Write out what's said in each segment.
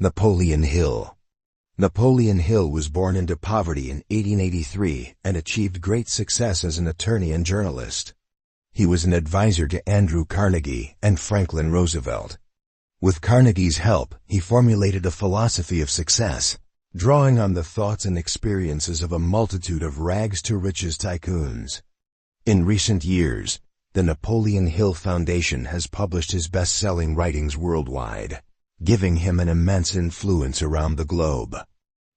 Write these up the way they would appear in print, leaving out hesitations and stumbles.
Napoleon Hill. Napoleon Hill was born into poverty in 1883 and achieved great success as an attorney and journalist. He was an advisor to Andrew Carnegie and Franklin Roosevelt. With Carnegie's help, he formulated a philosophy of success, drawing on the thoughts and experiences of a multitude of rags-to-riches tycoons. In recent years, the Napoleon Hill Foundation has published his best-selling writings worldwide, giving him an immense influence around the globe.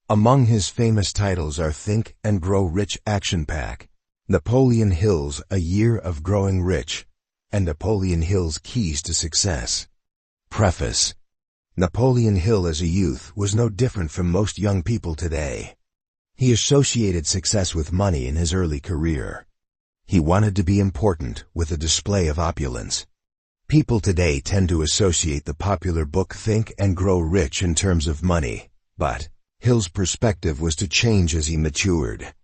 Among his famous titles are Think and Grow Rich Action Pack, Napoleon Hill's A Year of Growing Rich, and Napoleon Hill's Keys to Success. Preface. Napoleon Hill as a youth was no different from most young people today. He associated success with money in his early career. He wanted to be important with a display of opulence. People today tend to associate the popular book Think and Grow Rich in terms of money, but Hill's perspective was to change as he matured.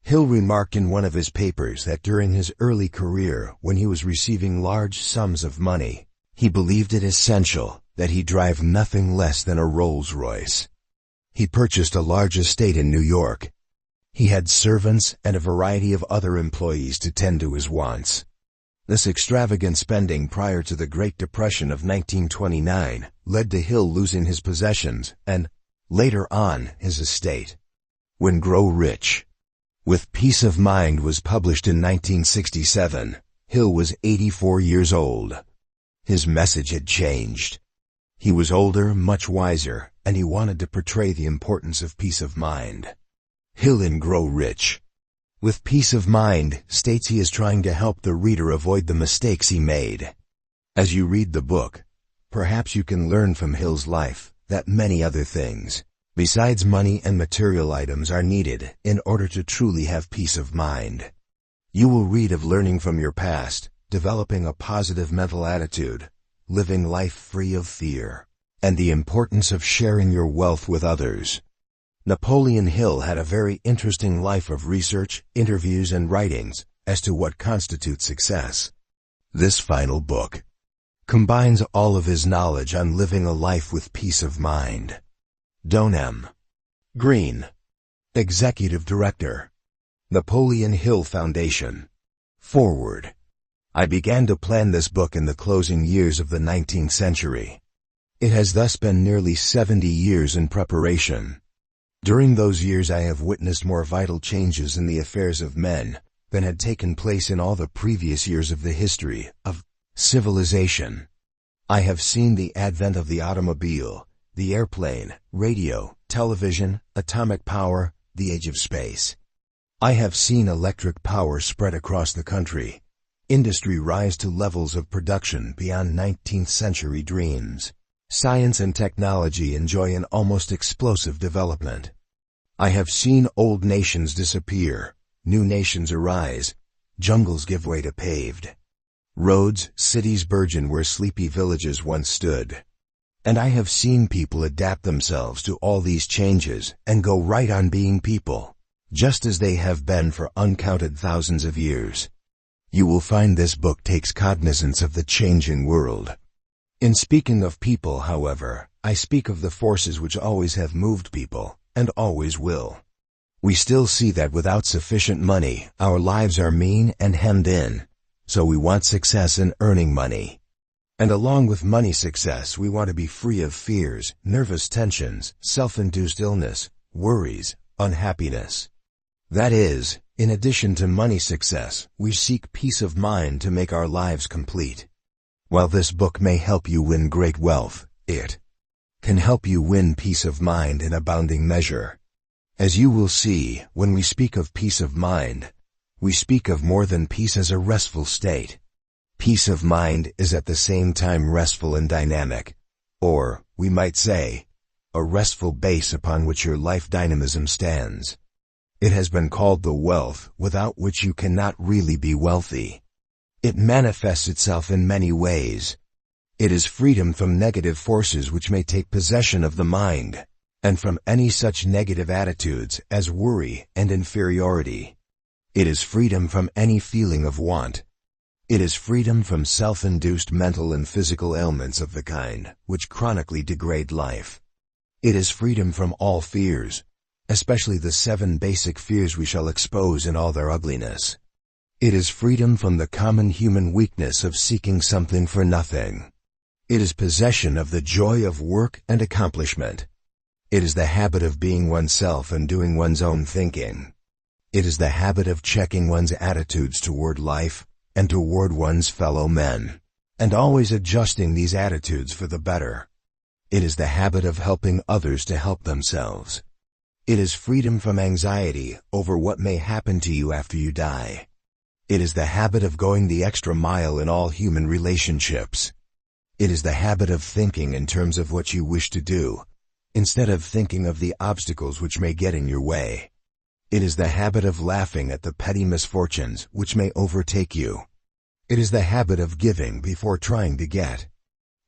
Hill remarked in one of his papers that during his early career, when he was receiving large sums of money, he believed it essential that he drive nothing less than a Rolls-Royce. He purchased a large estate in New York. He had servants and a variety of other employees to tend to his wants. This extravagant spending prior to the Great Depression of 1929 led to Hill losing his possessions and, later on, his estate. When Grow Rich with Peace of Mind was published in 1967, Hill was 84 years old. His message had changed. He was older, much wiser, and he wanted to portray the importance of peace of mind. Hill in Grow Rich with Peace of Mind states he is trying to help the reader avoid the mistakes he made. As you read the book, perhaps you can learn from Hill's life that many other things, besides money and material items, are needed in order to truly have peace of mind. You will read of learning from your past, developing a positive mental attitude, living life free of fear, and the importance of sharing your wealth with others. Napoleon Hill had a very interesting life of research, interviews, and writings as to what constitutes success. This final book combines all of his knowledge on living a life with peace of mind. Don M. Green, Executive Director, Napoleon Hill Foundation. Forward. I began to plan this book in the closing years of the 19th century. It has thus been nearly 70 years in preparation. During those years I have witnessed more vital changes in the affairs of men than had taken place in all the previous years of the history of civilization. I have seen the advent of the automobile, the airplane, radio, television, atomic power, the age of space. I have seen electric power spread across the country, industry rise to levels of production beyond 19th century dreams. Science and technology enjoy an almost explosive development. I have seen old nations disappear, new nations arise, jungles give way to paved roads, cities burgeon where sleepy villages once stood. And I have seen people adapt themselves to all these changes and go right on being people, just as they have been for uncounted thousands of years. You will find this book takes cognizance of the changing world. In speaking of people, however, I speak of the forces which always have moved people, and always will. We still see that without sufficient money, our lives are mean and hemmed in, so we want success in earning money. And along with money success, we want to be free of fears, nervous tensions, self-induced illness, worries, unhappiness. That is, in addition to money success, we seek peace of mind to make our lives complete. While this book may help you win great wealth, it can help you win peace of mind in abounding measure. As you will see, when we speak of peace of mind, we speak of more than peace as a restful state. Peace of mind is at the same time restful and dynamic, or, we might say, a restful base upon which your life dynamism stands. It has been called the wealth without which you cannot really be wealthy. It manifests itself in many ways. It is freedom from negative forces which may take possession of the mind, and from any such negative attitudes as worry and inferiority. It is freedom from any feeling of want. It is freedom from self-induced mental and physical ailments of the kind which chronically degrade life. It is freedom from all fears, especially the 7 basic fears we shall expose in all their ugliness. It is freedom from the common human weakness of seeking something for nothing. It is possession of the joy of work and accomplishment. It is the habit of being oneself and doing one's own thinking. It is the habit of checking one's attitudes toward life and toward one's fellow men, and always adjusting these attitudes for the better. It is the habit of helping others to help themselves. It is freedom from anxiety over what may happen to you after you die. It is the habit of going the extra mile in all human relationships. It is the habit of thinking in terms of what you wish to do, instead of thinking of the obstacles which may get in your way. It is the habit of laughing at the petty misfortunes which may overtake you. It is the habit of giving before trying to get.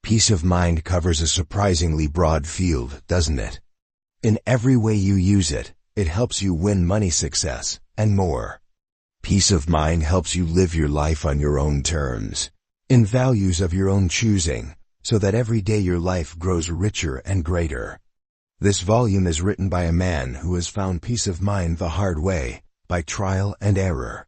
Peace of mind covers a surprisingly broad field, doesn't it? In every way you use it, it helps you win money, success, and more. Peace of mind helps you live your life on your own terms, in values of your own choosing, so that every day your life grows richer and greater. This volume is written by a man who has found peace of mind the hard way, by trial and error.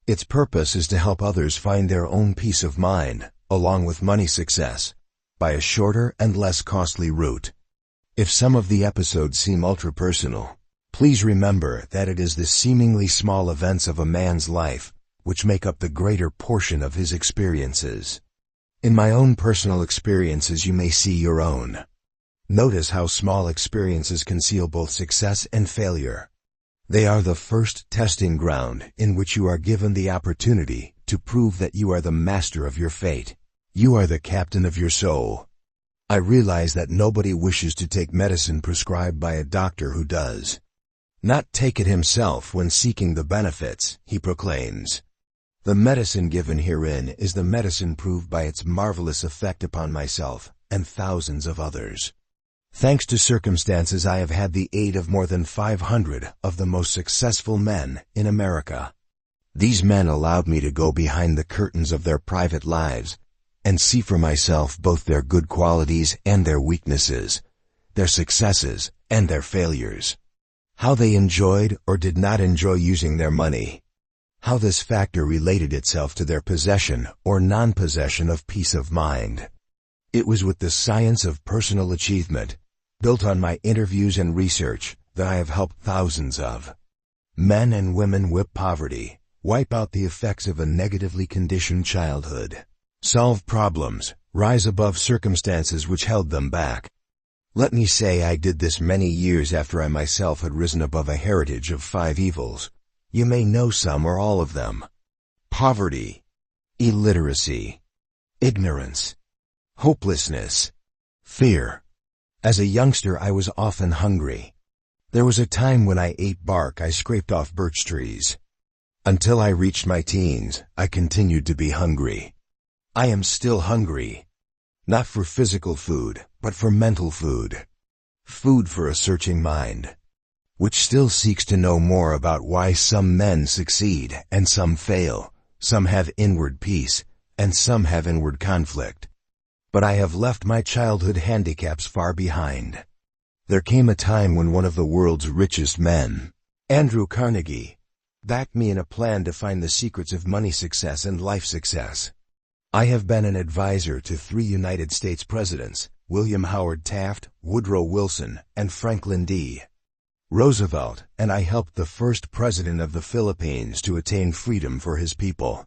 Its purpose is to help others find their own peace of mind, along with money success, by a shorter and less costly route. If some of the episodes seem ultra-personal, please remember that it is the seemingly small events of a man's life which make up the greater portion of his experiences. In my own personal experiences you may see your own. Notice how small experiences conceal both success and failure. They are the first testing ground in which you are given the opportunity to prove that you are the master of your fate. You are the captain of your soul. I realize that nobody wishes to take medicine prescribed by a doctor who does not take it himself when seeking the benefits, he proclaims. The medicine given herein is the medicine proved by its marvelous effect upon myself and thousands of others. Thanks to circumstances, I have had the aid of more than 500 of the most successful men in America. These men allowed me to go behind the curtains of their private lives and see for myself both their good qualities and their weaknesses, their successes and their failures, how they enjoyed or did not enjoy using their money, how this factor related itself to their possession or non-possession of peace of mind. It was with the science of personal achievement, built on my interviews and research, that I have helped thousands of men and women whip poverty, wipe out the effects of a negatively conditioned childhood, solve problems, rise above circumstances which held them back. Let me say I did this many years after I myself had risen above a heritage of 5 evils. You may know some or all of them: poverty, illiteracy, ignorance, hopelessness, fear. As a youngster I was often hungry. There was a time when I ate bark I scraped off birch trees. Until I reached my teens, I continued to be hungry. I am still hungry. Not for physical food, but for mental food. Food for a searching mind, which still seeks to know more about why some men succeed and some fail, some have inward peace, and some have inward conflict. But I have left my childhood handicaps far behind. There came a time when one of the world's richest men, Andrew Carnegie, backed me in a plan to find the secrets of money success and life success. I have been an advisor to 3 United States presidents, William Howard Taft, Woodrow Wilson, and Franklin D. Roosevelt, and I helped the first president of the Philippines to attain freedom for his people.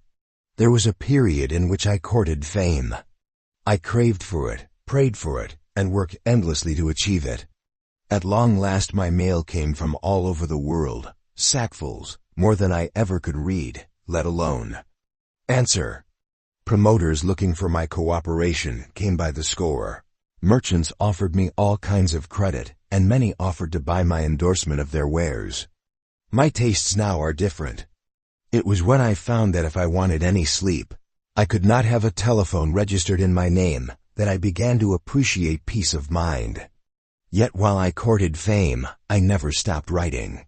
There was a period in which I courted fame. I craved for it, prayed for it, and worked endlessly to achieve it. At long last my mail came from all over the world, sackfuls, more than I ever could read, let alone answer. Promoters looking for my cooperation came by the score. Merchants offered me all kinds of credit, and many offered to buy my endorsement of their wares. My tastes now are different. It was when I found that if I wanted any sleep, I could not have a telephone registered in my name, that I began to appreciate peace of mind. Yet while I courted fame, I never stopped writing.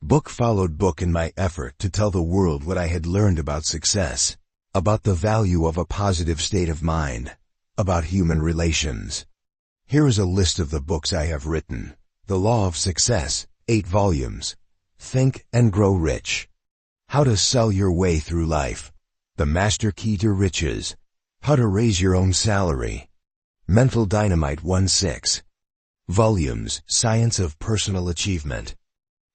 Book followed book in my effort to tell the world what I had learned about success, about the value of a positive state of mind, about human relations. Here is a list of the books I have written. The Law of Success, 8 volumes. Think and Grow Rich. How to Sell Your Way Through Life. The Master Key to Riches. How to Raise Your Own Salary. Mental Dynamite 1-6 volumes, Science of Personal Achievement.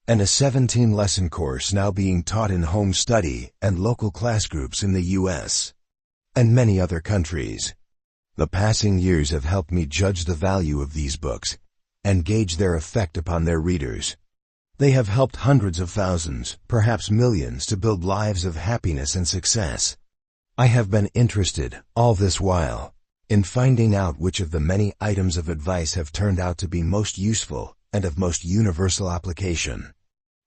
And a 17-lesson course now being taught in home study and local class groups in the U.S. and many other countries. The passing years have helped me judge the value of these books and gauge their effect upon their readers. They have helped hundreds of thousands, perhaps millions, to build lives of happiness and success. I have been interested, all this while, in finding out which of the many items of advice have turned out to be most useful and of most universal application.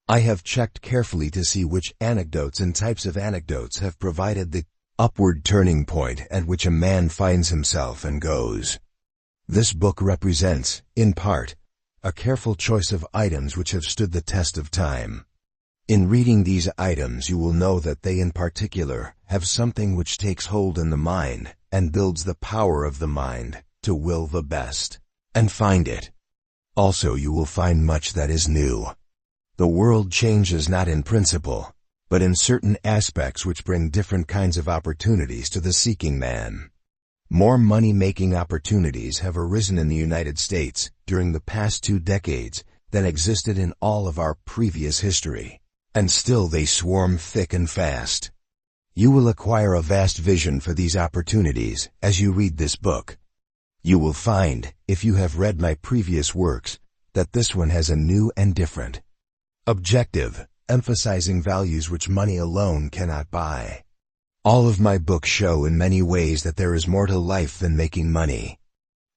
I have checked carefully to see which anecdotes and types of anecdotes have provided the upward turning point at which a man finds himself and goes. This book represents, in part, a careful choice of items which have stood the test of time. In reading these items you will know that they in particular have something which takes hold in the mind and builds the power of the mind to will the best and find it. Also you will find much that is new. The world changes not in principle, but in certain aspects which bring different kinds of opportunities to the seeking man. More money-making opportunities have arisen in the United States during the past 2 decades than existed in all of our previous history, and still they swarm thick and fast. You will acquire a vast vision for these opportunities as you read this book. You will find, if you have read my previous works, that this one has a new and different objective, emphasizing values which money alone cannot buy. All of my books show in many ways that there is more to life than making money.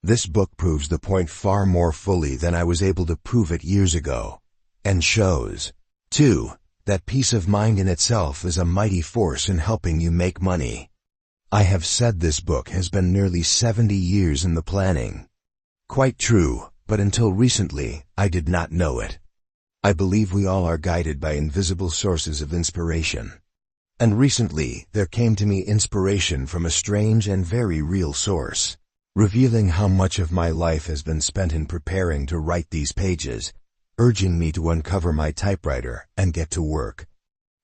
This book proves the point far more fully than I was able to prove it years ago, and shows, too, that peace of mind in itself is a mighty force in helping you make money. I have said this book has been nearly 70 years in the planning. Quite true, but until recently, I did not know it. I believe we all are guided by invisible sources of inspiration. And recently, there came to me inspiration from a strange and very real source, revealing how much of my life has been spent in preparing to write these pages, urging me to uncover my typewriter and get to work.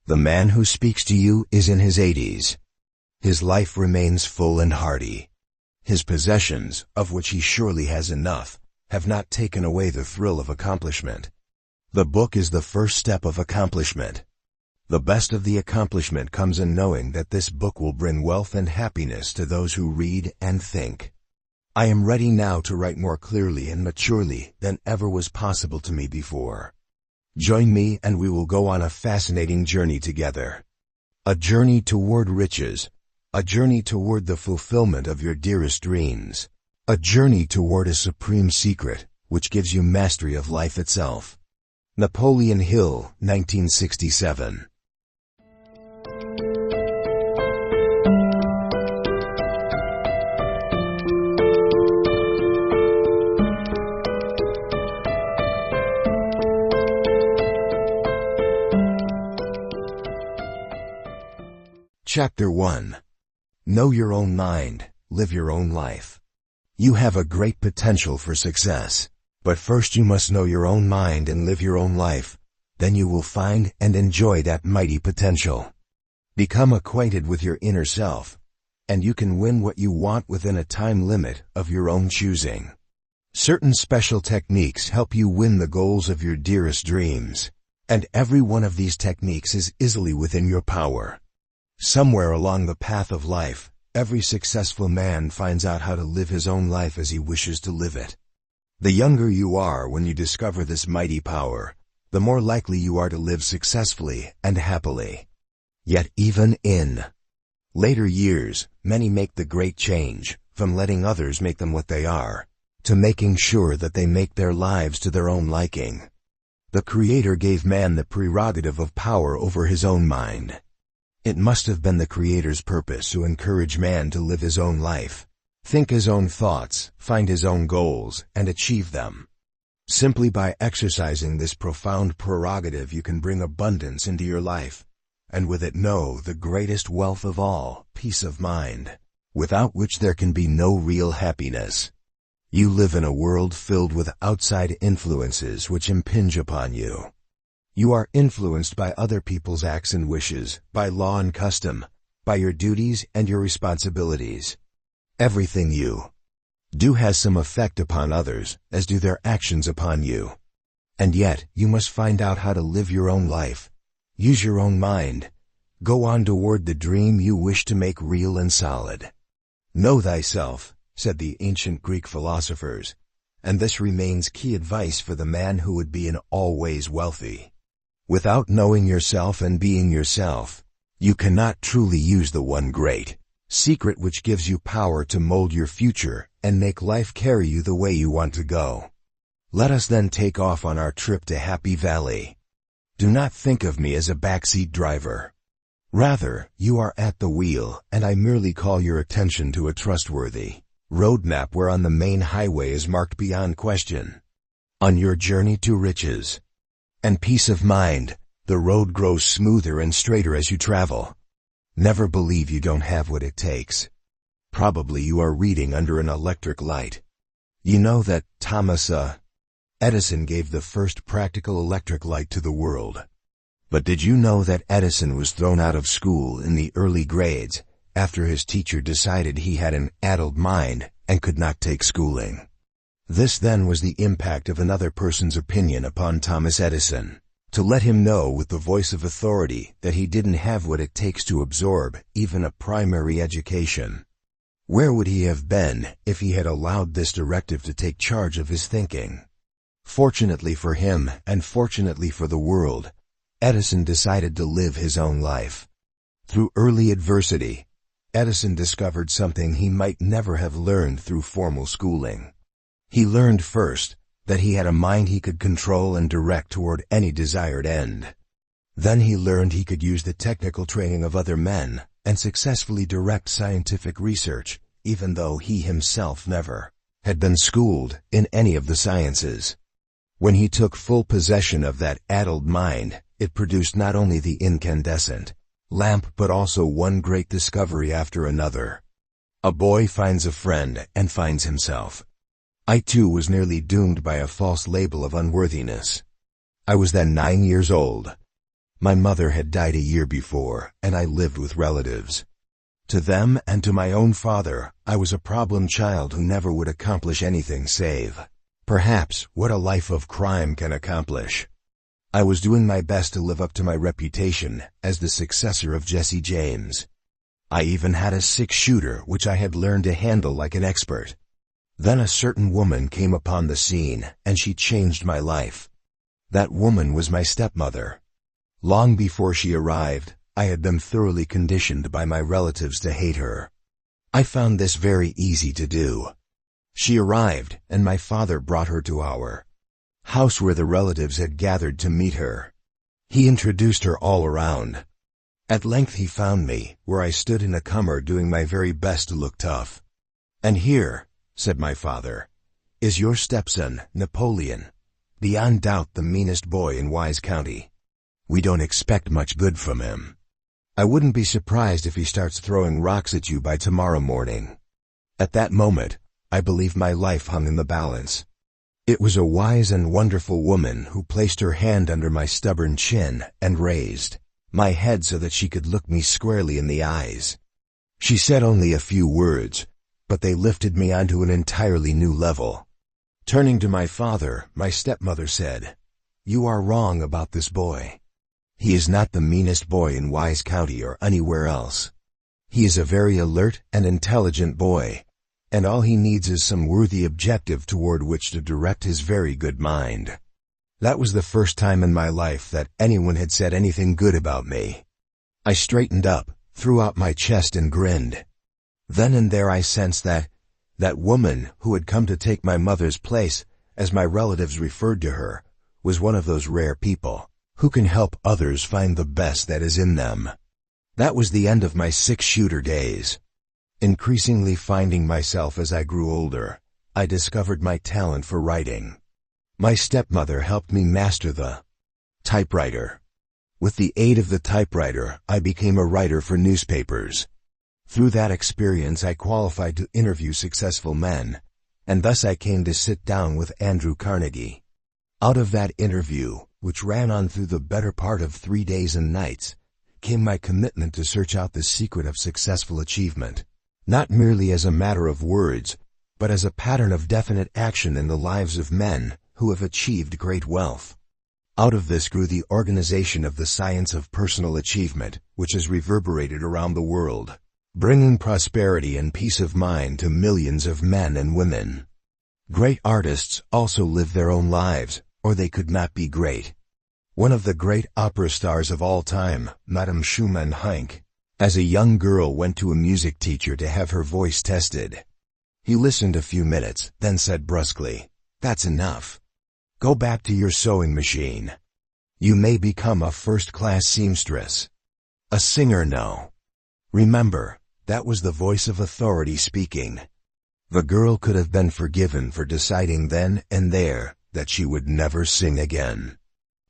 The man who speaks to you is in his 80s. His life remains full and hearty. His possessions, of which he surely has enough, have not taken away the thrill of accomplishment. The book is the first step of accomplishment. The best of the accomplishment comes in knowing that this book will bring wealth and happiness to those who read and think. I am ready now to write more clearly and maturely than ever was possible to me before. Join me and we will go on a fascinating journey together. A journey toward riches. A journey toward the fulfillment of your dearest dreams. A journey toward a supreme secret, which gives you mastery of life itself. Napoleon Hill, 1967. Chapter 1. Know your own mind, live your own life. You have a great potential for success, but first you must know your own mind and live your own life. Then you will find and enjoy that mighty potential. Become acquainted with your inner self, and you can win what you want within a time limit of your own choosing. Certain special techniques help you win the goals of your dearest dreams, and every one of these techniques is easily within your power. Somewhere along the path of life, every successful man finds out how to live his own life as he wishes to live it. The younger you are when you discover this mighty power, the more likely you are to live successfully and happily. Yet even in later years, many make the great change, from letting others make them what they are, to making sure that they make their lives to their own liking. The Creator gave man the prerogative of power over his own mind. It must have been the Creator's purpose to encourage man to live his own life, think his own thoughts, find his own goals, and achieve them. Simply by exercising this profound prerogative you can bring abundance into your life, and with it know the greatest wealth of all, peace of mind, without which there can be no real happiness. You live in a world filled with outside influences which impinge upon you. You are influenced by other people's acts and wishes, by law and custom, by your duties and your responsibilities. Everything you do has some effect upon others, as do their actions upon you. And yet, you must find out how to live your own life. Use your own mind. Go on toward the dream you wish to make real and solid. Know thyself, said the ancient Greek philosophers, and this remains key advice for the man who would be in all ways wealthy. Without knowing yourself and being yourself, you cannot truly use the one great secret which gives you power to mold your future and make life carry you the way you want to go. Let us then take off on our trip to Happy Valley. Do not think of me as a backseat driver. Rather, you are at the wheel, and I merely call your attention to a trustworthy roadmap whereon the main highway is marked beyond question. On your journey to riches and peace of mind, the road grows smoother and straighter as you travel. Never believe you don't have what it takes. Probably you are reading under an electric light. You know that Thomas Edison gave the first practical electric light to the world. But did you know that Edison was thrown out of school in the early grades after his teacher decided he had an addled mind and could not take schooling? This then was the impact of another person's opinion upon Thomas Edison, to let him know with the voice of authority that he didn't have what it takes to absorb even a primary education. Where would he have been if he had allowed this directive to take charge of his thinking? Fortunately for him, and fortunately for the world, Edison decided to live his own life. Through early adversity, Edison discovered something he might never have learned through formal schooling. He learned first that he had a mind he could control and direct toward any desired end. Then he learned he could use the technical training of other men and successfully direct scientific research, even though he himself never had been schooled in any of the sciences. When he took full possession of that addled mind, it produced not only the incandescent lamp but also one great discovery after another. A boy finds a friend and finds himself. I too was nearly doomed by a false label of unworthiness. I was then 9 years old. My mother had died a year before, and I lived with relatives. To them and to my own father, I was a problem child who never would accomplish anything save, perhaps, what a life of crime can accomplish. I was doing my best to live up to my reputation as the successor of Jesse James. I even had a 6-shooter which I had learned to handle like an expert. Then a certain woman came upon the scene, and she changed my life. That woman was my stepmother. Long before she arrived, I had been thoroughly conditioned by my relatives to hate her. I found this very easy to do. She arrived, and my father brought her to our house where the relatives had gathered to meet her. He introduced her all around. At length he found me, where I stood in a comer doing my very best to look tough. "And here," said my father, "is your stepson, Napoleon, beyond doubt the meanest boy in Wise County. We don't expect much good from him. I wouldn't be surprised if he starts throwing rocks at you by tomorrow morning." At that moment, I believe my life hung in the balance. It was a wise and wonderful woman who placed her hand under my stubborn chin and raised my head so that she could look me squarely in the eyes. She said only a few words, but they lifted me onto an entirely new level. Turning to my father, my stepmother said, "You are wrong about this boy. He is not the meanest boy in Wise County or anywhere else. He is a very alert and intelligent boy, and all he needs is some worthy objective toward which to direct his very good mind." That was the first time in my life that anyone had said anything good about me. I straightened up, threw out my chest and grinned. Then and there I sensed that woman who had come to take my mother's place, as my relatives referred to her, was one of those rare people who can help others find the best that is in them. That was the end of my 6-shooter days. Increasingly finding myself as I grew older, I discovered my talent for writing. My stepmother helped me master the typewriter. With the aid of the typewriter, I became a writer for newspapers. Through that experience I qualified to interview successful men, and thus I came to sit down with Andrew Carnegie. Out of that interview, which ran on through the better part of 3 days and nights, came my commitment to search out the secret of successful achievement, not merely as a matter of words, but as a pattern of definite action in the lives of men who have achieved great wealth. Out of this grew the organization of the science of personal achievement, which has reverberated around the world, bringing prosperity and peace of mind to millions of men and women. Great artists also live their own lives, or they could not be great. One of the great opera stars of all time, Madame Schumann-Heink, as a young girl went to a music teacher to have her voice tested. He listened a few minutes, then said brusquely, "That's enough. Go back to your sewing machine. You may become a first-class seamstress. A singer, no." Remember, that was the voice of authority speaking. The girl could have been forgiven for deciding then and there that she would never sing again.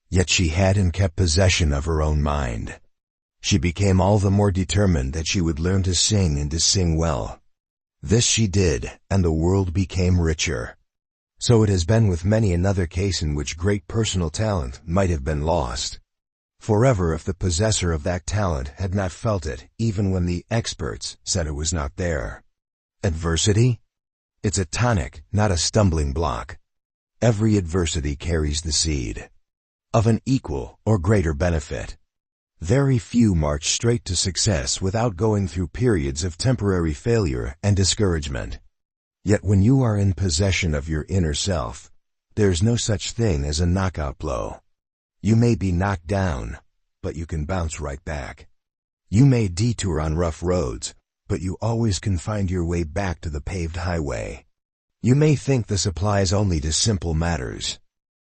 Yet she had and kept possession of her own mind. She became all the more determined that she would learn to sing and to sing well. This she did, and the world became richer. So it has been with many another case in which great personal talent might have been lost forever if the possessor of that talent had not felt it, even when the experts said it was not there. Adversity? It's a tonic, not a stumbling block. Every adversity carries the seed of an equal or greater benefit. Very few march straight to success without going through periods of temporary failure and discouragement. Yet when you are in possession of your inner self, there's no such thing as a knockout blow. You may be knocked down, but you can bounce right back. You may detour on rough roads, but you always can find your way back to the paved highway. You may think this applies only to simple matters.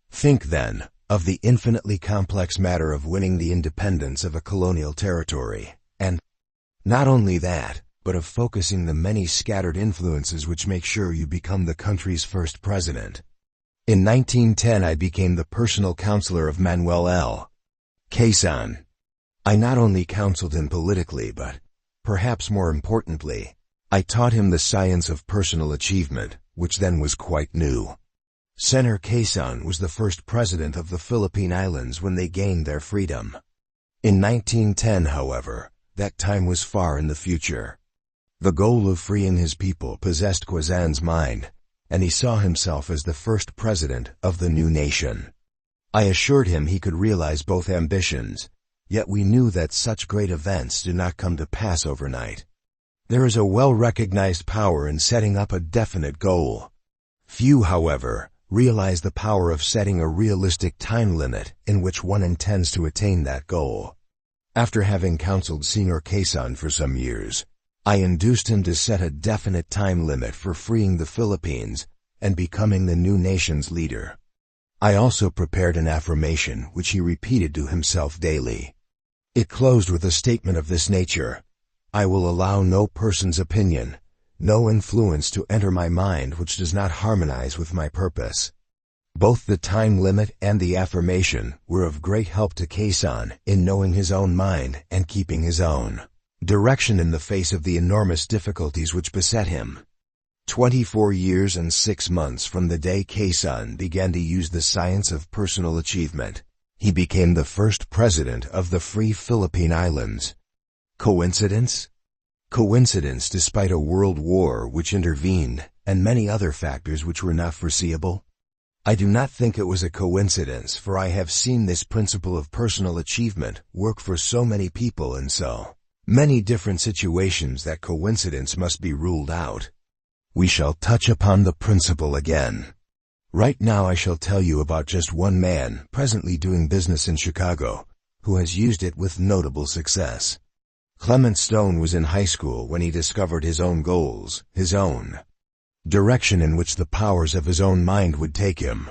Think, then, of the infinitely complex matter of winning the independence of a colonial territory, and not only that, but of focusing the many scattered influences which make sure you become the country's first president. In 1910 I became the personal counselor of Manuel L. Quezon. I not only counseled him politically but, perhaps more importantly, I taught him the science of personal achievement, which then was quite new. Señor Quezon was the first president of the Philippine Islands when they gained their freedom. In 1910, however, that time was far in the future. The goal of freeing his people possessed Quezon's mind, and he saw himself as the first president of the new nation. I assured him he could realize both ambitions, yet we knew that such great events do not come to pass overnight. There is a well-recognized power in setting up a definite goal. Few, however, realize the power of setting a realistic time limit in which one intends to attain that goal. After having counseled Señor Quezon for some years, I induced him to set a definite time limit for freeing the Philippines and becoming the new nation's leader. I also prepared an affirmation which he repeated to himself daily. It closed with a statement of this nature: "I will allow no person's opinion, no influence to enter my mind which does not harmonize with my purpose." Both the time limit and the affirmation were of great help to Quezon in knowing his own mind and keeping his own direction in the face of the enormous difficulties which beset him. 24 years and 6 months from the day Quezon began to use the science of personal achievement, he became the first president of the Free Philippine Islands. Coincidence? Coincidence despite a world war which intervened and many other factors which were not foreseeable? I do not think it was a coincidence, for I have seen this principle of personal achievement work for so many people in so many different situations that coincidence must be ruled out. We shall touch upon the principle again. Right now I shall tell you about just one man presently doing business in Chicago, who has used it with notable success. Clement Stone was in high school when he discovered his own goals, his own direction in which the powers of his own mind would take him.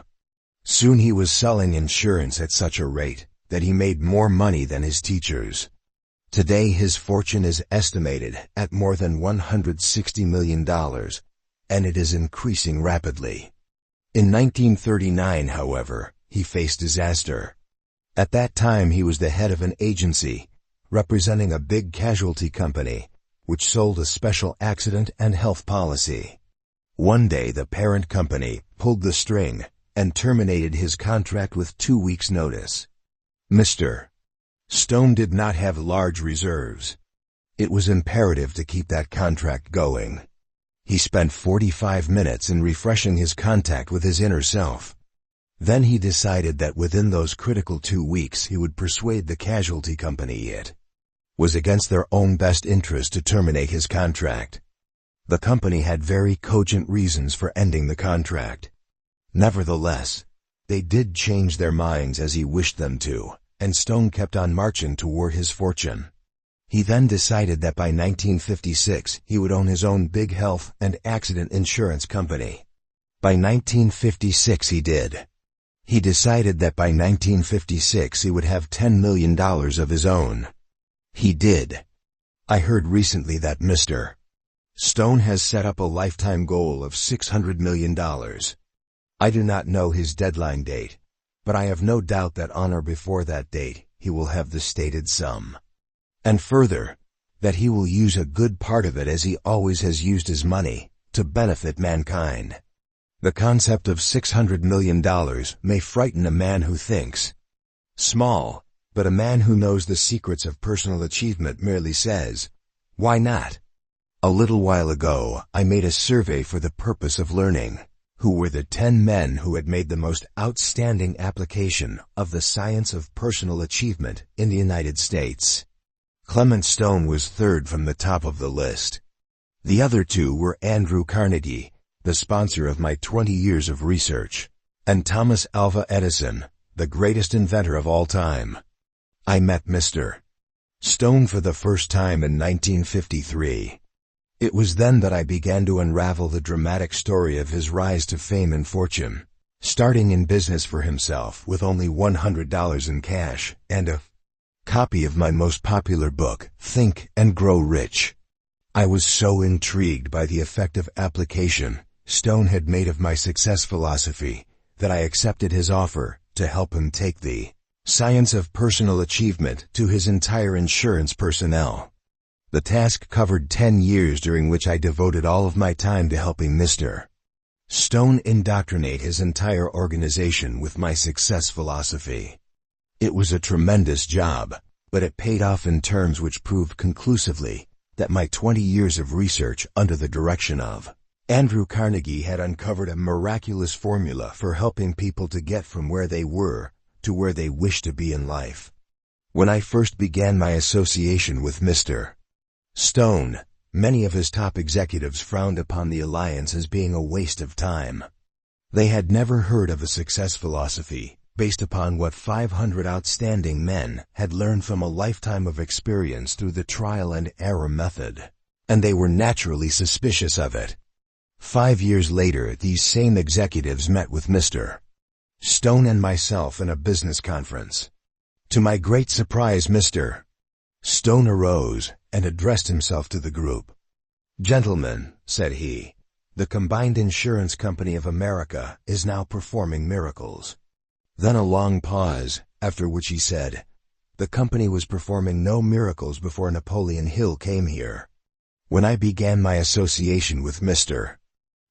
Soon he was selling insurance at such a rate that he made more money than his teachers. Today his fortune is estimated at more than $160 million, and it is increasing rapidly. In 1939, however, he faced disaster. At that time he was the head of an agency representing a big casualty company which sold a special accident and health policy. One day the parent company pulled the string and terminated his contract with 2 weeks' notice. Mr. Stone did not have large reserves. It was imperative to keep that contract going. He spent 45 minutes in refreshing his contact with his inner self. Then he decided that within those critical 2 weeks he would persuade the casualty company it was against their own best interest to terminate his contract. The company had very cogent reasons for ending the contract. Nevertheless, they did change their minds as he wished them to, and Stone kept on marching toward his fortune. He then decided that by 1956 he would own his own big health and accident insurance company. By 1956 he did. He decided that by 1956 he would have $10 million of his own. He did. I heard recently that Mr. Stone has set up a lifetime goal of $600 million. I do not know his deadline date, but I have no doubt that on or before that date he will have the stated sum. And further, that he will use a good part of it, as he always has used his money, to benefit mankind. The concept of $600 million may frighten a man who thinks small, but a man who knows the secrets of personal achievement merely says, "Why not?" A little while ago, I made a survey for the purpose of learning who were the 10 men who had made the most outstanding application of the science of personal achievement in the United States. Clement Stone was third from the top of the list. The other two were Andrew Carnegie, the sponsor of my 20 years of research, and Thomas Alva Edison, the greatest inventor of all time. I met Mr. Stone for the first time in 1953. It was then that I began to unravel the dramatic story of his rise to fame and fortune, starting in business for himself with only $100 in cash and a copy of my most popular book, Think and Grow Rich. I was so intrigued by the effective application Stone had made of my success philosophy that I accepted his offer to help him take the science of personal achievement to his entire insurance personnel. The task covered 10 years, during which I devoted all of my time to helping Mr. Stone indoctrinate his entire organization with my success philosophy. It was a tremendous job, but it paid off in terms which proved conclusively that my 20 years of research under the direction of Andrew Carnegie had uncovered a miraculous formula for helping people to get from where they were to where they wished to be in life. When I first began my association with Mr. Stone, many of his top executives frowned upon the alliance as being a waste of time. They had never heard of a success philosophy based upon what 500 outstanding men had learned from a lifetime of experience through the trial and error method, and they were naturally suspicious of it. 5 years later, these same executives met with Mr. Stone and myself in a business conference. To my great surprise, Mr. Stone arose and addressed himself to the group. "Gentlemen," said he, "the combined insurance company of America is now performing miracles." Then a long pause, after which he said, "The company was performing no miracles before Napoleon Hill came here." When I began my association with Mr.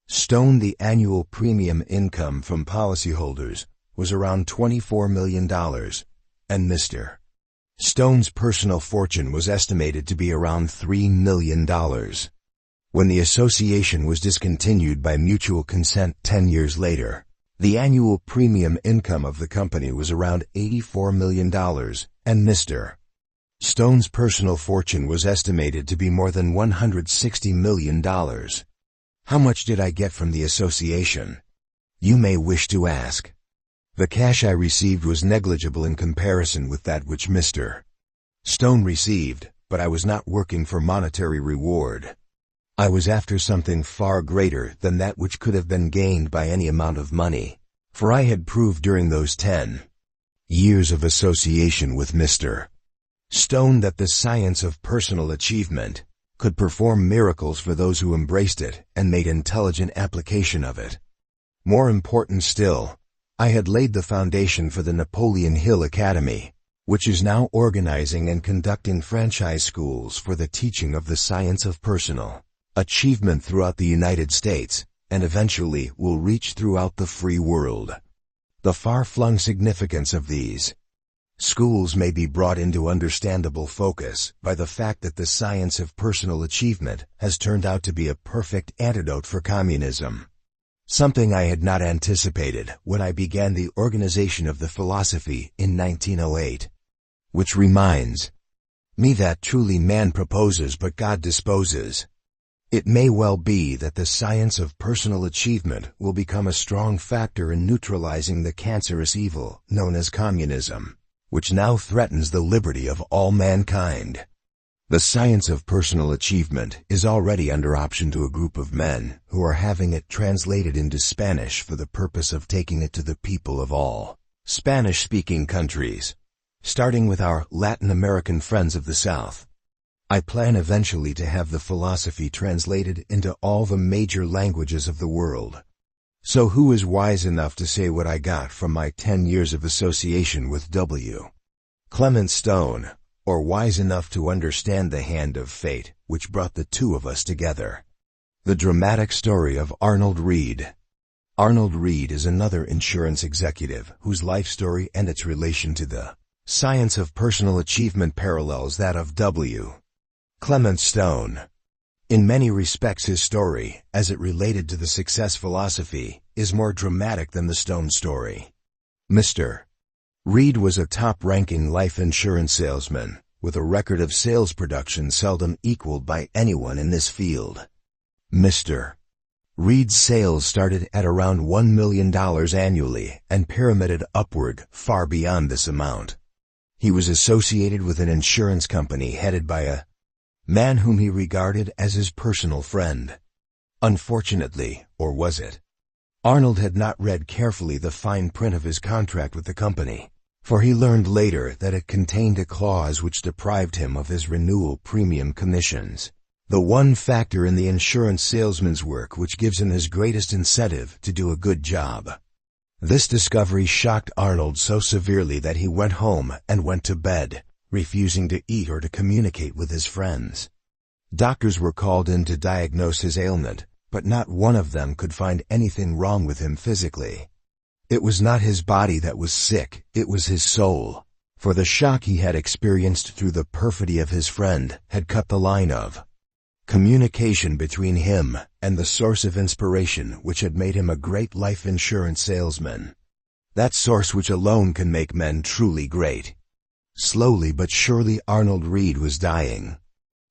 Stone, the annual premium income from policyholders was around $24 million, and Mr. Stone's personal fortune was estimated to be around $3 million. When the association was discontinued by mutual consent 10 years later, the annual premium income of the company was around $84 million, and Mr. Stone's personal fortune was estimated to be more than $160 million. How much did I get from the association? You may wish to ask. The cash I received was negligible in comparison with that which Mr. Stone received, but I was not working for monetary reward. I was after something far greater than that which could have been gained by any amount of money, for I had proved during those 10 years of association with Mr. Stone that the science of personal achievement could perform miracles for those who embraced it and made intelligent application of it. More important still, I had laid the foundation for the Napoleon Hill Academy, which is now organizing and conducting franchise schools for the teaching of the science of personal achievement throughout the United States and eventually will reach throughout the free world. The far-flung significance of these schools may be brought into understandable focus by the fact that the science of personal achievement has turned out to be a perfect antidote for communism. Something I had not anticipated when I began the organization of the philosophy in 1908. Which reminds me that truly man proposes but God disposes. It may well be that the science of personal achievement will become a strong factor in neutralizing the cancerous evil known as communism, which now threatens the liberty of all mankind. The science of personal achievement is already under option to a group of men who are having it translated into Spanish for the purpose of taking it to the people of all Spanish-speaking countries, starting with our Latin American friends of the South. I plan eventually to have the philosophy translated into all the major languages of the world. So who is wise enough to say what I got from my 10 years of association with W. Clement Stone, or wise enough to understand the hand of fate which brought the two of us together? The dramatic story of Arnold Reed. Arnold Reed is another insurance executive whose life story and its relation to the science of personal achievement parallels that of W. Clement Stone. In many respects his story, as it related to the success philosophy, is more dramatic than the Stone story. Mr. Reed was a top-ranking life insurance salesman, with a record of sales production seldom equaled by anyone in this field. Mr. Reed's sales started at around $1 million annually and pyramided upward far beyond this amount. He was associated with an insurance company headed by a man whom he regarded as his personal friend. Unfortunately, or was it? Arnold had not read carefully the fine print of his contract with the company, for he learned later that it contained a clause which deprived him of his renewal premium commissions, the one factor in the insurance salesman's work which gives him his greatest incentive to do a good job. This discovery shocked Arnold so severely that he went home and went to bed, refusing to eat or to communicate with his friends. Doctors were called in to diagnose his ailment, but not one of them could find anything wrong with him physically. It was not his body that was sick, it was his soul, for the shock he had experienced through the perfidy of his friend had cut the line of communication between him and the source of inspiration which had made him a great life insurance salesman. That source which alone can make men truly great. Slowly but surely Arnold Reed was dying.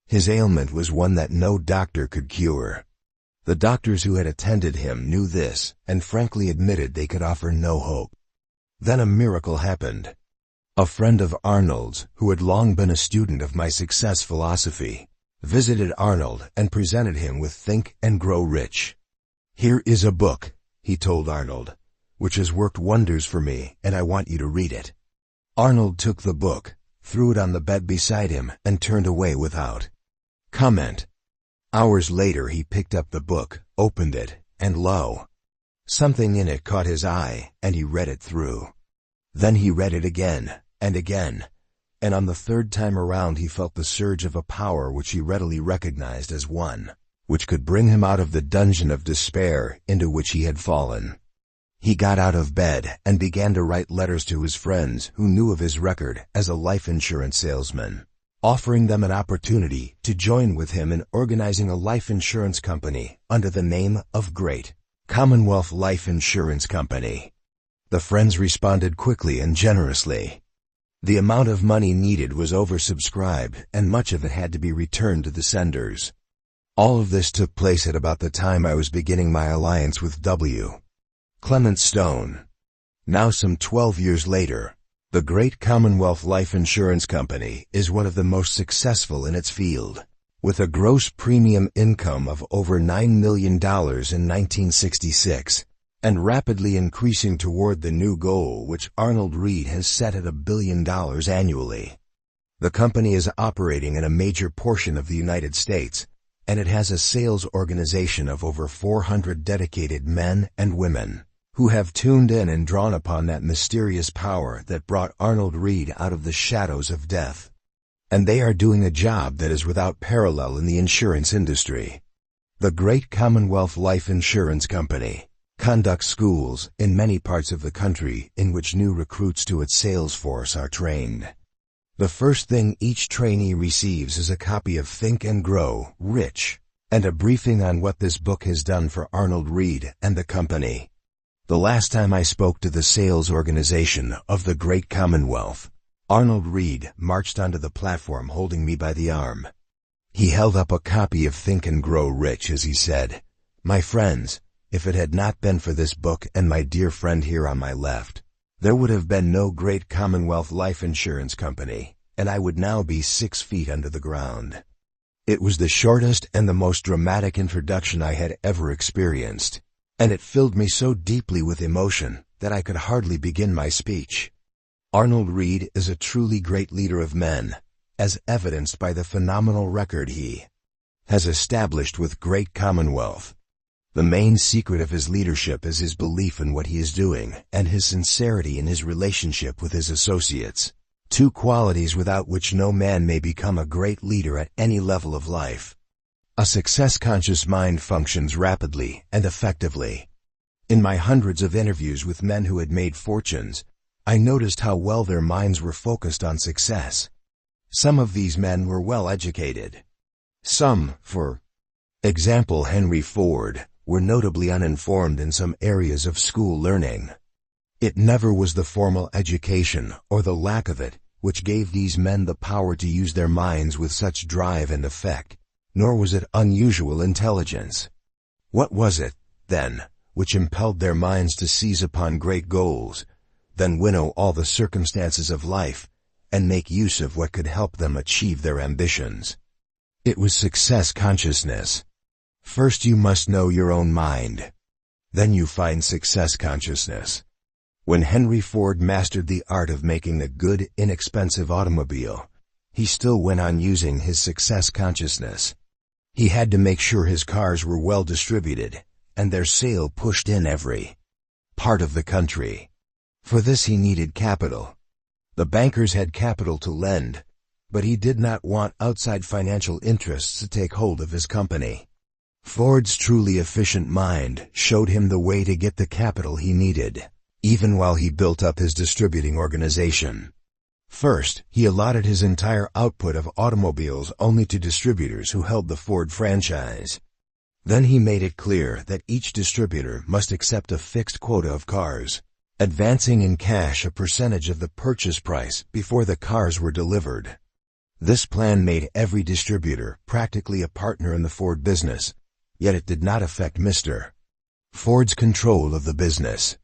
His ailment was one that no doctor could cure. The doctors who had attended him knew this and frankly admitted they could offer no hope. Then a miracle happened. A friend of Arnold's, who had long been a student of my success philosophy, visited Arnold and presented him with Think and Grow Rich. "Here is a book," he told Arnold, "which has worked wonders for me, and I want you to read it." Arnold took the book, threw it on the bed beside him, and turned away without comment. Hours later he picked up the book, opened it, and lo! Something in it caught his eye, and he read it through. Then he read it again, and again, and on the third time around he felt the surge of a power which he readily recognized as one which could bring him out of the dungeon of despair into which he had fallen. He got out of bed and began to write letters to his friends who knew of his record as a life insurance salesman, offering them an opportunity to join with him in organizing a life insurance company under the name of Great Commonwealth Life Insurance Company. The friends responded quickly and generously. The amount of money needed was oversubscribed, and much of it had to be returned to the senders. All of this took place at about the time I was beginning my alliance with W. Clement Stone. Now some 12 years later, the Great Commonwealth Life Insurance Company is one of the most successful in its field, with a gross premium income of over $9 million in 1966, and rapidly increasing toward the new goal which Arnold Reed has set at $1 billion annually. The company is operating in a major portion of the United States, and it has a sales organization of over 400 dedicated men and women who have tuned in and drawn upon that mysterious power that brought Arnold Reed out of the shadows of death. And they are doing a job that is without parallel in the insurance industry. The Great Commonwealth Life Insurance Company conducts schools in many parts of the country in which new recruits to its sales force are trained. The first thing each trainee receives is a copy of Think and Grow Rich and a briefing on what this book has done for Arnold Reed and the company. The last time I spoke to the sales organization of the Great Commonwealth, Arnold Reed marched onto the platform holding me by the arm. He held up a copy of Think and Grow Rich as he said, "My friends, if it had not been for this book and my dear friend here on my left, there would have been no Great Commonwealth Life Insurance Company, and I would now be 6 feet under the ground." It was the shortest and the most dramatic introduction I had ever experienced, and it filled me so deeply with emotion that I could hardly begin my speech. Arnold Reed is a truly great leader of men, as evidenced by the phenomenal record he has established with Great Commonwealth. The main secret of his leadership is his belief in what he is doing and his sincerity in his relationship with his associates, two qualities without which no man may become a great leader at any level of life. A success-conscious mind functions rapidly and effectively. In my hundreds of interviews with men who had made fortunes, I noticed how well their minds were focused on success. Some of these men were well educated. Some, for example Henry Ford, were notably uninformed in some areas of school learning. It never was the formal education, or the lack of it, which gave these men the power to use their minds with such drive and effect, nor was it unusual intelligence. What was it, then, which impelled their minds to seize upon great goals, then winnow all the circumstances of life, and make use of what could help them achieve their ambitions? It was success consciousness. First you must know your own mind. Then you find success consciousness. When Henry Ford mastered the art of making a good, inexpensive automobile, he still went on using his success consciousness. He had to make sure his cars were well distributed, and their sale pushed in every part of the country. For this he needed capital. The bankers had capital to lend, but he did not want outside financial interests to take hold of his company. Ford's truly efficient mind showed him the way to get the capital he needed, even while he built up his distributing organization. First, he allotted his entire output of automobiles only to distributors who held the Ford franchise. Then he made it clear that each distributor must accept a fixed quota of cars, advancing in cash a percentage of the purchase price before the cars were delivered. This plan made every distributor practically a partner in the Ford business, yet it did not affect Mr. Ford's control of the business.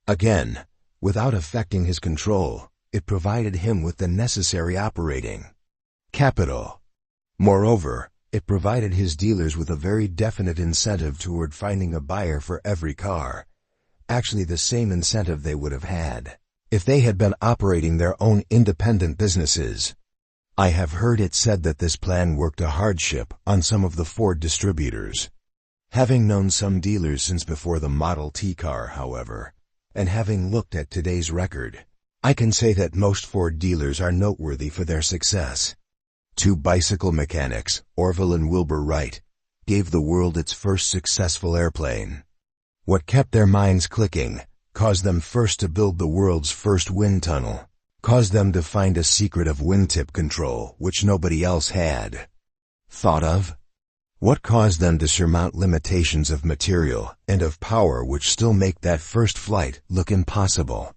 Again, without affecting his control, it provided him with the necessary operating capital. Moreover, it provided his dealers with a very definite incentive toward finding a buyer for every car, actually the same incentive they would have had if they had been operating their own independent businesses. I have heard it said that this plan worked a hardship on some of the Ford distributors. Having known some dealers since before the Model T car, however, and having looked at today's record, I can say that most Ford dealers are noteworthy for their success. Two bicycle mechanics, Orville and Wilbur Wright, gave the world its first successful airplane. What kept their minds clicking, caused them first to build the world's first wind tunnel, caused them to find a secret of wingtip control which nobody else had thought of. What caused them to surmount limitations of material and of power which still make that first flight look impossible?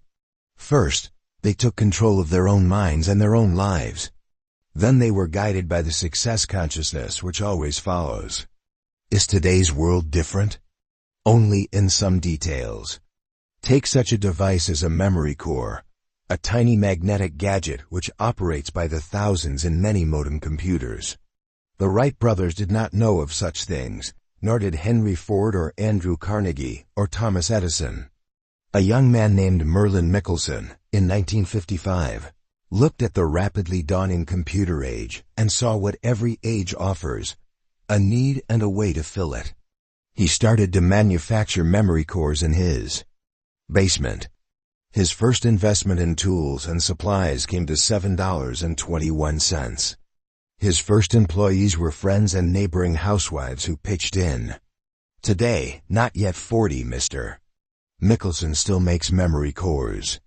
First, they took control of their own minds and their own lives. Then they were guided by the success consciousness which always follows. Is today's world different? Only in some details. Take such a device as a memory core, a tiny magnetic gadget which operates by the thousands in many modem computers. The Wright brothers did not know of such things, nor did Henry Ford or Andrew Carnegie or Thomas Edison. A young man named Merlin Mickelson, in 1955, looked at the rapidly dawning computer age and saw what every age offers, a need and a way to fill it. He started to manufacture memory cores in his basement. His first investment in tools and supplies came to $7.21. His first employees were friends and neighboring housewives who pitched in. Today, not yet 40, Mr. Mickelson still makes memory cores.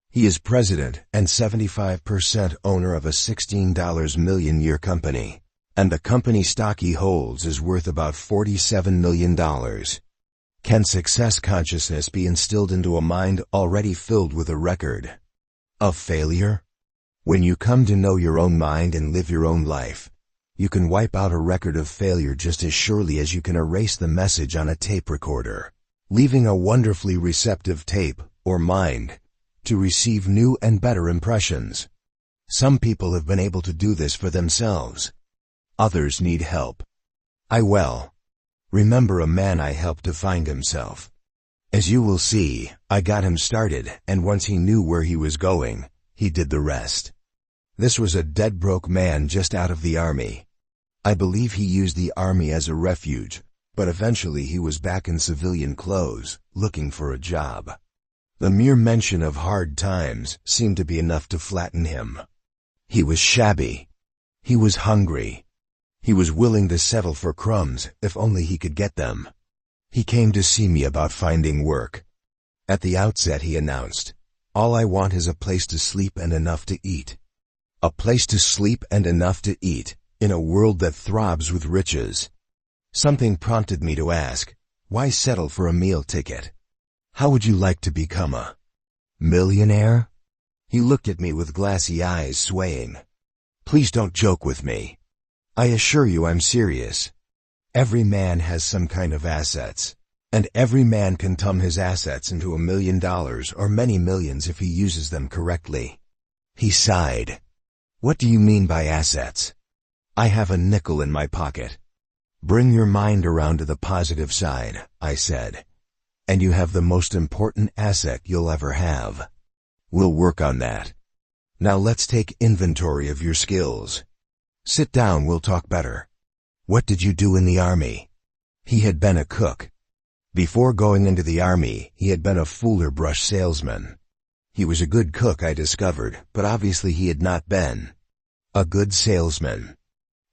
He is president and 75% owner of a $16 million-year company, and the company stock he holds is worth about $47 million. Can success consciousness be instilled into a mind already filled with a record of failure? When you come to know your own mind and live your own life, you can wipe out a record of failure just as surely as you can erase the message on a tape recorder, leaving a wonderfully receptive tape, or mind, to receive new and better impressions. Some people have been able to do this for themselves. Others need help. I remember a man I helped to find himself. As you will see, I got him started, and once he knew where he was going, he did the rest. This was a dead broke man just out of the army. I believe he used the army as a refuge, but eventually he was back in civilian clothes, looking for a job. The mere mention of hard times seemed to be enough to flatten him. He was shabby. He was hungry. He was willing to settle for crumbs if only he could get them. He came to see me about finding work. At the outset he announced, "All I want is a place to sleep and enough to eat." A place to sleep and enough to eat, in a world that throbs with riches. Something prompted me to ask, why settle for a meal ticket? How would you like to become a millionaire? He looked at me with glassy eyes swaying. Please don't joke with me. I assure you I'm serious. Every man has some kind of assets, and every man can turn his assets into $1 million or many millions if he uses them correctly. He sighed. What do you mean by assets? I have a nickel in my pocket. Bring your mind around to the positive side, I said. And you have the most important asset you'll ever have. We'll work on that. Now let's take inventory of your skills. Sit down, we'll talk better. What did you do in the army? He had been a cook. Before going into the army, he had been a Fuller brush salesman. He was a good cook, I discovered, but obviously he had not been a good salesman.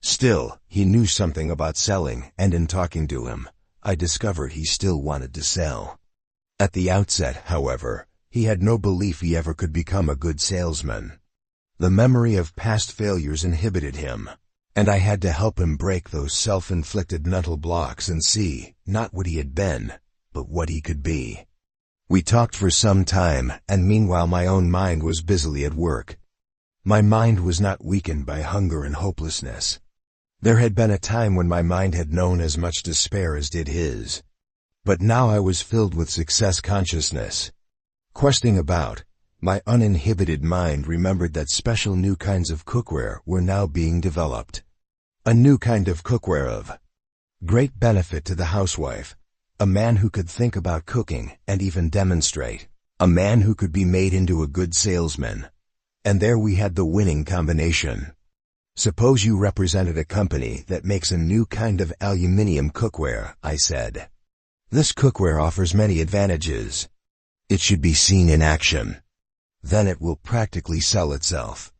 Still, he knew something about selling, and in talking to him, I discovered he still wanted to sell. At the outset, however, he had no belief he ever could become a good salesman. The memory of past failures inhibited him, and I had to help him break those self-inflicted mental blocks and see, not what he had been, but what he could be. We talked for some time, and meanwhile my own mind was busily at work. My mind was not weakened by hunger and hopelessness. There had been a time when my mind had known as much despair as did his. But now I was filled with success consciousness. Questing about, my uninhibited mind remembered that special new kinds of cookware were now being developed. A new kind of cookware of great benefit to the housewife. A man who could think about cooking and even demonstrate. A man who could be made into a good salesman. And there we had the winning combination. Suppose you represented a company that makes a new kind of aluminium cookware, I said. This cookware offers many advantages. It should be seen in action. Then it will practically sell itself.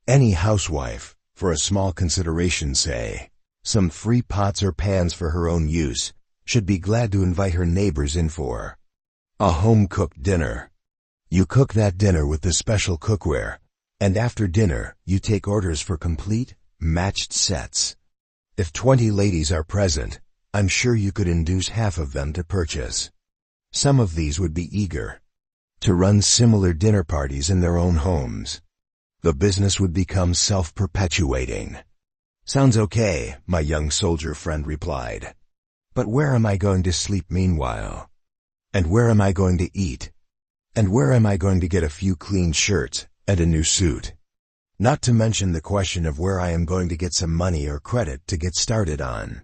Any housewife, for a small consideration, say, some free pots or pans for her own use, should be glad to invite her neighbors in for a home-cooked dinner. You cook that dinner with the special cookware, and after dinner, you take orders for complete, matched sets. If 20 ladies are present, I'm sure you could induce half of them to purchase. Some of these would be eager to run similar dinner parties in their own homes. The business would become self-perpetuating. Sounds okay, my young soldier friend replied. But where am I going to sleep meanwhile? And where am I going to eat? And where am I going to get a few clean shirts and a new suit? Not to mention the question of where I am going to get some money or credit to get started on.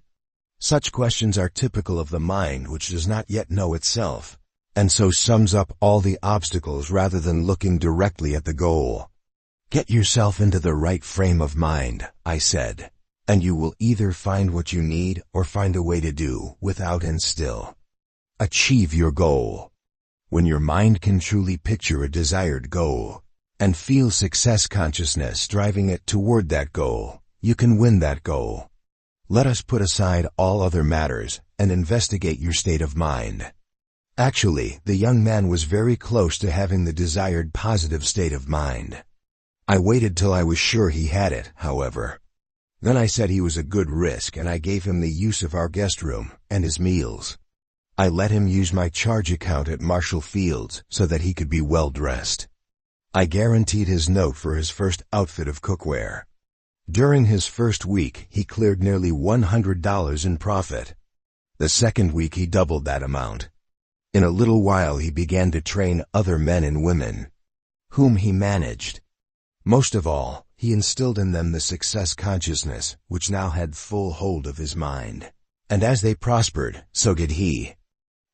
Such questions are typical of the mind which does not yet know itself, and so sums up all the obstacles rather than looking directly at the goal. Get yourself into the right frame of mind, I said, and you will either find what you need or find a way to do without and still achieve your goal. When your mind can truly picture a desired goal and feel success consciousness driving it toward that goal, You can win that goal. Let us put aside all other matters and investigate your state of mind. Actually, the young man was very close to having the desired positive state of mind. I waited till I was sure he had it, however. Then I said he was a good risk, and I gave him the use of our guest room and his meals. I let him use my charge account at Marshall Field's so that he could be well dressed. I guaranteed his note for his first outfit of cookware. During his first week, he cleared nearly $100 in profit. The second week he doubled that amount. In a little while he began to train other men and women, whom he managed. Most of all, he instilled in them the success consciousness, which now had full hold of his mind. And as they prospered, so did he.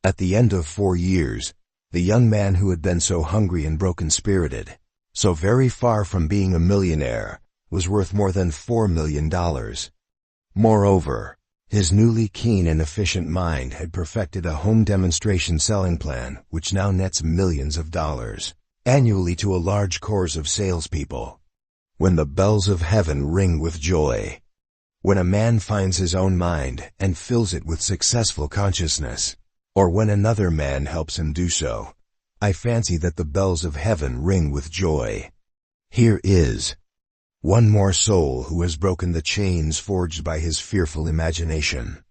At the end of 4 years, the young man who had been so hungry and broken-spirited, so very far from being a millionaire, was worth more than $4 million. Moreover, his newly keen and efficient mind had perfected a home demonstration selling plan which now nets millions of dollars annually to a large corps of salespeople. When the bells of heaven ring with joy, when a man finds his own mind and fills it with successful consciousness, or when another man helps him do so, I fancy that the bells of heaven ring with joy. Here is one more soul who has broken the chains forged by his fearful imagination.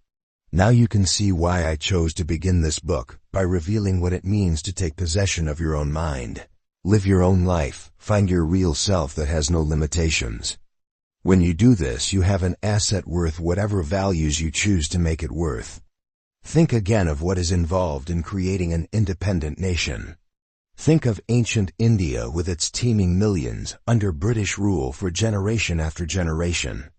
Now you can see why I chose to begin this book by revealing what it means to take possession of your own mind. Live your own life, find your real self that has no limitations. When you do this, you have an asset worth whatever values you choose to make it worth. Think again of what is involved in creating an independent nation. Think of ancient India with its teeming millions under British rule for generation after generation.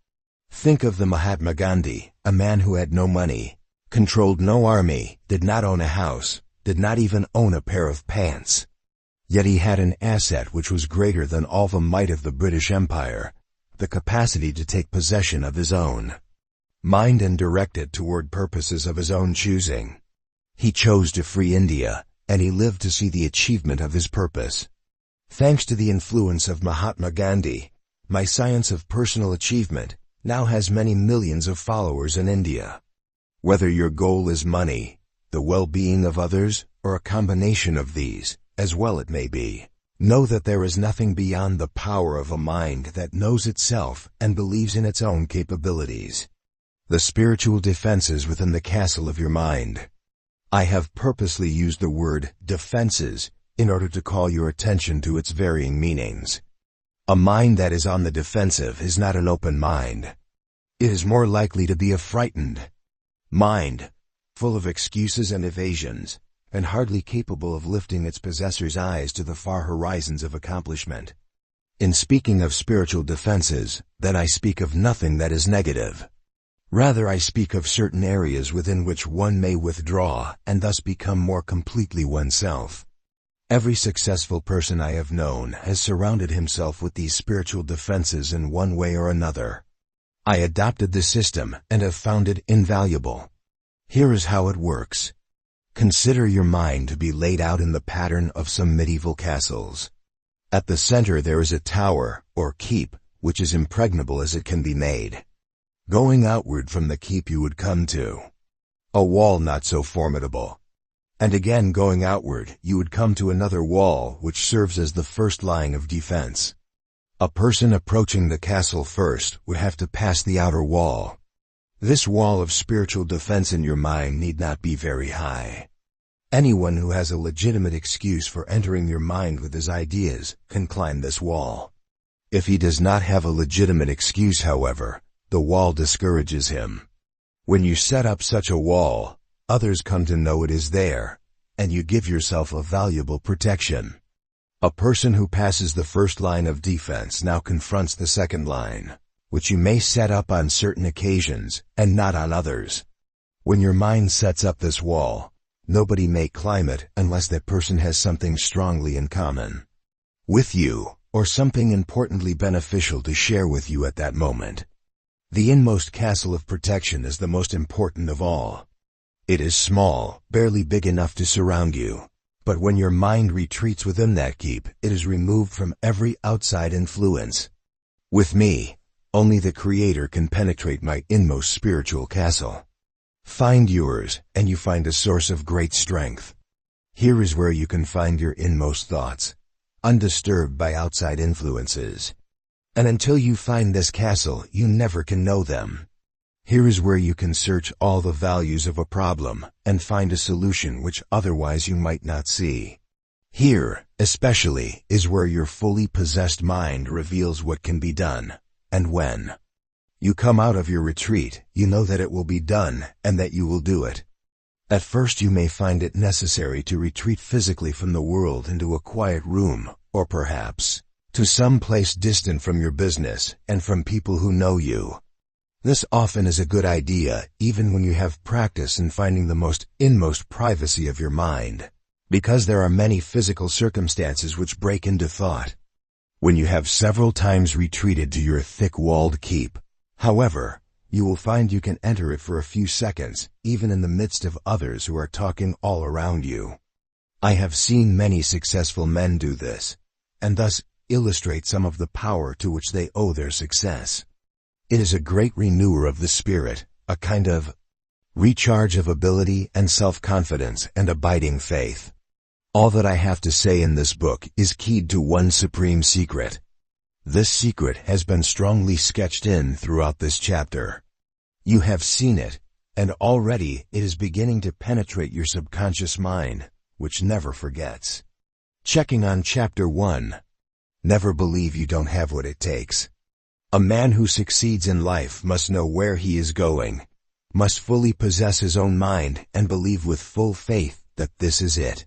Think of the Mahatma Gandhi, a man who had no money, controlled no army, did not own a house, did not even own a pair of pants. Yet he had an asset which was greater than all the might of the British Empire, the capacity to take possession of his own mind and direct it toward purposes of his own choosing. He chose to free India, and he lived to see the achievement of his purpose. Thanks to the influence of Mahatma Gandhi, my science of personal achievement now has many millions of followers in India. Whether your goal is money, the well-being of others, or a combination of these, as well it may be, know that there is nothing beyond the power of a mind that knows itself and believes in its own capabilities. The spiritual defenses within the castle of your mind. I have purposely used the word defenses in order to call your attention to its varying meanings. A mind that is on the defensive is not an open mind. It is more likely to be a frightened mind, full of excuses and evasions, and hardly capable of lifting its possessor's eyes to the far horizons of accomplishment. In speaking of spiritual defenses, then I speak of nothing that is negative. Rather, I speak of certain areas within which one may withdraw and thus become more completely oneself. Every successful person I have known has surrounded himself with these spiritual defenses in one way or another. I adopted this system and have found it invaluable. Here is how it works. Consider your mind to be laid out in the pattern of some medieval castles. At the center there is a tower, or keep, which is impregnable as it can be made. Going outward from the keep you would come to a wall not so formidable. And again going outward you would come to another wall which serves as the first line of defense. A person approaching the castle first would have to pass the outer wall. This wall of spiritual defense in your mind need not be very high. Anyone who has a legitimate excuse for entering your mind with his ideas can climb this wall. If he does not have a legitimate excuse, however, the wall discourages him. When you set up such a wall, others come to know it is there, and you give yourself a valuable protection. A person who passes the first line of defense now confronts the second line, which you may set up on certain occasions and not on others. When your mind sets up this wall, nobody may climb it unless that person has something strongly in common with you, or something importantly beneficial to share with you at that moment. The inmost castle of protection is the most important of all. It is small, barely big enough to surround you, but when your mind retreats within that keep, it is removed from every outside influence. With me, Only the Creator can penetrate my inmost spiritual castle. Find yours, and you find a source of great strength. Here is where you can find your inmost thoughts, undisturbed by outside influences. And until you find this castle, you never can know them. Here is where you can search all the values of a problem and find a solution which otherwise you might not see. Here, especially, is where your fully possessed mind reveals what can be done, and when. You come out of your retreat, you know that it will be done and that you will do it. At first you may find it necessary to retreat physically from the world into a quiet room, or perhaps to some place distant from your business and from people who know you. This often is a good idea, even when you have practice in finding the inmost privacy of your mind, because there are many physical circumstances which break into thought. When you have several times retreated to your thick-walled keep, however, you will find you can enter it for a few seconds, even in the midst of others who are talking all around you. I have seen many successful men do this, and thus illustrate some of the power to which they owe their success. It is a great renewer of the spirit, a kind of recharge of ability and self-confidence and abiding faith. All that I have to say in this book is keyed to one supreme secret. This secret has been strongly sketched in throughout this chapter. You have seen it, and already it is beginning to penetrate your subconscious mind, which never forgets. Checking on Chapter 1. Never believe you don't have what it takes. A man who succeeds in life must know where he is going, must fully possess his own mind and believe with full faith that this is it.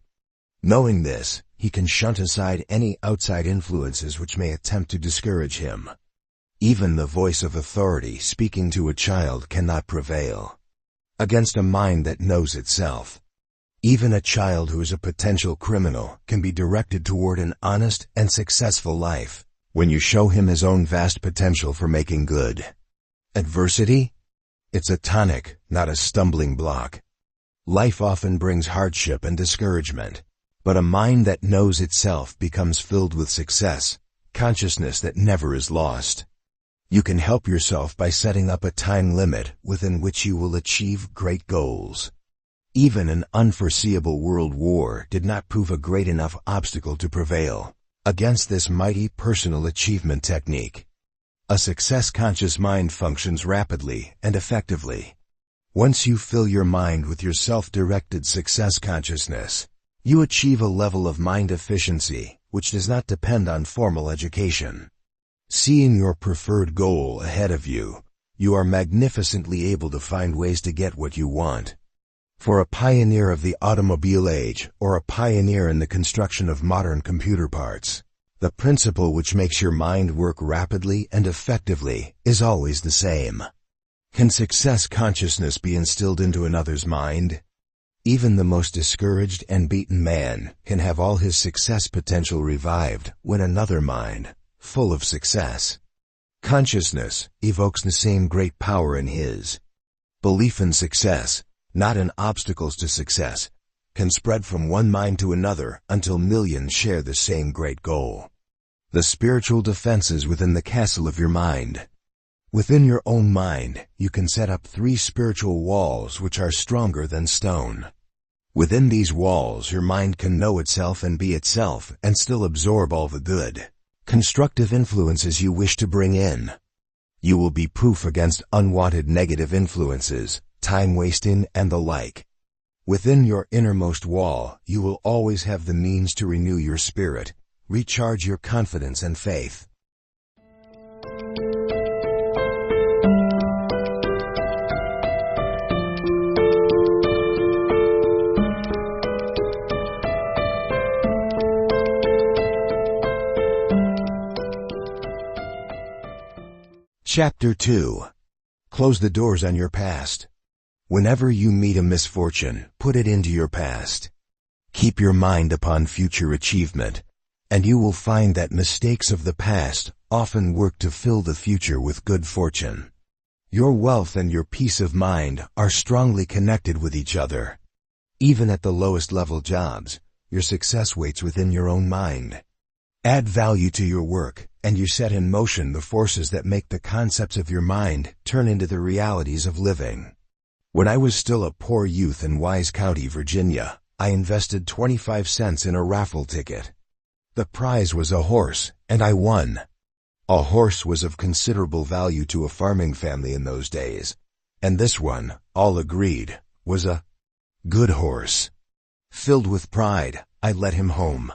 Knowing this, he can shunt aside any outside influences which may attempt to discourage him. Even the voice of authority speaking to a child cannot prevail against a mind that knows itself. Even a child who is a potential criminal can be directed toward an honest and successful life when you show him his own vast potential for making good. Adversity? It's a tonic, not a stumbling block. Life often brings hardship and discouragement, but a mind that knows itself becomes filled with success, consciousness that never is lost. You can help yourself by setting up a time limit within which you will achieve great goals. Even an unforeseeable world war did not prove a great enough obstacle to prevail against this mighty personal achievement technique. A success-conscious mind functions rapidly and effectively. Once you fill your mind with your self-directed success consciousness, you achieve a level of mind efficiency which does not depend on formal education. Seeing your preferred goal ahead of you, you are magnificently able to find ways to get what you want. For a pioneer of the automobile age or a pioneer in the construction of modern computer parts, the principle which makes your mind work rapidly and effectively is always the same. Can success consciousness be instilled into another's mind? Even the most discouraged and beaten man can have all his success potential revived when another mind, full of success consciousness, evokes the same great power in his. Belief in success, not in obstacles to success, can spread from one mind to another until millions share the same great goal. The spiritual defenses within the castle of your mind. Within your own mind, you can set up 3 spiritual walls which are stronger than stone. Within these walls, your mind can know itself and be itself and still absorb all the good, constructive influences you wish to bring in. You will be proof against unwanted negative influences, time wasting, and the like. Within your innermost wall, you will always have the means to renew your spirit, recharge your confidence and faith. Chapter 2. Close the doors on your past. Whenever you meet a misfortune, put it into your past. Keep your mind upon future achievement, and you will find that mistakes of the past often work to fill the future with good fortune. Your wealth and your peace of mind are strongly connected with each other. Even at the lowest level jobs, your success waits within your own mind. Add value to your work, and you set in motion the forces that make the concepts of your mind turn into the realities of living. When I was still a poor youth in Wise County, Virginia, I invested 25 cents in a raffle ticket. The prize was a horse, and I won. A horse was of considerable value to a farming family in those days, and this one, all agreed, was a good horse. Filled with pride, I led him home.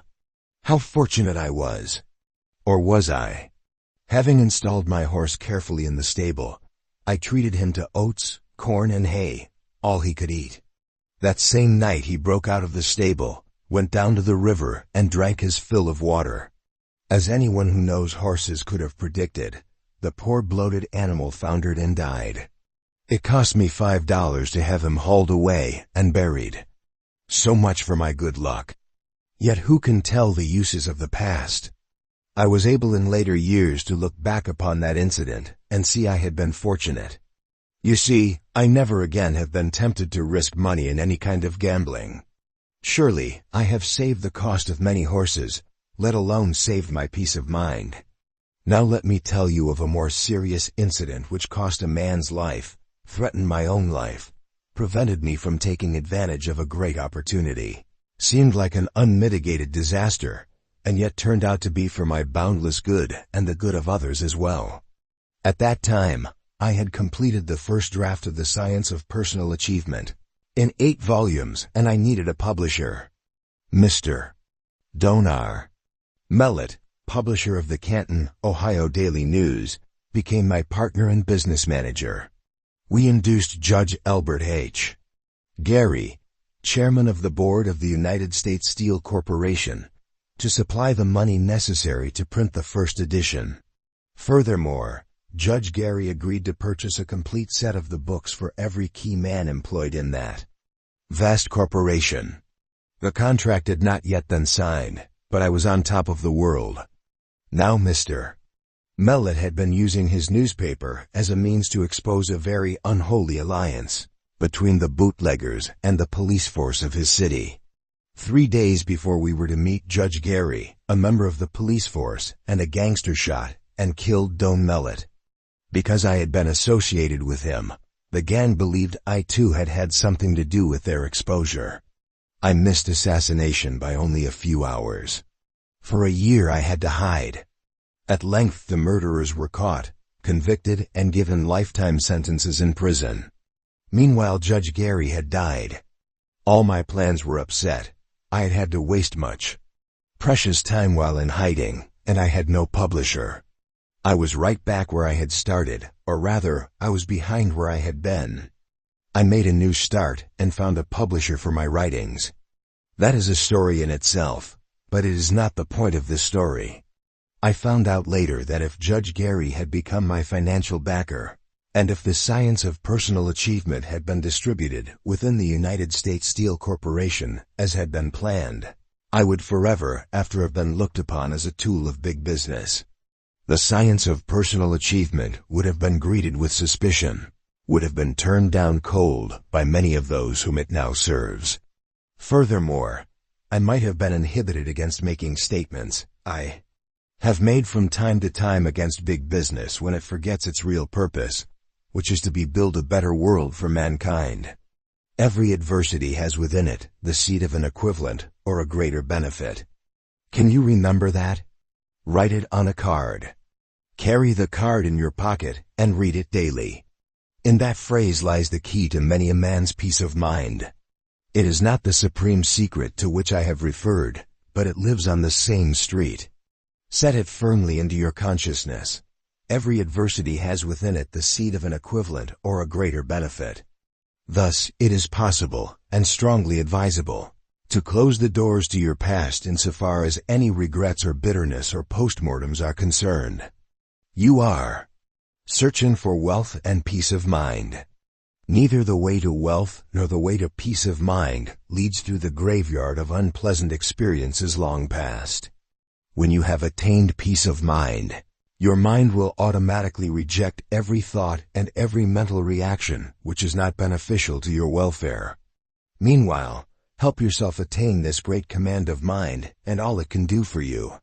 How fortunate I was! Or was I? Having installed my horse carefully in the stable, I treated him to oats, corn, and hay, all he could eat. That same night he broke out of the stable, went down to the river, and drank his fill of water. As anyone who knows horses could have predicted, the poor bloated animal foundered and died. It cost me $5 to have him hauled away and buried. So much for my good luck. Yet who can tell the uses of the past? I was able in later years to look back upon that incident and see I had been fortunate. You see, I never again have been tempted to risk money in any kind of gambling. Surely, I have saved the cost of many horses, let alone saved my peace of mind. Now let me tell you of a more serious incident which cost a man's life, threatened my own life, prevented me from taking advantage of a great opportunity, seemed like an unmitigated disaster, and yet turned out to be for my boundless good and the good of others as well. At that time, I had completed the first draft of The Science of Personal Achievement, in 8 volumes, and I needed a publisher. Mr. Donar Mellett, publisher of the Canton, Ohio Daily News, became my partner and business manager. We induced Judge Elbert H. Gary, chairman of the board of the United States Steel Corporation, to supply the money necessary to print the first edition. Furthermore, Judge Gary agreed to purchase a complete set of the books for every key man employed in that vast corporation. The contract had not yet been signed, but I was on top of the world. Now Mr. Mellett had been using his newspaper as a means to expose a very unholy alliance between the bootleggers and the police force of his city. 3 days before we were to meet Judge Gary, a member of the police force and a gangster shot and killed Don Mellett. Because I had been associated with him, the gang believed I too had had something to do with their exposure. I missed assassination by only a few hours. For a year I had to hide. At length the murderers were caught, convicted, and given lifetime sentences in prison. Meanwhile Judge Gary had died. All my plans were upset. I had had to waste much precious time while in hiding, and I had no publisher. I was right back where I had started, or rather, I was behind where I had been. I made a new start and found a publisher for my writings. That is a story in itself, but it is not the point of this story. I found out later that if Judge Gary had become my financial backer, and if the Science of Personal Achievement had been distributed within the United States Steel Corporation as had been planned, I would forever after have been looked upon as a tool of big business. The Science of Personal Achievement would have been greeted with suspicion, would have been turned down cold by many of those whom it now serves. Furthermore, I might have been inhibited against making statements I have made from time to time against big business when it forgets its real purpose, which is to build a better world for mankind. Every adversity has within it the seed of an equivalent or a greater benefit. Can you remember that? Write it on a card. Carry the card in your pocket and read it daily. In that phrase lies the key to many a man's peace of mind. It is not the supreme secret to which I have referred, but it lives on the same street. Set it firmly into your consciousness. Every adversity has within it the seed of an equivalent or a greater benefit. Thus, it is possible, and strongly advisable, to close the doors to your past insofar as any regrets or bitterness or postmortems are concerned. You are searching for wealth and peace of mind. Neither the way to wealth nor the way to peace of mind leads through the graveyard of unpleasant experiences long past. When you have attained peace of mind, your mind will automatically reject every thought and every mental reaction which is not beneficial to your welfare. Meanwhile, help yourself attain this great command of mind and all it can do for you.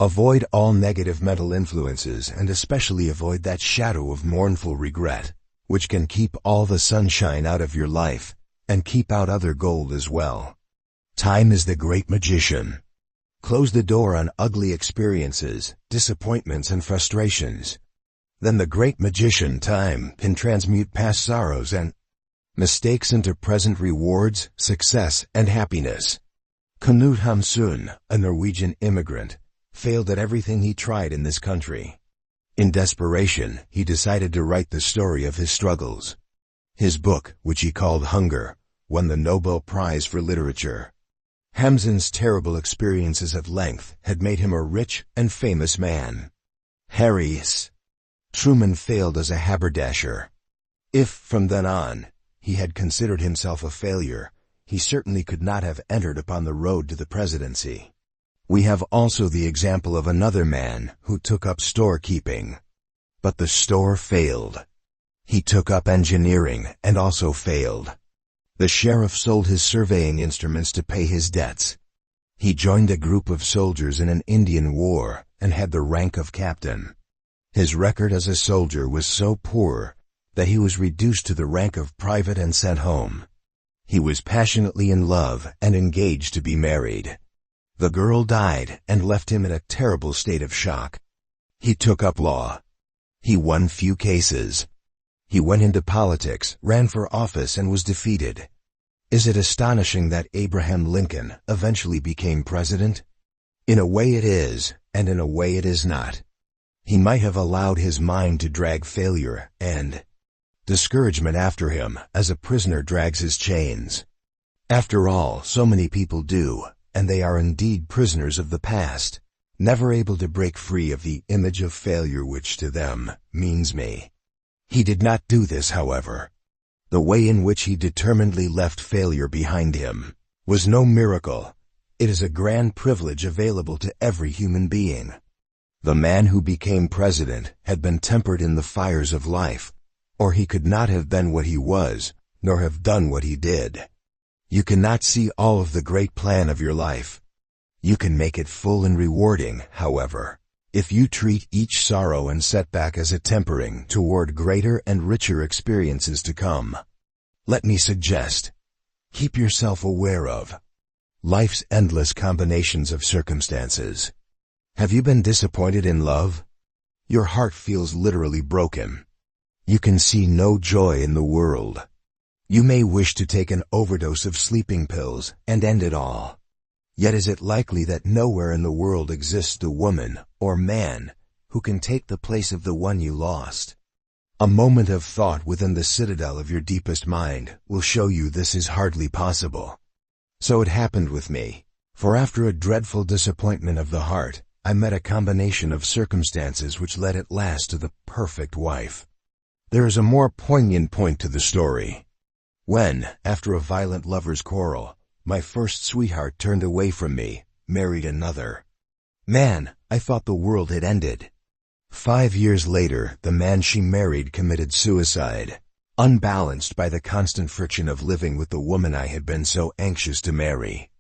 Avoid all negative mental influences and especially avoid that shadow of mournful regret, which can keep all the sunshine out of your life and keep out other gold as well. Time is the great magician. Close the door on ugly experiences, disappointments, and frustrations. Then the great magician Time can transmute past sorrows and mistakes into present rewards, success, and happiness. Knut Hamsun, a Norwegian immigrant, failed at everything he tried in this country. In desperation, he decided to write the story of his struggles. His book, which he called Hunger, won the Nobel Prize for Literature. Hamsun's terrible experiences at length had made him a rich and famous man. Harry S. Truman failed as a haberdasher. If, from then on, he had considered himself a failure, he certainly could not have entered upon the road to the presidency. We have also the example of another man who took up storekeeping. But the store failed. He took up engineering and also failed. The sheriff sold his surveying instruments to pay his debts. He joined a group of soldiers in an Indian war and had the rank of captain. His record as a soldier was so poor that he was reduced to the rank of private and sent home. He was passionately in love and engaged to be married. The girl died and left him in a terrible state of shock. He took up law. He won few cases. He went into politics, ran for office, and was defeated. Is it astonishing that Abraham Lincoln eventually became president? In a way it is, and in a way it is not. He might have allowed his mind to drag failure and discouragement after him as a prisoner drags his chains. After all, so many people do, and they are indeed prisoners of the past, never able to break free of the image of failure which to them means me. He did not do this, however. The way in which he determinedly left failure behind him was no miracle. It is a grand privilege available to every human being. The man who became president had been tempered in the fires of life, or he could not have been what he was, nor have done what he did. You cannot see all of the great plan of your life. You can make it full and rewarding, however, if you treat each sorrow and setback as a tempering toward greater and richer experiences to come. Let me suggest, keep yourself aware of life's endless combinations of circumstances. Have you been disappointed in love? Your heart feels literally broken. You can see no joy in the world. You may wish to take an overdose of sleeping pills and end it all. Yet is it likely that nowhere in the world exists the woman or man who can take the place of the one you lost? A moment of thought within the citadel of your deepest mind will show you this is hardly possible. So it happened with me, for after a dreadful disappointment of the heart, I met a combination of circumstances which led at last to the perfect wife. There is a more poignant point to the story. When, after a violent lover's quarrel, my first sweetheart turned away from me, married another. Man, I thought the world had ended. 5 years later, the man she married committed suicide, unbalanced by the constant friction of living with the woman I had been so anxious to marry.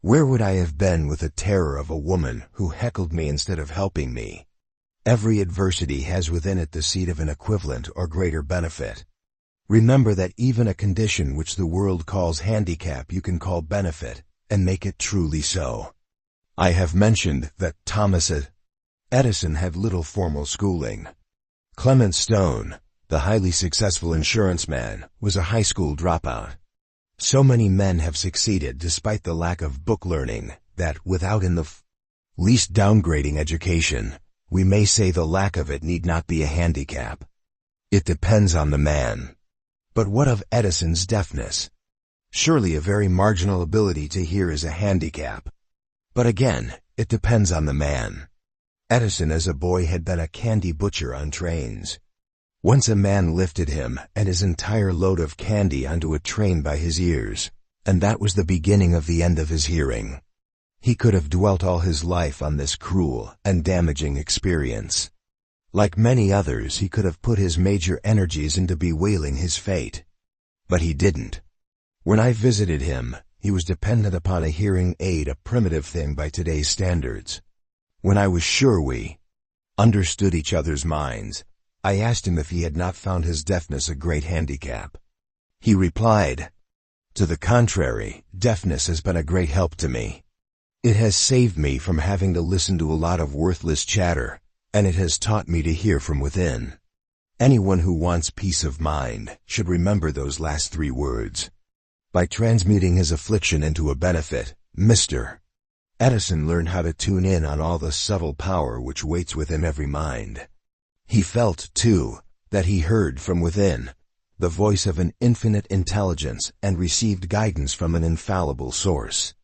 Where would I have been with the terror of a woman who heckled me instead of helping me? Every adversity has within it the seed of an equivalent or greater benefit. Remember that even a condition which the world calls handicap you can call benefit, and make it truly so. I have mentioned that Thomas Edison had little formal schooling. Clement Stone, the highly successful insurance man, was a high school dropout. So many men have succeeded despite the lack of book learning that, without in the least downgrading education, we may say the lack of it need not be a handicap. It depends on the man. But what of Edison's deafness? Surely a very marginal ability to hear is a handicap. But again, it depends on the man. Edison as a boy had been a candy butcher on trains. Once a man lifted him and his entire load of candy onto a train by his ears, and that was the beginning of the end of his hearing. He could have dwelt all his life on this cruel and damaging experience. Like many others, he could have put his major energies into bewailing his fate. But he didn't. When I visited him, he was dependent upon a hearing aid, a primitive thing by today's standards. When I was sure we understood each other's minds, I asked him if he had not found his deafness a great handicap. He replied, "To the contrary, deafness has been a great help to me. It has saved me from having to listen to a lot of worthless chatter, and it has taught me to hear from within." Anyone who wants peace of mind should remember those last 3 words. By transmuting his affliction into a benefit, Mr. Edison learned how to tune in on all the subtle power which waits within every mind. He felt, too, that he heard from within the voice of an infinite intelligence and received guidance from an infallible source.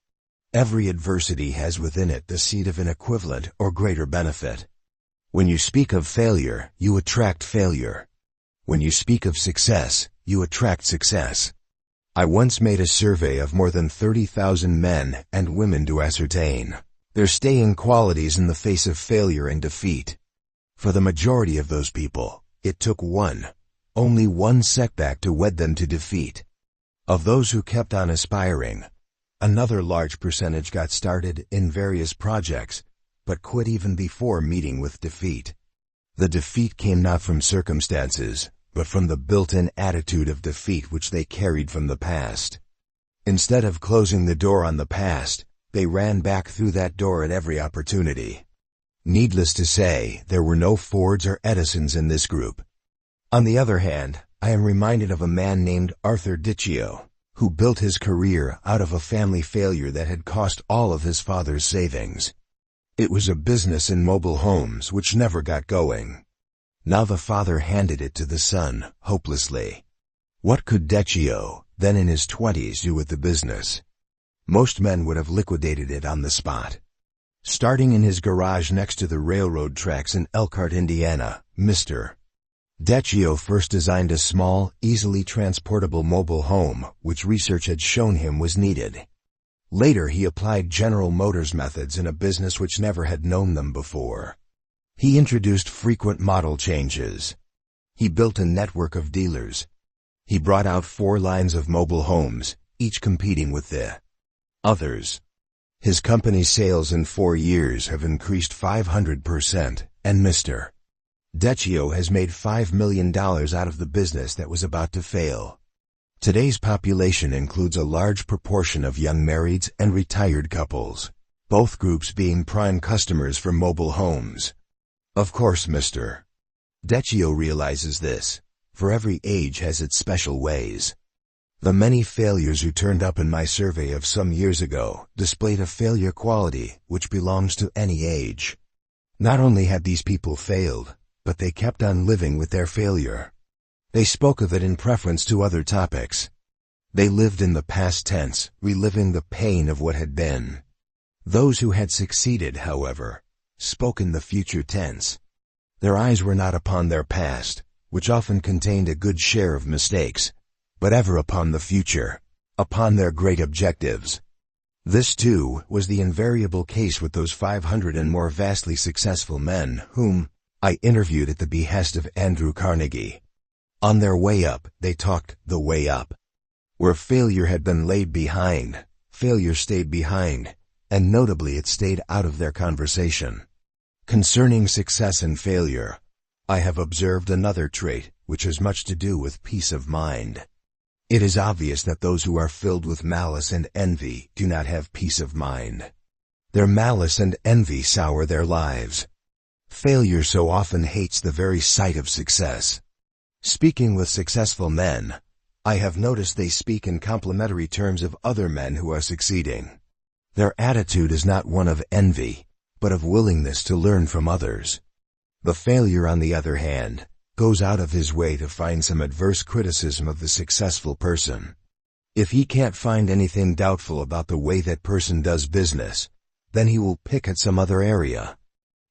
Every adversity has within it the seed of an equivalent or greater benefit. When you speak of failure, you attract failure. When you speak of success, you attract success. I once made a survey of more than 30,000 men and women to ascertain their staying qualities in the face of failure and defeat. For the majority of those people, it took only one setback to wed them to defeat. Of those who kept on aspiring, another large percentage got started in various projects, but quit even before meeting with defeat. The defeat came not from circumstances, but from the built-in attitude of defeat which they carried from the past. Instead of closing the door on the past, they ran back through that door at every opportunity. Needless to say, there were no Fords or Edisons in this group. On the other hand, I am reminded of a man named Arthur Diccio, who built his career out of a family failure that had cost all of his father's savings. It was a business in mobile homes which never got going. Now the father handed it to the son, hopelessly. What could Diccio, then in his 20s, do with the business? Most men would have liquidated it on the spot. Starting in his garage next to the railroad tracks in Elkhart, Indiana, Mr. Diccio first designed a small, easily transportable mobile home, which research had shown him was needed. Later he applied General Motors methods in a business which never had known them before. He introduced frequent model changes. He built a network of dealers. He brought out 4 lines of mobile homes, each competing with the others. His company's sales in 4 years have increased 500%, and Mr. Diccio has made $5 million out of the business that was about to fail. Today's population includes a large proportion of young marrieds and retired couples, both groups being prime customers for mobile homes. Of course, Mr. Diccio realizes this, for every age has its special ways. The many failures who turned up in my survey of some years ago displayed a failure quality which belongs to any age. Not only had these people failed, but they kept on living with their failure. They spoke of it in preference to other topics. They lived in the past tense, reliving the pain of what had been. Those who had succeeded, however, spoke in the future tense. Their eyes were not upon their past, which often contained a good share of mistakes, but ever upon the future, upon their great objectives. This, too, was the invariable case with those 500 and more vastly successful men whom I interviewed at the behest of Andrew Carnegie. On their way up, they talked the way up. Where failure had been laid behind, failure stayed behind, and notably it stayed out of their conversation. Concerning success and failure, I have observed another trait which has much to do with peace of mind. It is obvious that those who are filled with malice and envy do not have peace of mind. Their malice and envy sour their lives. Failure so often hates the very sight of success. Speaking with successful men, I have noticed they speak in complimentary terms of other men who are succeeding. Their attitude is not one of envy, but of willingness to learn from others. The failure, on the other hand, goes out of his way to find some adverse criticism of the successful person. If he can't find anything doubtful about the way that person does business, then he will pick at some other area.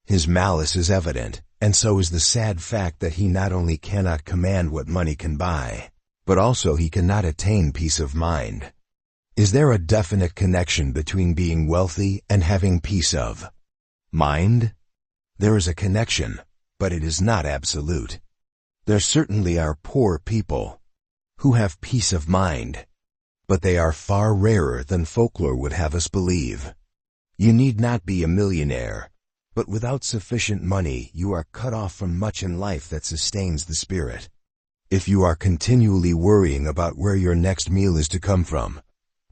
His malice is evident, and so is the sad fact that he not only cannot command what money can buy, but also he cannot attain peace of mind. Is there a definite connection between being wealthy and having peace of mind? There is a connection, but it is not absolute. There certainly are poor people who have peace of mind, but they are far rarer than folklore would have us believe. You need not be a millionaire, But without sufficient money, you are cut off from much in life that sustains the spirit. If you are continually worrying about where your next meal is to come from,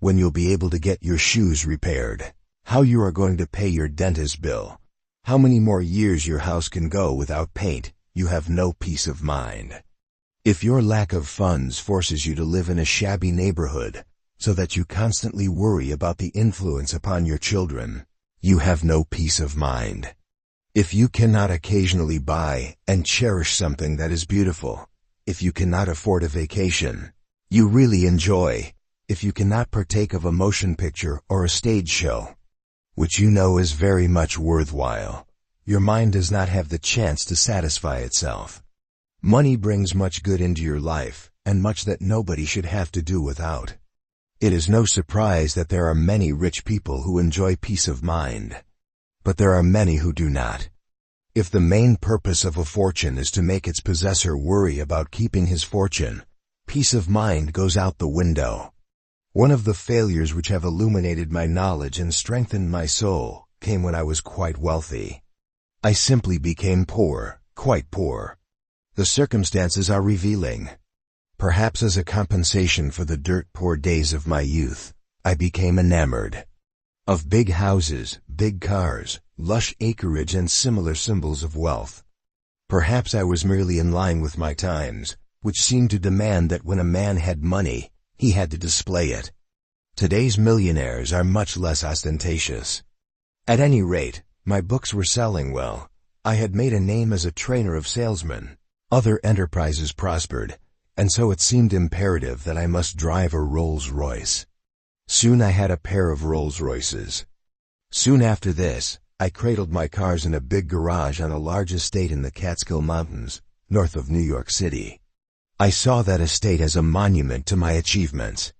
when you'll be able to get your shoes repaired, how you are going to pay your dentist bill, how many more years your house can go without paint, you have no peace of mind. If your lack of funds forces you to live in a shabby neighborhood, so that you constantly worry about the influence upon your children, you have no peace of mind. If you cannot occasionally buy and cherish something that is beautiful, if you cannot afford a vacation you really enjoy, if you cannot partake of a motion picture or a stage show, which you know is very much worthwhile, your mind does not have the chance to satisfy itself. Money brings much good into your life, and much that nobody should have to do without. It is no surprise that there are many rich people who enjoy peace of mind. But there are many who do not. If the main purpose of a fortune is to make its possessor worry about keeping his fortune, peace of mind goes out the window. One of the failures which have illuminated my knowledge and strengthened my soul came when I was quite wealthy. I simply became poor, quite poor. The circumstances are revealing. Perhaps as a compensation for the dirt-poor days of my youth, I became enamored of big houses, big cars, lush acreage and similar symbols of wealth. Perhaps I was merely in line with my times, which seemed to demand that when a man had money, he had to display it. Today's millionaires are much less ostentatious. At any rate, my books were selling well. I had made a name as a trainer of salesmen. Other enterprises prospered, and so it seemed imperative that I must drive a Rolls-Royce. Soon I had a pair of Rolls-Royces. Soon after this, I cradled my cars in a big garage on a large estate in the Catskill Mountains, north of New York City. I saw that estate as a monument to my achievements.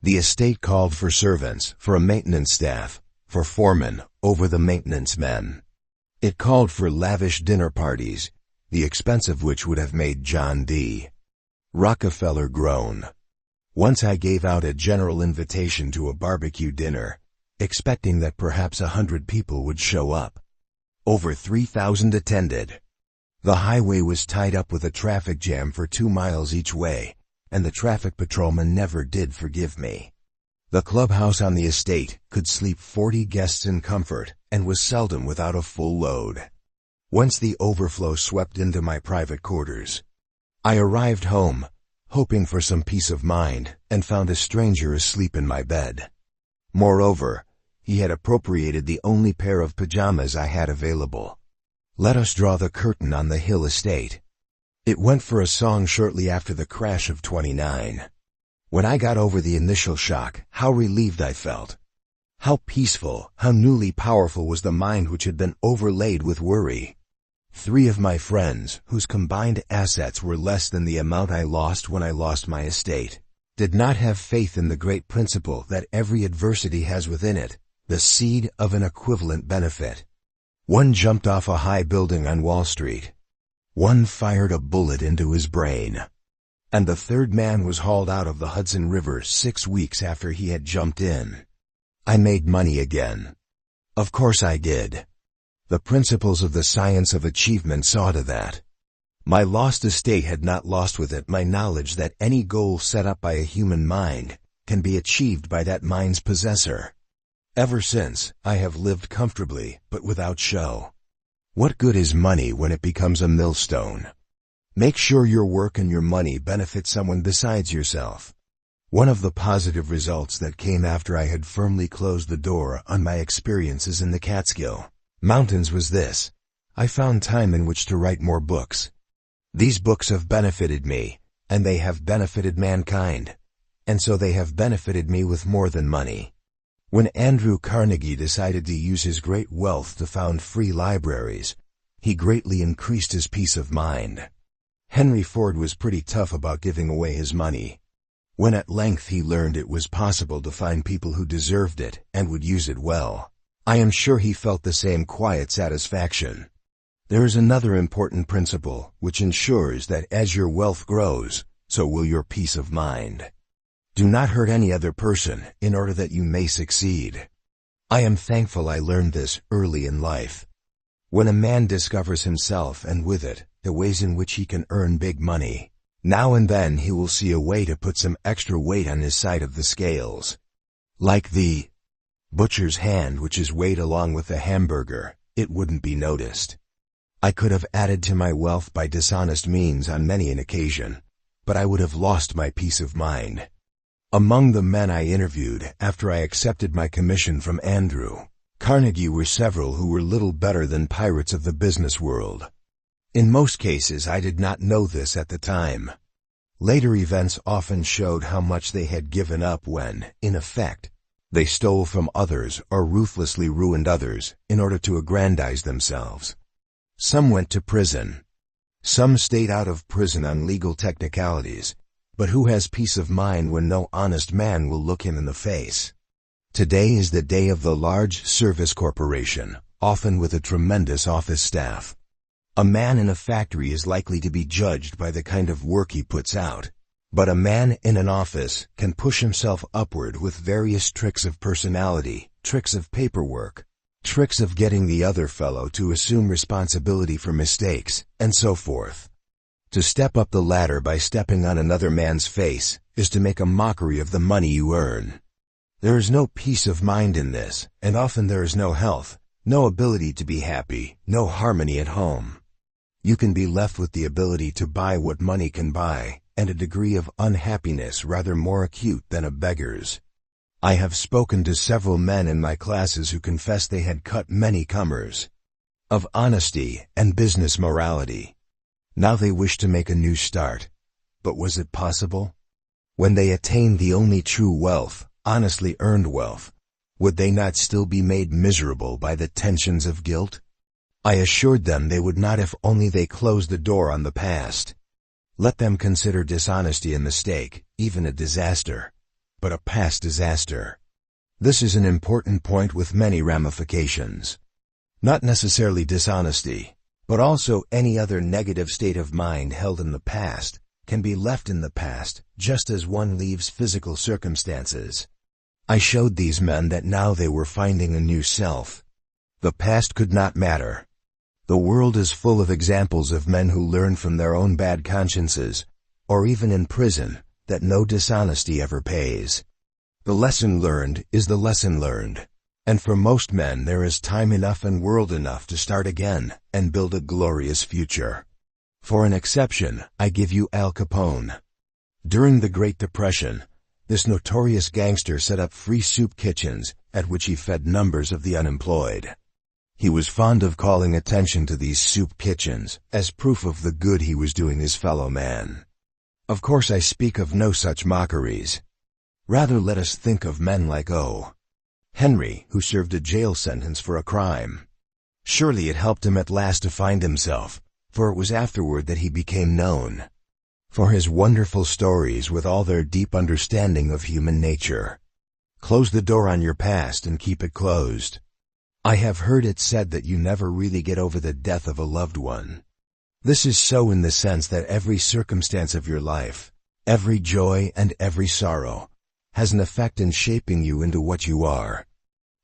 The estate called for servants, for a maintenance staff, for foremen, over the maintenance men. It called for lavish dinner parties, the expense of which would have made John D. Rockefeller groan. Once I gave out a general invitation to a barbecue dinner, expecting that perhaps 100 people would show up. Over 3,000 attended. The highway was tied up with a traffic jam for 2 miles each way, and the traffic patrolman never did forgive me. The clubhouse on the estate could sleep 40 guests in comfort, and was seldom without a full load. Once the overflow swept into my private quarters. I arrived home, hoping for some peace of mind, and found a stranger asleep in my bed. Moreover, he had appropriated the only pair of pajamas I had available. Let us draw the curtain on the Hill estate. It went for a song shortly after the crash of '29. When I got over the initial shock, how relieved I felt. How peaceful, how newly powerful was the mind which had been overlaid with worry. 3 of my friends, whose combined assets were less than the amount I lost when I lost my estate, did not have faith in the great principle that every adversity has within it the seed of an equivalent benefit. One jumped off a high building on Wall Street. One fired a bullet into his brain. And the third man was hauled out of the Hudson River 6 weeks after he had jumped in. I made money again. Of course I did. The principles of the science of achievement saw to that. My lost estate had not lost with it my knowledge that any goal set up by a human mind can be achieved by that mind's possessor. Ever since, I have lived comfortably, but without show. What good is money when it becomes a millstone? Make sure your work and your money benefit someone besides yourself. One of the positive results that came after I had firmly closed the door on my experiences in the Catskill Mountains was this: I found time in which to write more books. These books have benefited me, and they have benefited mankind, and so they have benefited me with more than money. When Andrew Carnegie decided to use his great wealth to found free libraries, he greatly increased his peace of mind. Henry Ford was pretty tough about giving away his money. When at length he learned it was possible to find people who deserved it and would use it well, I am sure he felt the same quiet satisfaction. There is another important principle which ensures that as your wealth grows, so will your peace of mind. Do not hurt any other person in order that you may succeed. I am thankful I learned this early in life. When a man discovers himself and with it, the ways in which he can earn big money, now and then he will see a way to put some extra weight on his side of the scales. Like the butcher's hand which is weighed along with the hamburger, it wouldn't be noticed. I could have added to my wealth by dishonest means on many an occasion, but I would have lost my peace of mind. Among the men I interviewed after I accepted my commission from Andrew Carnegie were several who were little better than pirates of the business world. In most cases I did not know this at the time. Later events often showed how much they had given up when, in effect, they stole from others or ruthlessly ruined others in order to aggrandize themselves. Some went to prison. Some stayed out of prison on legal technicalities, but who has peace of mind when no honest man will look him in the face? Today is the day of the large service corporation, often with a tremendous office staff. A man in a factory is likely to be judged by the kind of work he puts out, but a man in an office can push himself upward with various tricks of personality, tricks of paperwork, tricks of getting the other fellow to assume responsibility for mistakes, and so forth. To step up the ladder by stepping on another man's face is to make a mockery of the money you earn. There is no peace of mind in this, and often there is no health, no ability to be happy, no harmony at home. You can be left with the ability to buy what money can buy, and a degree of unhappiness rather more acute than a beggar's. I have spoken to several men in my classes who confessed they had cut many comers of honesty and business morality. Now they wish to make a new start. But was it possible? When they attained the only true wealth, honestly earned wealth, would they not still be made miserable by the tensions of guilt? I assured them they would not if only they closed the door on the past. Let them consider dishonesty a mistake, even a disaster, but a past disaster. This is an important point with many ramifications. Not necessarily dishonesty, but also any other negative state of mind held in the past can be left in the past just as one leaves physical circumstances. I showed these men that now they were finding a new self. The past could not matter. The world is full of examples of men who learned from their own bad consciences, or even in prison, that no dishonesty ever pays. The lesson learned is the lesson learned, and for most men there is time enough and world enough to start again and build a glorious future. For an exception, I give you Al Capone. During the Great Depression, this notorious gangster set up free soup kitchens at which he fed numbers of the unemployed. He was fond of calling attention to these soup kitchens as proof of the good he was doing his fellow man. Of course I speak of no such mockeries. Rather let us think of men like O. Henry, who served a jail sentence for a crime. Surely it helped him at last to find himself, for it was afterward that he became known for his wonderful stories with all their deep understanding of human nature. Close the door on your past and keep it closed. I have heard it said that you never really get over the death of a loved one. This is so in the sense that every circumstance of your life, every joy and every sorrow, has an effect in shaping you into what you are.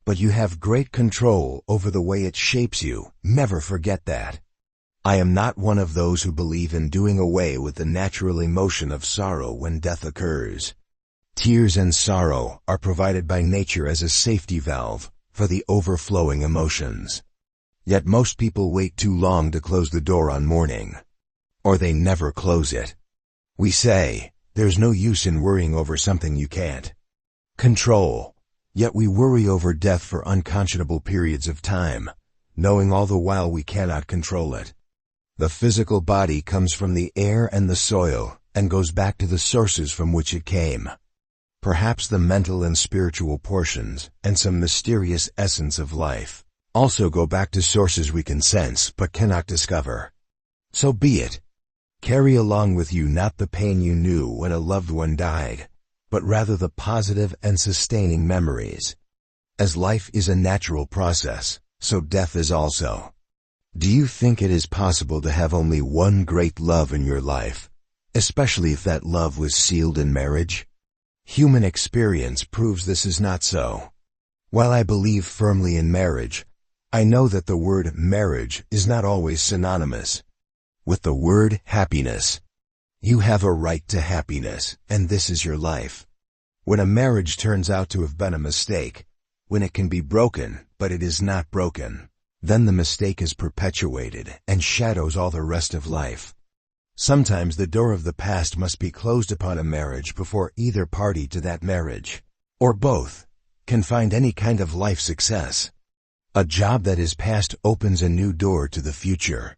But you have great control over the way it shapes you. Never forget that. I am not one of those who believe in doing away with the natural emotion of sorrow when death occurs. Tears and sorrow are provided by nature as a safety valve for the overflowing emotions. Yet most people wait too long to close the door on mourning. Or they never close it. We say, there's no use in worrying over something you can't control. Yet we worry over death for unconscionable periods of time, knowing all the while we cannot control it. The physical body comes from the air and the soil, and goes back to the sources from which it came. Perhaps the mental and spiritual portions, and some mysterious essence of life, also go back to sources we can sense but cannot discover. So be it. Carry along with you not the pain you knew when a loved one died, but rather the positive and sustaining memories. As life is a natural process, so death is also. Do you think it is possible to have only one great love in your life, especially if that love was sealed in marriage? Human experience proves this is not so. While I believe firmly in marriage, I know that the word marriage is not always synonymous with the word happiness. You have a right to happiness, and this is your life. When a marriage turns out to have been a mistake, when it can be broken, but it is not broken, then the mistake is perpetuated and shadows all the rest of life. Sometimes the door of the past must be closed upon a marriage before either party to that marriage, or both, can find any kind of life success. A job that is past opens a new door to the future.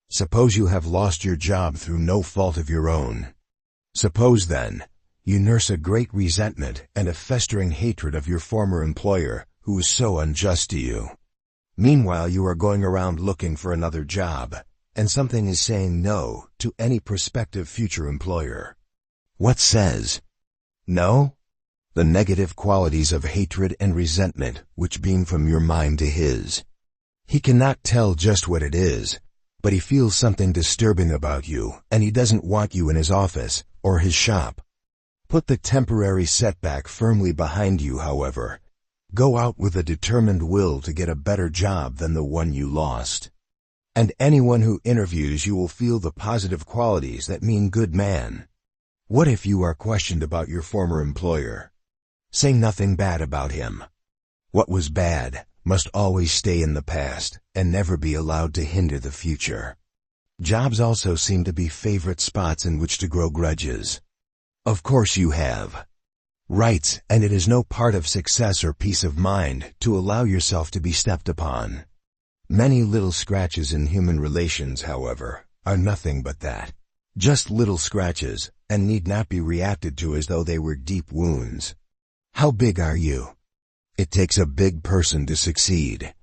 Suppose you have lost your job through no fault of your own. Suppose, then, you nurse a great resentment and a festering hatred of your former employer, who is so unjust to you. Meanwhile, you are going around looking for another job, and something is saying no to any prospective future employer. What says no? The negative qualities of hatred and resentment which beam from your mind to his. He cannot tell just what it is, but he feels something disturbing about you, and he doesn't want you in his office or his shop. Put the temporary setback firmly behind you, however. Go out with a determined will to get a better job than the one you lost. And anyone who interviews you will feel the positive qualities that mean good man. What if you are questioned about your former employer? Say nothing bad about him. What was bad must always stay in the past and never be allowed to hinder the future. Jobs also seem to be favorite spots in which to grow grudges. Of course you have rights, and it is no part of success or peace of mind to allow yourself to be stepped upon. Many little scratches in human relations, however, are nothing but that. Just little scratches, and need not be reacted to as though they were deep wounds. How big are you? It takes a big person to succeed.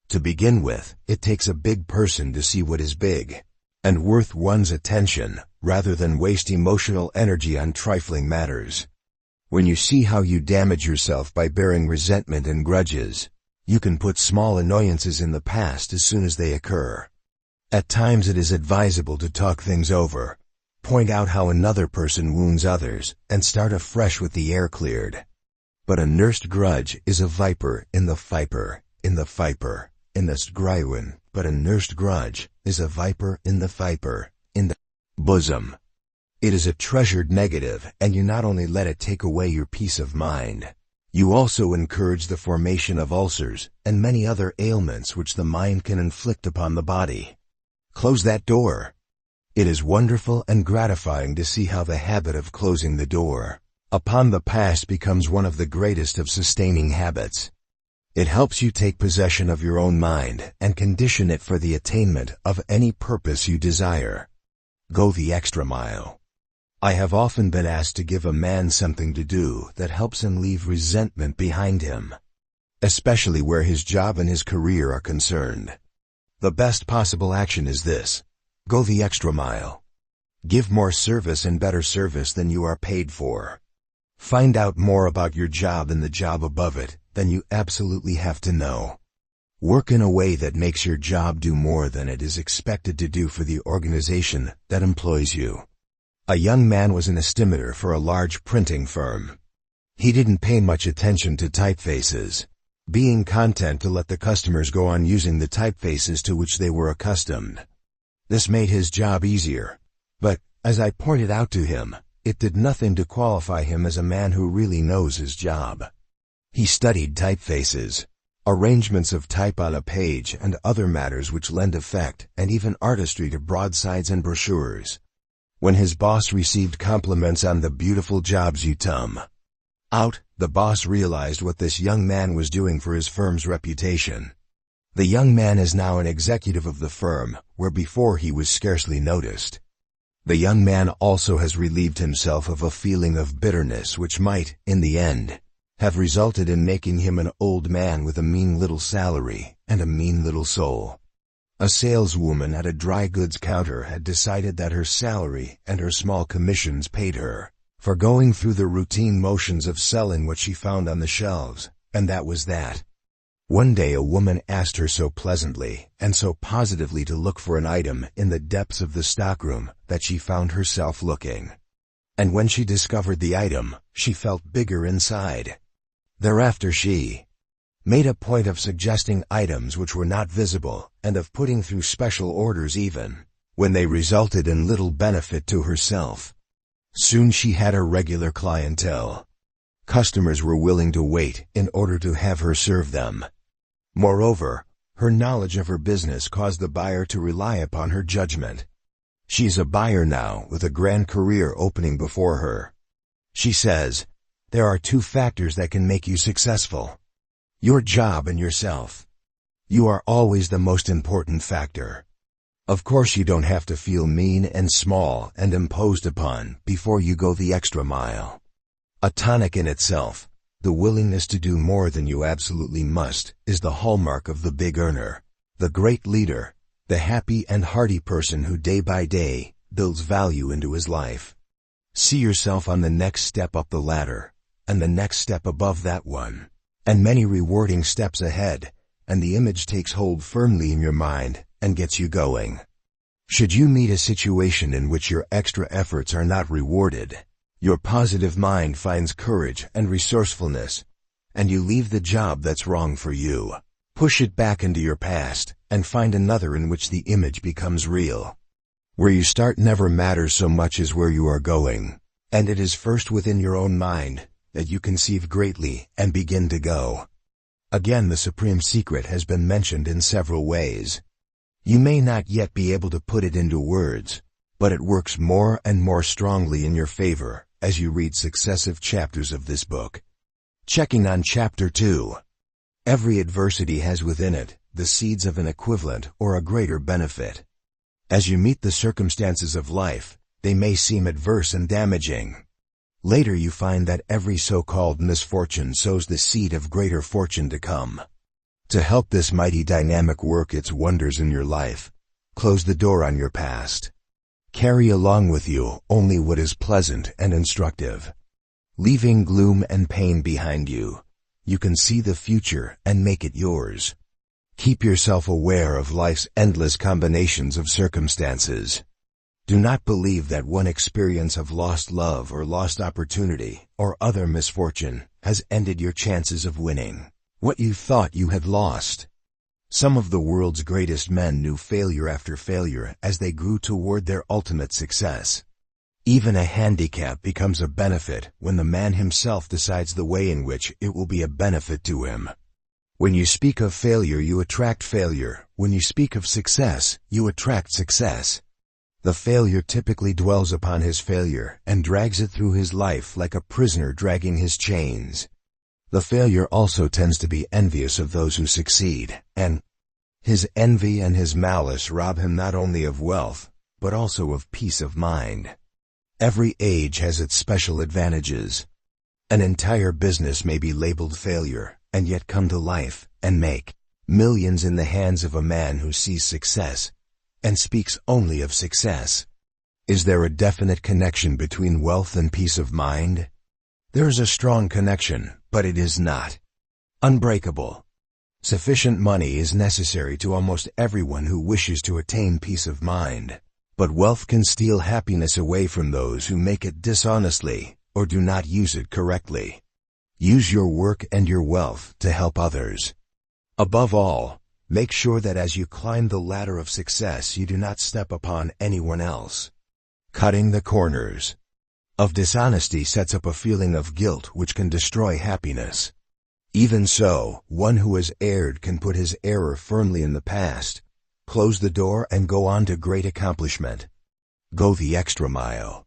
To begin with, it takes a big person to see what is big and worth one's attention, rather than waste emotional energy on trifling matters. When you see how you damage yourself by bearing resentment and grudges, you can put small annoyances in the past as soon as they occur. At times it is advisable to talk things over, point out how another person wounds others, and start afresh with the air cleared. But a nursed grudge is a viper in the viper, in the viper, in the sgriwen. But a nursed grudge is a viper in the bosom. It is a treasured negative, and you not only let it take away your peace of mind, you also encourage the formation of ulcers and many other ailments which the mind can inflict upon the body. Close that door. It is wonderful and gratifying to see how the habit of closing the door upon the past becomes one of the greatest of sustaining habits. It helps you take possession of your own mind and condition it for the attainment of any purpose you desire. Go the extra mile. I have often been asked to give a man something to do that helps him leave resentment behind him, especially where his job and his career are concerned. The best possible action is this: go the extra mile. Give more service and better service than you are paid for. Find out more about your job and the job above it than you absolutely have to know. Work in a way that makes your job do more than it is expected to do for the organization that employs you. A young man was an estimator for a large printing firm. He didn't pay much attention to typefaces, being content to let the customers go on using the typefaces to which they were accustomed. This made his job easier, but, as I pointed out to him, it did nothing to qualify him as a man who really knows his job. He studied typefaces, arrangements of type on a page, and other matters which lend effect and even artistry to broadsides and brochures. When his boss received compliments on the beautiful jobs you tum out, the boss realized what this young man was doing for his firm's reputation. The young man is now an executive of the firm, where before he was scarcely noticed. The young man also has relieved himself of a feeling of bitterness which might, in the end, have resulted in making him an old man with a mean little salary and a mean little soul. A saleswoman at a dry goods counter had decided that her salary and her small commissions paid her for going through the routine motions of selling what she found on the shelves, and that was that. One day a woman asked her so pleasantly and so positively to look for an item in the depths of the stockroom that she found herself looking. And when she discovered the item, she felt bigger inside. Thereafter she made a point of suggesting items which were not visible, and of putting through special orders even when they resulted in little benefit to herself. Soon she had a regular clientele. Customers were willing to wait in order to have her serve them. Moreover, her knowledge of her business caused the buyer to rely upon her judgment. She's a buyer now with a grand career opening before her. She says, "There are two factors that can make you successful: your job and yourself. You are always the most important factor. Of course, you don't have to feel mean and small and imposed upon before you go the extra mile." A tonic in itself, the willingness to do more than you absolutely must, is the hallmark of the big earner, the great leader, the happy and hearty person who day by day builds value into his life. See yourself on the next step up the ladder, and the next step above that one, and many rewarding steps ahead, and the image takes hold firmly in your mind and gets you going. Should you meet a situation in which your extra efforts are not rewarded, your positive mind finds courage and resourcefulness, and you leave the job that's wrong for you. Push it back into your past, and find another in which the image becomes real. Where you start never matters so much as where you are going, and it is first within your own mind that you conceive greatly and begin to go. Again, the supreme secret has been mentioned in several ways. You may not yet be able to put it into words, but it works more and more strongly in your favor as you read successive chapters of this book. Checking on Chapter 2. Every adversity has within it the seeds of an equivalent or a greater benefit. As you meet the circumstances of life, they may seem adverse and damaging. Later you find that every so-called misfortune sows the seed of greater fortune to come. To help this mighty dynamic work its wonders in your life, close the door on your past. Carry along with you only what is pleasant and instructive. Leaving gloom and pain behind you, you can see the future and make it yours. Keep yourself aware of life's endless combinations of circumstances. Do not believe that one experience of lost love or lost opportunity or other misfortune has ended your chances of winning what you thought you had lost. Some of the world's greatest men knew failure after failure as they grew toward their ultimate success. Even a handicap becomes a benefit when the man himself decides the way in which it will be a benefit to him. When you speak of failure, you attract failure. When you speak of success, you attract success. The failure typically dwells upon his failure and drags it through his life like a prisoner dragging his chains. The failure also tends to be envious of those who succeed, and his envy and his malice rob him not only of wealth, but also of peace of mind. Every age has its special advantages. An entire business may be labeled failure, and yet come to life and make millions in the hands of a man who sees success and speaks only of success. Is there a definite connection between wealth and peace of mind? There is a strong connection, but it is not unbreakable. Sufficient money is necessary to almost everyone who wishes to attain peace of mind, but wealth can steal happiness away from those who make it dishonestly or do not use it correctly. Use your work and your wealth to help others. Above all, make sure that as you climb the ladder of success, you do not step upon anyone else. Cutting the corners of dishonesty sets up a feeling of guilt which can destroy happiness. Even so, one who has erred can put his error firmly in the past, close the door and go on to great accomplishment. Go the extra mile.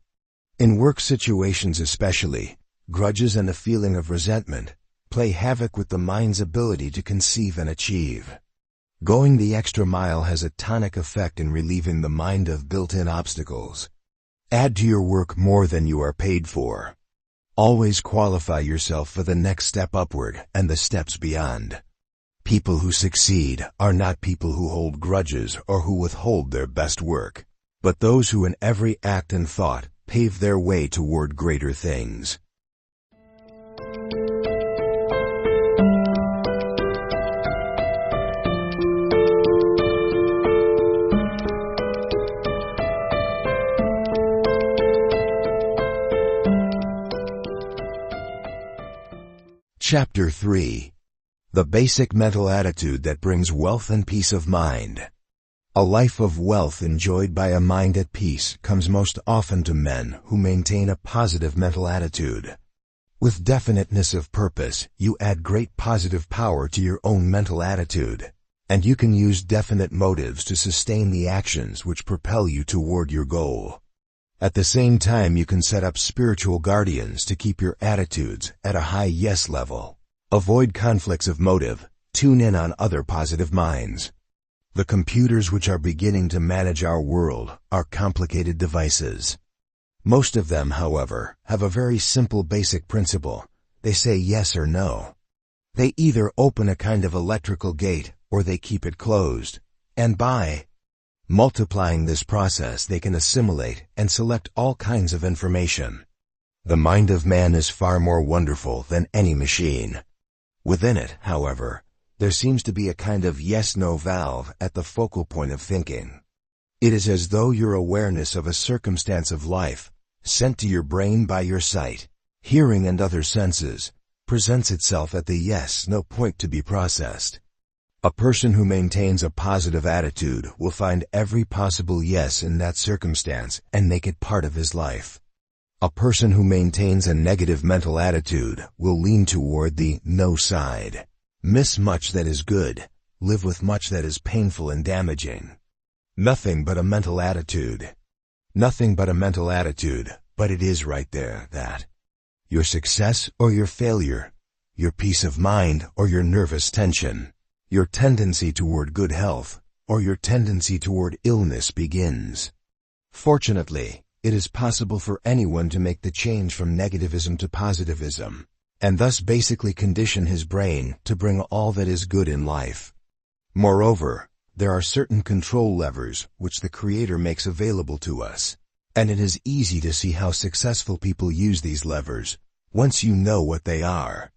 In work situations especially, grudges and a feeling of resentment play havoc with the mind's ability to conceive and achieve. Going the extra mile has a tonic effect in relieving the mind of built-in obstacles. Add to your work more than you are paid for. Always qualify yourself for the next step upward and the steps beyond. People who succeed are not people who hold grudges or who withhold their best work, but those who in every act and thought pave their way toward greater things. Chapter 3. The basic mental attitude that brings wealth and peace of mind. A life of wealth enjoyed by a mind at peace comes most often to men who maintain a positive mental attitude. With definiteness of purpose, you add great positive power to your own mental attitude, and you can use definite motives to sustain the actions which propel you toward your goal. At the same time, you can set up spiritual guardians to keep your attitudes at a high yes level. Avoid conflicts of motive. Tune in on other positive minds. The computers which are beginning to manage our world are complicated devices. Most of them, however, have a very simple basic principle. They say yes or no. They either open a kind of electrical gate or they keep it closed, and by multiplying this process they can assimilate and select all kinds of information. The mind of man is far more wonderful than any machine. Within it, however, there seems to be a kind of yes-no valve at the focal point of thinking. It is as though your awareness of a circumstance of life, sent to your brain by your sight, hearing and other senses, presents itself at the yes-no point to be processed. A person who maintains a positive attitude will find every possible yes in that circumstance and make it part of his life. A person who maintains a negative mental attitude will lean toward the no side. Miss much that is good, live with much that is painful and damaging. Nothing but a mental attitude. Nothing but a mental attitude, but it is right there that your success or your failure, your peace of mind or your nervous tension, your tendency toward good health or your tendency toward illness begins. Fortunately, it is possible for anyone to make the change from negativism to positivism, and thus basically condition his brain to bring all that is good in life. Moreover, there are certain control levers which the Creator makes available to us, and it is easy to see how successful people use these levers, once you know what they are.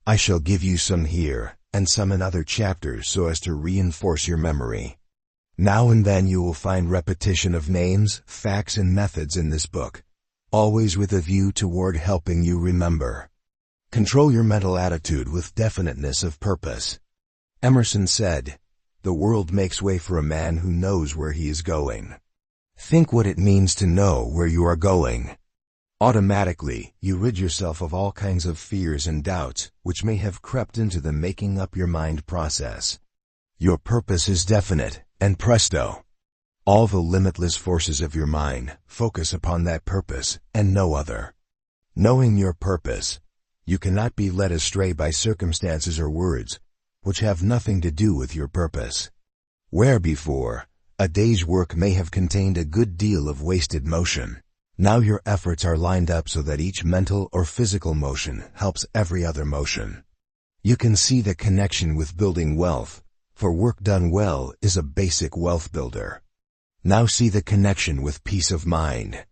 I shall give you some here, and some in other chapters so as to reinforce your memory. Now and then you will find repetition of names, facts, and methods in this book, always with a view toward helping you remember. Control your mental attitude with definiteness of purpose. Emerson said, "The world makes way for a man who knows where he is going." Think what it means to know where you are going. Automatically, you rid yourself of all kinds of fears and doubts which may have crept into the making up your mind process. Your purpose is definite, and presto, all the limitless forces of your mind focus upon that purpose and no other. Knowing your purpose, you cannot be led astray by circumstances or words which have nothing to do with your purpose. Where before, a day's work may have contained a good deal of wasted motion, now your efforts are lined up so that each mental or physical motion helps every other motion. You can see the connection with building wealth, for work done well is a basic wealth builder. Now see the connection with peace of mind.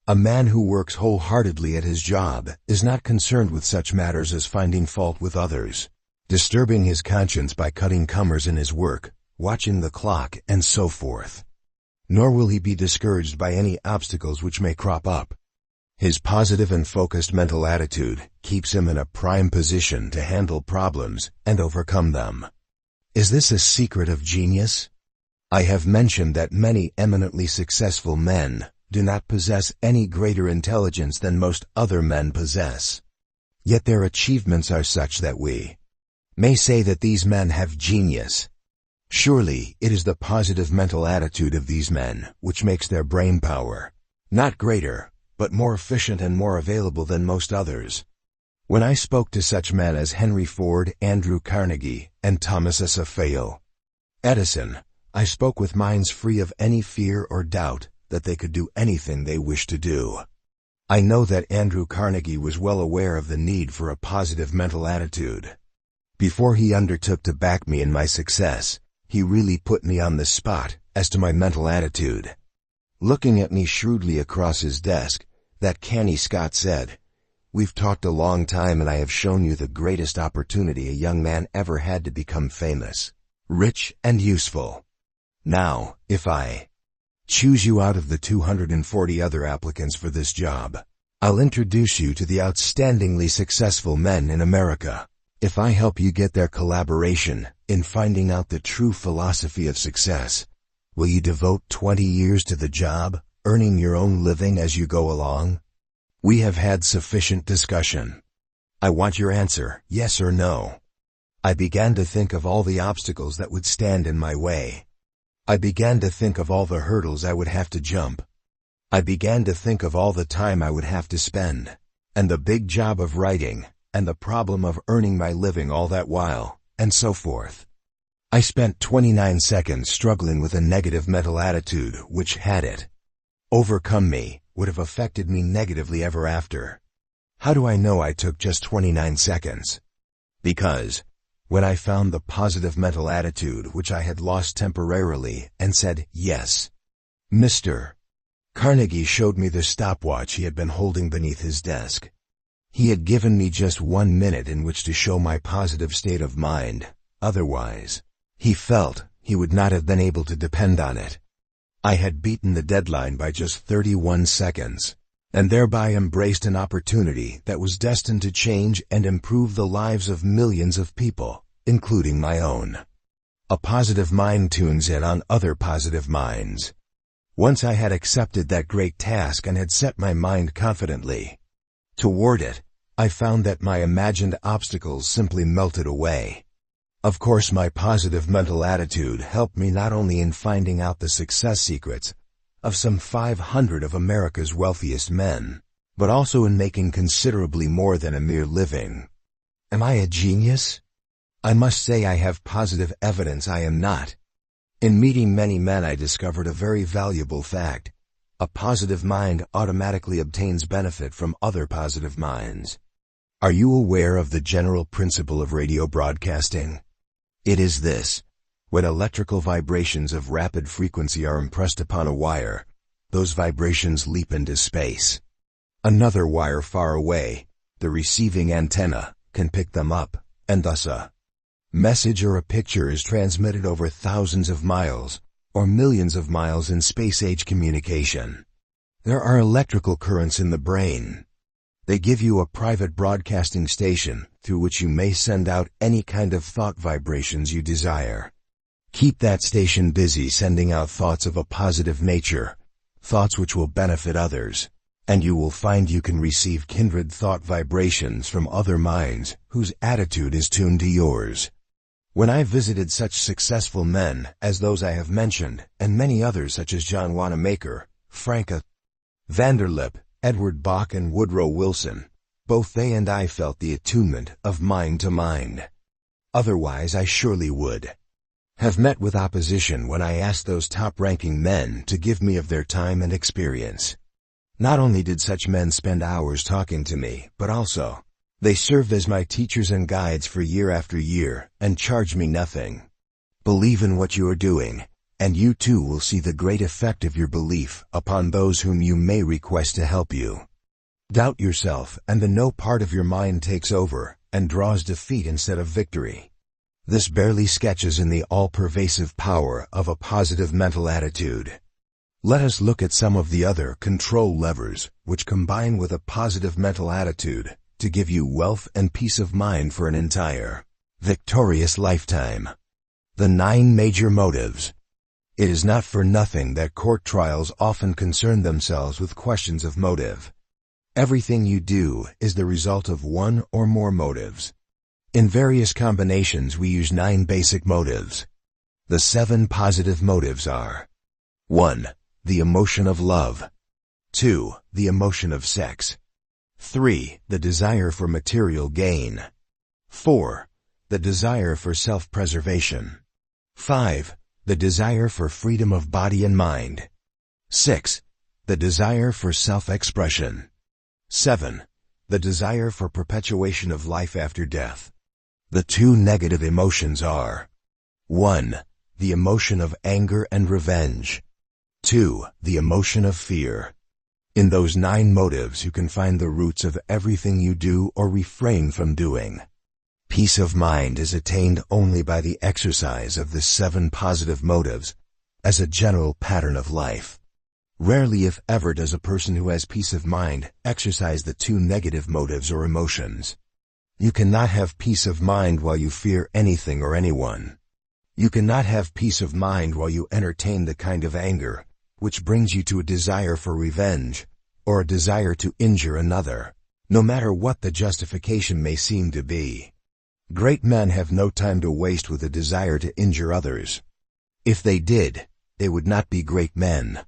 A man who works wholeheartedly at his job is not concerned with such matters as finding fault with others, disturbing his conscience by cutting comers in his work, watching the clock, and so forth. Nor will he be discouraged by any obstacles which may crop up. His positive and focused mental attitude keeps him in a prime position to handle problems and overcome them. Is this a secret of genius? I have mentioned that many eminently successful men do not possess any greater intelligence than most other men possess. Yet their achievements are such that we may say that these men have genius. Surely it is the positive mental attitude of these men which makes their brain power not greater, but more efficient and more available than most others. When I spoke to such men as Henry Ford, Andrew Carnegie, and Thomas Edison, I spoke with minds free of any fear or doubt that they could do anything they wished to do. I know that Andrew Carnegie was well aware of the need for a positive mental attitude. Before he undertook to back me in my success, he really put me on the spot as to my mental attitude. Looking at me shrewdly across his desk, that canny Scot said, "We've talked a long time and I have shown you the greatest opportunity a young man ever had to become famous, rich, and useful. Now, if I choose you out of the 240 other applicants for this job, I'll introduce you to the outstandingly successful men in America. If I help you get their collaboration in finding out the true philosophy of success, will you devote 20 years to the job, earning your own living as you go along? We have had sufficient discussion. I want your answer, yes or no. I began to think of all the obstacles that would stand in my way. I began to think of all the hurdles I would have to jump. I began to think of all the time I would have to spend, and the big job of writing, and the problem of earning my living all that while, and so forth. I spent 29 seconds struggling with a negative mental attitude which, had it overcome me, would have affected me negatively ever after. How do I know I took just 29 seconds? Because, when I found the positive mental attitude which I had lost temporarily and said, yes, Mr. Carnegie showed me the stopwatch he had been holding beneath his desk. He had given me just 1 minute in which to show my positive state of mind, otherwise, he felt, he would not have been able to depend on it. I had beaten the deadline by just 31 seconds, and thereby embraced an opportunity that was destined to change and improve the lives of millions of people, including my own. A positive mind tunes in on other positive minds. Once I had accepted that great task and had set my mind confidently toward it, I found that my imagined obstacles simply melted away. Of course, my positive mental attitude helped me not only in finding out the success secrets of some 500 of America's wealthiest men, but also in making considerably more than a mere living. Am I a genius? I must say I have positive evidence I am not. In meeting many men, I discovered a very valuable fact. A positive mind automatically obtains benefit from other positive minds. Are you aware of the general principle of radio broadcasting? It is this: when electrical vibrations of rapid frequency are impressed upon a wire, those vibrations leap into space. Another wire far away, the receiving antenna, can pick them up, and thus a message or a picture is transmitted over thousands of miles, or millions of miles in space-age communication. There are electrical currents in the brain. They give you a private broadcasting station through which you may send out any kind of thought vibrations you desire. Keep that station busy sending out thoughts of a positive nature, thoughts which will benefit others, and you will find you can receive kindred thought vibrations from other minds whose attitude is tuned to yours. When I visited such successful men as those I have mentioned, and many others such as John Wanamaker, Franka Vanderlip, Edward Bach and Woodrow Wilson, both they and I felt the attunement of mind to mind. Otherwise I surely would have met with opposition when I asked those top-ranking men to give me of their time and experience. Not only did such men spend hours talking to me, but also, they served as my teachers and guides for year after year, and charged me nothing. Believe in what you are doing, and you too will see the great effect of your belief upon those whom you may request to help you. Doubt yourself, and the no part of your mind takes over, and draws defeat instead of victory. This barely sketches in the all-pervasive power of a positive mental attitude. Let us look at some of the other control levers which combine with a positive mental attitude to give you wealth and peace of mind for an entire, victorious lifetime. The 9 major motives. It is not for nothing that court trials often concern themselves with questions of motive. Everything you do is the result of one or more motives. In various combinations we use 9 basic motives. The 7 positive motives are: 1. The emotion of love. 2. The emotion of sex. 3. The desire for material gain. 4. The desire for self-preservation. 5. The desire for freedom of body and mind. 6. The desire for self-expression. 7. The desire for perpetuation of life after death. The 2 negative emotions are: 1. The emotion of anger and revenge. 2. The emotion of fear. In those 9 motives you can find the roots of everything you do or refrain from doing. Peace of mind is attained only by the exercise of the 7 positive motives as a general pattern of life. Rarely, if ever, does a person who has peace of mind exercise the 2 negative motives or emotions. You cannot have peace of mind while you fear anything or anyone. You cannot have peace of mind while you entertain the kind of anger which brings you to a desire for revenge, or a desire to injure another, no matter what the justification may seem to be. Great men have no time to waste with a desire to injure others. If they did, they would not be great men.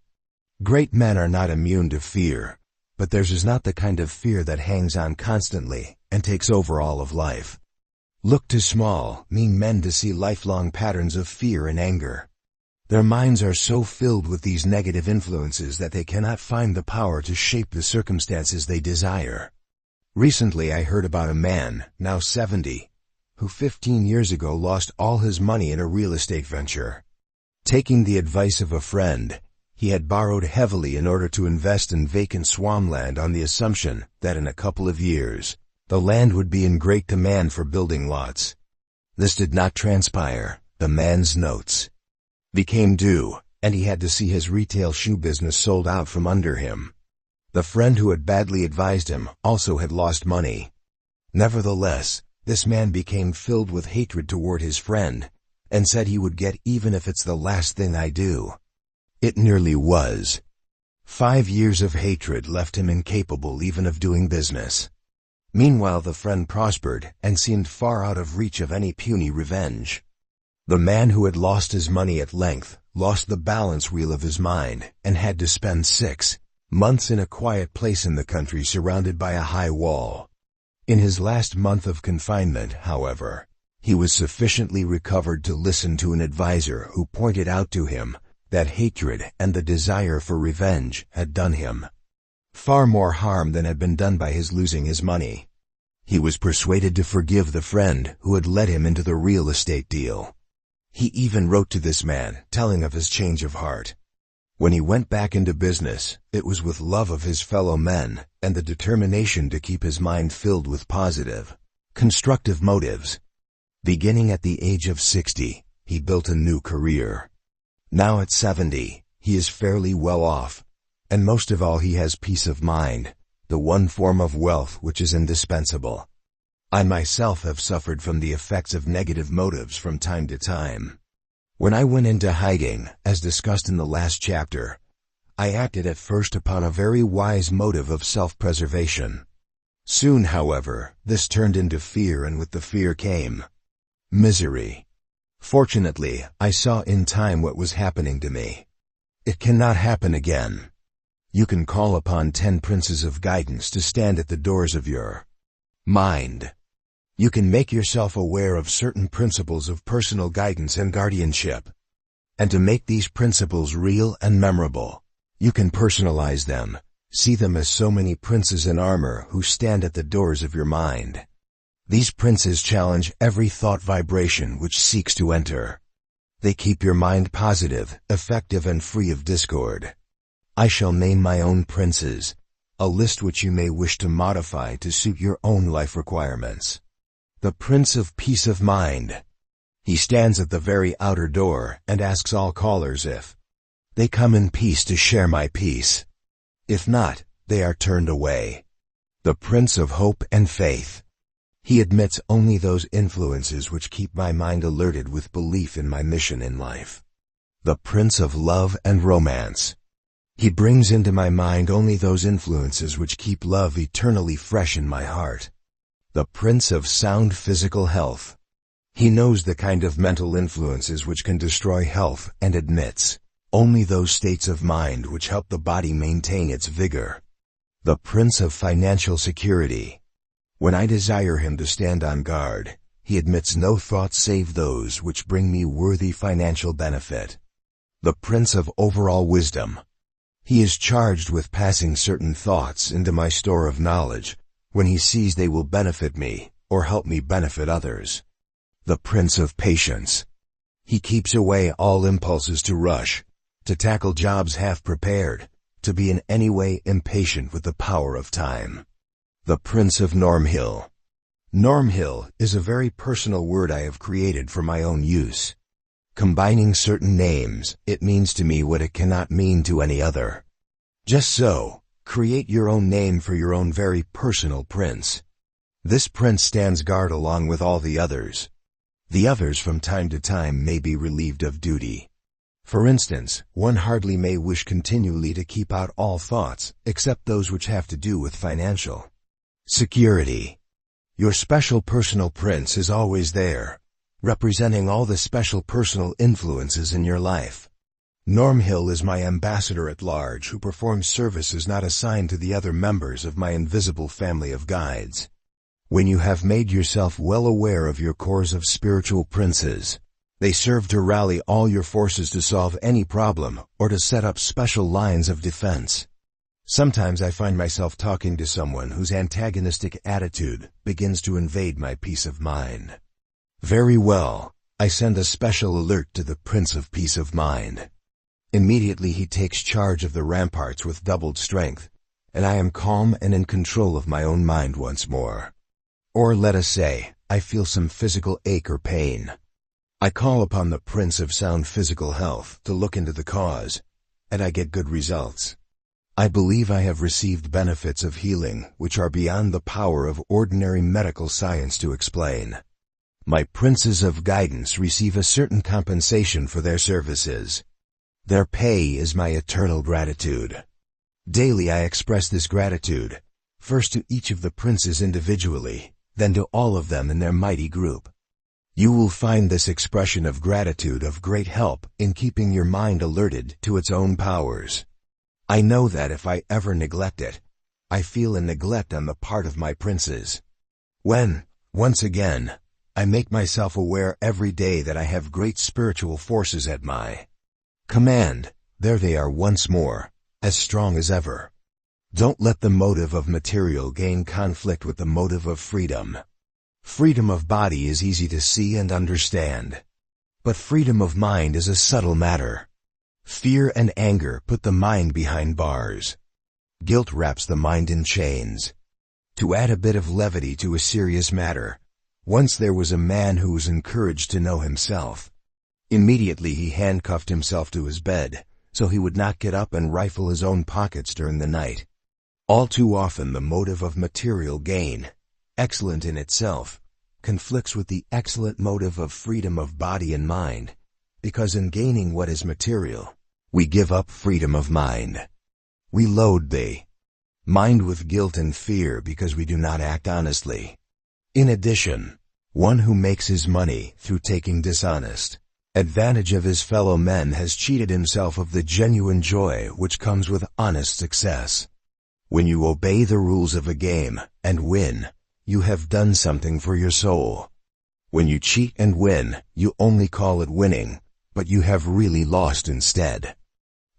Great men are not immune to fear, but theirs is not the kind of fear that hangs on constantly and takes over all of life. Look to small, mean men to see lifelong patterns of fear and anger. Their minds are so filled with these negative influences that they cannot find the power to shape the circumstances they desire. Recently I heard about a man, now 70, who 15 years ago lost all his money in a real estate venture. Taking the advice of a friend, he had borrowed heavily in order to invest in vacant swampland on the assumption that in a couple of years, the land would be in great demand for building lots. This did not transpire. The man's notes became due, and he had to see his retail shoe business sold out from under him. The friend who had badly advised him also had lost money. Nevertheless, this man became filled with hatred toward his friend, and said he would get even if it's the last thing I do. It nearly was. 5 years of hatred left him incapable even of doing business. Meanwhile the friend prospered and seemed far out of reach of any puny revenge. The man who had lost his money at length lost the balance wheel of his mind and had to spend 6 months in a quiet place in the country surrounded by a high wall. In his last month of confinement, however, he was sufficiently recovered to listen to an advisor who pointed out to him that hatred and the desire for revenge had done him far more harm than had been done by his losing his money. He was persuaded to forgive the friend who had led him into the real estate deal. He even wrote to this man, telling of his change of heart. When he went back into business, it was with love of his fellow men and the determination to keep his mind filled with positive, constructive motives. Beginning at the age of 60, he built a new career. Now at 70, he is fairly well off, and most of all he has peace of mind, the one form of wealth which is indispensable. I myself have suffered from the effects of negative motives from time to time. When I went into hiding, as discussed in the last chapter, I acted at first upon a very wise motive of self-preservation. Soon, however, this turned into fear, and with the fear came misery. Fortunately, I saw in time what was happening to me. It cannot happen again. You can call upon 10 princes of guidance to stand at the doors of your mind. You can make yourself aware of certain principles of personal guidance and guardianship. And to make these principles real and memorable, you can personalize them, see them as so many princes in armor who stand at the doors of your mind. These princes challenge every thought vibration which seeks to enter. They keep your mind positive, effective, and free of discord. I shall name my own princes, a list which you may wish to modify to suit your own life requirements. The Prince of Peace of Mind. He stands at the very outer door and asks all callers if they come in peace to share my peace. If not, they are turned away. The Prince of Hope and Faith. He admits only those influences which keep my mind alerted with belief in my mission in life. The Prince of Love and Romance. He brings into my mind only those influences which keep love eternally fresh in my heart. The Prince of Sound Physical Health. He knows the kind of mental influences which can destroy health and admits only those states of mind which help the body maintain its vigor. The Prince of Financial Security. When I desire him to stand on guard, he admits no thoughts save those which bring me worthy financial benefit. The Prince of Overall Wisdom. He is charged with passing certain thoughts into my store of knowledge when he sees they will benefit me or help me benefit others. The Prince of Patience. He keeps away all impulses to rush, to tackle jobs half prepared, to be in any way impatient with the power of time. The Prince of Normhill. Normhill is a very personal word I have created for my own use. Combining certain names, it means to me what it cannot mean to any other. Just so, create your own name for your own very personal prince. This prince stands guard along with all the others. The others from time to time may be relieved of duty. For instance, one hardly may wish continually to keep out all thoughts, except those which have to do with financial security. Your special personal prince is always there, representing all the special personal influences in your life. Norm Hill is my ambassador at large who performs services not assigned to the other members of my invisible family of guides. When you have made yourself well aware of your corps of spiritual princes, they serve to rally all your forces to solve any problem or to set up special lines of defense. Sometimes I find myself talking to someone whose antagonistic attitude begins to invade my peace of mind. Very well, I send a special alert to the Prince of Peace of Mind. Immediately he takes charge of the ramparts with doubled strength, and I am calm and in control of my own mind once more. Or let us say, I feel some physical ache or pain. I call upon the Prince of Sound Physical Health to look into the cause, and I get good results. I believe I have received benefits of healing which are beyond the power of ordinary medical science to explain. My princes of guidance receive a certain compensation for their services. Their pay is my eternal gratitude. Daily I express this gratitude, first to each of the princes individually, then to all of them in their mighty group. You will find this expression of gratitude of great help in keeping your mind alerted to its own powers. I know that if I ever neglect it, I feel a neglect on the part of my princes. When, once again, I make myself aware every day that I have great spiritual forces at my command, there they are once more, as strong as ever. Don't let the motive of material gain conflict with the motive of freedom. Freedom of body is easy to see and understand. But freedom of mind is a subtle matter. Fear and anger put the mind behind bars. Guilt wraps the mind in chains. To add a bit of levity to a serious matter, once there was a man who was encouraged to know himself. Immediately he handcuffed himself to his bed, so he would not get up and rifle his own pockets during the night. All too often the motive of material gain, excellent in itself, conflicts with the excellent motive of freedom of body and mind, because in gaining what is material, we give up freedom of mind. We load the mind with guilt and fear because we do not act honestly. In addition, one who makes his money through taking dishonest advantage of his fellow men has cheated himself of the genuine joy which comes with honest success. When you obey the rules of a game and win, you have done something for your soul. When you cheat and win, you only call it winning, but you have really lost instead.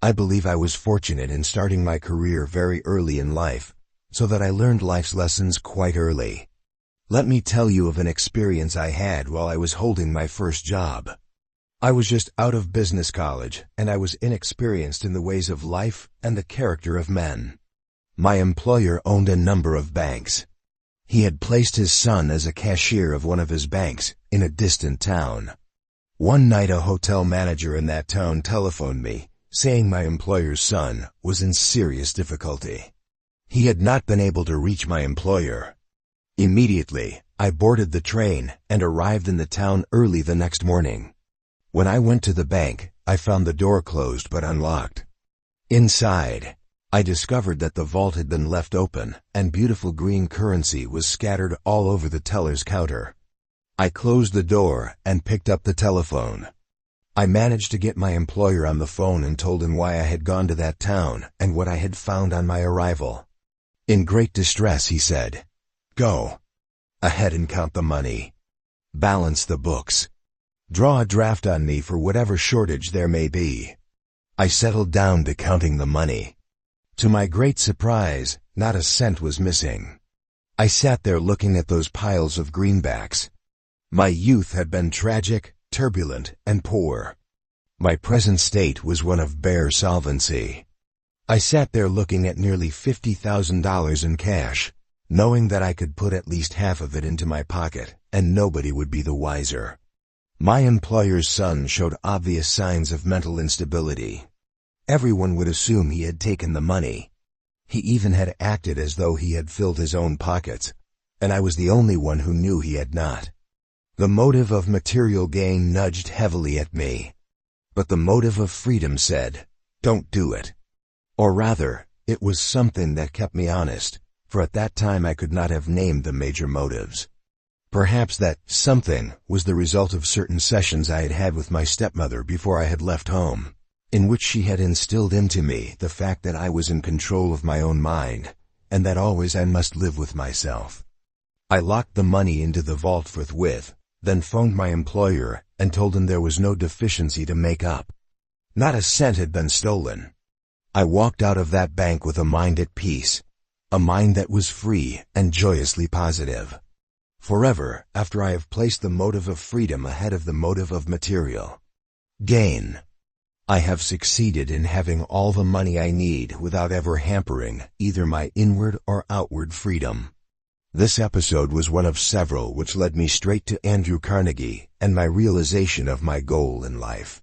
I believe I was fortunate in starting my career very early in life, so that I learned life's lessons quite early. Let me tell you of an experience I had while I was holding my first job. I was just out of business college, and I was inexperienced in the ways of life and the character of men. My employer owned a number of banks. He had placed his son as a cashier of one of his banks in a distant town. One night a hotel manager in that town telephoned me, saying my employer's son was in serious difficulty. He had not been able to reach my employer. Immediately, I boarded the train and arrived in the town early the next morning. When I went to the bank, I found the door closed but unlocked. Inside, I discovered that the vault had been left open, and beautiful green currency was scattered all over the teller's counter. I closed the door and picked up the telephone. I managed to get my employer on the phone and told him why I had gone to that town and what I had found on my arrival. In great distress, he said, "Go ahead and count the money. Balance the books. Draw a draft on me for whatever shortage there may be." I settled down to counting the money. To my great surprise, not a cent was missing. I sat there looking at those piles of greenbacks. My youth had been tragic, turbulent, and poor. My present state was one of bare solvency. I sat there looking at nearly $50,000 in cash, knowing that I could put at least half of it into my pocket, and nobody would be the wiser. My employer's son showed obvious signs of mental instability. Everyone would assume he had taken the money. He even had acted as though he had filled his own pockets, and I was the only one who knew he had not. The motive of material gain nudged heavily at me. But the motive of freedom said, "Don't do it." Or rather, it was something that kept me honest, for at that time I could not have named the major motives. Perhaps that something was the result of certain sessions I had had with my stepmother before I had left home, in which she had instilled into me the fact that I was in control of my own mind, and that always I must live with myself. I locked the money into the vault forthwith, then phoned my employer and told him there was no deficiency to make up. Not a cent had been stolen. I walked out of that bank with a mind at peace, a mind that was free and joyously positive. Forever, after I have placed the motive of freedom ahead of the motive of material gain, I have succeeded in having all the money I need without ever hampering either my inward or outward freedom. This episode was one of several which led me straight to Andrew Carnegie and my realization of my goal in life.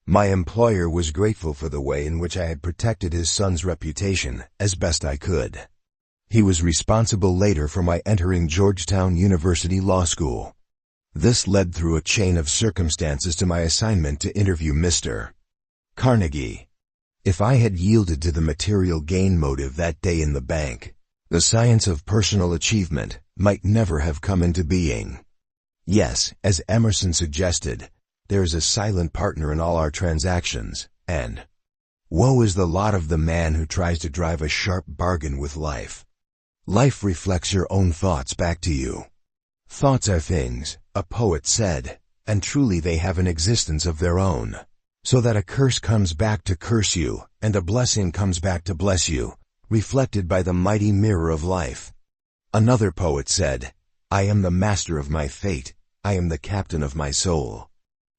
My employer was grateful for the way in which I had protected his son's reputation as best I could. He was responsible later for my entering Georgetown University Law School. This led through a chain of circumstances to my assignment to interview Mr. Carnegie. If I had yielded to the material gain motive that day in the bank, the science of personal achievement might never have come into being. Yes, as Emerson suggested, there is a silent partner in all our transactions, and woe is the lot of the man who tries to drive a sharp bargain with life. Life reflects your own thoughts back to you. Thoughts are things, a poet said, and truly they have an existence of their own, so that a curse comes back to curse you, and a blessing comes back to bless you, reflected by the mighty mirror of life. Another poet said, "I am the master of my fate, I am the captain of my soul."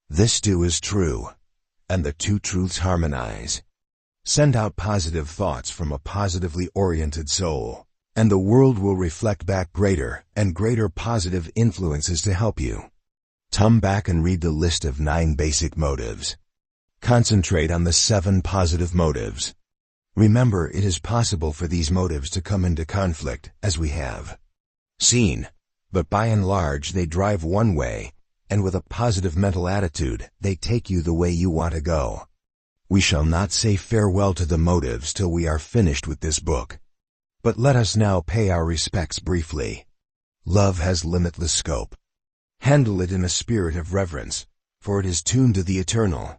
This too is true, and the two truths harmonize. Send out positive thoughts from a positively oriented soul, and the world will reflect back greater and greater positive influences to help you. Come back and read the list of 9 basic motives. Concentrate on the 7 positive motives. Remember, it is possible for these motives to come into conflict, as we have seen, but by and large they drive one way, and with a positive mental attitude, they take you the way you want to go. We shall not say farewell to the motives till we are finished with this book. But let us now pay our respects briefly. Love has limitless scope. Handle it in a spirit of reverence, for it is tuned to the eternal.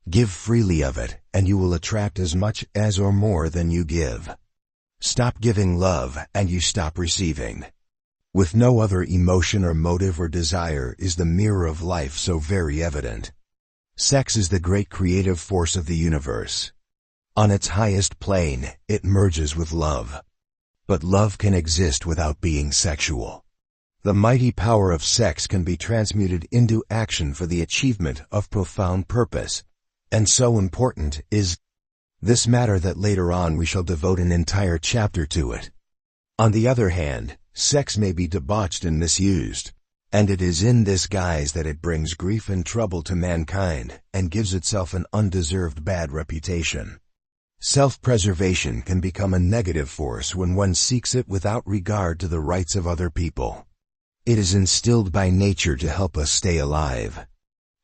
Give freely of it, and you will attract as much as or more than you give. Stop giving love, and you stop receiving. With no other emotion or motive or desire is the mirror of life so very evident. Sex is the great creative force of the universe. On its highest plane, it merges with love. But love can exist without being sexual. The mighty power of sex can be transmuted into action for the achievement of profound purpose, and so important is this matter that later on we shall devote an entire chapter to it. On the other hand, sex may be debauched and misused, and it is in this guise that it brings grief and trouble to mankind and gives itself an undeserved bad reputation. Self-preservation can become a negative force when one seeks it without regard to the rights of other people. It is instilled by nature to help us stay alive.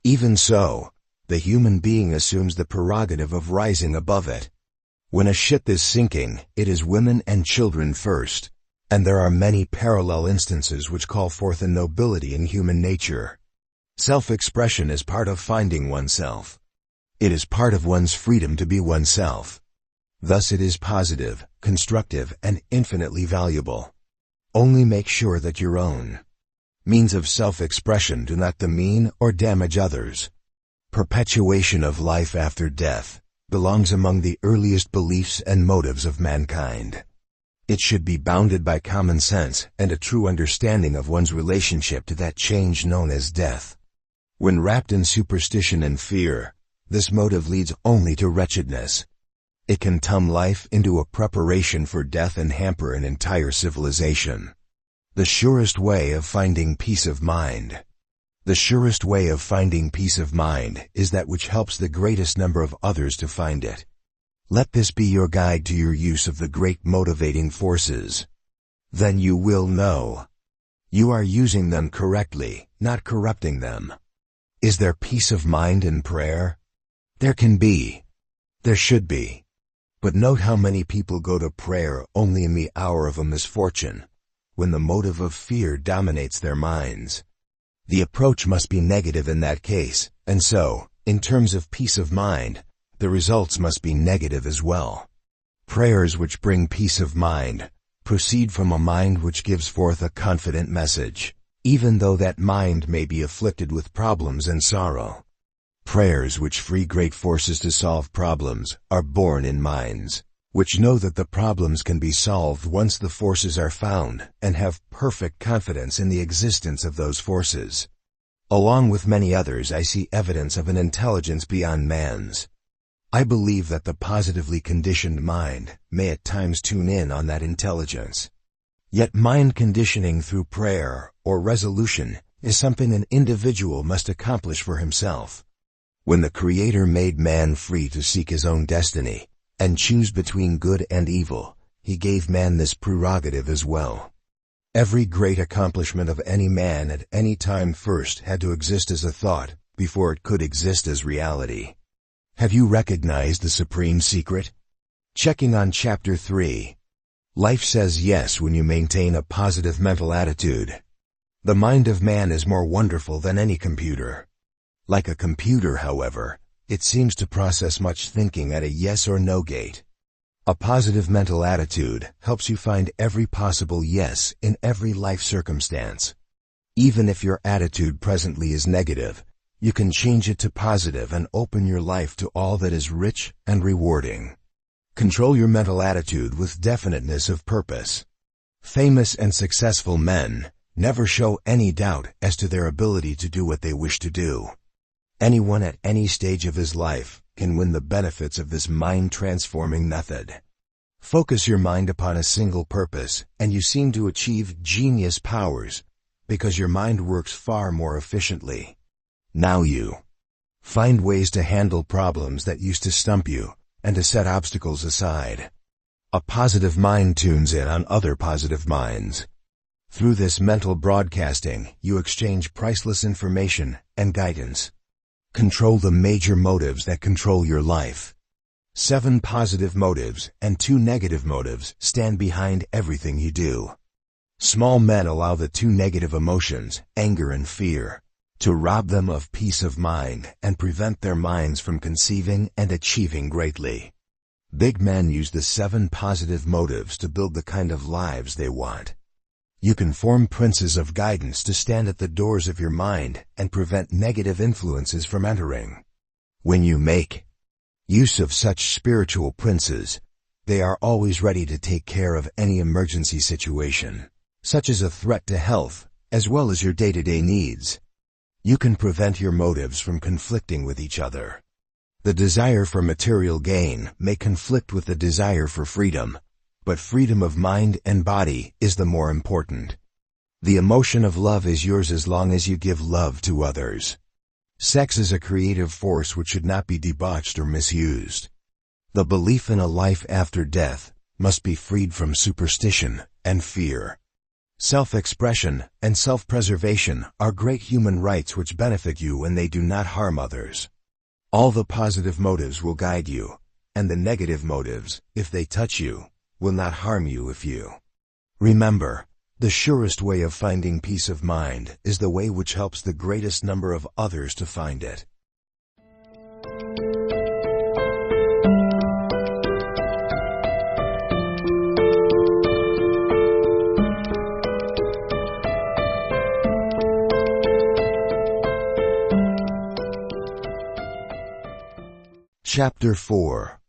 Even so, the human being assumes the prerogative of rising above it. When a ship is sinking, it is women and children first, and there are many parallel instances which call forth a nobility in human nature. Self-expression is part of finding oneself. It is part of one's freedom to be oneself. Thus it is positive, constructive, and infinitely valuable. Only make sure that your own means of self-expression do not demean or damage others. Perpetuation of life after death belongs among the earliest beliefs and motives of mankind. It should be bounded by common sense and a true understanding of one's relationship to that change known as death. When wrapped in superstition and fear, this motive leads only to wretchedness. It can turn life into a preparation for death and hamper an entire civilization. The surest way of finding peace of mind. The surest way of finding peace of mind is that which helps the greatest number of others to find it. Let this be your guide to your use of the great motivating forces. Then you will know You are using them correctly, not corrupting them. Is there peace of mind in prayer? There can be. There should be. But note how many people go to prayer only in the hour of a misfortune, when the motive of fear dominates their minds. The approach must be negative in that case, and so, in terms of peace of mind, the results must be negative as well. Prayers which bring peace of mind proceed from a mind which gives forth a confident message, even though that mind may be afflicted with problems and sorrow. Prayers which free great forces to solve problems are born in minds which know that the problems can be solved once the forces are found and have perfect confidence in the existence of those forces. Along with many others, I see evidence of an intelligence beyond man's. I believe that the positively conditioned mind may at times tune in on that intelligence. Yet mind conditioning through prayer or resolution is something an individual must accomplish for himself. When the Creator made man free to seek his own destiny and choose between good and evil, he gave man this prerogative as well. Every great accomplishment of any man at any time first had to exist as a thought before it could exist as reality. Have you recognized the supreme secret? Checking on Chapter 3. Life says yes when you maintain a positive mental attitude. The mind of man is more wonderful than any computer. Like a computer, however, it seems to process much thinking at a yes or no gate. A positive mental attitude helps you find every possible yes in every life circumstance. Even if your attitude presently is negative, you can change it to positive and open your life to all that is rich and rewarding. Control your mental attitude with definiteness of purpose. Famous and successful men never show any doubt as to their ability to do what they wish to do. Anyone at any stage of his life can win the benefits of this mind-transforming method. Focus your mind upon a single purpose, and you seem to achieve genius powers, because your mind works far more efficiently. Now you find ways to handle problems that used to stump you, and to set obstacles aside. A positive mind tunes in on other positive minds. Through this mental broadcasting, you exchange priceless information and guidance. Control the major motives that control your life. 7 positive motives and 2 negative motives stand behind everything you do. Small men allow the 2 negative emotions, anger and fear, to rob them of peace of mind and prevent their minds from conceiving and achieving greatly. Big men use the 7 positive motives to build the kind of lives they want. You can form princes of guidance to stand at the doors of your mind and prevent negative influences from entering. When you make use of such spiritual princes, they are always ready to take care of any emergency situation, such as a threat to health, as well as your day-to-day needs. You can prevent your motives from conflicting with each other. The desire for material gain may conflict with the desire for freedom, but freedom of mind and body is the more important. The emotion of love is yours as long as you give love to others. Sex is a creative force which should not be debauched or misused. The belief in a life after death must be freed from superstition and fear. Self-expression and self-preservation are great human rights which benefit you when they do not harm others. All the positive motives will guide you, and the negative motives, if they touch you, will not harm you if you. Remember, the surest way of finding peace of mind is the way which helps the greatest number of others to find it. Chapter 4.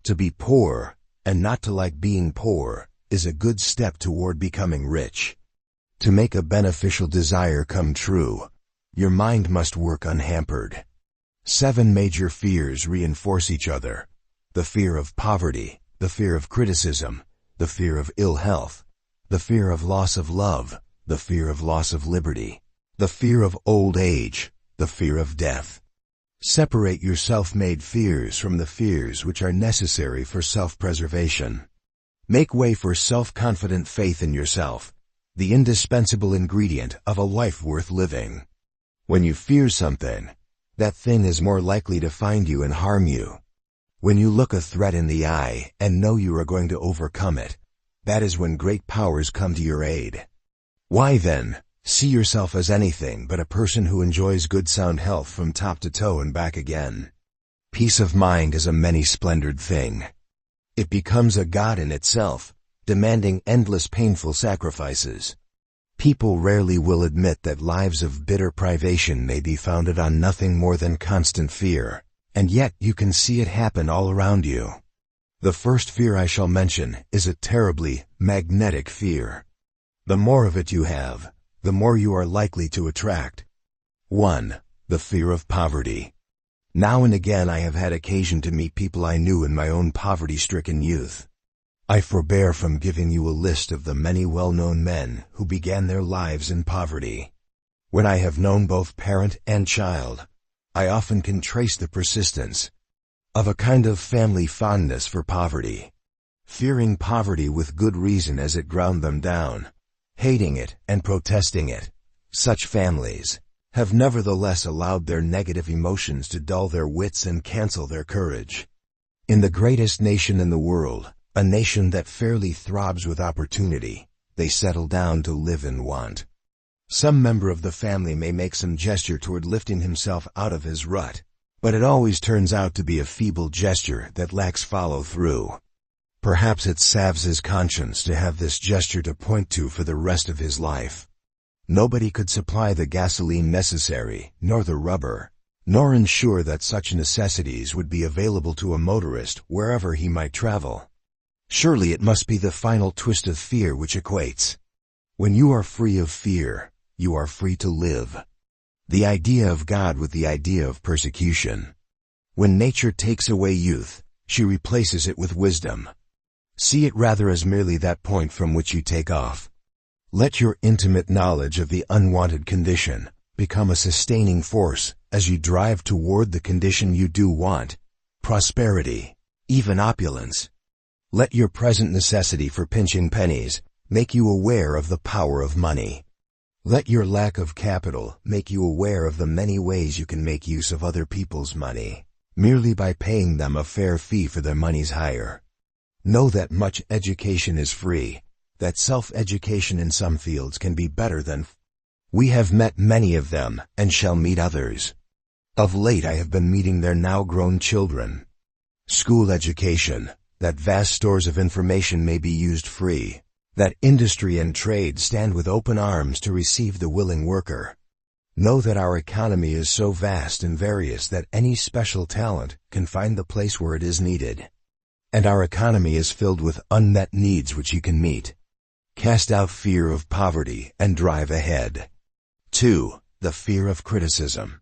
To be poor, and not to like being poor, is a good step toward becoming rich. To make a beneficial desire come true, your mind must work unhampered. 7 major fears reinforce each other: the fear of poverty, the fear of criticism, the fear of ill health, the fear of loss of love, the fear of loss of liberty, the fear of old age, the fear of death. Separate your self-made fears from the fears which are necessary for self-preservation. Make way for self-confident faith in yourself, the indispensable ingredient of a life worth living. When you fear something, that thing is more likely to find you and harm you. When you look a threat in the eye and know you are going to overcome it, that is when great powers come to your aid. Why then, see yourself as anything but a person who enjoys good sound health from top to toe and back again. Peace of mind is a many-splendored thing. It becomes a god in itself, demanding endless painful sacrifices. People rarely will admit that lives of bitter privation may be founded on nothing more than constant fear, and yet you can see it happen all around you. The first fear I shall mention is a terribly magnetic fear. The more of it you have, the more you are likely to attract. 1. The fear of poverty. Now and again I have had occasion to meet people I knew in my own poverty-stricken youth. I forbear from giving you a list of the many well-known men who began their lives in poverty. When I have known both parent and child, I often can trace the persistence of a kind of family fondness for poverty, fearing poverty with good reason as it ground them down, hating it and protesting it. Such families have nevertheless allowed their negative emotions to dull their wits and cancel their courage. In the greatest nation in the world, a nation that fairly throbs with opportunity, they settle down to live in want. Some member of the family may make some gesture toward lifting himself out of his rut, but it always turns out to be a feeble gesture that lacks follow-through. Perhaps it salves his conscience to have this gesture to point to for the rest of his life. Nobody could supply the gasoline necessary, nor the rubber, nor ensure that such necessities would be available to a motorist wherever he might travel. Surely it must be the final twist of fear which equates. When you are free of fear, you are free to live. The idea of God with the idea of persecution. When nature takes away youth, she replaces it with wisdom. See it rather as merely that point from which you take off. Let your intimate knowledge of the unwanted condition become a sustaining force as you drive toward the condition you do want, prosperity, even opulence. Let your present necessity for pinching pennies make you aware of the power of money. Let your lack of capital make you aware of the many ways you can make use of other people's money, merely by paying them a fair fee for their money's hire. Know that much education is free, that self-education in some fields can be better than we have met many of them and shall meet others. Of late I have been meeting their now grown children. School education, that vast stores of information may be used free, that industry and trade stand with open arms to receive the willing worker. Know that our economy is so vast and various that any special talent can find the place where it is needed. And our economy is filled with unmet needs which you can meet. Cast out fear of poverty and drive ahead. 2. The fear of criticism.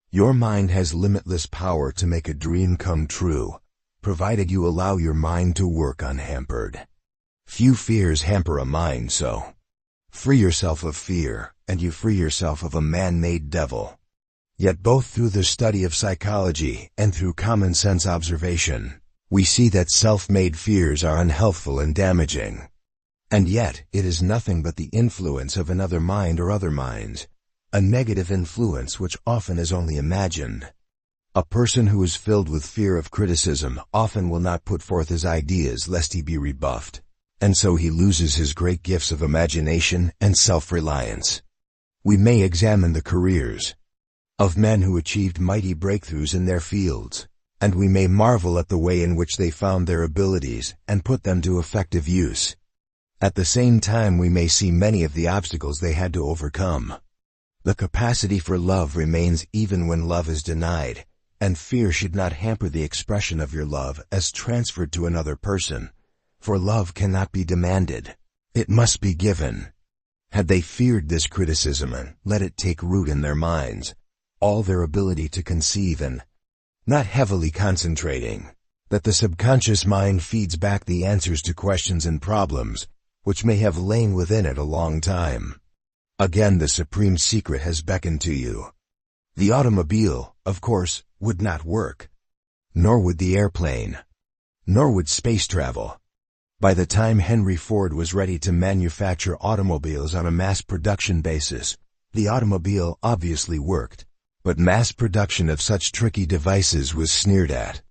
Your mind has limitless power to make a dream come true, provided you allow your mind to work unhampered. Few fears hamper a mind so. Free yourself of fear, and you free yourself of a man-made devil. Yet both through the study of psychology and through common-sense observation, we see that self-made fears are unhealthful and damaging. And yet, it is nothing but the influence of another mind or other minds, a negative influence which often is only imagined. A person who is filled with fear of criticism often will not put forth his ideas lest he be rebuffed, and so he loses his great gifts of imagination and self-reliance. We may examine the careers of men who achieved mighty breakthroughs in their fields, and we may marvel at the way in which they found their abilities and put them to effective use. At the same time we may see many of the obstacles they had to overcome. The capacity for love remains even when love is denied, and fear should not hamper the expression of your love as transferred to another person, for love cannot be demanded. It must be given. Had they feared this criticism and let it take root in their minds, all their ability to conceive and not heavily concentrating, that the subconscious mind feeds back the answers to questions and problems which may have lain within it a long time. Again the supreme secret has beckoned to you. The automobile, of course, would not work. Nor would the airplane. Nor would space travel. By the time Henry Ford was ready to manufacture automobiles on a mass production basis, the automobile obviously worked, but mass production of such tricky devices was sneered at.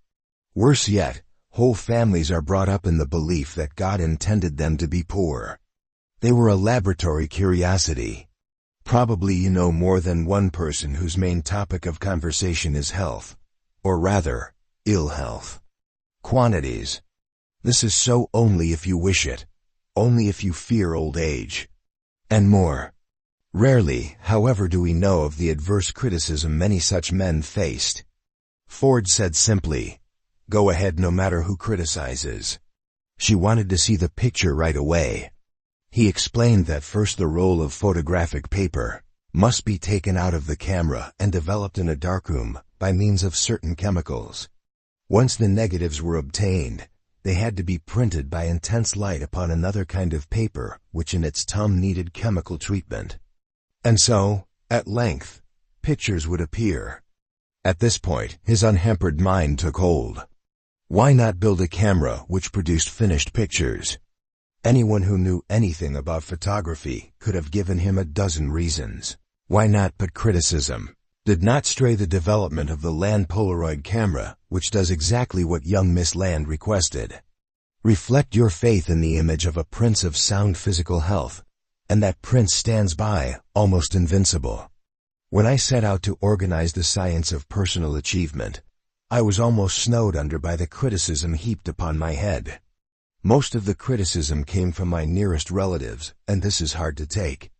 Worse yet, whole families are brought up in the belief that God intended them to be poor. They were a laboratory curiosity. Probably you know more than one person whose main topic of conversation is health, or rather, ill health. Quantities. This is so only if you wish it, only if you fear old age, and more. Rarely, however, do we know of the adverse criticism many such men faced. Ford said simply, "Go ahead no matter who criticizes." She wanted to see the picture right away. He explained that first the roll of photographic paper must be taken out of the camera and developed in a darkroom by means of certain chemicals. Once the negatives were obtained, they had to be printed by intense light upon another kind of paper, which in its turn needed chemical treatment. And so, at length, pictures would appear. At this point, his unhampered mind took hold. Why not build a camera which produced finished pictures? Anyone who knew anything about photography could have given him a dozen reasons. Why not? But criticism did not stray the development of the Land Polaroid camera, which does exactly what young Miss Land requested. Reflect your faith in the image of a prince of sound physical health, and that prince stands by, almost invincible. When I set out to organize the science of personal achievement, I was almost snowed under by the criticism heaped upon my head. Most of the criticism came from my nearest relatives, and this is hard to take.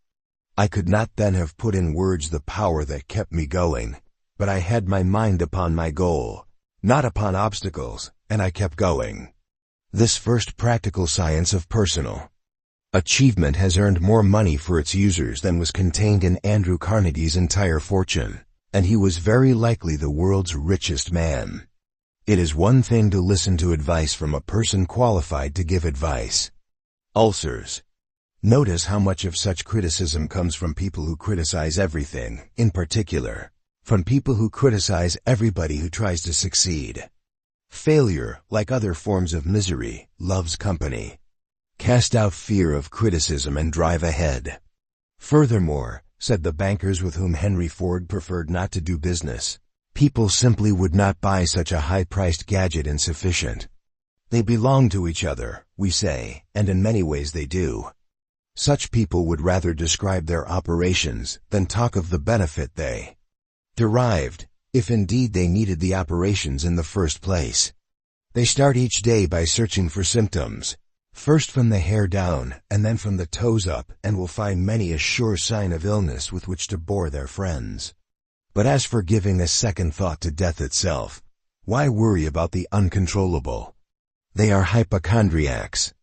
I could not then have put in words the power that kept me going, but I had my mind upon my goal, not upon obstacles, and I kept going. This first practical science of personal achievement has earned more money for its users than was contained in Andrew Carnegie's entire fortune, and he was very likely the world's richest man. It is one thing to listen to advice from a person qualified to give advice. Ulcers. Notice how much of such criticism comes from people who criticize everything, in particular, from people who criticize everybody who tries to succeed. Failure, like other forms of misery, loves company. Cast out fear of criticism and drive ahead. Furthermore, said the bankers with whom Henry Ford preferred not to do business, people simply would not buy such a high-priced gadget insufficient. They belong to each other, we say, and in many ways they do. Such people would rather describe their operations than talk of the benefit they derived, if indeed they needed the operations in the first place. They start each day by searching for symptoms, first from the hair down and then from the toes up, and will find many a sure sign of illness with which to bore their friends. But as for giving a second thought to death itself, why worry about the uncontrollable? They are hypochondriacs.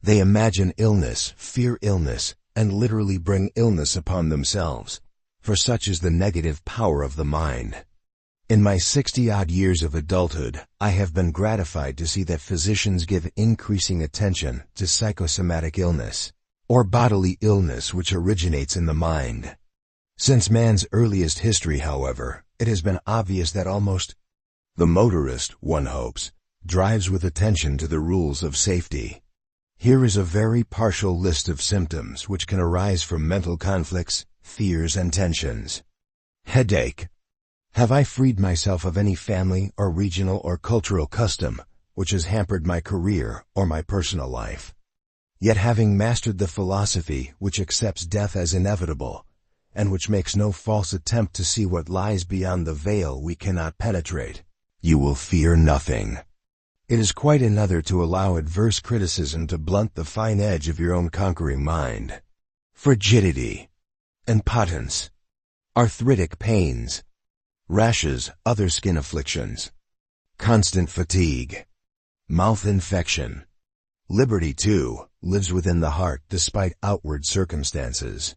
They imagine illness, fear illness, and literally bring illness upon themselves, for such is the negative power of the mind. In my 60-odd years of adulthood, I have been gratified to see that physicians give increasing attention to psychosomatic illness, or bodily illness which originates in the mind. Since man's earliest history, however, it has been obvious that almost the motorist, one hopes, drives with attention to the rules of safety. Here is a very partial list of symptoms which can arise from mental conflicts, fears, and tensions. Headache. Have I freed myself of any family or regional or cultural custom which has hampered my career or my personal life? Yet having mastered the philosophy which accepts death as inevitable, and which makes no false attempt to see what lies beyond the veil we cannot penetrate, you will fear nothing. It is quite another to allow adverse criticism to blunt the fine edge of your own conquering mind. Frigidity, impotence, arthritic pains, rashes, other skin afflictions, constant fatigue, mouth infection. Liberty, too, lives within the heart despite outward circumstances.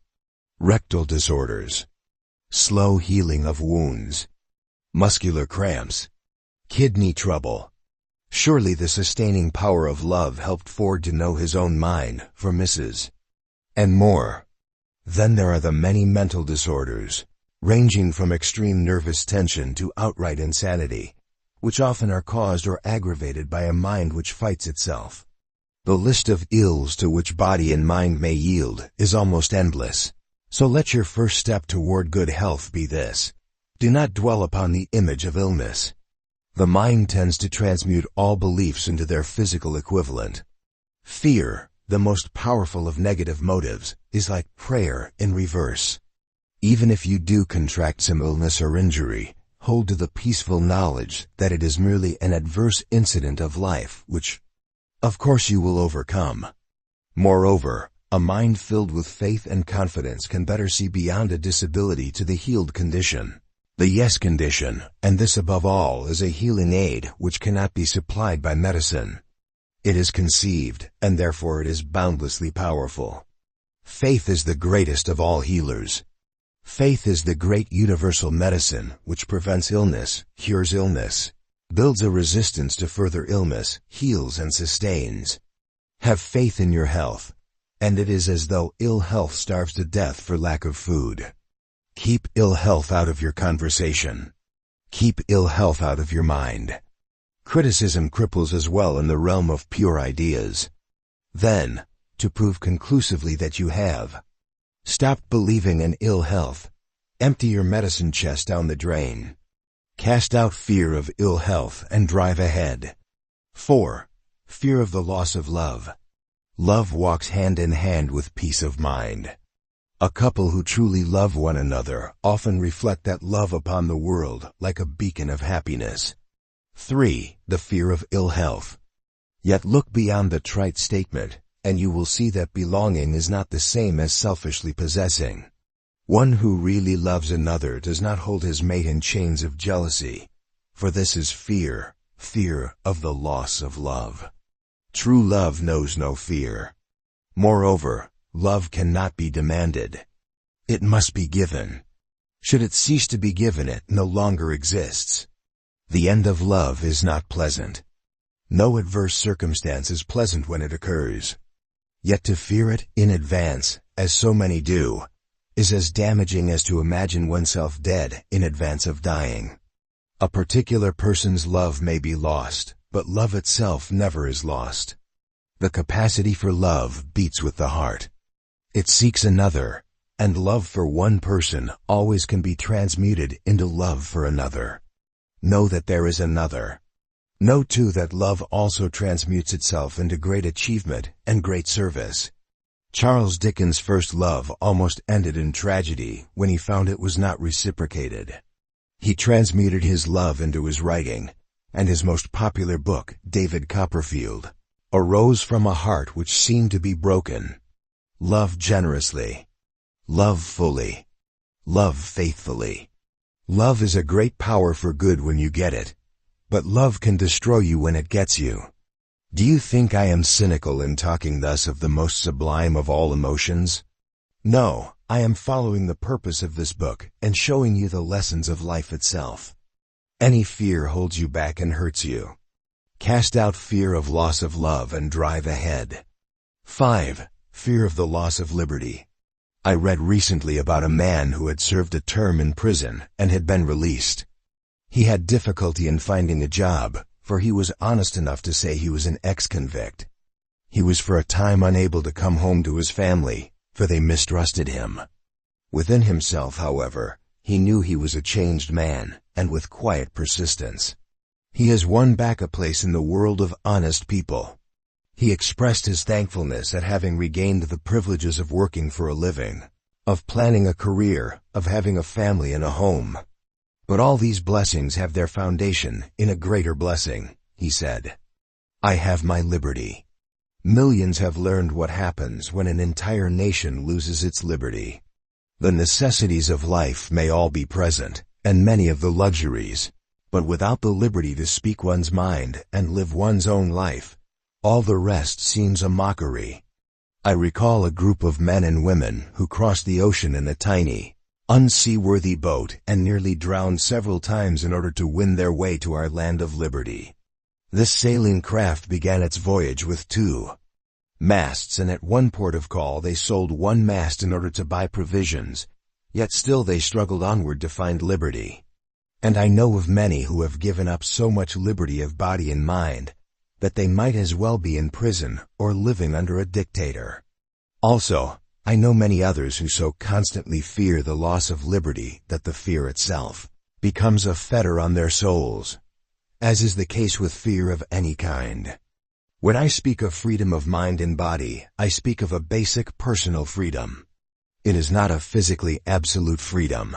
Rectal disorders, slow healing of wounds, muscular cramps, kidney trouble. Surely the sustaining power of love helped Ford to know his own mind, for Mrs. and more. Then there are the many mental disorders, ranging from extreme nervous tension to outright insanity, which often are caused or aggravated by a mind which fights itself. The list of ills to which body and mind may yield is almost endless. So let your first step toward good health be this: do not dwell upon the image of illness. The mind tends to transmute all beliefs into their physical equivalent. Fear, the most powerful of negative motives, is like prayer in reverse. Even if you do contract some illness or injury, hold to the peaceful knowledge that it is merely an adverse incident of life which, of course, you will overcome. Moreover, a mind filled with faith and confidence can better see beyond a disability to the healed condition, the yes condition, and this above all is a healing aid which cannot be supplied by medicine. It is conceived, and therefore it is boundlessly powerful. Faith is the greatest of all healers. Faith is the great universal medicine which prevents illness, cures illness, builds a resistance to further illness, heals and sustains. Have faith in your health, and it is as though ill health starves to death for lack of food. Keep ill health out of your conversation. Keep ill health out of your mind. Criticism cripples as well in the realm of pure ideas. Then, to prove conclusively that you have, stop believing in ill health. Empty your medicine chest down the drain. Cast out fear of ill health and drive ahead. 4. Fear of the loss of love. Love walks hand in hand with peace of mind. A couple who truly love one another often reflect that love upon the world like a beacon of happiness. 3. The fear of ill health. Yet look beyond the trite statement, and you will see that belonging is not the same as selfishly possessing. One who really loves another does not hold his mate in chains of jealousy, for this is fear of the loss of love. True love knows no fear. Moreover, love cannot be demanded. It must be given. Should it cease to be given, it no longer exists. The end of love is not pleasant. No adverse circumstance is pleasant when it occurs. Yet to fear it in advance, as so many do, is as damaging as to imagine oneself dead in advance of dying. A particular person's love may be lost, but love itself never is lost. The capacity for love beats with the heart. It seeks another, and love for one person always can be transmuted into love for another. Know that there is another. Know too that love also transmutes itself into great achievement and great service. Charles Dickens' first love almost ended in tragedy when he found it was not reciprocated. He transmuted his love into his writing, and his most popular book, David Copperfield, arose from a heart which seemed to be broken. Love generously. Love fully. Love faithfully. Love is a great power for good when you get it, but love can destroy you when it gets you. Do you think I am cynical in talking thus of the most sublime of all emotions? No, I am following the purpose of this book and showing you the lessons of life itself. Any fear holds you back and hurts you. Cast out fear of loss of love and drive ahead. 5. Fear of the loss of liberty. I read recently about a man who had served a term in prison and had been released. He had difficulty in finding a job, for he was honest enough to say he was an ex-convict. He was for a time unable to come home to his family, for they mistrusted him. Within himself, however, he knew he was a changed man, and with quiet persistence, he has won back a place in the world of honest people. He expressed his thankfulness at having regained the privileges of working for a living, of planning a career, of having a family and a home. But all these blessings have their foundation in a greater blessing, he said. I have my liberty. Millions have learned what happens when an entire nation loses its liberty. The necessities of life may all be present, and many of the luxuries, but without the liberty to speak one's mind and live one's own life, all the rest seems a mockery. I recall a group of men and women who crossed the ocean in a tiny, unseaworthy boat and nearly drowned several times in order to win their way to our land of liberty. This sailing craft began its voyage with 2 masts, and at one port of call they sold 1 mast in order to buy provisions, yet still they struggled onward to find liberty. And I know of many who have given up so much liberty of body and mind, that they might as well be in prison or living under a dictator. Also, I know many others who so constantly fear the loss of liberty that the fear itself becomes a fetter on their souls, as is the case with fear of any kind. When I speak of freedom of mind and body, I speak of a basic personal freedom. It is not a physically absolute freedom.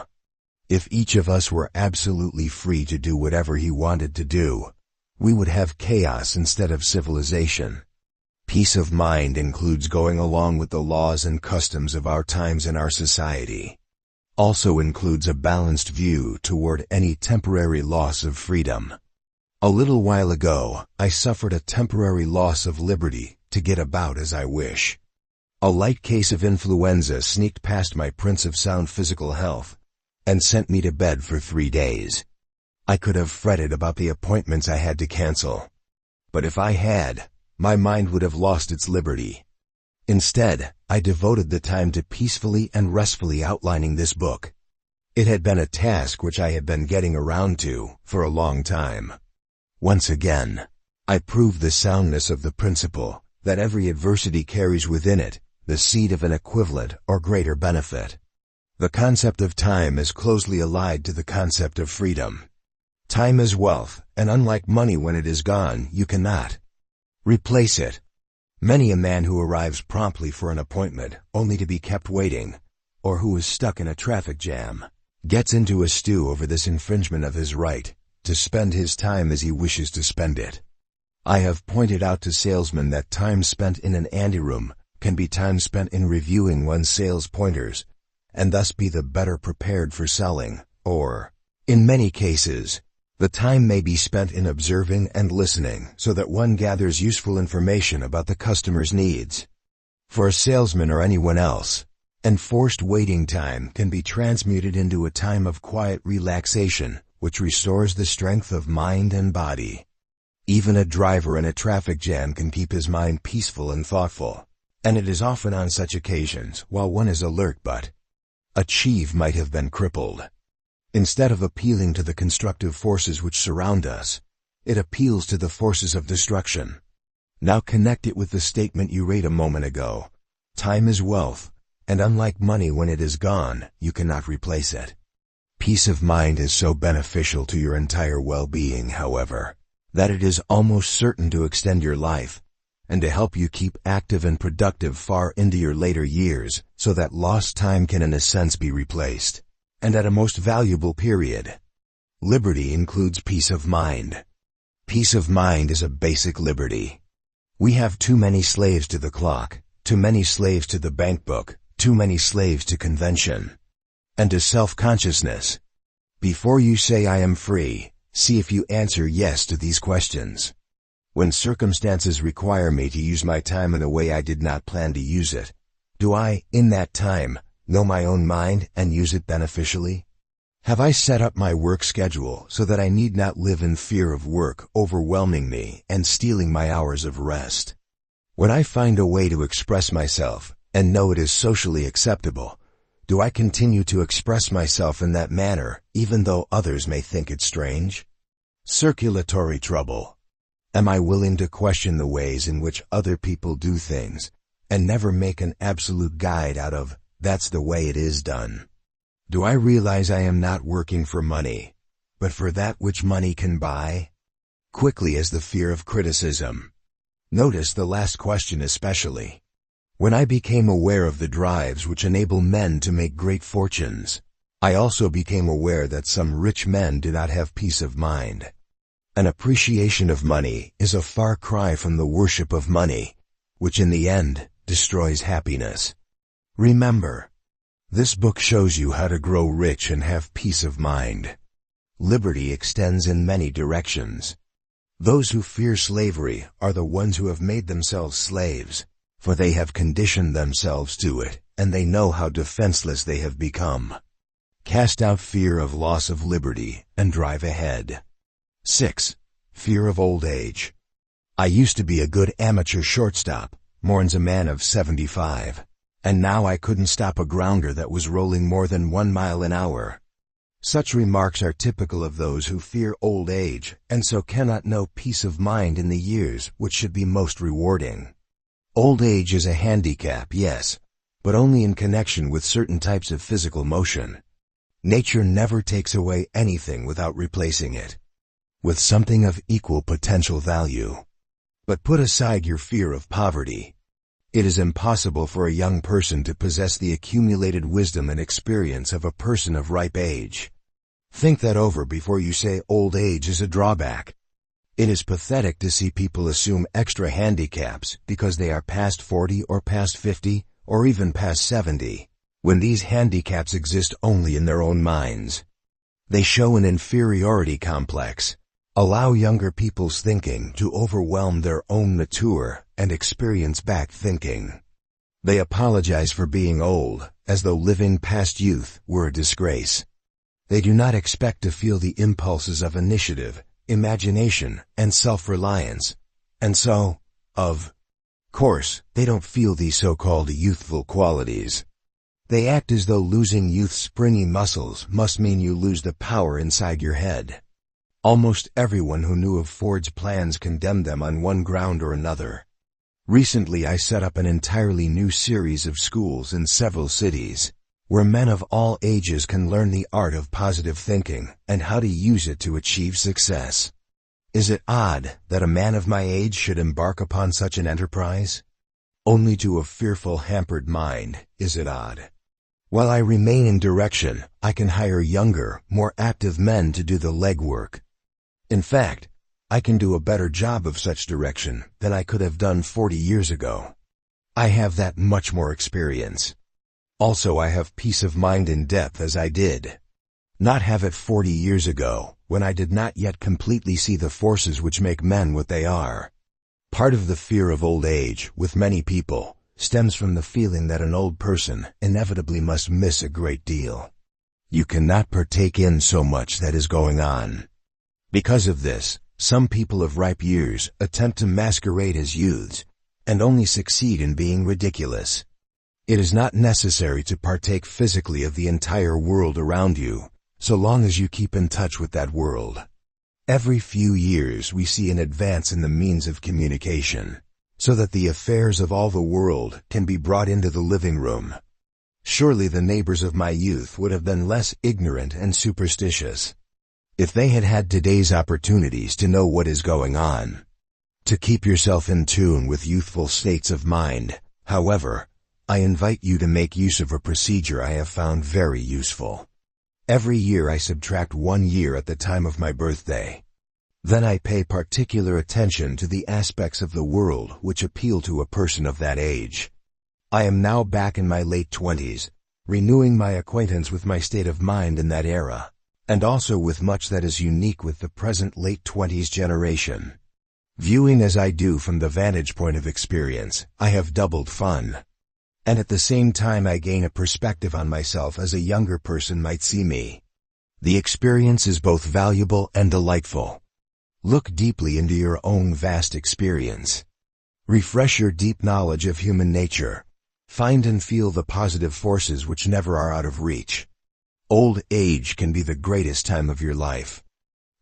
If each of us were absolutely free to do whatever he wanted to do, we would have chaos instead of civilization. Peace of mind includes going along with the laws and customs of our times and our society. Also includes a balanced view toward any temporary loss of freedom. A little while ago, I suffered a temporary loss of liberty to get about as I wish. A light case of influenza sneaked past my Prince of Sound Physical Health and sent me to bed for 3 days. I could have fretted about the appointments I had to cancel. But if I had, my mind would have lost its liberty. Instead, I devoted the time to peacefully and restfully outlining this book. It had been a task which I had been getting around to for a long time. Once again, I proved the soundness of the principle that every adversity carries within it the seed of an equivalent or greater benefit. The concept of time is closely allied to the concept of freedom. Time is wealth, and unlike money, when it is gone, you cannot replace it. Many a man who arrives promptly for an appointment only to be kept waiting, or who is stuck in a traffic jam, gets into a stew over this infringement of his right to spend his time as he wishes to spend it. I have pointed out to salesmen that time spent in an anteroom can be time spent in reviewing one's sales pointers, and thus be the better prepared for selling, or, in many cases, the time may be spent in observing and listening so that one gathers useful information about the customer's needs. For a salesman or anyone else, enforced waiting time can be transmuted into a time of quiet relaxation, which restores the strength of mind and body. Even a driver in a traffic jam can keep his mind peaceful and thoughtful, and it is often on such occasions, while one is alert but achieve might have been crippled. Instead of appealing to the constructive forces which surround us, it appeals to the forces of destruction. Now connect it with the statement you read a moment ago. Time is wealth, and unlike money, when it is gone, you cannot replace it. Peace of mind is so beneficial to your entire well-being, however, that it is almost certain to extend your life, and to help you keep active and productive far into your later years, so that lost time can in a sense be replaced, and at a most valuable period. Liberty includes peace of mind. Peace of mind is a basic liberty. We have too many slaves to the clock, too many slaves to the bank book, too many slaves to convention, and to self-consciousness. Before you say I am free, see if you answer yes to these questions. When circumstances require me to use my time in a way I did not plan to use it, do I, in that time, know my own mind and use it beneficially? Have I set up my work schedule so that I need not live in fear of work overwhelming me and stealing my hours of rest? When I find a way to express myself and know it is socially acceptable, do I continue to express myself in that manner even though others may think it strange? Circulatory trouble. Am I willing to question the ways in which other people do things and never make an absolute guide out of that's the way it is done? Do I realize I am not working for money, but for that which money can buy? Quickly as the fear of criticism. Notice the last question especially. When I became aware of the drives which enable men to make great fortunes, I also became aware that some rich men do not have peace of mind. An appreciation of money is a far cry from the worship of money, which in the end destroys happiness. Remember, this book shows you how to grow rich and have peace of mind. Liberty extends in many directions. Those who fear slavery are the ones who have made themselves slaves, for they have conditioned themselves to it, and they know how defenseless they have become. Cast out fear of loss of liberty and drive ahead. 6. Fear of old age. I used to be a good amateur shortstop, more's a man of 75. And now I couldn't stop a grounder that was rolling more than 1 mile an hour. Such remarks are typical of those who fear old age and so cannot know peace of mind in the years which should be most rewarding. Old age is a handicap, yes, but only in connection with certain types of physical motion. Nature never takes away anything without replacing it with something of equal potential value. But put aside your fear of poverty. It is impossible for a young person to possess the accumulated wisdom and experience of a person of ripe age. Think that over before you say old age is a drawback. It is pathetic to see people assume extra handicaps because they are past 40 or past 50 or even past 70, when these handicaps exist only in their own minds. They show an inferiority complex, allow younger people's thinking to overwhelm their own mature and experience-backed thinking. They apologize for being old, as though living past youth were a disgrace. They do not expect to feel the impulses of initiative, imagination, and self-reliance, and so, of course, they don't feel these so-called youthful qualities. They act as though losing youth's springy muscles must mean you lose the power inside your head. Almost everyone who knew of Ford's plans condemned them on one ground or another. Recently I set up an entirely new series of schools in several cities, where men of all ages can learn the art of positive thinking and how to use it to achieve success. Is it odd that a man of my age should embark upon such an enterprise? Only to a fearful, hampered mind is it odd. While I remain in direction, I can hire younger, more active men to do the legwork. In fact, I can do a better job of such direction than I could have done 40 years ago. I have that much more experience. Also, I have peace of mind in depth as I did not have it 40 years ago, when I did not yet completely see the forces which make men what they are. Part of the fear of old age, with many people, stems from the feeling that an old person inevitably must miss a great deal. You cannot partake in so much that is going on. Because of this, some people of ripe years attempt to masquerade as youths, and only succeed in being ridiculous. It is not necessary to partake physically of the entire world around you, so long as you keep in touch with that world. Every few years we see an advance in the means of communication, so that the affairs of all the world can be brought into the living room. Surely the neighbors of my youth would have been less ignorant and superstitious if they had had today's opportunities to know what is going on. To keep yourself in tune with youthful states of mind, however, I invite you to make use of a procedure I have found very useful. Every year I subtract 1 year at the time of my birthday. Then I pay particular attention to the aspects of the world which appeal to a person of that age. I am now back in my late 20s, renewing my acquaintance with my state of mind in that era, and also with much that is unique with the present late 20s generation. Viewing as I do from the vantage point of experience, I have doubled fun. And at the same time I gain a perspective on myself as a younger person might see me. The experience is both valuable and delightful. Look deeply into your own vast experience. Refresh your deep knowledge of human nature. Find and feel the positive forces which never are out of reach. Old age can be the greatest time of your life.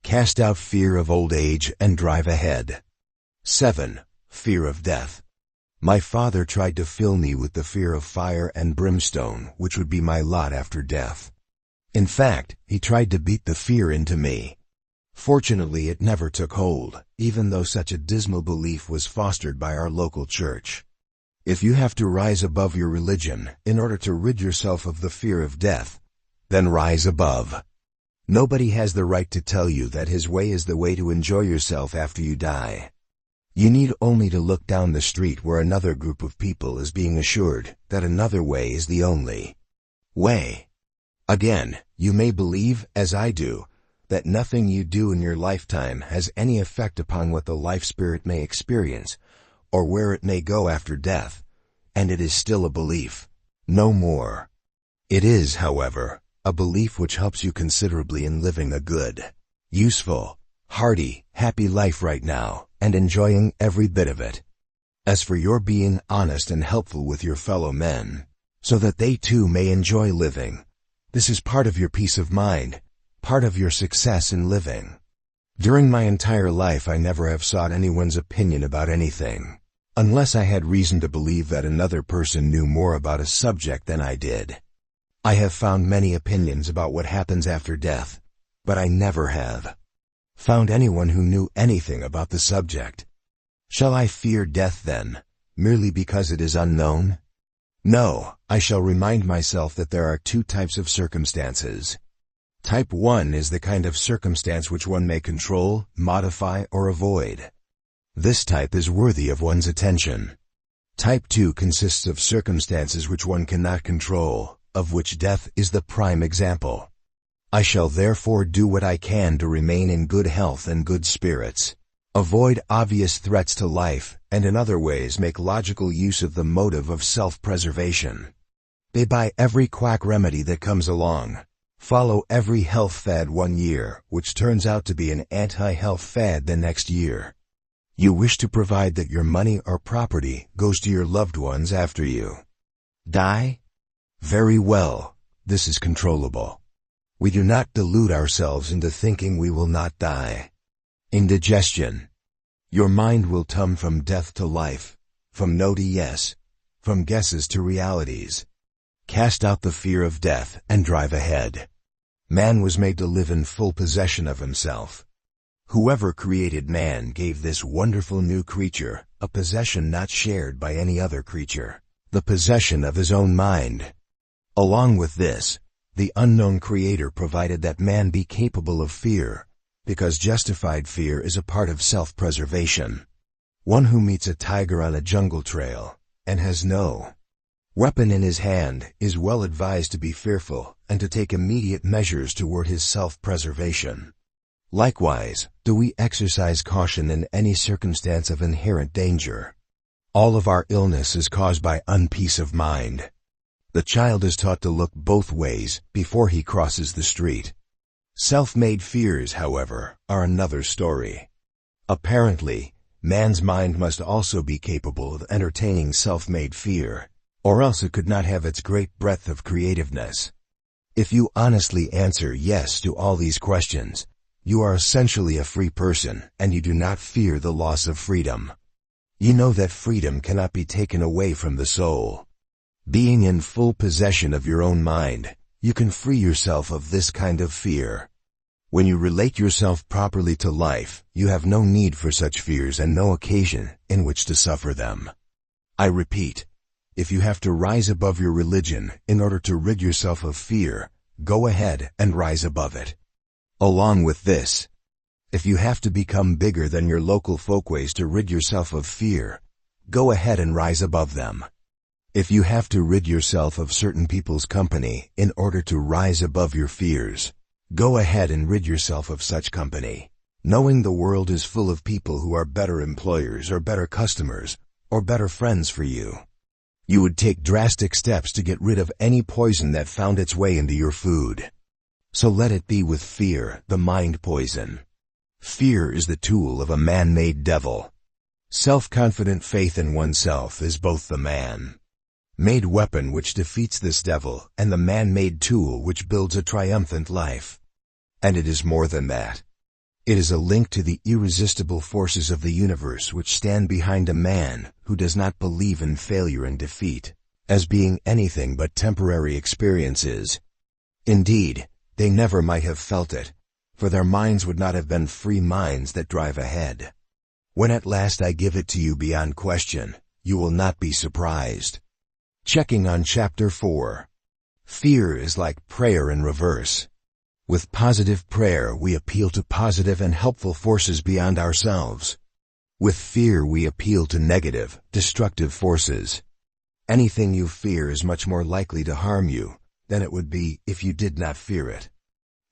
Cast out fear of old age and drive ahead. 7. Fear of death. My father tried to fill me with the fear of fire and brimstone, which would be my lot after death. In fact, he tried to beat the fear into me. Fortunately, it never took hold, even though such a dismal belief was fostered by our local church. If you have to rise above your religion in order to rid yourself of the fear of death, then rise above. Nobody has the right to tell you that his way is the way to enjoy yourself after you die. You need only to look down the street where another group of people is being assured that another way is the only way. Again, you may believe, as I do, that nothing you do in your lifetime has any effect upon what the life spirit may experience, or where it may go after death, and it is still a belief, no more. It is, however, a belief which helps you considerably in living a good, useful, hearty, happy life right now, and enjoying every bit of it. As for your being honest and helpful with your fellow men, so that they too may enjoy living, this is part of your peace of mind, part of your success in living. During my entire life I never have sought anyone's opinion about anything, unless I had reason to believe that another person knew more about a subject than I did. I have found many opinions about what happens after death, but I never have found anyone who knew anything about the subject. Shall I fear death then, merely because it is unknown? No, I shall remind myself that there are two types of circumstances. Type 1 is the kind of circumstance which one may control, modify, or avoid. This type is worthy of one's attention. Type 2 consists of circumstances which one cannot control, of which death is the prime example. I shall therefore do what I can to remain in good health and good spirits, avoid obvious threats to life, and in other ways make logical use of the motive of self-preservation. They buy every quack remedy that comes along. Follow every health fad 1 year, which turns out to be an anti-health fad the next year. You wish to provide that your money or property goes to your loved ones after you die? Very well, this is controllable. We do not delude ourselves into thinking we will not die. Indigestion. Your mind will tum from death to life, from no to yes, from guesses to realities. Cast out the fear of death and drive ahead. Man was made to live in full possession of himself. Whoever created man gave this wonderful new creature a possession not shared by any other creature, the possession of his own mind. Along with this, the unknown creator provided that man be capable of fear, because justified fear is a part of self-preservation. One who meets a tiger on a jungle trail, and has no weapon in his hand, is well advised to be fearful and to take immediate measures toward his self-preservation. Likewise, do we exercise caution in any circumstance of inherent danger. All of our illness is caused by unpeace of mind. The child is taught to look both ways before he crosses the street. Self-made fears, however, are another story. Apparently, man's mind must also be capable of entertaining self-made fear, or else it could not have its great breadth of creativeness. If you honestly answer yes to all these questions, you are essentially a free person, and you do not fear the loss of freedom. You know that freedom cannot be taken away from the soul. Being in full possession of your own mind, you can free yourself of this kind of fear. When you relate yourself properly to life, you have no need for such fears and no occasion in which to suffer them. I repeat, if you have to rise above your religion in order to rid yourself of fear, go ahead and rise above it. Along with this, if you have to become bigger than your local folkways to rid yourself of fear, go ahead and rise above them. If you have to rid yourself of certain people's company in order to rise above your fears, go ahead and rid yourself of such company, knowing the world is full of people who are better employers or better customers or better friends for you. You would take drastic steps to get rid of any poison that found its way into your food. So let it be with fear, the mind poison. Fear is the tool of a man-made devil. Self-confident faith in oneself is both the man-made weapon which defeats this devil and the man-made tool which builds a triumphant life. And it is more than that. It is a link to the irresistible forces of the universe which stand behind a man who does not believe in failure and defeat as being anything but temporary experiences. Indeed, they never might have felt it, for their minds would not have been free minds that drive ahead. When at last I give it to you beyond question, you will not be surprised. Checking on Chapter 4. Fear is like prayer in reverse. With positive prayer we appeal to positive and helpful forces beyond ourselves. With fear we appeal to negative, destructive forces. Anything you fear is much more likely to harm you than it would be if you did not fear it.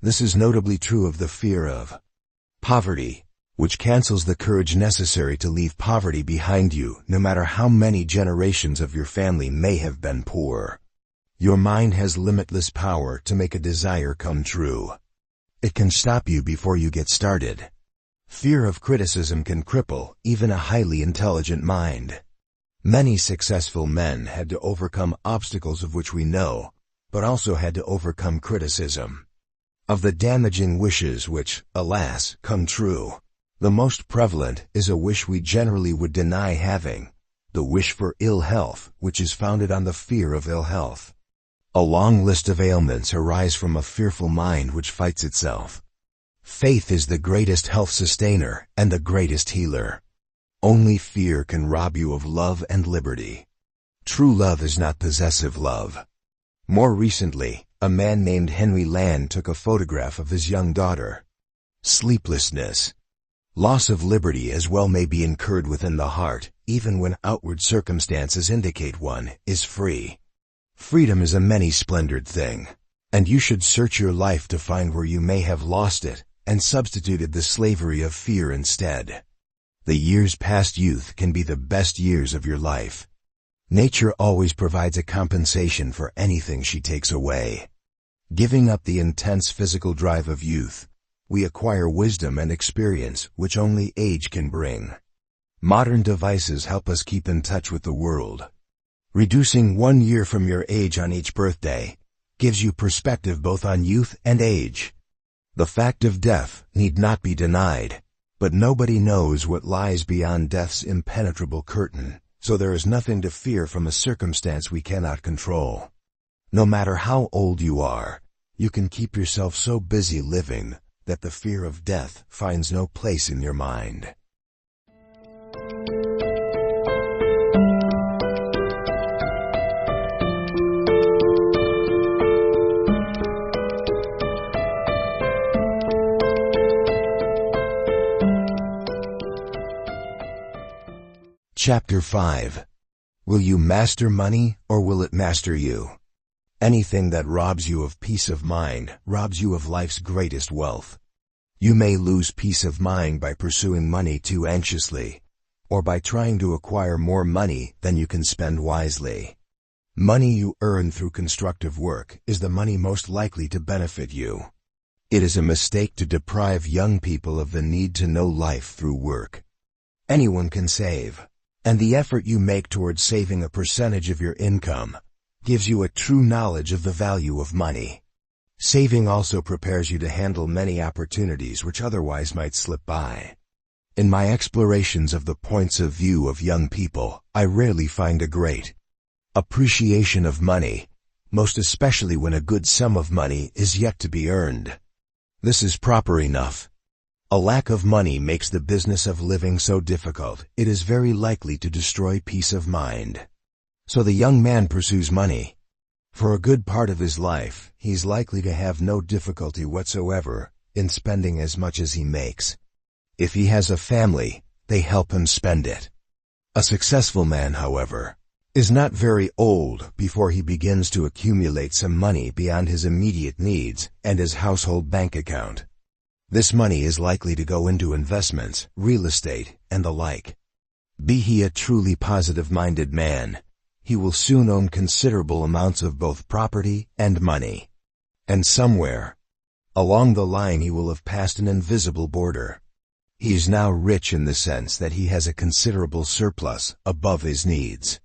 This is notably true of the fear of poverty, which cancels the courage necessary to leave poverty behind you, no matter how many generations of your family may have been poor. Your mind has limitless power to make a desire come true. It can stop you before you get started. Fear of criticism can cripple even a highly intelligent mind. Many successful men had to overcome obstacles of which we know, but also had to overcome criticism. Of the damaging wishes which, alas, come true, the most prevalent is a wish we generally would deny having, the wish for ill health, which is founded on the fear of ill health. A long list of ailments arise from a fearful mind which fights itself. Faith is the greatest health sustainer and the greatest healer. Only fear can rob you of love and liberty. True love is not possessive love. More recently, a man named Henry Land took a photograph of his young daughter. Sleeplessness, loss of liberty as well may be incurred within the heart, even when outward circumstances indicate one is free. Freedom is a many-splendored thing, and you should search your life to find where you may have lost it and substituted the slavery of fear instead. The years past youth can be the best years of your life. Nature always provides a compensation for anything she takes away. Giving up the intense physical drive of youth, we acquire wisdom and experience which only age can bring. Modern devices help us keep in touch with the world. Reducing 1 year from your age on each birthday gives you perspective both on youth and age. The fact of death need not be denied, but nobody knows what lies beyond death's impenetrable curtain, so there is nothing to fear from a circumstance we cannot control. No matter how old you are, you can keep yourself so busy living that the fear of death finds no place in your mind. Chapter 5. Will you master money, or will it master you? Anything that robs you of peace of mind robs you of life's greatest wealth. You may lose peace of mind by pursuing money too anxiously, or by trying to acquire more money than you can spend wisely. Money you earn through constructive work is the money most likely to benefit you. It is a mistake to deprive young people of the need to know life through work. Anyone can save, and the effort you make towards saving a percentage of your income gives you a true knowledge of the value of money. Saving also prepares you to handle many opportunities which otherwise might slip by. In my explorations of the points of view of young people, I rarely find a great appreciation of money, most especially when a good sum of money is yet to be earned. This is proper enough. A lack of money makes the business of living so difficult, it is very likely to destroy peace of mind. So the young man pursues money. For a good part of his life, he's likely to have no difficulty whatsoever in spending as much as he makes. If he has a family, they help him spend it. A successful man, however, is not very old before he begins to accumulate some money beyond his immediate needs and his household bank account. This money is likely to go into investments, real estate, and the like. Be he a truly positive-minded man, he will soon own considerable amounts of both property and money. And somewhere along the line he will have passed an invisible border. He is now rich in the sense that he has a considerable surplus above his needs.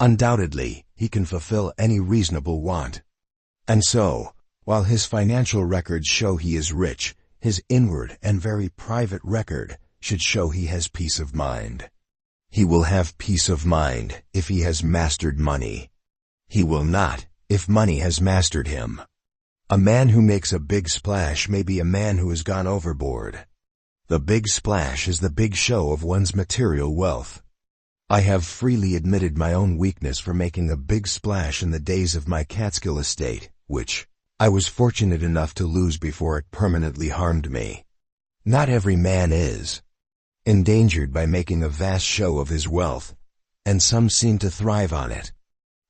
Undoubtedly, he can fulfill any reasonable want. And so, while his financial records show he is rich, his inward and very private record should show he has peace of mind. He will have peace of mind if he has mastered money. He will not if money has mastered him. A man who makes a big splash may be a man who has gone overboard. The big splash is the big show of one's material wealth. I have freely admitted my own weakness for making a big splash in the days of my Catskill estate, which I was fortunate enough to lose before it permanently harmed me. Not every man is endangered by making a vast show of his wealth, and some seem to thrive on it.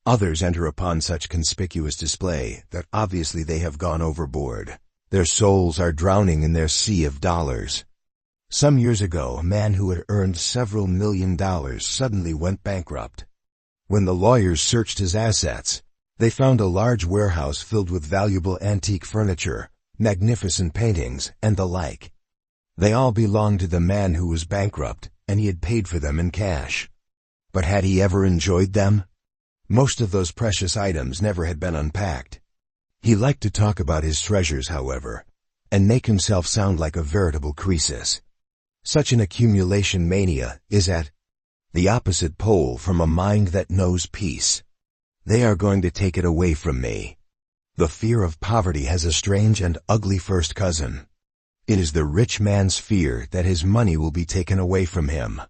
Others enter upon such conspicuous display that obviously they have gone overboard. Their souls are drowning in their sea of dollars. Some years ago, a man who had earned several $1 million suddenly went bankrupt. When the lawyers searched his assets, they found a large warehouse filled with valuable antique furniture, magnificent paintings, and the like. They all belonged to the man who was bankrupt, and he had paid for them in cash. But had he ever enjoyed them? Most of those precious items never had been unpacked. He liked to talk about his treasures, however, and make himself sound like a veritable Croesus. Such an accumulation mania is at the opposite pole from a mind that knows peace. They are going to take it away from me. The fear of poverty has a strange and ugly first cousin. It is the rich man's fear that his money will be taken away from him,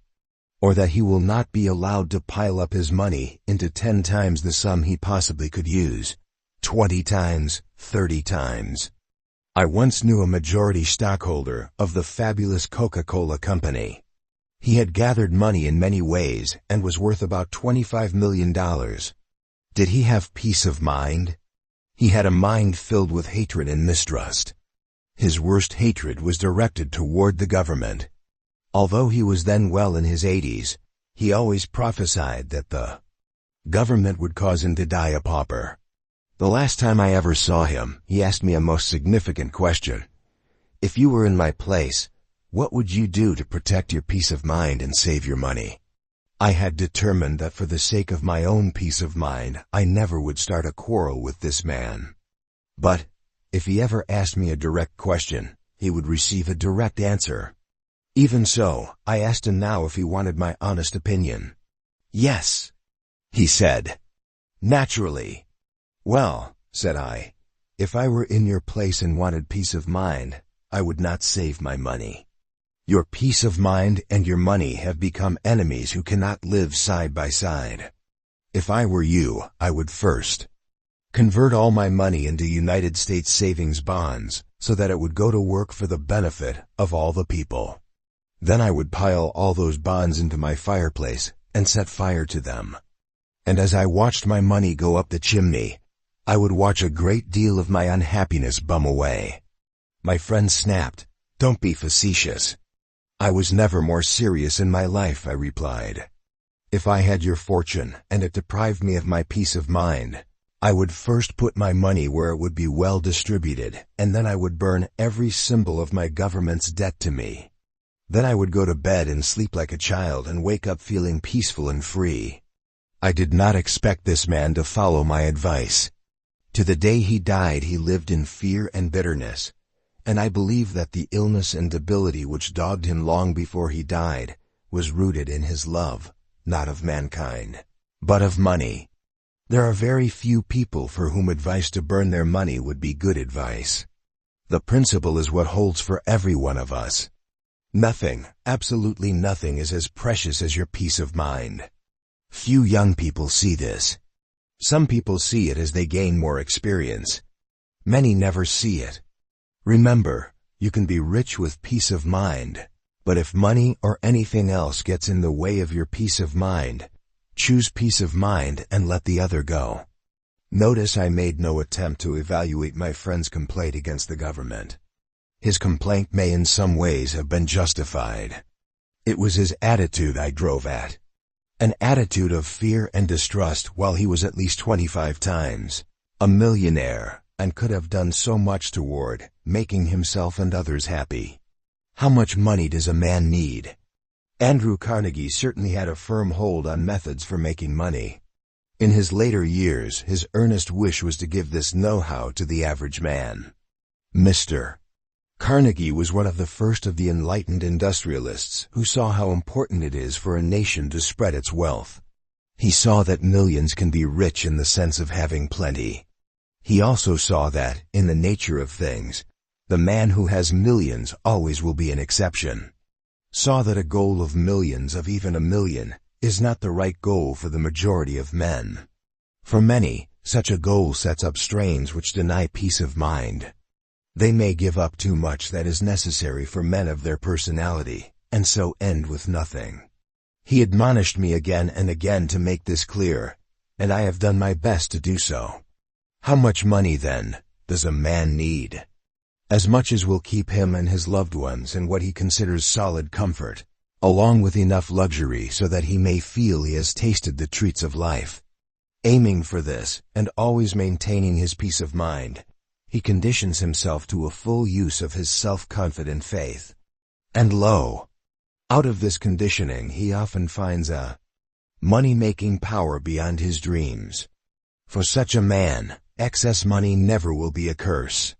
or that he will not be allowed to pile up his money into 10 times the sum he possibly could use, 20 times, 30 times. I once knew a majority stockholder of the fabulous Coca-Cola Company. He had gathered money in many ways and was worth about $25 million. Did he have peace of mind? He had a mind filled with hatred and mistrust. His worst hatred was directed toward the government. Although he was then well in his 80s, he always prophesied that the government would cause him to die a pauper. The last time I ever saw him, he asked me a most significant question. If you were in my place, what would you do to protect your peace of mind and save your money? I had determined that for the sake of my own peace of mind, I never would start a quarrel with this man. But if he ever asked me a direct question, he would receive a direct answer. Even so, I asked him now if he wanted my honest opinion. Yes, he said. Naturally. Well, said I, if I were in your place and wanted peace of mind, I would not save my money. Your peace of mind and your money have become enemies who cannot live side by side. If I were you, I would first convert all my money into United States savings bonds so that it would go to work for the benefit of all the people. Then I would pile all those bonds into my fireplace and set fire to them. And as I watched my money go up the chimney, I would watch a great deal of my unhappiness bum away. My friend snapped, "Don't be facetious." "I was never more serious in my life," I replied. "If I had your fortune and it deprived me of my peace of mind, I would first put my money where it would be well distributed, and then I would burn every symbol of my government's debt to me. Then I would go to bed and sleep like a child and wake up feeling peaceful and free." I did not expect this man to follow my advice. To the day he died, he lived in fear and bitterness, and I believe that the illness and debility which dogged him long before he died was rooted in his love, not of mankind, but of money. There are very few people for whom advice to burn their money would be good advice. The principle is what holds for every one of us. Nothing, absolutely nothing, is as precious as your peace of mind. Few young people see this. Some people see it as they gain more experience. Many never see it. Remember, you can be rich with peace of mind, but if money or anything else gets in the way of your peace of mind, choose peace of mind and let the other go. Notice I made no attempt to evaluate my friend's complaint against the government. His complaint may in some ways have been justified. It was his attitude I drove at. An attitude of fear and distrust while he was at least 25 times a millionaire and could have done so much toward making himself and others happy. How much money does a man need? Andrew Carnegie certainly had a firm hold on methods for making money. In his later years, his earnest wish was to give this know-how to the average man. Mr. Carnegie was one of the first of the enlightened industrialists who saw how important it is for a nation to spread its wealth. He saw that millions can be rich in the sense of having plenty. He also saw that, in the nature of things, the man who has millions always will be an exception. Saw that a goal of millions, of even 1 million, is not the right goal for the majority of men. For many, such a goal sets up strains which deny peace of mind. They may give up too much that is necessary for men of their personality, and so end with nothing. He admonished me again and again to make this clear, and I have done my best to do so. How much money, then, does a man need? As much as will keep him and his loved ones in what he considers solid comfort, along with enough luxury so that he may feel he has tasted the treats of life. Aiming for this, and always maintaining his peace of mind, he conditions himself to a full use of his self-confident faith. And lo, out of this conditioning he often finds a money-making power beyond his dreams. For such a man, Excess money never will be a curse.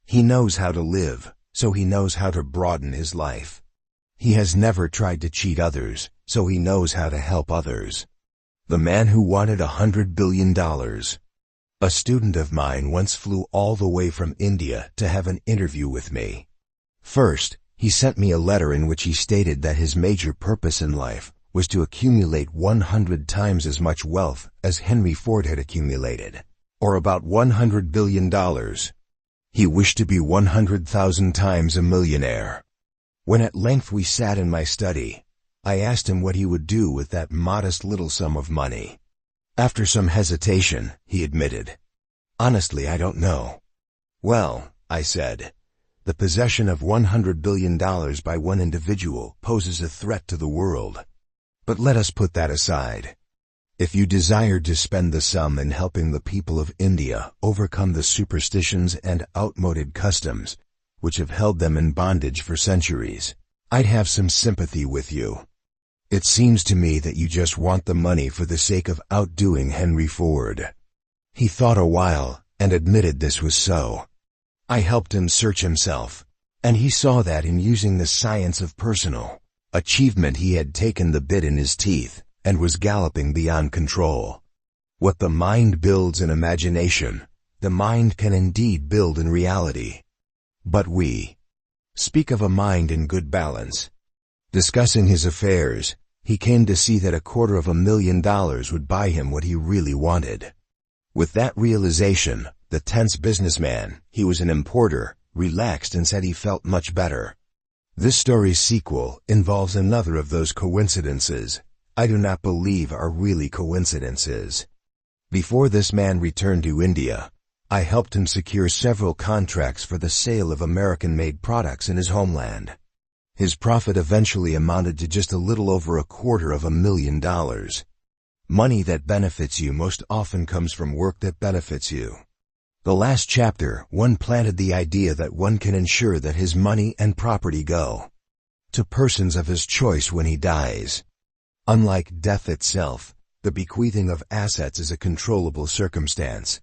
He knows how to live, so he knows how to broaden his life. He has never tried to cheat others, so he knows how to help others. The man who wanted $100 billion. A student of mine once flew all the way from India to have an interview with me. First, he sent me a letter in which he stated that his major purpose in life was to accumulate 100 times as much wealth as Henry Ford had accumulated, or about $100 billion. He wished to be 100,000 times a millionaire. When at length we sat in my study, I asked him what he would do with that modest little sum of money. After some hesitation, he admitted, "Honestly, I don't know." "Well," I said, "the possession of $100 billion by one individual poses a threat to the world. But let us put that aside. If you desired to spend the sum in helping the people of India overcome the superstitions and outmoded customs which have held them in bondage for centuries, I'd have some sympathy with you. It seems to me that you just want the money for the sake of outdoing Henry Ford." He thought a while and admitted this was so. I helped him search himself, and he saw that in using the science of personal achievement he had taken the bit in his teeth and was galloping beyond control. What the mind builds in imagination, the mind can indeed build in reality. But we speak of a mind in good balance. Discussing his affairs, he came to see that $250,000 would buy him what he really wanted. With that realization, the tense businessman, he was an importer, relaxed and said he felt much better. This story's sequel involves another of those coincidences I do not believe are really coincidences. Before this man returned to India, I helped him secure several contracts for the sale of American-made products in his homeland. His profit eventually amounted to just a little over $250,000. Money that benefits you most often comes from work that benefits you. The last chapter, one planted the idea that one can ensure that his money and property go to persons of his choice when he dies. Unlike death itself, the bequeathing of assets is a controllable circumstance.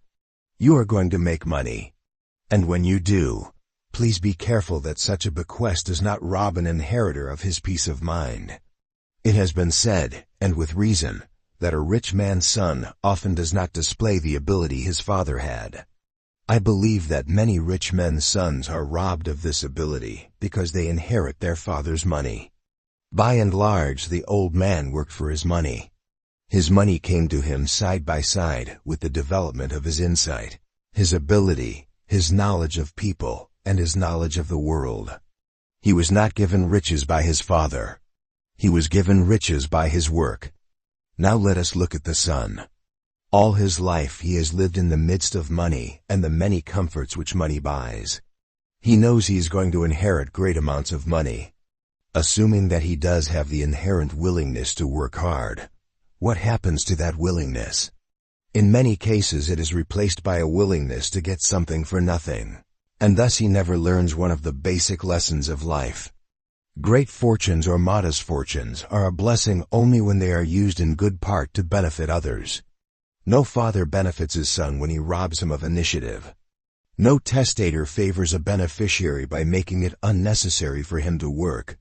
You are going to make money. And when you do, please be careful that such a bequest does not rob an inheritor of his peace of mind. It has been said, and with reason, that a rich man's son often does not display the ability his father had. I believe that many rich men's sons are robbed of this ability because they inherit their father's money. By and large, the old man worked for his money. His money came to him side by side with the development of his insight, his ability, his knowledge of people, and his knowledge of the world. He was not given riches by his father. He was given riches by his work. Now let us look at the son. All his life he has lived in the midst of money and the many comforts which money buys. He knows he is going to inherit great amounts of money. Assuming that he does have the inherent willingness to work hard, what happens to that willingness? In many cases it is replaced by a willingness to get something for nothing, and thus he never learns one of the basic lessons of life. Great fortunes or modest fortunes are a blessing only when they are used in good part to benefit others. No father benefits his son when he robs him of initiative. No testator favors a beneficiary by making it unnecessary for him to work.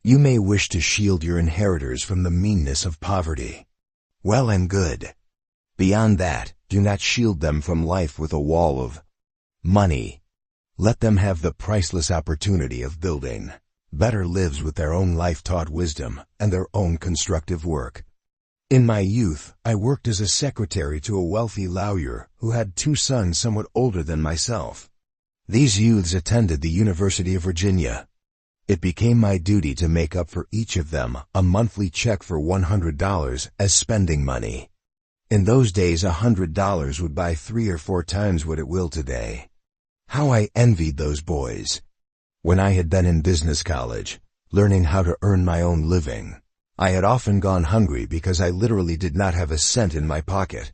You may wish to shield your inheritors from the meanness of poverty. Well and good. Beyond that, do not shield them from life with a wall of money. Let them have the priceless opportunity of building better lives with their own life-taught wisdom and their own constructive work. In my youth, I worked as a secretary to a wealthy lawyer who had 2 sons somewhat older than myself. These youths attended the University of Virginia. It became my duty to make up for each of them a monthly check for $100 as spending money. In those days, $100 would buy 3 or 4 times what it will today. How I envied those boys. When I had been in business college, learning how to earn my own living, I had often gone hungry because I literally did not have a cent in my pocket.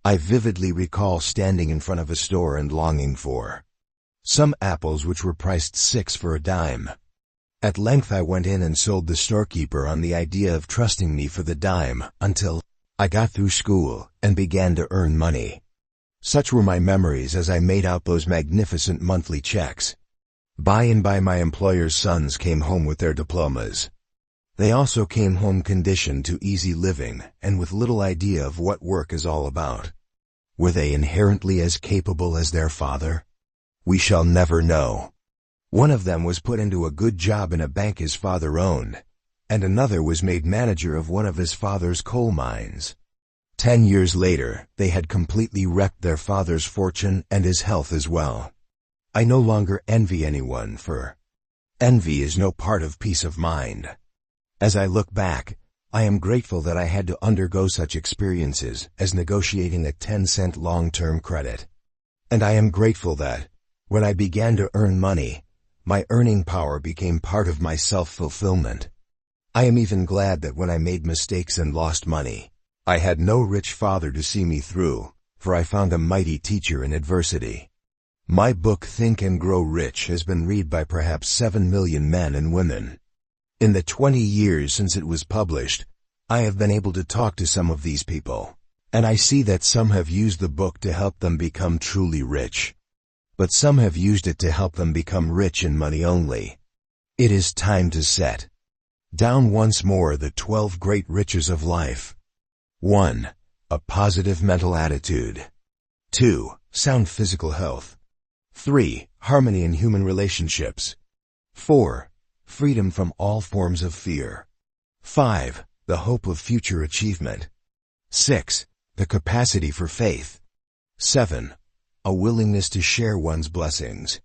I vividly recall standing in front of a store and longing for some apples which were priced 6 for a dime. At length I went in and sold the storekeeper on the idea of trusting me for the dime until I got through school and began to earn money. Such were my memories as I made out those magnificent monthly checks. By and by my employer's sons came home with their diplomas. They also came home conditioned to easy living and with little idea of what work is all about. Were they inherently as capable as their father? We shall never know. One of them was put into a good job in a bank his father owned, and another was made manager of one of his father's coal mines. 10 years later, they had completely wrecked their father's fortune and his health as well. I no longer envy anyone, for envy is no part of peace of mind. As I look back, I am grateful that I had to undergo such experiences as negotiating a 10-cent long-term credit. And I am grateful that, when I began to earn money, my earning power became part of my self-fulfillment. I am even glad that when I made mistakes and lost money, I had no rich father to see me through, for I found a mighty teacher in adversity. My book Think and Grow Rich has been read by perhaps 7 million men and women. In the 20 years since it was published, I have been able to talk to some of these people, and I see that some have used the book to help them become truly rich. But some have used it to help them become rich in money only. It is time to set down once more the 12 great riches of life. 1. A positive mental attitude. 2. Sound physical health. 3. Harmony in human relationships. 4. Freedom from all forms of fear. 5. The hope of future achievement. 6. The capacity for faith. 7. A willingness to share one's blessings.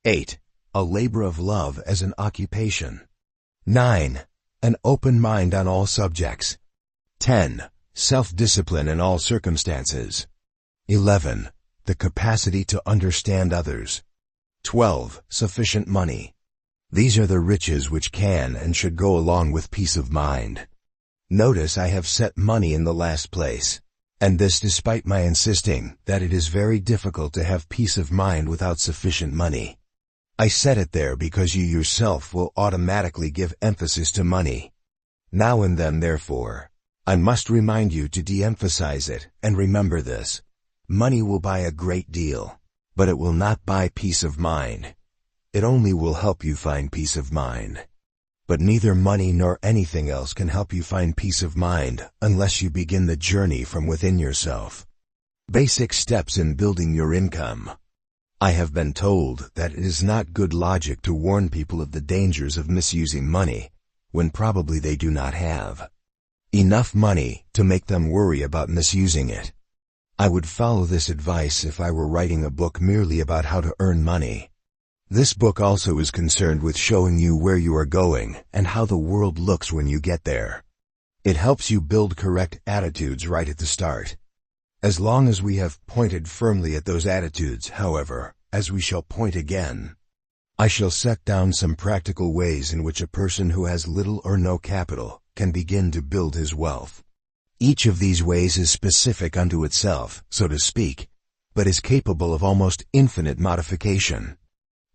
8. A labor of love as an occupation. 9. An open mind on all subjects. 10. Self-discipline in all circumstances. 11. The capacity to understand others. 12. Sufficient money. These are the riches which can and should go along with peace of mind. Notice I have set money in the last place, and this despite my insisting that it is very difficult to have peace of mind without sufficient money. I set it there because you yourself will automatically give emphasis to money. Now and then, therefore, I must remind you to de-emphasize it, and remember this. Money will buy a great deal, but it will not buy peace of mind. It only will help you find peace of mind. But neither money nor anything else can help you find peace of mind unless you begin the journey from within yourself. Basic steps in building your income. I have been told that it is not good logic to warn people of the dangers of misusing money, when probably they do not have enough money to make them worry about misusing it. I would follow this advice if I were writing a book merely about how to earn money. This book also is concerned with showing you where you are going and how the world looks when you get there. It helps you build correct attitudes right at the start. As long as we have pointed firmly at those attitudes, however, as we shall point again, I shall set down some practical ways in which a person who has little or no capital can begin to build his wealth. Each of these ways is specific unto itself, so to speak, but is capable of almost infinite modification.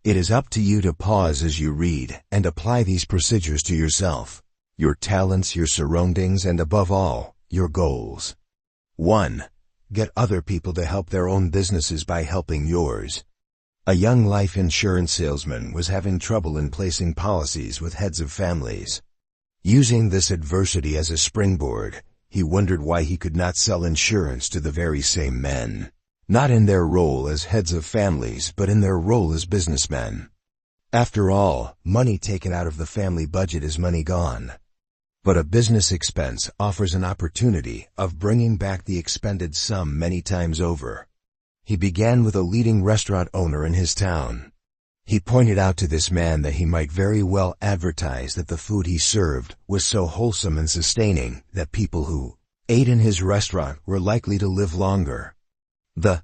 It is up to you to pause as you read and apply these procedures to yourself, your talents, your surroundings, and above all, your goals. 1. Get other people to help their own businesses by helping yours. A young life insurance salesman was having trouble in placing policies with heads of families. Using this adversity as a springboard, he wondered why he could not sell insurance to the very same men. Not in their role as heads of families, but in their role as businessmen. After all, money taken out of the family budget is money gone. But a business expense offers an opportunity of bringing back the expended sum many times over. He began with a leading restaurant owner in his town. He pointed out to this man that he might very well advertise that the food he served was so wholesome and sustaining that people who ate in his restaurant were likely to live longer. The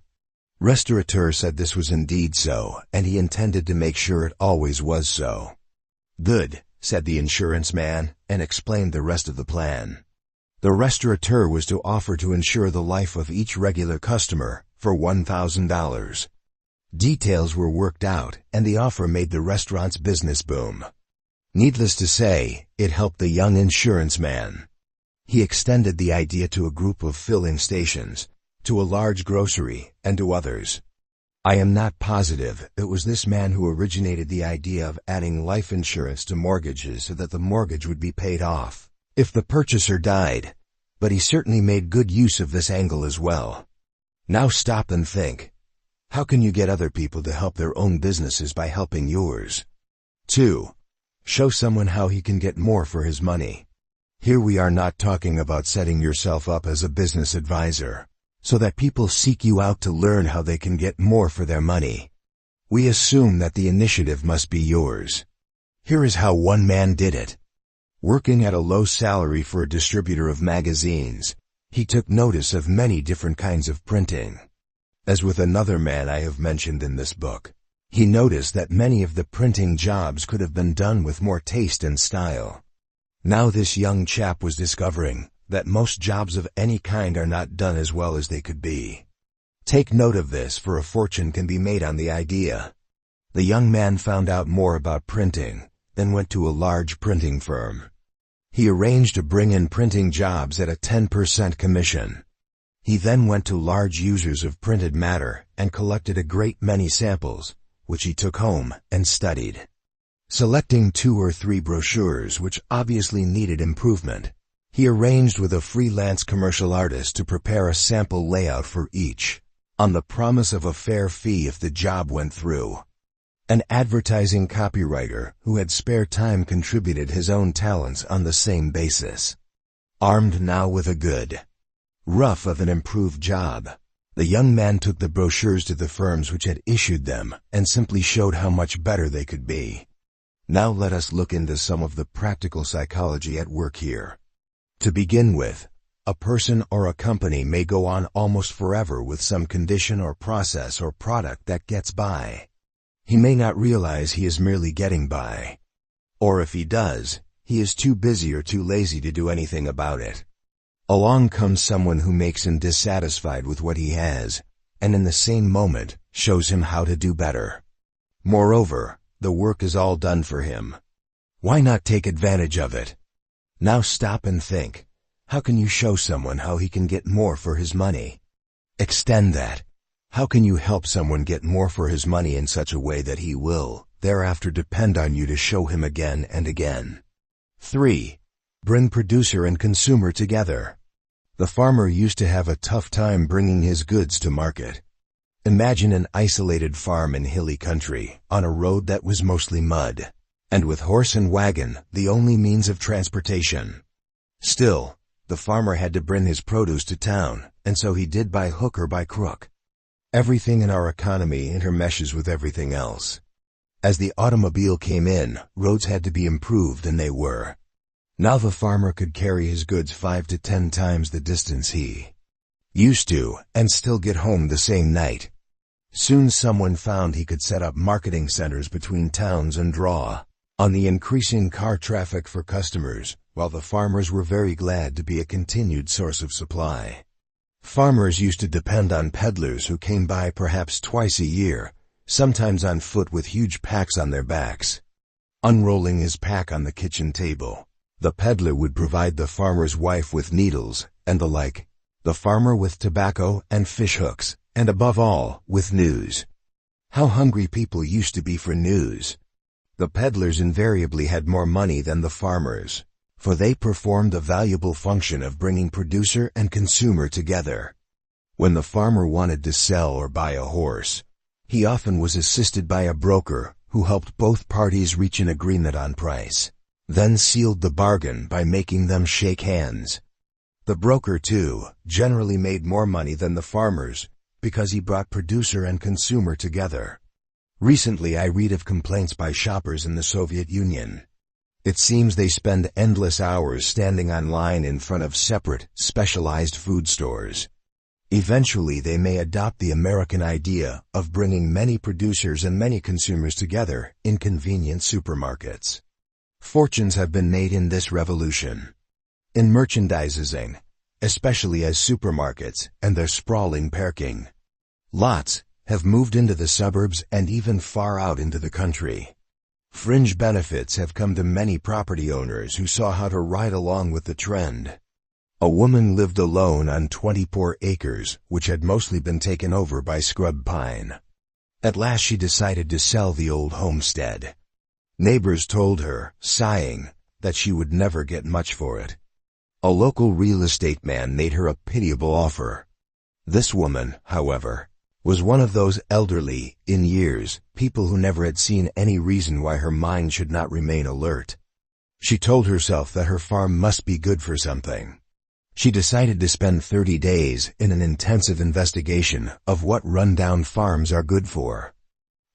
restaurateur said this was indeed so, and he intended to make sure it always was so. Good, said the insurance man, and explained the rest of the plan. The restaurateur was to offer to insure the life of each regular customer for $1,000. Details were worked out, and the offer made the restaurant's business boom. Needless to say, it helped the young insurance man. He extended the idea to a group of filling stations, to a large grocery, and to others. I am not positive it was this man who originated the idea of adding life insurance to mortgages so that the mortgage would be paid off if the purchaser died, but he certainly made good use of this angle as well. Now stop and think. How can you get other people to help their own businesses by helping yours? 2. Show someone how he can get more for his money. Here we are not talking about setting yourself up as a business advisor, so that people seek you out to learn how they can get more for their money. We assume that the initiative must be yours. Here is how one man did it. Working at a low salary for a distributor of magazines, he took notice of many different kinds of printing. As with another man I have mentioned in this book, he noticed that many of the printing jobs could have been done with more taste and style. Now this young chap was discovering that most jobs of any kind are not done as well as they could be. Take note of this, for a fortune can be made on the idea. The young man found out more about printing, then went to a large printing firm. He arranged to bring in printing jobs at a 10% commission. He then went to large users of printed matter and collected a great many samples, which he took home and studied. Selecting 2 or 3 brochures which obviously needed improvement, he arranged with a freelance commercial artist to prepare a sample layout for each, on the promise of a fair fee if the job went through. An advertising copywriter who had spare time contributed his own talents on the same basis. Armed now with a good rough of an improved job, the young man took the brochures to the firms which had issued them and simply showed how much better they could be. Now let us look into some of the practical psychology at work here. To begin with, a person or a company may go on almost forever with some condition or process or product that gets by. He may not realize he is merely getting by. Or if he does, he is too busy or too lazy to do anything about it. Along comes someone who makes him dissatisfied with what he has, and in the same moment shows him how to do better. Moreover, the work is all done for him. Why not take advantage of it? Now stop and think. How can you show someone how he can get more for his money? Extend that. How can you help someone get more for his money in such a way that he will thereafter depend on you to show him again and again? 3. Bring producer and consumer together. The farmer used to have a tough time bringing his goods to market. Imagine an isolated farm in hilly country, on a road that was mostly mud, and with horse and wagon the only means of transportation. Still, the farmer had to bring his produce to town, and so he did by hook or by crook. Everything in our economy intermeshes with everything else. As the automobile came in, roads had to be improved, and they were. Now the farmer could carry his goods 5 to 10 times the distance he used to, and still get home the same night. Soon someone found he could set up marketing centers between towns and draw on the increasing car traffic for customers, while the farmers were very glad to be a continued source of supply. Farmers used to depend on peddlers who came by perhaps twice a year, sometimes on foot with huge packs on their backs. Unrolling his pack on the kitchen table, the peddler would provide the farmer's wife with needles and the like, the farmer with tobacco and fish hooks, and above all, with news. How hungry people used to be for news! The peddlers invariably had more money than the farmers, for they performed the valuable function of bringing producer and consumer together. When the farmer wanted to sell or buy a horse, he often was assisted by a broker who helped both parties reach an agreement on price, then sealed the bargain by making them shake hands. The broker, too, generally made more money than the farmers because he brought producer and consumer together. Recently I read of complaints by shoppers in the Soviet Union. It seems they spend endless hours standing on line in front of separate, specialized food stores. Eventually they may adopt the American idea of bringing many producers and many consumers together in convenient supermarkets. Fortunes have been made in this revolution. In merchandising, especially as supermarkets and their sprawling parking lots have moved into the suburbs and even far out into the country. Fringe benefits have come to many property owners who saw how to ride along with the trend. A woman lived alone on 24 acres, which had mostly been taken over by scrub pine. At last she decided to sell the old homestead. Neighbors told her, sighing, that she would never get much for it. A local real estate man made her a pitiable offer. This woman, however, was one of those elderly, in years, people who never had seen any reason why her mind should not remain alert. She told herself that her farm must be good for something. She decided to spend 30 days in an intensive investigation of what rundown farms are good for.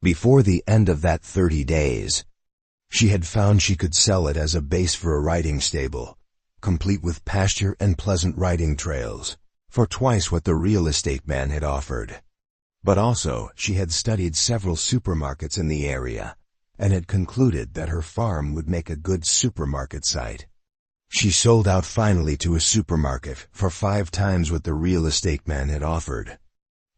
Before the end of that 30 days, she had found she could sell it as a base for a riding stable, complete with pasture and pleasant riding trails, for twice what the real estate man had offered. But also, she had studied several supermarkets in the area, and had concluded that her farm would make a good supermarket site. She sold out finally to a supermarket for 5 times what the real estate man had offered.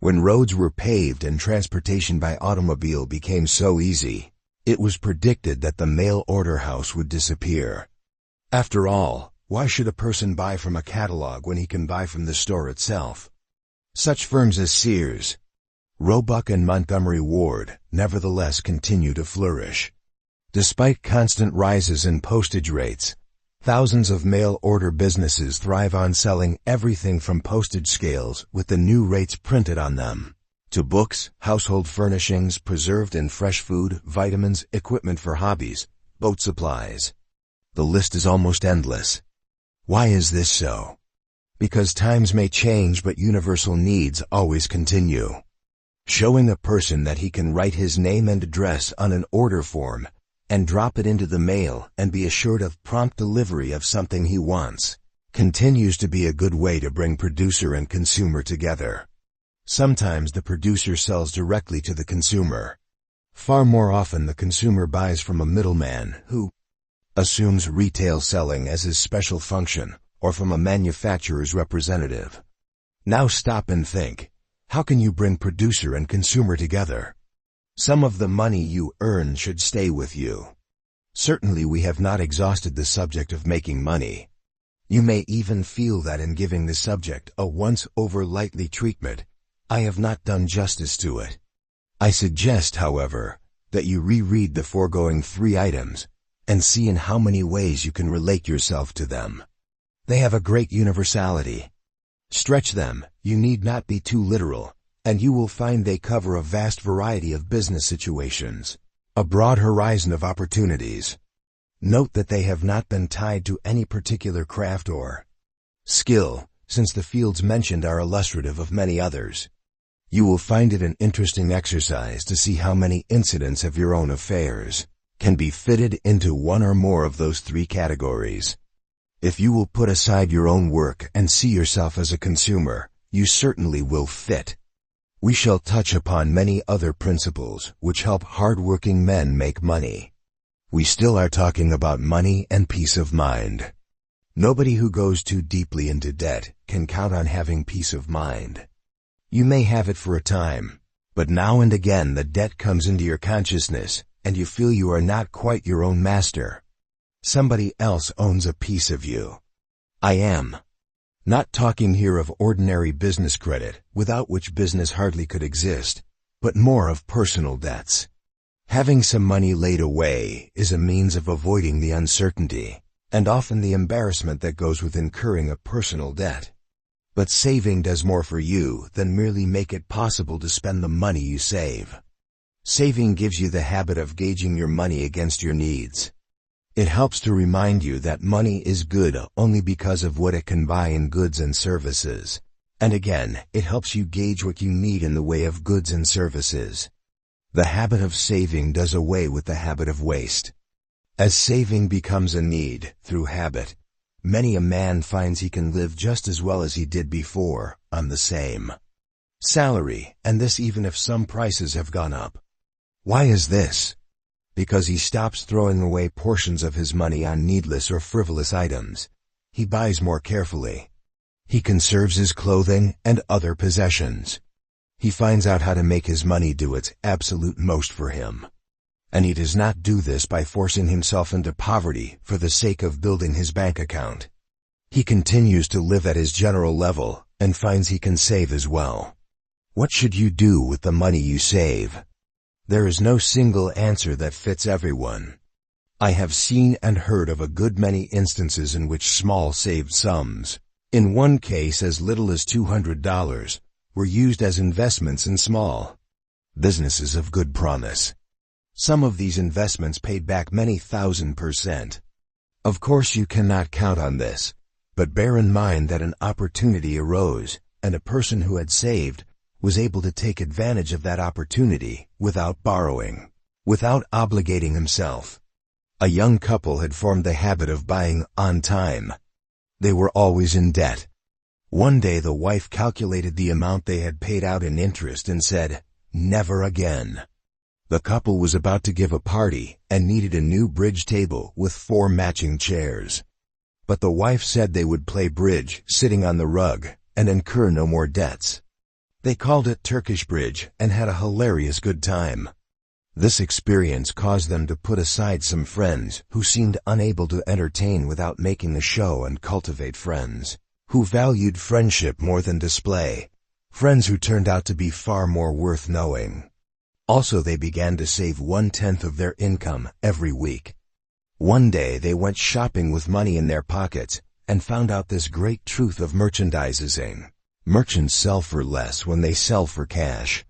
When roads were paved and transportation by automobile became so easy, it was predicted that the mail-order house would disappear. After all, why should a person buy from a catalog when he can buy from the store itself? Such firms as Sears, Roebuck and Montgomery Ward nevertheless continue to flourish. Despite constant rises in postage rates, thousands of mail-order businesses thrive on selling everything from postage scales with the new rates printed on them, to books, household furnishings, preserved and fresh food, vitamins, equipment for hobbies, boat supplies. The list is almost endless. Why is this so? Because times may change but universal needs always continue. Showing a person that he can write his name and address on an order form and drop it into the mail and be assured of prompt delivery of something he wants, continues to be a good way to bring producer and consumer together. Sometimes the producer sells directly to the consumer. Far more often the consumer buys from a middleman who assumes retail selling as his special function, or from a manufacturer's representative. Now stop and think, how can you bring producer and consumer together? Some of the money you earn should stay with you. Certainly we have not exhausted the subject of making money. You may even feel that in giving the subject a once-over lightly treatment, I have not done justice to it. I suggest, however, that you reread the foregoing 3 items and see in how many ways you can relate yourself to them. They have a great universality. Stretch them, you need not be too literal, and you will find they cover a vast variety of business situations, a broad horizon of opportunities. Note that they have not been tied to any particular craft or skill, since the fields mentioned are illustrative of many others. You will find it an interesting exercise to see how many incidents of your own affairs can be fitted into one or more of those 3 categories. If you will put aside your own work and see yourself as a consumer, you certainly will fit. We shall touch upon many other principles which help hard-working men make money. We still are talking about money and peace of mind. Nobody who goes too deeply into debt can count on having peace of mind. You may have it for a time, but now and again the debt comes into your consciousness, and you feel you are not quite your own master. Somebody else owns a piece of you. I am not talking here of ordinary business credit, without which business hardly could exist, but more of personal debts. Having some money laid away is a means of avoiding the uncertainty, and often the embarrassment that goes with incurring a personal debt. But saving does more for you than merely make it possible to spend the money you save. Saving gives you the habit of gauging your money against your needs. It helps to remind you that money is good only because of what it can buy in goods and services. And again, it helps you gauge what you need in the way of goods and services. The habit of saving does away with the habit of waste. As saving becomes a need through habit, many a man finds he can live just as well as he did before on the same salary, and this even if some prices have gone up. Why is this? Because he stops throwing away portions of his money on needless or frivolous items. He buys more carefully. He conserves his clothing and other possessions. He finds out how to make his money do its absolute most for him. And he does not do this by forcing himself into poverty for the sake of building his bank account. He continues to live at his general level and finds he can save as well. What should you do with the money you save? There is no single answer that fits everyone. I have seen and heard of a good many instances in which small saved sums, in one case as little as $200, were used as investments in small businesses of good promise. Some of these investments paid back many 1,000%. Of course you cannot count on this, but bear in mind that an opportunity arose, and a person who had saved was able to take advantage of that opportunity without borrowing, without obligating himself. A young couple had formed the habit of buying on time. They were always in debt. One day the wife calculated the amount they had paid out in interest and said, "Never again." The couple was about to give a party and needed a new bridge table with 4 matching chairs. But the wife said they would play bridge sitting on the rug and incur no more debts. They called it Turkish bridge and had a hilarious good time. This experience caused them to put aside some friends who seemed unable to entertain without making a show and cultivate friends who valued friendship more than display, friends who turned out to be far more worth knowing. Also, they began to save 1/10 of their income every week. One day they went shopping with money in their pockets and found out this great truth of merchandising. Merchants sell for less when they sell for cash.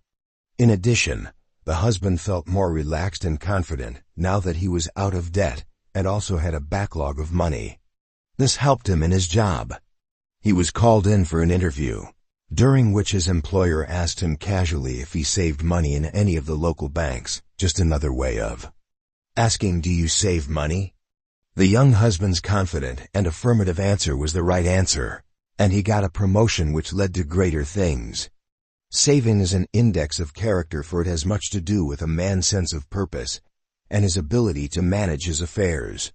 In addition, the husband felt more relaxed and confident now that he was out of debt and also had a backlog of money. This helped him in his job. He was called in for an interview, during which his employer asked him casually if he saved money in any of the local banks, just another way of asking, "Do you save money?" The young husband's confident and affirmative answer was the right answer, and he got a promotion which led to greater things. Saving is an index of character, for it has much to do with a man's sense of purpose and his ability to manage his affairs.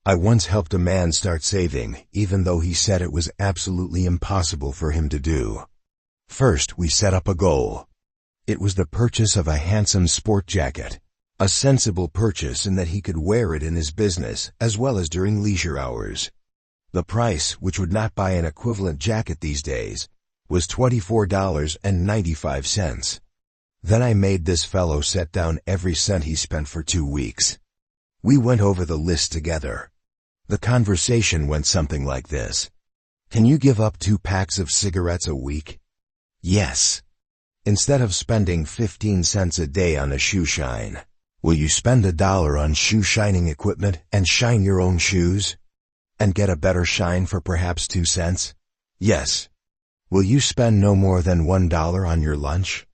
I once helped a man start saving, even though he said it was absolutely impossible for him to do. First, we set up a goal. It was the purchase of a handsome sport jacket, a sensible purchase in that he could wear it in his business as well as during leisure hours. The price, which would not buy an equivalent jacket these days, was $24.95. Then I made this fellow set down every cent he spent for 2 weeks. We went over the list together. The conversation went something like this: "Can you give up 2 packs of cigarettes a week?" "Yes." "Instead of spending 15 cents a day on a shoe shine, will you spend $1 on shoe shining equipment and shine your own shoes? And get a better shine for perhaps 2 cents? "Yes." "Will you spend no more than $1 on your lunch?"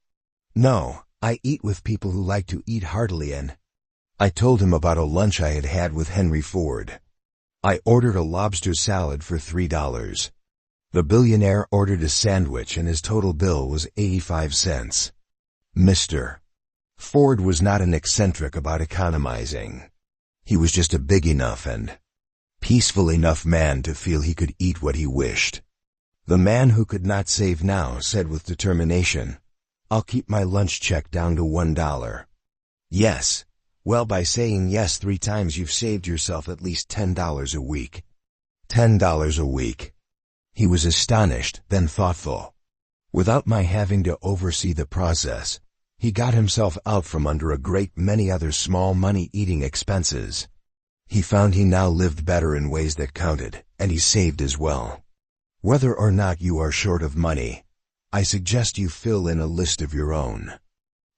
"No, I eat with people who like to eat heartily." And I told him about a lunch I had had with Henry Ford. I ordered a lobster salad for $3. The billionaire ordered a sandwich and his total bill was 85 cents. Mr. Ford was not an eccentric about economizing. He was just a big enough and peaceful enough man to feel he could eat what he wished. The man who could not save now said with determination, "I'll keep my lunch check down to $1. "Yes. Well, by saying yes 3 times you've saved yourself at least $10 a week. $10 a week. He was astonished, then thoughtful. Without my having to oversee the process, he got himself out from under a great many other small money-eating expenses. He found he now lived better in ways that counted, and he saved as well. Whether or not you are short of money, I suggest you fill in a list of your own.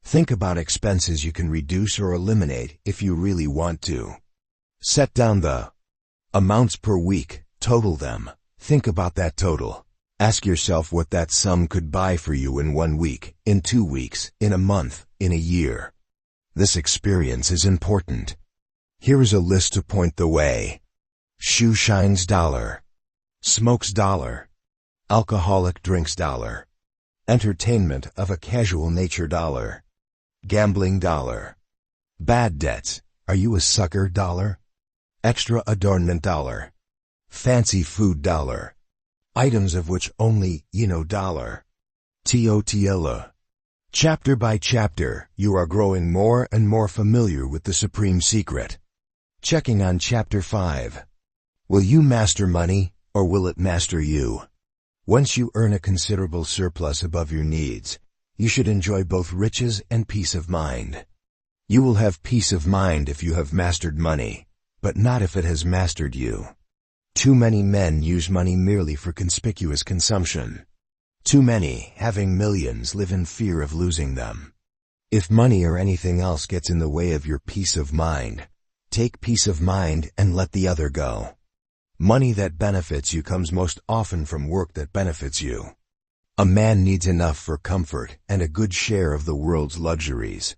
Think about expenses you can reduce or eliminate if you really want to. Set down the amounts per week, total them. Think about that total. Ask yourself what that sum could buy for you in 1 week, in 2 weeks, in a month, in a year. This experience is important. Here is a list to point the way. Shoe shines $1. Smokes $1. Alcoholic drinks $1. Entertainment of a casual nature $1. Gambling $1. Bad debts, are you a sucker $1. Extra adornment $1. Fancy food $1. Items of which only you know $1. TOTL. Chapter by chapter, you are growing more and more familiar with the supreme secret. Checking on Chapter 5. Will you master money, or will it master you? Once you earn a considerable surplus above your needs, you should enjoy both riches and peace of mind. You will have peace of mind if you have mastered money, but not if it has mastered you. Too many men use money merely for conspicuous consumption. Too many, having millions, live in fear of losing them. If money or anything else gets in the way of your peace of mind, take peace of mind and let the other go. Money that benefits you comes most often from work that benefits you. A man needs enough for comfort and a good share of the world's luxuries.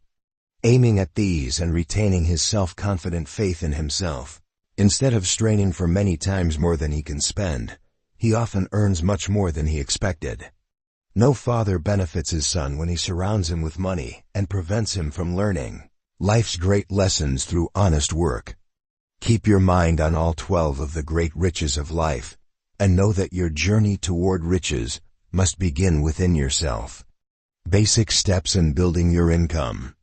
Aiming at these and retaining his self-confident faith in himself, instead of straining for many times more than he can spend, he often earns much more than he expected. No father benefits his son when he surrounds him with money and prevents him from learning life's great lessons through honest work. Keep your mind on all 12 of the great riches of life, and know that your journey toward riches must begin within yourself. Basic steps in building your income.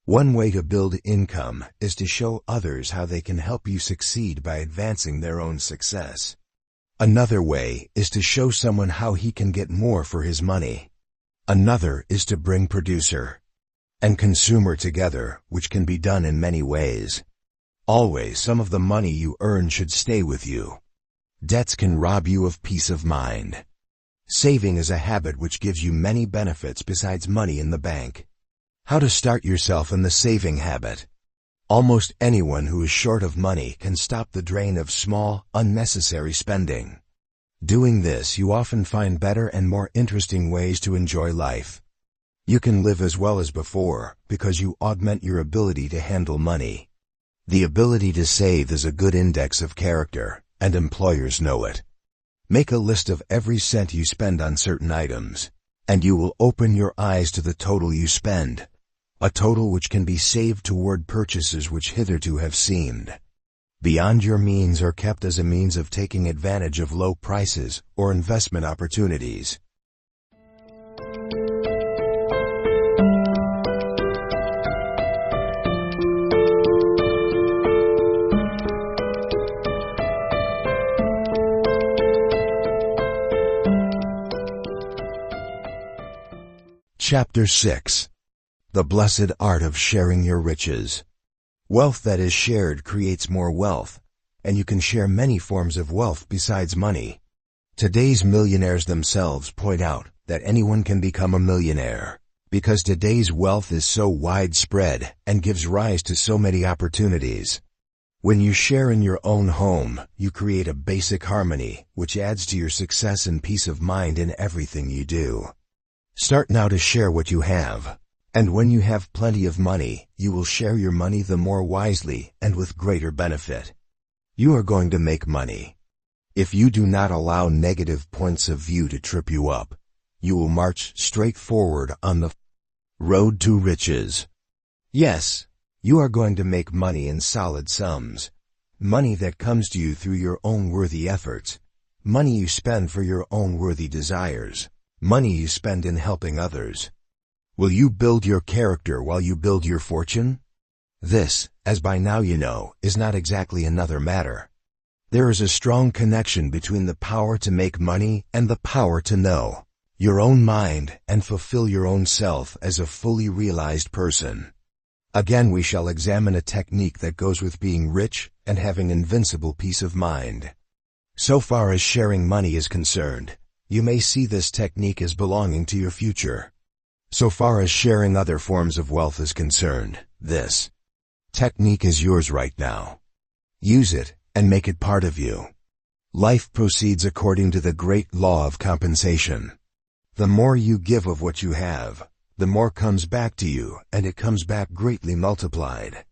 One way to build income is to show others how they can help you succeed by advancing their own success. Another way is to show someone how he can get more for his money. Another is to bring producer and consumer together, which can be done in many ways. Always some of the money you earn should stay with you. Debts can rob you of peace of mind. Saving is a habit which gives you many benefits besides money in the bank. How to start yourself in the saving habit. Almost anyone who is short of money can stop the drain of small, unnecessary spending. Doing this, you often find better and more interesting ways to enjoy life. You can live as well as before because you augment your ability to handle money. The ability to save is a good index of character, and employers know it. Make a list of every cent you spend on certain items, and you will open your eyes to the total you spend. A total which can be saved toward purchases which hitherto have seemed beyond your means or kept as a means of taking advantage of low prices or investment opportunities. Chapter 6. The Blessed Art of Sharing Your Riches. Wealth that is shared creates more wealth, and you can share many forms of wealth besides money. Today's millionaires themselves point out that anyone can become a millionaire, because today's wealth is so widespread and gives rise to so many opportunities. When you share in your own home, you create a basic harmony, which adds to your success and peace of mind in everything you do. Start now to share what you have. And when you have plenty of money, you will share your money the more wisely and with greater benefit. You are going to make money. If you do not allow negative points of view to trip you up, you will march straight forward on the road to riches. Yes, you are going to make money in solid sums. Money that comes to you through your own worthy efforts. Money you spend for your own worthy desires. Money you spend in helping others. Will you build your character while you build your fortune? This, as by now you know, is not exactly another matter. There is a strong connection between the power to make money and the power to know your own mind and fulfill your own self as a fully realized person. Again, we shall examine a technique that goes with being rich and having invincible peace of mind. So far as sharing money is concerned, you may see this technique as belonging to your future. So far as sharing other forms of wealth is concerned, this technique is yours right now. Use it and make it part of you. Life proceeds according to the great law of compensation. The more you give of what you have, the more comes back to you, and it comes back greatly multiplied.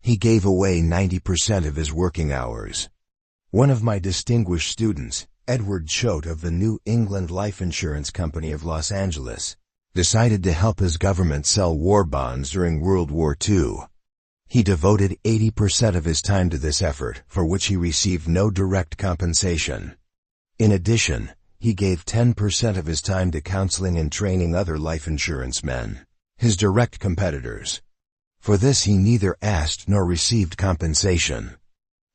He gave away 90% of his working hours. One of my distinguished students, Edward Choate of the New England Life Insurance Company of Los Angeles, decided to help his government sell war bonds during World War II. He devoted 80% of his time to this effort, for which he received no direct compensation. In addition, he gave 10% of his time to counseling and training other life insurance men, his direct competitors. For this he neither asked nor received compensation.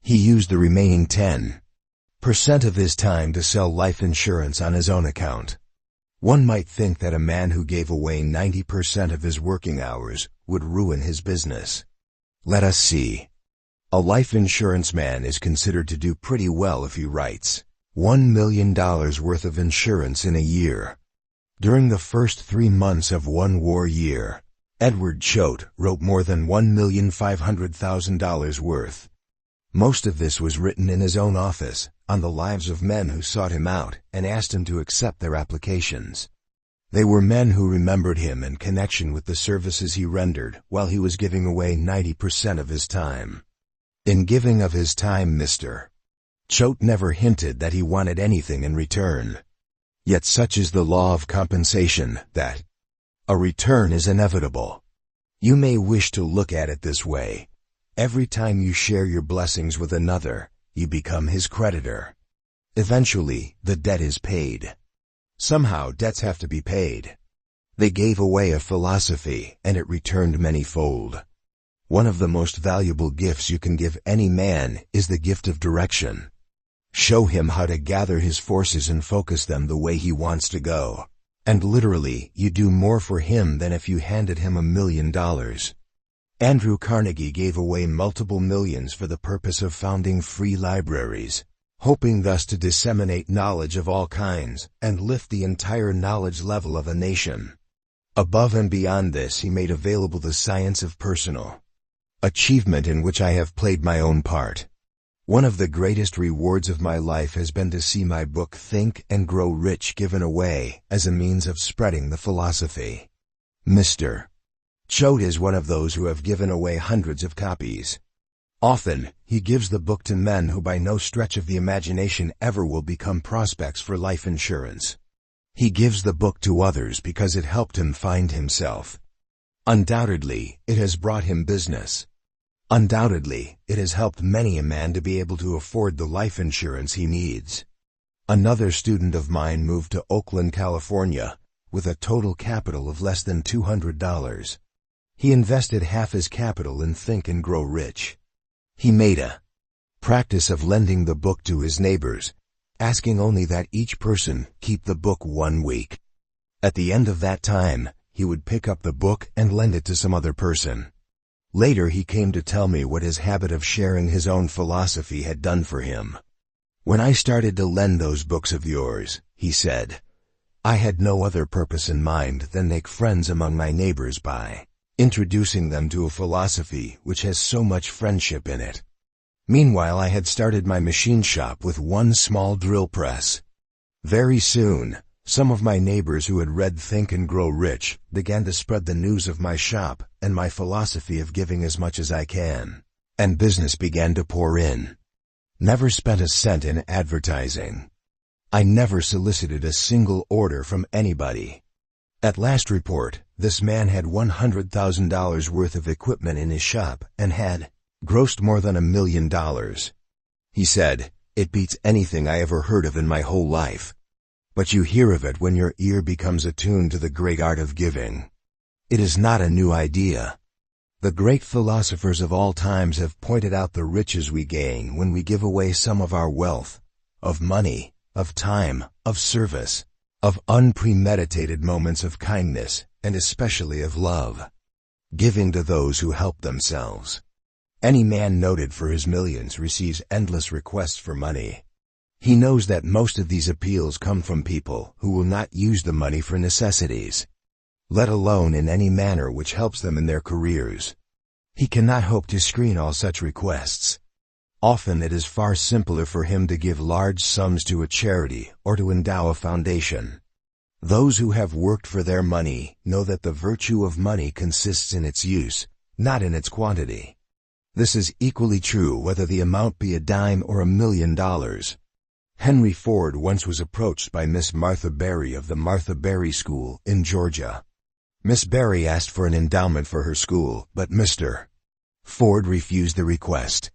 He used the remaining 10% of his time to sell life insurance on his own account. One might think that a man who gave away 90% of his working hours would ruin his business. Let us see. A life insurance man is considered to do pretty well if he writes $1 million worth of insurance in a year. During the first 3 months of one war year, Edward Choate wrote more than $1,500,000 worth. Most of this was written in his own office, on the lives of men who sought him out and asked him to accept their applications. They were men who remembered him in connection with the services he rendered while he was giving away 90% of his time. In giving of his time, Mr. Choate never hinted that he wanted anything in return. Yet such is the law of compensation that a return is inevitable. You may wish to look at it this way. Every time you share your blessings with another, you become his creditor. Eventually, the debt is paid. Somehow debts have to be paid. They gave away a philosophy, and it returned manyfold. One of the most valuable gifts you can give any man is the gift of direction. Show him how to gather his forces and focus them the way he wants to go. And literally, you do more for him than if you handed him $1 million. Andrew Carnegie gave away multiple millions for the purpose of founding free libraries, hoping thus to disseminate knowledge of all kinds and lift the entire knowledge level of a nation. Above and beyond this, he made available the science of personal achievement, in which I have played my own part. One of the greatest rewards of my life has been to see my book Think and Grow Rich given away as a means of spreading the philosophy. Mr. Choate is one of those who have given away hundreds of copies. Often, he gives the book to men who by no stretch of the imagination ever will become prospects for life insurance. He gives the book to others because it helped him find himself. Undoubtedly, it has brought him business. Undoubtedly, it has helped many a man to be able to afford the life insurance he needs. Another student of mine moved to Oakland, California, with a total capital of less than $200. He invested half his capital in Think and Grow Rich. He made a practice of lending the book to his neighbors, asking only that each person keep the book 1 week. At the end of that time, he would pick up the book and lend it to some other person. Later he came to tell me what his habit of sharing his own philosophy had done for him. When I started to lend those books of yours, he said, I had no other purpose in mind than make friends among my neighbors by introducing them to a philosophy which has so much friendship in it. Meanwhile, I had started my machine shop with one small drill press. Very soon, some of my neighbors who had read Think and Grow Rich began to spread the news of my shop and my philosophy of giving as much as I can, and business began to pour in. Never spent a cent in advertising. I never solicited a single order from anybody. At last report, this man had $100,000 worth of equipment in his shop and had grossed more than $1 million. He said, it beats anything I ever heard of in my whole life. But you hear of it when your ear becomes attuned to the great art of giving. It is not a new idea. The great philosophers of all times have pointed out the riches we gain when we give away some of our wealth, of money, of time, of service, of unpremeditated moments of kindness, and especially of love. Giving to those who help themselves. Any man noted for his millions receives endless requests for money. He knows that most of these appeals come from people who will not use the money for necessities, let alone in any manner which helps them in their careers. He cannot hope to screen all such requests. Often it is far simpler for him to give large sums to a charity or to endow a foundation. Those who have worked for their money know that the virtue of money consists in its use, not in its quantity. This is equally true whether the amount be a dime or $1 million. Henry Ford once was approached by Miss Martha Berry of the Martha Berry School in Georgia. Miss Berry asked for an endowment for her school, but Mr. Ford refused the request.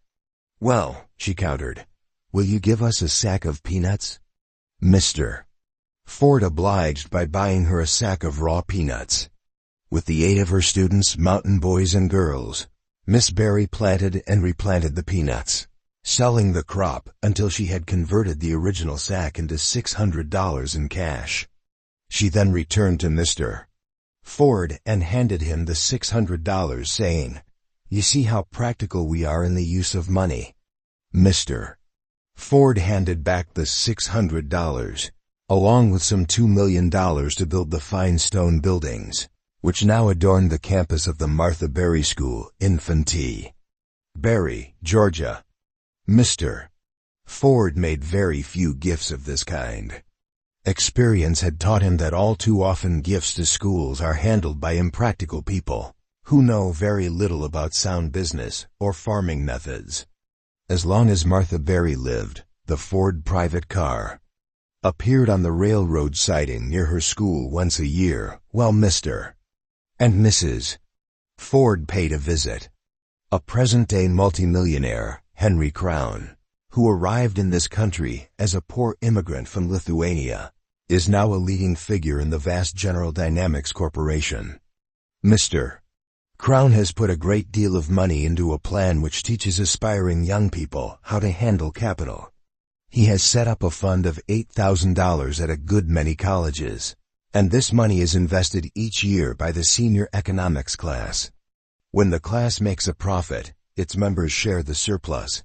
Well, she countered, will you give us a sack of peanuts? Mr. Ford obliged by buying her a sack of raw peanuts. With the aid of her students, mountain boys and girls, Miss Berry planted and replanted the peanuts. selling the crop until she had converted the original sack into $600 in cash. She then returned to Mr. Ford and handed him the $600, saying, "You see how practical we are in the use of money." Mr. Ford handed back the $600, along with some $2 million to build the fine stone buildings, which now adorn the campus of the Martha Berry School in Fenty, Berry, Georgia. Mr. Ford made very few gifts of this kind. Experience had taught him that all too often gifts to schools are handled by impractical people who know very little about sound business or farming methods. As long as Martha Berry lived, the Ford private car appeared on the railroad siding near her school once a year, while Mr. and Mrs. Ford paid a visit. A present-day multimillionaire, Henry Crown, who arrived in this country as a poor immigrant from Lithuania, is now a leading figure in the vast General Dynamics Corporation. Mr. Crown has put a great deal of money into a plan which teaches aspiring young people how to handle capital. He has set up a fund of $8,000 at a good many colleges, and this money is invested each year by the senior economics class. When the class makes a profit, its members share the surplus,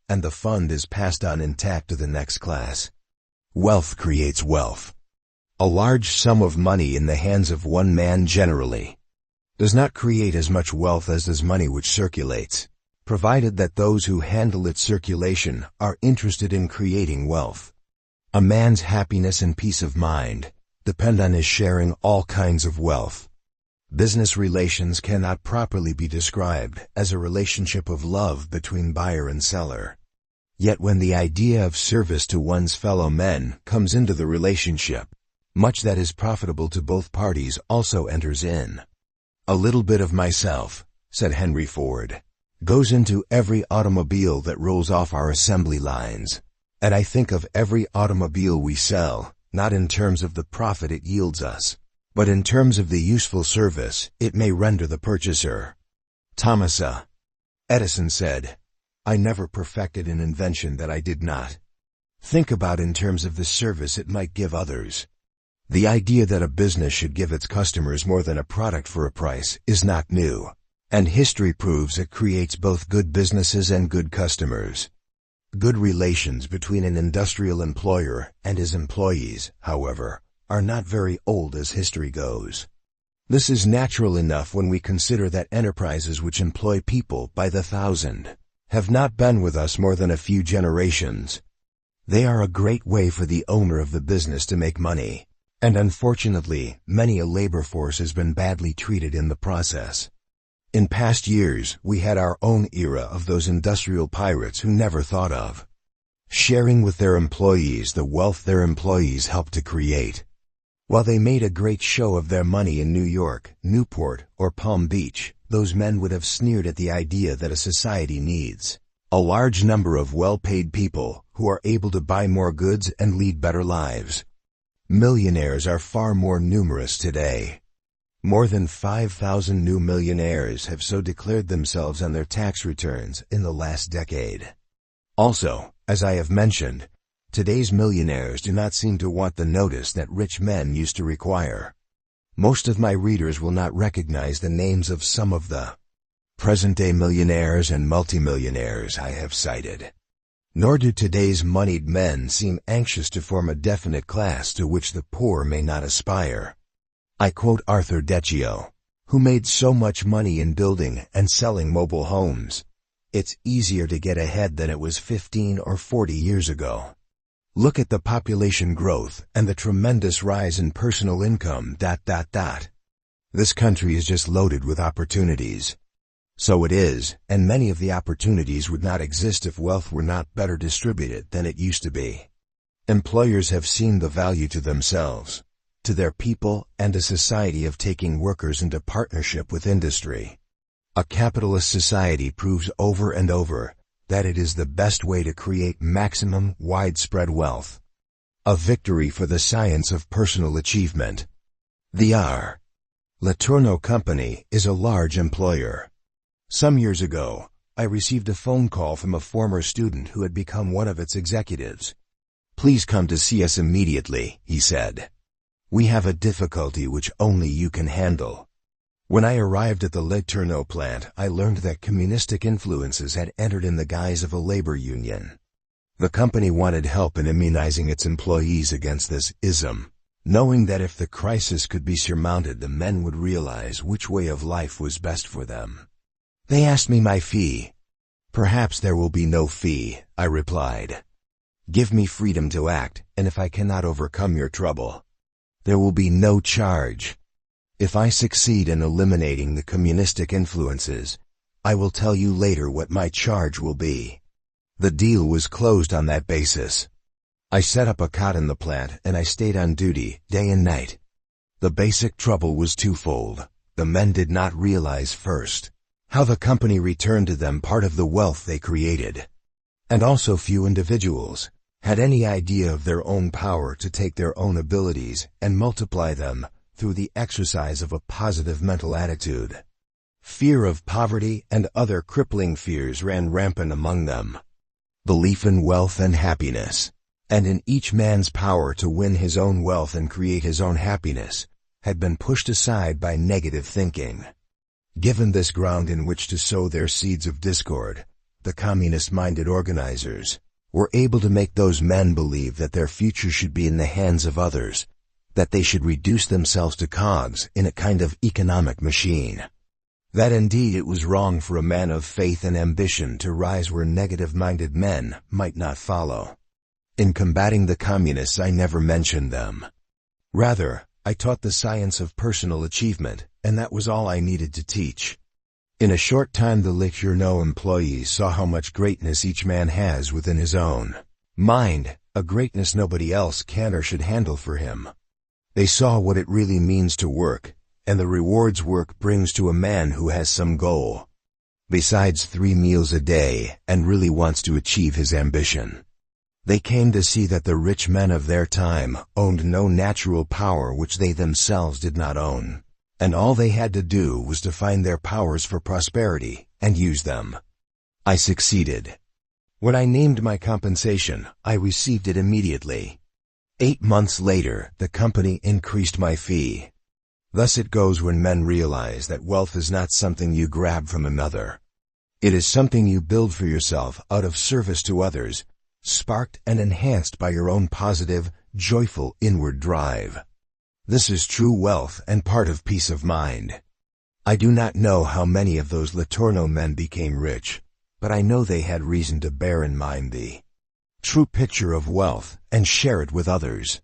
and the fund is passed on intact to the next class. Wealth creates wealth. A large sum of money in the hands of one man generally does not create as much wealth as does money which circulates, provided that those who handle its circulation are interested in creating wealth. A man's happiness and peace of mind depend on his sharing all kinds of wealth. Business relations cannot properly be described as a relationship of love between buyer and seller. Yet when the idea of service to one's fellow men comes into the relationship, much that is profitable to both parties also enters in. "A little bit of myself," said Henry Ford, "goes into every automobile that rolls off our assembly lines, and I think of every automobile we sell, not in terms of the profit it yields us, but in terms of the useful service it may render the purchaser." Thomas Edison said, "I never perfected an invention that I did not think about in terms of the service it might give others." The idea that a business should give its customers more than a product for a price is not new, and history proves it creates both good businesses and good customers. Good relations between an industrial employer and his employees, however, are not very old as history goes. This is natural enough when we consider that enterprises which employ people by the thousand have not been with us more than a few generations. They are a great way for the owner of the business to make money, and unfortunately, many a labor force has been badly treated in the process. In past years, we had our own era of those industrial pirates who never thought of sharing with their employees the wealth their employees helped to create. While they made a great show of their money in New York, Newport, or Palm Beach, those men would have sneered at the idea that a society needs a large number of well-paid people who are able to buy more goods and lead better lives. Millionaires are far more numerous today. More than 5,000 new millionaires have so declared themselves on their tax returns in the last decade. Also, as I have mentioned, today's millionaires do not seem to want the notice that rich men used to require. Most of my readers will not recognize the names of some of the present-day millionaires and multimillionaires I have cited. Nor do today's moneyed men seem anxious to form a definite class to which the poor may not aspire. I quote Arthur Deccio, who made so much money in building and selling mobile homes. "It's easier to get ahead than it was 15 or 40 years ago. Look at the population growth and the tremendous rise in personal income. This country is just loaded with opportunities." So it is, and many of the opportunities would not exist if wealth were not better distributed than it used to be. Employers have seen the value to themselves, to their people, and a society of taking workers into partnership with industry. A capitalist society proves over and over that it is the best way to create maximum widespread wealth. A victory for the science of personal achievement. The R. Letourneau Company is a large employer. Some years ago, I received a phone call from a former student who had become one of its executives. "Please come to see us immediately," he said. "We have a difficulty which only you can handle." When I arrived at the Le Tourneau plant, I learned that communistic influences had entered in the guise of a labor union. The company wanted help in immunizing its employees against this ism, knowing that if the crisis could be surmounted, the men would realize which way of life was best for them. They asked me my fee. "Perhaps there will be no fee," I replied. "Give me freedom to act, and if I cannot overcome your trouble, there will be no charge. If I succeed in eliminating the communistic influences, I will tell you later what my charge will be." The deal was closed on that basis. I set up a cot in the plant and I stayed on duty day and night. The basic trouble was twofold. The men did not realize first how the company returned to them part of the wealth they created. And also few individuals had any idea of their own power to take their own abilities and multiply them through the exercise of a positive mental attitude. Fear of poverty and other crippling fears ran rampant among them. Belief in wealth and happiness, and in each man's power to win his own wealth and create his own happiness, had been pushed aside by negative thinking. Given this ground in which to sow their seeds of discord, the communist-minded organizers were able to make those men believe that their future should be in the hands of others, that they should reduce themselves to cogs in a kind of economic machine. That indeed it was wrong for a man of faith and ambition to rise where negative-minded men might not follow. In combating the communists, I never mentioned them. Rather, I taught the science of personal achievement, and that was all I needed to teach. In a short time the Le Tourneau employees saw how much greatness each man has within his own mind, a greatness nobody else can or should handle for him. They saw what it really means to work, and the rewards work brings to a man who has some goal, besides 3 meals a day, and really wants to achieve his ambition. They came to see that the rich men of their time owned no natural power which they themselves did not own, and all they had to do was to find their powers for prosperity and use them. I succeeded. When I named my compensation, I received it immediately. 8 months later, the company increased my fee. Thus it goes when men realize that wealth is not something you grab from another. It is something you build for yourself out of service to others, sparked and enhanced by your own positive, joyful inward drive. This is true wealth and part of peace of mind. I do not know how many of those Le Tourneau men became rich, but I know they had reason to bear in mind the true picture of wealth and share it with others.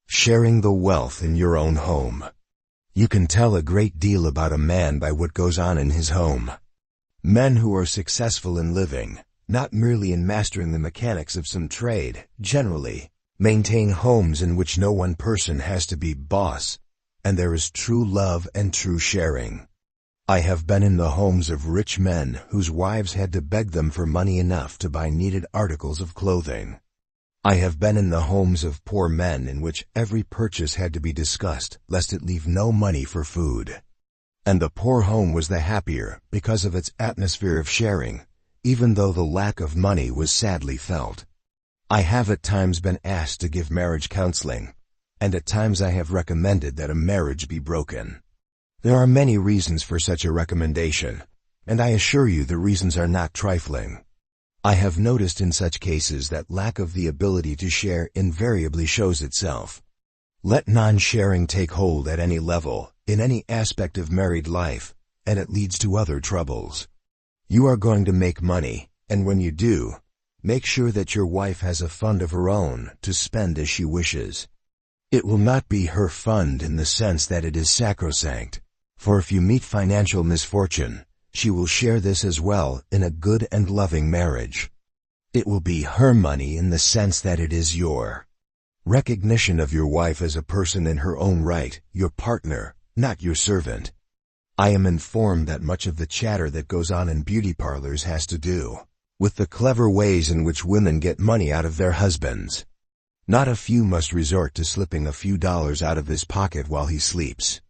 Sharing the wealth in your own home. You can tell a great deal about a man by what goes on in his home. Men who are successful in living, not merely in mastering the mechanics of some trade, generally maintain homes in which no one person has to be boss, and there is true love and true sharing. I have been in the homes of rich men whose wives had to beg them for money enough to buy needed articles of clothing. I have been in the homes of poor men in which every purchase had to be discussed, lest it leave no money for food. And the poor home was the happier because of its atmosphere of sharing, even though the lack of money was sadly felt. I have at times been asked to give marriage counseling, and at times I have recommended that a marriage be broken. There are many reasons for such a recommendation, and I assure you the reasons are not trifling. I have noticed in such cases that lack of the ability to share invariably shows itself. Let non-sharing take hold at any level, in any aspect of married life, and it leads to other troubles. You are going to make money, and when you do, make sure that your wife has a fund of her own to spend as she wishes. It will not be her fund in the sense that it is sacrosanct, for if you meet financial misfortune, she will share this as well in a good and loving marriage. It will be her money in the sense that it is your recognition of your wife as a person in her own right, your partner, not your servant. I am informed that much of the chatter that goes on in beauty parlors has to do with the clever ways in which women get money out of their husbands. Not a few must resort to slipping a few dollars out of his pocket while he sleeps.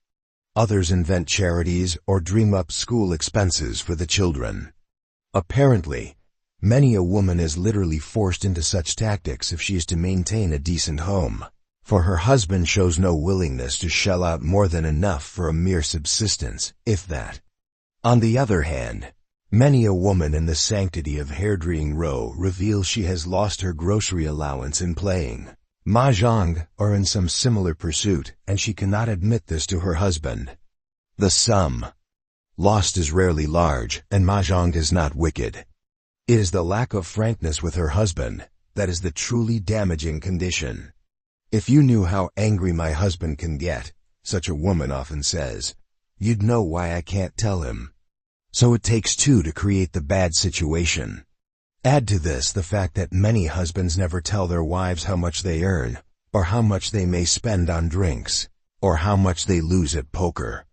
Others invent charities or dream up school expenses for the children. Apparently, many a woman is literally forced into such tactics if she is to maintain a decent home, for her husband shows no willingness to shell out more than enough for a mere subsistence, if that. On the other hand, many a woman in the sanctity of hairdrying row reveals she has lost her grocery allowance in playing mahjong or in some similar pursuit, and she cannot admit this to her husband. The sum lost is rarely large, and mahjong is not wicked. It is the lack of frankness with her husband that is the truly damaging condition. If you knew how angry my husband can get, such a woman often says, you'd know why I can't tell him. So it takes two to create the bad situation. Add to this the fact that many husbands never tell their wives how much they earn, or how much they may spend on drinks, or how much they lose at poker.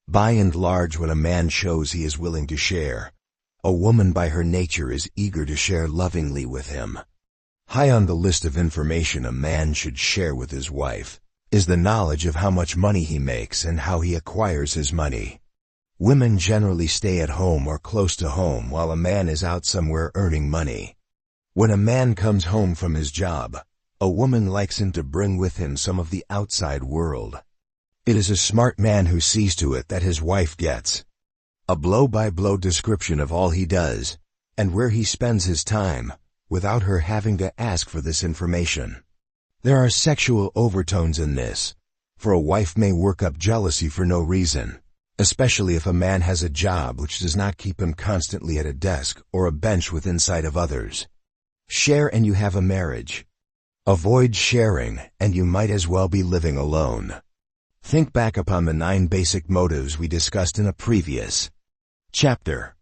By and large, when a man shows he is willing to share, a woman by her nature is eager to share lovingly with him. High on the list of information a man should share with his wife is the knowledge of how much money he makes and how he acquires his money. Women generally stay at home or close to home while a man is out somewhere earning money. When a man comes home from his job, a woman likes him to bring with him some of the outside world. It is a smart man who sees to it that his wife gets a blow-by-blow description of all he does and where he spends his time, without her having to ask for this information. There are sexual overtones in this, for a wife may work up jealousy for no reason, especially if a man has a job which does not keep him constantly at a desk or a bench within sight of others. Share and you have a marriage. Avoid sharing and you might as well be living alone. Think back upon the 9 basic motives we discussed in a previous chapter.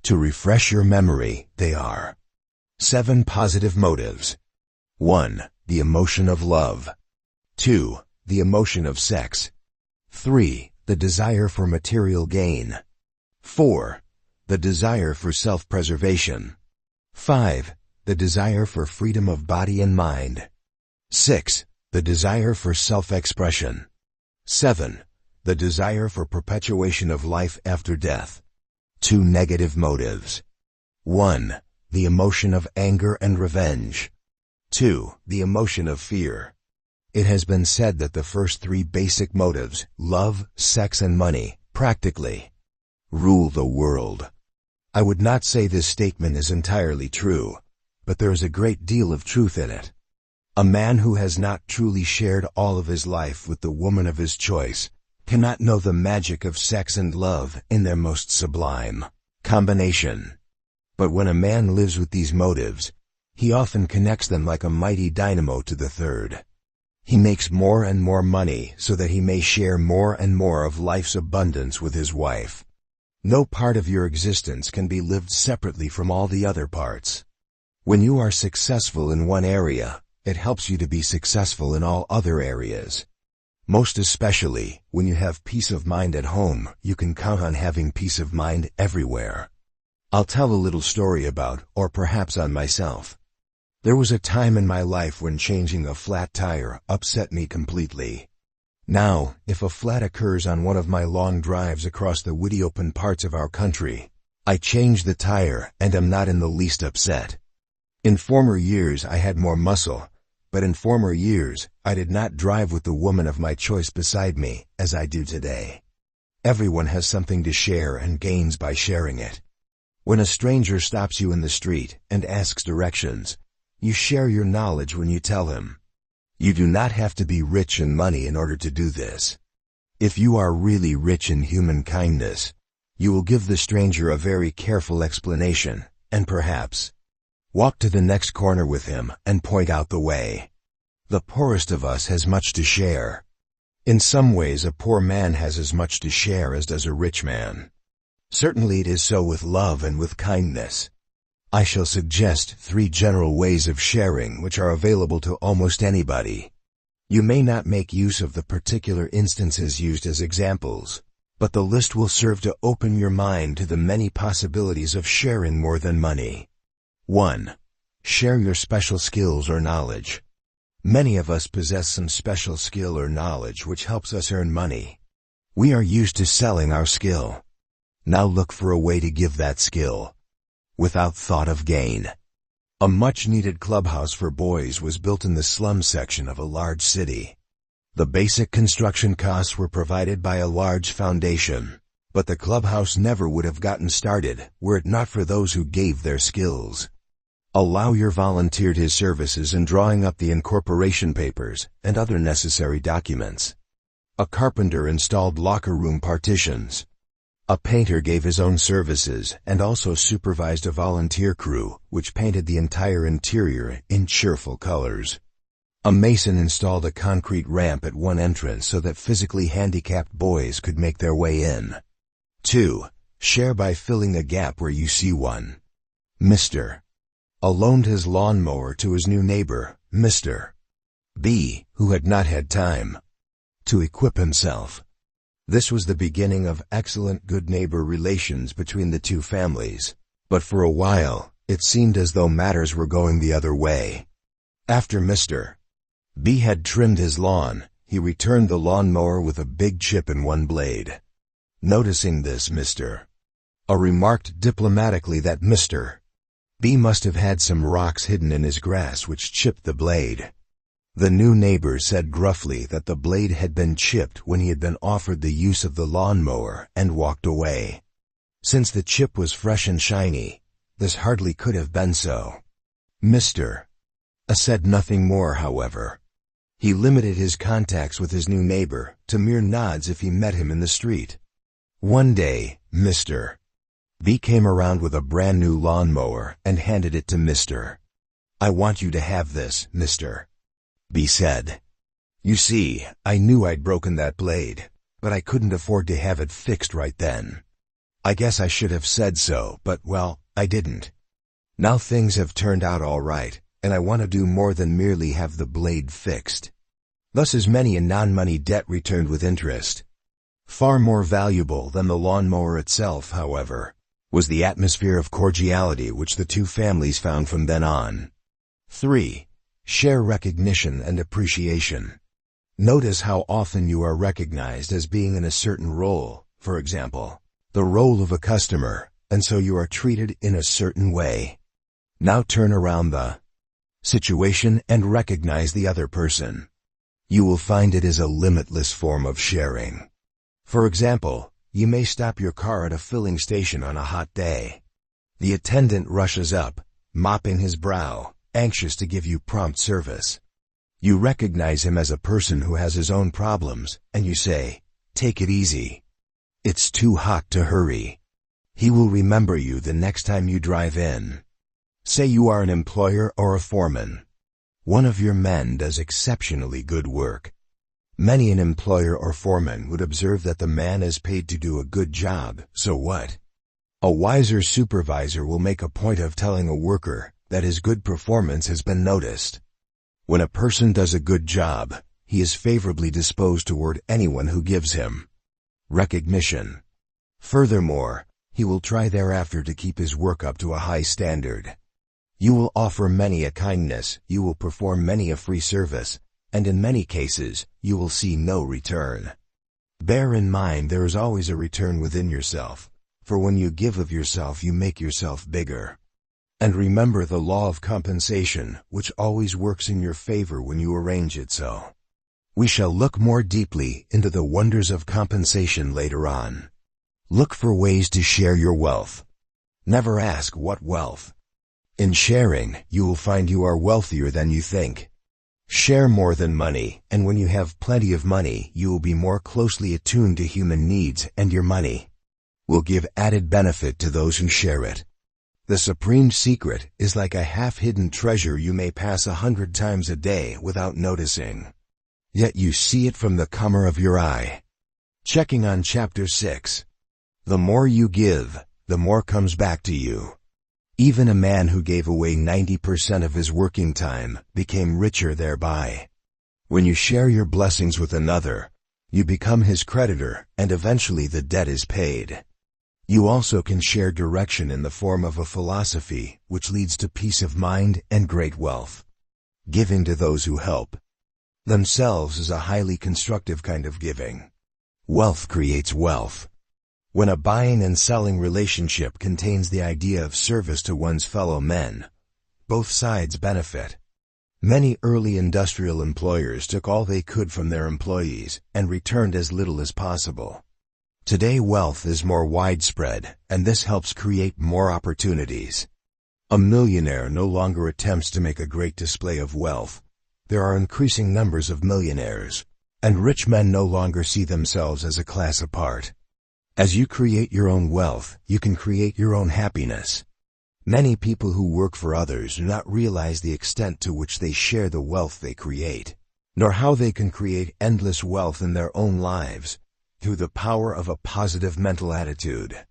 To refresh your memory, they are 7 positive motives. 1. The emotion of love. 2. The emotion of sex. 3. The desire for material gain. 4. The desire for self-preservation. 5. The desire for freedom of body and mind. 6. The desire for self-expression. 7. The desire for perpetuation of life after death. 2 negative motives. 1. The emotion of anger and revenge. 2. The emotion of fear. It has been said that the first 3 basic motives, love, sex, and money, practically rule the world. I would not say this statement is entirely true, but there is a great deal of truth in it. A man who has not truly shared all of his life with the woman of his choice cannot know the magic of sex and love in their most sublime combination. But when a man lives with these motives, he often connects them like a mighty dynamo to the third. He makes more and more money so that he may share more and more of life's abundance with his wife. No part of your existence can be lived separately from all the other parts. When you are successful in one area, it helps you to be successful in all other areas. Most especially, when you have peace of mind at home, you can count on having peace of mind everywhere. I'll tell a little story about, or perhaps on myself. There was a time in my life when changing a flat tire upset me completely. Now, if a flat occurs on one of my long drives across the woody open parts of our country, I change the tire and am not in the least upset. In former years I had more muscle, but in former years I did not drive with the woman of my choice beside me, as I do today. Everyone has something to share and gains by sharing it. When a stranger stops you in the street and asks directions, you share your knowledge when you tell him. You do not have to be rich in money in order to do this. If you are really rich in human kindness, you will give the stranger a very careful explanation, and perhaps walk to the next corner with him and point out the way. The poorest of us has much to share. In some ways, a poor man has as much to share as does a rich man. Certainly it is so with love and with kindness. I shall suggest 3 general ways of sharing which are available to almost anybody. You may not make use of the particular instances used as examples, but the list will serve to open your mind to the many possibilities of sharing more than money. 1. Share your special skills or knowledge. Many of us possess some special skill or knowledge which helps us earn money. We are used to selling our skill. Now look for a way to give that skill. without thought of gain. A much-needed clubhouse for boys was built in the slum section of a large city. The basic construction costs were provided by a large foundation, but the clubhouse never would have gotten started were it not for those who gave their skills. A lawyer volunteered his services in drawing up the incorporation papers and other necessary documents. A carpenter installed locker room partitions. A painter gave his own services and also supervised a volunteer crew which painted the entire interior in cheerful colors. A mason installed a concrete ramp at one entrance so that physically handicapped boys could make their way in. 2. Share by filling a gap where you see one. Mr. A loaned his lawnmower to his new neighbor, Mr. B, who had not had time to equip himself. This was the beginning of excellent good neighbor relations between the two families, but for a while, it seemed as though matters were going the other way. After Mr. B had trimmed his lawn, he returned the lawnmower with a big chip in one blade. Noticing this, Mr. A remarked diplomatically that Mr. B must have had some rocks hidden in his grass which chipped the blade. The new neighbor said gruffly that the blade had been chipped when he had been offered the use of the lawnmower and walked away. Since the chip was fresh and shiny, this hardly could have been so. Mr. A said nothing more, however. He limited his contacts with his new neighbor to mere nods if he met him in the street. One day, Mr. B came around with a brand new lawnmower and handed it to Mr. I want you to have this, Mr. B said. You see, I knew I'd broken that blade, but I couldn't afford to have it fixed right then. I guess I should have said so, but well, I didn't. Now things have turned out all right, and I want to do more than merely have the blade fixed. Thus is many a non-money debt returned with interest. Far more valuable than the lawnmower itself, however, was the atmosphere of cordiality which the two families found from then on. 3. Share recognition and appreciation. Notice how often you are recognized as being in a certain role, for example, the role of a customer, and so you are treated in a certain way. Now turn around the situation and recognize the other person. You will find it is a limitless form of sharing. For example, you may stop your car at a filling station on a hot day. The attendant rushes up, mopping his brow, anxious to give you prompt service. You recognize him as a person who has his own problems, and you say, "Take it easy. It's too hot to hurry." He will remember you the next time you drive in. Say you are an employer or a foreman. One of your men does exceptionally good work. Many an employer or foreman would observe that the man is paid to do a good job, so what? A wiser supervisor will make a point of telling a worker that his good performance has been noticed. When a person does a good job, he is favorably disposed toward anyone who gives him recognition. Furthermore, he will try thereafter to keep his work up to a high standard. You will offer many a kindness, you will perform many a free service, and in many cases, you will see no return. Bear in mind there is always a return within yourself, for when you give of yourself you make yourself bigger. And remember the law of compensation, which always works in your favor when you arrange it so. We shall look more deeply into the wonders of compensation later on. Look for ways to share your wealth. Never ask what wealth. In sharing, you will find you are wealthier than you think. Share more than money, and when you have plenty of money, you will be more closely attuned to human needs, and your money will give added benefit to those who share it. The supreme secret is like a half-hidden treasure you may pass 100 times a day without noticing. Yet you see it from the corner of your eye. Checking on Chapter 6. The more you give, the more comes back to you. Even a man who gave away 90% of his working time became richer thereby. When you share your blessings with another, you become his creditor, and eventually the debt is paid. You also can share direction in the form of a philosophy which leads to peace of mind and great wealth. Giving to those who help themselves is a highly constructive kind of giving. Wealth creates wealth. When a buying and selling relationship contains the idea of service to one's fellow men, both sides benefit. Many early industrial employers took all they could from their employees and returned as little as possible. Today wealth is more widespread, and this helps create more opportunities. A millionaire no longer attempts to make a great display of wealth. There are increasing numbers of millionaires, and rich men no longer see themselves as a class apart. As you create your own wealth, you can create your own happiness. Many people who work for others do not realize the extent to which they share the wealth they create, nor how they can create endless wealth in their own lives through the power of a positive mental attitude.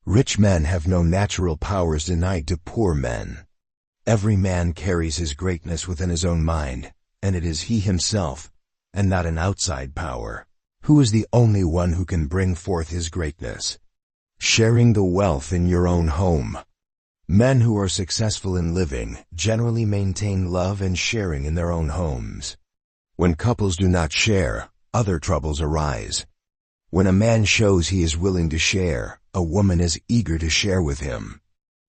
Rich men have no natural powers denied to poor men. Every man carries his greatness within his own mind, and it is he himself, and not an outside power, who is the only one who can bring forth his greatness. Sharing the wealth in your own home. Men who are successful in living generally maintain love and sharing in their own homes. When couples do not share, other troubles arise. When a man shows he is willing to share, a woman is eager to share with him.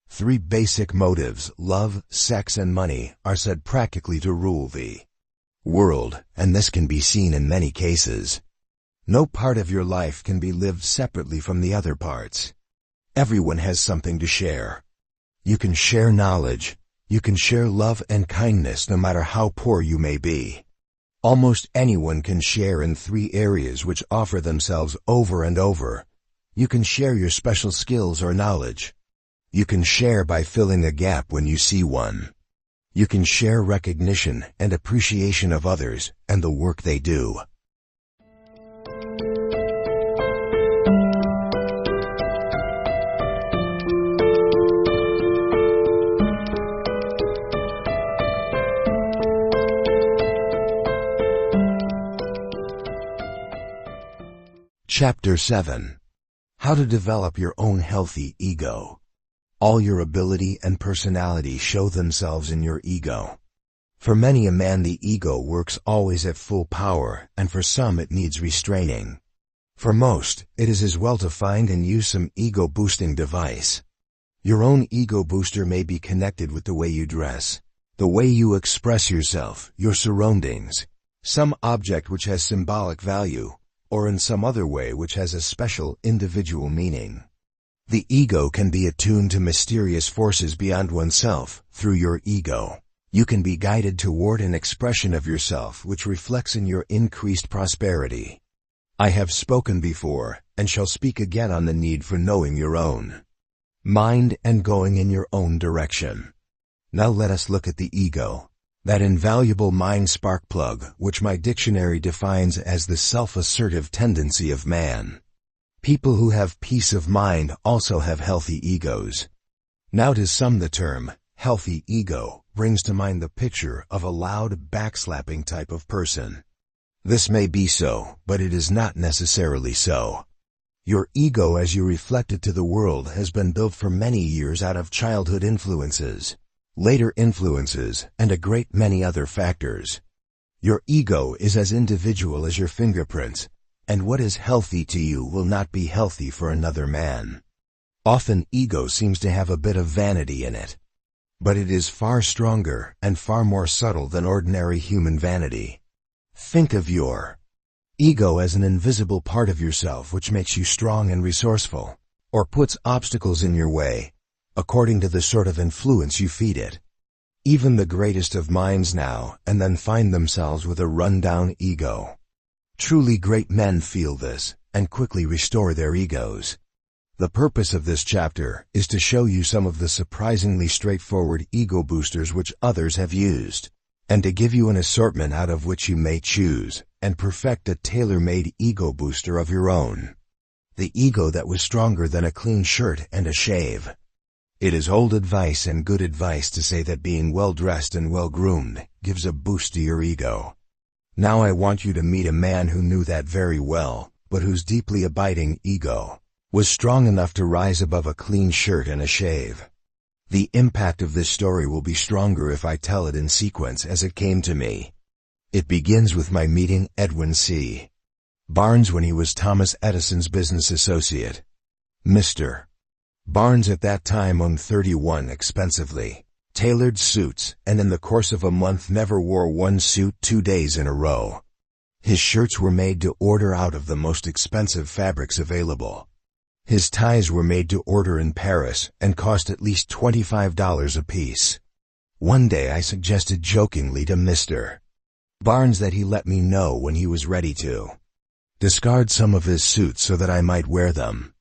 3 basic motives, love, sex, and money, are said practically to rule the world, and this can be seen in many cases. No part of your life can be lived separately from the other parts. Everyone has something to share. You can share knowledge. You can share love and kindness no matter how poor you may be. Almost anyone can share in 3 areas which offer themselves over and over. You can share your special skills or knowledge. You can share by filling a gap when you see one. You can share recognition and appreciation of others and the work they do. Chapter 7. How to develop your own healthy ego. All your ability and personality show themselves in your ego. For many a man the ego works always at full power, and for some it needs restraining. For most, it is as well to find and use some ego-boosting device. Your own ego booster may be connected with the way you dress, the way you express yourself, your surroundings, some object which has symbolic value, or in some other way which has a special individual meaning. The ego can be attuned to mysterious forces beyond oneself. Through your ego, you can be guided toward an expression of yourself which reflects in your increased prosperity. I have spoken before, and shall speak again on the need for knowing your own mind and going in your own direction. Now let us look at the ego, that invaluable mind spark plug which my dictionary defines as the self-assertive tendency of man. People who have peace of mind also have healthy egos. Now to sum the term, healthy ego, brings to mind the picture of a loud, backslapping type of person. This may be so, but it is not necessarily so. Your ego as you reflect it to the world has been built for many years out of childhood influences, later influences, and a great many other factors. Your ego is as individual as your fingerprints, and what is healthy to you will not be healthy for another man. Often ego seems to have a bit of vanity in it, but it is far stronger and far more subtle than ordinary human vanity. Think of your ego as an invisible part of yourself which makes you strong and resourceful, or puts obstacles in your way, according to the sort of influence you feed it. Even the greatest of minds now and then find themselves with a run-down ego. Truly great men feel this, and quickly restore their egos. The purpose of this chapter is to show you some of the surprisingly straightforward ego boosters which others have used, and to give you an assortment out of which you may choose, and perfect a tailor-made ego booster of your own. The ego that was stronger than a clean shirt and a shave. It is old advice and good advice to say that being well-dressed and well-groomed gives a boost to your ego. Now I want you to meet a man who knew that very well, but whose deeply abiding ego was strong enough to rise above a clean shirt and a shave. The impact of this story will be stronger if I tell it in sequence as it came to me. It begins with my meeting Edwin C. Barnes when he was Thomas Edison's business associate. Mr. Barnes at that time owned 31 expensively tailored suits, and in the course of a month never wore one suit 2 days in a row. His shirts were made to order out of the most expensive fabrics available. His ties were made to order in Paris and cost at least $25 apiece. One day I suggested jokingly to Mr. Barnes that he let me know when he was ready to discard some of his suits so that I might wear them.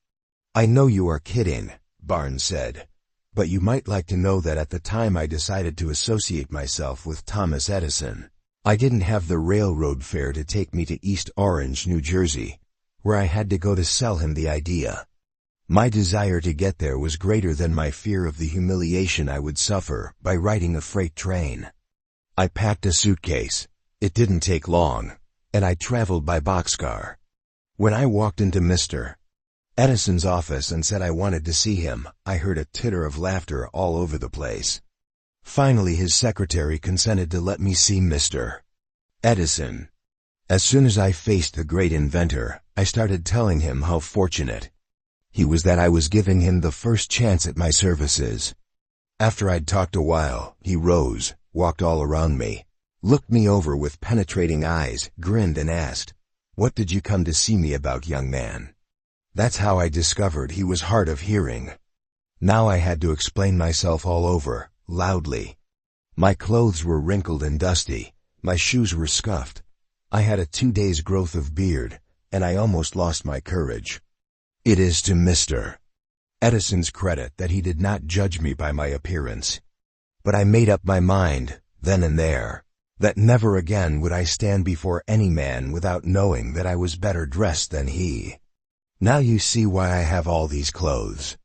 "I know you are kidding," Barnes said, "but you might like to know that at the time I decided to associate myself with Thomas Edison, I didn't have the railroad fare to take me to East Orange, New Jersey, where I had to go to sell him the idea. My desire to get there was greater than my fear of the humiliation I would suffer by riding a freight train. I packed a suitcase. It didn't take long, and I traveled by boxcar. When I walked into Mr. Edison's office and said I wanted to see him, I heard a titter of laughter all over the place. Finally, his secretary consented to let me see Mr. Edison. As soon as I faced the great inventor, I started telling him how fortunate he was that I was giving him the first chance at my services. After I'd talked a while, he rose, walked all around me, looked me over with penetrating eyes, grinned and asked, "What did you come to see me about, young man?" That's how I discovered he was hard of hearing. Now I had to explain myself all over, loudly. My clothes were wrinkled and dusty, my shoes were scuffed, I had a 2 days' growth of beard, and I almost lost my courage. It is to Mr. Edison's credit that he did not judge me by my appearance. But I made up my mind, then and there, that never again would I stand before any man without knowing that I was better dressed than he. Now you see why I have all these clothes.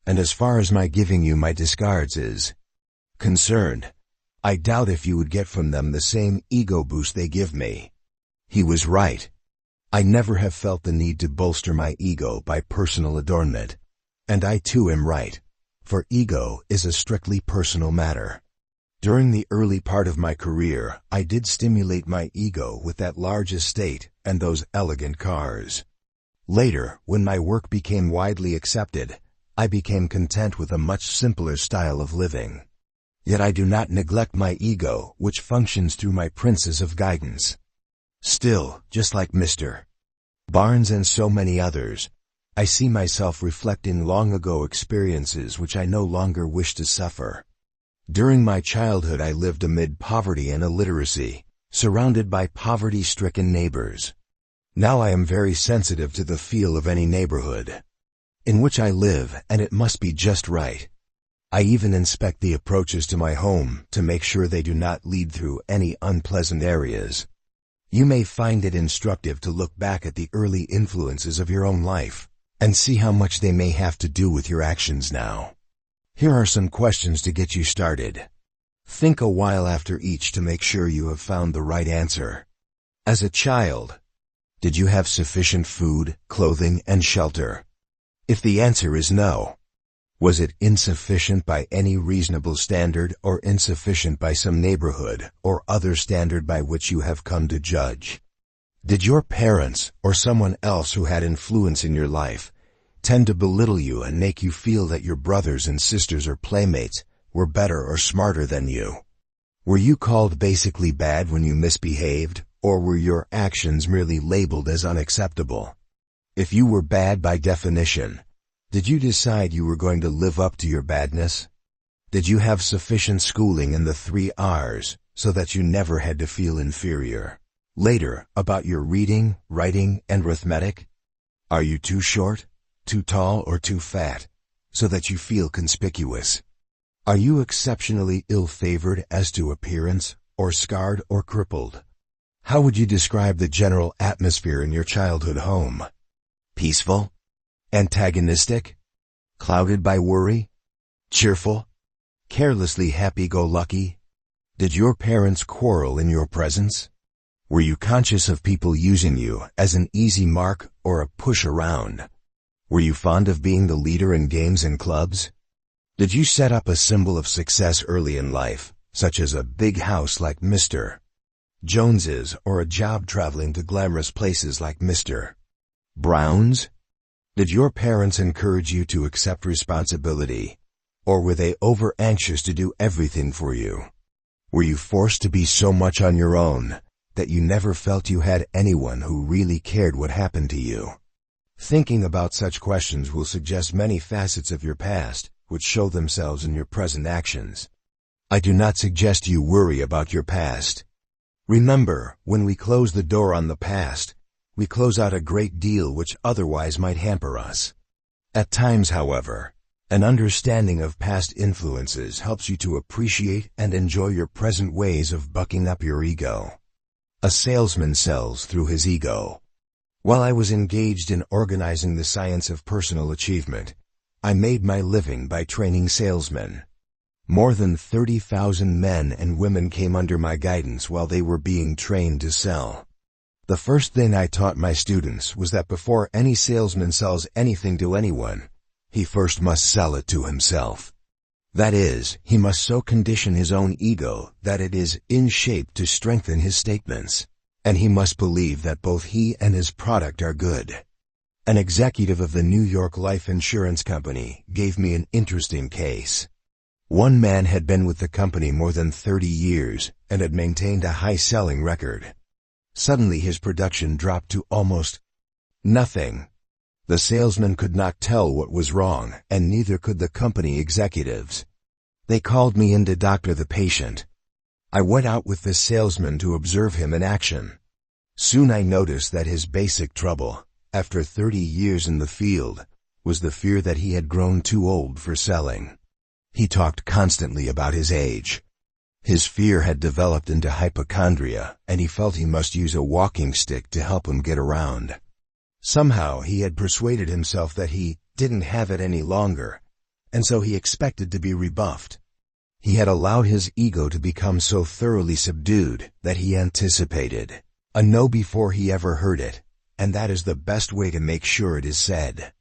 And as far as my giving you my discards is concerned, I doubt if you would get from them the same ego boost they give me. He was right. I never have felt the need to bolster my ego by personal adornment. And I too am right, for ego is a strictly personal matter. During the early part of my career, I did stimulate my ego with that large estate and those elegant cars. Later, when my work became widely accepted, I became content with a much simpler style of living. Yet I do not neglect my ego, which functions through my princes of guidance. Still, just like Mr. Barnes and so many others, I see myself reflect in long ago experiences which I no longer wish to suffer. During my childhood I lived amid poverty and illiteracy, surrounded by poverty-stricken neighbors. Now I am very sensitive to the feel of any neighborhood in which I live, and it must be just right. I even inspect the approaches to my home to make sure they do not lead through any unpleasant areas. You may find it instructive to look back at the early influences of your own life and see how much they may have to do with your actions now. Here are some questions to get you started. Think a while after each to make sure you have found the right answer. As a child, did you have sufficient food, clothing, and shelter? If the answer is no, was it insufficient by any reasonable standard or insufficient by some neighborhood or other standard by which you have come to judge? Did your parents or someone else who had influence in your life tend to belittle you and make you feel that your brothers and sisters or playmates were better or smarter than you? Were you called basically bad when you misbehaved, or were your actions merely labeled as unacceptable? If you were bad by definition, did you decide you were going to live up to your badness? Did you have sufficient schooling in the 3 R's so that you never had to feel inferior? Later, about your reading, writing, and arithmetic? Are you too short, too tall, or too fat so that you feel conspicuous? Are you exceptionally ill-favored as to appearance, or scarred or crippled? How would you describe the general atmosphere in your childhood home? Peaceful? Antagonistic? Clouded by worry? Cheerful? Carelessly happy-go-lucky? Did your parents quarrel in your presence? Were you conscious of people using you as an easy mark or a push around? Were you fond of being the leader in games and clubs? Did you set up a symbol of success early in life, such as a big house like Mr. Jones's or a job traveling to glamorous places like Mr. Brown's? Did your parents encourage you to accept responsibility? Or were they over-anxious to do everything for you? Were you forced to be so much on your own that you never felt you had anyone who really cared what happened to you? Thinking about such questions will suggest many facets of your past, which show themselves in your present actions. I do not suggest you worry about your past. Remember, when we close the door on the past, we close out a great deal which otherwise might hamper us. At times, however, an understanding of past influences helps you to appreciate and enjoy your present ways of bucking up your ego. A salesman sells through his ego. While I was engaged in organizing the science of personal achievement, I made my living by training salesmen. More than 30,000 men and women came under my guidance while they were being trained to sell. The first thing I taught my students was that before any salesman sells anything to anyone, he first must sell it to himself. That is, he must so condition his own ego that it is in shape to strengthen his statements, and he must believe that both he and his product are good. An executive of the New York Life Insurance Company gave me an interesting case. One man had been with the company more than 30 years and had maintained a high selling record. Suddenly his production dropped to almost nothing. The salesman could not tell what was wrong, and neither could the company executives. They called me in to doctor the patient. I went out with this salesman to observe him in action. Soon I noticed that his basic trouble, after 30 years in the field, was the fear that he had grown too old for selling. He talked constantly about his age. His fear had developed into hypochondria, and he felt he must use a walking stick to help him get around. Somehow he had persuaded himself that he didn't have it any longer, and so he expected to be rebuffed. He had allowed his ego to become so thoroughly subdued that he anticipated a no before he ever heard it, and that is the best way to make sure it is said.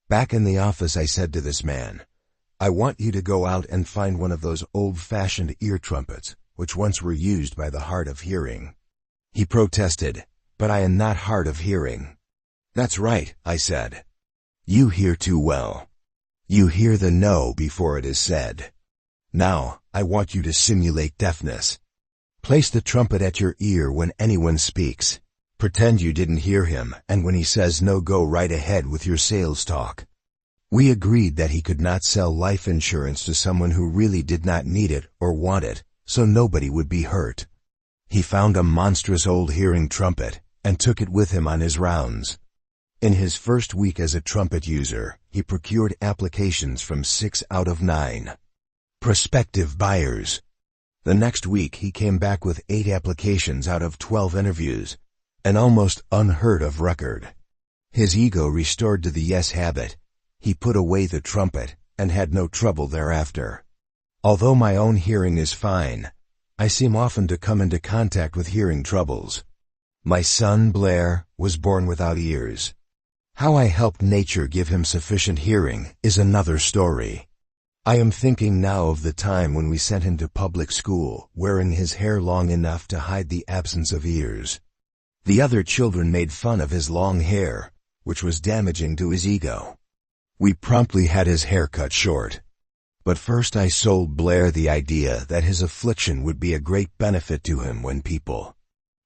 Back in the office I said to this man, I want you to go out and find one of those old-fashioned ear trumpets, which once were used by the hard of hearing. He protested, but I am not hard of hearing. That's right, I said. You hear too well. You hear the no before it is said. Now, I want you to simulate deafness. Place the trumpet at your ear when anyone speaks. Pretend you didn't hear him, and when he says no, go right ahead with your sales talk. We agreed that he could not sell life insurance to someone who really did not need it or want it, so nobody would be hurt. He found a monstrous old hearing trumpet and took it with him on his rounds. In his first week as a trumpet user, he procured applications from 6 out of 9 prospective buyers. The next week he came back with 8 applications out of 12 interviews, an almost unheard of record. His ego restored to the yes habit. He put away the trumpet and had no trouble thereafter. Although my own hearing is fine, I seem often to come into contact with hearing troubles. My son, Blair, was born without ears. How I helped nature give him sufficient hearing is another story. I am thinking now of the time when we sent him to public school, wearing his hair long enough to hide the absence of ears. The other children made fun of his long hair, which was damaging to his ego. We promptly had his hair cut short. But first I sold Blair the idea that his affliction would be a great benefit to him when people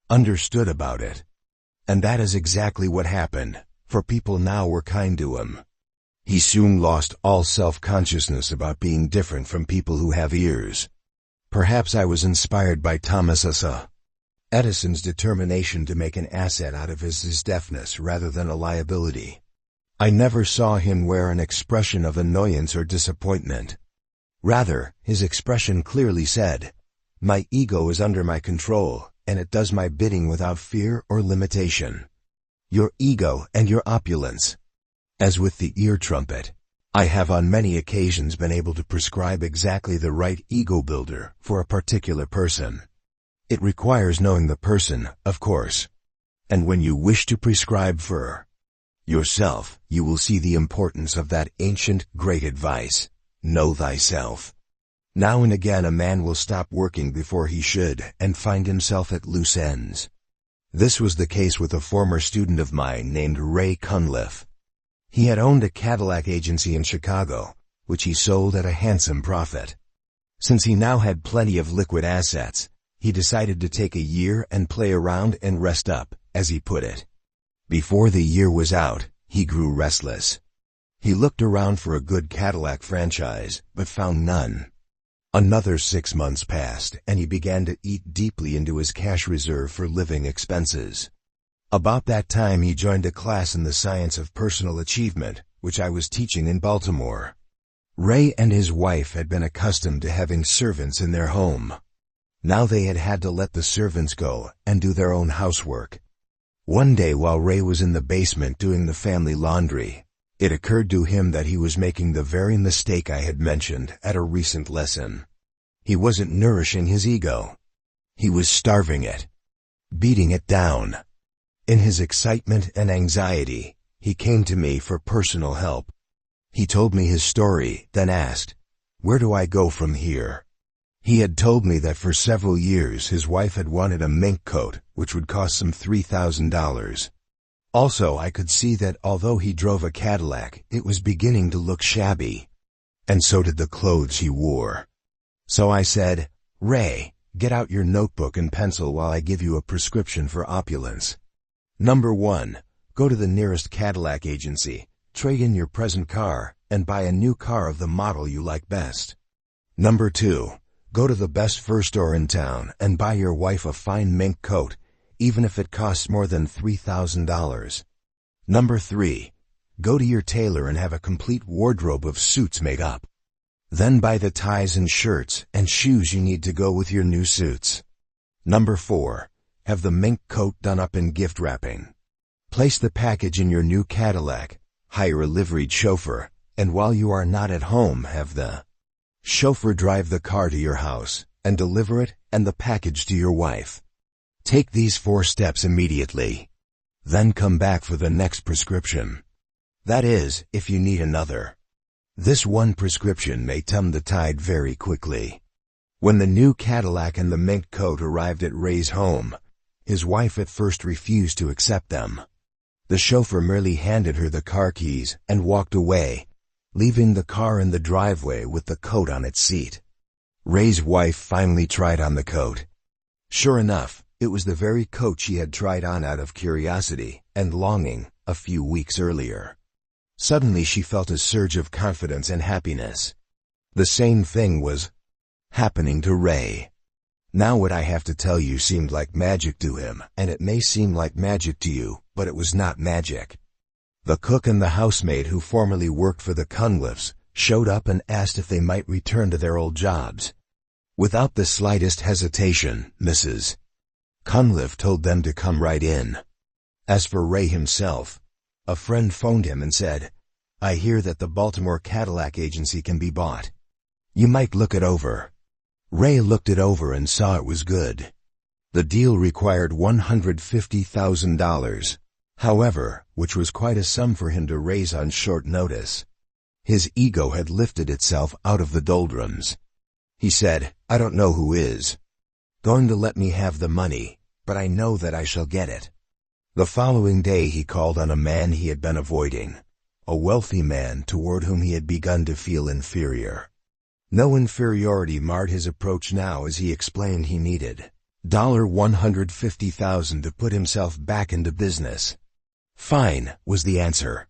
understood about it. And that is exactly what happened, for people now were kind to him. He soon lost all self-consciousness about being different from people who have ears. Perhaps I was inspired by Thomas Edison's determination to make an asset out of his deafness rather than a liability. I never saw him wear an expression of annoyance or disappointment. Rather, his expression clearly said, "My ego is under my control, and it does my bidding without fear or limitation." Your ego and your opulence. As with the ear trumpet, I have on many occasions been able to prescribe exactly the right ego builder for a particular person. It requires knowing the person, of course. And when you wish to prescribe for yourself, you will see the importance of that ancient, great advice, know thyself. Now and again a man will stop working before he should and find himself at loose ends. This was the case with a former student of mine named Ray Cunliffe. He had owned a Cadillac agency in Chicago, which he sold at a handsome profit. Since he now had plenty of liquid assets, he decided to take a year and play around and rest up, as he put it. Before the year was out, he grew restless. He looked around for a good Cadillac franchise, but found none. Another 6 months passed, and he began to eat deeply into his cash reserve for living expenses. About that time he joined a class in the science of personal achievement, which I was teaching in Baltimore. Ray and his wife had been accustomed to having servants in their home. Now they had to let the servants go and do their own housework. One day while Ray was in the basement doing the family laundry, it occurred to him that he was making the very mistake I had mentioned at a recent lesson. He wasn't nourishing his ego. He was starving it, beating it down. In his excitement and anxiety, he came to me for personal help. He told me his story, then asked, "Where do I go from here?" He had told me that for several years his wife had wanted a mink coat, which would cost some $3,000. Also, I could see that although he drove a Cadillac, it was beginning to look shabby. And so did the clothes he wore. So I said, "Ray, get out your notebook and pencil while I give you a prescription for opulence. Number 1, go to the nearest Cadillac agency, trade in your present car, and buy a new car of the model you like best. Number 2, go to the best fur store in town and buy your wife a fine mink coat, even if it costs more than $3,000. Number 3, go to your tailor and have a complete wardrobe of suits made up. Then buy the ties and shirts and shoes you need to go with your new suits. Number 4, have the mink coat done up in gift wrapping. Place the package in your new Cadillac, hire a liveried chauffeur, and while you are not at home, have the chauffeur drive the car to your house and deliver it and the package to your wife. Take these 4 steps immediately. Then come back for the next prescription. That is, if you need another. This one prescription may turn the tide very quickly." When the new Cadillac and the mink coat arrived at Ray's home, his wife at first refused to accept them. The chauffeur merely handed her the car keys and walked away, leaving the car in the driveway with the coat on its seat. Ray's wife finally tried on the coat. Sure enough, it was the very coat she had tried on out of curiosity and longing a few weeks earlier. Suddenly she felt a surge of confidence and happiness. The same thing was happening to Ray. Now what I have to tell you seemed like magic to him, and it may seem like magic to you, but it was not magic. The cook and the housemaid who formerly worked for the Cunliffes showed up and asked if they might return to their old jobs. Without the slightest hesitation, Mrs. Cunliffe told them to come right in. As for Ray himself, a friend phoned him and said, "I hear that the Baltimore Cadillac agency can be bought. You might look it over." Ray looked it over and saw it was good. The deal required $150,000, however, which was quite a sum for him to raise on short notice. His ego had lifted itself out of the doldrums. He said, "I don't know who is going to let me have the money, but I know that I shall get it." The following day he called on a man he had been avoiding, a wealthy man toward whom he had begun to feel inferior. No inferiority marred his approach now as he explained he needed $150,000 to put himself back into business. "Fine," was the answer.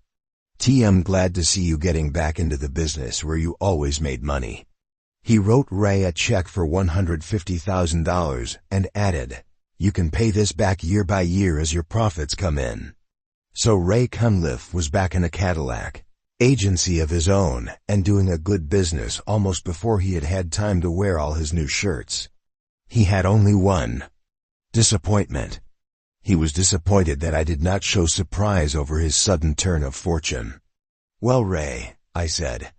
"I'm glad to see you getting back into the business where you always made money." He wrote Ray a check for $150,000 and added, "You can pay this back year by year as your profits come in." So Ray Cunliffe was back in a Cadillac agency of his own and doing a good business almost before he had had time to wear all his new shirts. He had only one disappointment. He was disappointed that I did not show surprise over his sudden turn of fortune. "Well, Ray," I said,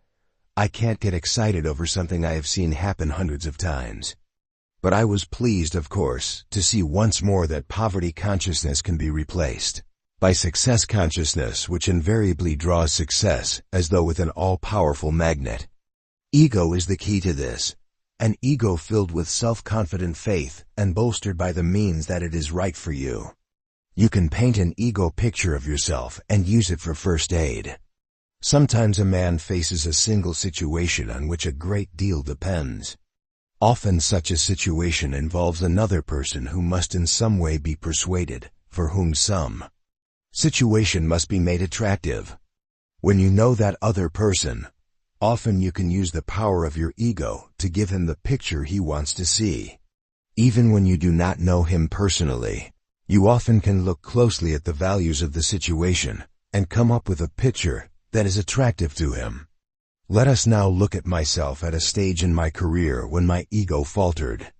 "I can't get excited over something I have seen happen hundreds of times. But I was pleased, of course, to see once more that poverty consciousness can be replaced by success consciousness, which invariably draws success as though with an all-powerful magnet. Ego is the key to this, an ego filled with self-confident faith and bolstered by the means that it is right for you. You can paint an ego picture of yourself and use it for first aid. Sometimes a man faces a single situation on which a great deal depends. Often such a situation involves another person who must in some way be persuaded, for whom some situation must be made attractive. When you know that other person, often you can use the power of your ego to give him the picture he wants to see. Even when you do not know him personally, you often can look closely at the values of the situation and come up with a picture that is attractive to him. Let us now look at myself at a stage in my career when my ego faltered.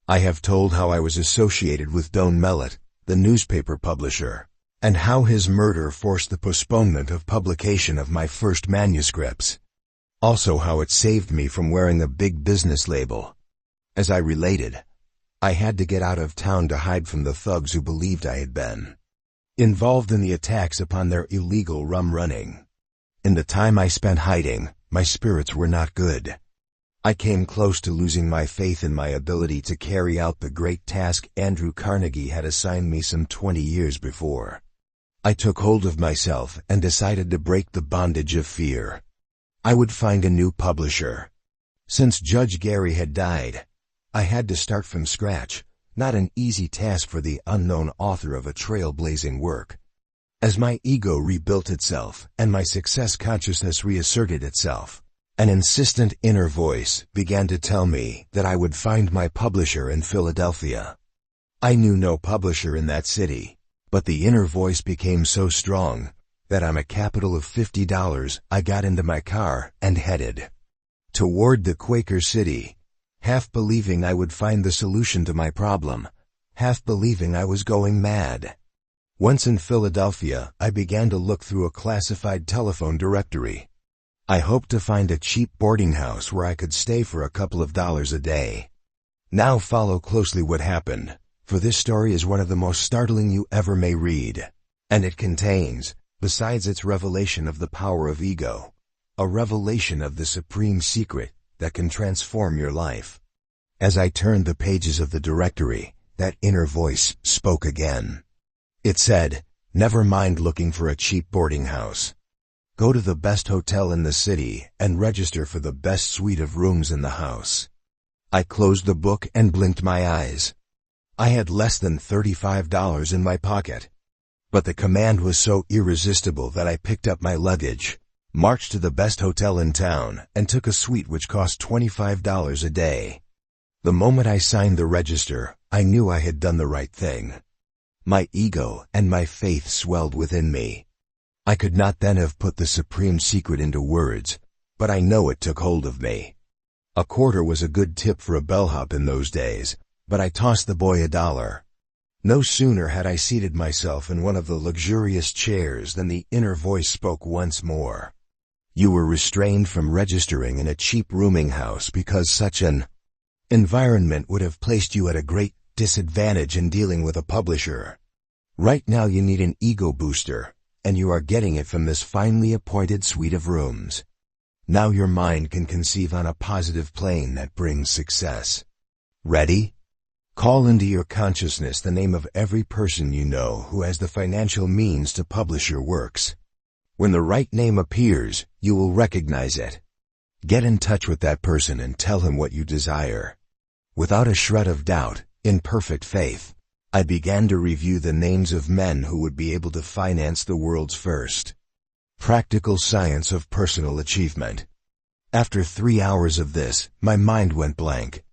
I have told how I was associated with Don Mellett, the newspaper publisher, and how his murder forced the postponement of publication of my first manuscripts. Also how it saved me from wearing a big business label. As I related, I had to get out of town to hide from the thugs who believed I had been involved in the attacks upon their illegal rum running. In the time I spent hiding, my spirits were not good. I came close to losing my faith in my ability to carry out the great task Andrew Carnegie had assigned me some 20 years before. I took hold of myself and decided to break the bondage of fear. I would find a new publisher. Since Judge Gary had died, I had to start from scratch, not an easy task for the unknown author of a trailblazing work. As my ego rebuilt itself and my success consciousness reasserted itself, an insistent inner voice began to tell me that I would find my publisher in Philadelphia. I knew no publisher in that city, but the inner voice became so strong that on a capital of $50 I got into my car and headed toward the Quaker City, half believing I would find the solution to my problem, half believing I was going mad. Once in Philadelphia, I began to look through a classified telephone directory. I hoped to find a cheap boarding house where I could stay for a couple of dollars a day. Now follow closely what happened, for this story is one of the most startling you ever may read, and it contains, besides its revelation of the power of ego, a revelation of the supreme secret that can transform your life. As I turned the pages of the directory, that inner voice spoke again. It said, "Never mind looking for a cheap boarding house. Go to the best hotel in the city and register for the best suite of rooms in the house." I closed the book and blinked my eyes. I had less than $35 in my pocket. But the command was so irresistible that I picked up my luggage, marched to the best hotel in town, and took a suite which cost $25 a day. The moment I signed the register, I knew I had done the right thing. My ego and my faith swelled within me. I could not then have put the supreme secret into words, but I know it took hold of me. A quarter was a good tip for a bellhop in those days, but I tossed the boy $1. No sooner had I seated myself in one of the luxurious chairs than the inner voice spoke once more. You were restrained from registering in a cheap rooming house because such an environment would have placed you at a great disadvantage in dealing with a publisher. Right now you need an ego booster, and you are getting it from this finely appointed suite of rooms. Now your mind can conceive on a positive plane that brings success. Ready? Call into your consciousness the name of every person you know who has the financial means to publish your works. When the right name appears, you will recognize it. Get in touch with that person and tell him what you desire. Without a shred of doubt, in perfect faith, I began to review the names of men who would be able to finance the world's first practical science of personal achievement. After 3 hours of this, my mind went blank.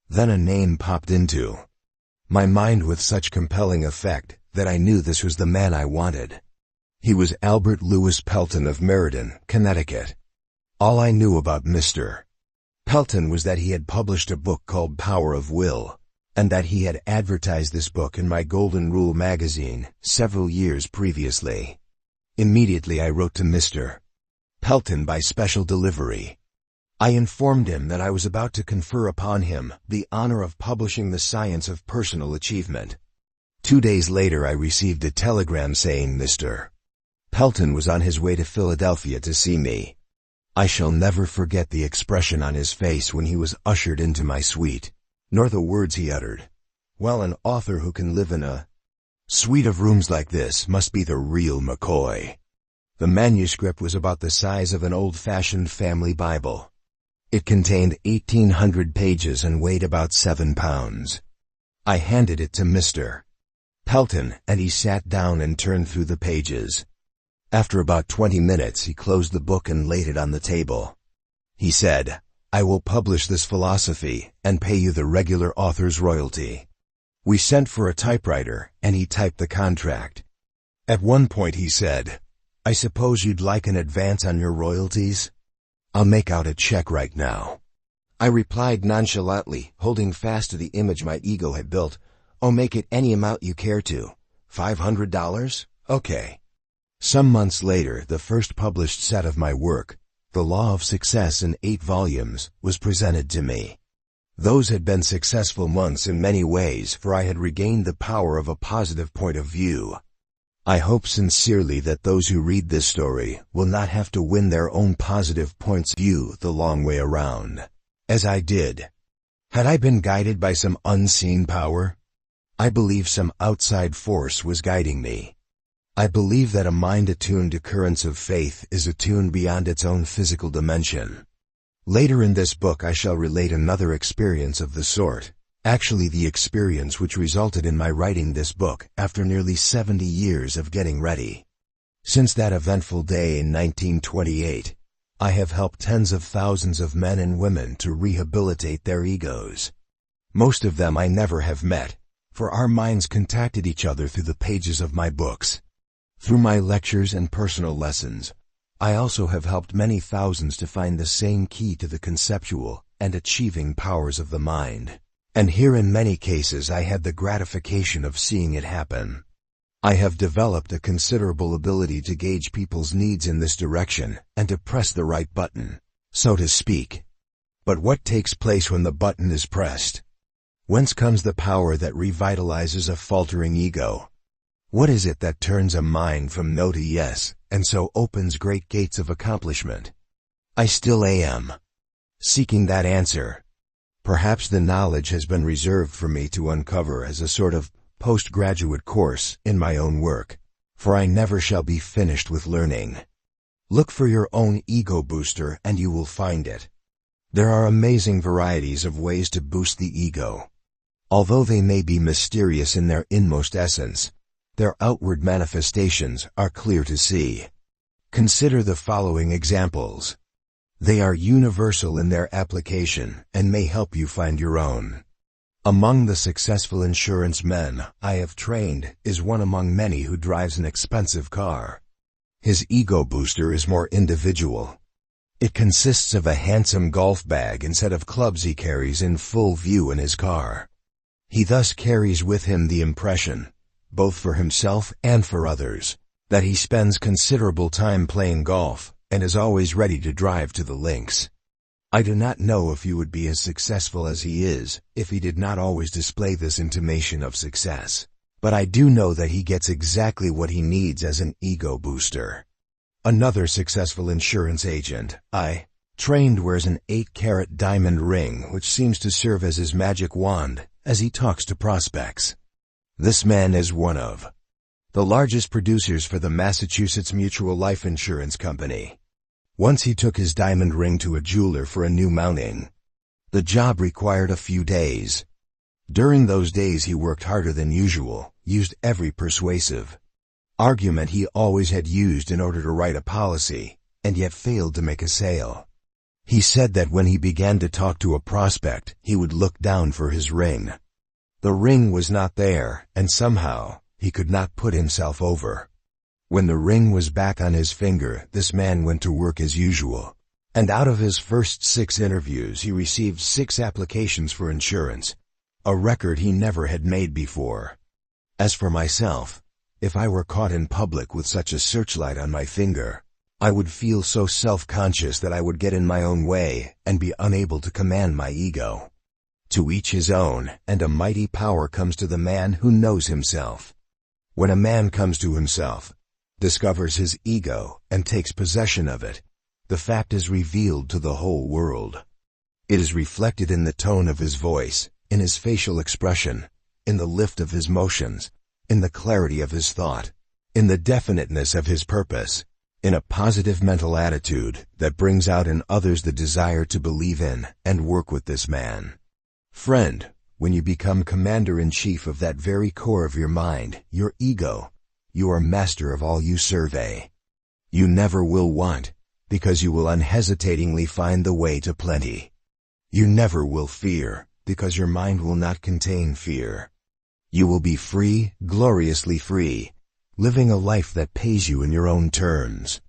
Then a name popped into my mind with such compelling effect that I knew this was the man I wanted. He was Albert Lewis Pelton of Meriden, Connecticut. All I knew about Mr. Pelton was that he had published a book called Power of Will, and that he had advertised this book in my Golden Rule magazine several years previously. Immediately I wrote to Mr. Pelton by special delivery. I informed him that I was about to confer upon him the honor of publishing the science of personal achievement. 2 days later I received a telegram saying Mr. Pelton was on his way to Philadelphia to see me. I shall never forget the expression on his face when he was ushered into my suite, nor the words he uttered. Well, an author who can live in a suite of rooms like this must be the real McCoy. The manuscript was about the size of an old-fashioned family Bible. It contained 1,800 pages and weighed about 7 pounds. I handed it to Mr. Pelton, and he sat down and turned through the pages. After about 20 minutes, he closed the book and laid it on the table. He said, "I will publish this philosophy and pay you the regular author's royalty." We sent for a typewriter, and he typed the contract. At one point he said, "I suppose you'd like an advance on your royalties? I'll make out a check right now." I replied nonchalantly, holding fast to the image my ego had built, "Oh, make it any amount you care to. $500? Okay." Some months later, the first published set of my work, The Law of Success in 8 volumes, was presented to me. Those had been successful months in many ways, for I had regained the power of a positive point of view. I hope sincerely that those who read this story will not have to win their own positive points of view the long way around, as I did. Had I been guided by some unseen power? I believe some outside force was guiding me. I believe that a mind attuned to currents of faith is attuned beyond its own physical dimension. Later in this book I shall relate another experience of the sort, actually the experience which resulted in my writing this book after nearly 70 years of getting ready. Since that eventful day in 1928, I have helped tens of thousands of men and women to rehabilitate their egos. Most of them I never have met, for our minds contacted each other through the pages of my books. Through my lectures and personal lessons, I also have helped many thousands to find the same key to the conceptual and achieving powers of the mind. And here in many cases I had the gratification of seeing it happen. I have developed a considerable ability to gauge people's needs in this direction and to press the right button, so to speak. But what takes place when the button is pressed? Whence comes the power that revitalizes a faltering ego? What is it that turns a mind from no to yes, and so opens great gates of accomplishment? I still am seeking that answer. Perhaps the knowledge has been reserved for me to uncover as a sort of postgraduate course in my own work, for I never shall be finished with learning. Look for your own ego booster and you will find it. There are amazing varieties of ways to boost the ego. Although they may be mysterious in their inmost essence, their outward manifestations are clear to see. Consider the following examples. They are universal in their application and may help you find your own. Among the successful insurance men I have trained is one among many who drives an expensive car. His ego booster is more individual. It consists of a handsome golf bag instead of clubs he carries in full view in his car. He thus carries with him the impression, both for himself and for others, that he spends considerable time playing golf and is always ready to drive to the links. I do not know if he would be as successful as he is if he did not always display this intimation of success, but I do know that he gets exactly what he needs as an ego booster. Another successful insurance agent I trained wears an 8-carat diamond ring which seems to serve as his magic wand as he talks to prospects. This man is one of the largest producers for the Massachusetts Mutual Life Insurance Company. Once he took his diamond ring to a jeweler for a new mounting. The job required a few days. During those days he worked harder than usual, used every persuasive argument he always had used in order to write a policy, and yet failed to make a sale. He said that when he began to talk to a prospect, he would look down for his ring. The ring was not there, and somehow he could not put himself over. When the ring was back on his finger, this man went to work as usual, and out of his first 6 interviews he received 6 applications for insurance, a record he never had made before. As for myself, if I were caught in public with such a searchlight on my finger, I would feel so self-conscious that I would get in my own way and be unable to command my ego. To each his own, and a mighty power comes to the man who knows himself. When a man comes to himself, discovers his ego, and takes possession of it, the fact is revealed to the whole world. It is reflected in the tone of his voice, in his facial expression, in the lift of his motions, in the clarity of his thought, in the definiteness of his purpose, in a positive mental attitude that brings out in others the desire to believe in and work with this man. Friend, when you become commander-in-chief of that very core of your mind, your ego, you are master of all you survey. You never will want, because you will unhesitatingly find the way to plenty. You never will fear, because your mind will not contain fear. You will be free, gloriously free, living a life that pays you in your own terms.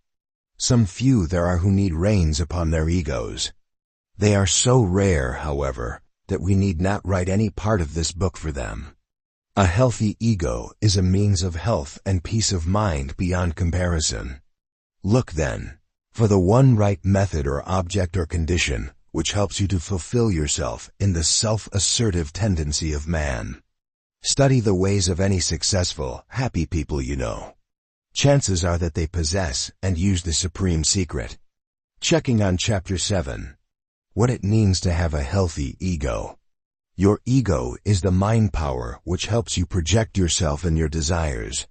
Some few there are who need reins upon their egos. They are so rare, however, that we need not write any part of this book for them. A healthy ego is a means of health and peace of mind beyond comparison. Look then, for the one right method or object or condition which helps you to fulfill yourself in the self-assertive tendency of man. Study the ways of any successful, happy people you know. Chances are that they possess and use the supreme secret. Checking on Chapter 7. What it means to have a healthy ego. Your ego is the mind power which helps you project yourself and your desires.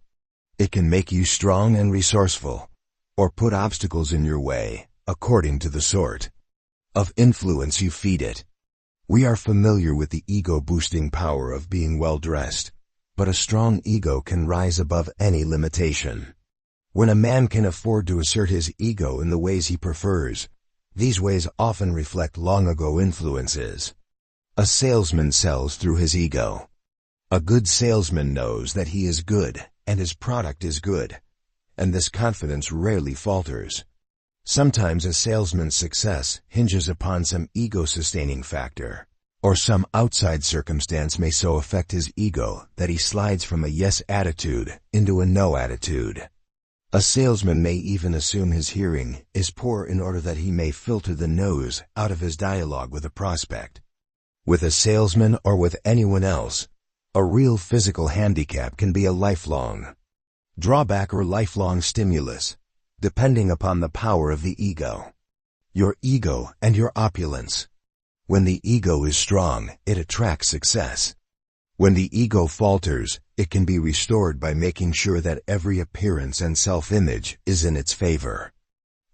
It can make you strong and resourceful, or put obstacles in your way, according to the sort of influence you feed it. We are familiar with the ego-boosting power of being well-dressed, but a strong ego can rise above any limitation. When a man can afford to assert his ego in the ways he prefers, these ways often reflect long-ago influences. A salesman sells through his ego. A good salesman knows that he is good and his product is good, and this confidence rarely falters. Sometimes a salesman's success hinges upon some ego-sustaining factor, or some outside circumstance may so affect his ego that he slides from a yes attitude into a no attitude. A salesman may even assume his hearing is poor in order that he may filter the no's out of his dialogue with a prospect. With a salesman or with anyone else, a real physical handicap can be a lifelong drawback or lifelong stimulus, depending upon the power of the ego. Your ego and your opulence. When the ego is strong, it attracts success. When the ego falters, it can be restored by making sure that every appearance and self-image is in its favor.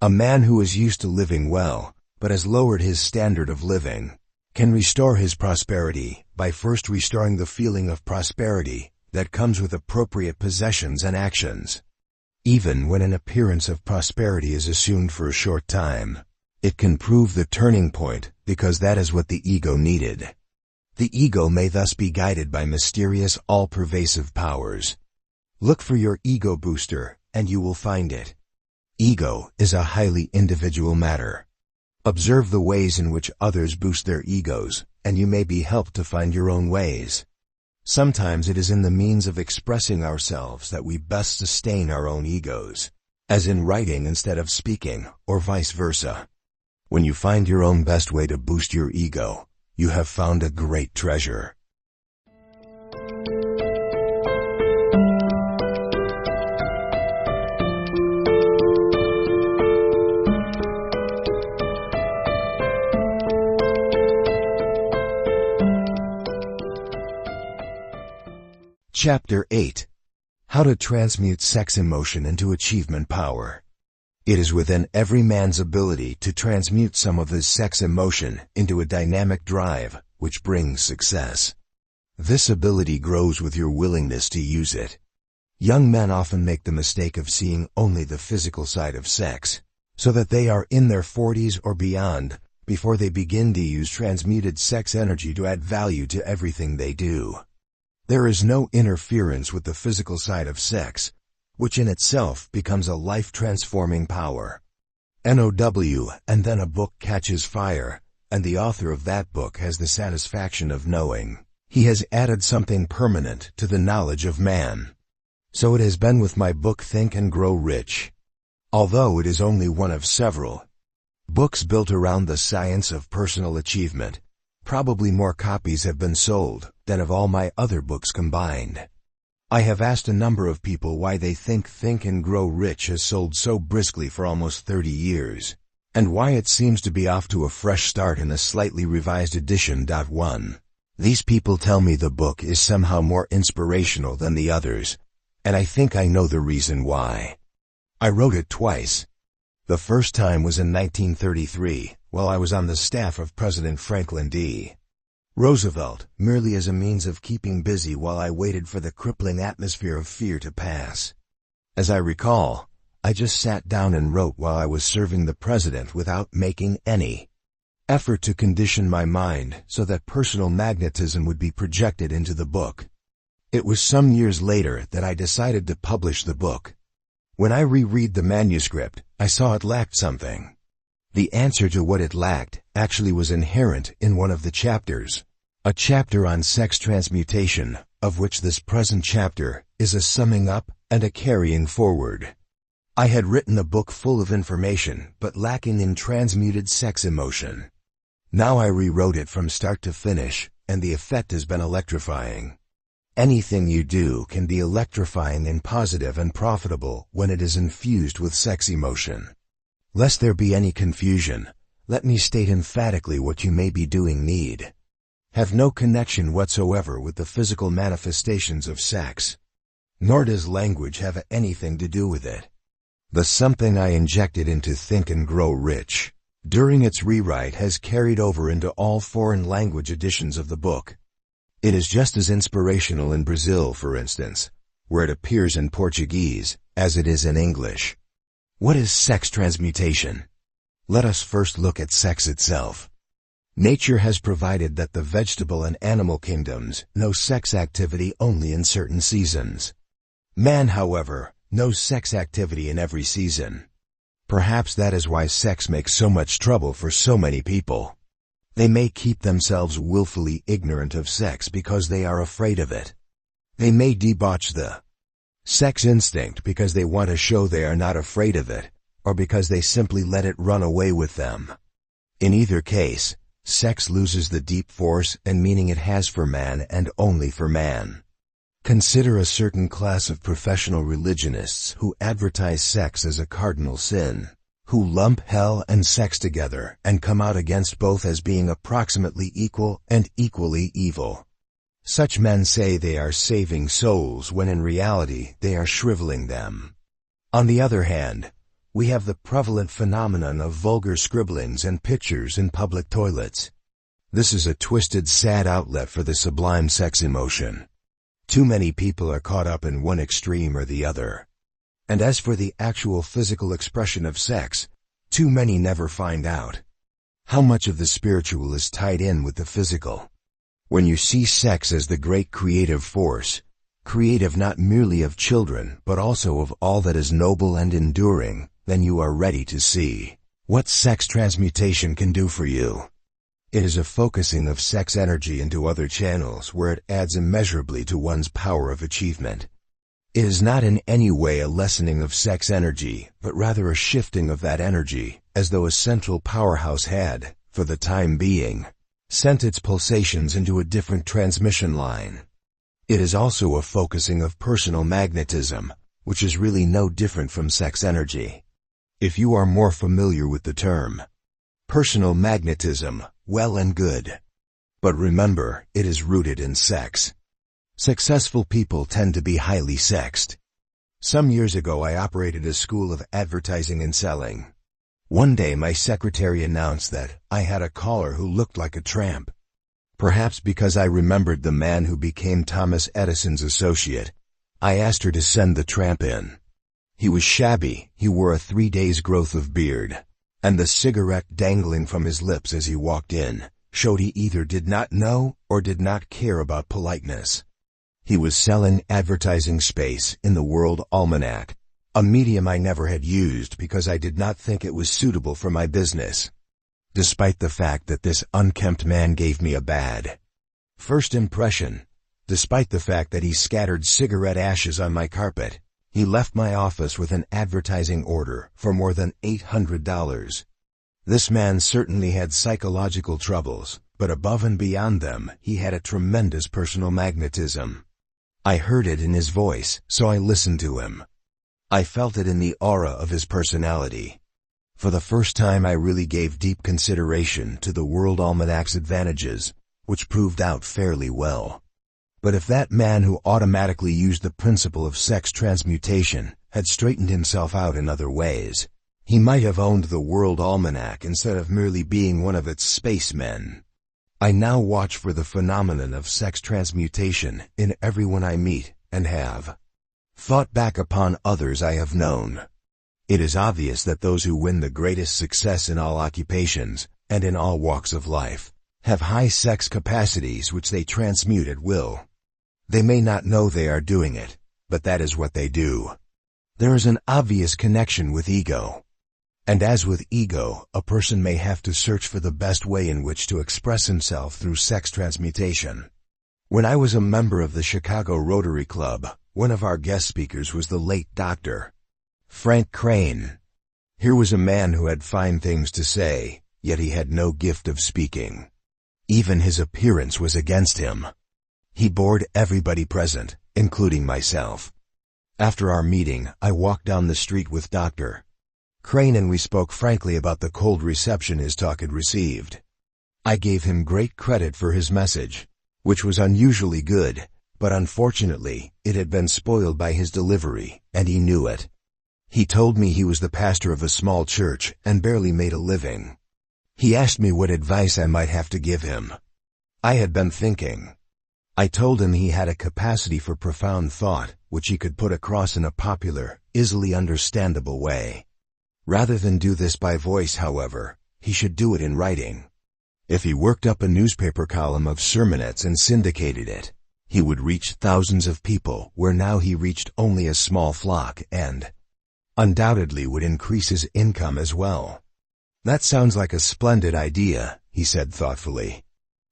A man who is used to living well, but has lowered his standard of living, can restore his prosperity by first restoring the feeling of prosperity that comes with appropriate possessions and actions. Even when an appearance of prosperity is assumed for a short time, it can prove the turning point because that is what the ego needed. The ego may thus be guided by mysterious, all-pervasive powers. Look for your ego booster, and you will find it. Ego is a highly individual matter. Observe the ways in which others boost their egos, and you may be helped to find your own ways. Sometimes it is in the means of expressing ourselves that we best sustain our own egos, as in writing instead of speaking, or vice versa. When you find your own best way to boost your ego, you have found a great treasure. Chapter 8. How to transmute sex emotion into achievement power. It is within every man's ability to transmute some of his sex emotion into a dynamic drive, which brings success. This ability grows with your willingness to use it. Young men often make the mistake of seeing only the physical side of sex, so that they are in their 40s or beyond before they begin to use transmuted sex energy to add value to everything they do. There is no interference with the physical side of sex, which in itself becomes a life-transforming power. NOW, and then a book catches fire, and the author of that book has the satisfaction of knowing he has added something permanent to the knowledge of man. So it has been with my book Think and Grow Rich. Although it is only one of several books built around the science of personal achievement, probably more copies have been sold than of all my other books combined. I have asked a number of people why they think Think and Grow Rich has sold so briskly for almost 30 years, and why it seems to be off to a fresh start in a slightly revised edition. 1. These people tell me the book is somehow more inspirational than the others, and I think I know the reason why. I wrote it twice. The first time was in 1933, while I was on the staff of President Franklin D. Roosevelt, merely as a means of keeping busy while I waited for the crippling atmosphere of fear to pass. As I recall, I just sat down and wrote while I was serving the president without making any effort to condition my mind so that personal magnetism would be projected into the book. It was some years later that I decided to publish the book. When I reread the manuscript, I saw it lacked something. The answer to what it lacked actually was inherent in one of the chapters, a chapter on sex transmutation, of which this present chapter is a summing up and a carrying forward. I had written a book full of information, but lacking in transmuted sex emotion. Now I rewrote it from start to finish, and the effect has been electrifying. Anything you do can be electrifying and positive and profitable when it is infused with sex emotion. Lest there be any confusion, let me state emphatically what you may be doing need have no connection whatsoever with the physical manifestations of sex. Nor does language have anything to do with it. The something I injected into Think and Grow Rich during its rewrite has carried over into all foreign language editions of the book. It is just as inspirational in Brazil, for instance, where it appears in Portuguese, as it is in English. What is sex transmutation? Let us first look at sex itself. Nature has provided that the vegetable and animal kingdoms know sex activity only in certain seasons. Man, however, knows sex activity in every season. Perhaps that is why sex makes so much trouble for so many people. They may keep themselves willfully ignorant of sex because they are afraid of it. They may debauch the sex instinct because they want to show they are not afraid of it, or because they simply let it run away with them. In either case, sex loses the deep force and meaning it has for man and only for man. Consider a certain class of professional religionists who advertise sex as a cardinal sin, who lump hell and sex together and come out against both as being approximately equal and equally evil. Such men say they are saving souls when in reality they are shriveling them. On the other hand, we have the prevalent phenomenon of vulgar scribblings and pictures in public toilets. This is a twisted, sad outlet for the sublime sex emotion. Too many people are caught up in one extreme or the other. And as for the actual physical expression of sex, too many never find out how much of the spiritual is tied in with the physical. When you see sex as the great creative force, creative not merely of children but also of all that is noble and enduring, then you are ready to see what sex transmutation can do for you. It is a focusing of sex energy into other channels where it adds immeasurably to one's power of achievement. It is not in any way a lessening of sex energy, but rather a shifting of that energy, as though a central powerhouse had, for the time being, sent its pulsations into a different transmission line. It is also a focusing of personal magnetism, which is really no different from sex energy. If you are more familiar with the term personal magnetism, well and good. But remember, it is rooted in sex. Successful people tend to be highly sexed. Some years ago I operated a school of advertising and selling. One day my secretary announced that I had a caller who looked like a tramp. Perhaps because I remembered the man who became Thomas Edison's associate, I asked her to send the tramp in. He was shabby, he wore a 3 days' growth of beard, and the cigarette dangling from his lips as he walked in showed he either did not know or did not care about politeness. He was selling advertising space in the World Almanac, a medium I never had used because I did not think it was suitable for my business. Despite the fact that this unkempt man gave me a bad first impression, despite the fact that he scattered cigarette ashes on my carpet, he left my office with an advertising order for more than $800. This man certainly had psychological troubles, but above and beyond them, he had a tremendous personal magnetism. I heard it in his voice, so I listened to him. I felt it in the aura of his personality. For the first time I really gave deep consideration to the World Almanac's advantages, which proved out fairly well. But if that man who automatically used the principle of sex transmutation had straightened himself out in other ways. He might have owned the World Almanac instead of merely being one of its spacemen. I now watch for the phenomenon of sex transmutation in everyone I meet and have thought back upon others I have known. It is obvious that those who win the greatest success in all occupations and in all walks of life have high sex capacities which they transmute at will. They may not know they are doing it, but that is what they do. There is an obvious connection with ego. And as with ego, a person may have to search for the best way in which to express himself through sex transmutation. When I was a member of the Chicago Rotary Club, one of our guest speakers was the late Dr. Frank Crane. Here was a man who had fine things to say, yet he had no gift of speaking. Even his appearance was against him. He bored everybody present, including myself. After our meeting, I walked down the street with Dr. Crane and we spoke frankly about the cold reception his talk had received. I gave him great credit for his message, which was unusually good, but unfortunately, it had been spoiled by his delivery, and he knew it. He told me he was the pastor of a small church and barely made a living. He asked me what advice I might have to give him. I had been thinking. I told him he had a capacity for profound thought, which he could put across in a popular, easily understandable way. Rather than do this by voice, however, he should do it in writing. If he worked up a newspaper column of sermonettes and syndicated it, he would reach thousands of people where now he reached only a small flock and undoubtedly would increase his income as well. That sounds like a splendid idea, he said thoughtfully.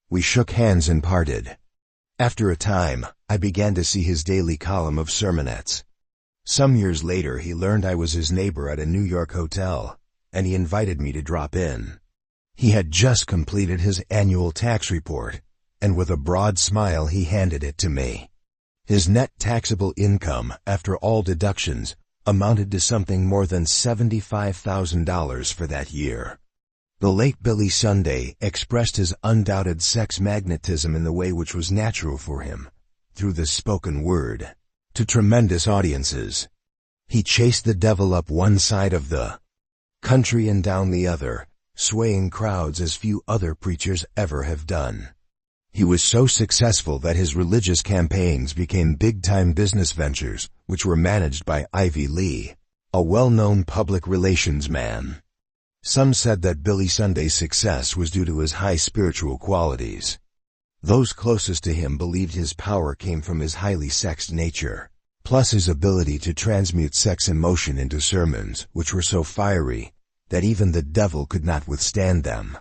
We shook hands and parted. After a time, I began to see his daily column of sermonettes. Some years later he learned I was his neighbor at a New York hotel, and he invited me to drop in. He had just completed his annual tax report, and with a broad smile he handed it to me. His net taxable income, after all deductions, amounted to something more than $75,000 for that year. The late Billy Sunday expressed his undoubted sex magnetism in the way which was natural for him, through the spoken word, to tremendous audiences. He chased the devil up one side of the country and down the other, swaying crowds as few other preachers ever have done. He was so successful that his religious campaigns became big-time business ventures, which were managed by Ivy Lee, a well-known public relations man. Some said that Billy Sunday's success was due to his high spiritual qualities. Those closest to him believed his power came from his highly sexed nature, plus his ability to transmute sex emotion into sermons, which were so fiery that even the devil could not withstand them.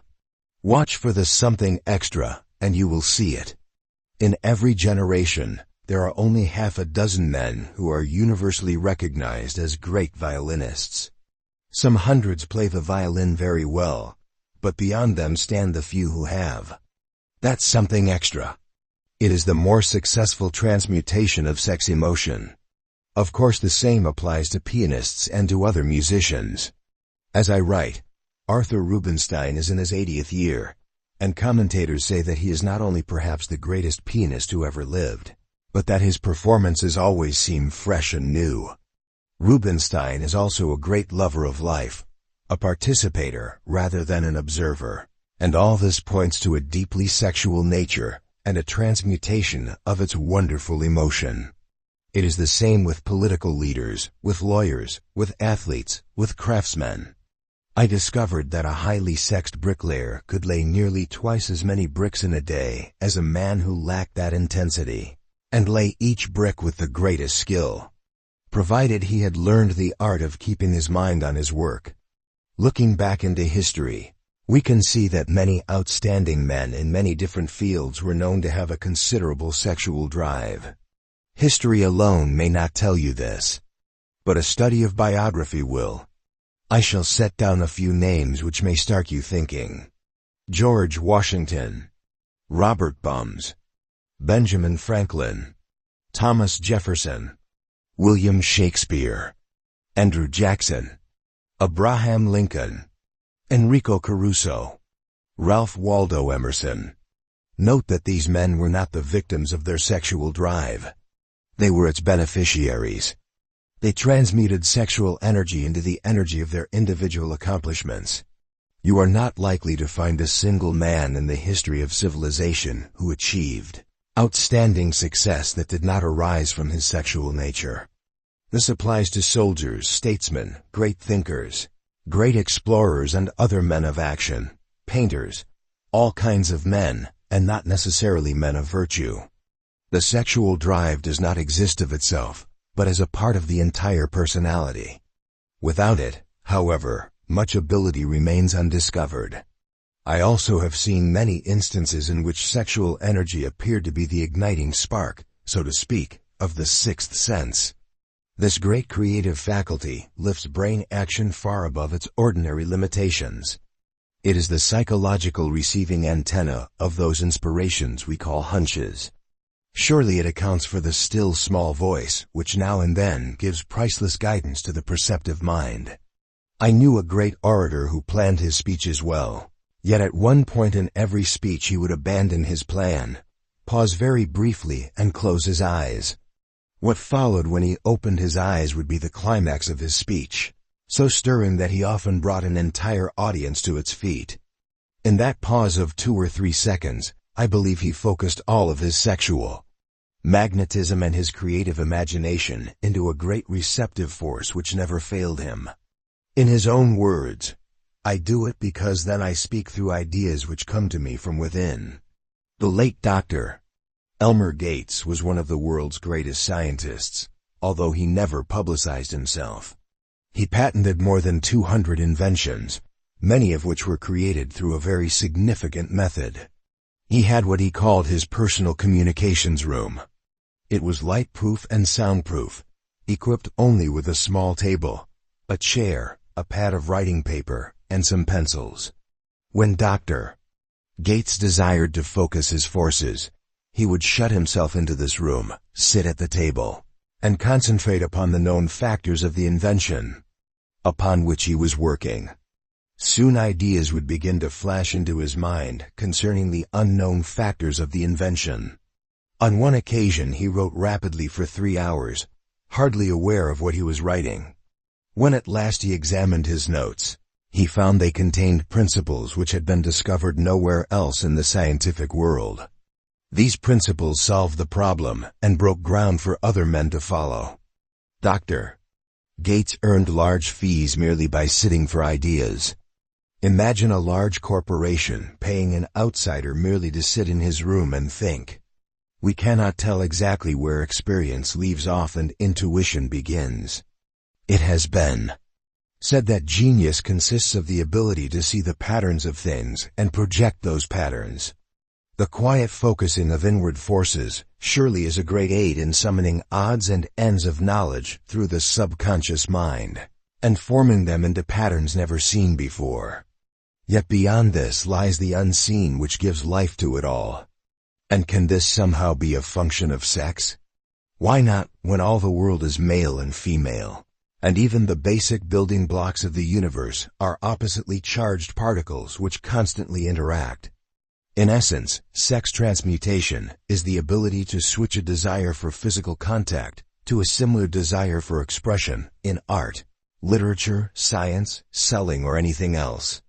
Watch for the something extra, and you will see it. In every generation, there are only half a dozen men who are universally recognized as great violinists. Some hundreds play the violin very well, but beyond them stand the few who have that's something extra. It is the more successful transmutation of sex emotion. Of course, the same applies to pianists and to other musicians. As I write, Arthur Rubinstein is in his 80th year, and commentators say that he is not only perhaps the greatest pianist who ever lived, but that his performances always seem fresh and new. Rubinstein is also a great lover of life, a participator rather than an observer, and all this points to a deeply sexual nature and a transmutation of its wonderful emotion. It is the same with political leaders, with lawyers, with athletes, with craftsmen. I discovered that a highly sexed bricklayer could lay nearly twice as many bricks in a day as a man who lacked that intensity, and lay each brick with the greatest skill, provided he had learned the art of keeping his mind on his work. Looking back into history, we can see that many outstanding men in many different fields were known to have a considerable sexual drive. History alone may not tell you this, but a study of biography will. I shall set down a few names which may start you thinking. George Washington, Robert Bums, Benjamin Franklin, Thomas Jefferson, William Shakespeare, Andrew Jackson, Abraham Lincoln, Enrico Caruso, Ralph Waldo Emerson. Note that these men were not the victims of their sexual drive. They were its beneficiaries. They transmuted sexual energy into the energy of their individual accomplishments. You are not likely to find a single man in the history of civilization who achieved outstanding success that did not arise from his sexual nature. This applies to soldiers, statesmen, great thinkers, great explorers, and other men of action, painters, all kinds of men, and not necessarily men of virtue. The sexual drive does not exist of itself, but as a part of the entire personality. Without it, however, much ability remains undiscovered. I also have seen many instances in which sexual energy appeared to be the igniting spark, so to speak, of the sixth sense. This great creative faculty lifts brain action far above its ordinary limitations. It is the psychological receiving antenna of those inspirations we call hunches. Surely it accounts for the still small voice, which now and then gives priceless guidance to the perceptive mind. I knew a great orator who planned his speeches well, yet at one point in every speech he would abandon his plan, pause very briefly, and close his eyes. What followed when he opened his eyes would be the climax of his speech, so stirring that he often brought an entire audience to its feet. In that pause of 2 or 3 seconds, I believe he focused all of his sexual magnetism and his creative imagination into a great receptive force which never failed him. In his own words, "I do it because then I speak through ideas which come to me from within." The late Dr. Elmer Gates was one of the world's greatest scientists, although he never publicized himself. He patented more than 200 inventions, many of which were created through a very significant method. He had what he called his personal communications room. It was light-proof and soundproof, equipped only with a small table, a chair, a pad of writing paper, and some pencils. When Dr. Gates desired to focus his forces, he would shut himself into this room, sit at the table, and concentrate upon the known factors of the invention upon which he was working. Soon ideas would begin to flash into his mind concerning the unknown factors of the invention. On one occasion he wrote rapidly for 3 hours, hardly aware of what he was writing. When at last he examined his notes, he found they contained principles which had been discovered nowhere else in the scientific world. These principles solved the problem and broke ground for other men to follow. Dr. Gates earned large fees merely by sitting for ideas. Imagine a large corporation paying an outsider merely to sit in his room and think. We cannot tell exactly where experience leaves off and intuition begins. It has been said that genius consists of the ability to see the patterns of things and project those patterns. The quiet focusing of inward forces surely is a great aid in summoning odds and ends of knowledge through the subconscious mind, and forming them into patterns never seen before. Yet beyond this lies the unseen which gives life to it all. And can this somehow be a function of sex? Why not, when all the world is male and female, and even the basic building blocks of the universe are oppositely charged particles which constantly interact? In essence, sex transmutation is the ability to switch a desire for physical contact to a similar desire for expression in art, literature, science, selling, or anything else.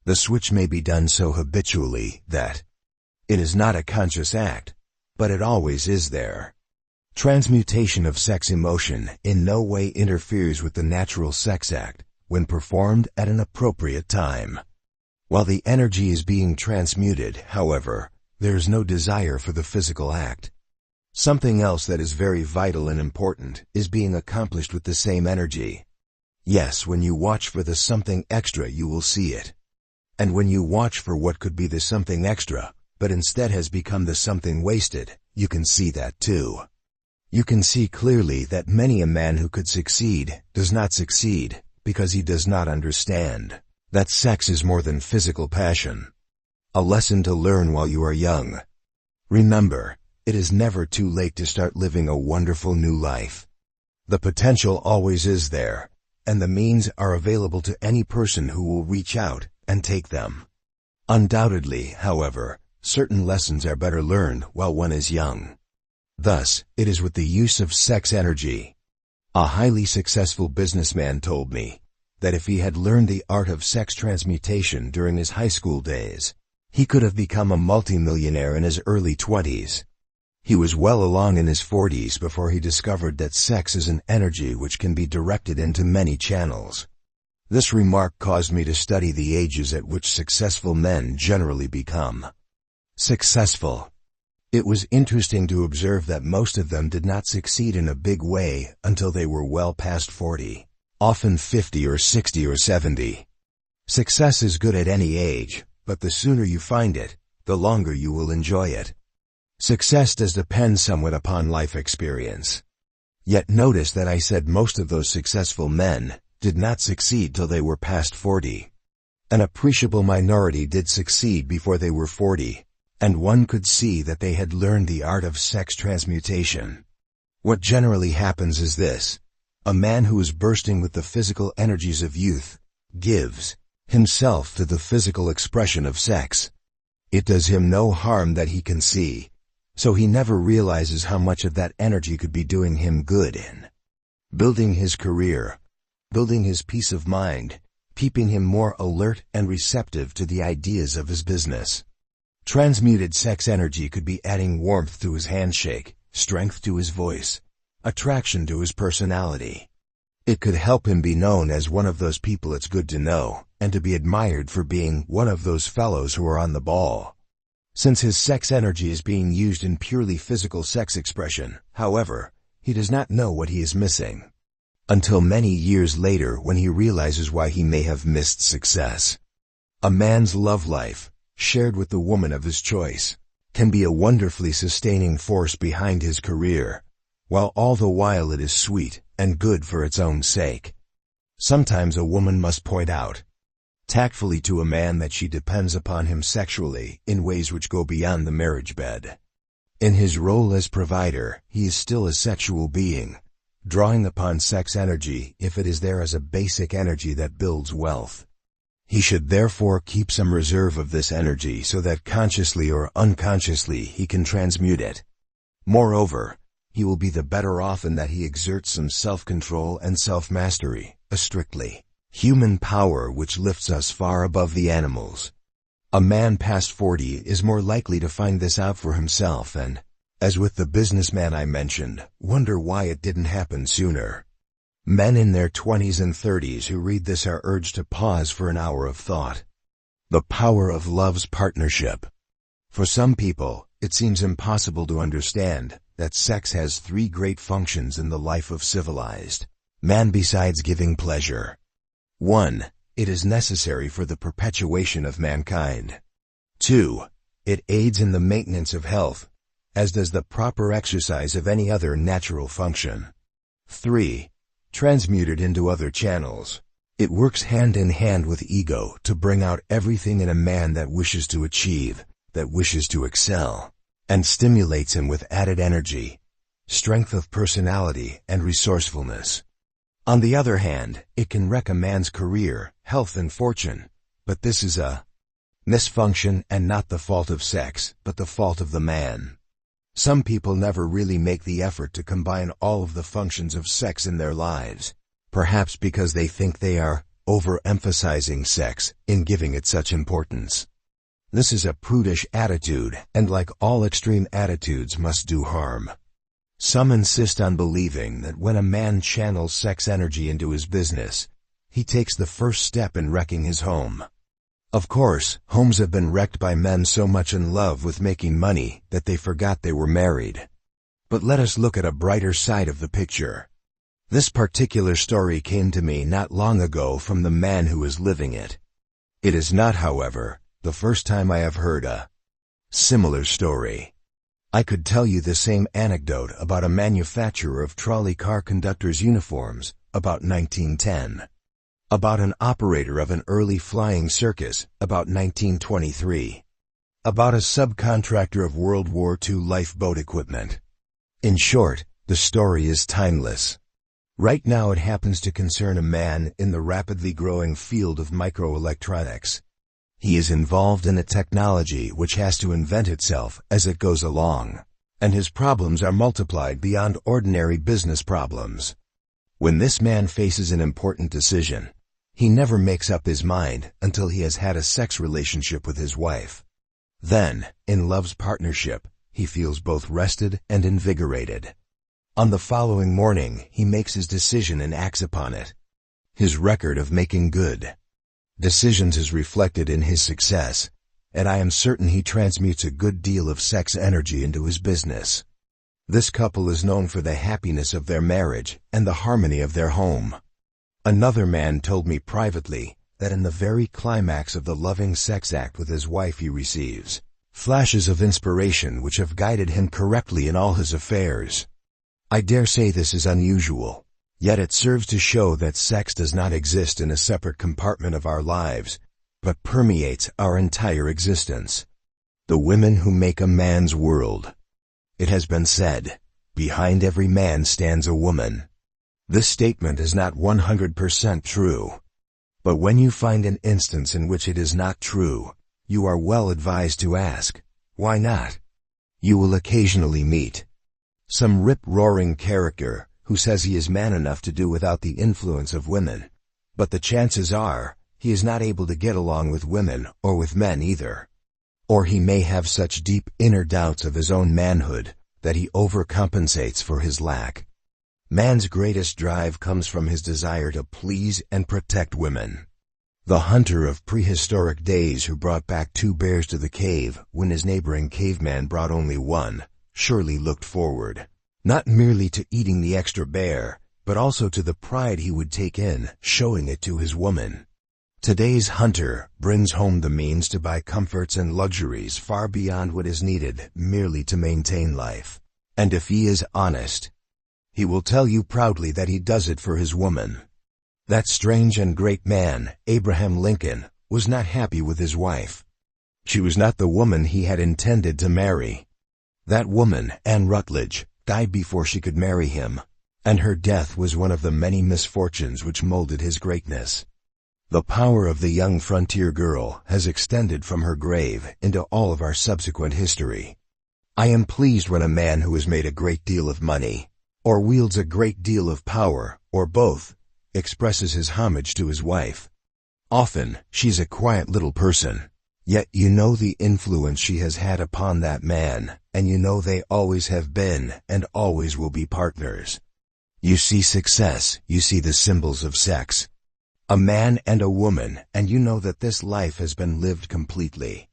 The switch may be done so habitually that it is not a conscious act, but it always is there. Transmutation of sex emotion in no way interferes with the natural sex act when performed at an appropriate time. While the energy is being transmuted, however, there is no desire for the physical act. Something else that is very vital and important is being accomplished with the same energy. Yes, when you watch for the something extra, you will see it. And when you watch for what could be the something extra, but instead has become the something wasted, you can see that too. You can see clearly that many a man who could succeed does not succeed because he does not understand that sex is more than physical passion. A lesson to learn while you are young. Remember, it is never too late to start living a wonderful new life. The potential always is there, and the means are available to any person who will reach out and take them. Undoubtedly, however, certain lessons are better learned while one is young. Thus, it is with the use of sex energy. A highly successful businessman told me that if he had learned the art of sex transmutation during his high school days, he could have become a multimillionaire in his early 20s. He was well along in his 40s before he discovered that sex is an energy which can be directed into many channels. This remark caused me to study the ages at which successful men generally become successful. It was interesting to observe that most of them did not succeed in a big way until they were well past 40, often 50 or 60 or 70. Success is good at any age, but the sooner you find it, the longer you will enjoy it. Success does depend somewhat upon life experience. Yet notice that I said most of those successful men did not succeed till they were past 40. An appreciable minority did succeed before they were 40. And one could see that they had learned the art of sex transmutation. What generally happens is this: a man who is bursting with the physical energies of youth gives himself to the physical expression of sex. It does him no harm that he can see, so he never realizes how much of that energy could be doing him good in building his career, building his peace of mind, keeping him more alert and receptive to the ideas of his business. Transmuted sex energy could be adding warmth to his handshake, strength to his voice, attraction to his personality. It could help him be known as one of those people it's good to know, and to be admired for being one of those fellows who are on the ball. Since his sex energy is being used in purely physical sex expression, however, he does not know what he is missing until many years later, when he realizes why he may have missed success. A man's love life, shared with the woman of his choice, can be a wonderfully sustaining force behind his career, while all the while it is sweet and good for its own sake. Sometimes a woman must point out tactfully to a man that she depends upon him sexually in ways which go beyond the marriage bed. In his role as provider, he is still a sexual being, drawing upon sex energy if it is there as a basic energy that builds wealth. He should therefore keep some reserve of this energy so that consciously or unconsciously he can transmute it. Moreover, he will be the better off in that he exerts some self-control and self-mastery, a strictly human power which lifts us far above the animals. A man past 40 is more likely to find this out for himself and, as with the businessman I mentioned, wonder why it didn't happen sooner. Men in their 20s and 30s who read this are urged to pause for an hour of thought. The power of love's partnership. For some people, it seems impossible to understand that sex has three great functions in the life of civilized man besides giving pleasure. 1. It is necessary for the perpetuation of mankind. 2. It aids in the maintenance of health, as does the proper exercise of any other natural function. 3. Transmuted into other channels, it works hand in hand with ego to bring out everything in a man that wishes to achieve, that wishes to excel, and stimulates him with added energy, strength of personality, and resourcefulness. On the other hand, it can wreck a man's career, health, and fortune, but this is a misfunction and not the fault of sex, but the fault of the man. Some people never really make the effort to combine all of the functions of sex in their lives, perhaps because they think they are overemphasizing sex in giving it such importance. This is a prudish attitude, and like all extreme attitudes must do harm. Some insist on believing that when a man channels sex energy into his business, he takes the first step in wrecking his home. Of course, homes have been wrecked by men so much in love with making money that they forgot they were married. But let us look at a brighter side of the picture. This particular story came to me not long ago from the man who is living it. It is not, however, the first time I have heard a similar story. I could tell you the same anecdote about a manufacturer of trolley car conductors' uniforms about 1910. About an operator of an early flying circus about 1923. About a subcontractor of World War II lifeboat equipment. In short, the story is timeless. Right now it happens to concern a man in the rapidly growing field of microelectronics. He is involved in a technology which has to invent itself as it goes along, and his problems are multiplied beyond ordinary business problems. When this man faces an important decision, he never makes up his mind until he has had a sex relationship with his wife. Then, in love's partnership, he feels both rested and invigorated. On the following morning, he makes his decision and acts upon it. His record of making good decisions is reflected in his success, and I am certain he transmutes a good deal of sex energy into his business. This couple is known for the happiness of their marriage and the harmony of their home. Another man told me privately that in the very climax of the loving sex act with his wife he receives flashes of inspiration which have guided him correctly in all his affairs. I dare say this is unusual, yet it serves to show that sex does not exist in a separate compartment of our lives, but permeates our entire existence. The women who make a man's world. It has been said, behind every man stands a woman. This statement is not 100% true. But when you find an instance in which it is not true, you are well advised to ask, why not? You will occasionally meet some rip-roaring character who says he is man enough to do without the influence of women, but the chances are he is not able to get along with women or with men either. Or he may have such deep inner doubts of his own manhood that he overcompensates for his lack. Man's greatest drive comes from his desire to please and protect women. The hunter of prehistoric days who brought back 2 bears to the cave when his neighboring caveman brought only 1, surely looked forward, not merely to eating the extra bear, but also to the pride he would take in showing it to his woman. Today's hunter brings home the means to buy comforts and luxuries far beyond what is needed merely to maintain life. And if he is honest, he will tell you proudly that he does it for his woman. That strange and great man, Abraham Lincoln, was not happy with his wife. She was not the woman he had intended to marry. That woman, Anne Rutledge, died before she could marry him, and her death was one of the many misfortunes which molded his greatness. The power of the young frontier girl has extended from her grave into all of our subsequent history. I am pleased when a man who has made a great deal of money, or wields a great deal of power, or both, expresses his homage to his wife. Often, she's a quiet little person, yet you know the influence she has had upon that man, and you know they always have been and always will be partners. You see success, you see the symbols of sex. A man and a woman, and you know that this life has been lived completely.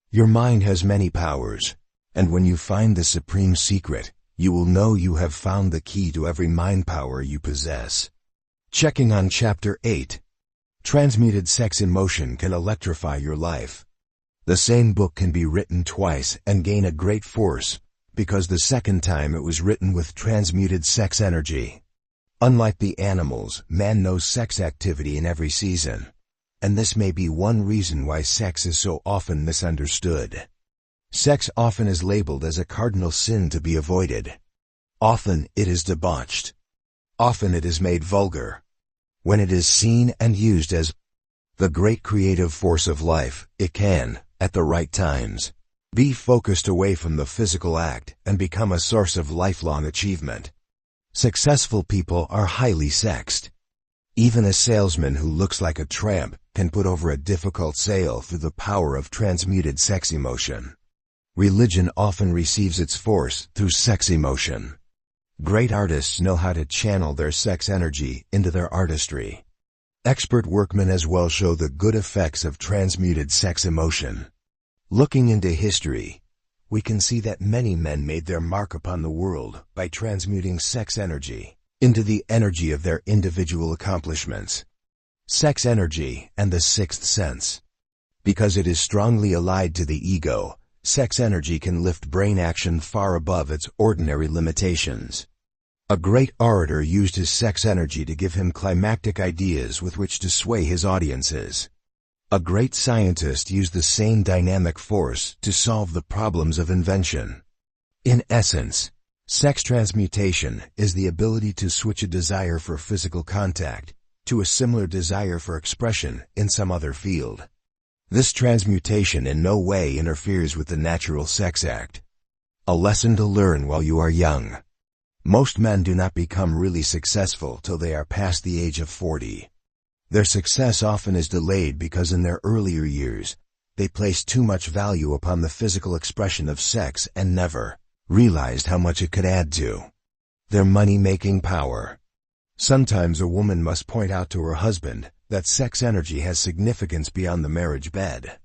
Your mind has many powers, and when you find the supreme secret, you will know you have found the key to every mind power you possess. Checking on Chapter 8. Transmuted sex emotion can electrify your life. The same book can be written twice and gain a great force, because the second time it was written with transmuted sex energy. Unlike the animals, man knows sex activity in every season, and this may be one reason why sex is so often misunderstood. Sex often is labeled as a cardinal sin to be avoided. Often it is debauched. Often it is made vulgar. When it is seen and used as the great creative force of life, it can, at the right times, be focused away from the physical act and become a source of lifelong achievement. Successful people are highly sexed. Even a salesman who looks like a tramp can put over a difficult sale through the power of transmuted sex emotion. Religion often receives its force through sex emotion. Great artists know how to channel their sex energy into their artistry. Expert workmen as well show the good effects of transmuted sex emotion. Looking into history, we can see that many men made their mark upon the world by transmuting sex energy into the energy of their individual accomplishments. Sex energy and the sixth sense. Because it is strongly allied to the ego, sex energy can lift brain action far above its ordinary limitations. A great orator used his sex energy to give him climactic ideas with which to sway his audiences. A great scientist used the same dynamic force to solve the problems of invention. In essence, sex transmutation is the ability to switch a desire for physical contact to a similar desire for expression in some other field. This transmutation in no way interferes with the natural sex act. A lesson to learn while you are young. Most men do not become really successful till they are past the age of 40. Their success often is delayed because in their earlier years, they placed too much value upon the physical expression of sex and never realized how much it could add to their money-making power. Sometimes a woman must point out to her husband that sex energy has significance beyond the marriage bed.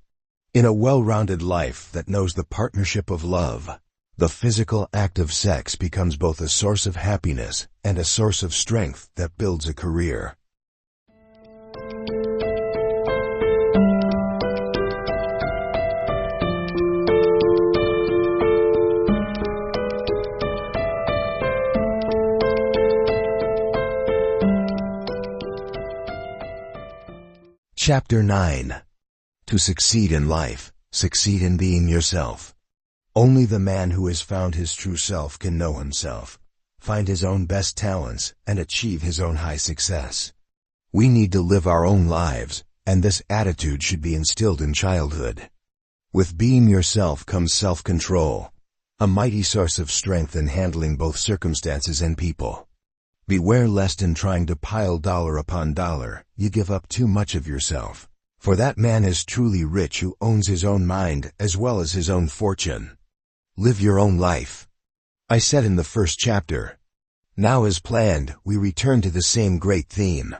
In a well-rounded life that knows the partnership of love, the physical act of sex becomes both a source of happiness and a source of strength that builds a career. Chapter 9. To succeed in life, succeed in being yourself. Only the man who has found his true self can know himself, find his own best talents, and achieve his own high success. We need to live our own lives, and this attitude should be instilled in childhood. With being yourself comes self-control, a mighty source of strength in handling both circumstances and people. Beware lest in trying to pile dollar upon dollar, you give up too much of yourself. For that man is truly rich who owns his own mind as well as his own fortune. Live your own life. I said in the first chapter. Now as planned, we return to the same great theme.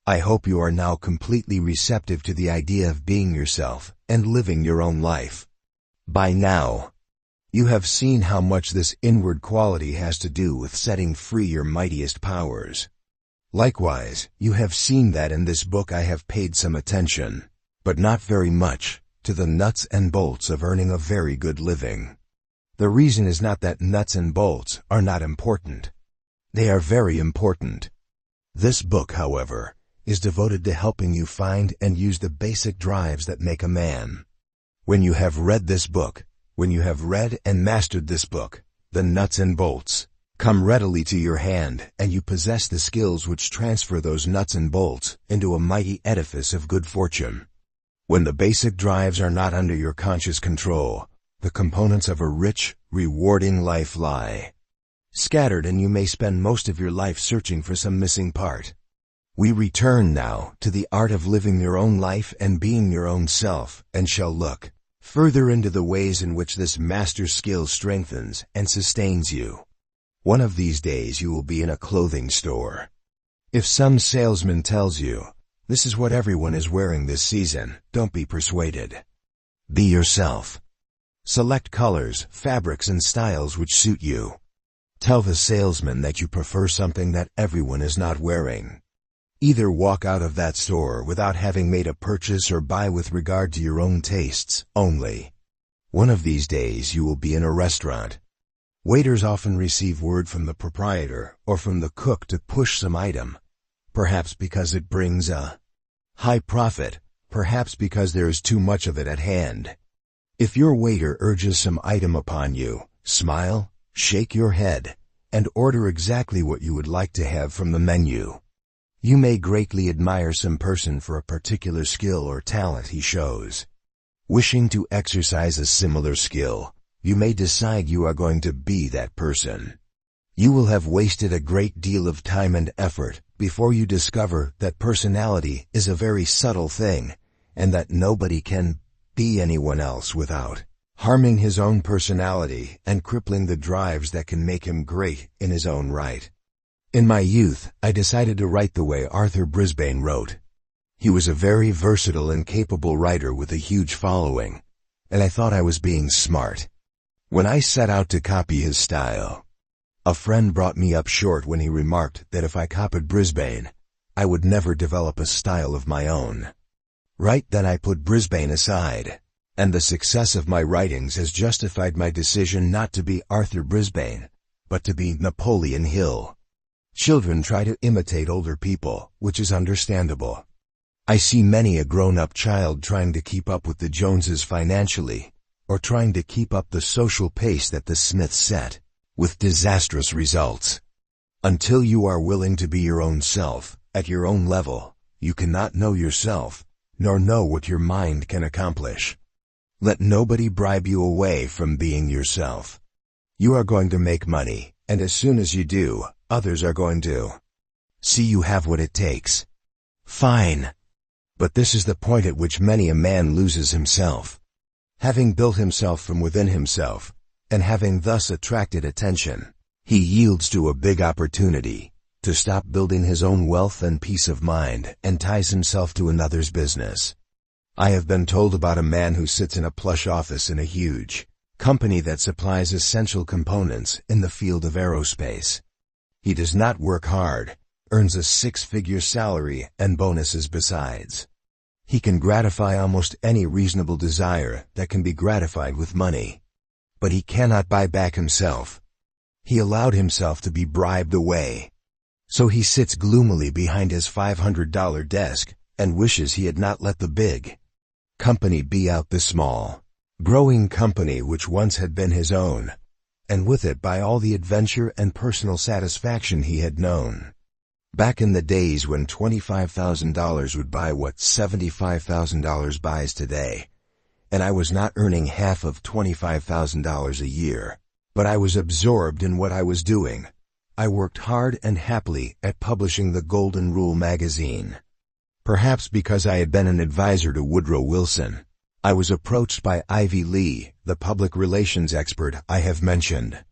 I hope you are now completely receptive to the idea of being yourself and living your own life. By now, you have seen how much this inward quality has to do with setting free your mightiest powers. Likewise, you have seen that in this book I have paid some attention, but not very much, to the nuts and bolts of earning a very good living. The reason is not that nuts and bolts are not important. They are very important. This book, however, is devoted to helping you find and use the basic drives that make a man. When you have read this book, when you have read and mastered this book, the nuts and bolts come readily to your hand, and you possess the skills which transfer those nuts and bolts into a mighty edifice of good fortune. When the basic drives are not under your conscious control, the components of a rich, rewarding life lie scattered, and you may spend most of your life searching for some missing part. We return now to the art of living your own life and being your own self, and shall look further into the ways in which this master skill strengthens and sustains you. One of these days you will be in a clothing store. If some salesman tells you, this is what everyone is wearing this season, don't be persuaded. Be yourself. Select colors, fabrics, and styles which suit you. Tell the salesman that you prefer something that everyone is not wearing. Either walk out of that store without having made a purchase or buy with regard to your own tastes only. One of these days you will be in a restaurant. Waiters often receive word from the proprietor or from the cook to push some item, perhaps because it brings a high profit, perhaps because there is too much of it at hand. If your waiter urges some item upon you, smile, shake your head, and order exactly what you would like to have from the menu. You may greatly admire some person for a particular skill or talent he shows. Wishing to exercise a similar skill, you may decide you are going to be that person. You will have wasted a great deal of time and effort before you discover that personality is a very subtle thing, and that nobody can be anyone else without harming his own personality and crippling the drives that can make him great in his own right. In my youth, I decided to write the way Arthur Brisbane wrote. He was a very versatile and capable writer with a huge following, and I thought I was being smart. When I set out to copy his style, a friend brought me up short when he remarked that if I copied Brisbane, I would never develop a style of my own. Right then I put Brisbane aside, and the success of my writings has justified my decision not to be Arthur Brisbane, but to be Napoleon Hill. Children try to imitate older people, which is understandable. I see many a grown-up child trying to keep up with the Joneses financially, or trying to keep up the social pace that the Smiths set, with disastrous results. Until you are willing to be your own self, at your own level, you cannot know yourself, nor know what your mind can accomplish. Let nobody bribe you away from being yourself. You are going to make money, And as soon as you do, others are going to see you have what it takes. Fine. But this is the point at which many a man loses himself. Having built himself from within himself, and having thus attracted attention, he yields to a big opportunity to stop building his own wealth and peace of mind and ties himself to another's business. I have been told about a man who sits in a plush office in a huge company that supplies essential components in the field of aerospace. He does not work hard, earns a six-figure salary and bonuses besides. He can gratify almost any reasonable desire that can be gratified with money. But he cannot buy back himself. He allowed himself to be bribed away. So he sits gloomily behind his $500 desk and wishes he had not let the big company be out the small, growing company which once had been his own, and with it buy all the adventure and personal satisfaction he had known. Back in the days when $25,000 would buy what $75,000 buys today, and I was not earning half of $25,000 a year, but I was absorbed in what I was doing. I worked hard and happily at publishing the Golden Rule magazine. Perhaps because I had been an advisor to Woodrow Wilson, I was approached by Ivy Lee, the public relations expert I have mentioned.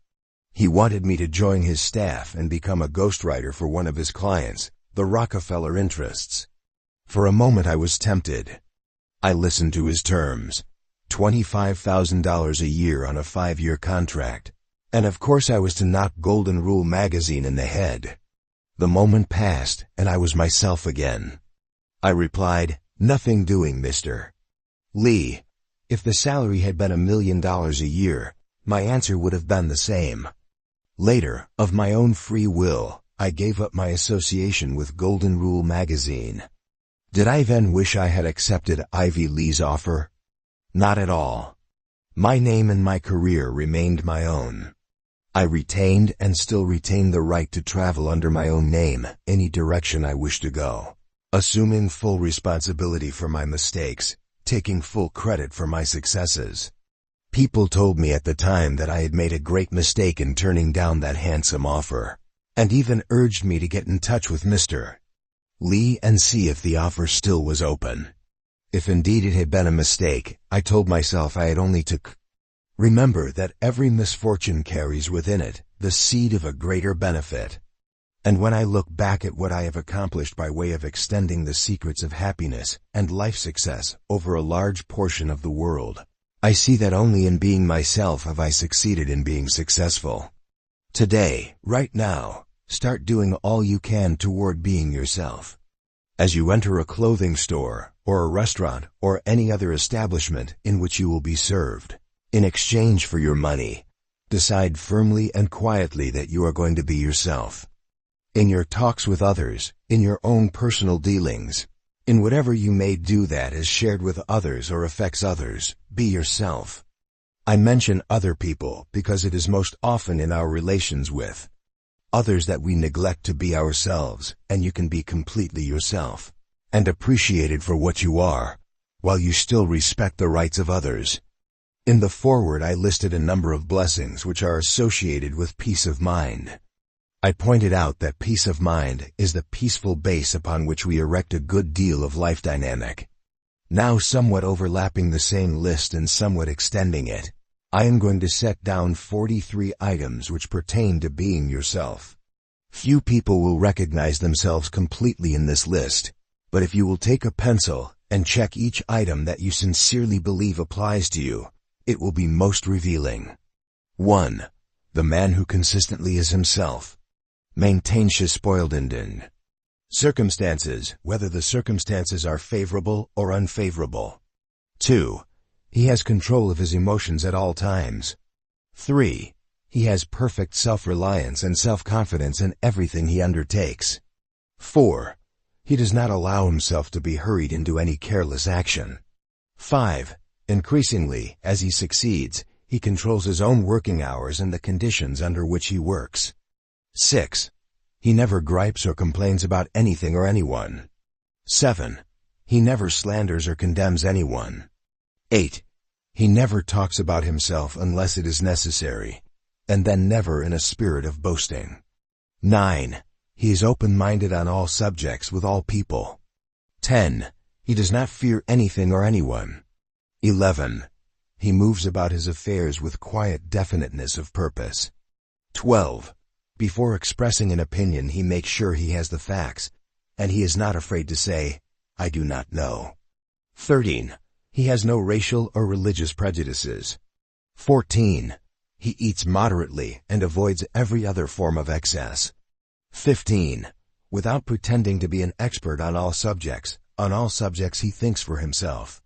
He wanted me to join his staff and become a ghostwriter for one of his clients, the Rockefeller interests. For a moment I was tempted. I listened to his terms. $25,000 a year on a 5-year contract. And of course I was to knock Golden Rule magazine in the head. The moment passed, and I was myself again. I replied, "Nothing doing, Mr. Lee." If the salary had been $1 million a year, my answer would have been the same. Later, of my own free will, I gave up my association with Golden Rule magazine. Did I then wish I had accepted Ivy Lee's offer? Not at all. My name and my career remained my own. I retained and still retain the right to travel under my own name, any direction I wish to go, assuming full responsibility for my mistakes, taking full credit for my successes. People told me at the time that I had made a great mistake in turning down that handsome offer, and even urged me to get in touch with Mr. Lee and see if the offer still was open. If indeed it had been a mistake, I told myself I had only to remember that every misfortune carries within it the seed of a greater benefit. And when I look back at what I have accomplished by way of extending the secrets of happiness and life success over a large portion of the world, I see that only in being myself have I succeeded in being successful. Today, right now, start doing all you can toward being yourself. As you enter a clothing store, or a restaurant, or any other establishment in which you will be served, in exchange for your money, decide firmly and quietly that you are going to be yourself. In your talks with others, in your own personal dealings, in whatever you may do that is shared with others or affects others, be yourself. I mention other people because it is most often in our relations with others that we neglect to be ourselves, and you can be completely yourself, and appreciated for what you are, while you still respect the rights of others. In the foreword I listed a number of blessings which are associated with peace of mind. I pointed out that peace of mind is the peaceful base upon which we erect a good deal of life dynamic. Now, somewhat overlapping the same list and somewhat extending it, I am going to set down 43 items which pertain to being yourself. Few people will recognize themselves completely in this list, but if you will take a pencil and check each item that you sincerely believe applies to you, it will be most revealing. 1. The man who consistently is himself. Maintains spoileden. Circumstances, whether the circumstances are favorable or unfavorable. 2. He has control of his emotions at all times. 3. He has perfect self-reliance and self-confidence in everything he undertakes. 4. He does not allow himself to be hurried into any careless action. 5. Increasingly, as he succeeds, he controls his own working hours and the conditions under which he works. 6. He never gripes or complains about anything or anyone. 7. He never slanders or condemns anyone. 8. He never talks about himself unless it is necessary. and then never in a spirit of boasting. 9. He is open-minded on all subjects with all people. 10. He does not fear anything or anyone. 11. He moves about his affairs with quiet definiteness of purpose. 12. Before expressing an opinion, he makes sure he has the facts, and he is not afraid to say, "I do not know." 13. He has no racial or religious prejudices. 14. He eats moderately and avoids every other form of excess. 15. Without pretending to be an expert on all subjects he thinks for himself.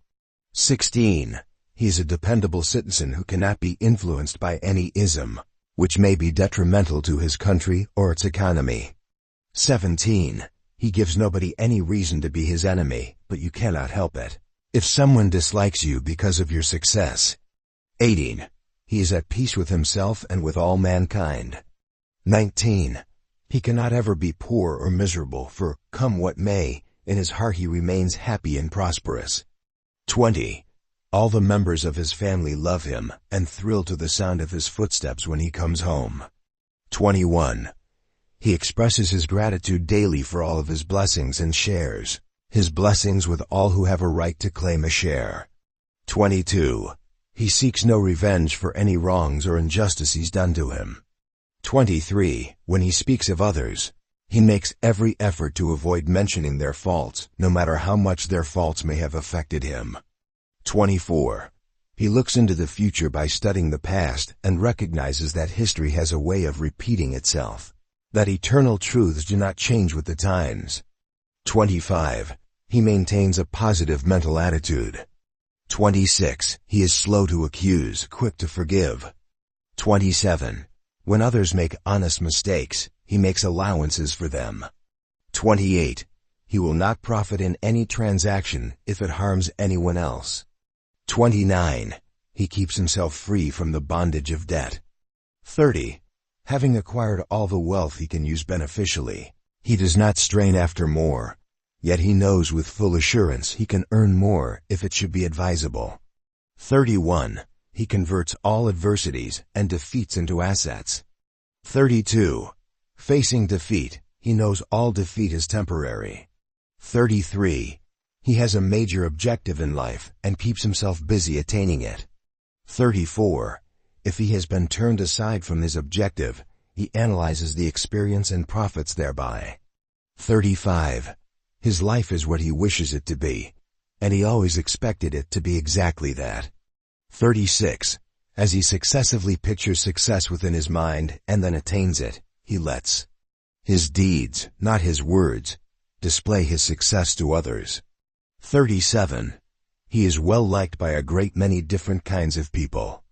16. He is a dependable citizen who cannot be influenced by any ism, which may be detrimental to his country or its economy. 17. He gives nobody any reason to be his enemy, but you cannot help it if someone dislikes you because of your success. 18. He is at peace with himself and with all mankind. 19. He cannot ever be poor or miserable, for, come what may, in his heart he remains happy and prosperous. 20. All the members of his family love him and thrill to the sound of his footsteps when he comes home. 21. He expresses his gratitude daily for all of his blessings and shares his blessings with all who have a right to claim a share. 22. He seeks no revenge for any wrongs or injustices done to him. 23. When he speaks of others, he makes every effort to avoid mentioning their faults, no matter how much their faults may have affected him. 24. He looks into the future by studying the past and recognizes that history has a way of repeating itself, that eternal truths do not change with the times. 25. He maintains a positive mental attitude. 26. He is slow to accuse, quick to forgive. 27. When others make honest mistakes, he makes allowances for them. 28. He will not profit in any transaction if it harms anyone else. 29. He keeps himself free from the bondage of debt. 30. Having acquired all the wealth he can use beneficially, he does not strain after more, yet he knows with full assurance he can earn more if it should be advisable. 31. He converts all adversities and defeats into assets. 32. Facing defeat, he knows all defeat is temporary. 33. He has a major objective in life and keeps himself busy attaining it. 34. If he has been turned aside from his objective, he analyzes the experience and profits thereby. 35. His life is what he wishes it to be, and he always expected it to be exactly that. 36. As he successively pictures success within his mind and then attains it, he lets his deeds, not his words, display his success to others. 37. He is well liked by a great many different kinds of people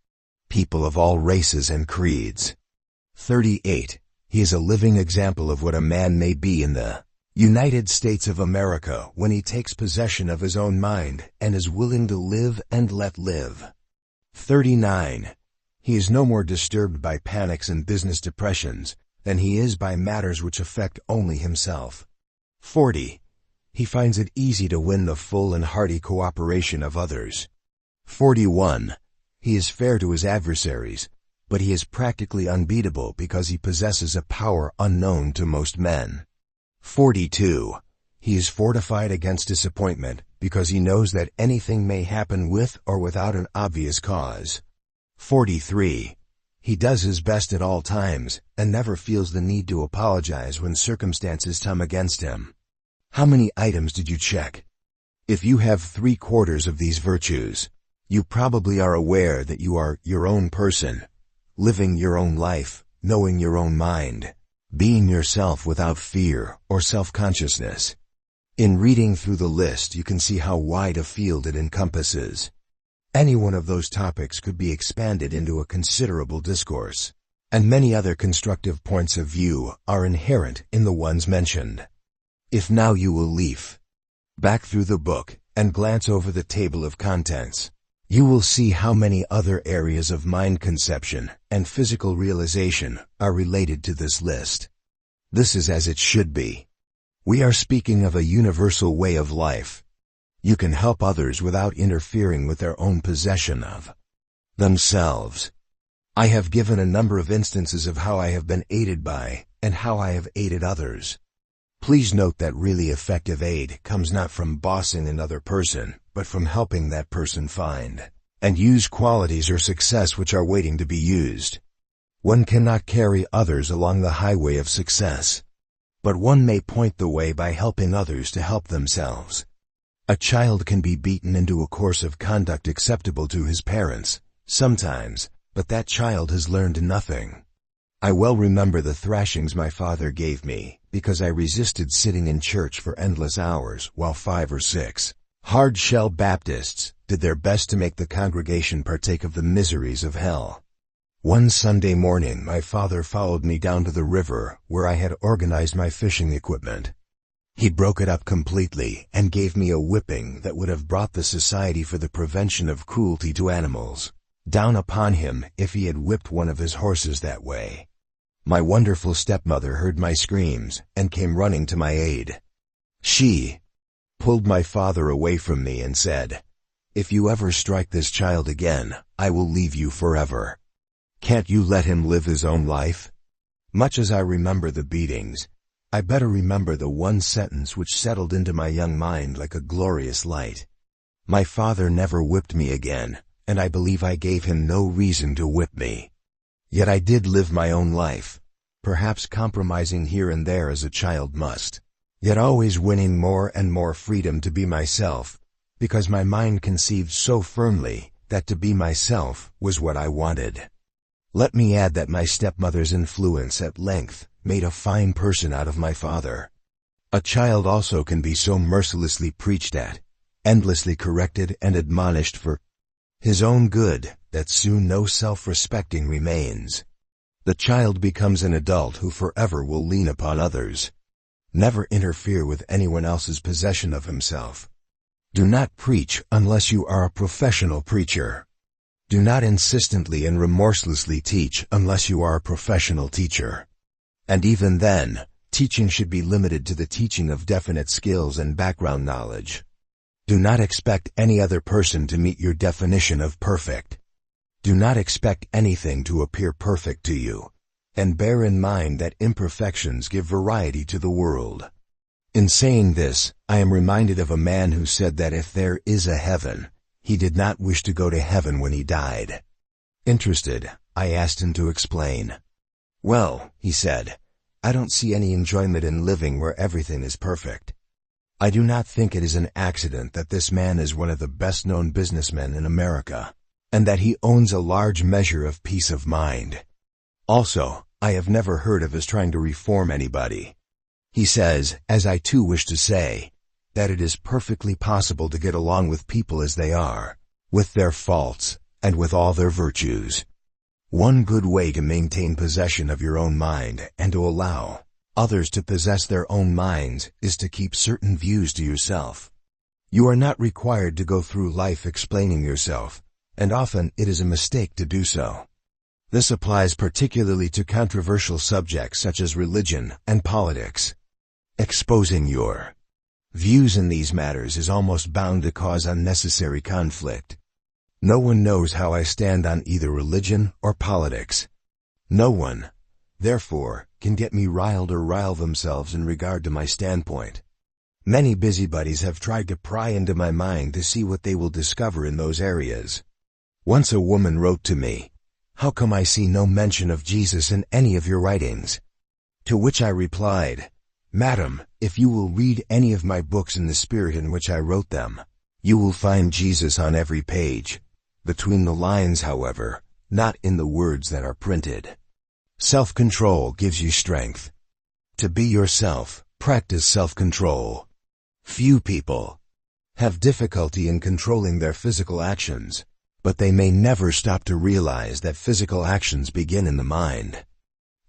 of all races and creeds. 38. He is a living example of what a man may be in the United States of America when he takes possession of his own mind and is willing to live and let live. 39. He is no more disturbed by panics and business depressions than he is by matters which affect only himself. 40. He finds it easy to win the full and hearty cooperation of others. 41. He is fair to his adversaries, but he is practically unbeatable because he possesses a power unknown to most men. 42. He is fortified against disappointment because he knows that anything may happen with or without an obvious cause. 43. He does his best at all times and never feels the need to apologize when circumstances come against him. How many items did you check? If you have 3/4 of these virtues, you probably are aware that you are your own person, living your own life, knowing your own mind, being yourself without fear or self-consciousness. In reading through the list, you can see how wide a field it encompasses. Any one of those topics could be expanded into a considerable discourse, and many other constructive points of view are inherent in the ones mentioned. If now you will leaf back through the book and glance over the table of contents, you will see how many other areas of mind conception and physical realization are related to this list. This is as it should be. We are speaking of a universal way of life. You can help others without interfering with their own possession of themselves. I have given a number of instances of how I have been aided by, and how I have aided others. Please note that really effective aid comes not from bossing another person, but from helping that person find and use qualities or success which are waiting to be used. One cannot carry others along the highway of success, but one may point the way by helping others to help themselves. A child can be beaten into a course of conduct acceptable to his parents, sometimes, but that child has learned nothing. I well remember the thrashings my father gave me, because I resisted sitting in church for endless hours while 5 or 6 hard-shell Baptists did their best to make the congregation partake of the miseries of hell. One Sunday morning my father followed me down to the river where I had organized my fishing equipment. He broke it up completely and gave me a whipping that would have brought the Society for the Prevention of Cruelty to Animals down upon him if he had whipped one of his horses that way. My wonderful stepmother heard my screams and came running to my aid. She pulled my father away from me and said, "If you ever strike this child again, I will leave you forever. Can't you let him live his own life?" Much as I remember the beatings, I better remember the one sentence which settled into my young mind like a glorious light. My father never whipped me again, and I believe I gave him no reason to whip me. Yet I did live my own life, perhaps compromising here and there as a child must, yet always winning more and more freedom to be myself, because my mind conceived so firmly that to be myself was what I wanted. Let me add that my stepmother's influence at length made a fine person out of my father. A child also can be so mercilessly preached at, endlessly corrected and admonished for his own good, that soon no self-respecting remains. The child becomes an adult who forever will lean upon others. Never interfere with anyone else's possession of himself. Do not preach unless you are a professional preacher. Do not insistently and remorselessly teach unless you are a professional teacher. And even then, teaching should be limited to the teaching of definite skills and background knowledge. Do not expect any other person to meet your definition of perfect. Do not expect anything to appear perfect to you, and bear in mind that imperfections give variety to the world. In saying this, I am reminded of a man who said that if there is a heaven, he did not wish to go to heaven when he died. Interested, I asked him to explain. "Well," he said, "I don't see any enjoyment in living where everything is perfect." I do not think it is an accident that this man is one of the best-known businessmen in America, and that he owns a large measure of peace of mind. Also, I have never heard of his trying to reform anybody. He says, as I too wish to say, that it is perfectly possible to get along with people as they are, with their faults, and with all their virtues. One good way to maintain possession of your own mind and to allow others to possess their own minds is to keep certain views to yourself. You are not required to go through life explaining yourself, and often it is a mistake to do so. This applies particularly to controversial subjects such as religion and politics. Exposing your views in these matters is almost bound to cause unnecessary conflict. No one knows how I stand on either religion or politics. No one, therefore, can get me riled or rile themselves in regard to my standpoint. Many busybodies have tried to pry into my mind to see what they will discover in those areas. Once a woman wrote to me, "How come I see no mention of Jesus in any of your writings?" To which I replied, "Madam, if you will read any of my books in the spirit in which I wrote them, you will find Jesus on every page, between the lines, however, not in the words that are printed. Self-control gives you strength. To be yourself, practice self-control. Few people have difficulty in controlling their physical actions, but they may never stop to realize that physical actions begin in the mind.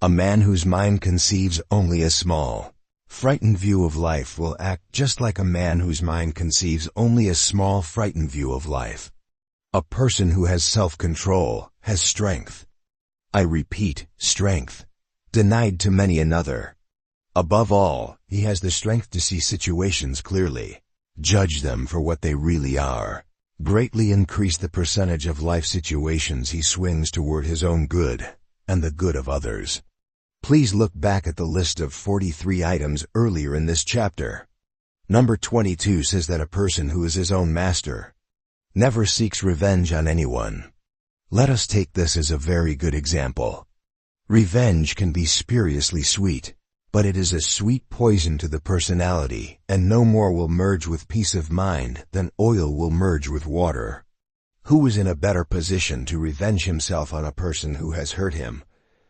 A man whose mind conceives only a small, frightened view of life will act just like a man whose mind conceives only a small, frightened view of life. A person who has self-control has strength. I repeat, strength, denied to many another. Above all, he has the strength to see situations clearly, judge them for what they really are, greatly increase the percentage of life situations he swings toward his own good and the good of others. Please look back at the list of 43 items earlier in this chapter. Number 22 says that a person who is his own master never seeks revenge on anyone. Let us take this as a very good example. Revenge can be spuriously sweet, but it is a sweet poison to the personality, and no more will merge with peace of mind than oil will merge with water. Who is in a better position to revenge himself on a person who has hurt him,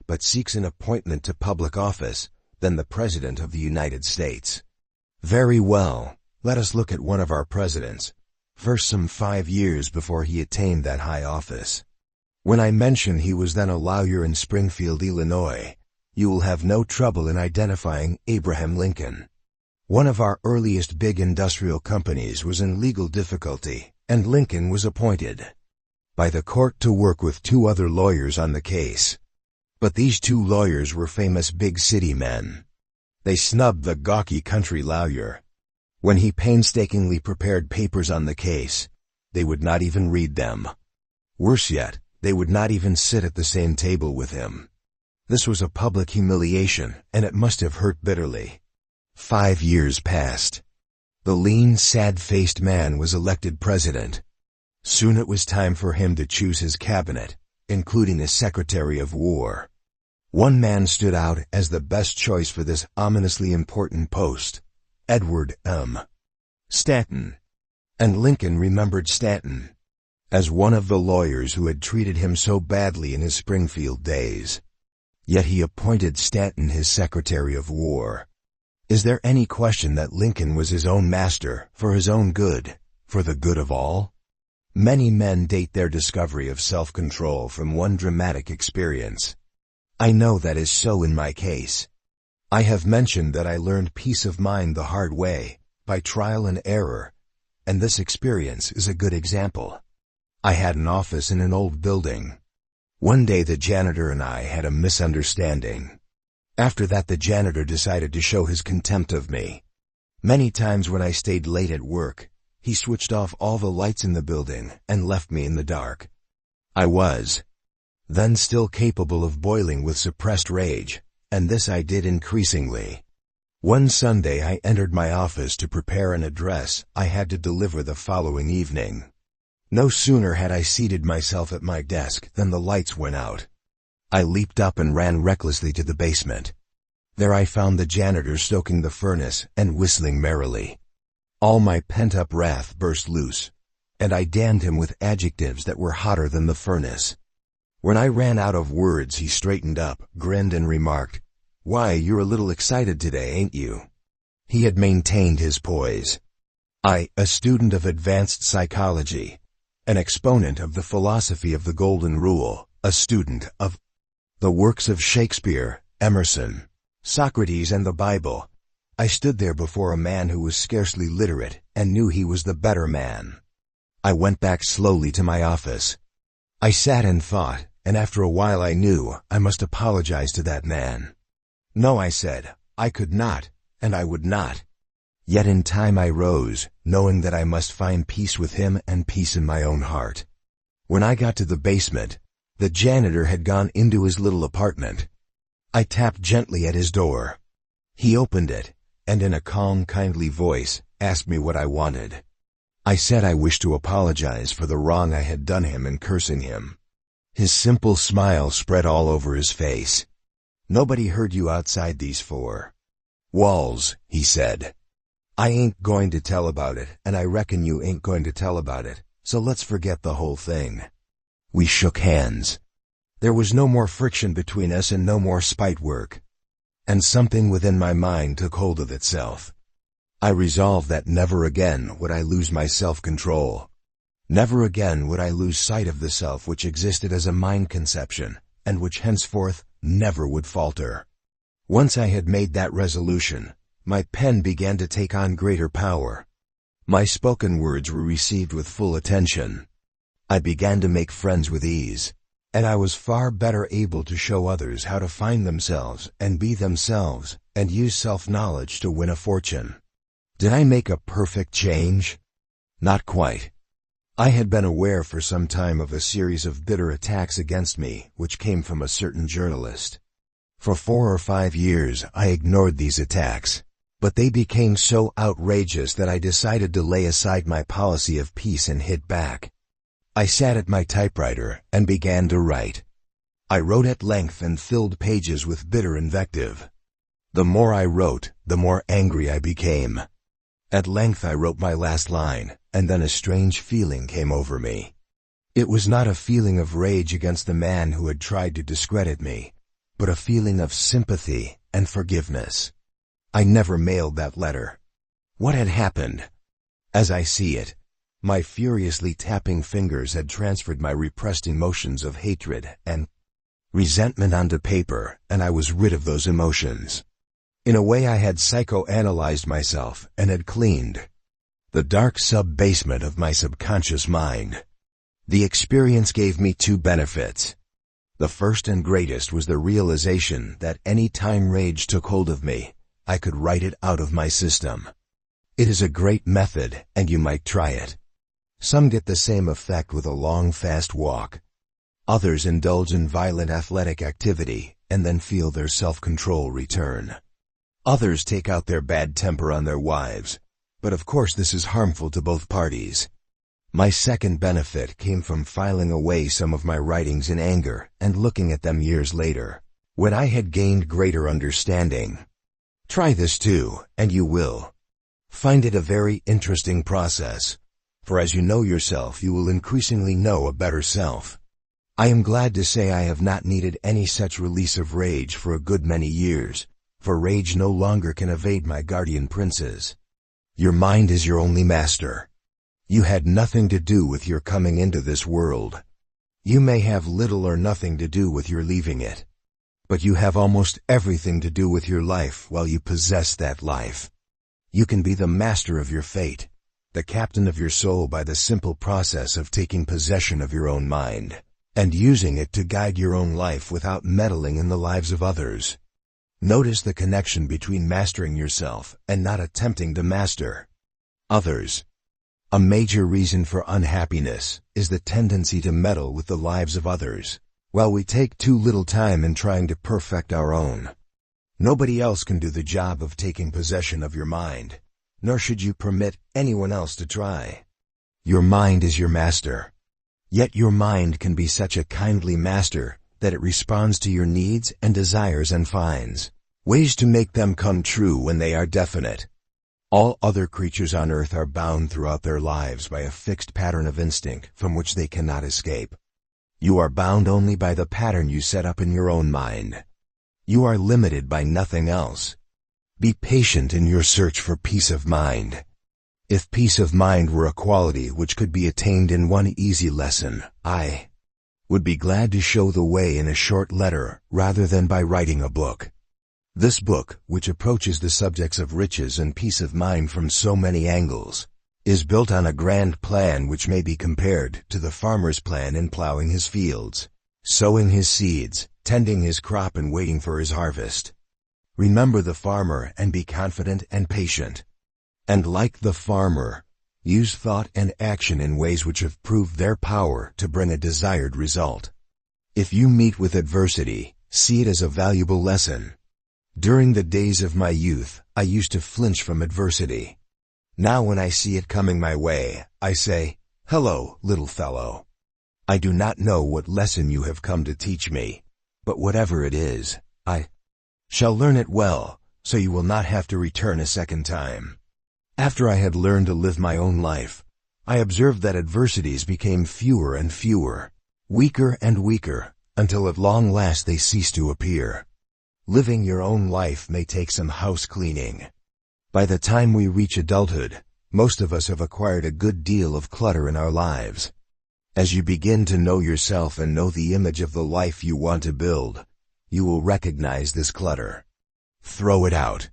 but seeks an appointment to public office, than the President of the United States? Very well, let us look at one of our presidents, first some 5 years before he attained that high office. When I mention he was then a lawyer in Springfield, Illinois, you will have no trouble in identifying Abraham Lincoln. One of our earliest big industrial companies was in legal difficulty, and Lincoln was appointed by the court to work with 2 other lawyers on the case. But these 2 lawyers were famous big city men. They snubbed the gawky country lawyer. When he painstakingly prepared papers on the case, they would not even read them. Worse yet, they would not even sit at the same table with him. This was a public humiliation, and it must have hurt bitterly. 5 years passed. The lean, sad-faced man was elected president. Soon it was time for him to choose his cabinet, including his Secretary of War. One man stood out as the best choice for this ominously important post: Edward M. Stanton. And Lincoln remembered Stanton as one of the lawyers who had treated him so badly in his Springfield days. Yet he appointed Stanton his Secretary of War. Is there any question that Lincoln was his own master, for his own good, for the good of all? Many men date their discovery of self-control from one dramatic experience. I know that is so in my case. I have mentioned that I learned peace of mind the hard way, by trial and error, and this experience is a good example. I had an office in an old building. One day the janitor and I had a misunderstanding. After that the janitor decided to show his contempt of me. Many times when I stayed late at work, he switched off all the lights in the building and left me in the dark. I was then still capable of boiling with suppressed rage, and this I did increasingly. One Sunday I entered my office to prepare an address I had to deliver the following evening. No sooner had I seated myself at my desk than the lights went out. I leaped up and ran recklessly to the basement. There I found the janitor stoking the furnace and whistling merrily. All my pent-up wrath burst loose, and I damned him with adjectives that were hotter than the furnace. When I ran out of words, he straightened up, grinned, and remarked, "Why, you're a little excited today, ain't you?" He had maintained his poise. I, a student of advanced psychology, an exponent of the philosophy of the Golden Rule, a student of the works of Shakespeare, Emerson, Socrates, and the Bible, I stood there before a man who was scarcely literate and knew he was the better man. I went back slowly to my office. I sat and thought, and after a while I knew I must apologize to that man. No, I said, I could not, and I would not. Yet in time I rose, knowing that I must find peace with him and peace in my own heart. When I got to the basement, the janitor had gone into his little apartment. I tapped gently at his door. He opened it, and in a calm, kindly voice, asked me what I wanted. I said I wished to apologize for the wrong I had done him in cursing him. His simple smile spread all over his face. "Nobody heard you outside these 4 walls," he said. "I ain't going to tell about it, and I reckon you ain't going to tell about it, so let's forget the whole thing." We shook hands. There was no more friction between us and no more spite work. And something within my mind took hold of itself. I resolved that never again would I lose my self-control. Never again would I lose sight of the self which existed as a mind conception, and which henceforth never would falter. Once I had made that resolution, my pen began to take on greater power. My spoken words were received with full attention. I began to make friends with ease, and I was far better able to show others how to find themselves and be themselves, and use self-knowledge to win a fortune. Did I make a perfect change? Not quite. I had been aware for some time of a series of bitter attacks against me, which came from a certain journalist. For 4 or 5 years, I ignored these attacks, but they became so outrageous that I decided to lay aside my policy of peace and hit back. I sat at my typewriter and began to write. I wrote at length and filled pages with bitter invective. The more I wrote, the more angry I became. At length I wrote my last line, and then a strange feeling came over me. It was not a feeling of rage against the man who had tried to discredit me, but a feeling of sympathy and forgiveness. I never mailed that letter. What had happened? As I see it, my furiously tapping fingers had transferred my repressed emotions of hatred and resentment onto paper, and I was rid of those emotions. In a way, I had psychoanalyzed myself and had cleaned the dark sub-basement of my subconscious mind. The experience gave me 2 benefits. The first and greatest was the realization that any time rage took hold of me, I could write it out of my system. It is a great method, and you might try it. Some get the same effect with a long, fast walk. Others indulge in violent athletic activity and then feel their self-control return. Others take out their bad temper on their wives, but of course this is harmful to both parties. My second benefit came from filing away some of my writings in anger and looking at them years later, when I had gained greater understanding. Try this too, and you will find it a very interesting process, for as you know yourself, you will increasingly know a better self. I am glad to say I have not needed any such release of rage for a good many years, for rage no longer can evade my guardian princes. Your mind is your only master. You had nothing to do with your coming into this world. You may have little or nothing to do with your leaving it. But you have almost everything to do with your life while you possess that life. You can be the master of your fate, the captain of your soul by the simple process of taking possession of your own mind, and using it to guide your own life without meddling in the lives of others. Notice the connection between mastering yourself and not attempting to master others. A major reason for unhappiness is the tendency to meddle with the lives of others, while we take too little time in trying to perfect our own. Nobody else can do the job of taking possession of your mind, nor should you permit anyone else to try. Your mind is your master. Yet your mind can be such a kindly master that it responds to your needs and desires and finds ways to make them come true when they are definite. All other creatures on earth are bound throughout their lives by a fixed pattern of instinct from which they cannot escape. You are bound only by the pattern you set up in your own mind. You are limited by nothing else. Be patient in your search for peace of mind. If peace of mind were a quality which could be attained in one easy lesson, I would be glad to show the way in a short letter rather than by writing a book. This book, which approaches the subjects of riches and peace of mind from so many angles, is built on a grand plan which may be compared to the farmer's plan in plowing his fields, sowing his seeds, tending his crop and waiting for his harvest. Remember the farmer and be confident and patient. And like the farmer, use thought and action in ways which have proved their power to bring a desired result. If you meet with adversity, see it as a valuable lesson. During the days of my youth, I used to flinch from adversity. Now when I see it coming my way, I say, "Hello, little fellow. I do not know what lesson you have come to teach me, but whatever it is, I shall learn it well, so you will not have to return a second time." After I had learned to live my own life, I observed that adversities became fewer and fewer, weaker and weaker, until at long last they ceased to appear. Living your own life may take some house cleaning. By the time we reach adulthood, most of us have acquired a good deal of clutter in our lives. As you begin to know yourself and know the image of the life you want to build, you will recognize this clutter. Throw it out.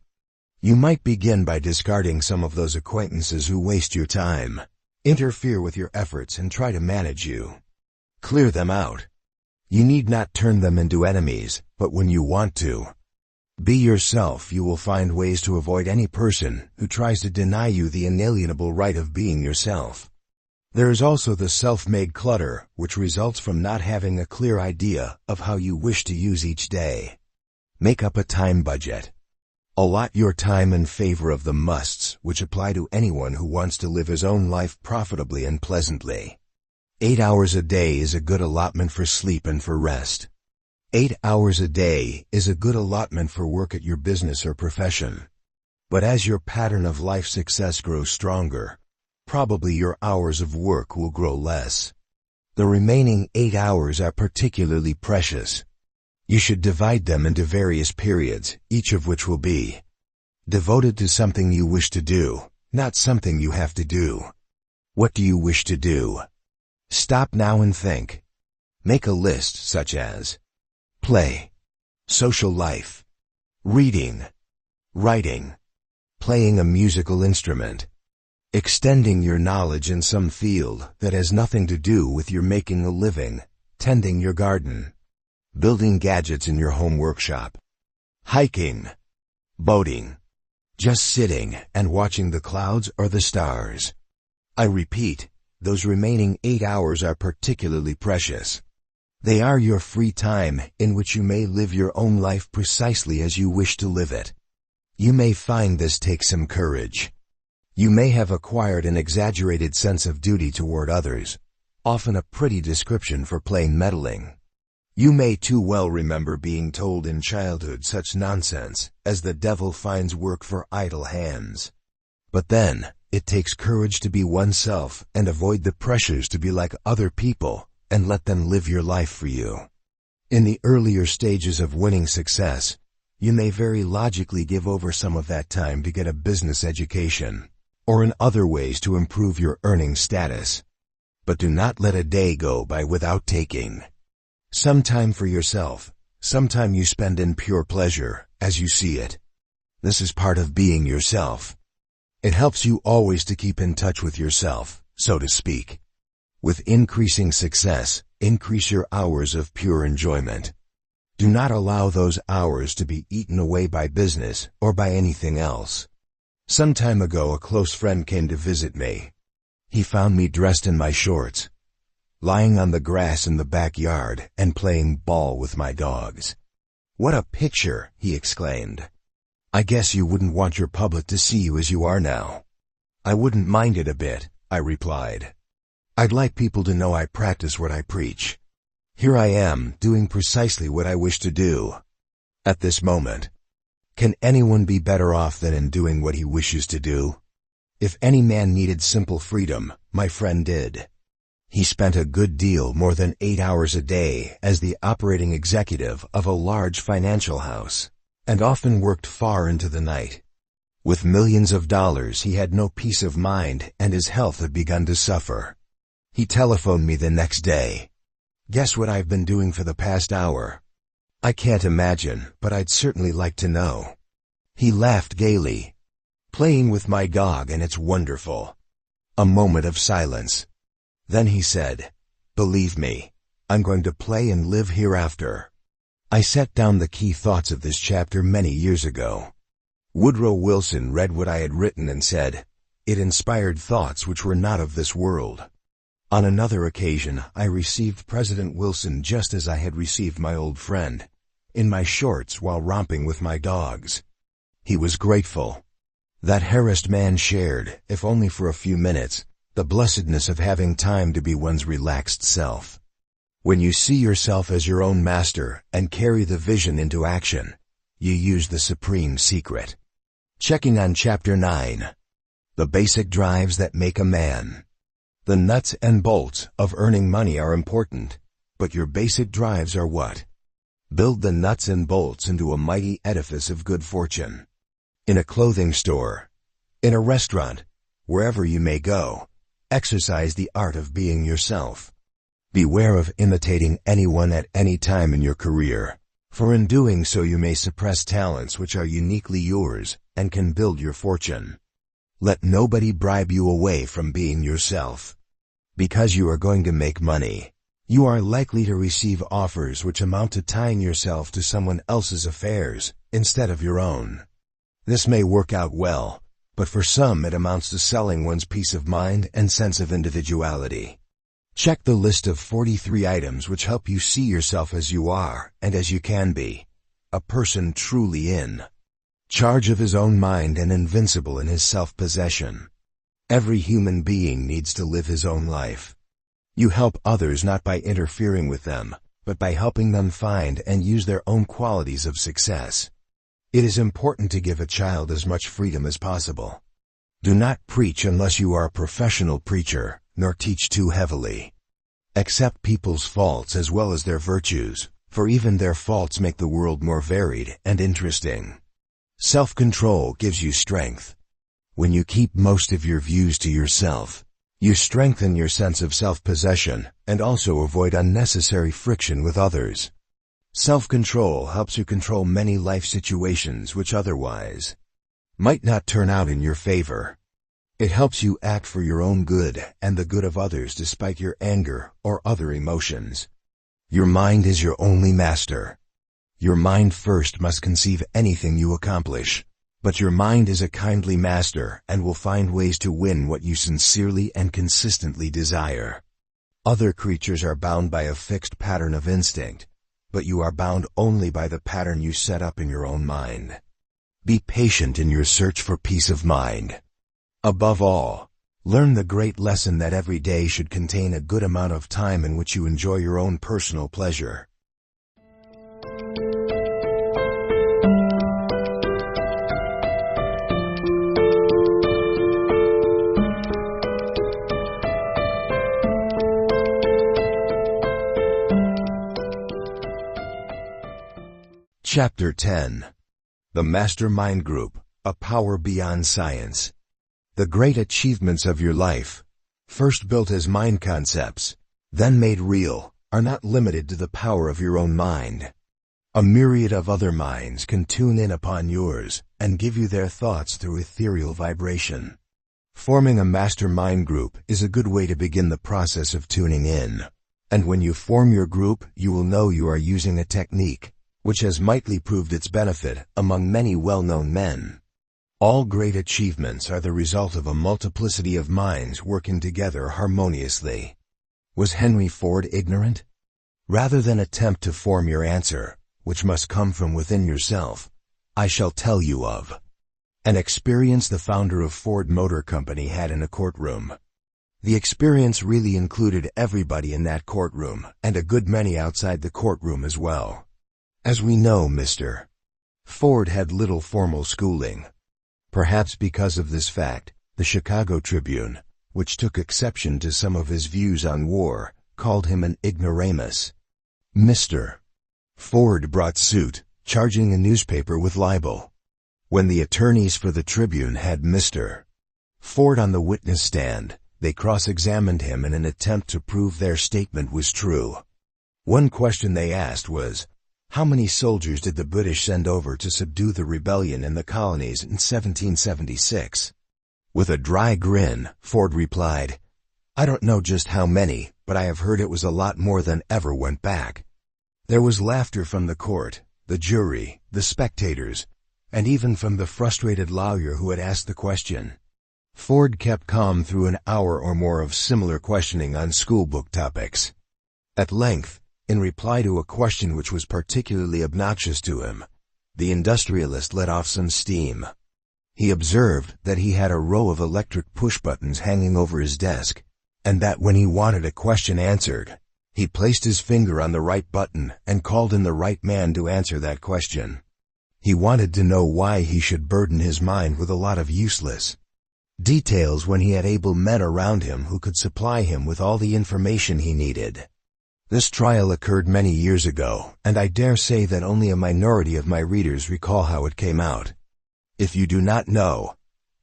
You might begin by discarding some of those acquaintances who waste your time, interfere with your efforts, and try to manage you. Clear them out. You need not turn them into enemies, but when you want to be yourself, you will find ways to avoid any person who tries to deny you the inalienable right of being yourself. There is also the self-made clutter, which results from not having a clear idea of how you wish to use each day. Make up a time budget. Allot your time in favor of the musts, which apply to anyone who wants to live his own life profitably and pleasantly. 8 hours a day is a good allotment for sleep and for rest. 8 hours a day is a good allotment for work at your business or profession. But as your pattern of life success grows stronger, probably your hours of work will grow less. The remaining 8 hours are particularly precious. You should divide them into various periods, each of which will be devoted to something you wish to do, not something you have to do. What do you wish to do? Stop now and think. Make a list such as play, social life, reading, writing, playing a musical instrument, extending your knowledge in some field that has nothing to do with your making a living, tending your garden, building gadgets in your home workshop, hiking, boating, just sitting and watching the clouds or the stars. I repeat, those remaining 8 hours are particularly precious. They are your free time in which you may live your own life precisely as you wish to live it. You may find this takes some courage. You may have acquired an exaggerated sense of duty toward others, often a pretty description for plain meddling. You may too well remember being told in childhood such nonsense as the devil finds work for idle hands. But then, it takes courage to be oneself and avoid the pressures to be like other people and let them live your life for you. In the earlier stages of winning success, you may very logically give over some of that time to get a business education, or in other ways to improve your earning status. But do not let a day go by without taking some time for yourself, some time you spend in pure pleasure, as you see it. This is part of being yourself. It helps you always to keep in touch with yourself, so to speak. With increasing success, increase your hours of pure enjoyment. Do not allow those hours to be eaten away by business or by anything else. Some time ago a close friend came to visit me. He found me dressed in my shorts, lying on the grass in the backyard and playing ball with my dogs. "What a picture!" he exclaimed. "I guess you wouldn't want your public to see you as you are now." "I wouldn't mind it a bit," I replied. "I'd like people to know I practice what I preach. Here I am, doing precisely what I wish to do at this moment. Can anyone be better off than in doing what he wishes to do? If any man needed simple freedom, my friend did. He spent a good deal more than 8 hours a day as the operating executive of a large financial house, and often worked far into the night. With millions of dollars, he had no peace of mind and his health had begun to suffer. He telephoned me the next day. "Guess what I've been doing for the past hour?" "I can't imagine, but I'd certainly like to know." He laughed gaily. "Playing with my dog, and it's wonderful." A moment of silence. Then he said, "Believe me, I'm going to play and live hereafter." I set down the key thoughts of this chapter many years ago. Woodrow Wilson read what I had written and said, "It inspired thoughts which were not of this world." On another occasion, I received President Wilson just as I had received my old friend, in my shorts while romping with my dogs. He was grateful. That harassed man shared, if only for a few minutes, the blessedness of having time to be one's relaxed self. When you see yourself as your own master and carry the vision into action, you use the supreme secret. Checking on Chapter 9. The basic drives that make a man. The nuts and bolts of earning money are important, but your basic drives are what build the nuts and bolts into a mighty edifice of good fortune. In a clothing store, in a restaurant, wherever you may go, exercise the art of being yourself. Beware of imitating anyone at any time in your career, for in doing so you may suppress talents which are uniquely yours and can build your fortune. Let nobody bribe you away from being yourself. Because you are going to make money, you are likely to receive offers which amount to tying yourself to someone else's affairs instead of your own. This may work out well, But for some it amounts to selling one's peace of mind and sense of individuality. Check the list of 43 items which help you see yourself as you are and as you can be. A person truly in charge of his own mind and invincible in his self-possession. Every human being needs to live his own life. You help others not by interfering with them, but by helping them find and use their own qualities of success. It is important to give a child as much freedom as possible. Do not preach unless you are a professional preacher, nor teach too heavily. Accept people's faults as well as their virtues, for even their faults make the world more varied and interesting. Self-control gives you strength. When you keep most of your views to yourself, you strengthen your sense of self-possession and also avoid unnecessary friction with others. Self-control helps you control many life situations which otherwise might not turn out in your favor. It helps you act for your own good and the good of others despite your anger or other emotions. Your mind is your only master. Your mind first must conceive anything you accomplish, but your mind is a kindly master and will find ways to win what you sincerely and consistently desire. Other creatures are bound by a fixed pattern of instinct, but you are bound only by the pattern you set up in your own mind. Be patient in your search for peace of mind. Above all, learn the great lesson that every day should contain a good amount of time in which you enjoy your own personal pleasure. Chapter 10. The Mastermind Group, A Power Beyond Science. The great achievements of your life, first built as mind concepts, then made real, are not limited to the power of your own mind. A myriad of other minds can tune in upon yours and give you their thoughts through ethereal vibration. Forming a mastermind group is a good way to begin the process of tuning in. And when you form your group, you will know you are using a technique which has mightily proved its benefit among many well-known men. All great achievements are the result of a multiplicity of minds working together harmoniously. Was Henry Ford ignorant? Rather than attempt to form your answer, which must come from within yourself, I shall tell you of an experience the founder of Ford Motor Company had in a courtroom. The experience really included everybody in that courtroom and a good many outside the courtroom as well. As we know, Mr. Ford had little formal schooling. Perhaps because of this fact, the Chicago Tribune, which took exception to some of his views on war, called him an ignoramus. Mr. Ford brought suit, charging the newspaper with libel. When the attorneys for the Tribune had Mr. Ford on the witness stand, they cross-examined him in an attempt to prove their statement was true. One question they asked was, how many soldiers did the British send over to subdue the rebellion in the colonies in 1776? With a dry grin, Ford replied, I don't know just how many, but I have heard it was a lot more than ever went back. There was laughter from the court, the jury, the spectators, and even from the frustrated lawyer who had asked the question. Ford kept calm through an hour or more of similar questioning on schoolbook topics. At length, in reply to a question which was particularly obnoxious to him, the industrialist let off some steam. He observed that he had a row of electric push-buttons hanging over his desk, and that when he wanted a question answered, he placed his finger on the right button and called in the right man to answer that question. He wanted to know why he should burden his mind with a lot of useless details when he had able men around him who could supply him with all the information he needed. This trial occurred many years ago, and I dare say that only a minority of my readers recall how it came out. If you do not know,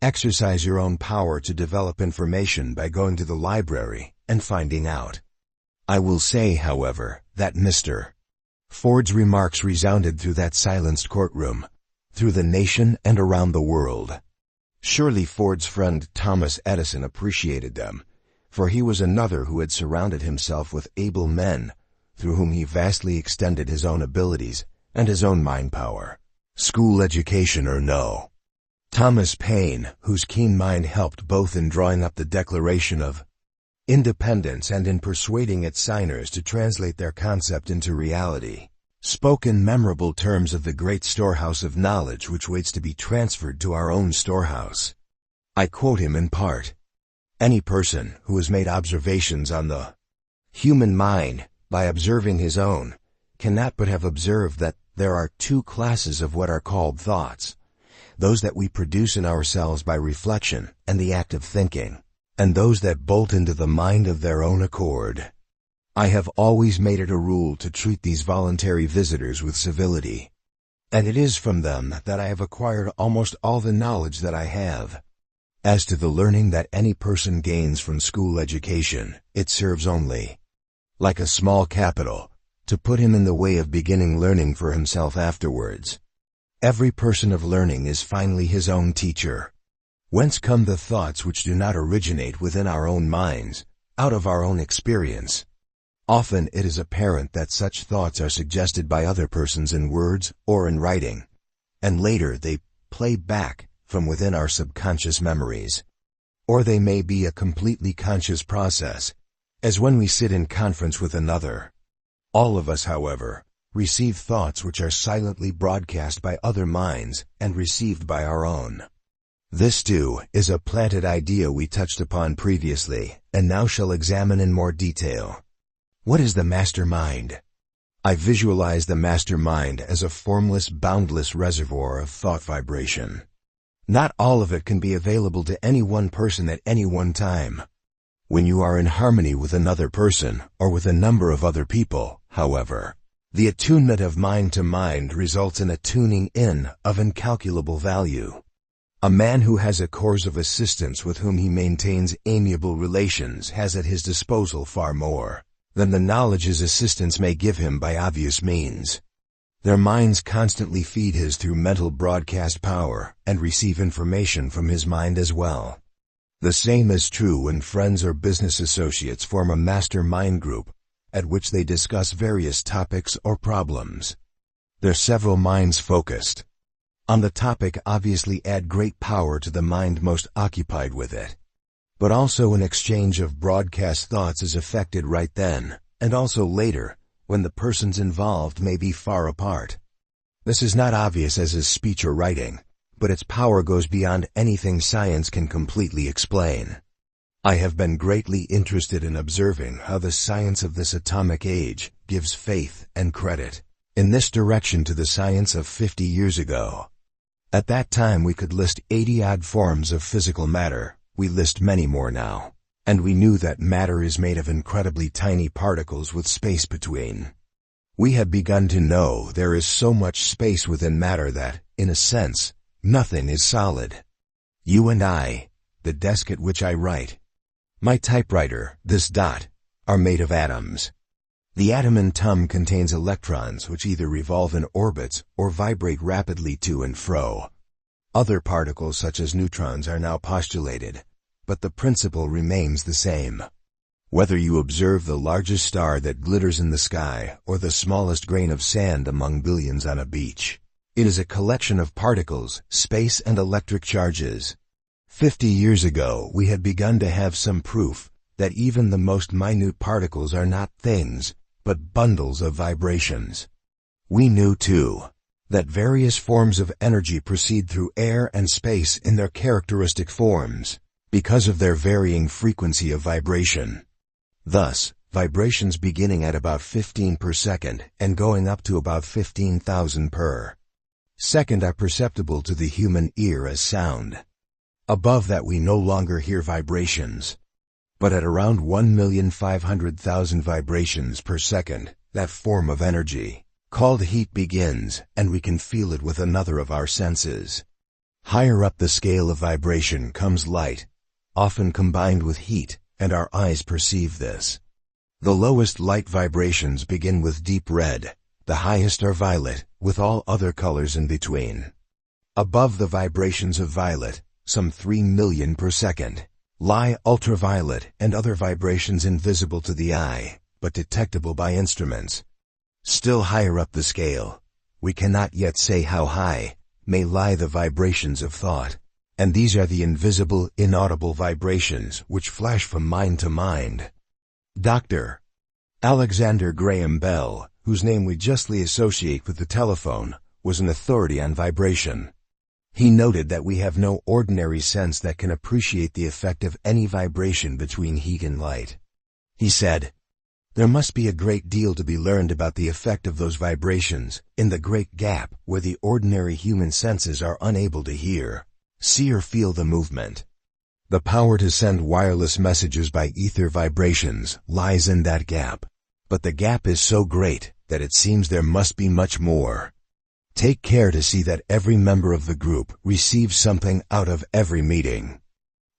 exercise your own power to develop information by going to the library and finding out. I will say, however, that Mr. Ford's remarks resounded through that silenced courtroom, through the nation and around the world. Surely Ford's friend Thomas Edison appreciated them, for he was another who had surrounded himself with able men, through whom he vastly extended his own abilities and his own mind power. School education or no, Thomas Paine, whose keen mind helped both in drawing up the Declaration of Independence and in persuading its signers to translate their concept into reality, spoke in memorable terms of the great storehouse of knowledge which waits to be transferred to our own storehouse. I quote him in part. Any person who has made observations on the human mind by observing his own cannot but have observed that there are two classes of what are called thoughts, those that we produce in ourselves by reflection and the act of thinking, and those that bolt into the mind of their own accord. I have always made it a rule to treat these voluntary visitors with civility, and it is from them that I have acquired almost all the knowledge that I have. As to the learning that any person gains from school education, it serves only, like a small capital, to put him in the way of beginning learning for himself afterwards. Every person of learning is finally his own teacher. Whence come the thoughts which do not originate within our own minds, out of our own experience? Often it is apparent that such thoughts are suggested by other persons in words or in writing, and later they play back from within our subconscious memories. Or they may be a completely conscious process, as when we sit in conference with another. All of us, however, receive thoughts which are silently broadcast by other minds and received by our own. This, too, is a planted idea we touched upon previously, and now shall examine in more detail. What is the master mind? I visualize the master mind as a formless, boundless reservoir of thought vibration. Not all of it can be available to any one person at any one time. When you are in harmony with another person, or with a number of other people, however, the attunement of mind to mind results in a tuning in of incalculable value. A man who has a corps of assistants with whom he maintains amiable relations has at his disposal far more than the knowledge his assistants may give him by obvious means. Their minds constantly feed his through mental broadcast power and receive information from his mind as well. The same is true when friends or business associates form a master mind group, at which they discuss various topics or problems. Their several minds focused on the topic obviously add great power to the mind most occupied with it. But also an exchange of broadcast thoughts is effected right then, and also later, when the persons involved may be far apart. This is not obvious as is speech or writing, but its power goes beyond anything science can completely explain. I have been greatly interested in observing how the science of this atomic age gives faith and credit in this direction to the science of 50 years ago. At that time we could list 80-odd forms of physical matter. We list many more now, and we knew that matter is made of incredibly tiny particles with space between. We have begun to know there is so much space within matter that, in a sense, nothing is solid. You and I, the desk at which I write, my typewriter, this dot, are made of atoms. The atom in tum contains electrons which either revolve in orbits or vibrate rapidly to and fro. Other particles such as neutrons are now postulated, but the principle remains the same. Whether you observe the largest star that glitters in the sky or the smallest grain of sand among billions on a beach, it is a collection of particles, space, and electric charges. 50 years ago, we had begun to have some proof that even the most minute particles are not things, but bundles of vibrations. We knew, too, that various forms of energy proceed through air and space in their characteristic forms, because of their varying frequency of vibration. Thus, vibrations beginning at about 15 per second and going up to about 15,000 per second are perceptible to the human ear as sound. Above that we no longer hear vibrations. But at around 1,500,000 vibrations per second, that form of energy, called heat, begins, and we can feel it with another of our senses. Higher up the scale of vibration comes light, often combined with heat, and our eyes perceive this. The lowest light vibrations begin with deep red, the highest are violet, with all other colors in between. Above the vibrations of violet, some 3 million per second, lie ultraviolet and other vibrations invisible to the eye, but detectable by instruments. Still higher up the scale, we cannot yet say how high, may lie the vibrations of thought. And these are the invisible, inaudible vibrations which flash from mind to mind. Dr. Alexander Graham Bell, whose name we justly associate with the telephone, was an authority on vibration. He noted that we have no ordinary sense that can appreciate the effect of any vibration between heat and light. He said, "There must be a great deal to be learned about the effect of those vibrations in the great gap where the ordinary human senses are unable to hear, see or feel the movement. The power to send wireless messages by ether vibrations lies in that gap, but the gap is so great that it seems there must be much more. Take care to see that every member of the group receives something out of every meeting.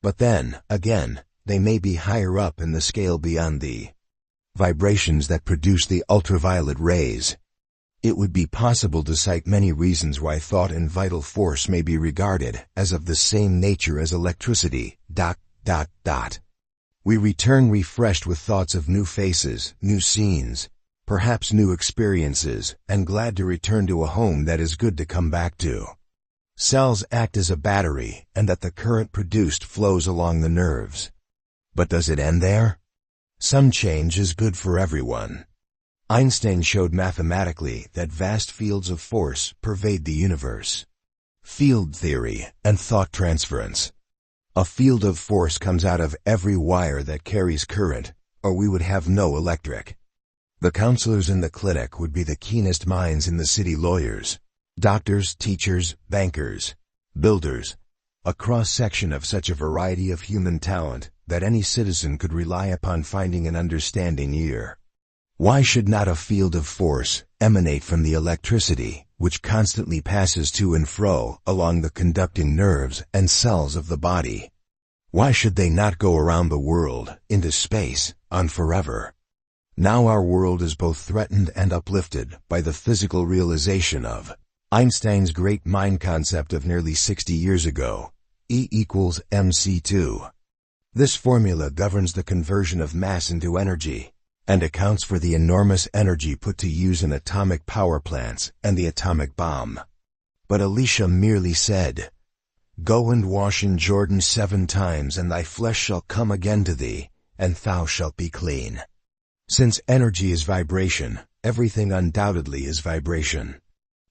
But then, again, they may be higher up in the scale beyond the vibrations that produce the ultraviolet rays. It would be possible to cite many reasons why thought and vital force may be regarded as of the same nature as electricity. We return refreshed with thoughts of new faces, new scenes, perhaps new experiences, and glad to return to a home that is good to come back to. Cells act as a battery, and that the current produced flows along the nerves. But does it end there? Some change is good for everyone. Einstein showed mathematically that vast fields of force pervade the universe. Field theory and thought transference. A field of force comes out of every wire that carries current, or we would have no electric. The counselors in the clinic would be the keenest minds in the city, lawyers, doctors, teachers, bankers, builders, a cross-section of such a variety of human talent that any citizen could rely upon finding an understanding ear. Why should not a field of force emanate from the electricity which constantly passes to and fro along the conducting nerves and cells of the body? Why should they not go around the world, into space, on forever? Now our world is both threatened and uplifted by the physical realization of Einstein's great mind concept of nearly 60 years ago, E equals mc2. This formula governs the conversion of mass into energy, and accounts for the enormous energy put to use in atomic power plants and the atomic bomb. But Elisha merely said, "Go and wash in Jordan 7 times, and thy flesh shall come again to thee, and thou shalt be clean." Since energy is vibration, everything undoubtedly is vibration.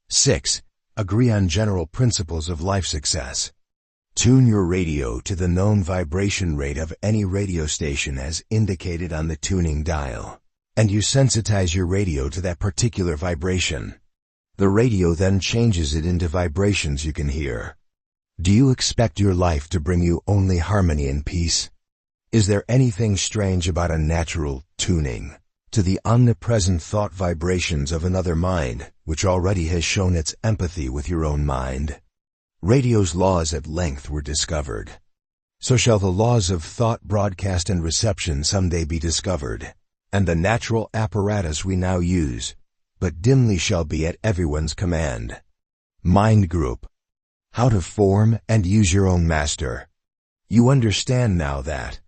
6. Agree on general principles of life success. Tune your radio to the known vibration rate of any radio station as indicated on the tuning dial, and you sensitize your radio to that particular vibration. The radio then changes it into vibrations you can hear. Do you expect your life to bring you only harmony and peace? Is there anything strange about a natural tuning to the omnipresent thought vibrations of another mind, which already has shown its empathy with your own mind? Radio's laws at length were discovered. So shall the laws of thought, broadcast, and reception someday be discovered, and the natural apparatus we now use, but dimly shall be at everyone's command. Mind group. How to form and use your own master. You understand now that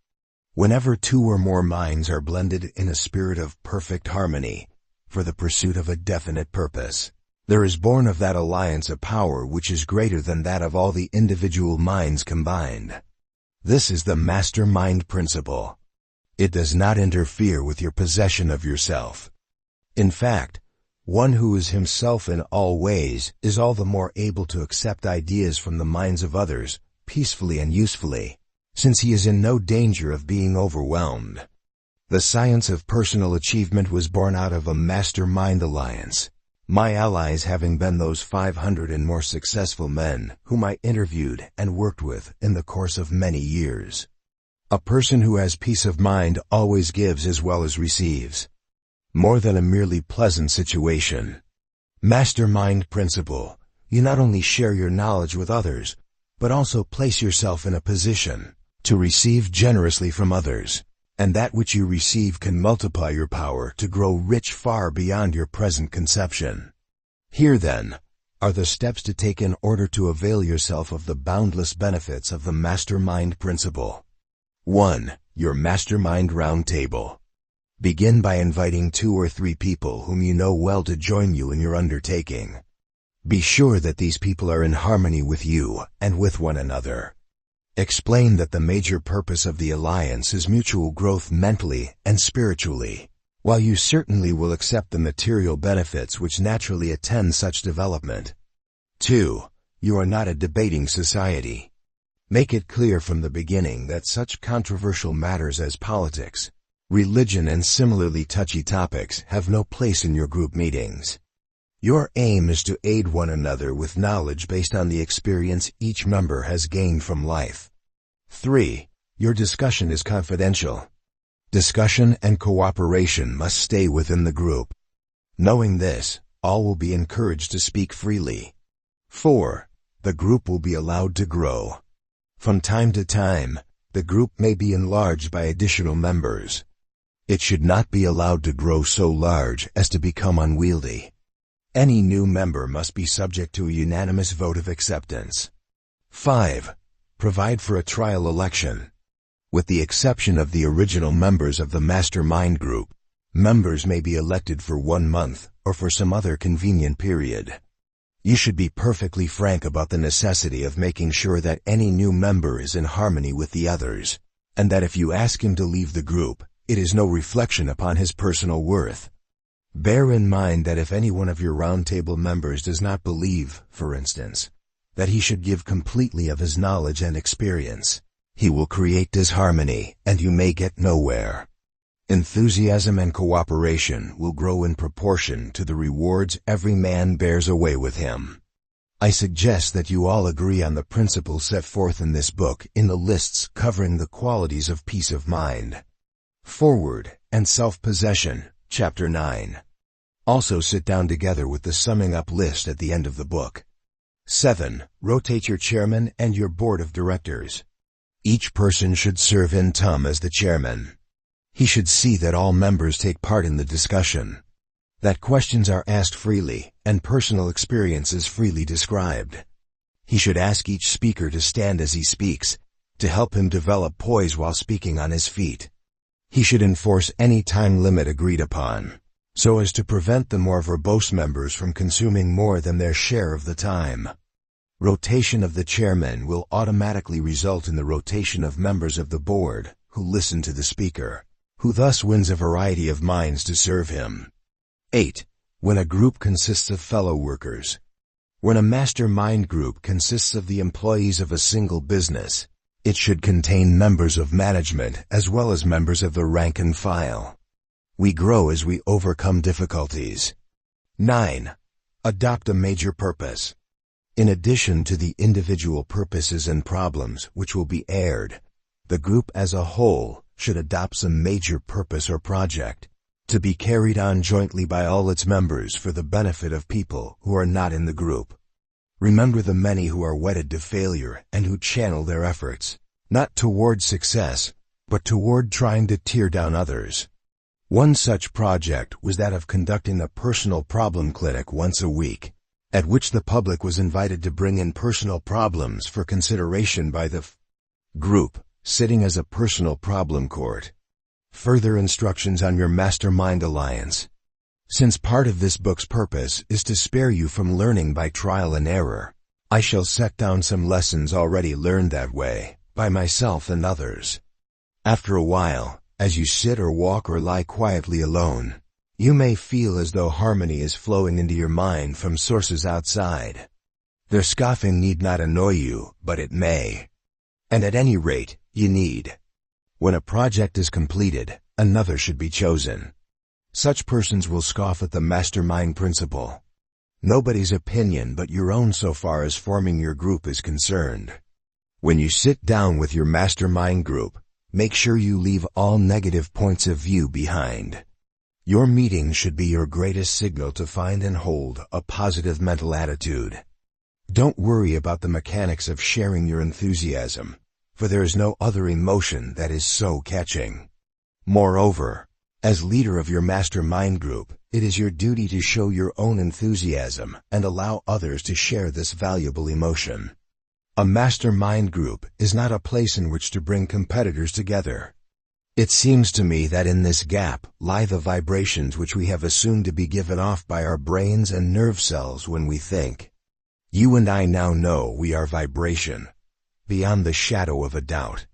whenever 2 or more minds are blended in a spirit of perfect harmony, for the pursuit of a definite purpose, there is born of that alliance a power which is greater than that of all the individual minds combined. This is the mastermind principle. It does not interfere with your possession of yourself. In fact, one who is himself in all ways is all the more able to accept ideas from the minds of others, peacefully and usefully, since he is in no danger of being overwhelmed. The science of personal achievement was born out of a mastermind alliance, my allies having been those 500 and more successful men whom I interviewed and worked with in the course of many years. A person who has peace of mind always gives as well as receives, more than a merely pleasant situation. Mastermind principle. You not only share your knowledge with others, but also place yourself in a position to receive generously from others, and that which you receive can multiply your power to grow rich far beyond your present conception. Here, then, are the steps to take in order to avail yourself of the boundless benefits of the mastermind principle. 1. Your mastermind roundtable. Begin by inviting 2 or 3 people whom you know well to join you in your undertaking. Be sure that these people are in harmony with you and with one another. Explain that the major purpose of the alliance is mutual growth mentally and spiritually. While you certainly will accept the material benefits which naturally attend such development. 2. You are not a debating society. Make it clear from the beginning that such controversial matters as politics, religion, and similarly touchy topics have no place in your group meetings. Your aim is to aid one another with knowledge based on the experience each member has gained from life. 3. Your discussion is confidential. Discussion and cooperation must stay within the group. Knowing this, all will be encouraged to speak freely. 4. The group will be allowed to grow. From time to time, the group may be enlarged by additional members. It should not be allowed to grow so large as to become unwieldy. Any new member must be subject to a unanimous vote of acceptance. 5. Provide for a trial election. With the exception of the original members of the mastermind group, members may be elected for 1 month or for some other convenient period. You should be perfectly frank about the necessity of making sure that any new member is in harmony with the others, and that if you ask him to leave the group, it is no reflection upon his personal worth. Bear in mind that if any one of your roundtable members does not believe, for instance, that he should give completely of his knowledge and experience, he will create disharmony, and you may get nowhere. Enthusiasm and cooperation will grow in proportion to the rewards every man bears away with him. I suggest that you all agree on the principles set forth in this book in the lists covering the qualities of peace of mind. Forward and Self-Possession, Chapter 9. Also sit down together with the summing up list at the end of the book. 7. Rotate your chairman and your board of directors. Each person should serve in turn as the chairman. He should see that all members take part in the discussion, that questions are asked freely, and personal experiences freely described. He should ask each speaker to stand as he speaks, to help him develop poise while speaking on his feet. He should enforce any time limit agreed upon, so as to prevent the more verbose members from consuming more than their share of the time. Rotation of the chairman will automatically result in the rotation of members of the board, who listen to the speaker, who thus wins a variety of minds to serve him. 8. When a group consists of fellow workers. When a mastermind group consists of the employees of a single business, it should contain members of management as well as members of the rank and file. We grow as we overcome difficulties. 9. Adopt a major purpose. In addition to the individual purposes and problems which will be aired, the group as a whole should adopt some major purpose or project, to be carried on jointly by all its members for the benefit of people who are not in the group. Remember the many who are wedded to failure and who channel their efforts, not toward success, but toward trying to tear down others. One such project was that of conducting a personal problem clinic once a week, at which the public was invited to bring in personal problems for consideration by the group, sitting as a personal problem court. Further instructions on your Mastermind Alliance. Since part of this book's purpose is to spare you from learning by trial and error, I shall set down some lessons already learned that way, by myself and others. After a while, as you sit or walk or lie quietly alone, you may feel as though harmony is flowing into your mind from sources outside. Their scoffing need not annoy you, but it may. And at any rate, you need. When a project is completed, another should be chosen. Such persons will scoff at the mastermind principle. Nobody's opinion but your own so far as forming your group is concerned. When you sit down with your mastermind group, make sure you leave all negative points of view behind. Your meeting should be your greatest signal to find and hold a positive mental attitude. Don't worry about the mechanics of sharing your enthusiasm, for there is no other emotion that is so catching. Moreover, as leader of your mastermind group, it is your duty to show your own enthusiasm and allow others to share this valuable emotion. A mastermind group is not a place in which to bring competitors together. It seems to me that in this gap lie the vibrations which we have assumed to be given off by our brains and nerve cells when we think. You and I now know we are vibration, beyond the shadow of a doubt.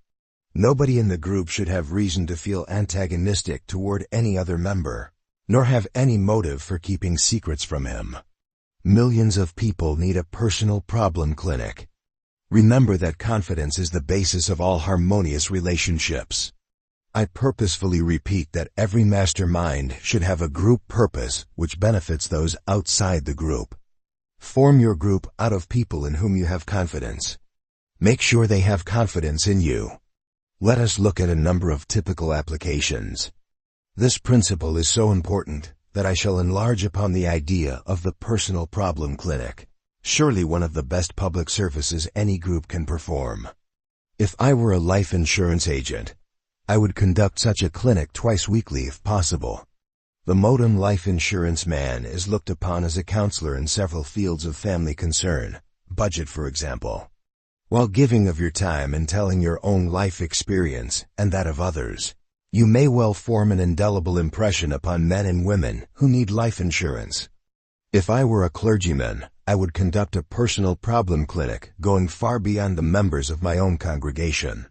Nobody in the group should have reason to feel antagonistic toward any other member, nor have any motive for keeping secrets from him. Millions of people need a personal problem clinic. Remember that confidence is the basis of all harmonious relationships. I purposefully repeat that every mastermind should have a group purpose which benefits those outside the group. Form your group out of people in whom you have confidence. Make sure they have confidence in you. Let us look at a number of typical applications. This principle is so important that I shall enlarge upon the idea of the personal problem clinic, surely one of the best public services any group can perform. If I were a life insurance agent, I would conduct such a clinic twice weekly if possible. The modem life insurance man is looked upon as a counselor in several fields of family concern, budget for example. While giving of your time and telling your own life experience and that of others, you may well form an indelible impression upon men and women who need life insurance. If I were a clergyman, I would conduct a personal problem clinic going far beyond the members of my own congregation.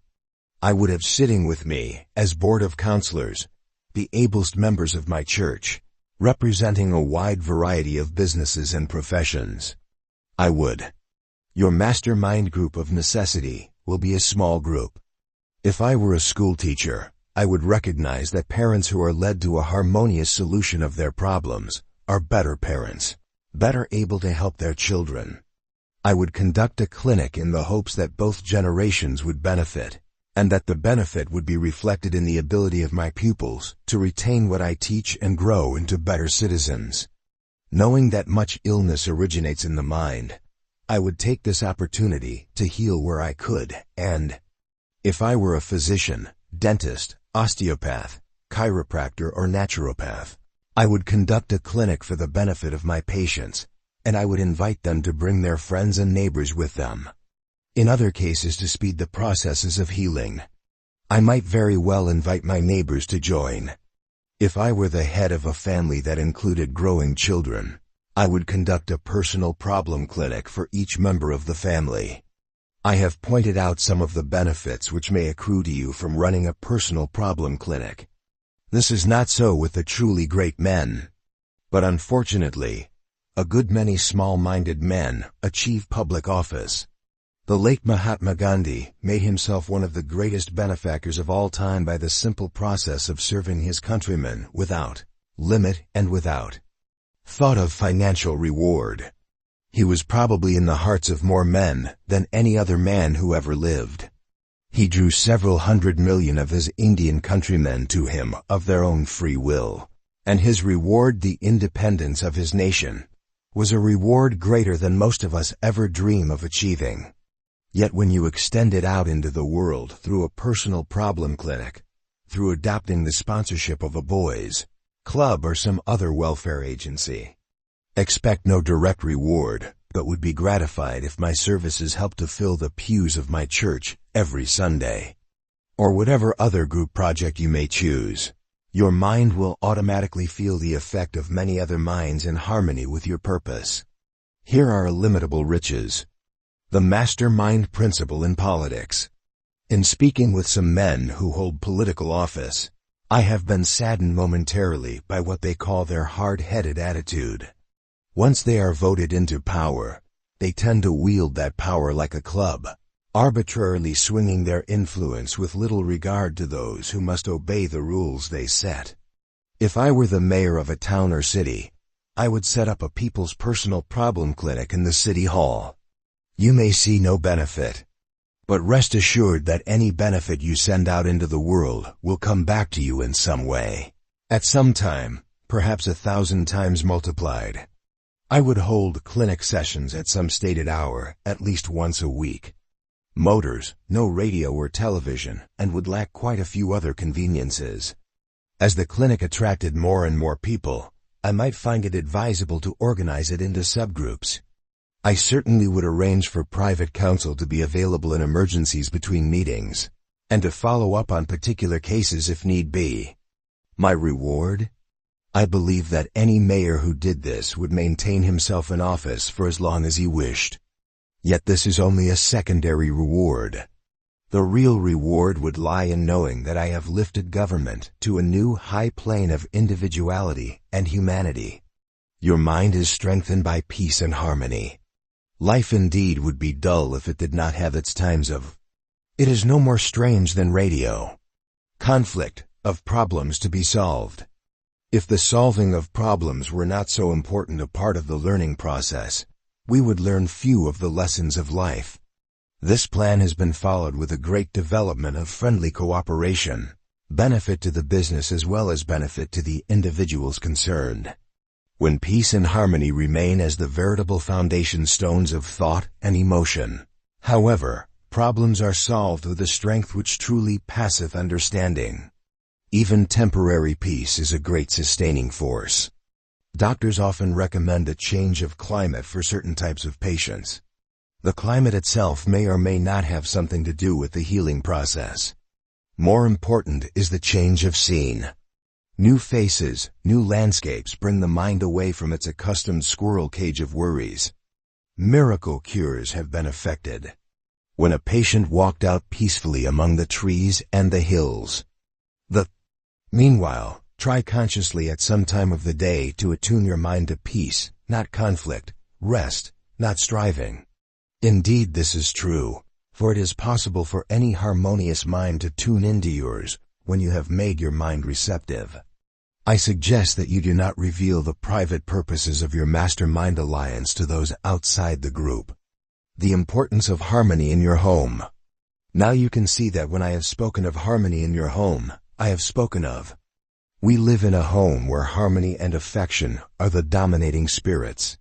I would have sitting with me, as board of counselors, the ablest members of my church, representing a wide variety of businesses and professions. Your mastermind group of necessity will be a small group. If I were a school teacher, I would recognize that parents who are led to a harmonious solution of their problems are better parents, better able to help their children. I would conduct a clinic in the hopes that both generations would benefit, and that the benefit would be reflected in the ability of my pupils to retain what I teach and grow into better citizens. Knowing that much illness originates in the mind, I would take this opportunity to heal where I could, and if I were a physician, dentist, osteopath, chiropractor, or naturopath, I would conduct a clinic for the benefit of my patients, and I would invite them to bring their friends and neighbors with them. In other cases, to speed the processes of healing, I might very well invite my neighbors to join. If I were the head of a family that included growing children, I would conduct a personal problem clinic for each member of the family. I have pointed out some of the benefits which may accrue to you from running a personal problem clinic. This is not so with the truly great men. But unfortunately, a good many small-minded men achieve public office. The late Mahatma Gandhi made himself one of the greatest benefactors of all time by the simple process of serving his countrymen without limit and without thought of financial reward. He was probably in the hearts of more men than any other man who ever lived. He drew several 100 million of his Indian countrymen to him of their own free will, and his reward, the independence of his nation, was a reward greater than most of us ever dream of achieving. Yet when you extend it out into the world through a personal problem clinic, through adopting the sponsorship of a boys' club or some other welfare agency, expect no direct reward, but would be gratified if my services helped to fill the pews of my church every Sunday. Or whatever other group project you may choose, your mind will automatically feel the effect of many other minds in harmony with your purpose. Here are illimitable riches. The mastermind principle in politics. In speaking with some men who hold political office, I have been saddened momentarily by what they call their hard-headed attitude. Once they are voted into power, they tend to wield that power like a club, arbitrarily swinging their influence with little regard to those who must obey the rules they set. If I were the mayor of a town or city, I would set up a people's personal problem clinic in the city hall. You may see no benefit, but rest assured that any benefit you send out into the world will come back to you in some way. At some time, perhaps 1,000 times multiplied. I would hold clinic sessions at some stated hour, at least once a week. Motors, no radio or television, and would lack quite a few other conveniences. As the clinic attracted more and more people, I might find it advisable to organize it into subgroups. I certainly would arrange for private counsel to be available in emergencies between meetings, and to follow up on particular cases if need be. My reward? I believe that any mayor who did this would maintain himself in office for as long as he wished. Yet this is only a secondary reward. The real reward would lie in knowing that I have lifted government to a new high plane of individuality and humanity. Your mind is strengthened by peace and harmony. Life indeed would be dull if it did not have its times of. It is no more strange than radio. Conflict, of problems to be solved. If the solving of problems were not so important a part of the learning process, we would learn few of the lessons of life. This plan has been followed with a great development of friendly cooperation, benefit to the business as well as benefit to the individuals concerned. When peace and harmony remain as the veritable foundation stones of thought and emotion, however, problems are solved with a strength which truly passeth understanding. Even temporary peace is a great sustaining force. Doctors often recommend a change of climate for certain types of patients. The climate itself may or may not have something to do with the healing process. More important is the change of scene. New faces, new landscapes bring the mind away from its accustomed squirrel cage of worries. Miracle cures have been effected when a patient walked out peacefully among the trees and the hills. Meanwhile, try consciously at some time of the day to attune your mind to peace, not conflict, rest, not striving. Indeed, this is true, for it is possible for any harmonious mind to tune into yours when you have made your mind receptive. I suggest that you do not reveal the private purposes of your mastermind alliance to those outside the group. The importance of harmony in your home. Now you can see that when I have spoken of harmony in your home, I have spoken of. We live in a home where harmony and affection are the dominating spirits.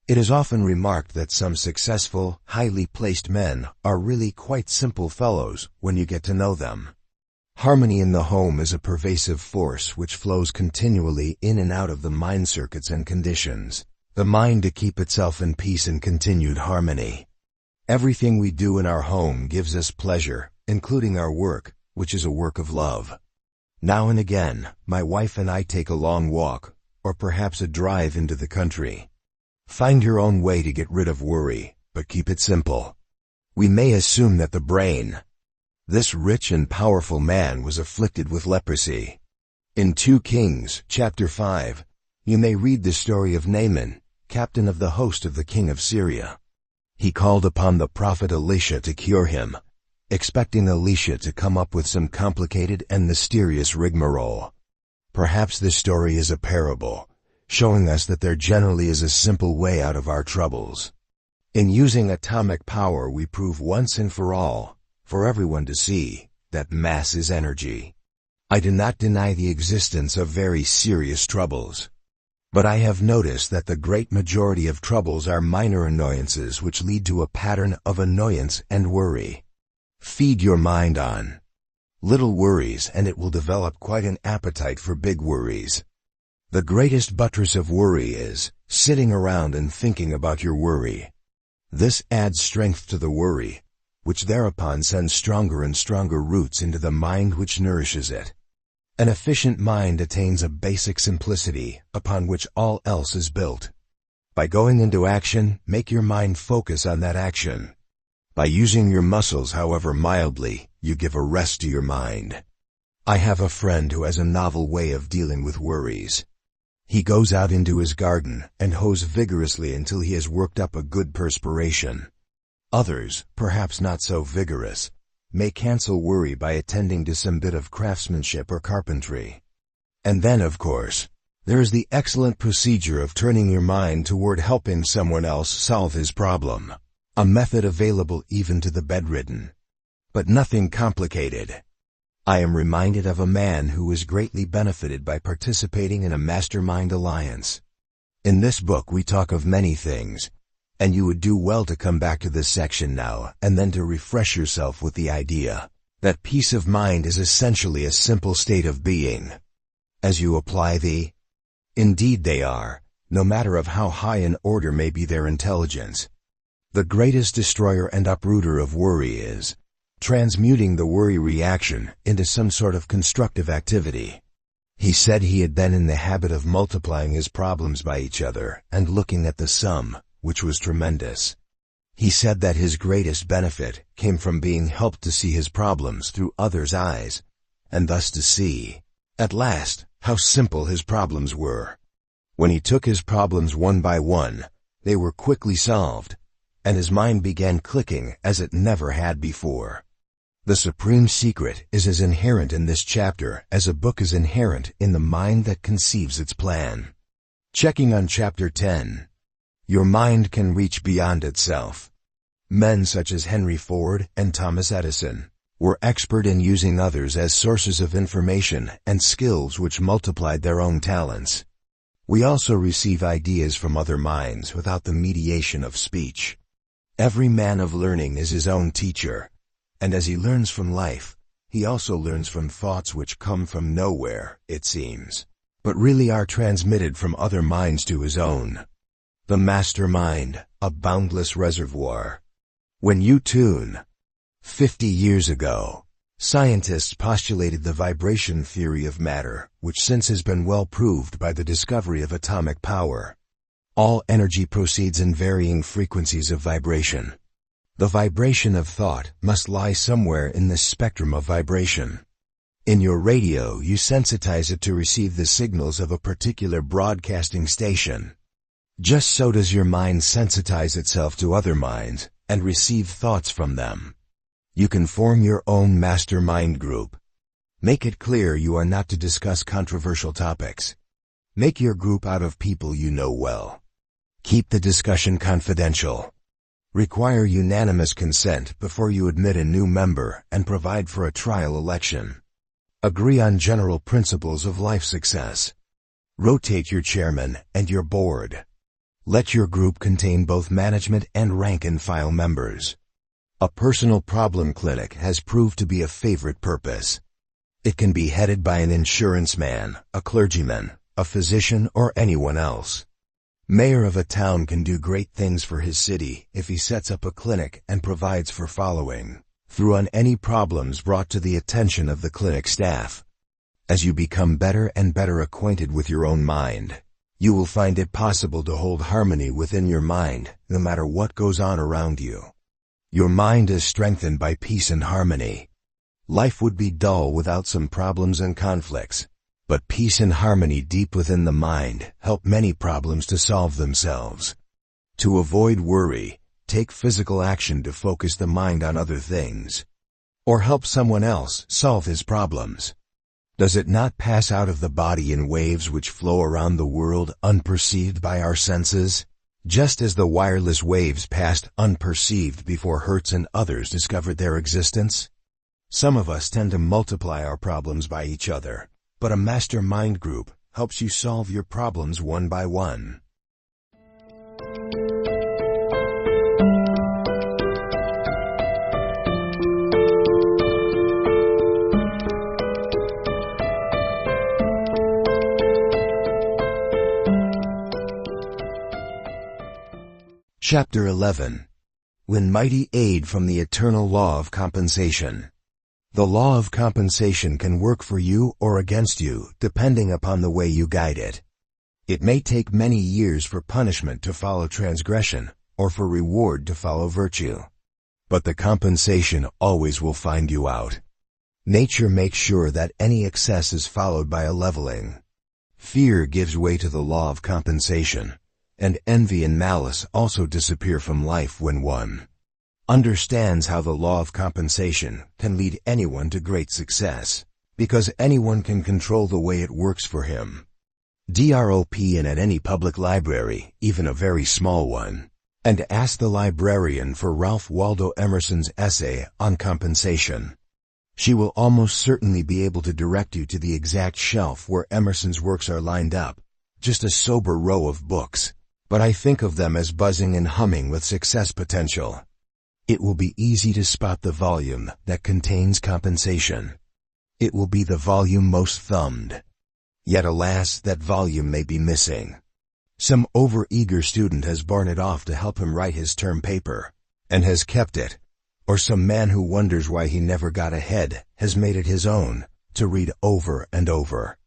It is often remarked that some successful, highly placed men are really quite simple fellows when you get to know them. Harmony in the home is a pervasive force which flows continually in and out of the mind circuits and conditions the mind to keep itself in peace and continued harmony. Everything we do in our home gives us pleasure, including our work, which is a work of love. Now and again, my wife and I take a long walk, or perhaps a drive into the country. Find your own way to get rid of worry, but keep it simple. We may assume that the brain. This rich and powerful man was afflicted with leprosy. In 2 Kings, chapter 5, you may read the story of Naaman, captain of the host of the king of Syria. He called upon the prophet Elisha to cure him, expecting Elisha to come up with some complicated and mysterious rigmarole. Perhaps this story is a parable, showing us that there generally is a simple way out of our troubles. In using atomic power, we prove once and for all, for everyone to see, that mass is energy. I do not deny the existence of very serious troubles. But I have noticed that the great majority of troubles are minor annoyances which lead to a pattern of annoyance and worry. Feed your mind on little worries and it will develop quite an appetite for big worries. The greatest buttress of worry is sitting around and thinking about your worry. This adds strength to the worry, which thereupon sends stronger and stronger roots into the mind which nourishes it. An efficient mind attains a basic simplicity upon which all else is built. By going into action, make your mind focus on that action. By using your muscles, however mildly, you give a rest to your mind. I have a friend who has a novel way of dealing with worries. He goes out into his garden and hoes vigorously until he has worked up a good perspiration. Others, perhaps not so vigorous, may cancel worry by attending to some bit of craftsmanship or carpentry. And then, of course, there is the excellent procedure of turning your mind toward helping someone else solve his problem, a method available even to the bedridden. But nothing complicated. I am reminded of a man who was greatly benefited by participating in a mastermind alliance. In this book we talk of many things, and you would do well to come back to this section now and then to refresh yourself with the idea that peace of mind is essentially a simple state of being. As you apply indeed they are, no matter of how high an order may be their intelligence. The greatest destroyer and uprooter of worry is transmuting the worry reaction into some sort of constructive activity. He said he had been in the habit of multiplying his problems by each other and looking at the sum, which was tremendous. He said that his greatest benefit came from being helped to see his problems through others' eyes, and thus to see, at last, how simple his problems were. When he took his problems one by one, they were quickly solved, and his mind began clicking as it never had before. The supreme secret is as inherent in this chapter as a book is inherent in the mind that conceives its plan. Checking on Chapter 10. Your mind can reach beyond itself. Men such as Henry Ford and Thomas Edison were expert in using others as sources of information and skills which multiplied their own talents. We also receive ideas from other minds without the mediation of speech. Every man of learning is his own teacher, and as he learns from life, he also learns from thoughts which come from nowhere, it seems, but really are transmitted from other minds to his own. The master mind, a boundless reservoir. When you tune. 50 years ago, scientists postulated the vibration theory of matter, which since has been well proved by the discovery of atomic power. All energy proceeds in varying frequencies of vibration. The vibration of thought must lie somewhere in this spectrum of vibration. In your radio, you sensitize it to receive the signals of a particular broadcasting station. Just so does your mind sensitize itself to other minds and receive thoughts from them. You can form your own mastermind group. Make it clear you are not to discuss controversial topics. Make your group out of people you know well. Keep the discussion confidential. Require unanimous consent before you admit a new member and provide for a trial election. Agree on general principles of life success. Rotate your chairman and your board. Let your group contain both management and rank-and-file members. A personal problem clinic has proved to be a favorite purpose. It can be headed by an insurance man, a clergyman, a physician, or anyone else. Mayor of a town can do great things for his city if he sets up a clinic and provides for following through on any problems brought to the attention of the clinic staff. As you become better and better acquainted with your own mind, you will find it possible to hold harmony within your mind no matter what goes on around you. Your mind is strengthened by peace and harmony. Life would be dull without some problems and conflicts, but peace and harmony deep within the mind help many problems to solve themselves. To avoid worry, take physical action to focus the mind on other things, or help someone else solve his problems. Does it not pass out of the body in waves which flow around the world unperceived by our senses? Just as the wireless waves passed unperceived before Hertz and others discovered their existence? Some of us tend to multiply our problems by each other, but a master mind group helps you solve your problems one by one. Chapter 11. Win mighty aid from the eternal law of compensation. The law of compensation can work for you or against you, depending upon the way you guide it. It may take many years for punishment to follow transgression, or for reward to follow virtue. But the compensation always will find you out. Nature makes sure that any excess is followed by a leveling. Fear gives way to the law of compensation, and envy and malice also disappear from life when one understands how the law of compensation can lead anyone to great success, because anyone can control the way it works for him. Drop in at any public library, even a very small one, and ask the librarian for Ralph Waldo Emerson's essay on compensation. She will almost certainly be able to direct you to the exact shelf where Emerson's works are lined up, just a sober row of books, but I think of them as buzzing and humming with success potential. It will be easy to spot the volume that contains compensation. It will be the volume most thumbed. Yet alas, that volume may be missing. Some over-eager student has borne it off to help him write his term paper, and has kept it, or some man who wonders why he never got ahead has made it his own, to read over and over.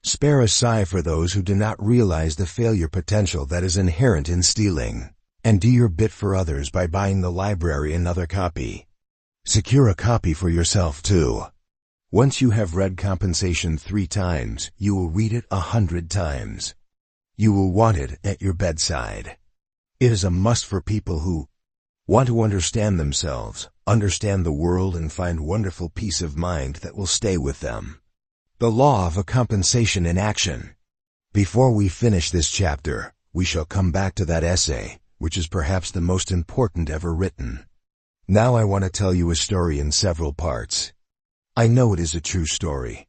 Spare a sigh for those who do not realize the failure potential that is inherent in stealing. And do your bit for others by buying the library another copy. Secure a copy for yourself too. Once you have read Compensation 3 times, you will read it 100 times. You will want it at your bedside. It is a must for people who want to understand themselves, understand the world, and find wonderful peace of mind that will stay with them. The Law of a Compensation in Action. Before we finish this chapter, we shall come back to that essay, which is perhaps the most important ever written. Now I want to tell you a story in several parts. I know it is a true story.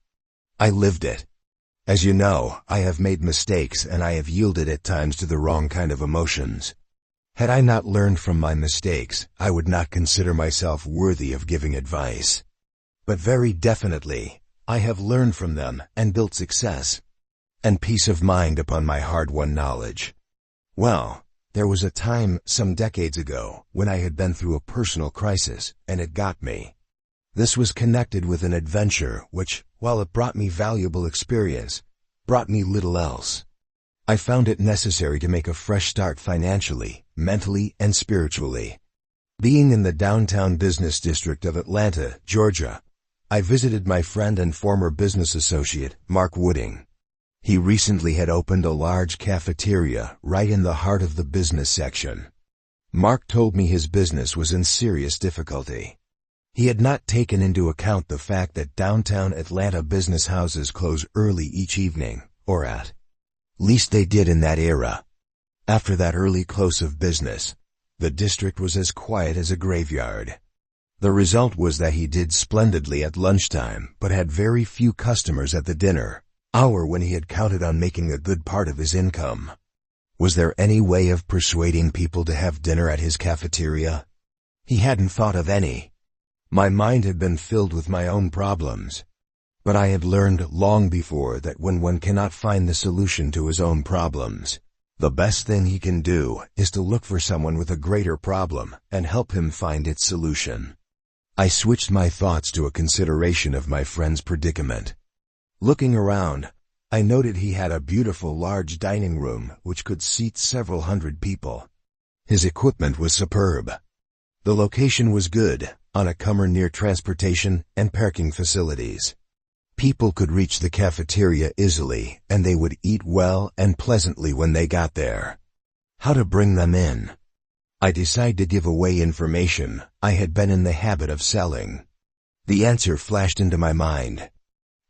I lived it. As you know, I have made mistakes and I have yielded at times to the wrong kind of emotions. Had I not learned from my mistakes, I would not consider myself worthy of giving advice. But very definitely, I have learned from them and built success and peace of mind upon my hard-won knowledge. Well, there was a time, some decades ago, when I had been through a personal crisis, and it got me. This was connected with an adventure which, while it brought me valuable experience, brought me little else. I found it necessary to make a fresh start financially, mentally, and spiritually. Being in the downtown business district of Atlanta, Georgia, I visited my friend and former business associate, Mark Wooding. He recently had opened a large cafeteria right in the heart of the business section. Mark told me his business was in serious difficulty. He had not taken into account the fact that downtown Atlanta business houses close early each evening, or at least they did in that era. After that early close of business, the district was as quiet as a graveyard. The result was that he did splendidly at lunchtime but had very few customers at the dinner hour when he had counted on making a good part of his income. Was there any way of persuading people to have dinner at his cafeteria? He hadn't thought of any. My mind had been filled with my own problems. But I had learned long before that when one cannot find the solution to his own problems, the best thing he can do is to look for someone with a greater problem and help him find its solution. I switched my thoughts to a consideration of my friend's predicament. Looking around, I noted he had a beautiful large dining room which could seat several hundred people. His equipment was superb. The location was good, on a corner near transportation and parking facilities. People could reach the cafeteria easily, and they would eat well and pleasantly when they got there. How to bring them in? I decided to give away information I had been in the habit of selling. The answer flashed into my mind.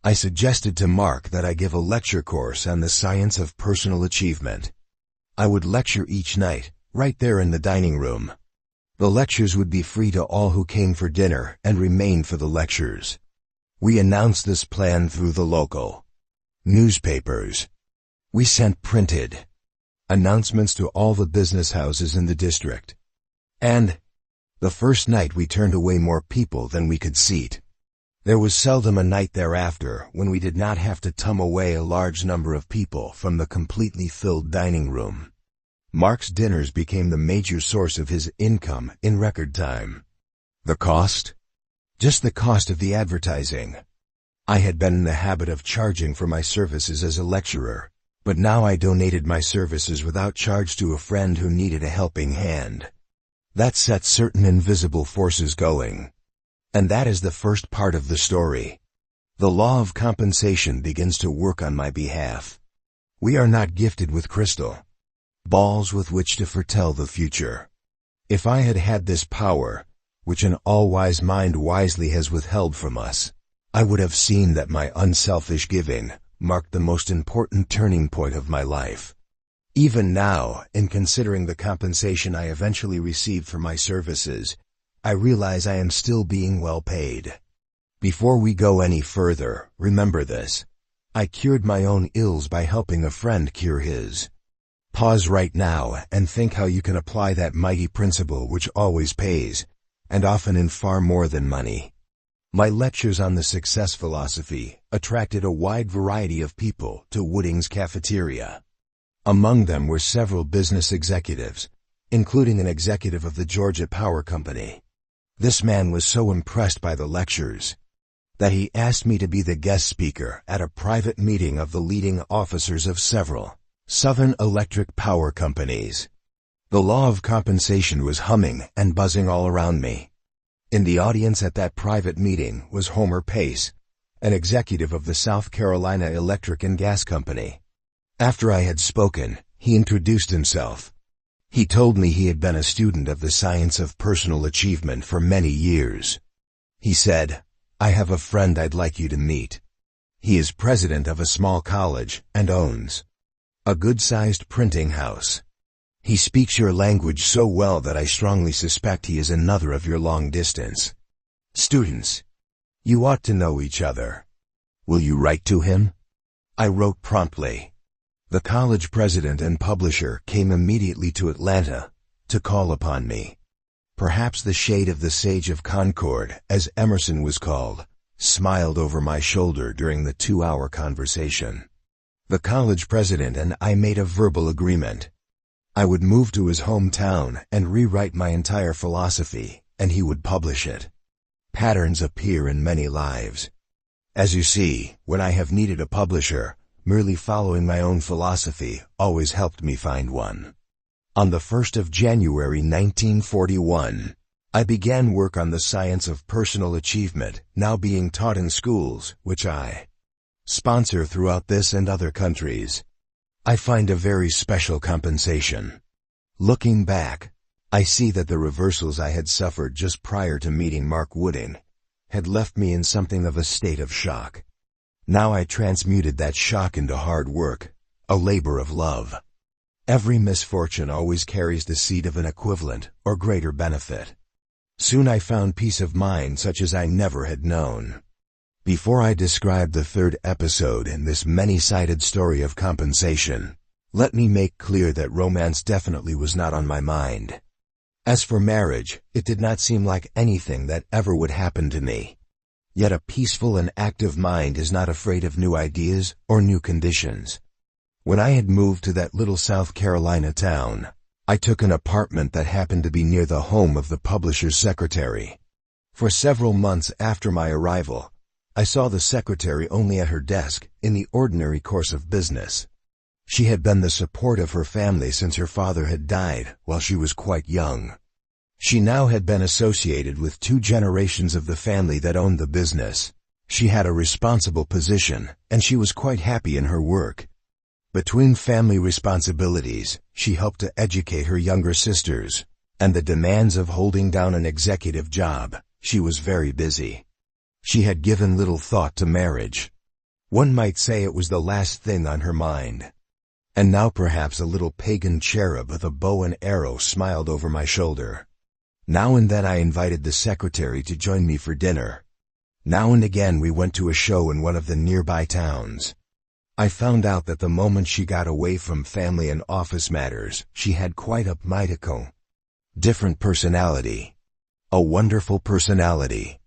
I suggested to Mark that I give a lecture course on the science of personal achievement. I would lecture each night, right there in the dining room. The lectures would be free to all who came for dinner and remained for the lectures. We announced this plan through the local newspapers. We sent printed announcements to all the business houses in the district. And the first night we turned away more people than we could seat. There was seldom a night thereafter when we did not have to tum away a large number of people from the completely filled dining room. Mark's dinners became the major source of his income in record time. The cost? Just the cost of the advertising. I had been in the habit of charging for my services as a lecturer, but now I donated my services without charge to a friend who needed a helping hand. That set certain invisible forces going. And that is the first part of the story. The law of compensation begins to work on my behalf. We are not gifted with crystal balls with which to foretell the future. If I had had this power, which an all-wise mind wisely has withheld from us, I would have seen that my unselfish giving marked the most important turning point of my life. Even now, in considering the compensation I eventually received for my services, I realize I am still being well paid. Before we go any further, remember this. I cured my own ills by helping a friend cure his. Pause right now and think how you can apply that mighty principle which always pays, and often in far more than money. My lectures on the success philosophy attracted a wide variety of people to Wooding's cafeteria. Among them were several business executives, including an executive of the Georgia Power Company. This man was so impressed by the lectures that he asked me to be the guest speaker at a private meeting of the leading officers of several Southern electric power companies. The law of compensation was humming and buzzing all around me. In the audience at that private meeting was Homer Pace, an executive of the South Carolina Electric and Gas Company. After I had spoken, he introduced himself. He told me he had been a student of the science of personal achievement for many years. He said, "I have a friend I'd like you to meet. He is president of a small college and owns a good-sized printing house. He speaks your language so well that I strongly suspect he is another of your long-distance students. You ought to know each other. Will you write to him?" I wrote promptly. The college president and publisher came immediately to Atlanta to call upon me. Perhaps the shade of the Sage of Concord, as Emerson was called, smiled over my shoulder during the 2-hour conversation. The college president and I made a verbal agreement. I would move to his hometown and rewrite my entire philosophy, and he would publish it. Patterns appear in many lives. As you see, when I have needed a publisher, merely following my own philosophy always helped me find one. On the 1st of January 1941, I began work on the science of personal achievement, now being taught in schools, which I sponsor throughout this and other countries. I find a very special compensation. Looking back, I see that the reversals I had suffered just prior to meeting Mark Wooding had left me in something of a state of shock. Now I transmuted that shock into hard work, a labor of love. Every misfortune always carries the seed of an equivalent or greater benefit. Soon I found peace of mind such as I never had known. Before I describe the third episode in this many-sided story of compensation, let me make clear that romance definitely was not on my mind. As for marriage, it did not seem like anything that ever would happen to me. Yet a peaceful and active mind is not afraid of new ideas or new conditions. When I had moved to that little South Carolina town, I took an apartment that happened to be near the home of the publisher's secretary. For several months after my arrival, I saw the secretary only at her desk in the ordinary course of business. She had been the support of her family since her father had died while she was quite young. She now had been associated with 2 generations of the family that owned the business. She had a responsible position, and she was quite happy in her work. Between family responsibilities, she helped to educate her younger sisters, and the demands of holding down an executive job, she was very busy. She had given little thought to marriage. One might say it was the last thing on her mind. And now perhaps a little pagan cherub with a bow and arrow smiled over my shoulder. Now and then I invited the secretary to join me for dinner. Now and again we went to a show in one of the nearby towns. I found out that the moment she got away from family and office matters, she had quite a different personality. A wonderful personality.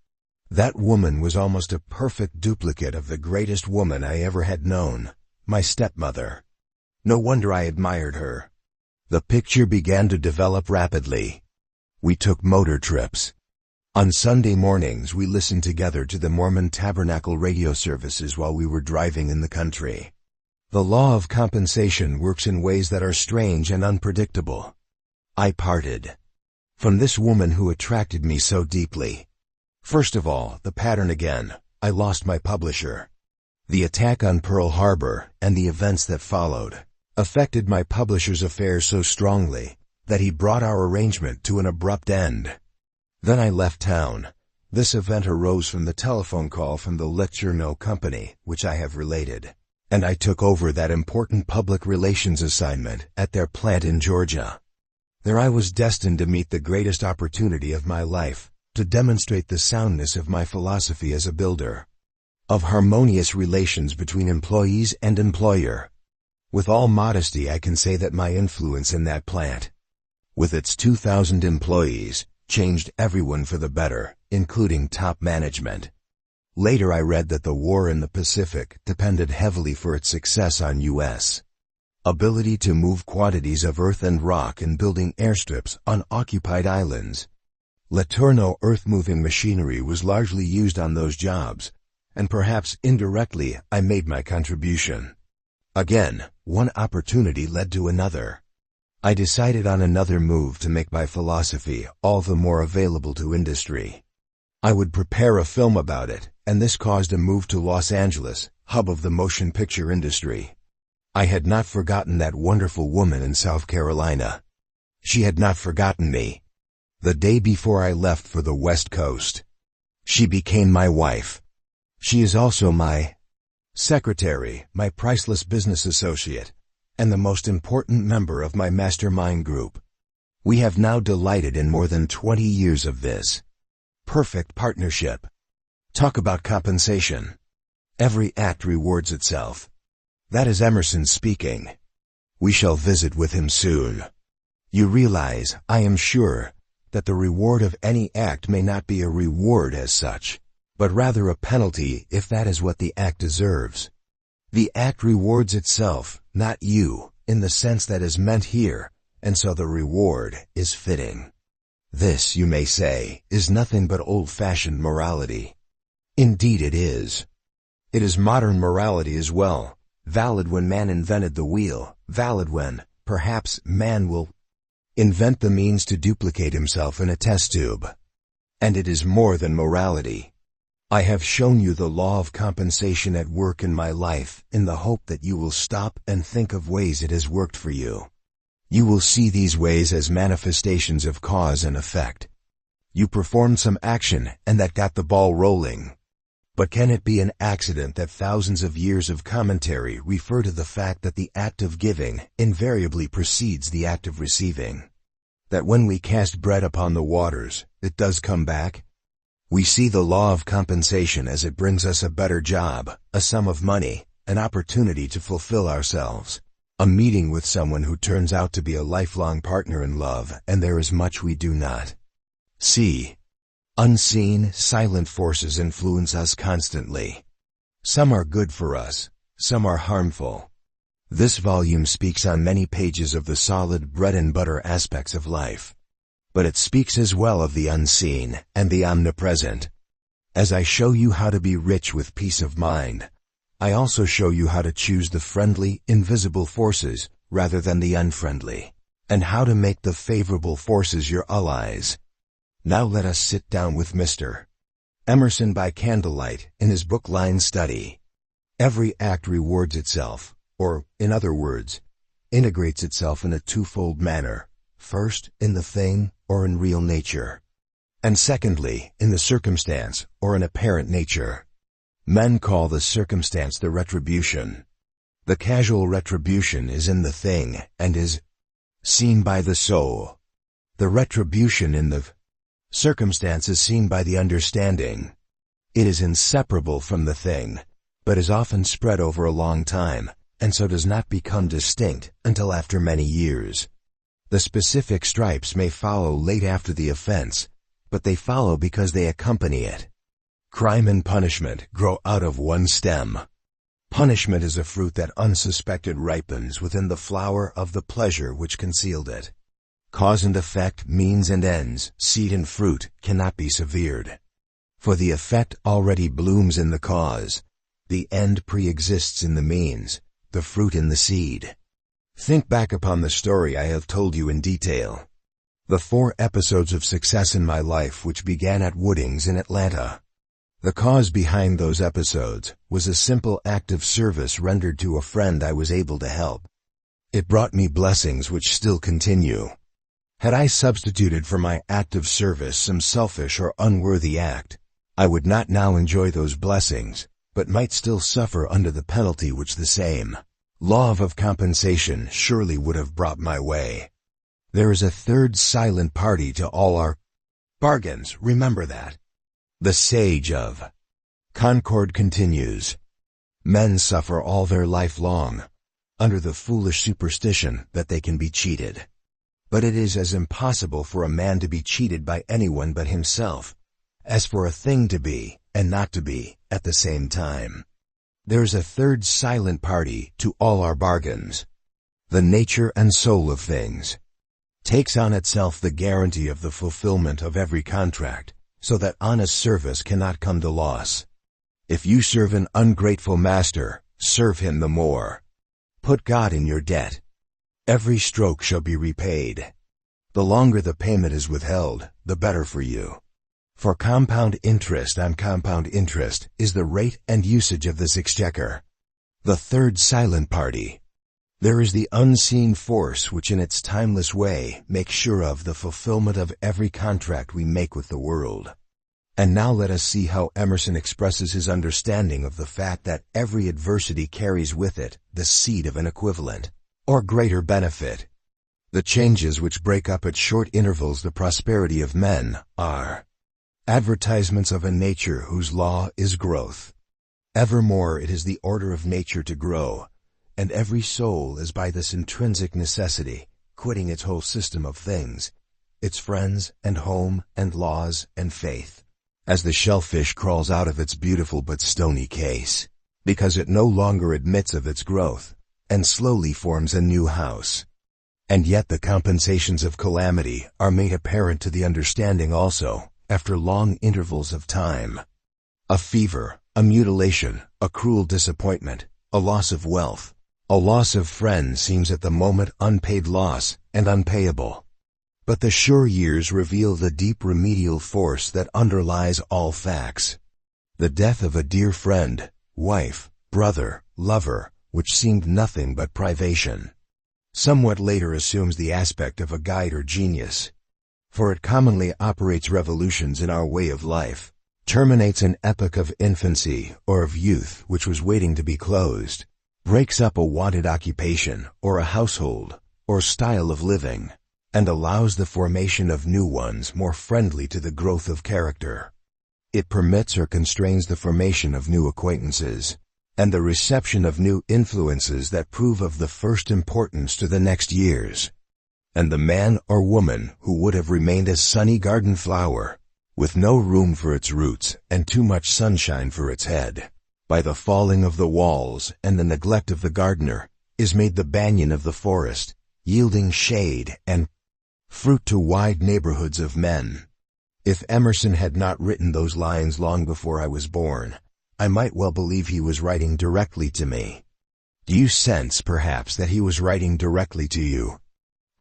That woman was almost a perfect duplicate of the greatest woman I ever had known, my stepmother. No wonder I admired her. The picture began to develop rapidly. We took motor trips. On Sunday mornings we listened together to the Mormon Tabernacle radio services while we were driving in the country. The law of compensation works in ways that are strange and unpredictable. I parted from this woman who attracted me so deeply. First of all, the pattern again. I lost my publisher. The attack on Pearl Harbor and the events that followed affected my publisher's affairs so strongly that he brought our arrangement to an abrupt end. Then I left town. This event arose from the telephone call from the Lecture No company, which I have related, and I took over that important public relations assignment at their plant in Georgia. There I was destined to meet the greatest opportunity of my life, to demonstrate the soundness of my philosophy as a builder of harmonious relations between employees and employer. With all modesty I can say that my influence in that plant, with its 2,000 employees, changed everyone for the better, including top management. Later I read that the war in the Pacific depended heavily for its success on U.S. ability to move quantities of earth and rock in building airstrips on occupied islands. Letourneau earth-moving machinery was largely used on those jobs, and perhaps indirectly I made my contribution. Again, one opportunity led to another. I decided on another move to make my philosophy all the more available to industry. I would prepare a film about it, and this caused a move to Los Angeles, hub of the motion picture industry. I had not forgotten that wonderful woman in South Carolina. She had not forgotten me. The day before I left for the West Coast, she became my wife. She is also my secretary, my priceless business associate, and the most important member of my mastermind group. We have now delighted in more than 20 years of this perfect partnership. Talk about compensation. Every act rewards itself. That is Emerson speaking. We shall visit with him soon. You realize, I am sure, that the reward of any act may not be a reward as such, but rather a penalty if that is what the act deserves. The act rewards itself, not you, in the sense that is meant here, and so the reward is fitting. This, you may say, is nothing but old-fashioned morality. Indeed it is. It is modern morality as well, valid when man invented the wheel, valid when, perhaps, man will invent the means to duplicate himself in a test tube. And it is more than morality. I have shown you the law of compensation at work in my life in the hope that you will stop and think of ways it has worked for you. You will see these ways as manifestations of cause and effect. You performed some action and that got the ball rolling. But can it be an accident that thousands of years of commentary refer to the fact that the act of giving invariably precedes the act of receiving? That when we cast bread upon the waters, it does come back? We see the law of compensation as it brings us a better job, a sum of money, an opportunity to fulfill ourselves, a meeting with someone who turns out to be a lifelong partner in love, and there is much we do not see. Unseen, silent forces influence us constantly. Some are good for us, some are harmful. This volume speaks on many pages of the solid bread and butter aspects of life. But it speaks as well of the unseen and the omnipresent. As I show you how to be rich with peace of mind, I also show you how to choose the friendly, invisible forces rather than the unfriendly, and how to make the favorable forces your allies. Now let us sit down with Mr. Emerson by candlelight in his book Line Study. Every act rewards itself, or, in other words, integrates itself in a twofold manner, first, in the thing, or in real nature, and secondly, in the circumstance, or in apparent nature. Men call the circumstance the retribution. The casual retribution is in the thing, and is seen by the soul. The retribution in the circumstance is seen by the understanding. It is inseparable from the thing, but is often spread over a long time, and so does not become distinct until after many years. The specific stripes may follow late after the offense, but they follow because they accompany it. Crime and punishment grow out of one stem. Punishment is a fruit that unsuspected ripens within the flower of the pleasure which concealed it. Cause and effect, means and ends, seed and fruit, cannot be severed. For the effect already blooms in the cause. The end pre-exists in the means, the fruit in the seed. Think back upon the story I have told you in detail. The 4 episodes of success in my life which began at Woodings in Atlanta. The cause behind those episodes was a simple act of service rendered to a friend I was able to help. It brought me blessings which still continue. Had I substituted for my act of service some selfish or unworthy act, I would not now enjoy those blessings, but might still suffer under the penalty which the same law of compensation surely would have brought my way. There is a third silent party to all our bargains, remember that. The sage of Concord continues. Men suffer all their life long, under the foolish superstition that they can be cheated. But it is as impossible for a man to be cheated by anyone but himself, as for a thing to be, and not to be, at the same time. There is a third silent party to all our bargains. The nature and soul of things takes on itself the guarantee of the fulfillment of every contract, so that honest service cannot come to loss. If you serve an ungrateful master, serve him the more. Put God in your debt. Every stroke shall be repaid. The longer the payment is withheld, the better for you. For compound interest on compound interest is the rate and usage of this exchequer. The third silent party. There is the unseen force which in its timeless way makes sure of the fulfillment of every contract we make with the world. And now let us see how Emerson expresses his understanding of the fact that every adversity carries with it the seed of an equivalent, or greater benefit. The changes which break up at short intervals the prosperity of men are advertisements of a nature whose law is growth. Evermore it is the order of nature to grow, and every soul is by this intrinsic necessity, quitting its whole system of things, its friends and home and laws and faith, as the shellfish crawls out of its beautiful but stony case, because it no longer admits of its growth, and slowly forms a new house. And yet the compensations of calamity are made apparent to the understanding also, after long intervals of time. A fever, a mutilation, a cruel disappointment, a loss of wealth, a loss of friends seems at the moment unpaid loss and unpayable. But the sure years reveal the deep remedial force that underlies all facts. The death of a dear friend, wife, brother, lover, which seemed nothing but privation, somewhat later assumes the aspect of a guide or genius. For it commonly operates revolutions in our way of life, terminates an epoch of infancy or of youth which was waiting to be closed, breaks up a wanted occupation or a household or style of living, and allows the formation of new ones more friendly to the growth of character. It permits or constrains the formation of new acquaintances, and the reception of new influences that prove of the first importance to the next years. And the man or woman who would have remained a sunny garden flower, with no room for its roots and too much sunshine for its head, by the falling of the walls and the neglect of the gardener, is made the banyan of the forest, yielding shade and fruit to wide neighborhoods of men. If Emerson had not written those lines long before I was born, I might well believe he was writing directly to me. Do you sense, perhaps, that he was writing directly to you?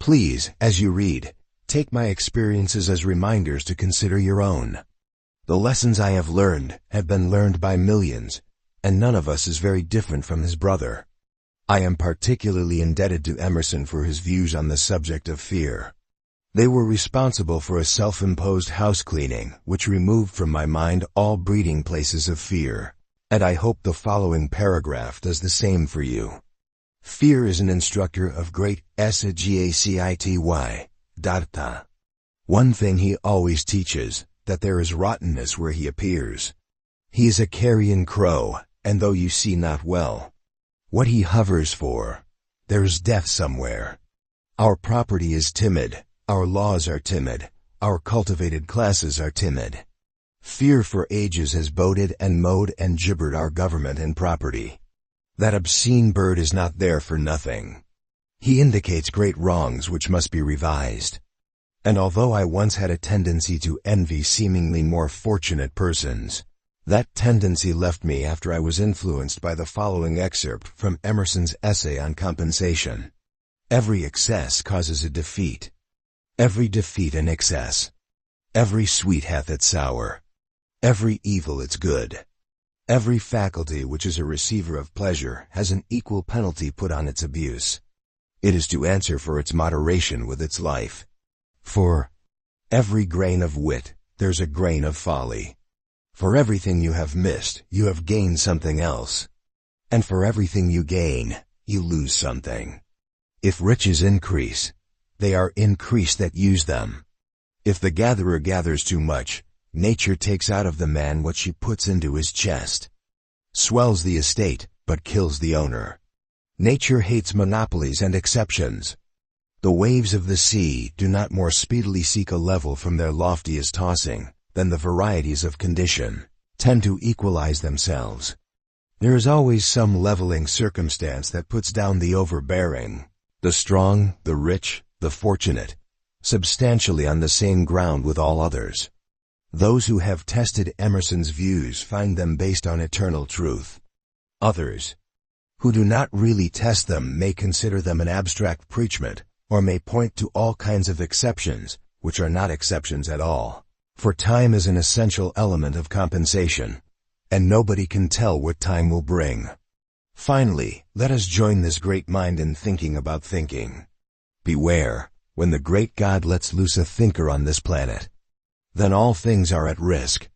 Please, as you read, take my experiences as reminders to consider your own. The lessons I have learned have been learned by millions, and none of us is very different from his brother. I am particularly indebted to Emerson for his views on the subject of fear. They were responsible for a self-imposed house-cleaning which removed from my mind all breeding places of fear, and I hope the following paragraph does the same for you. Fear is an instructor of great sagacity. One thing he always teaches, that there is rottenness where he appears. He is a carrion crow, and though you see not well what he hovers for, there's death somewhere. Our property is timid, our laws are timid, our cultivated classes are timid. Fear for ages has boded and mowed and gibbered our government and property. That obscene bird is not there for nothing. He indicates great wrongs which must be revised. And although I once had a tendency to envy seemingly more fortunate persons, that tendency left me after I was influenced by the following excerpt from Emerson's essay on compensation. Every excess causes a defeat. Every defeat an excess. Every sweet hath its sour. Every evil its good. Every faculty which is a receiver of pleasure has an equal penalty put on its abuse. It is to answer for its moderation with its life. For every grain of wit, there's a grain of folly. For everything you have missed, you have gained something else. And for everything you gain, you lose something. If riches increase, they are increased that use them. If the gatherer gathers too much, nature takes out of the man what she puts into his chest. Swells the estate, but kills the owner. Nature hates monopolies and exceptions. The waves of the sea do not more speedily seek a level from their loftiest tossing than the varieties of condition tend to equalize themselves. There is always some leveling circumstance that puts down the overbearing, the strong, the rich, the fortunate, substantially on the same ground with all others. Those who have tested Emerson's views find them based on eternal truth. Others, who do not really test them, may consider them an abstract preachment, or may point to all kinds of exceptions, which are not exceptions at all. For time is an essential element of compensation, and nobody can tell what time will bring. Finally, let us join this great mind in thinking about thinking. Beware, when the great God lets loose a thinker on this planet, then all things are at risk.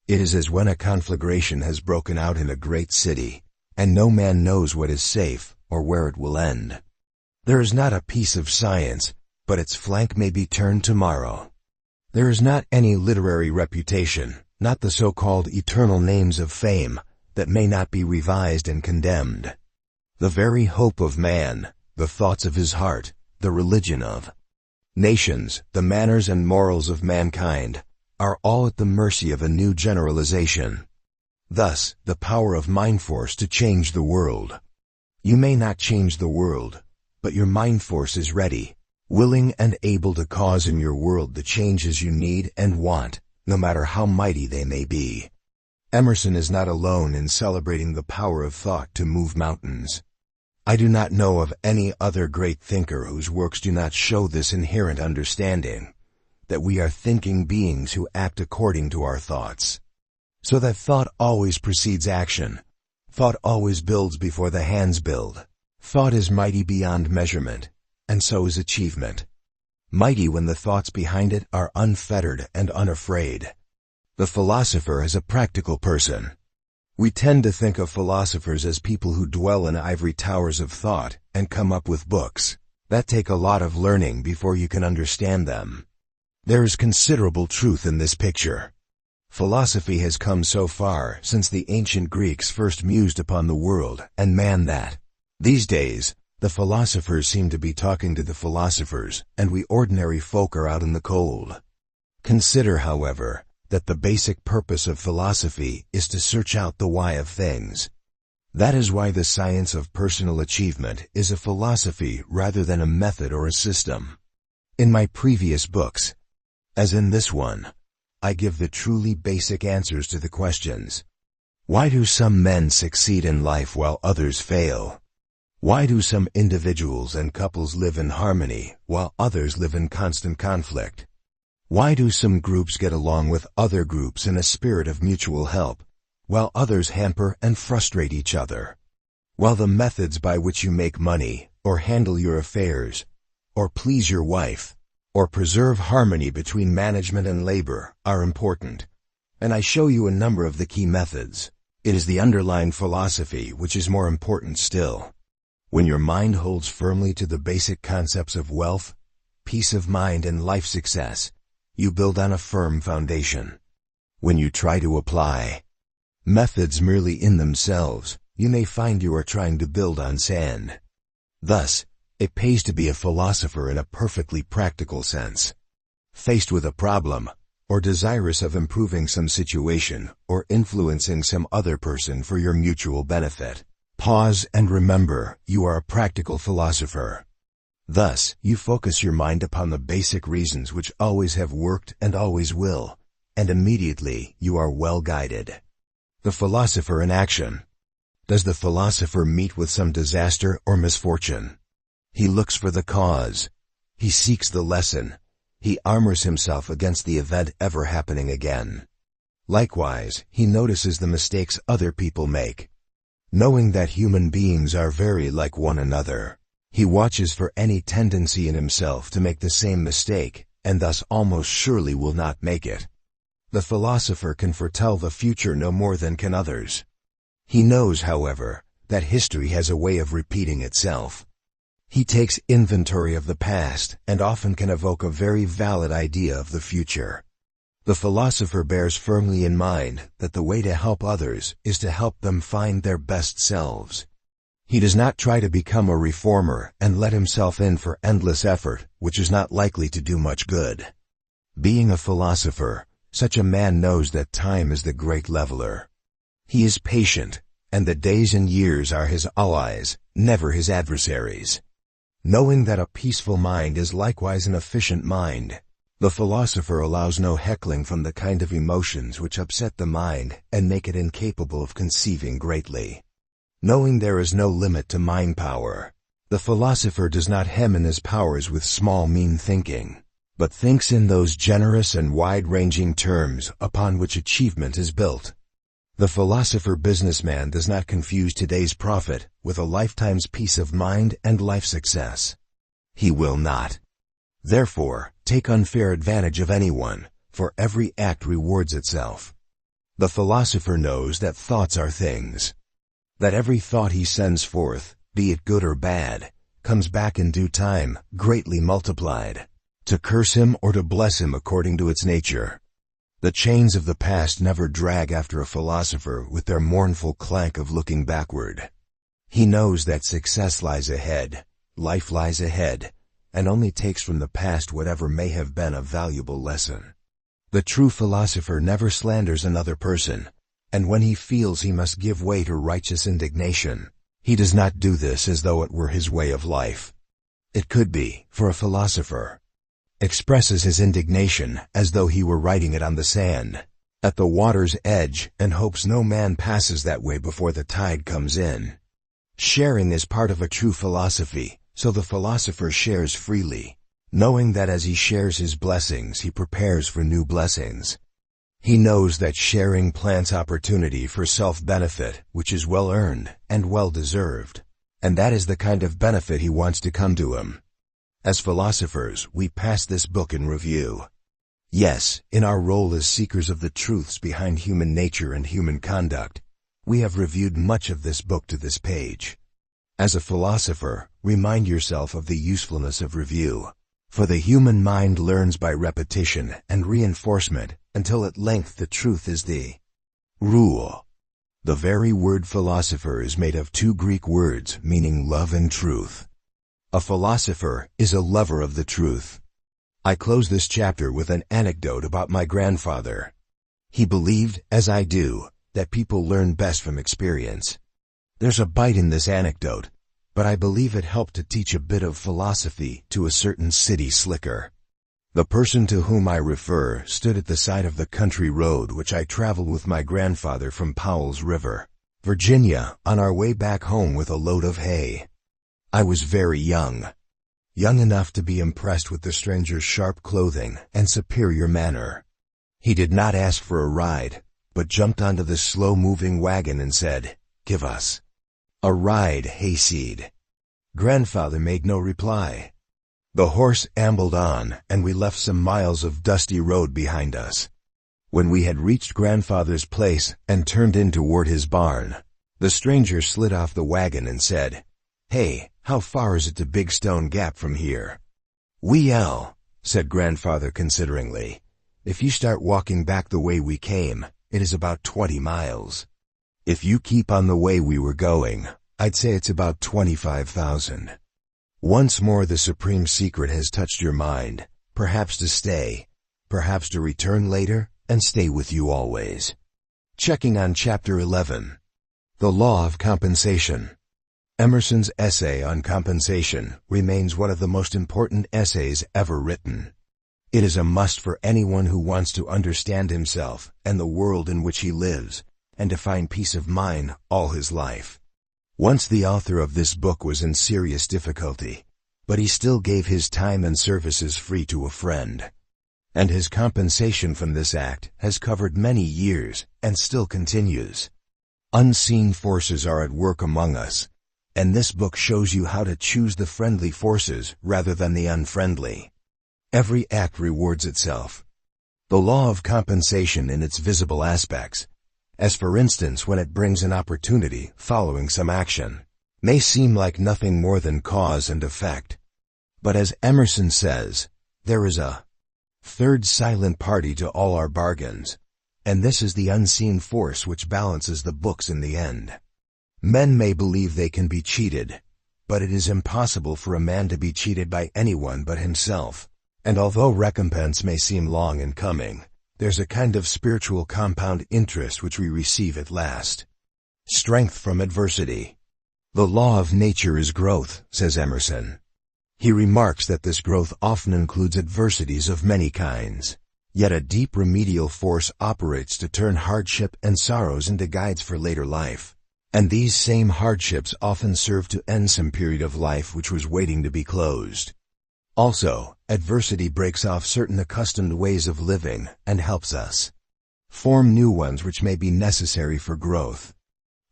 It is as when a conflagration has broken out in a great city, and no man knows what is safe or where it will end. There is not a piece of science, but its flank may be turned tomorrow. There is not any literary reputation, not the so-called eternal names of fame, that may not be revised and condemned. The very hope of man, the thoughts of his heart, the religion of nations, the manners and morals of mankind, are all at the mercy of a new generalization. Thus, the power of mind force to change the world. You may not change the world, but your mind force is ready, willing and able to cause in your world the changes you need and want, no matter how mighty they may be. Emerson is not alone in celebrating the power of thought to move mountains. I do not know of any other great thinker whose works do not show this inherent understanding, that we are thinking beings who act according to our thoughts. So that thought always precedes action. Thought always builds before the hands build. Thought is mighty beyond measurement, and so is achievement. Mighty when the thoughts behind it are unfettered and unafraid. The philosopher is a practical person. We tend to think of philosophers as people who dwell in ivory towers of thought and come up with books that take a lot of learning before you can understand them. There is considerable truth in this picture. Philosophy has come so far since the ancient Greeks first mused upon the world and man that, these days, the philosophers seem to be talking to the philosophers, and we ordinary folk are out in the cold. Consider, however, that the basic purpose of philosophy is to search out the why of things. That is why the science of personal achievement is a philosophy rather than a method or a system. In my previous books, as in this one, I give the truly basic answers to the questions. Why do some men succeed in life while others fail? Why do some individuals and couples live in harmony while others live in constant conflict? Why do some groups get along with other groups in a spirit of mutual help, while others hamper and frustrate each other? While the methods by which you make money, or handle your affairs, or please your wife, or preserve harmony between management and labor are important, and I show you a number of the key methods, it is the underlying philosophy which is more important still. When your mind holds firmly to the basic concepts of wealth, peace of mind and life success, you build on a firm foundation. When you try to apply methods merely in themselves, you may find you are trying to build on sand. Thus, it pays to be a philosopher in a perfectly practical sense. Faced with a problem, or desirous of improving some situation, or influencing some other person for your mutual benefit, pause and remember you are a practical philosopher. Thus, you focus your mind upon the basic reasons which always have worked and always will, and immediately you are well guided. The philosopher in action. Does the philosopher meet with some disaster or misfortune? He looks for the cause. He seeks the lesson. He armors himself against the event ever happening again. Likewise, he notices the mistakes other people make. Knowing that human beings are very like one another, he watches for any tendency in himself to make the same mistake, and thus almost surely will not make it. The philosopher can foretell the future no more than can others. He knows, however, that history has a way of repeating itself. He takes inventory of the past and often can evoke a very valid idea of the future. The philosopher bears firmly in mind that the way to help others is to help them find their best selves. He does not try to become a reformer and let himself in for endless effort, which is not likely to do much good. Being a philosopher, such a man knows that time is the great leveler. He is patient, and the days and years are his allies, never his adversaries. Knowing that a peaceful mind is likewise an efficient mind, The philosopher allows no heckling from the kind of emotions which upset the mind and make it incapable of conceiving greatly. Knowing there is no limit to mind power, the philosopher does not hem in his powers with small mean thinking, but thinks in those generous and wide-ranging terms upon which achievement is built. The philosopher businessman does not confuse today's profit with a lifetime's peace of mind and life success. He will not, therefore, take unfair advantage of anyone, for every act rewards itself. The philosopher knows that thoughts are things, that every thought he sends forth, be it good or bad, comes back in due time, greatly multiplied, to curse him or to bless him according to its nature. The chains of the past never drag after a philosopher with their mournful clank of looking backward. He knows that success lies ahead, life lies ahead, and only takes from the past whatever may have been a valuable lesson. The true philosopher never slanders another person, and when he feels he must give way to righteous indignation, he does not do this as though it were his way of life. It could be, for a philosopher expresses his indignation as though he were writing it on the sand, at the water's edge, and hopes no man passes that way before the tide comes in. Sharing is part of a true philosophy, so the philosopher shares freely, knowing that as he shares his blessings he prepares for new blessings. He knows that sharing plants opportunity for self-benefit, which is well-earned and well-deserved, and that is the kind of benefit he wants to come to him. As philosophers, we pass this book in review. Yes, in our role as seekers of the truths behind human nature and human conduct, we have reviewed much of this book to this page. As a philosopher, remind yourself of the usefulness of review, for the human mind learns by repetition and reinforcement until at length the truth is the rule. The very word philosopher is made of two Greek words meaning love and truth. A philosopher is a lover of the truth. I close this chapter with an anecdote about my grandfather. He believed, as I do, that people learn best from experience. There's a bite in this anecdote, but I believe it helped to teach a bit of philosophy to a certain city slicker. The person to whom I refer stood at the side of the country road which I traveled with my grandfather from Powell's River, Virginia, on our way back home with a load of hay. I was very young enough to be impressed with the stranger's sharp clothing and superior manner. He did not ask for a ride, but jumped onto the slow-moving wagon and said, "Give us a ride, hayseed." Grandfather made no reply. The horse ambled on, and we left some miles of dusty road behind us. When we had reached grandfather's place and turned in toward his barn, the stranger slid off the wagon and said, "Hey, how far is it to Big Stone Gap from here?" "Well," said grandfather consideringly, "if you start walking back the way we came, it is about 20 miles. If you keep on the way we were going, I'd say it's about 25,000. Once more the supreme secret has touched your mind, perhaps to stay, perhaps to return later, and stay with you always. Checking on Chapter 11. The Law of Compensation. Emerson's essay on compensation remains one of the most important essays ever written. It is a must for anyone who wants to understand himself and the world in which he lives, and to find peace of mind all his life. Once the author of this book was in serious difficulty, but he still gave his time and services free to a friend. And his compensation from this act has covered many years and still continues. Unseen forces are at work among us, and this book shows you how to choose the friendly forces rather than the unfriendly. Every act rewards itself. The law of compensation in its visible aspects, as for instance when it brings an opportunity following some action, may seem like nothing more than cause and effect. But as Emerson says, there is a third silent party to all our bargains, and this is the unseen force which balances the books in the end. Men may believe they can be cheated, but it is impossible for a man to be cheated by anyone but himself, and although recompense may seem long in coming, there's a kind of spiritual compound interest which we receive at last. Strength from adversity. The law of nature is growth, says Emerson. He remarks that this growth often includes adversities of many kinds. Yet a deep remedial force operates to turn hardship and sorrows into guides for later life. And these same hardships often serve to end some period of life which was waiting to be closed. Also, adversity breaks off certain accustomed ways of living and helps us form new ones which may be necessary for growth.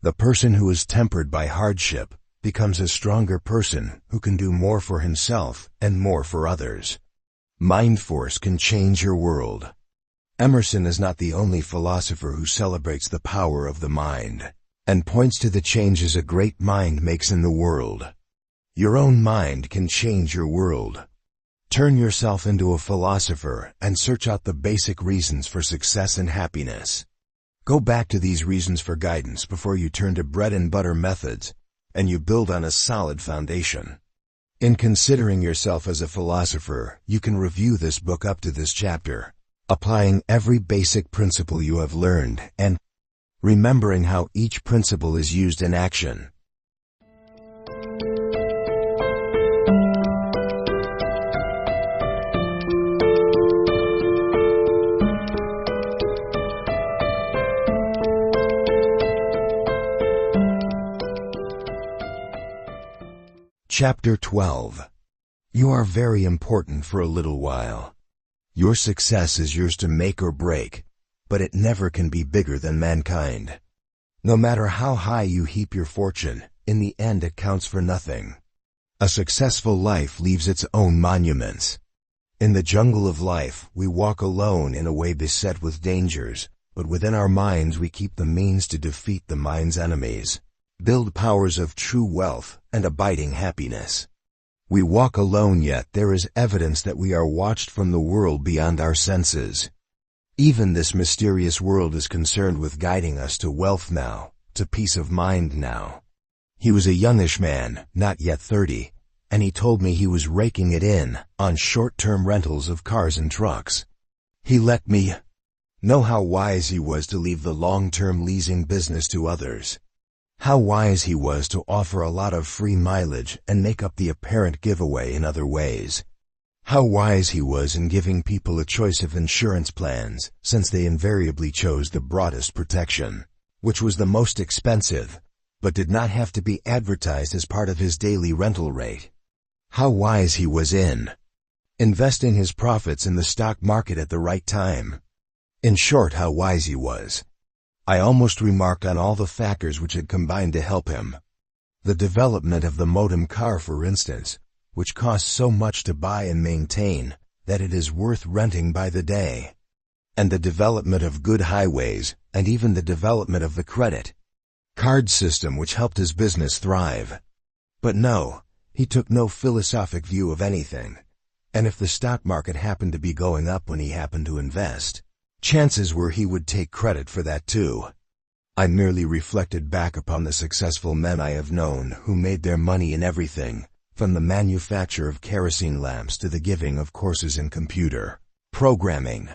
The person who is tempered by hardship becomes a stronger person who can do more for himself and more for others. Mind force can change your world. Emerson is not the only philosopher who celebrates the power of the mind and points to the changes a great mind makes in the world. Your own mind can change your world. Turn yourself into a philosopher and search out the basic reasons for success and happiness. Go back to these reasons for guidance before you turn to bread and butter methods, and you build on a solid foundation. In considering yourself as a philosopher, you can review this book up to this chapter, applying every basic principle you have learned and remembering how each principle is used in action. Chapter 12. You are very important for a little while. Your success is yours to make or break, but it never can be bigger than mankind. No matter how high you heap your fortune, in the end it counts for nothing. A successful life leaves its own monuments. In the jungle of life, we walk alone in a way beset with dangers, but within our minds we keep the means to defeat the mind's enemies, build powers of true wealth and abiding happiness. We walk alone, yet there is evidence that we are watched from the world beyond our senses. Even this mysterious world is concerned with guiding us to wealth now, to peace of mind now. He was a youngish man, not yet 30, and he told me he was raking it in on short-term rentals of cars and trucks. He let me know how wise he was to leave the long-term leasing business to others. How wise he was to offer a lot of free mileage and make up the apparent giveaway in other ways. How wise he was in giving people a choice of insurance plans, since they invariably chose the broadest protection, which was the most expensive, but did not have to be advertised as part of his daily rental rate. How wise he was in investing his profits in the stock market at the right time. In short, how wise he was. I almost remarked on all the factors which had combined to help him. The development of the modem car, for instance, which costs so much to buy and maintain that it is worth renting by the day. And the development of good highways, and even the development of the credit card system which helped his business thrive. But no, he took no philosophic view of anything. And if the stock market happened to be going up when he happened to invest, chances were he would take credit for that too. I merely reflected back upon the successful men I have known who made their money in everything, from the manufacture of kerosene lamps to the giving of courses in computer programming.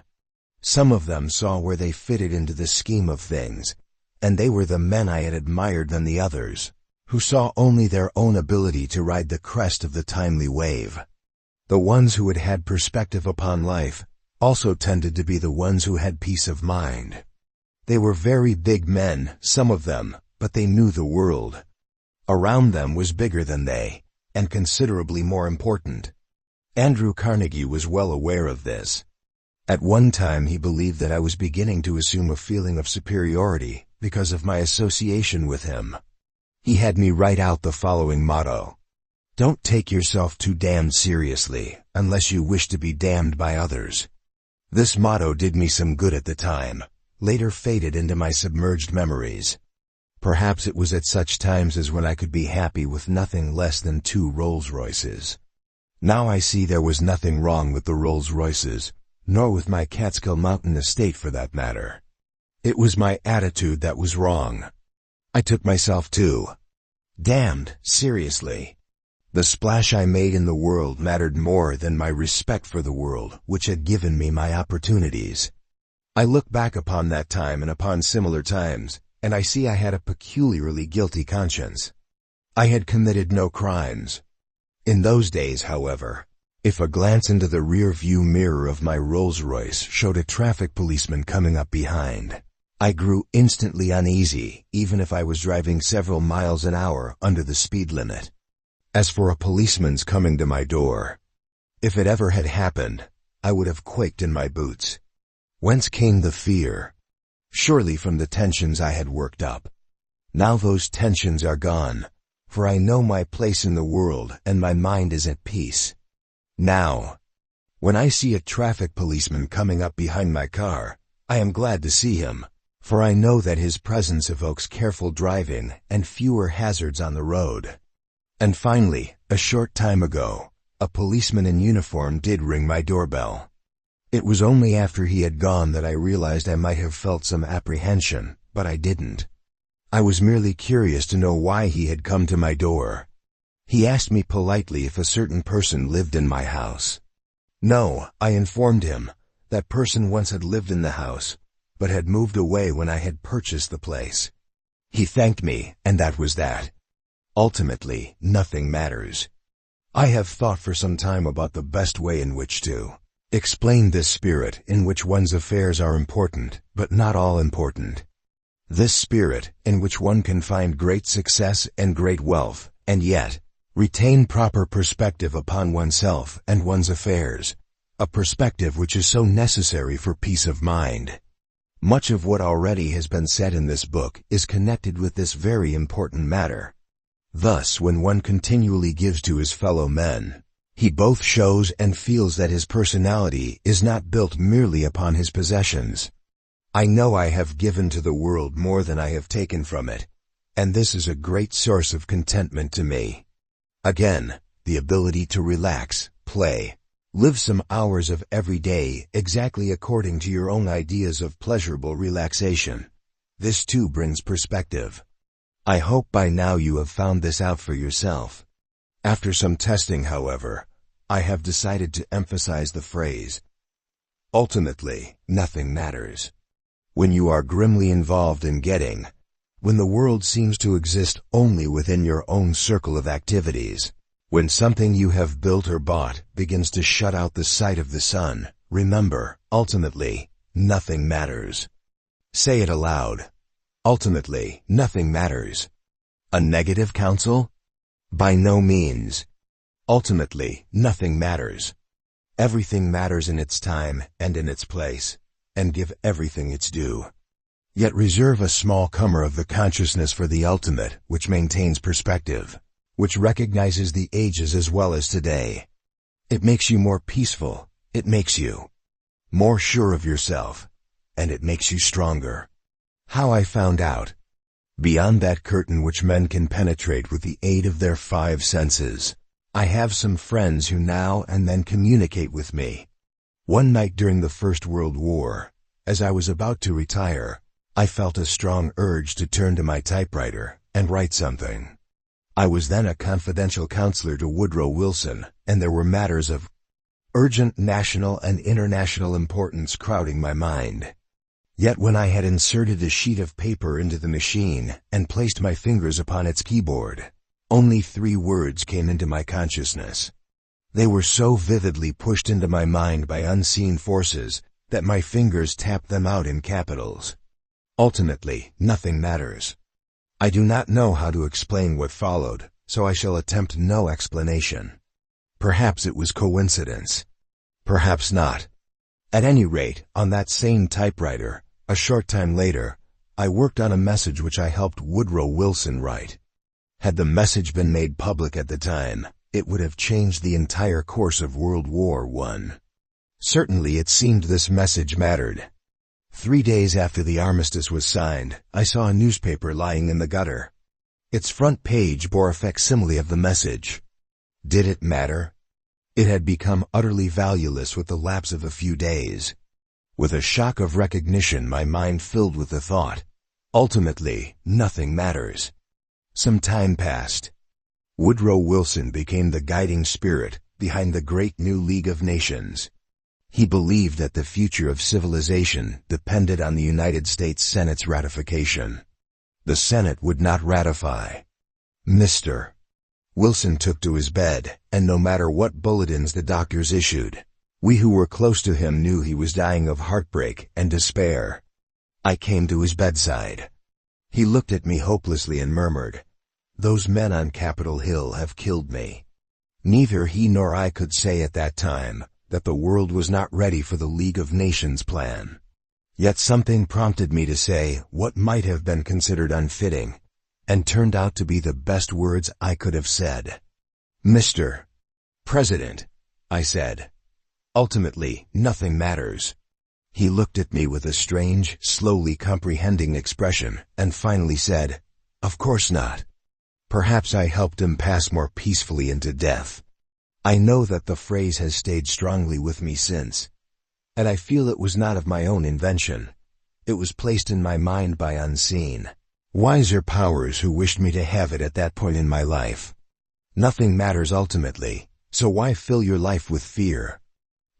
Some of them saw where they fitted into the scheme of things, and they were the men I had admired than the others, who saw only their own ability to ride the crest of the timely wave. The ones who had had perspective upon life also tended to be the ones who had peace of mind. They were very big men, some of them, but they knew the world around them was bigger than they, and considerably more important. Andrew Carnegie was well aware of this. At one time he believed that I was beginning to assume a feeling of superiority because of my association with him. He had me write out the following motto: "Don't take yourself too damned seriously, unless you wish to be damned by others." This motto did me some good at the time, later faded into my submerged memories. Perhaps it was at such times as when I could be happy with nothing less than 2 Rolls-Royces. Now I see there was nothing wrong with the Rolls-Royces, nor with my Catskill Mountain estate for that matter. It was my attitude that was wrong. I took myself too damned seriously. The splash I made in the world mattered more than my respect for the world, which had given me my opportunities. I look back upon that time and upon similar times, and I see I had a peculiarly guilty conscience. I had committed no crimes. In those days, however, if a glance into the rear-view mirror of my Rolls-Royce showed a traffic policeman coming up behind, I grew instantly uneasy, even if I was driving several miles an hour under the speed limit. As for a policeman's coming to my door, if it ever had happened, I would have quaked in my boots. Whence came the fear? Surely from the tensions I had worked up. Now those tensions are gone, for I know my place in the world and my mind is at peace. Now, when I see a traffic policeman coming up behind my car, I am glad to see him, for I know that his presence evokes careful driving and fewer hazards on the road. And finally, a short time ago, a policeman in uniform did ring my doorbell. It was only after he had gone that I realized I might have felt some apprehension, but I didn't. I was merely curious to know why he had come to my door. He asked me politely if a certain person lived in my house. No, I informed him. That person once had lived in the house, but had moved away when I had purchased the place. He thanked me, and that was that. Ultimately, nothing matters. I have thought for some time about the best way in which to explain this spirit in which one's affairs are important, but not all important. This spirit in which one can find great success and great wealth, and yet retain proper perspective upon oneself and one's affairs, a perspective which is so necessary for peace of mind. Much of what already has been said in this book is connected with this very important matter. Thus, when one continually gives to his fellow men, he both shows and feels that his personality is not built merely upon his possessions. I know I have given to the world more than I have taken from it, and this is a great source of contentment to me. Again, the ability to relax, play, live some hours of every day exactly according to your own ideas of pleasurable relaxation. This too brings perspective. I hope by now you have found this out for yourself. After some testing, however, I have decided to emphasize the phrase, ultimately, nothing matters. When you are grimly involved in getting, when the world seems to exist only within your own circle of activities, when something you have built or bought begins to shut out the sight of the sun, remember, ultimately, nothing matters. Say it aloud. Ultimately, nothing matters. A negative counsel? By no means. Ultimately, nothing matters. Everything matters in its time and in its place, and give everything its due. Yet reserve a small corner of the consciousness for the ultimate, which maintains perspective, which recognizes the ages as well as today. It makes you more peaceful, it makes you more sure of yourself, and it makes you stronger. How I found out. Beyond that curtain which men can penetrate with the aid of their 5 senses, I have some friends who now and then communicate with me. One night during the First World War, as I was about to retire, I felt a strong urge to turn to my typewriter and write something. I was then a confidential counselor to Woodrow Wilson, and there were matters of urgent national and international importance crowding my mind. Yet when I had inserted a sheet of paper into the machine and placed my fingers upon its keyboard, only 3 words came into my consciousness. They were so vividly pushed into my mind by unseen forces that my fingers tapped them out in capitals. Ultimately, nothing matters. I do not know how to explain what followed, so I shall attempt no explanation. Perhaps it was coincidence. Perhaps not. At any rate, on that same typewriter, a short time later, I worked on a message which I helped Woodrow Wilson write. Had the message been made public at the time, it would have changed the entire course of World War I. Certainly it seemed this message mattered. 3 days after the armistice was signed, I saw a newspaper lying in the gutter. Its front page bore a facsimile of the message. Did it matter? It had become utterly valueless with the lapse of a few days. With a shock of recognition, my mind filled with the thought, ultimately, nothing matters. Some time passed. Woodrow Wilson became the guiding spirit behind the great new League of Nations. He believed that the future of civilization depended on the United States Senate's ratification. The Senate would not ratify. Mr. Wilson took to his bed, and no matter what bulletins the doctors issued, we who were close to him knew he was dying of heartbreak and despair. I came to his bedside. He looked at me hopelessly and murmured, "Those men on Capitol Hill have killed me." Neither he nor I could say at that time that the world was not ready for the League of Nations plan. Yet something prompted me to say what might have been considered unfitting, and turned out to be the best words I could have said. "Mr. President," I said, "ultimately, nothing matters." He looked at me with a strange, slowly comprehending expression, and finally said, "Of course not." Perhaps I helped him pass more peacefully into death. I know that the phrase has stayed strongly with me since, and I feel it was not of my own invention. It was placed in my mind by unseen, wiser powers who wished me to have it at that point in my life. Nothing matters ultimately, so why fill your life with fear?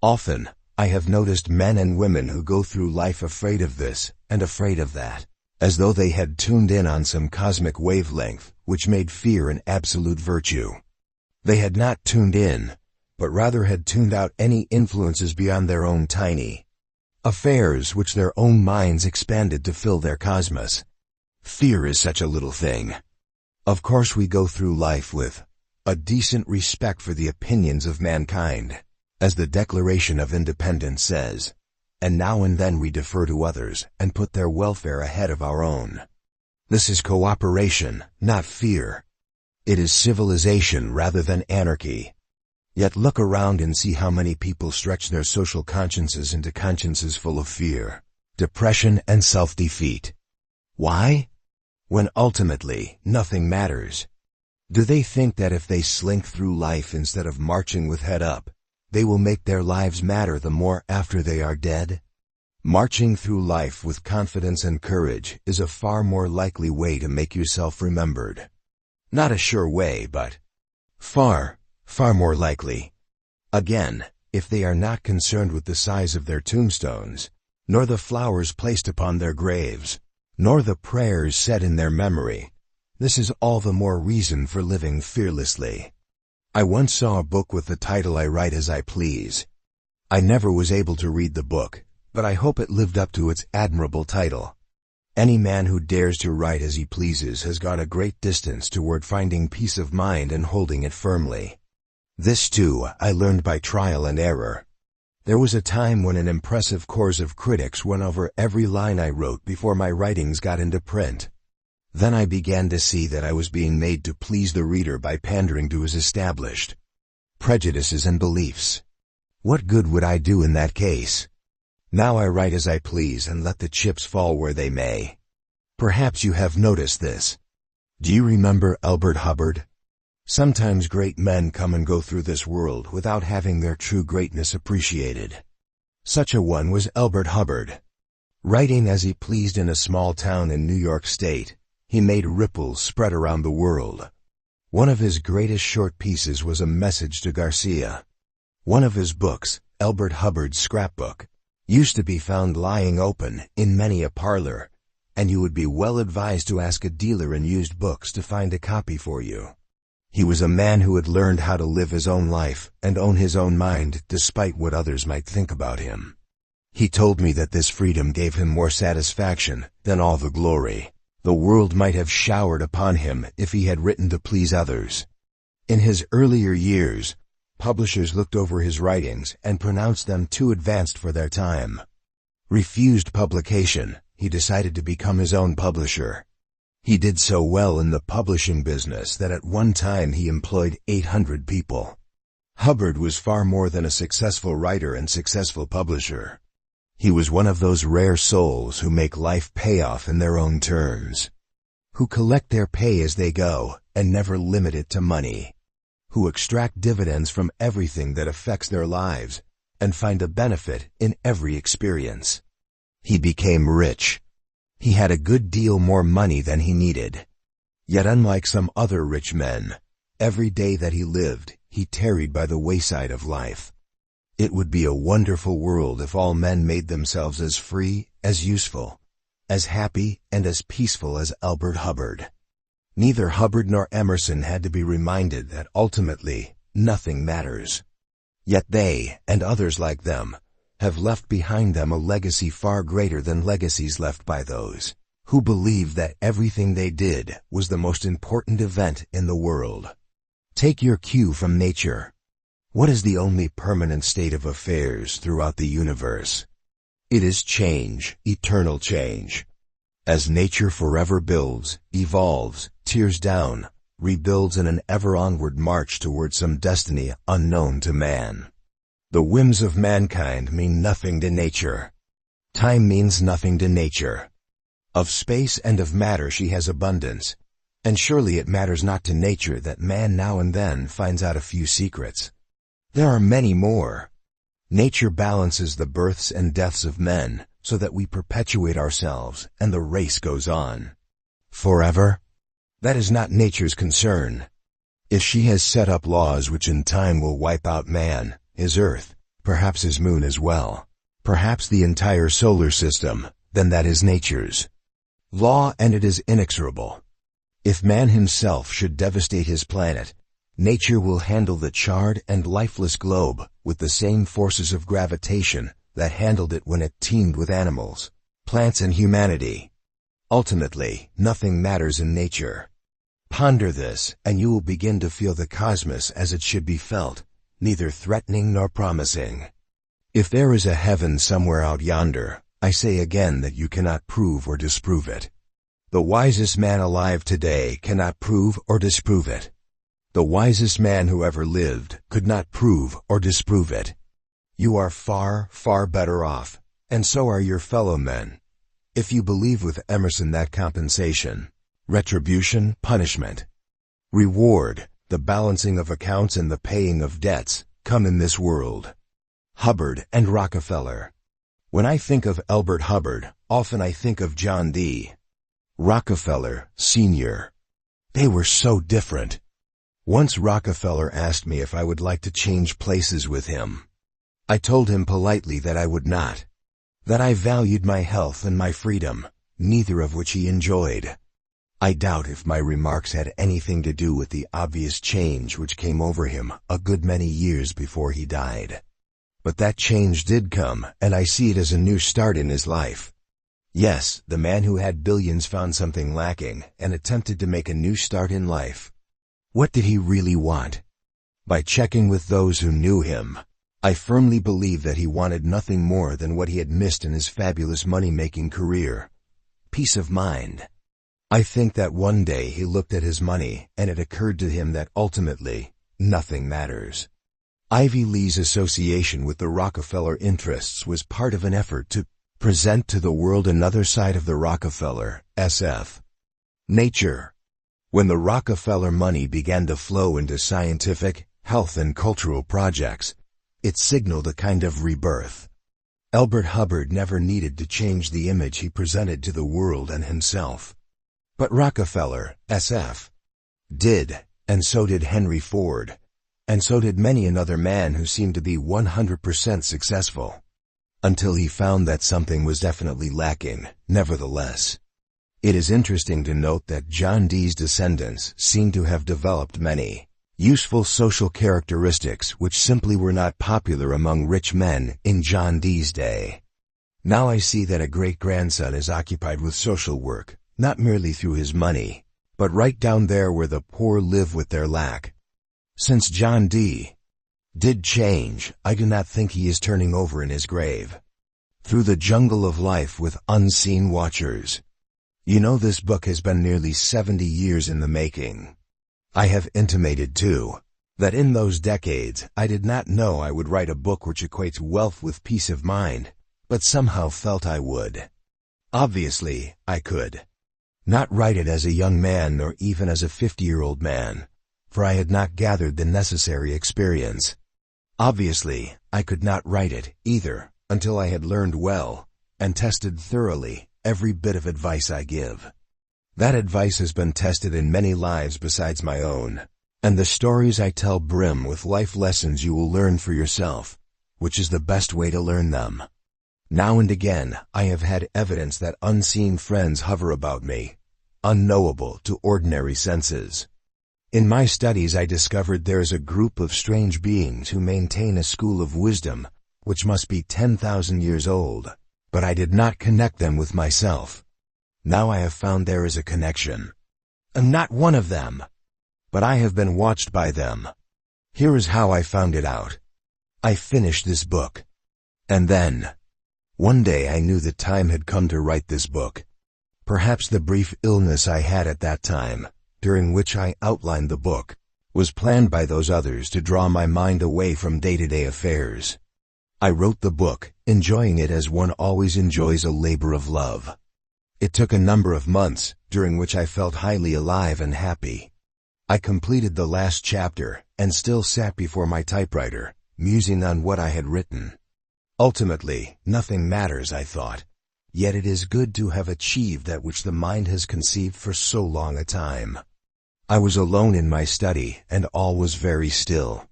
Often, I have noticed men and women who go through life afraid of this and afraid of that, as though they had tuned in on some cosmic wavelength which made fear an absolute virtue. They had not tuned in, but rather had tuned out any influences beyond their own tiny affairs which their own minds expanded to fill their cosmos. Fear is such a little thing. Of course we go through life with a decent respect for the opinions of mankind, as the Declaration of Independence says, and now and then we defer to others and put their welfare ahead of our own. This is cooperation, not fear. It is civilization rather than anarchy. Yet look around and see how many people stretch their social consciences into consciences full of fear, depression, and self-defeat. Why? When ultimately, nothing matters. Do they think that if they slink through life instead of marching with head up, they will make their lives matter the more after they are dead? Marching through life with confidence and courage is a far more likely way to make yourself remembered. Not a sure way, but far more likely. Again, if they are not concerned with the size of their tombstones, nor the flowers placed upon their graves, nor the prayers said in their memory, this is all the more reason for living fearlessly. I once saw a book with the title "I Write as I Please." I never was able to read the book, but I hope it lived up to its admirable title. Any man who dares to write as he pleases has gone a great distance toward finding peace of mind and holding it firmly. This, too, I learned by trial and error. There was a time when an impressive corps of critics went over every line I wrote before my writings got into print. Then I began to see that I was being made to please the reader by pandering to his established prejudices and beliefs. What good would I do in that case? Now I write as I please and let the chips fall where they may. Perhaps you have noticed this. Do you remember Elbert Hubbard? Sometimes great men come and go through this world without having their true greatness appreciated. Such a one was Elbert Hubbard. Writing as he pleased in a small town in New York State, he made ripples spread around the world. One of his greatest short pieces was a message to Garcia. One of his books, Elbert Hubbard's Scrapbook, used to be found lying open in many a parlor, and you would be well advised to ask a dealer in used books to find a copy for you. He was a man who had learned how to live his own life and own his own mind despite what others might think about him. He told me that this freedom gave him more satisfaction than all the glory the world might have showered upon him if he had written to please others. In his earlier years, publishers looked over his writings and pronounced them too advanced for their time. Refused publication, he decided to become his own publisher. He did so well in the publishing business that at one time he employed 800 people. Hubbard was far more than a successful writer and successful publisher. He was one of those rare souls who make life pay off in their own terms, who collect their pay as they go and never limit it to money, who extract dividends from everything that affects their lives and find a benefit in every experience. He became rich. He had a good deal more money than he needed. Yet unlike some other rich men, every day that he lived, he tarried by the wayside of life. It would be a wonderful world if all men made themselves as free, as useful, as happy, and as peaceful as Elbert Hubbard. Neither Hubbard nor Emerson had to be reminded that ultimately, nothing matters. Yet they, and others like them, have left behind them a legacy far greater than legacies left by those who believed that everything they did was the most important event in the world. Take your cue from nature. What is the only permanent state of affairs throughout the universe? It is change, eternal change. As nature forever builds, evolves, tears down, rebuilds in an ever onward march toward some destiny unknown to man. The whims of mankind mean nothing to nature. Time means nothing to nature. Of space and of matter she has abundance, and surely it matters not to nature that man now and then finds out a few secrets. There are many more. Nature balances the births and deaths of men so that we perpetuate ourselves and the race goes on. Forever? That is not nature's concern. If she has set up laws which in time will wipe out man, his earth, perhaps his moon as well, perhaps the entire solar system, then that is nature's law and it is inexorable. If man himself should devastate his planet, nature will handle the charred and lifeless globe with the same forces of gravitation that handled it when it teemed with animals, plants and humanity. Ultimately, nothing matters in nature. Ponder this, and you will begin to feel the cosmos as it should be felt, neither threatening nor promising. If there is a heaven somewhere out yonder, I say again that you cannot prove or disprove it. The wisest man alive today cannot prove or disprove it. The wisest man who ever lived could not prove or disprove it. You are far, far better off, and so are your fellow men. If you believe with Emerson that compensation, retribution, punishment, reward, the balancing of accounts and the paying of debts, come in this world. Hubbard and Rockefeller. When I think of Elbert Hubbard, often I think of John D. Rockefeller, Sr. They were so different. Once Rockefeller asked me if I would like to change places with him. I told him politely that I would not. That I valued my health and my freedom, neither of which he enjoyed. I doubt if my remarks had anything to do with the obvious change which came over him a good many years before he died. But that change did come, and I see it as a new start in his life. Yes, the man who had billions found something lacking and attempted to make a new start in life. What did he really want? By checking with those who knew him, I firmly believe that he wanted nothing more than what he had missed in his fabulous money-making career. Peace of mind. I think that one day he looked at his money and it occurred to him that ultimately, nothing matters. Ivy Lee's association with the Rockefeller interests was part of an effort to present to the world another side of the Rockefeller, SF. Nature. When the Rockefeller money began to flow into scientific, health and cultural projects, it signaled a kind of rebirth. Elbert Hubbard never needed to change the image he presented to the world and himself. But Rockefeller, SF, did, and so did Henry Ford. And so did many another man who seemed to be 100% successful. Until he found that something was definitely lacking, nevertheless. It is interesting to note that John D's descendants seem to have developed many useful social characteristics which simply were not popular among rich men in John D's day. Now I see that a great-grandson is occupied with social work, not merely through his money, but right down there where the poor live with their lack. Since John D. did change, I do not think he is turning over in his grave. Through the jungle of life with unseen watchers. You know, this book has been nearly 70 years in the making. I have intimated, too, that in those decades I did not know I would write a book which equates wealth with peace of mind, but somehow felt I would. Obviously, I could not write it as a young man nor even as a 50-year-old man. For I had not gathered the necessary experience. Obviously, I could not write it, either, until I had learned well, and tested thoroughly, every bit of advice I give. That advice has been tested in many lives besides my own, and the stories I tell brim with life lessons you will learn for yourself, which is the best way to learn them. Now and again, I have had evidence that unseen friends hover about me, unknowable to ordinary senses. In my studies I discovered there is a group of strange beings who maintain a school of wisdom, which must be 10,000 years old, but I did not connect them with myself. Now I have found there is a connection. I'm not one of them, but I have been watched by them. Here is how I found it out. I finished this book. And then, one day I knew the time had come to write this book. Perhaps the brief illness I had at that time, during which I outlined the book, was planned by those others to draw my mind away from day-to-day affairs. I wrote the book, enjoying it as one always enjoys a labor of love. It took a number of months, during which I felt highly alive and happy. I completed the last chapter, and still sat before my typewriter, musing on what I had written. Ultimately, nothing matters, I thought. Yet it is good to have achieved that which the mind has conceived for so long a time. I was alone in my study, and all was very still.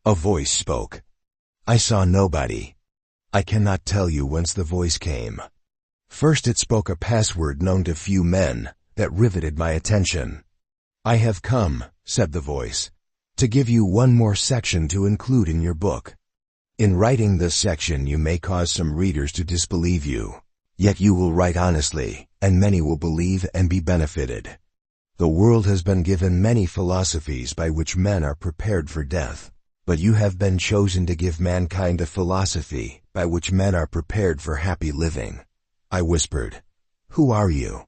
A voice spoke. I saw nobody. I cannot tell you whence the voice came. First it spoke a password known to few men, that riveted my attention. I have come, said the voice, to give you one more section to include in your book. In writing this section you may cause some readers to disbelieve you. Yet you will write honestly, and many will believe and be benefited. The world has been given many philosophies by which men are prepared for death, but you have been chosen to give mankind a philosophy by which men are prepared for happy living. I whispered, "Who are you?"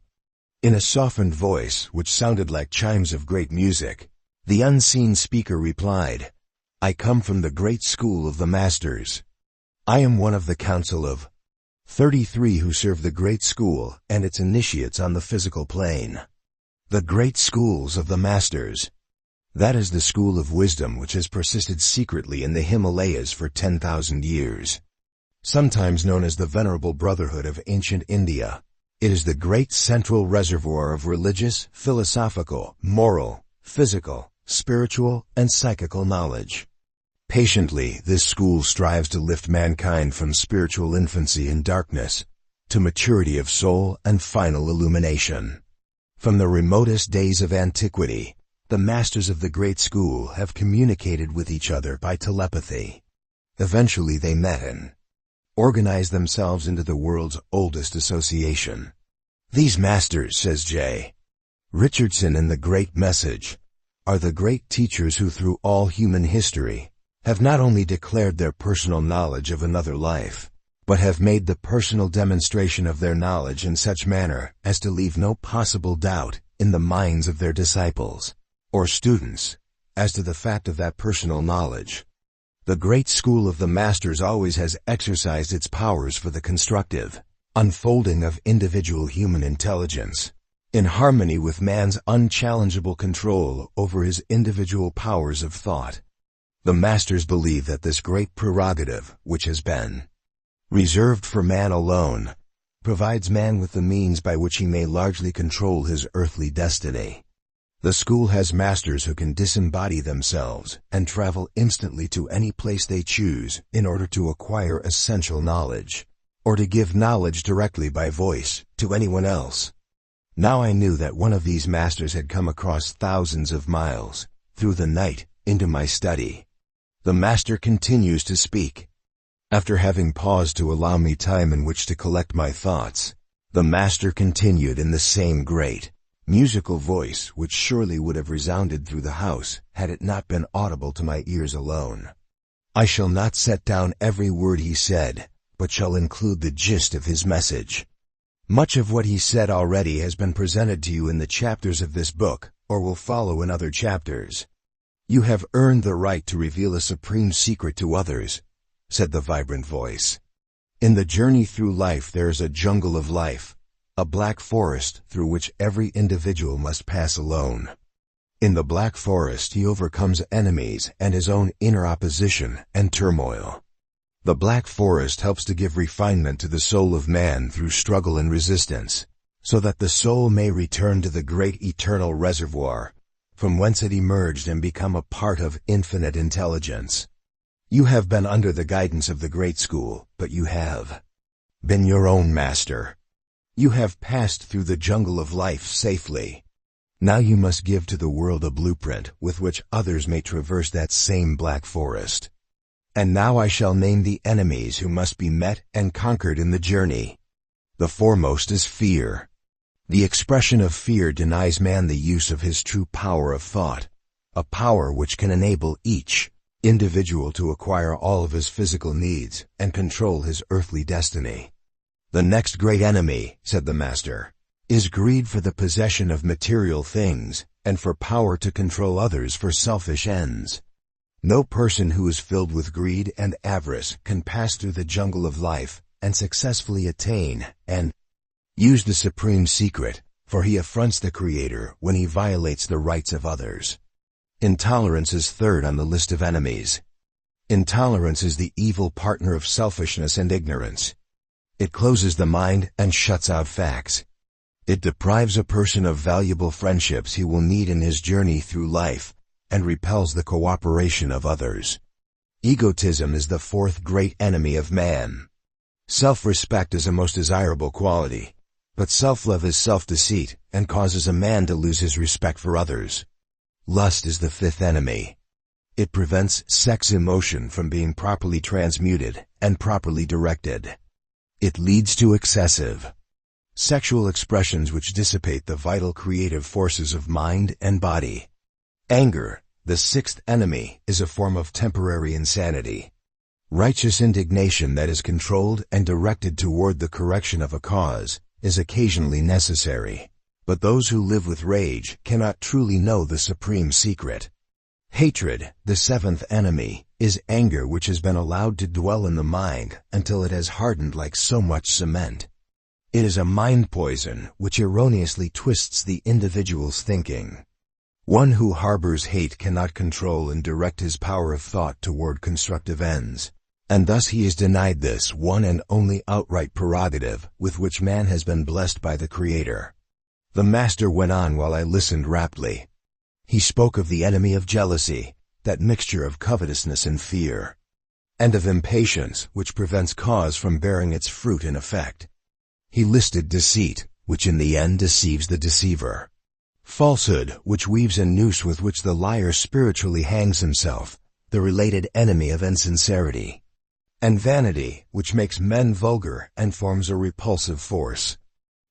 In a softened voice which sounded like chimes of great music, the unseen speaker replied, "I come from the great school of the masters. I am one of the council of 33 who serve the great school and its initiates on the physical plane. The great schools of the masters. That is the school of wisdom which has persisted secretly in the Himalayas for 10,000 years. Sometimes known as the Venerable Brotherhood of Ancient India, it is the great central reservoir of religious, philosophical, moral, physical, spiritual, and psychical knowledge. Patiently, this school strives to lift mankind from spiritual infancy and darkness to maturity of soul and final illumination. From the remotest days of antiquity, the masters of the great school have communicated with each other by telepathy. Eventually they met and organized themselves into the world's oldest association. These masters, says J. Richardson in The Great Message, are the great teachers who through all human history have not only declared their personal knowledge of another life, but have made the personal demonstration of their knowledge in such manner as to leave no possible doubt in the minds of their disciples or students as to the fact of that personal knowledge. The great school of the masters always has exercised its powers for the constructive unfolding of individual human intelligence, in harmony with man's unchallengeable control over his individual powers of thought. The masters believe that this great prerogative, which has been reserved for man alone, provides man with the means by which he may largely control his earthly destiny. The school has masters who can disembody themselves and travel instantly to any place they choose in order to acquire essential knowledge, or to give knowledge directly by voice to anyone else. Now I knew that one of these masters had come across thousands of miles, through the night, into my study. The master continues to speak. After having paused to allow me time in which to collect my thoughts, the master continued in the same great, musical voice which surely would have resounded through the house had it not been audible to my ears alone. I shall not set down every word he said, but shall include the gist of his message. Much of what he said already has been presented to you in the chapters of this book, or will follow in other chapters. You have earned the right to reveal a supreme secret to others, said the vibrant voice. In the journey through life there is a jungle of life, a black forest through which every individual must pass alone. In the black forest he overcomes enemies and his own inner opposition and turmoil. The black forest helps to give refinement to the soul of man through struggle and resistance, so that the soul may return to the great eternal reservoir, from whence it emerged and become a part of infinite intelligence. You have been under the guidance of the great school, but you have been your own master. You have passed through the jungle of life safely. Now you must give to the world a blueprint with which others may traverse that same black forest. And now I shall name the enemies who must be met and conquered in the journey. The foremost is fear. The expression of fear denies man the use of his true power of thought, a power which can enable each individual to acquire all of his physical needs and control his earthly destiny. The next great enemy, said the Master, is greed for the possession of material things and for power to control others for selfish ends. No person who is filled with greed and avarice can pass through the jungle of life and successfully attain and use the supreme secret, for he affronts the Creator when he violates the rights of others. Intolerance is third on the list of enemies. Intolerance is the evil partner of selfishness and ignorance. It closes the mind and shuts out facts. It deprives a person of valuable friendships he will need in his journey through life, and repels the cooperation of others. Egotism is the fourth great enemy of man. Self-respect is a most desirable quality, but self-love is self-deceit and causes a man to lose his respect for others. Lust is the fifth enemy. It prevents sex emotion from being properly transmuted and properly directed. It leads to excessive sexual expressions which dissipate the vital creative forces of mind and body. Anger, the sixth enemy, is a form of temporary insanity. Righteous indignation that is controlled and directed toward the correction of a cause is occasionally necessary, but those who live with rage cannot truly know the supreme secret. Hatred, the seventh enemy, is anger which has been allowed to dwell in the mind until it has hardened like so much cement. It is a mind poison which erroneously twists the individual's thinking. One who harbors hate cannot control and direct his power of thought toward constructive ends, and thus he is denied this one and only outright prerogative with which man has been blessed by the Creator. The Master went on while I listened raptly. He spoke of the enemy of jealousy, that mixture of covetousness and fear, and of impatience which prevents cause from bearing its fruit in effect. He listed deceit, which in the end deceives the deceiver. Falsehood, which weaves a noose with which the liar spiritually hangs himself, the related enemy of insincerity. And vanity, which makes men vulgar and forms a repulsive force.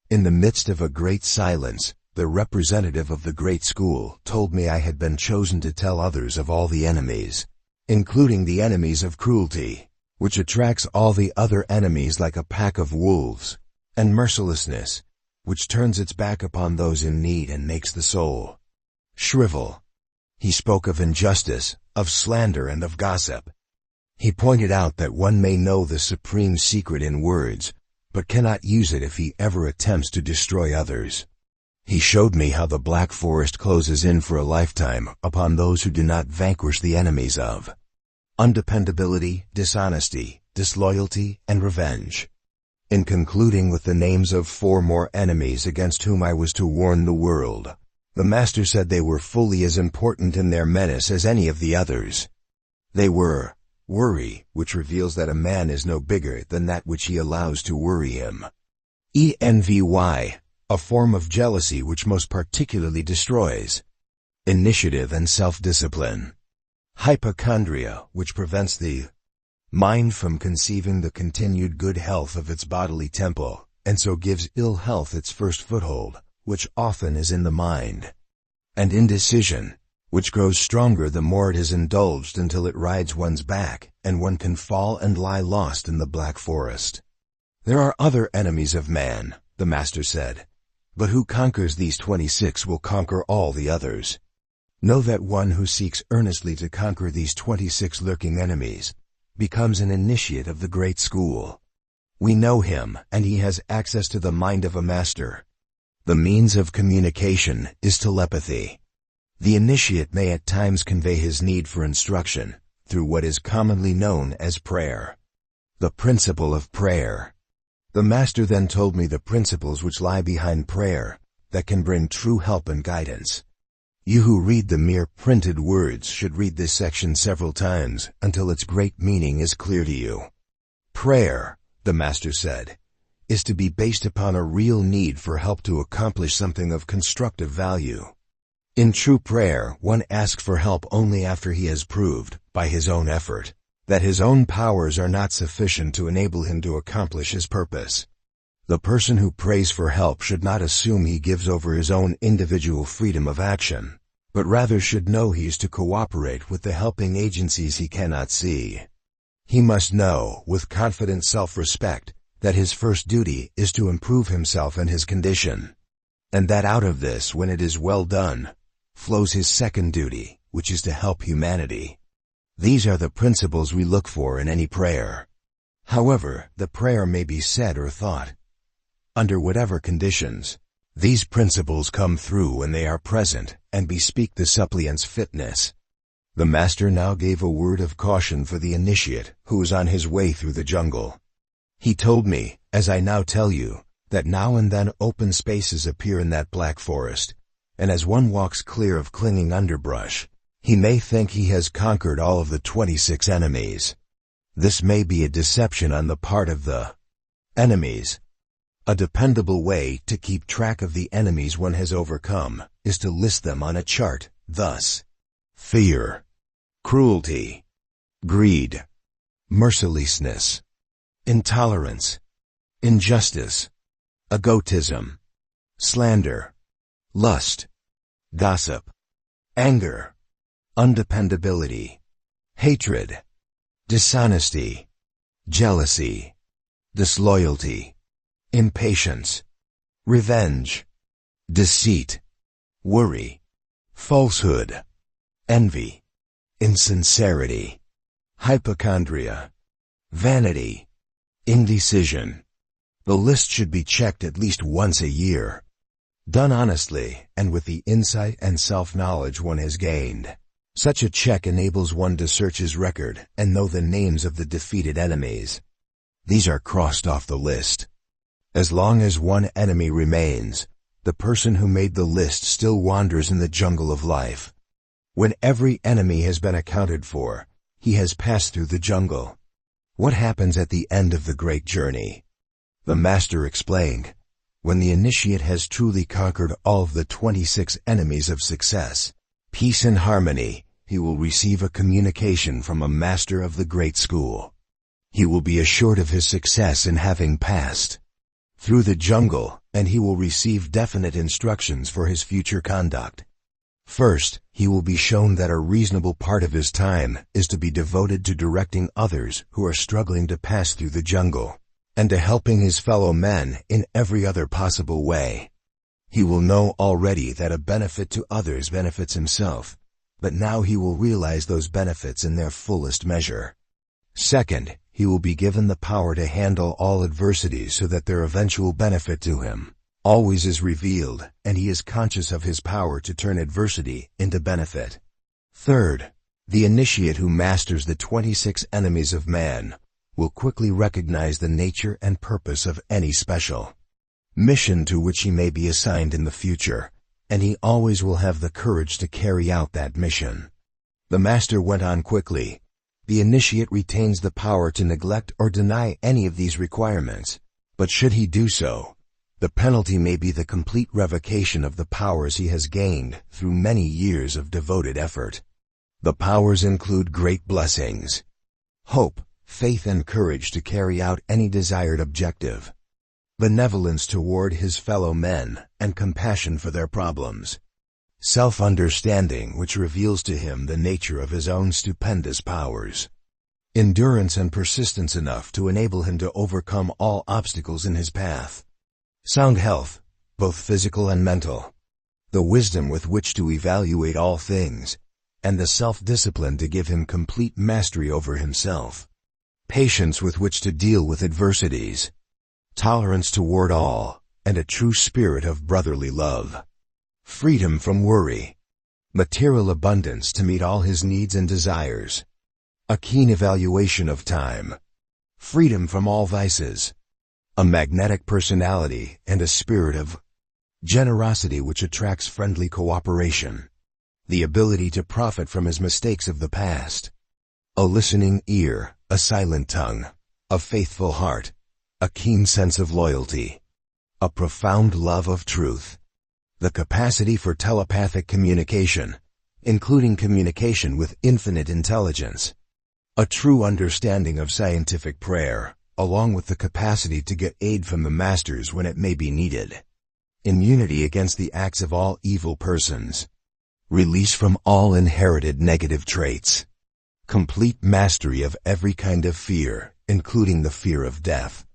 In the midst of a great silence, the representative of the great school told me I had been chosen to tell others of all the enemies, including the enemies of cruelty, which attracts all the other enemies like a pack of wolves, and mercilessness, which turns its back upon those in need and makes the soul shrivel. He spoke of injustice, of slander, and of gossip. He pointed out that one may know the supreme secret in words, but cannot use it if he ever attempts to destroy others. He showed me how the black forest closes in for a lifetime upon those who do not vanquish the enemies of undependability, dishonesty, disloyalty, and revenge. In concluding with the names of 4 more enemies against whom I was to warn the world, the Master said they were fully as important in their menace as any of the others. They were worry, which reveals that a man is no bigger than that which he allows to worry him. Envy, a form of jealousy which most particularly destroys initiative and self-discipline. Hypochondria, which prevents the mind from conceiving the continued good health of its bodily temple, and so gives ill health its first foothold, which often is in the mind. And indecision, which grows stronger the more it is indulged until it rides one's back, and one can fall and lie lost in the black forest. There are other enemies of man, the Master said, but who conquers these 26 will conquer all the others. Know that one who seeks earnestly to conquer these 26 lurking enemies becomes an initiate of the great school. We know him, and he has access to the mind of a master. The means of communication is telepathy. The initiate may at times convey his need for instruction through what is commonly known as prayer. The principle of prayer. The Master then told me the principles which lie behind prayer that can bring true help and guidance. You who read the mere printed words should read this section several times until its great meaning is clear to you. Prayer, the Master said, is to be based upon a real need for help to accomplish something of constructive value. In true prayer, one asks for help only after he has proved, by his own effort, that his own powers are not sufficient to enable him to accomplish his purpose. The person who prays for help should not assume he gives over his own individual freedom of action, but rather should know he is to cooperate with the helping agencies he cannot see. He must know, with confident self-respect, that his first duty is to improve himself and his condition, and that out of this, when it is well done, flows his second duty, which is to help humanity. These are the principles we look for in any prayer. However, the prayer may be said or thought. Under whatever conditions, these principles come through when they are present and bespeak the suppliant's fitness. The Master now gave a word of caution for the initiate who was on his way through the jungle. He told me, as I now tell you, that now and then open spaces appear in that black forest, and as one walks clear of clinging underbrush, he may think he has conquered all of the 26 enemies. This may be a deception on the part of the enemies. A dependable way to keep track of the enemies one has overcome is to list them on a chart, thus: fear, cruelty, greed, mercilessness, intolerance, injustice, egotism, slander, lust, gossip, anger, undependability, hatred, dishonesty, jealousy, disloyalty, impatience, revenge, deceit, worry, falsehood, envy, insincerity, hypochondria, vanity, indecision. The list should be checked at least once a year, done honestly and with the insight and self-knowledge one has gained. Such a check enables one to search his record and know the names of the defeated enemies. These are crossed off the list. As long as one enemy remains, the person who made the list still wanders in the jungle of life. When every enemy has been accounted for, he has passed through the jungle. What happens at the end of the great journey? The Master explained, when the initiate has truly conquered all of the 26 enemies of success, peace and harmony, he will receive a communication from a master of the great school. He will be assured of his success in having passed through the jungle, and he will receive definite instructions for his future conduct. First, he will be shown that a reasonable part of his time is to be devoted to directing others who are struggling to pass through the jungle, and to helping his fellow men in every other possible way. He will know already that a benefit to others benefits himself, but now he will realize those benefits in their fullest measure. Second, he will be given the power to handle all adversities so that their eventual benefit to him always is revealed, and he is conscious of his power to turn adversity into benefit. Third, the initiate who masters the 26 enemies of man will quickly recognize the nature and purpose of any special mission to which he may be assigned in the future, and he always will have the courage to carry out that mission. The Master went on quickly. The initiate retains the power to neglect or deny any of these requirements, but should he do so, the penalty may be the complete revocation of the powers he has gained through many years of devoted effort. The powers include great blessings, hope, faith and courage to carry out any desired objective, benevolence toward his fellow men and compassion for their problems, self-understanding which reveals to him the nature of his own stupendous powers, endurance and persistence enough to enable him to overcome all obstacles in his path, sound health, both physical and mental, the wisdom with which to evaluate all things, and the self-discipline to give him complete mastery over himself, patience with which to deal with adversities, tolerance toward all, and a true spirit of brotherly love, freedom from worry, material abundance to meet all his needs and desires, a keen evaluation of time, freedom from all vices, a magnetic personality and a spirit of generosity which attracts friendly cooperation, the ability to profit from his mistakes of the past, a listening ear, a silent tongue, a faithful heart, a keen sense of loyalty, a profound love of truth, the capacity for telepathic communication, including communication with infinite intelligence, a true understanding of scientific prayer, along with the capacity to get aid from the masters when it may be needed, immunity against the acts of all evil persons, release from all inherited negative traits, complete mastery of every kind of fear, including the fear of death,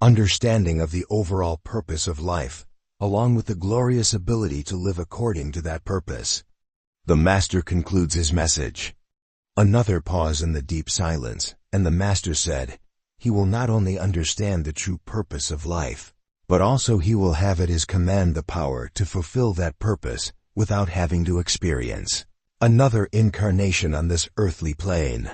understanding of the overall purpose of life, along with the glorious ability to live according to that purpose. The master concludes his message. Another pause in the deep silence, and the master said, "He will not only understand the true purpose of life, but also he will have at his command the power to fulfill that purpose without having to experience another incarnation on this earthly plane.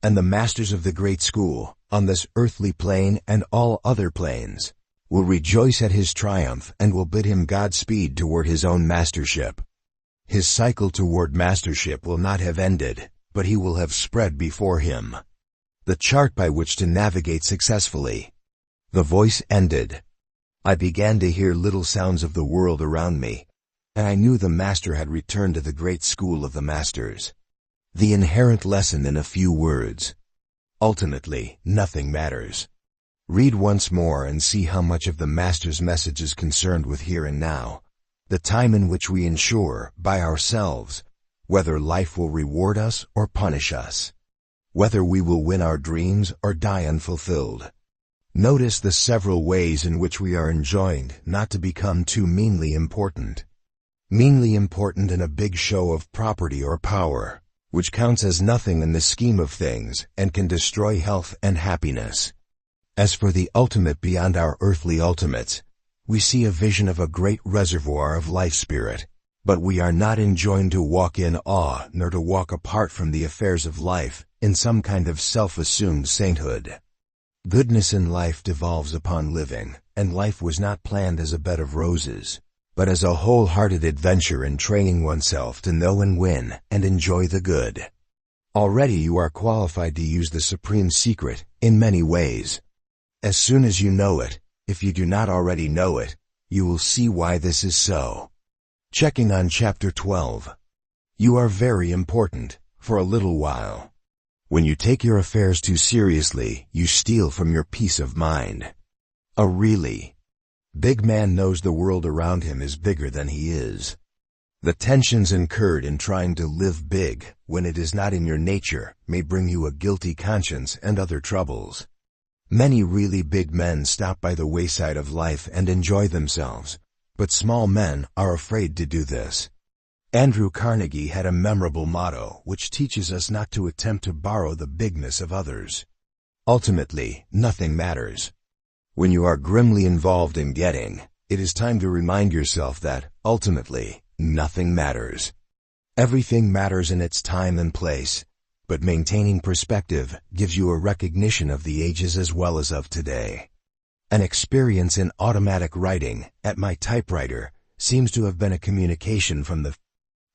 And the masters of the great school, on this earthly plane and all other planes, will rejoice at his triumph and will bid him Godspeed toward his own mastership. His cycle toward mastership will not have ended, but he will have spread before him the chart by which to navigate successfully." The voice ended. I began to hear little sounds of the world around me, and I knew the master had returned to the great school of the masters. The inherent lesson in a few words. Ultimately, nothing matters. Read once more and see how much of the master's message is concerned with here and now, the time in which we ensure, by ourselves, whether life will reward us or punish us, whether we will win our dreams or die unfulfilled. Notice the several ways in which we are enjoined not to become too meanly important. Meanly important in a big show of property or power, which counts as nothing in the scheme of things and can destroy health and happiness. As for the ultimate beyond our earthly ultimates, we see a vision of a great reservoir of life spirit, but we are not enjoined to walk in awe nor to walk apart from the affairs of life in some kind of self-assumed sainthood. Goodness in life devolves upon living, and life was not planned as a bed of roses, but as a wholehearted adventure in training oneself to know and win and enjoy the good. Already you are qualified to use the supreme secret in many ways. As soon as you know it, if you do not already know it, you will see why this is so. Checking on Chapter 12. You are very important, for a little while. When you take your affairs too seriously, you steal from your peace of mind. A really big man knows the world around him is bigger than he is. The tensions incurred in trying to live big, when it is not in your nature, may bring you a guilty conscience and other troubles. Many really big men stop by the wayside of life and enjoy themselves, but small men are afraid to do this. Andrew Carnegie had a memorable motto which teaches us not to attempt to borrow the bigness of others. Ultimately, nothing matters. When you are grimly involved in getting, it is time to remind yourself that, ultimately, nothing matters. Everything matters in its time and place, but maintaining perspective gives you a recognition of the ages as well as of today. An experience in automatic writing, at my typewriter, seems to have been a communication from the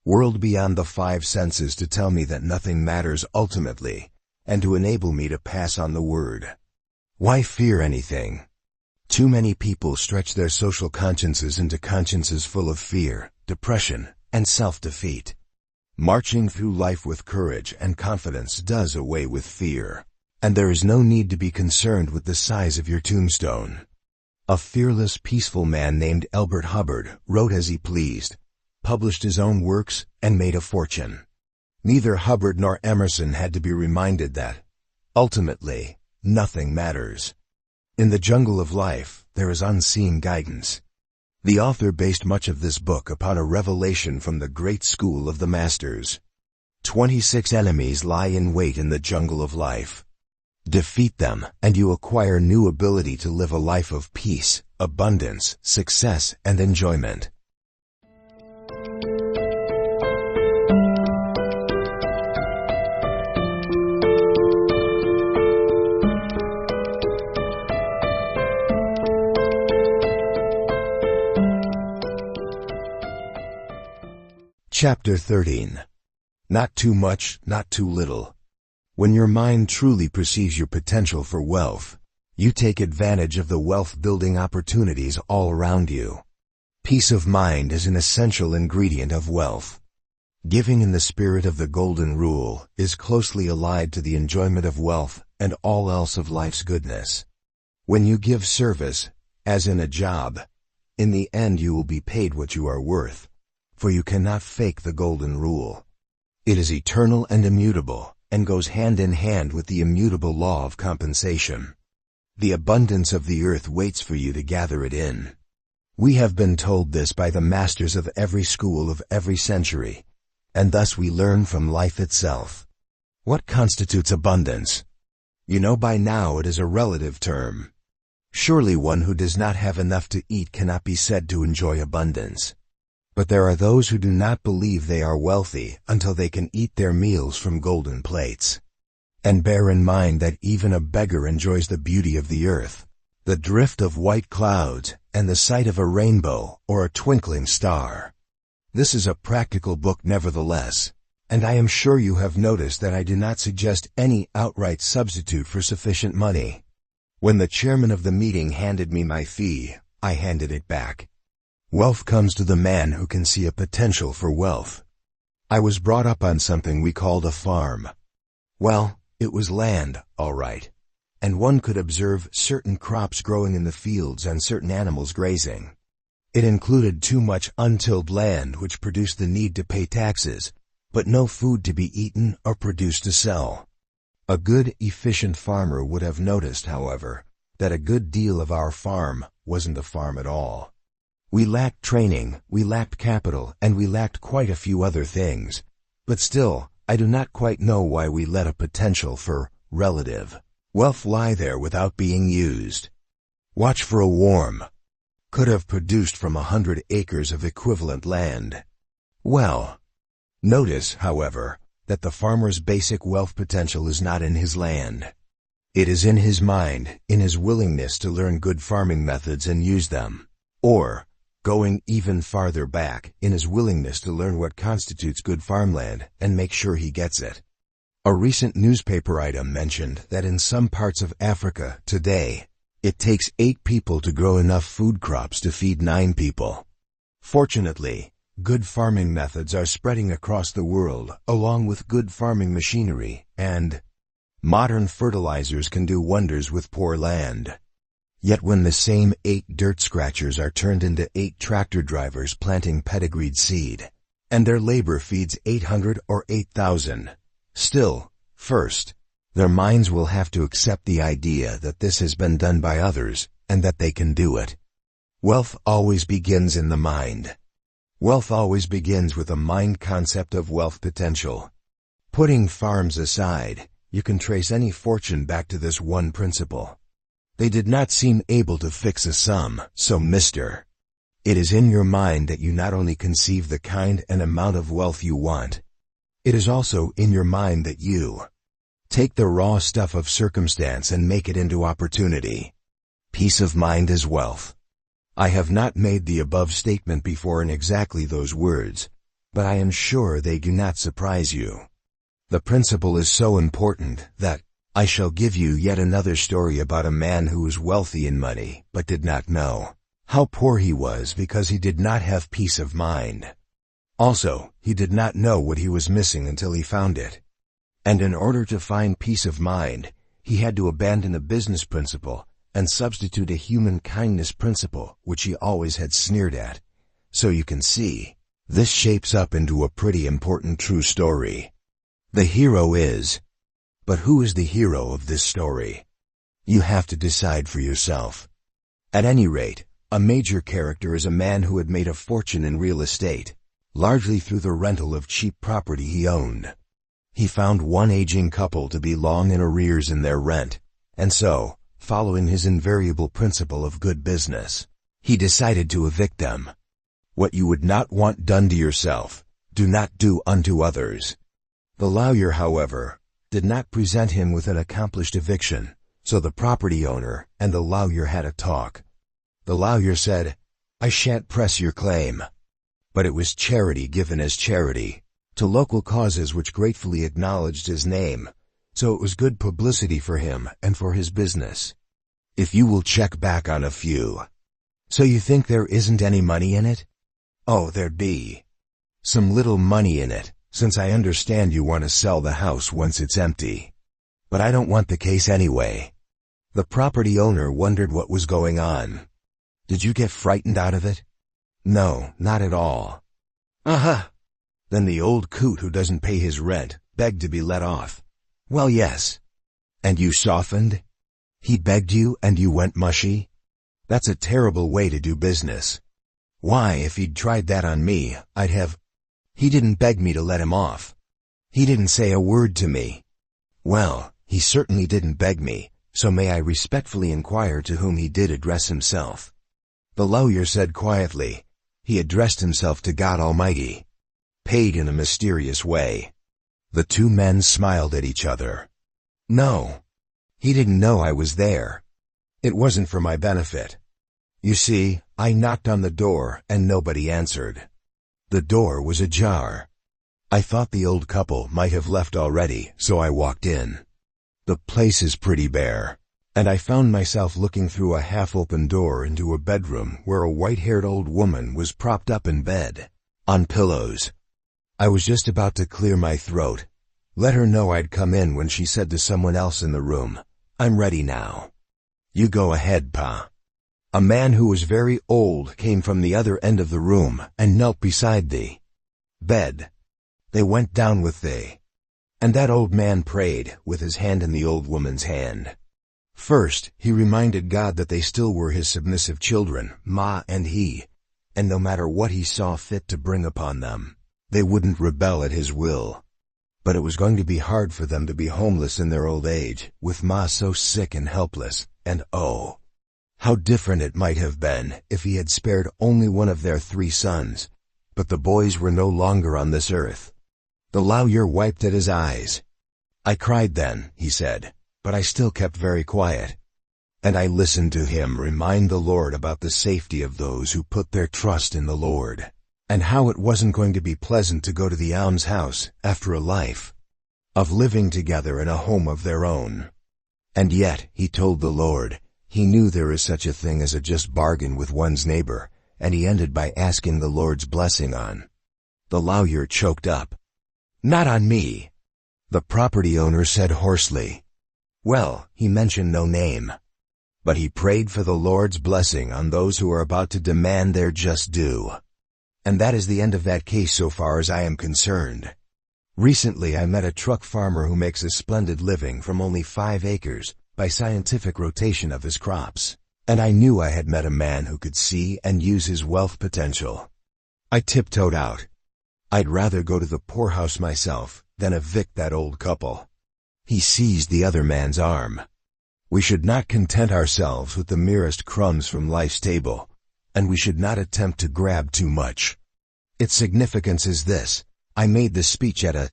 world beyond the five senses to tell me that nothing matters ultimately, and to enable me to pass on the word. Why fear anything? Too many people stretch their social consciences into consciences full of fear, depression, and self-defeat. Marching through life with courage and confidence does away with fear, and there is no need to be concerned with the size of your tombstone. A fearless, peaceful man named Elbert Hubbard wrote as he pleased, published his own works, and made a fortune. Neither Hubbard nor Emerson had to be reminded that, ultimately, nothing matters. In the jungle of life, there is unseen guidance. The author based much of this book upon a revelation from the great school of the masters. 26 enemies lie in wait in the jungle of life. Defeat them, and you acquire new ability to live a life of peace, abundance, success, and enjoyment. Chapter 13. Not too much, not too little. When your mind truly perceives your potential for wealth, You take advantage of the wealth-building opportunities all around you. Peace of mind is an essential ingredient of wealth. Giving in the spirit of the Golden Rule is closely allied to the enjoyment of wealth and all else of life's goodness. When you give service, as in a job, in the end you will be paid what you are worth, for you cannot fake the Golden Rule. It is eternal and immutable, and goes hand in hand with the immutable law of compensation. The abundance of the earth waits for you to gather it in. We have been told this by the masters of every school of every century, and thus we learn from life itself. What constitutes abundance? You know by now it is a relative term. Surely one who does not have enough to eat cannot be said to enjoy abundance. But there are those who do not believe they are wealthy until they can eat their meals from golden plates. And bear in mind that even a beggar enjoys the beauty of the earth, the drift of white clouds, and the sight of a rainbow or a twinkling star. This is a practical book nevertheless, and I am sure you have noticed that I do not suggest any outright substitute for sufficient money. When the chairman of the meeting handed me my fee, I handed it back. Wealth comes to the man who can see a potential for wealth. I was brought up on something we called a farm. Well, it was land, all right, and one could observe certain crops growing in the fields and certain animals grazing. It included too much untilled land which produced the need to pay taxes, but no food to be eaten or produced to sell. A good, efficient farmer would have noticed, however, that a good deal of our farm wasn't a farm at all. We lacked training, we lacked capital, and we lacked quite a few other things. But still, I do not quite know why we let a potential for relative wealth lie there without being used. Watch for a worm. Could have produced from 100 acres of equivalent land. Well, notice, however, that the farmer's basic wealth potential is not in his land. It is in his mind, in his willingness to learn good farming methods and use them. Or, going even farther back, in his willingness to learn what constitutes good farmland and make sure he gets it. A recent newspaper item mentioned that in some parts of Africa today, it takes 8 people to grow enough food crops to feed 9 people. Fortunately, good farming methods are spreading across the world, along with good farming machinery, and modern fertilizers can do wonders with poor land. Yet when the same 8 dirt scratchers are turned into 8 tractor drivers planting pedigreed seed, and their labor feeds 800 or 8,000, still, first, their minds will have to accept the idea that this has been done by others, and that they can do it. Wealth always begins in the mind. Wealth always begins with a mind concept of wealth potential. Putting farms aside, you can trace any fortune back to this one principle. They did not seem able to fix a sum, so mister. It is in your mind that you not only conceive the kind and amount of wealth you want. It is also in your mind that you take the raw stuff of circumstance and make it into opportunity. Peace of mind is wealth. I have not made the above statement before in exactly those words, but I am sure they do not surprise you. The principle is so important that I shall give you yet another story about a man who was wealthy in money but did not know how poor he was because he did not have peace of mind. Also, he did not know what he was missing until he found it. And in order to find peace of mind, he had to abandon a business principle and substitute a human kindness principle which he always had sneered at. So you can see, this shapes up into a pretty important true story. The hero is... But who is the hero of this story? You have to decide for yourself. At any rate, a major character is a man who had made a fortune in real estate, largely through the rental of cheap property he owned. He found one aging couple to be long in arrears in their rent, and so, following his invariable principle of good business, he decided to evict them. What you would not want done to yourself, do not do unto others. The lawyer, however, did not present him with an accomplished eviction, so the property owner and the lawyer had a talk. The lawyer said, "I shan't press your claim." But it was charity given as charity, to local causes which gratefully acknowledged his name, so it was good publicity for him and for his business. If you will check back on a few. So you think there isn't any money in it? Oh, there'd be some little money in it, since I understand you want to sell the house once it's empty. But I don't want the case anyway. The property owner wondered what was going on. Did you get frightened out of it? No, not at all. Uh-huh. Then the old coot who doesn't pay his rent begged to be let off. Well, yes. And you softened? He begged you and you went mushy? That's a terrible way to do business. Why, if he'd tried that on me, I'd have... He didn't beg me to let him off. He didn't say a word to me. Well, he certainly didn't beg me, so may I respectfully inquire to whom he did address himself? The lawyer said quietly, he addressed himself to God Almighty. Paid in a mysterious way. The two men smiled at each other. No. He didn't know I was there. It wasn't for my benefit. You see, I knocked on the door and nobody answered. The door was ajar. I thought the old couple might have left already, so I walked in. The place is pretty bare, and I found myself looking through a half-open door into a bedroom where a white-haired old woman was propped up in bed, on pillows. I was just about to clear my throat, let her know I'd come in when she said to someone else in the room, I'm ready now. You go ahead, Pa. A man who was very old came from the other end of the room and knelt beside the bed. They went down with and that old man prayed with his hand in the old woman's hand. First, he reminded God that they still were his submissive children, Ma and he, and no matter what he saw fit to bring upon them, they wouldn't rebel at his will. But it was going to be hard for them to be homeless in their old age, with Ma so sick and helpless, and oh, how different it might have been if he had spared only one of their 3 sons. But the boys were no longer on this earth. The lawyer wiped at his eyes. I cried then, he said, but I still kept very quiet. And I listened to him remind the Lord about the safety of those who put their trust in the Lord, and how it wasn't going to be pleasant to go to the almshouse after a life of living together in a home of their own. And yet, he told the Lord, he knew there is such a thing as a just bargain with one's neighbor, and he ended by asking the Lord's blessing on. The lawyer choked up. Not on me. The property owner said hoarsely. Well, he mentioned no name. But he prayed for the Lord's blessing on those who are about to demand their just due. And that is the end of that case so far as I am concerned. Recently I met a truck farmer who makes a splendid living from only 5 acres by scientific rotation of his crops, and I knew I had met a man who could see and use his wealth potential. I tiptoed out. I'd rather go to the poorhouse myself than evict that old couple. He seized the other man's arm. We should not content ourselves with the merest crumbs from life's table, and we should not attempt to grab too much. Its significance is this. I made this speech at a...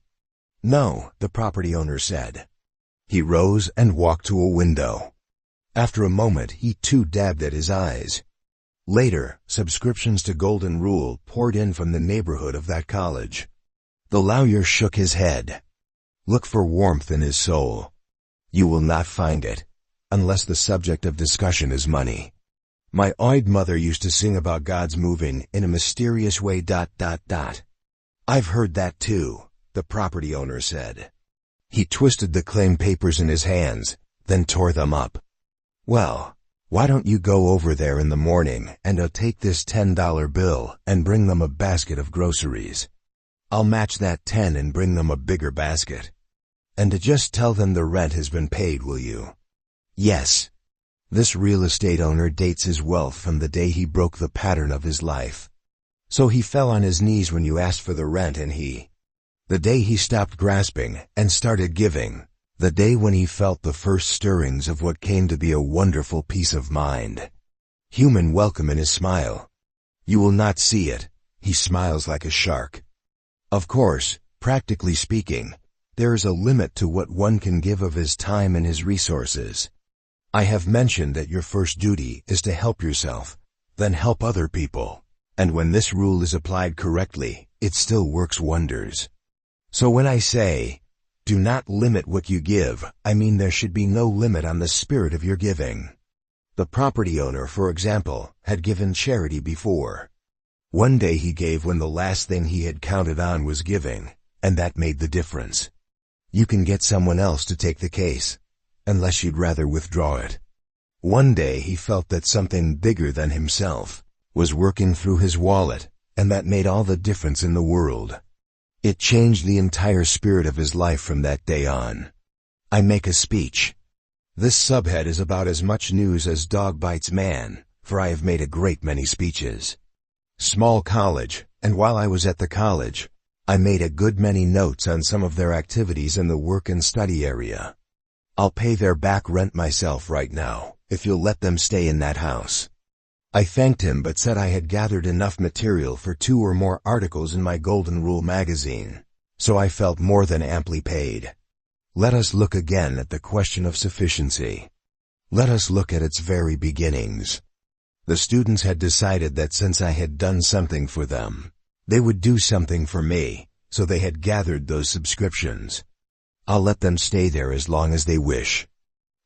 No, the property owner said. He rose and walked to a window. After a moment, he too dabbed at his eyes. Later, subscriptions to Golden Rule poured in from the neighborhood of that college. The lawyer shook his head. Look for warmth in his soul. You will not find it, unless the subject of discussion is money. My old mother used to sing about God's moving in a mysterious way ... I've heard that too, the property owner said. He twisted the claim papers in his hands, then tore them up. Well, why don't you go over there in the morning and take this $10 bill and bring them a basket of groceries? I'll match that 10 and bring them a bigger basket. And to just tell them the rent has been paid, will you? Yes. This real estate owner dates his wealth from the day he broke the pattern of his life. So he fell on his knees when you asked for the rent, and the day he stopped grasping and started giving, the day when he felt the first stirrings of what came to be a wonderful peace of mind. Human welcome in his smile. You will not see it. He smiles like a shark. Of course, practically speaking, there is a limit to what one can give of his time and his resources. I have mentioned that your first duty is to help yourself, then help other people. And when this rule is applied correctly, it still works wonders. So when I say, do not limit what you give, I mean there should be no limit on the spirit of your giving. The property owner, for example, had given charity before. One day he gave when the last thing he had counted on was giving, and that made the difference. You can get someone else to take the case, unless you'd rather withdraw it. One day he felt that something bigger than himself was working through his wallet, and that made all the difference in the world. It changed the entire spirit of his life from that day on. I make a speech. This subhead is about as much news as dog bites man, for I have made a great many speeches. Small college, and while I was at the college, I made a good many notes on some of their activities in the work and study area. I'll pay their back rent myself right now, if you'll let them stay in that house. I thanked him but said I had gathered enough material for 2 or more articles in my Golden Rule magazine, so I felt more than amply paid. Let us look again at the question of sufficiency. Let us look at its very beginnings. The students had decided that since I had done something for them, they would do something for me, so they had gathered those subscriptions. I'll let them stay there as long as they wish.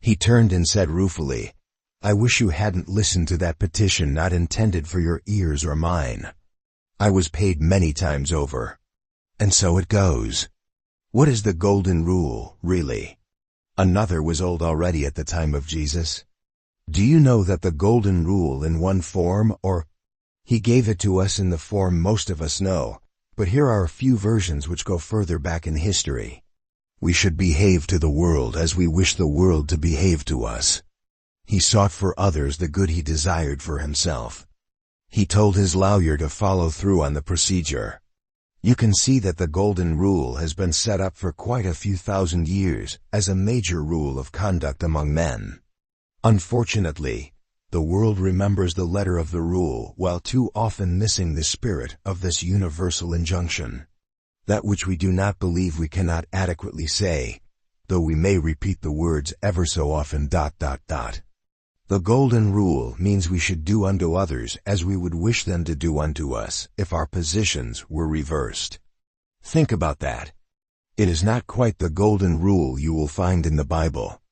He turned and said ruefully, I wish you hadn't listened to that petition not intended for your ears or mine. I was paid many times over. And so it goes. What is the Golden Rule, really? Another was old already at the time of Jesus. Do you know that the Golden Rule in one form, or he gave it to us in the form most of us know, but here are a few versions which go further back in history. We should behave to the world as we wish the world to behave to us. He sought for others the good he desired for himself. He told his lawyer to follow through on the procedure. You can see that the Golden Rule has been set up for quite a few thousand years as a major rule of conduct among men. Unfortunately, the world remembers the letter of the rule while too often missing the spirit of this universal injunction. That which we do not believe we cannot adequately say, though we may repeat the words ever so often. The Golden Rule means we should do unto others as we would wish them to do unto us if our positions were reversed. Think about that. It is not quite the Golden Rule you will find in the Bible.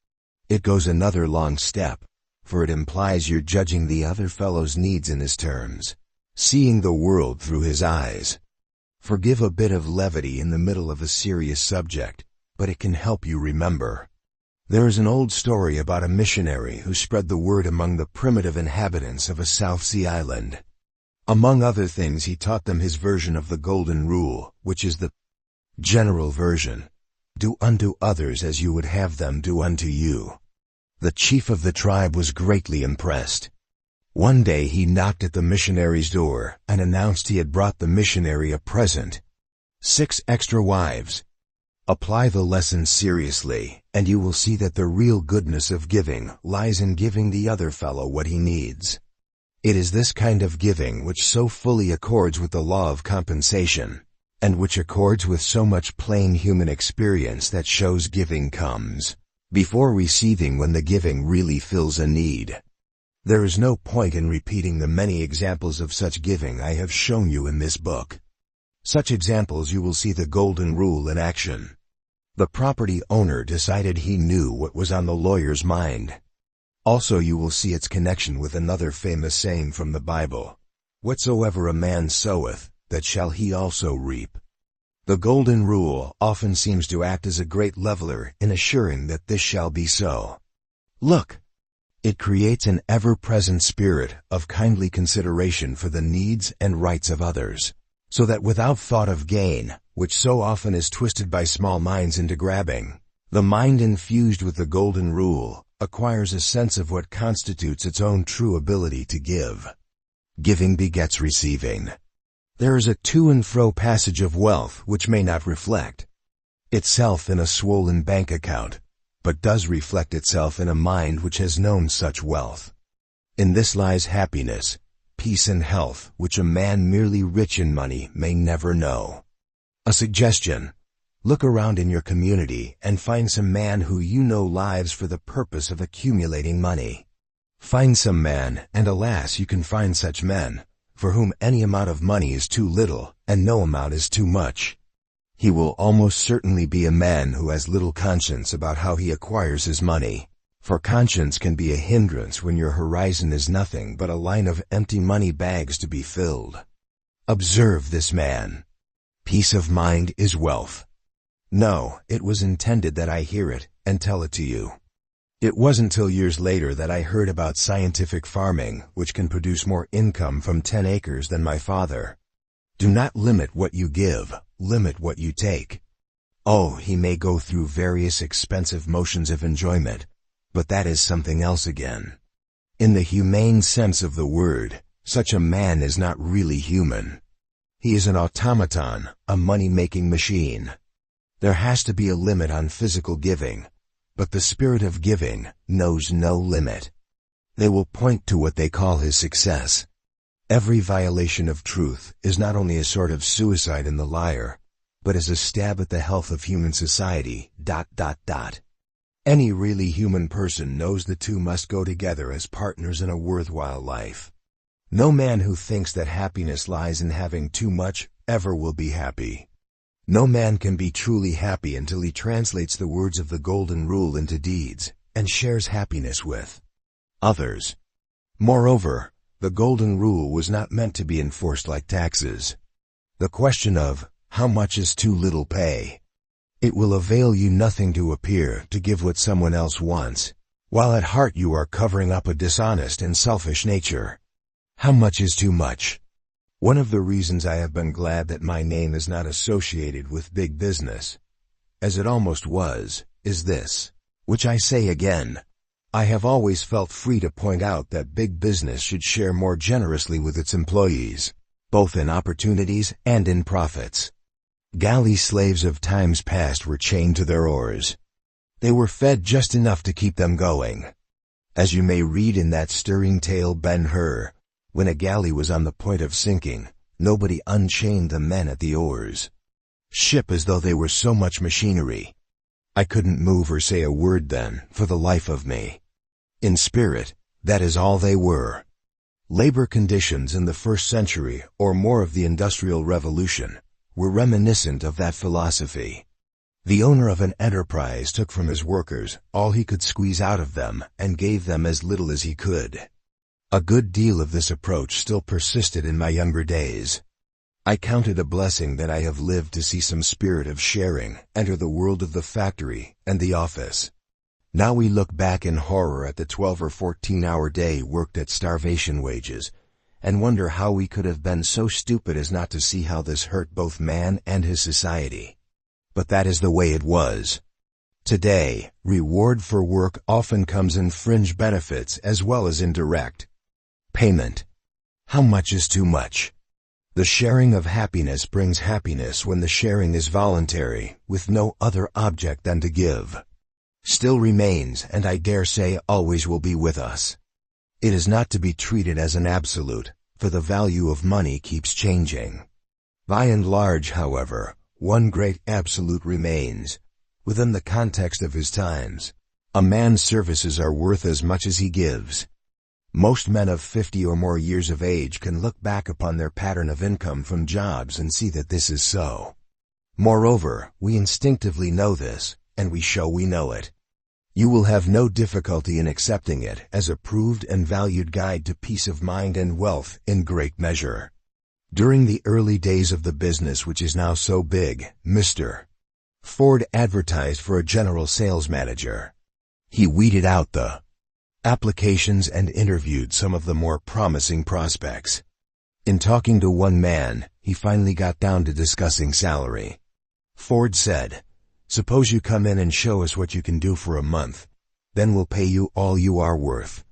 It goes another long step, for it implies you're judging the other fellow's needs in his terms, seeing the world through his eyes. Forgive a bit of levity in the middle of a serious subject, but it can help you remember. There is an old story about a missionary who spread the word among the primitive inhabitants of a South Sea island. Among other things, he taught them his version of the Golden Rule, which is the general version. Do unto others as you would have them do unto you. The chief of the tribe was greatly impressed. One day he knocked at the missionary's door and announced he had brought the missionary a present. 6 extra wives. Apply the lesson seriously, and you will see that the real goodness of giving lies in giving the other fellow what he needs. It is this kind of giving which so fully accords with the law of compensation, and which accords with so much plain human experience that shows giving comes before receiving when the giving really fills a need. There is no point in repeating the many examples of such giving I have shown you in this book. Such examples you will see the Golden Rule in action. The property owner decided he knew what was on the lawyer's mind. Also you will see its connection with another famous saying from the Bible. Whatsoever a man soweth, that shall he also reap. The Golden Rule often seems to act as a great leveler in assuring that this shall be so. Look! It creates an ever-present spirit of kindly consideration for the needs and rights of others, so that without thought of gain, which so often is twisted by small minds into grabbing, the mind infused with the Golden Rule acquires a sense of what constitutes its own true ability to give. Giving begets receiving. There is a to and fro passage of wealth which may not reflect itself in a swollen bank account, but does reflect itself in a mind which has known such wealth. In this lies happiness, peace and health which a man merely rich in money may never know. A suggestion: look around in your community and find some man who you know lives for the purpose of accumulating money. Find some man, and alas, you can find such men, for whom any amount of money is too little and no amount is too much. He will almost certainly be a man who has little conscience about how he acquires his money, For conscience can be a hindrance when your horizon is nothing but a line of empty money bags to be filled. Observe this man. Peace of mind is wealth. No, it was intended that I hear it and tell it to you. It wasn't till years later that I heard about scientific farming, which can produce more income from 10 acres than my father. Do not limit what you give, limit what you take. Oh, he may go through various expensive motions of enjoyment, but that is something else again. In the humane sense of the word, such a man is not really human. He is an automaton, a money-making machine. There has to be a limit on physical giving, but the spirit of giving knows no limit. They will point to what they call his success. Every violation of truth is not only a sort of suicide in the liar, but is a stab at the health of human society. Any really human person knows the two must go together as partners in a worthwhile life. No man who thinks that happiness lies in having too much ever will be happy. No man can be truly happy until he translates the words of the Golden Rule into deeds and shares happiness with others. Moreover, the Golden Rule was not meant to be enforced like taxes. The question of how much is too little pay? It will avail you nothing to appear to give what someone else wants, while at heart you are covering up a dishonest and selfish nature. How much is too much? One of the reasons I have been glad that my name is not associated with big business, as it almost was, is this, which I say again. I have always felt free to point out that big business should share more generously with its employees, both in opportunities and in profits. Galley slaves of times past were chained to their oars. They were fed just enough to keep them going. As you may read in that stirring tale Ben-Hur, when a galley was on the point of sinking, nobody unchained the men at the oars. Ship as though they were so much machinery. I couldn't move or say a word then, for the life of me. In spirit, that is all they were. Labor conditions in the first century, or more of the Industrial Revolution, were reminiscent of that philosophy. The owner of an enterprise took from his workers all he could squeeze out of them and gave them as little as he could. A good deal of this approach still persisted in my younger days. I count it a blessing that I have lived to see some spirit of sharing enter the world of the factory and the office. Now we look back in horror at the 12 or 14-hour day worked at starvation wages, and wonder how we could have been so stupid as not to see how this hurt both man and his society. But that is the way it was. Today, reward for work often comes in fringe benefits as well as in direct payment. How much is too much? The sharing of happiness brings happiness when the sharing is voluntary, with no other object than to give. Still remains, and I dare say always will be with us. It is not to be treated as an absolute, for the value of money keeps changing. By and large, however, one great absolute remains. Within the context of his times, a man's services are worth as much as he gives. Most men of 50 or more years of age can look back upon their pattern of income from jobs and see that this is so. Moreover, we instinctively know this, and we show we know it. You will have no difficulty in accepting it as a proved and valued guide to peace of mind and wealth in great measure. During the early days of the business which is now so big, Mr. Ford advertised for a general sales manager. He weeded out the applications and interviewed some of the more promising prospects. In talking to one man, he finally got down to discussing salary. Ford said, "Suppose you come in and show us what you can do for a month. Then we'll pay you all you are worth.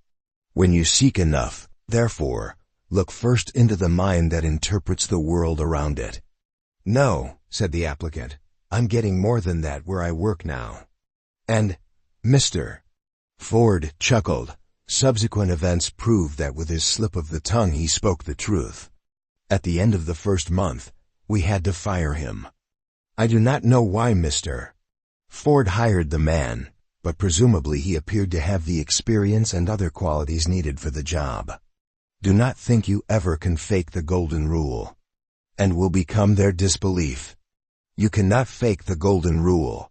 When you seek enough, therefore, look first into the mind that interprets the world around it." "No," said the applicant, "I'm getting more than that where I work now." And Mr. Ford chuckled. Subsequent events proved that with his slip of the tongue he spoke the truth. At the end of the first month, we had to fire him. I do not know why Mr. Ford hired the man, but presumably he appeared to have the experience and other qualities needed for the job. Do not think you ever can fake the Golden Rule, and will become their disbelief. You cannot fake the Golden Rule.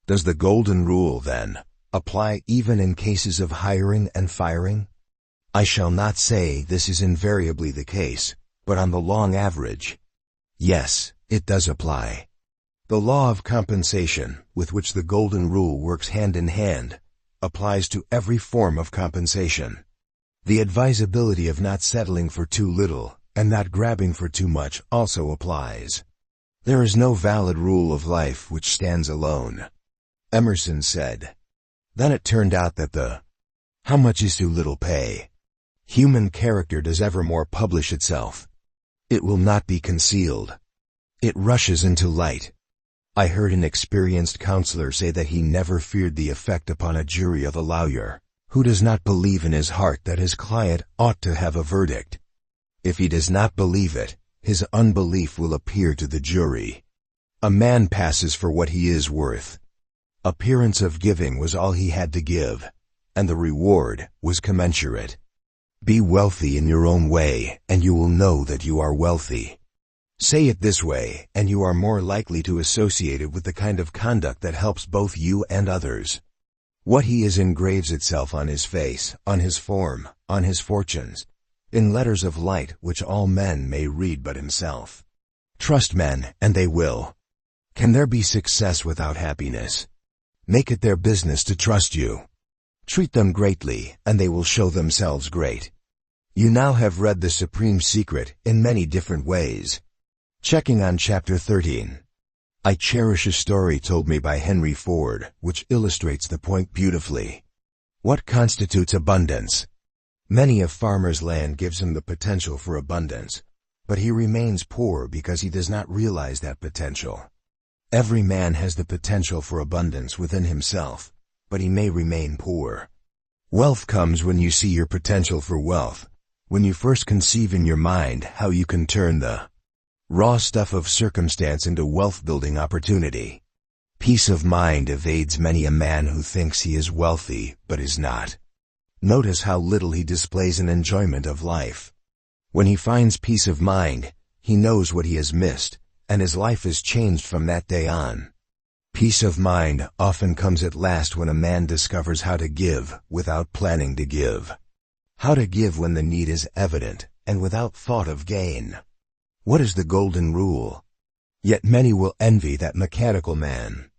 Does the Golden Rule, then, apply even in cases of hiring and firing? I shall not say this is invariably the case, but on the long average, yes, it does apply. The law of compensation, with which the Golden Rule works hand in hand, applies to every form of compensation. The advisability of not settling for too little and not grabbing for too much also applies. There is no valid rule of life which stands alone. Emerson said. Then it turned out that the "how much is too little" pay. Human character does evermore publish itself. It will not be concealed. It rushes into light. I heard an experienced counselor say that he never feared the effect upon a jury of a lawyer who does not believe in his heart that his client ought to have a verdict. If he does not believe it, his unbelief will appear to the jury. A man passes for what he is worth. Appearance of giving was all he had to give, and the reward was commensurate. Be wealthy in your own way, and you will know that you are wealthy. Say it this way, and you are more likely to associate it with the kind of conduct that helps both you and others. What he is engraves itself on his face, on his form, on his fortunes, in letters of light which all men may read but himself. Trust men, and they will. Can there be success without happiness? Make it their business to trust you. Treat them greatly, and they will show themselves great. You now have read The Supreme Secret in many different ways. Checking on Chapter 13. I cherish a story told me by Henry Ford, which illustrates the point beautifully. What constitutes abundance? Many a farmer's land gives him the potential for abundance, but he remains poor because he does not realize that potential. Every man has the potential for abundance within himself, but he may remain poor. Wealth comes when you see your potential for wealth, when you first conceive in your mind how you can turn the raw stuff of circumstance into wealth-building opportunity. Peace of mind evades many a man who thinks he is wealthy but is not. Notice how little he displays an enjoyment of life. When he finds peace of mind, he knows what he has missed, and his life is changed from that day on. Peace of mind often comes at last when a man discovers how to give without planning to give. How to give when the need is evident and without thought of gain. What is the Golden Rule? Yet many will envy that mechanical man.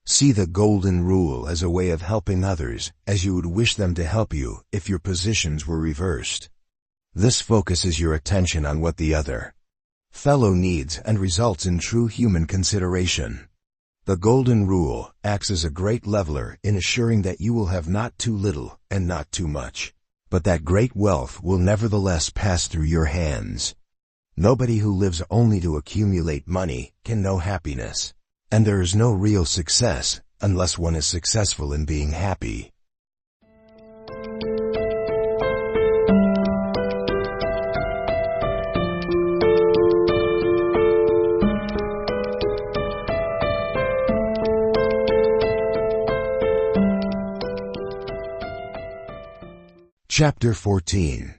See the Golden Rule as a way of helping others as you would wish them to help you if your positions were reversed. This focuses your attention on what the other fellow needs and results in true human consideration. The Golden Rule acts as a great leveler in assuring that you will have not too little and not too much, but that great wealth will nevertheless pass through your hands. Nobody who lives only to accumulate money can know happiness, and there is no real success unless one is successful in being happy. Chapter 14.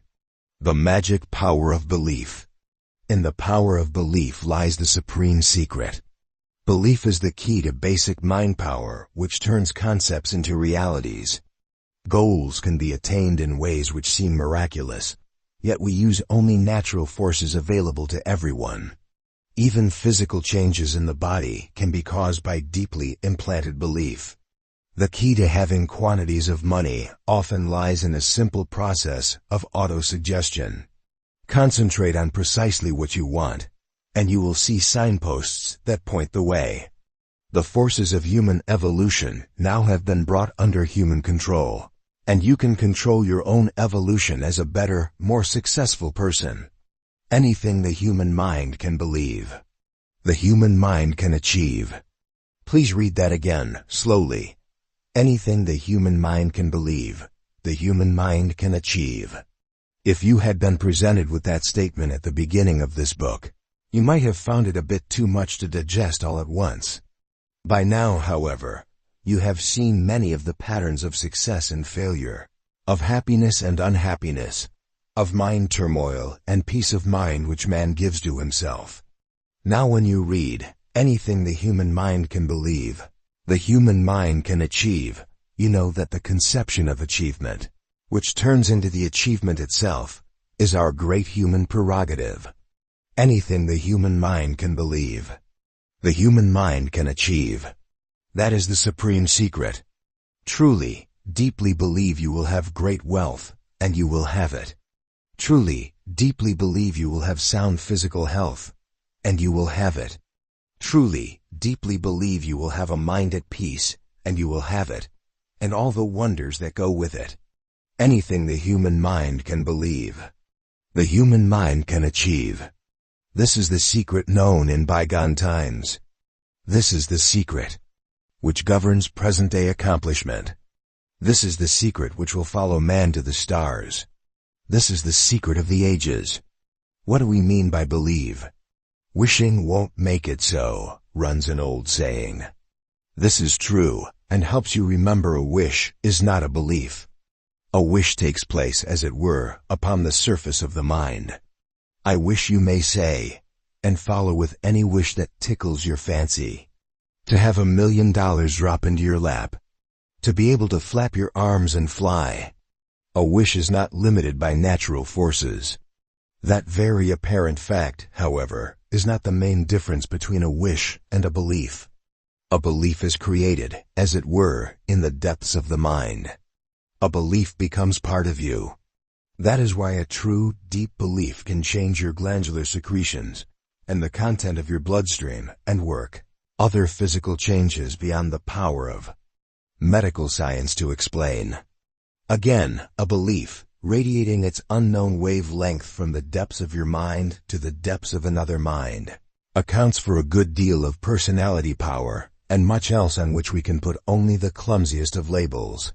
The Magic Power of Belief. In the power of belief lies the supreme secret. Belief is the key to basic mind power, which turns concepts into realities. Goals can be attained in ways which seem miraculous, yet we use only natural forces available to everyone. Even physical changes in the body can be caused by deeply implanted belief. The key to having quantities of money often lies in a simple process of autosuggestion. Concentrate on precisely what you want, and you will see signposts that point the way. The forces of human evolution now have been brought under human control, and you can control your own evolution as a better, more successful person. Anything the human mind can believe, the human mind can achieve. Please read that again, slowly. Anything the human mind can believe, the human mind can achieve. If you had been presented with that statement at the beginning of this book, you might have found it a bit too much to digest all at once. By now, however, you have seen many of the patterns of success and failure, of happiness and unhappiness, of mind turmoil and peace of mind which man gives to himself. Now when you read, anything the human mind can believe, the human mind can achieve, you know that the conception of achievement, which turns into the achievement itself, is our great human prerogative. Anything the human mind can believe, the human mind can achieve. That is the supreme secret. Truly, deeply believe you will have great wealth, and you will have it. Truly, deeply believe you will have sound physical health, and you will have it. Truly, deeply believe you will have a mind at peace, and you will have it, and all the wonders that go with it. Anything the human mind can believe, the human mind can achieve. This is the secret known in bygone times. This is the secret which governs present-day accomplishment. This is the secret which will follow man to the stars. This is the secret of the ages. What do we mean by believe? Wishing won't make it so, runs an old saying. This is true, and helps you remember a wish is not a belief. A wish takes place, as it were, upon the surface of the mind. I wish, you may say, and follow with any wish that tickles your fancy. To have $1 million drop into your lap. To be able to flap your arms and fly. A wish is not limited by natural forces. That very apparent fact, however, is not the main difference between a wish and a belief. A belief is created, as it were, in the depths of the mind. A belief becomes part of you. That is why a true, deep belief can change your glandular secretions, and the content of your bloodstream, and work other physical changes beyond the power of medical science to explain. Again, a belief, radiating its unknown wavelength from the depths of your mind to the depths of another mind, accounts for a good deal of personality power, and much else on which we can put only the clumsiest of labels.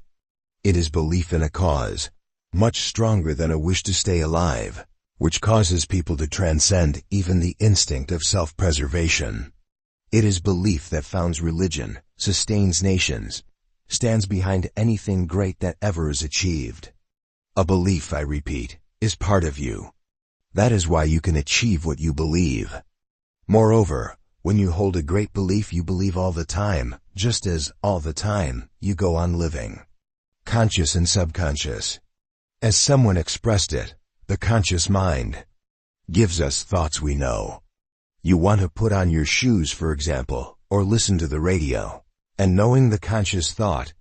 It is belief in a cause, much stronger than a wish to stay alive, which causes people to transcend even the instinct of self-preservation. It is belief that founds religion, sustains nations, stands behind anything great that ever is achieved. A belief, I repeat, is part of you. That is why you can achieve what you believe. Moreover, when you hold a great belief, you believe all the time, just as, all the time, you go on living. Conscious and subconscious. As someone expressed it, the conscious mind gives us thoughts we know. You want to put on your shoes, for example, or listen to the radio, and knowing the conscious thought,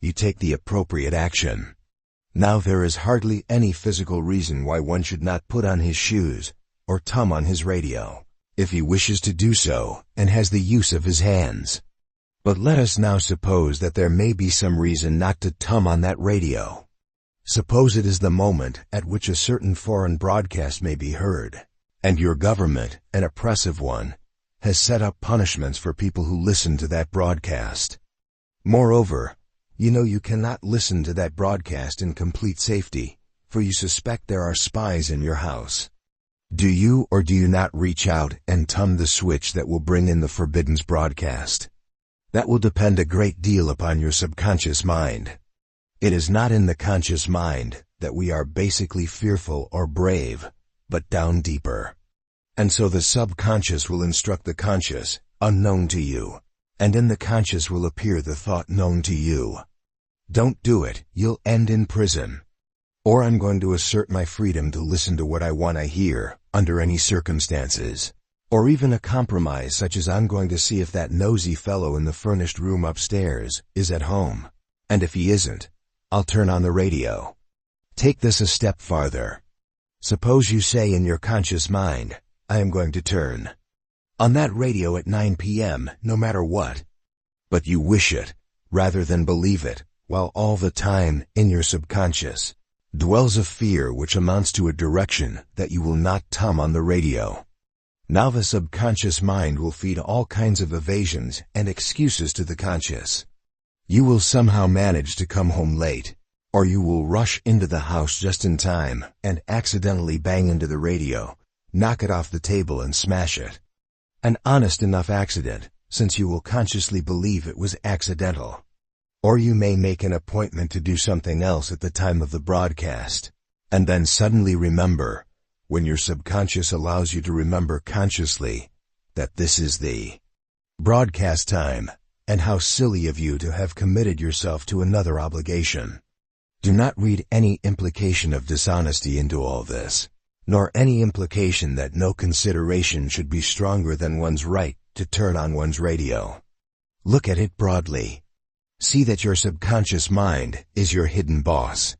you take the appropriate action. Now there is hardly any physical reason why one should not put on his shoes, or tum on his radio, if he wishes to do so, and has the use of his hands. But let us now suppose that there may be some reason not to tum on that radio. Suppose it is the moment at which a certain foreign broadcast may be heard, and your government, an oppressive one, has set up punishments for people who listen to that broadcast. Moreover, you know you cannot listen to that broadcast in complete safety, for you suspect there are spies in your house. Do you or do you not reach out and tum the switch that will bring in the forbidden broadcast? That will depend a great deal upon your subconscious mind. It is not in the conscious mind that we are basically fearful or brave, but down deeper. And so the subconscious will instruct the conscious, unknown to you, and in the conscious will appear the thought known to you. Don't do it, you'll end in prison. Or I'm going to assert my freedom to listen to what I want to hear, under any circumstances. Or even a compromise such as I'm going to see if that nosy fellow in the furnished room upstairs is at home. And if he isn't, I'll turn on the radio. Take this a step farther. Suppose you say in your conscious mind, I am going to turn on that radio at 9 p.m., no matter what. But you wish it, rather than believe it, while all the time, in your subconscious, dwells a fear which amounts to a direction that you will not tum on the radio. Now the subconscious mind will feed all kinds of evasions and excuses to the conscious. You will somehow manage to come home late, or you will rush into the house just in time and accidentally bang into the radio, knock it off the table and smash it. An honest enough accident, since you will consciously believe it was accidental. Or you may make an appointment to do something else at the time of the broadcast, and then suddenly remember, when your subconscious allows you to remember consciously, that this is the broadcast time, and how silly of you to have committed yourself to another obligation. Do not read any implication of dishonesty into all this, nor any implication that no consideration should be stronger than one's right to turn on one's radio. Look at it broadly. See that your subconscious mind is your hidden boss.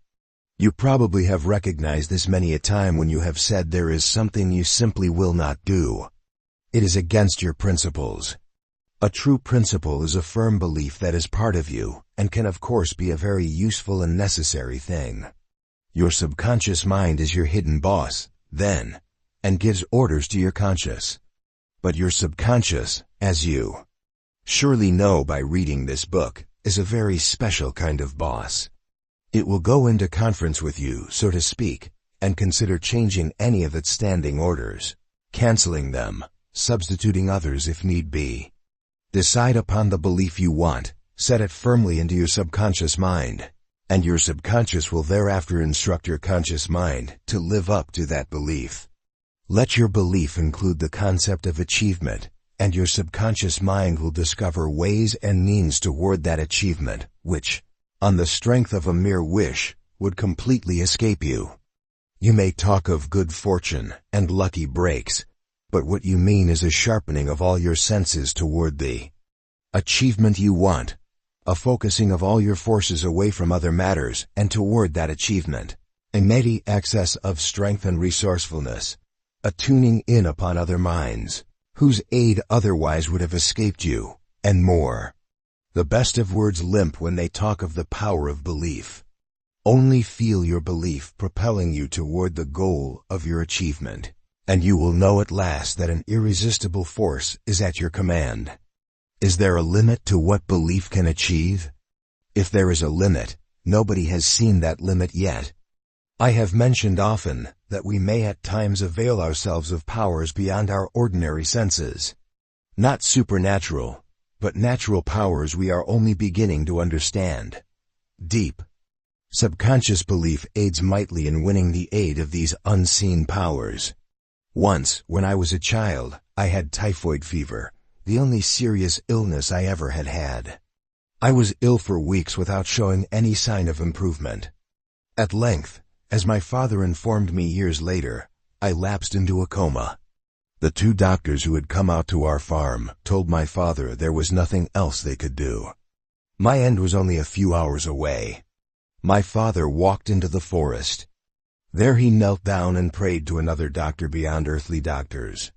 You probably have recognized this many a time when you have said there is something you simply will not do. It is against your principles. A true principle is a firm belief that is part of you, and can of course be a very useful and necessary thing. Your subconscious mind is your hidden boss, then, and gives orders to your conscious. But your subconscious, as you surely know by reading this book, is a very special kind of boss. It will go into conference with you, so to speak, and consider changing any of its standing orders, canceling them, substituting others if need be. Decide upon the belief you want, set it firmly into your subconscious mind, and your subconscious will thereafter instruct your conscious mind to live up to that belief. Let your belief include the concept of achievement, and your subconscious mind will discover ways and means toward that achievement, which, on the strength of a mere wish, would completely escape you. You may talk of good fortune and lucky breaks, but what you mean is a sharpening of all your senses toward the achievement you want, a focusing of all your forces away from other matters and toward that achievement, a mighty excess of strength and resourcefulness, a tuning in upon other minds, whose aid otherwise would have escaped you, and more. The best of words limp when they talk of the power of belief. Only feel your belief propelling you toward the goal of your achievement, and you will know at last that an irresistible force is at your command. Is there a limit to what belief can achieve? If there is a limit, nobody has seen that limit yet. I have mentioned often that we may at times avail ourselves of powers beyond our ordinary senses. Not supernatural, but natural powers we are only beginning to understand. Deep subconscious belief aids mightily in winning the aid of these unseen powers. Once, when I was a child, I had typhoid fever, the only serious illness I ever had had. I was ill for weeks without showing any sign of improvement. At length, as my father informed me years later, I lapsed into a coma. The two doctors who had come out to our farm told my father there was nothing else they could do. My end was only a few hours away. My father walked into the forest. There he knelt down and prayed to another doctor beyond earthly doctors.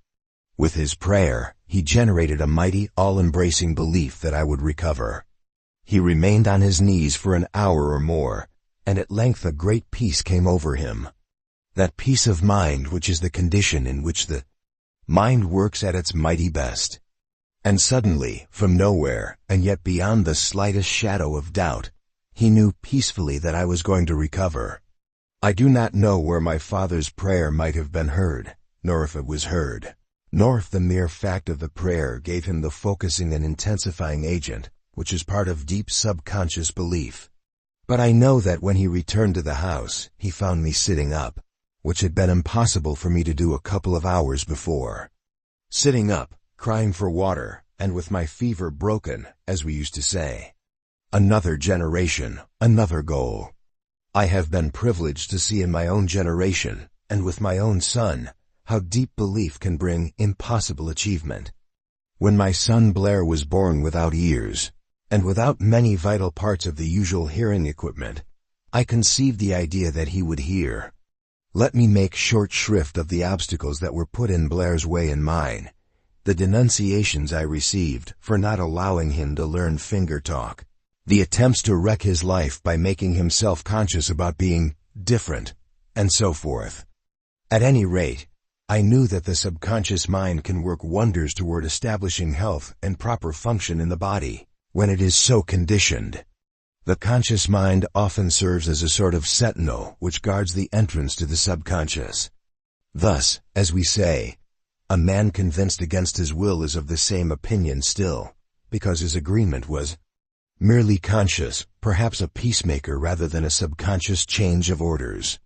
With his prayer, he generated a mighty, all-embracing belief that I would recover. He remained on his knees for an hour or more, and at length a great peace came over him. That peace of mind which is the condition in which the mind works at its mighty best. And suddenly, from nowhere, and yet beyond the slightest shadow of doubt, he knew peacefully that I was going to recover. I do not know where my father's prayer might have been heard, nor if it was heard, nor if the mere fact of the prayer gave him the focusing and intensifying agent, which is part of deep subconscious belief. But I know that when he returned to the house, he found me sitting up, which had been impossible for me to do a couple of hours before. Sitting up, crying for water, and with my fever broken, as we used to say. Another generation, another goal. I have been privileged to see in my own generation, and with my own son, how deep belief can bring impossible achievement. When my son Blair was born without ears, and without many vital parts of the usual hearing equipment, I conceived the idea that he would hear. Let me make short shrift of the obstacles that were put in Blair's way and mine, the denunciations I received for not allowing him to learn finger talk, the attempts to wreck his life by making him self-conscious about being different, and so forth. At any rate, I knew that the subconscious mind can work wonders toward establishing health and proper function in the body, when it is so conditioned. The conscious mind often serves as a sort of sentinel which guards the entrance to the subconscious. Thus, as we say, a man convinced against his will is of the same opinion still, because his agreement was merely conscious, perhaps a peacemaker rather than a subconscious change of orders.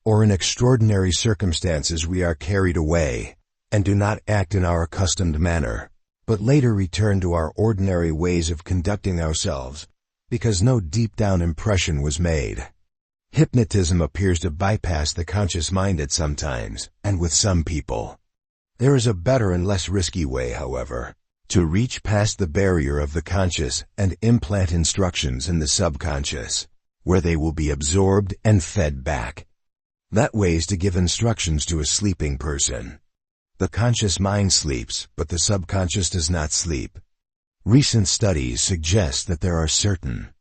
Or in extraordinary circumstances we are carried away, and do not act in our accustomed manner, but later return to our ordinary ways of conducting ourselves, because no deep-down impression was made. Hypnotism appears to bypass the conscious mind at some times, and with some people. There is a better and less risky way, however, to reach past the barrier of the conscious and implant instructions in the subconscious, where they will be absorbed and fed back. That way is to give instructions to a sleeping person. The conscious mind sleeps, but the subconscious does not sleep. Recent studies suggest that there are certain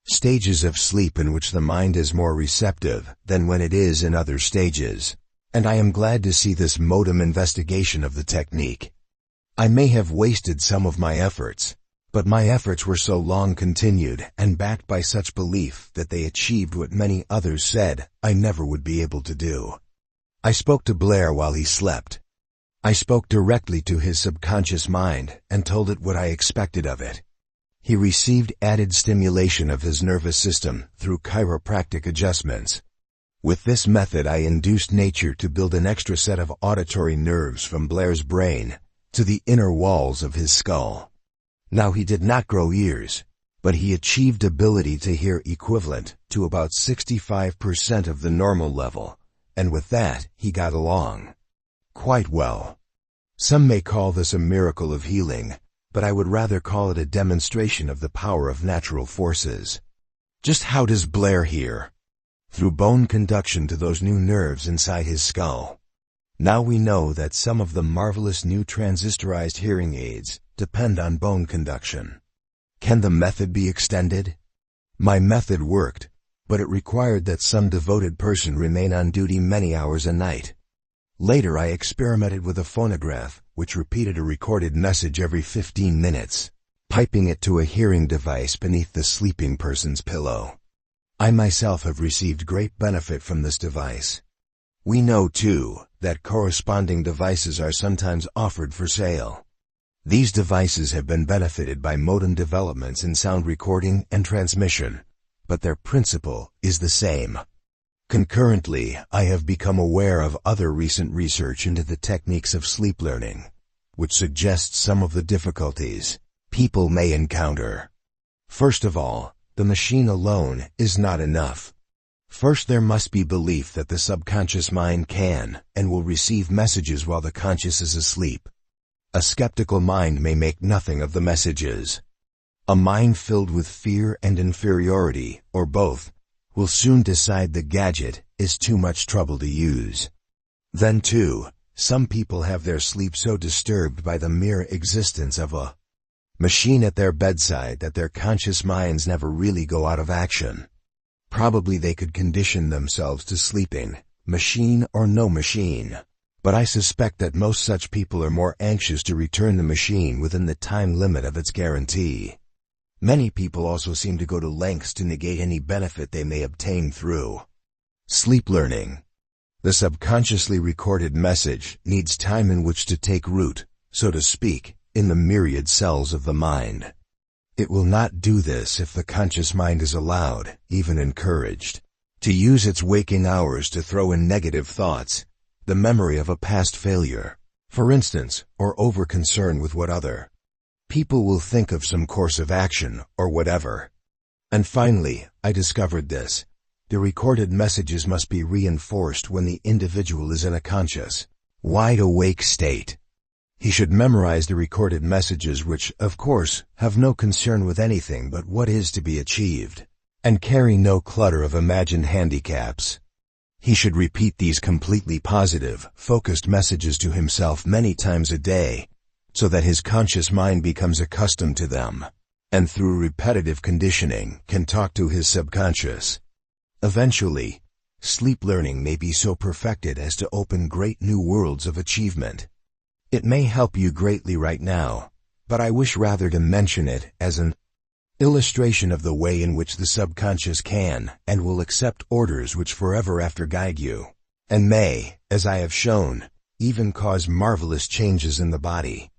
stages of sleep in which the mind is more receptive than when it is in other stages, and I am glad to see this modem investigation of the technique. I may have wasted some of my efforts, but my efforts were so long continued and backed by such belief that they achieved what many others said I never would be able to do. I spoke to Blair while he slept. I spoke directly to his subconscious mind and told it what I expected of it. He received added stimulation of his nervous system through chiropractic adjustments. With this method, I induced nature to build an extra set of auditory nerves from Blair's brain to the inner walls of his skull. Now, he did not grow ears, but he achieved ability to hear equivalent to about 65% of the normal level, and with that, he got along quite well. Some may call this a miracle of healing, but I would rather call it a demonstration of the power of natural forces. Just how does Blair hear? Through bone conduction to those new nerves inside his skull. Now we know that some of the marvelous new transistorized hearing aids depend on bone conduction. Can the method be extended? My method worked, but it required that some devoted person remain on duty many hours a night. Later, I experimented with a phonograph, which repeated a recorded message every 15 minutes, piping it to a hearing device beneath the sleeping person's pillow. I myself have received great benefit from this device. We know, too, that corresponding devices are sometimes offered for sale. These devices have been benefited by modern developments in sound recording and transmission, but their principle is the same. Concurrently, I have become aware of other recent research into the techniques of sleep learning, which suggests some of the difficulties people may encounter. First of all, the machine alone is not enough. First, there must be belief that the subconscious mind can and will receive messages while the conscious is asleep. A skeptical mind may make nothing of the messages. A mind filled with fear and inferiority, or both, will soon decide the gadget is too much trouble to use. Then, too, some people have their sleep so disturbed by the mere existence of a machine at their bedside that their conscious minds never really go out of action. Probably they could condition themselves to sleeping, machine or no machine, but I suspect that most such people are more anxious to return the machine within the time limit of its guarantee. Many people also seem to go to lengths to negate any benefit they may obtain through sleep learning. The subconsciously recorded message needs time in which to take root, so to speak, in the myriad cells of the mind. It will not do this if the conscious mind is allowed, even encouraged, to use its waking hours to throw in negative thoughts, the memory of a past failure, for instance, or over-concern with what other people will think of some course of action, or whatever. And finally, I discovered this. The recorded messages must be reinforced when the individual is in a conscious, wide-awake state. He should memorize the recorded messages which, of course, have no concern with anything but what is to be achieved, and carry no clutter of imagined handicaps. He should repeat these completely positive, focused messages to himself many times a day, so that his conscious mind becomes accustomed to them, and through repetitive conditioning can talk to his subconscious. Eventually, sleep learning may be so perfected as to open great new worlds of achievement. It may help you greatly right now, but I wish rather to mention it as an illustration of the way in which the subconscious can and will accept orders which forever after guide you, and may, as I have shown, even cause marvelous changes in the body.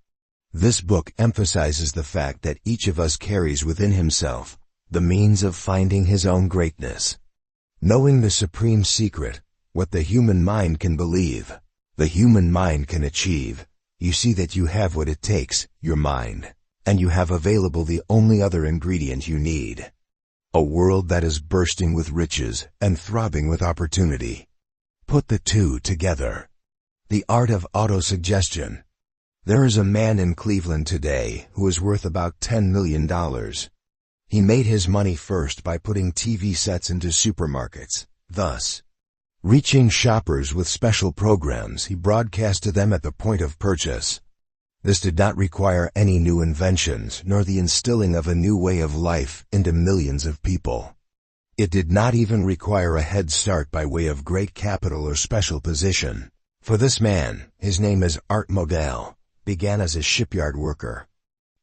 This book emphasizes the fact that each of us carries within himself the means of finding his own greatness. Knowing the supreme secret, what the human mind can believe, the human mind can achieve, You see that you have what it takes, your mind, and you have available the only other ingredient you need. A world that is bursting with riches and throbbing with opportunity. Put the two together. The art of autosuggestion. There is a man in Cleveland today who is worth about $10 million. He made his money first by putting TV sets into supermarkets, thus reaching shoppers with special programs he broadcast to them at the point of purchase. This did not require any new inventions nor the instilling of a new way of life into millions of people. It did not even require a head start by way of great capital or special position. For this man, his name is Art Modell, began as a shipyard worker.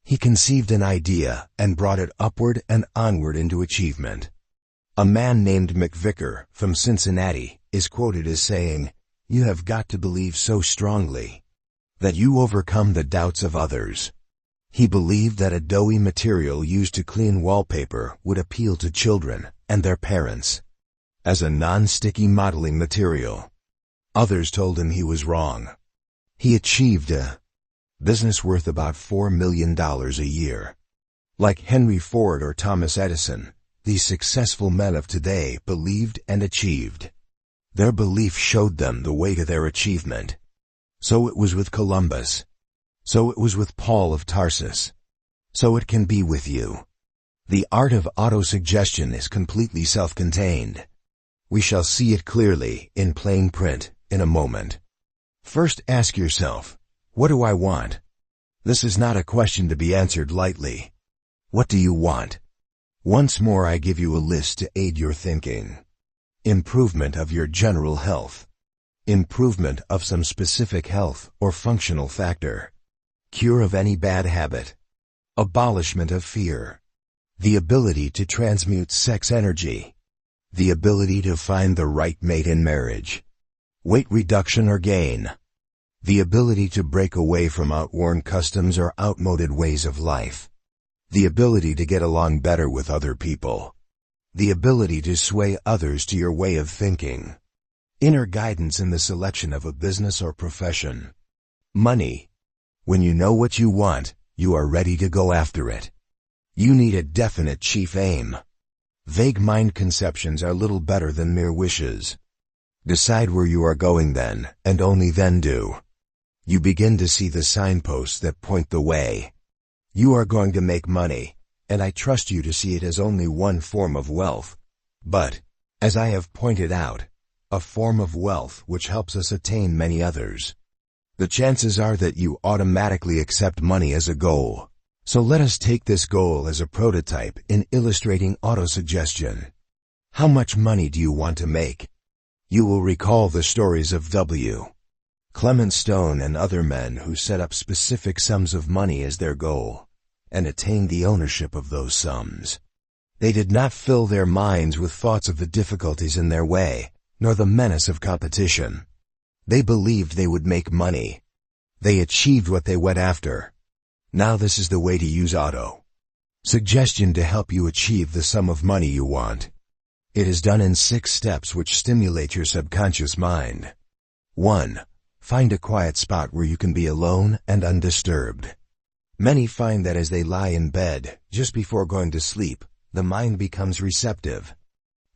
He conceived an idea and brought it upward and onward into achievement. A man named McVicker from Cincinnati is quoted as saying, "You have got to believe so strongly that you overcome the doubts of others." He believed that a doughy material used to clean wallpaper would appeal to children and their parents as a non-sticky modeling material. Others told him he was wrong. He achieved a business worth about $4 million a year. Like Henry Ford or Thomas Edison, these successful men of today believed and achieved. Their belief showed them the way to their achievement. So it was with Columbus. So it was with Paul of Tarsus. So it can be with you. The art of autosuggestion is completely self-contained. We shall see it clearly, in plain print, in a moment. First ask yourself, what do I want? This is not a question to be answered lightly. What do you want? Once more I give you a list to aid your thinking. Improvement of your general health. Improvement of some specific health or functional factor. Cure of any bad habit. Abolishment of fear. The ability to transmute sex energy. The ability to find the right mate in marriage. Weight reduction or gain. The ability to break away from outworn customs or outmoded ways of life. The ability to get along better with other people. The ability to sway others to your way of thinking. Inner guidance in the selection of a business or profession. Money. When you know what you want, you are ready to go after it. You need a definite chief aim. Vague mind conceptions are little better than mere wishes. Decide where you are going then, and only then do. You begin to see the signposts that point the way. You are going to make money, and I trust you to see it as only one form of wealth. But, as I have pointed out, a form of wealth which helps us attain many others. The chances are that you automatically accept money as a goal. So let us take this goal as a prototype in illustrating autosuggestion. How much money do you want to make? You will recall the stories of W. Clement Stone and other men who set up specific sums of money as their goal and attained the ownership of those sums. They did not fill their minds with thoughts of the difficulties in their way, nor the menace of competition. They believed they would make money. They achieved what they went after. Now this is the way to use auto-suggestion to help you achieve the sum of money you want. It is done in 6 steps which stimulate your subconscious mind. 1. Find a quiet spot where you can be alone and undisturbed. Many find that as they lie in bed, just before going to sleep, the mind becomes receptive.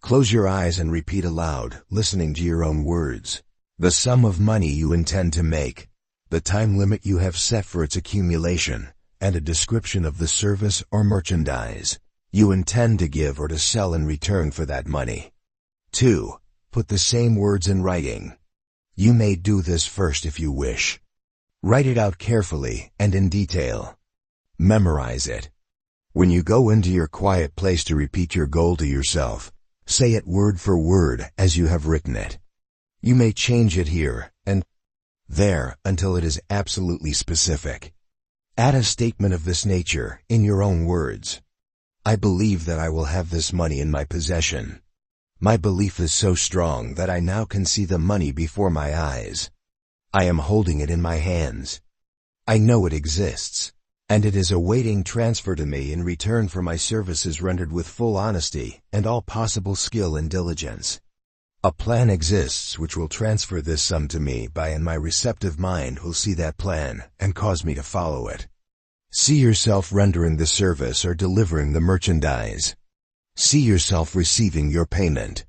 Close your eyes and repeat aloud, listening to your own words, the sum of money you intend to make, the time limit you have set for its accumulation, and a description of the service or merchandise you intend to give or to sell in return for that money. 2. Put the same words in writing. You may do this first if you wish. Write it out carefully and in detail. Memorize it. When you go into your quiet place to repeat your goal to yourself, say it word for word as you have written it. You may change it here and there until it is absolutely specific. Add a statement of this nature in your own words. I believe that I will have this money in my possession. My belief is so strong that I now can see the money before my eyes. I am holding it in my hands. I know it exists, and it is awaiting transfer to me in return for my services rendered with full honesty and all possible skill and diligence. A plan exists which will transfer this sum to me by, and my receptive mind will see that plan and cause me to follow it. See yourself rendering the service or delivering the merchandise. See yourself receiving your payment.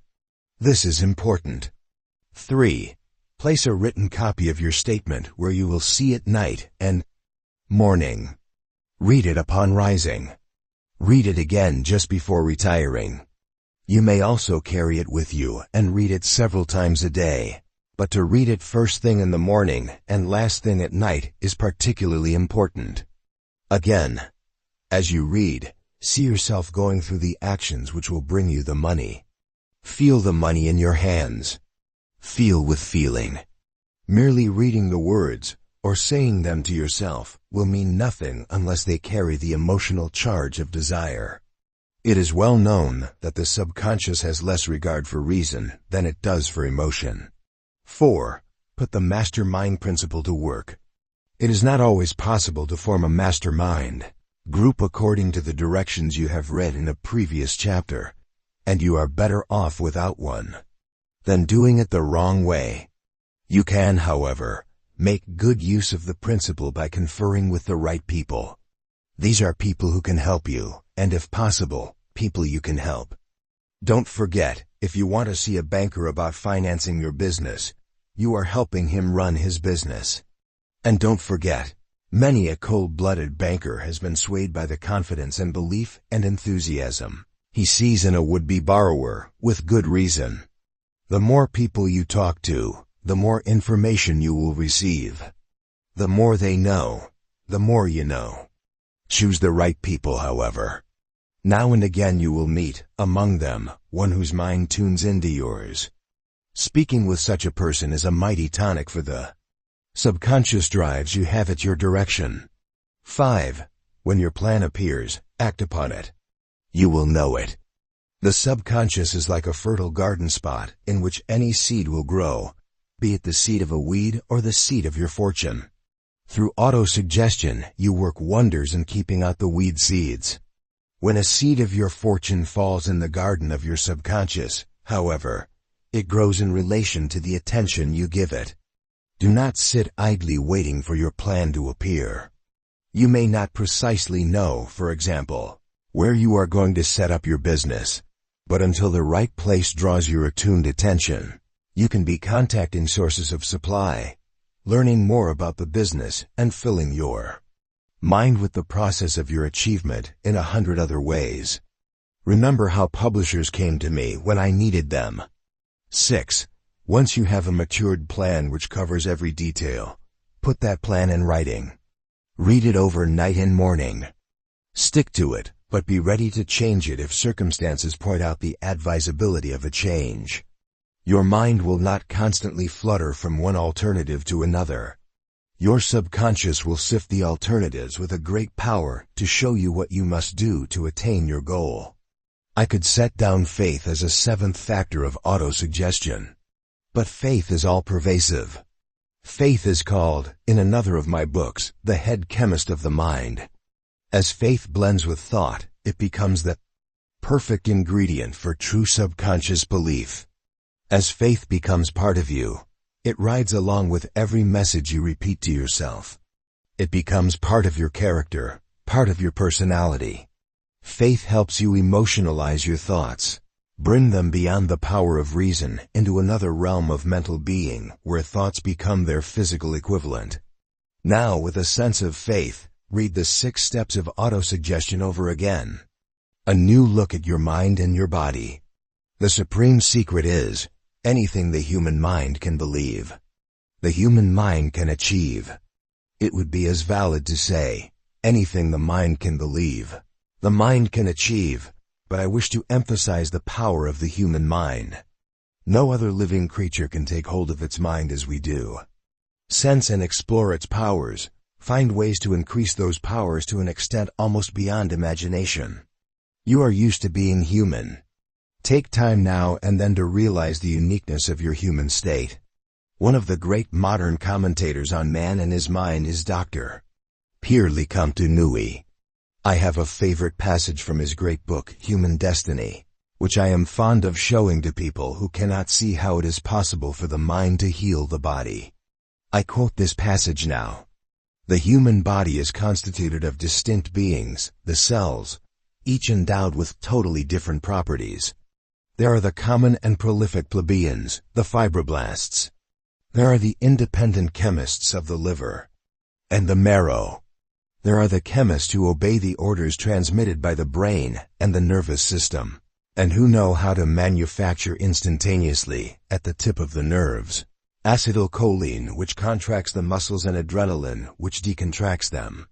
This is important. 3. Place a written copy of your statement where you will see it night and morning. Read it upon rising. Read it again just before retiring. You may also carry it with you and read it several times a day, but to read it first thing in the morning and last thing at night is particularly important. Again, as you read, see yourself going through the actions which will bring you the money. Feel the money in your hands. Feel with feeling. Merely reading the words or saying them to yourself will mean nothing unless they carry the emotional charge of desire. It is well known that the subconscious has less regard for reason than it does for emotion. 4. Put the mastermind principle to work. It is not always possible to form a mastermind group according to the directions you have read in a previous chapter, and you are better off without one than doing it the wrong way. You can, however, make good use of the principle by conferring with the right people. These are people who can help you, and if possible, people you can help. Don't forget, if you want to see a banker about financing your business, you are helping him run his business. And don't forget, many a cold-blooded banker has been swayed by the confidence and belief and enthusiasm he sees in a would-be borrower, with good reason. The more people you talk to, the more information you will receive. The more they know, the more you know. Choose the right people, however. Now and again you will meet, among them, one whose mind tunes into yours. Speaking with such a person is a mighty tonic for the subconscious drives you have at your direction. 5. When your plan appears, act upon it. You will know it. The subconscious is like a fertile garden spot in which any seed will grow, be it the seed of a weed or the seed of your fortune. Through auto-suggestion, you work wonders in keeping out the weed seeds. When a seed of your fortune falls in the garden of your subconscious, however, it grows in relation to the attention you give it. Do not sit idly waiting for your plan to appear. You may not precisely know, for example, where you are going to set up your business, but until the right place draws your attuned attention, you can be contacting sources of supply, learning more about the business, and filling your mind with the process of your achievement in 100 other ways. Remember how publishers came to me when I needed them. 6. Once you have a matured plan which covers every detail, put that plan in writing. Read it over night and morning. Stick to it, but be ready to change it if circumstances point out the advisability of a change. Your mind will not constantly flutter from one alternative to another. Your subconscious will sift the alternatives with a great power to show you what you must do to attain your goal. I could set down faith as a 7th factor of autosuggestion. But faith is all-pervasive. Faith is called, in another of my books, the head chemist of the mind. As faith blends with thought, it becomes the perfect ingredient for true subconscious belief. As faith becomes part of you, it rides along with every message you repeat to yourself. It becomes part of your character, part of your personality. Faith helps you emotionalize your thoughts, bring them beyond the power of reason into another realm of mental being where thoughts become their physical equivalent. Now, with a sense of faith, read the 6 steps of autosuggestion over again. A new look at your mind and your body. The supreme secret is, anything the human mind can believe, the human mind can achieve. It would be as valid to say, anything the mind can believe, the mind can achieve, but I wish to emphasize the power of the human mind. No other living creature can take hold of its mind as we do. Sense and explore its powers, find ways to increase those powers to an extent almost beyond imagination. You are used to being human. Take time now and then to realize the uniqueness of your human state. One of the great modern commentators on man and his mind is Dr. Pierre Lecomte Nui. I have a favorite passage from his great book, Human Destiny, which I am fond of showing to people who cannot see how it is possible for the mind to heal the body. I quote this passage now. The human body is constituted of distinct beings, the cells, each endowed with totally different properties. There are the common and prolific plebeians, the fibroblasts. There are the independent chemists of the liver and the marrow. There are the chemists who obey the orders transmitted by the brain and the nervous system, and who know how to manufacture instantaneously, at the tip of the nerves, acetylcholine, which contracts the muscles, and adrenaline, which decontracts them.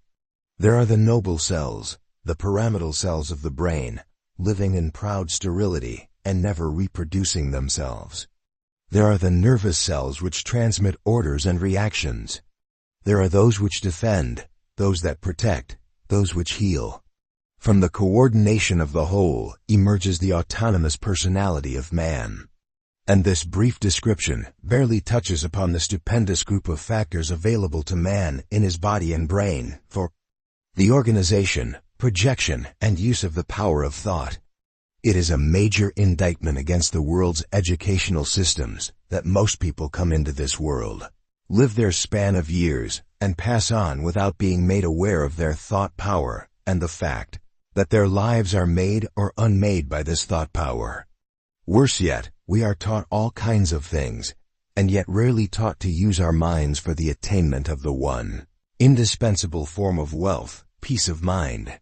There are the noble cells, the pyramidal cells of the brain, living in proud sterility and never reproducing themselves. There are the nervous cells which transmit orders and reactions. There are those which defend, those that protect, those which heal. From the coordination of the whole emerges the autonomous personality of man. And this brief description barely touches upon the stupendous group of factors available to man in his body and brain for the organization, projection, and use of the power of thought. It is a major indictment against the world's educational systems that most people come into this world, live their span of years, and pass on without being made aware of their thought power and the fact that their lives are made or unmade by this thought power. Worse yet, we are taught all kinds of things, and yet rarely taught to use our minds for the attainment of the one indispensable form of wealth, peace of mind.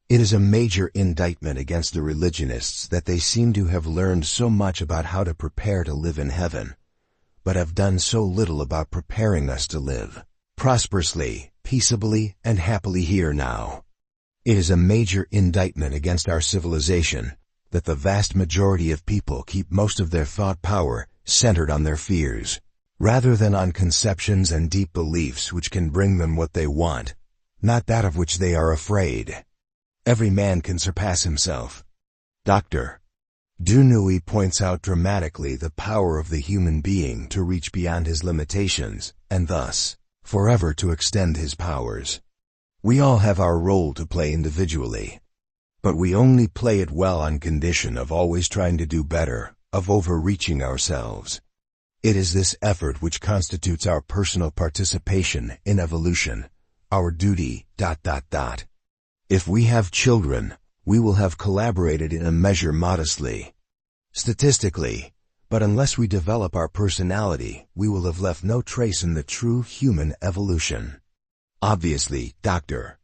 It is a major indictment against the religionists that they seem to have learned so much about how to prepare to live in heaven, but have done so little about preparing us to live prosperously, peaceably, and happily here now. It is a major indictment against our civilization that the vast majority of people keep most of their thought power centered on their fears, rather than on conceptions and deep beliefs which can bring them what they want, not that of which they are afraid. Every man can surpass himself. Dr. Dunui points out dramatically the power of the human being to reach beyond his limitations, and thus, forever to extend his powers. We all have our role to play individually, but we only play it well on condition of always trying to do better, of overreaching ourselves. It is this effort which constitutes our personal participation in evolution, our duty, ... If we have children, we will have collaborated in a measure modestly, statistically, but unless we develop our personality, we will have left no trace in the true human evolution. Obviously, Dr.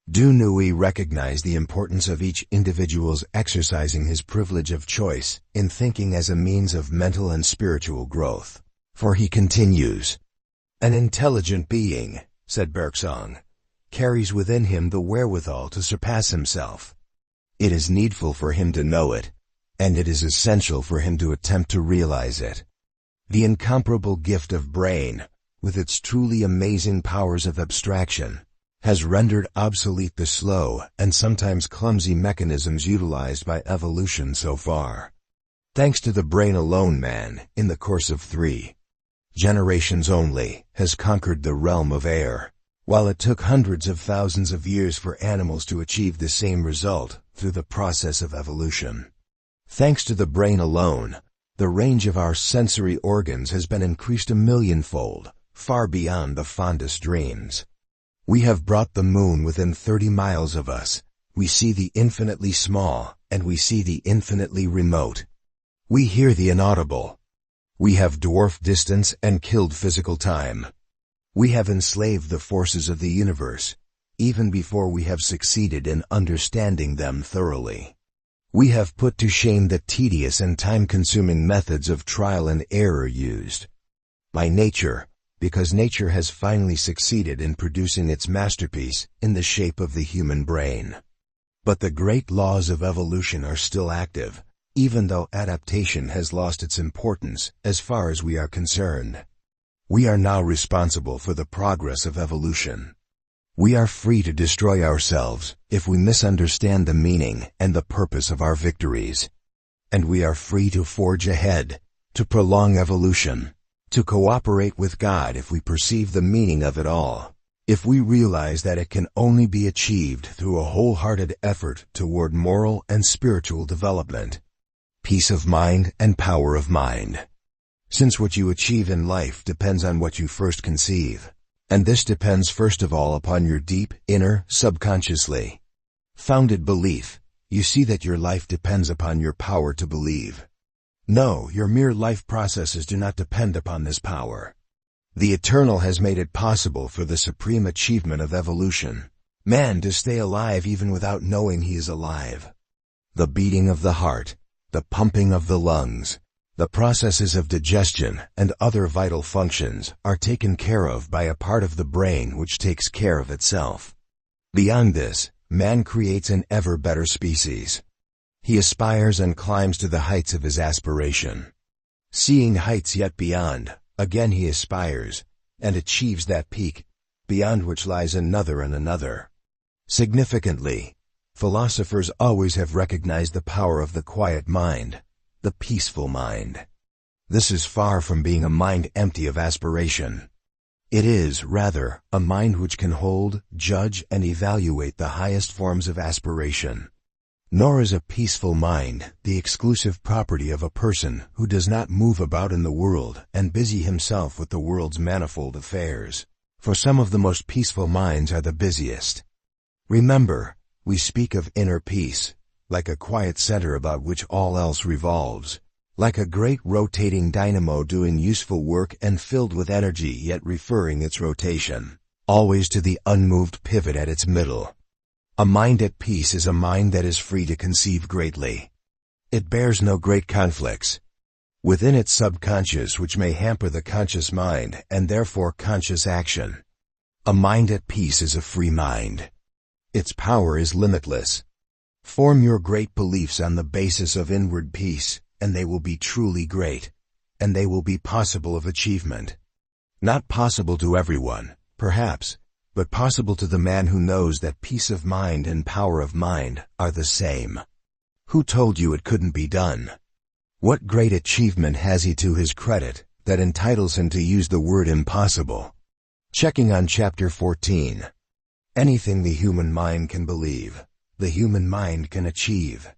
Dunui recognized the importance of each individual's exercising his privilege of choice in thinking as a means of mental and spiritual growth. For he continues, "An intelligent being," said Bergson, "carries within him the wherewithal to surpass himself. It is needful for him to know it, and it is essential for him to attempt to realize it. The incomparable gift of brain, with its truly amazing powers of abstraction, has rendered obsolete the slow and sometimes clumsy mechanisms utilized by evolution so far. Thanks to the brain alone, man, in the course of 3 generations only, has conquered the realm of air, while it took hundreds of thousands of years for animals to achieve the same result through the process of evolution. Thanks to the brain alone, the range of our sensory organs has been increased 1,000,000-fold, far beyond the fondest dreams. We have brought the moon within 30 miles of us. We see the infinitely small, and we see the infinitely remote. We hear the inaudible. We have dwarfed distance and killed physical time. We have enslaved the forces of the universe, even before we have succeeded in understanding them thoroughly. We have put to shame the tedious and time-consuming methods of trial and error used by nature, because nature has finally succeeded in producing its masterpiece in the shape of the human brain. But the great laws of evolution are still active, even though adaptation has lost its importance as far as we are concerned. We are now responsible for the progress of evolution. We are free to destroy ourselves if we misunderstand the meaning and the purpose of our victories. And we are free to forge ahead, to prolong evolution, to cooperate with God if we perceive the meaning of it all, if we realize that it can only be achieved through a wholehearted effort toward moral and spiritual development. Peace of mind and power of mind. Since what you achieve in life depends on what you first conceive, and this depends first of all upon your deep, inner, subconsciously founded belief, you see that your life depends upon your power to believe. No, your mere life processes do not depend upon this power. The Eternal has made it possible for the supreme achievement of evolution, man to stay alive even without knowing he is alive. The beating of the heart, the pumping of the lungs, the processes of digestion and other vital functions are taken care of by a part of the brain which takes care of itself. Beyond this, man creates an ever better species. He aspires and climbs to the heights of his aspiration. Seeing heights yet beyond, again he aspires, and achieves that peak, beyond which lies another and another. Significantly, philosophers always have recognized the power of the quiet mind, the peaceful mind. This is far from being a mind empty of aspiration. It is, rather, a mind which can hold, judge, and evaluate the highest forms of aspiration. Nor is a peaceful mind the exclusive property of a person who does not move about in the world and busy himself with the world's manifold affairs, for some of the most peaceful minds are the busiest. Remember, we speak of inner peace, like a quiet center about which all else revolves, like a great rotating dynamo doing useful work and filled with energy yet referring its rotation always to the unmoved pivot at its middle. A mind at peace is a mind that is free to conceive greatly. It bears no great conflicts within its subconscious which may hamper the conscious mind and therefore conscious action. A mind at peace is a free mind. Its power is limitless. Form your great beliefs on the basis of inward peace, and they will be truly great, and they will be possible of achievement. Not possible to everyone, perhaps, but possible to the man who knows that peace of mind and power of mind are the same. Who told you it couldn't be done? What great achievement has he to his credit that entitles him to use the word impossible? Checking on Chapter 14. Anything the human mind can believe, the human mind can achieve.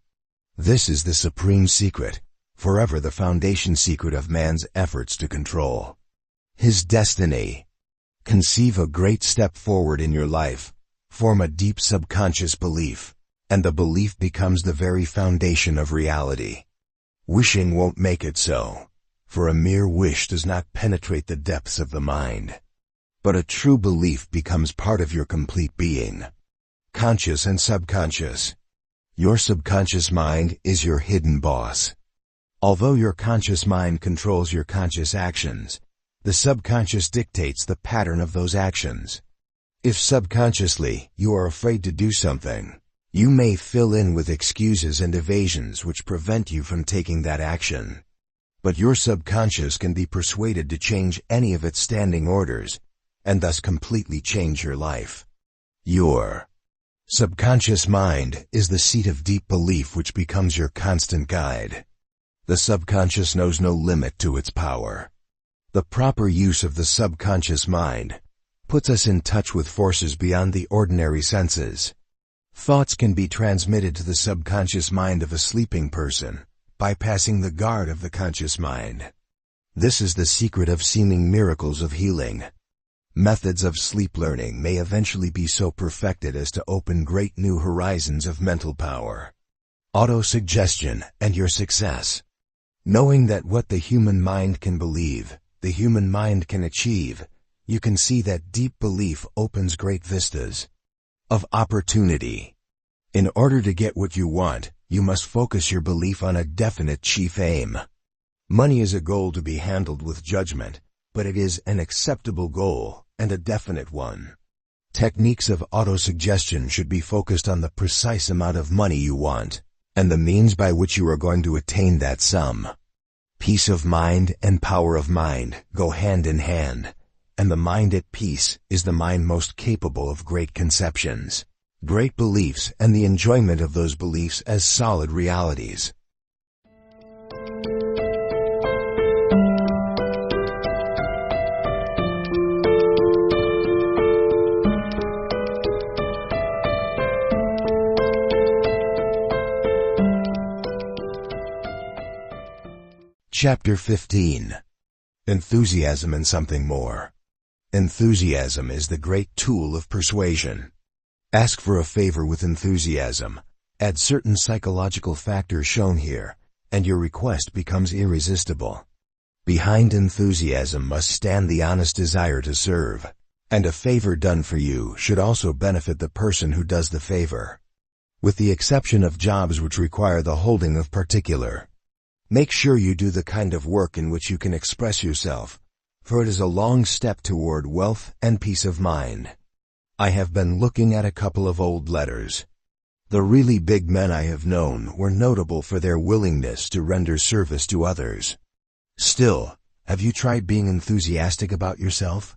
This is the supreme secret, forever the foundation secret of man's efforts to control his destiny. Conceive a great step forward in your life, form a deep subconscious belief, and the belief becomes the very foundation of reality. Wishing won't make it so, for a mere wish does not penetrate the depths of the mind. But a true belief becomes part of your complete being. Conscious and subconscious. Your subconscious mind is your hidden boss. Although your conscious mind controls your conscious actions, the subconscious dictates the pattern of those actions. If subconsciously you are afraid to do something, you may fill in with excuses and evasions which prevent you from taking that action. But your subconscious can be persuaded to change any of its standing orders, and thus completely change your life. Your subconscious mind is the seat of deep belief which becomes your constant guide. The subconscious knows no limit to its power. The proper use of the subconscious mind puts us in touch with forces beyond the ordinary senses. Thoughts can be transmitted to the subconscious mind of a sleeping person, bypassing the guard of the conscious mind. This is the secret of seeming miracles of healing. Methods of sleep learning may eventually be so perfected as to open great new horizons of mental power. Autosuggestion and your success. Knowing that what the human mind can believe, the human mind can achieve, you can see that deep belief opens great vistas of opportunity. In order to get what you want, you must focus your belief on a definite chief aim. Money is a goal to be handled with judgment, but it is an acceptable goal and a definite one. Techniques of autosuggestion should be focused on the precise amount of money you want, and the means by which you are going to attain that sum. Peace of mind and power of mind go hand in hand, and the mind at peace is the mind most capable of great conceptions, great beliefs, and the enjoyment of those beliefs as solid realities. Chapter 15. Enthusiasm and something more. Enthusiasm is the great tool of persuasion. Ask for a favor with enthusiasm. Add certain psychological factors shown here, and your request becomes irresistible. Behind enthusiasm must stand the honest desire to serve, and a favor done for you should also benefit the person who does the favor. With the exception of jobs which require the holding of particular, make sure you do the kind of work in which you can express yourself, for it is a long step toward wealth and peace of mind. I have been looking at a couple of old letters. The really big men I have known were notable for their willingness to render service to others. Still, have you tried being enthusiastic about yourself?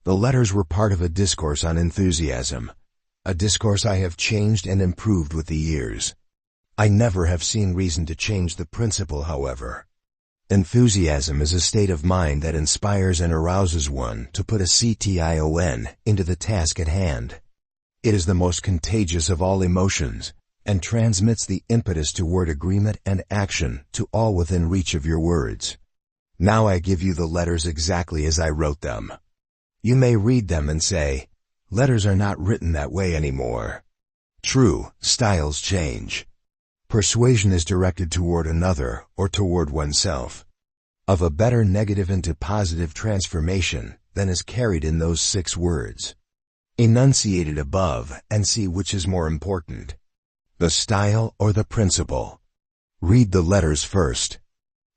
The letters were part of a discourse on enthusiasm, a discourse I have changed and improved with the years. I never have seen reason to change the principle, however. Enthusiasm is a state of mind that inspires and arouses one to put a CTION into the task at hand. It is the most contagious of all emotions, and transmits the impetus toward agreement and action to all within reach of your words. Now I give you the letters exactly as I wrote them. You may read them and say, letters are not written that way anymore. True, styles change. Persuasion is directed toward another or toward oneself, of a better negative into positive transformation than is carried in those 6 words. Enunciate it above and see which is more important, the style or the principle. Read the letters first.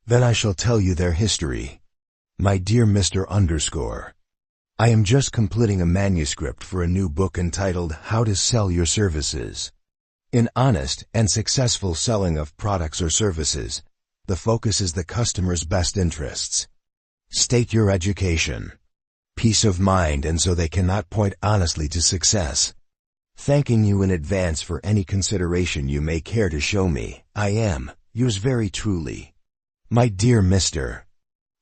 Then I shall tell you their history. My dear Mr. _ I am just completing a manuscript for a new book entitled How to Sell Your Services. In honest and successful selling of products or services, the focus is the customer's best interests. State your education, peace of mind, and so they cannot point honestly to success. Thanking you in advance for any consideration you may care to show me, I am, yours very truly. My dear Mr.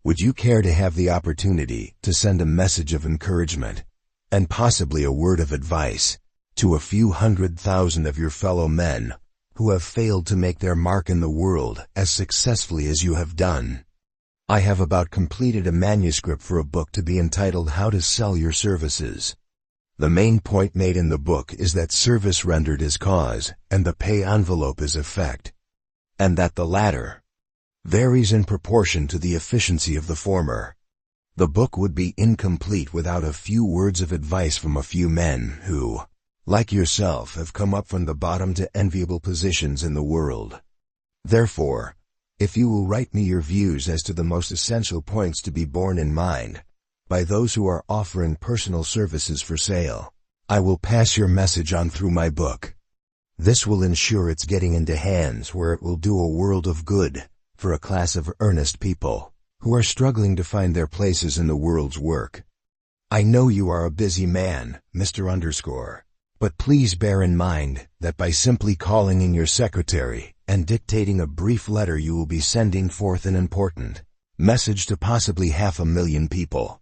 Would you care to have the opportunity to send a message of encouragement, and possibly a word of advice, to a few 100,000 of your fellow men who have failed to make their mark in the world as successfully as you have done? I have about completed a manuscript for a book to be entitled How to Sell Your Services. The main point made in the book is that service rendered is cause and the pay envelope is effect, and that the latter varies in proportion to the efficiency of the former. The book would be incomplete without a few words of advice from a few men who, like yourself, have come up from the bottom to enviable positions in the world. Therefore, if you will write me your views as to the most essential points to be borne in mind by those who are offering personal services for sale, I will pass your message on through my book. This will ensure its getting into hands where it will do a world of good for a class of earnest people who are struggling to find their places in the world's work. I know you are a busy man, Mr. But please bear in mind that by simply calling in your secretary and dictating a brief letter you will be sending forth an important message to possibly 500,000 people.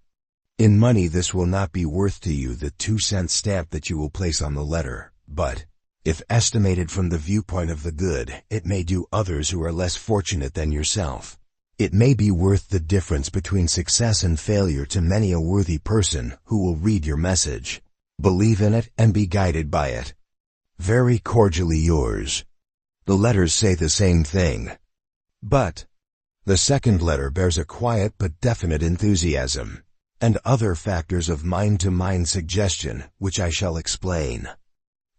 In money this will not be worth to you the 2-cent stamp that you will place on the letter, but, if estimated from the viewpoint of the good, it may do others who are less fortunate than yourself. It may be worth the difference between success and failure to many a worthy person who will read your message, believe in it, and be guided by it. Very cordially yours. The letters say the same thing, but the second letter bears a quiet but definite enthusiasm, and other factors of mind-to-mind suggestion which I shall explain.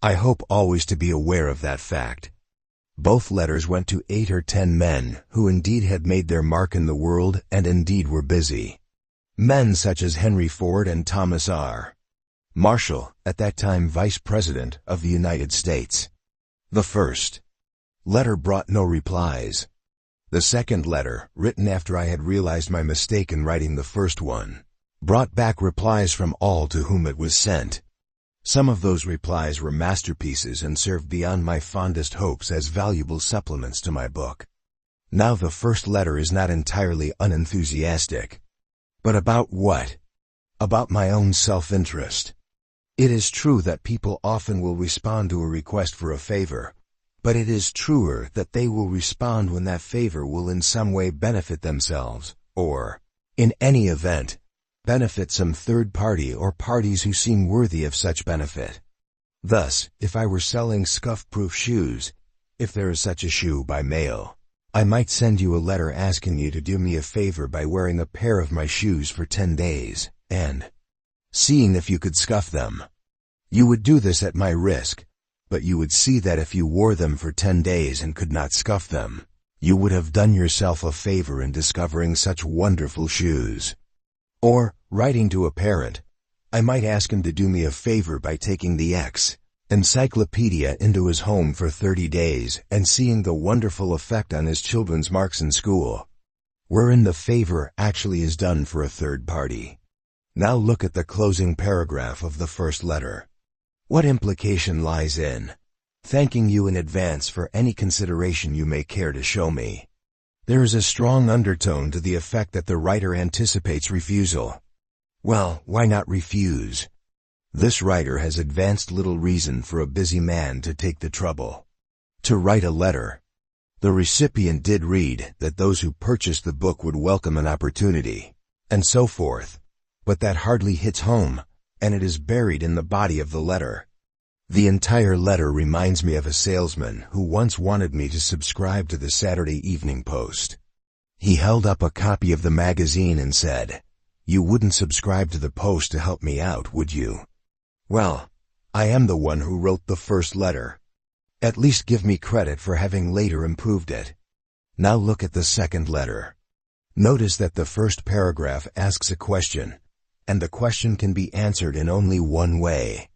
I hope always to be aware of that fact. Both letters went to 8 or 10 men who indeed had made their mark in the world and indeed were busy. Men such as Henry Ford and Thomas R. Marshall, at that time Vice President of the United States. The first letter brought no replies. The second letter, written after I had realized my mistake in writing the first one, brought back replies from all to whom it was sent. Some of those replies were masterpieces and served beyond my fondest hopes as valuable supplements to my book. Now the first letter is not entirely unenthusiastic. But about what? About my own self-interest. It is true that people often will respond to a request for a favor, but it is truer that they will respond when that favor will in some way benefit themselves, or, in any event, benefit some third party or parties who seem worthy of such benefit. Thus, if I were selling scuff-proof shoes, if there is such a shoe by mail, I might send you a letter asking you to do me a favor by wearing a pair of my shoes for 10 days, and seeing if you could scuff them. You would do this at my risk, but you would see that if you wore them for 10 days and could not scuff them, you would have done yourself a favor in discovering such wonderful shoes. Or, writing to a parent, I might ask him to do me a favor by taking the encyclopedia into his home for 30 days and seeing the wonderful effect on his children's marks in school, wherein the favor actually is done for a third party. Now look at the closing paragraph of the first letter. What implication lies in thanking you in advance for any consideration you may care to show me? There is a strong undertone to the effect that the writer anticipates refusal. Well, why not refuse? This writer has advanced little reason for a busy man to take the trouble to write a letter. The recipient did read that those who purchased the book would welcome an opportunity, and so forth, but that hardly hits home, and it is buried in the body of the letter. The entire letter reminds me of a salesman who once wanted me to subscribe to the Saturday Evening Post. He held up a copy of the magazine and said, "You wouldn't subscribe to the Post to help me out, would you?" Well, I am the one who wrote the first letter. At least give me credit for having later improved it. Now look at the second letter. Notice that the first paragraph asks a question, and the question can be answered in only one way.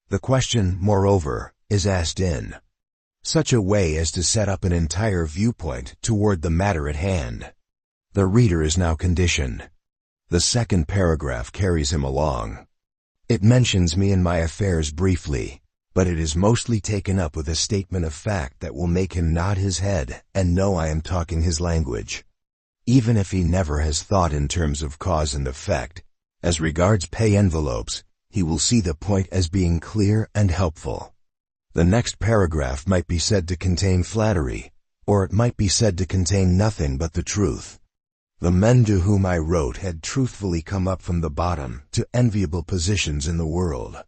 The question, moreover, is asked in such a way as to set up an entire viewpoint toward the matter at hand. The reader is now conditioned. The second paragraph carries him along. It mentions me and my affairs briefly, but it is mostly taken up with a statement of fact that will make him nod his head and know I am talking his language. Even if he never has thought in terms of cause and effect, as regards pay envelopes, he will see the point as being clear and helpful. The next paragraph might be said to contain flattery, or it might be said to contain nothing but the truth. The men to whom I wrote had truthfully come up from the bottom to enviable positions in the world.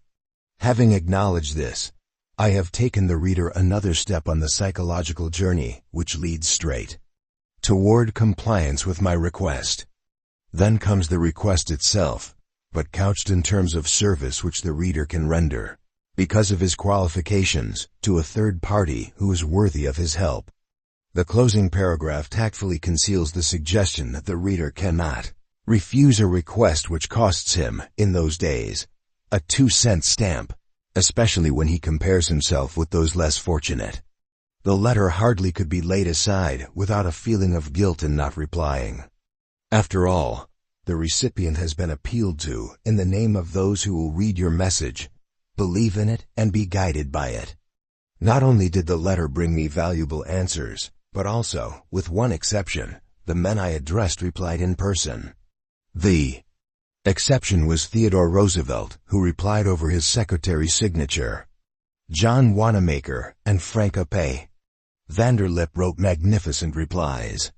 Having acknowledged this, I have taken the reader another step on the psychological journey which leads straight toward compliance with my request. Then comes the request itself, but couched in terms of service which the reader can render, because of his qualifications, to a third party who is worthy of his help. The closing paragraph tactfully conceals the suggestion that the reader cannot refuse a request which costs him, in those days, a 2-cent stamp, especially when he compares himself with those less fortunate. The letter hardly could be laid aside without a feeling of guilt in not replying. After all, the recipient has been appealed to in the name of those who will read your message, believe in it, and be guided by it. Not only did the letter bring me valuable answers, but also, with one exception, the men I addressed replied in person. The exception was Theodore Roosevelt, who replied over his secretary's signature. John Wanamaker and Frank Appé Vanderlip wrote magnificent replies.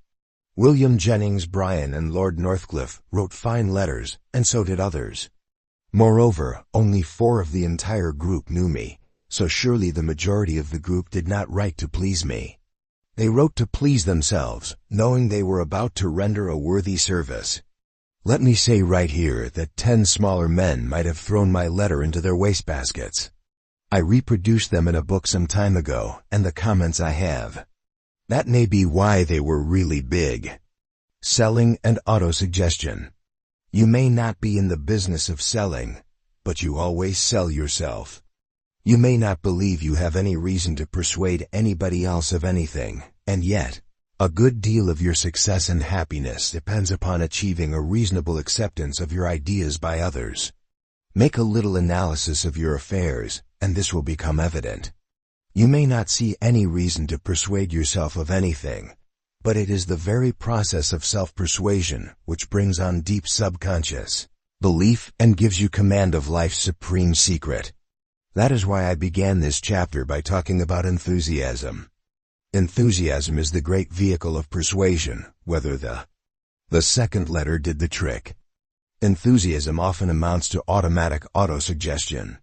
William Jennings Bryan and Lord Northcliffe wrote fine letters, and so did others. Moreover, only 4 of the entire group knew me, so surely the majority of the group did not write to please me. They wrote to please themselves, knowing they were about to render a worthy service. Let me say right here that 10 smaller men might have thrown my letter into their wastebaskets. I reproduced them in a book some time ago, and the comments I have. That may be why they were really big. Selling and autosuggestion. You may not be in the business of selling, but you always sell yourself. You may not believe you have any reason to persuade anybody else of anything, and yet, a good deal of your success and happiness depends upon achieving a reasonable acceptance of your ideas by others. Make a little analysis of your affairs, and this will become evident. You may not see any reason to persuade yourself of anything, but it is the very process of self-persuasion which brings on deep subconscious belief and gives you command of life's supreme secret. That is why I began this chapter by talking about enthusiasm. Enthusiasm is the great vehicle of persuasion, whether the second letter did the trick. Enthusiasm often amounts to automatic autosuggestion.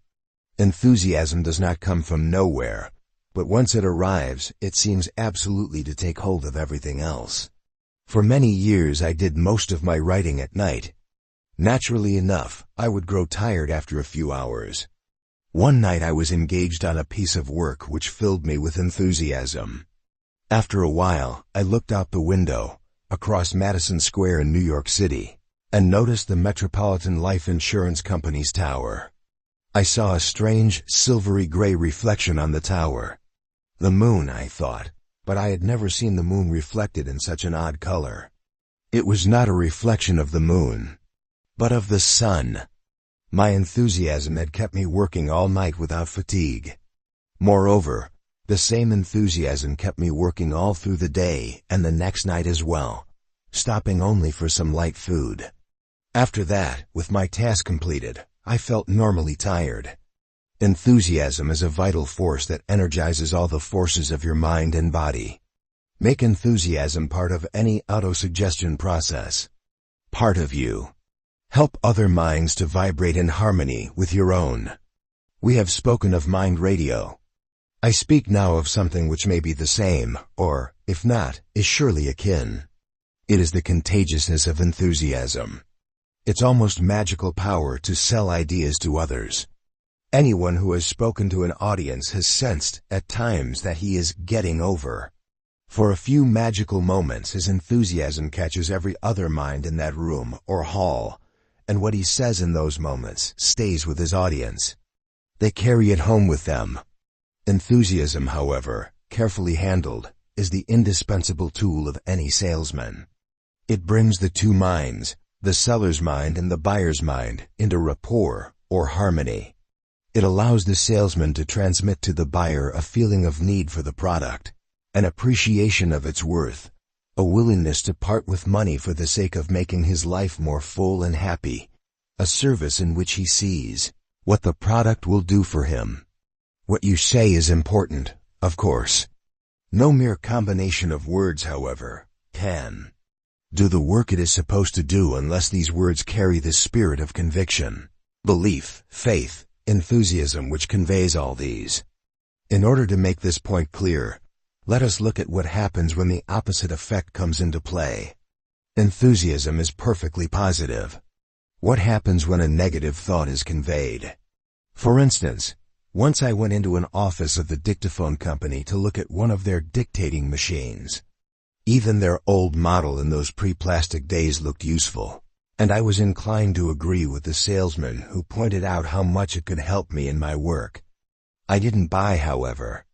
Enthusiasm does not come from nowhere, but once it arrives, it seems absolutely to take hold of everything else. For many years I did most of my writing at night. Naturally enough, I would grow tired after a few hours. One night I was engaged on a piece of work which filled me with enthusiasm. After a while, I looked out the window, across Madison Square in New York City, and noticed the Metropolitan Life Insurance Company's tower. I saw a strange, silvery gray reflection on the tower. The moon, I thought, but I had never seen the moon reflected in such an odd color. It was not a reflection of the moon, but of the sun. My enthusiasm had kept me working all night without fatigue. Moreover, the same enthusiasm kept me working all through the day and the next night as well, stopping only for some light food. After that, with my task completed, I felt normally tired. Enthusiasm is a vital force that energizes all the forces of your mind and body. Make enthusiasm part of any autosuggestion process. Part of you. Help other minds to vibrate in harmony with your own. We have spoken of mind radio. I speak now of something which may be the same, or, if not, is surely akin. It is the contagiousness of enthusiasm. Its almost magical power to sell ideas to others. Anyone who has spoken to an audience has sensed, at times, that he is getting over. For a few magical moments his enthusiasm catches every other mind in that room or hall, and what he says in those moments stays with his audience. They carry it home with them. Enthusiasm, however, carefully handled, is the indispensable tool of any salesman. It brings the two minds, the seller's mind and the buyer's mind, into rapport or harmony. It allows the salesman to transmit to the buyer a feeling of need for the product, an appreciation of its worth, a willingness to part with money for the sake of making his life more full and happy, a service in which he sees what the product will do for him. What you say is important, of course. No mere combination of words, however, can do the work it is supposed to do unless these words carry the spirit of conviction, belief, faith, enthusiasm which conveys all these. In order to make this point clear, let us look at what happens when the opposite effect comes into play. Enthusiasm is perfectly positive. What happens when a negative thought is conveyed? For instance, once I went into an office of the dictaphone company to look at one of their dictating machines. Even their old model in those pre-plastic days looked useful, and I was inclined to agree with the salesman who pointed out how much it could help me in my work. I didn't buy, however.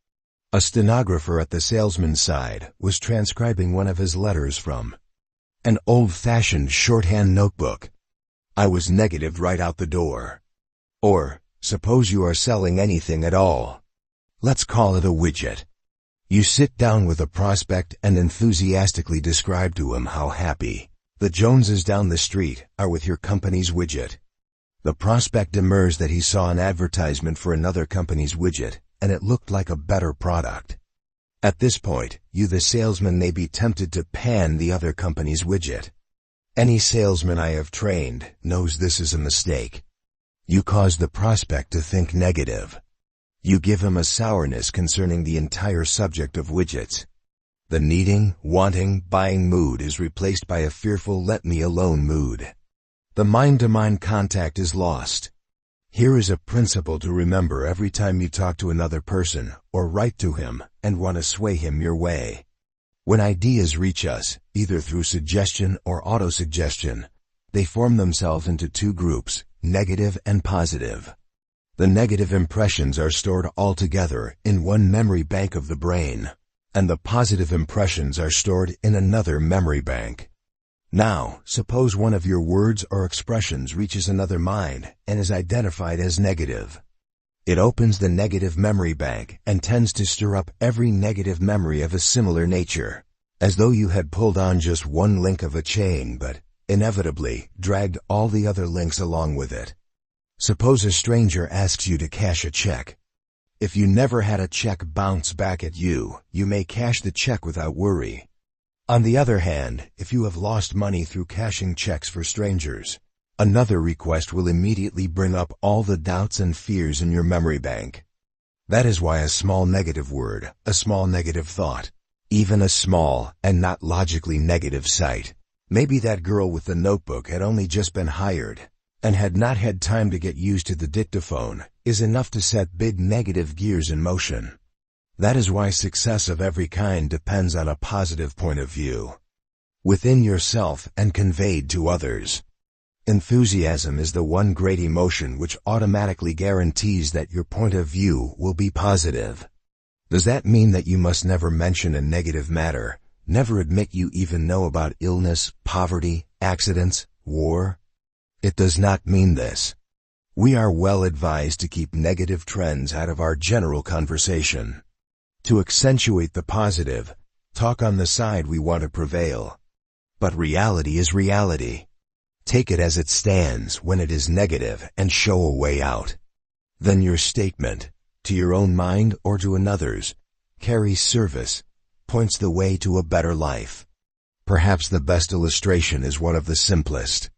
A stenographer at the salesman's side was transcribing one of his letters from an old-fashioned shorthand notebook. I was negative right out the door. Or, suppose you are selling anything at all. Let's call it a widget. You sit down with a prospect and enthusiastically describe to him how happy the Joneses down the street are with your company's widget. The prospect demurs that he saw an advertisement for another company's widget, and it looked like a better product. At this point, you the salesman may be tempted to pan the other company's widget. Any salesman I have trained knows this is a mistake. You cause the prospect to think negative. You give him a sourness concerning the entire subject of widgets. The needing, wanting, buying mood is replaced by a fearful let-me-alone mood. The mind-to-mind contact is lost. Here is a principle to remember every time you talk to another person or write to him and want to sway him your way. When ideas reach us, either through suggestion or autosuggestion, they form themselves into two groups, negative and positive. The negative impressions are stored all together in one memory bank of the brain, and the positive impressions are stored in another memory bank. Now, suppose one of your words or expressions reaches another mind and is identified as negative. It opens the negative memory bank and tends to stir up every negative memory of a similar nature, as though you had pulled on just one link of a chain but, inevitably, dragged all the other links along with it. Suppose a stranger asks you to cash a check. If you never had a check bounce back at you, you may cash the check without worry. On the other hand, if you have lost money through cashing checks for strangers, another request will immediately bring up all the doubts and fears in your memory bank. That is why a small negative word, a small negative thought, even a small and not logically negative sight, maybe that girl with the notebook had only just been hired and had not had time to get used to the dictaphone, is enough to set big negative gears in motion. That is why success of every kind depends on a positive point of view, within yourself and conveyed to others. Enthusiasm is the one great emotion which automatically guarantees that your point of view will be positive. Does that mean that you must never mention a negative matter, never admit you even know about illness, poverty, accidents, war? It does not mean this. We are well advised to keep negative trends out of our general conversation. To accentuate the positive, talk on the side we want to prevail. But reality is reality. Take it as it stands when it is negative and show a way out. Then your statement, to your own mind or to another's, carries service, points the way to a better life. Perhaps the best illustration is one of the simplest.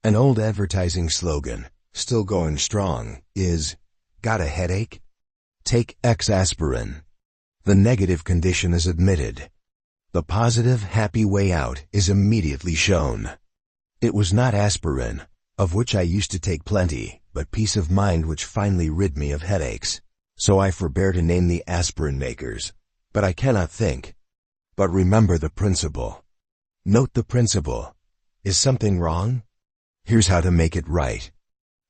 An old advertising slogan, still going strong, is, "Got a headache? Take X aspirin." The negative condition is admitted. The positive, happy way out is immediately shown. It was not aspirin, of which I used to take plenty, but peace of mind which finally rid me of headaches. So I forbear to name the aspirin makers. But I cannot think. But remember the principle. Note the principle. Is something wrong? Here's how to make it right.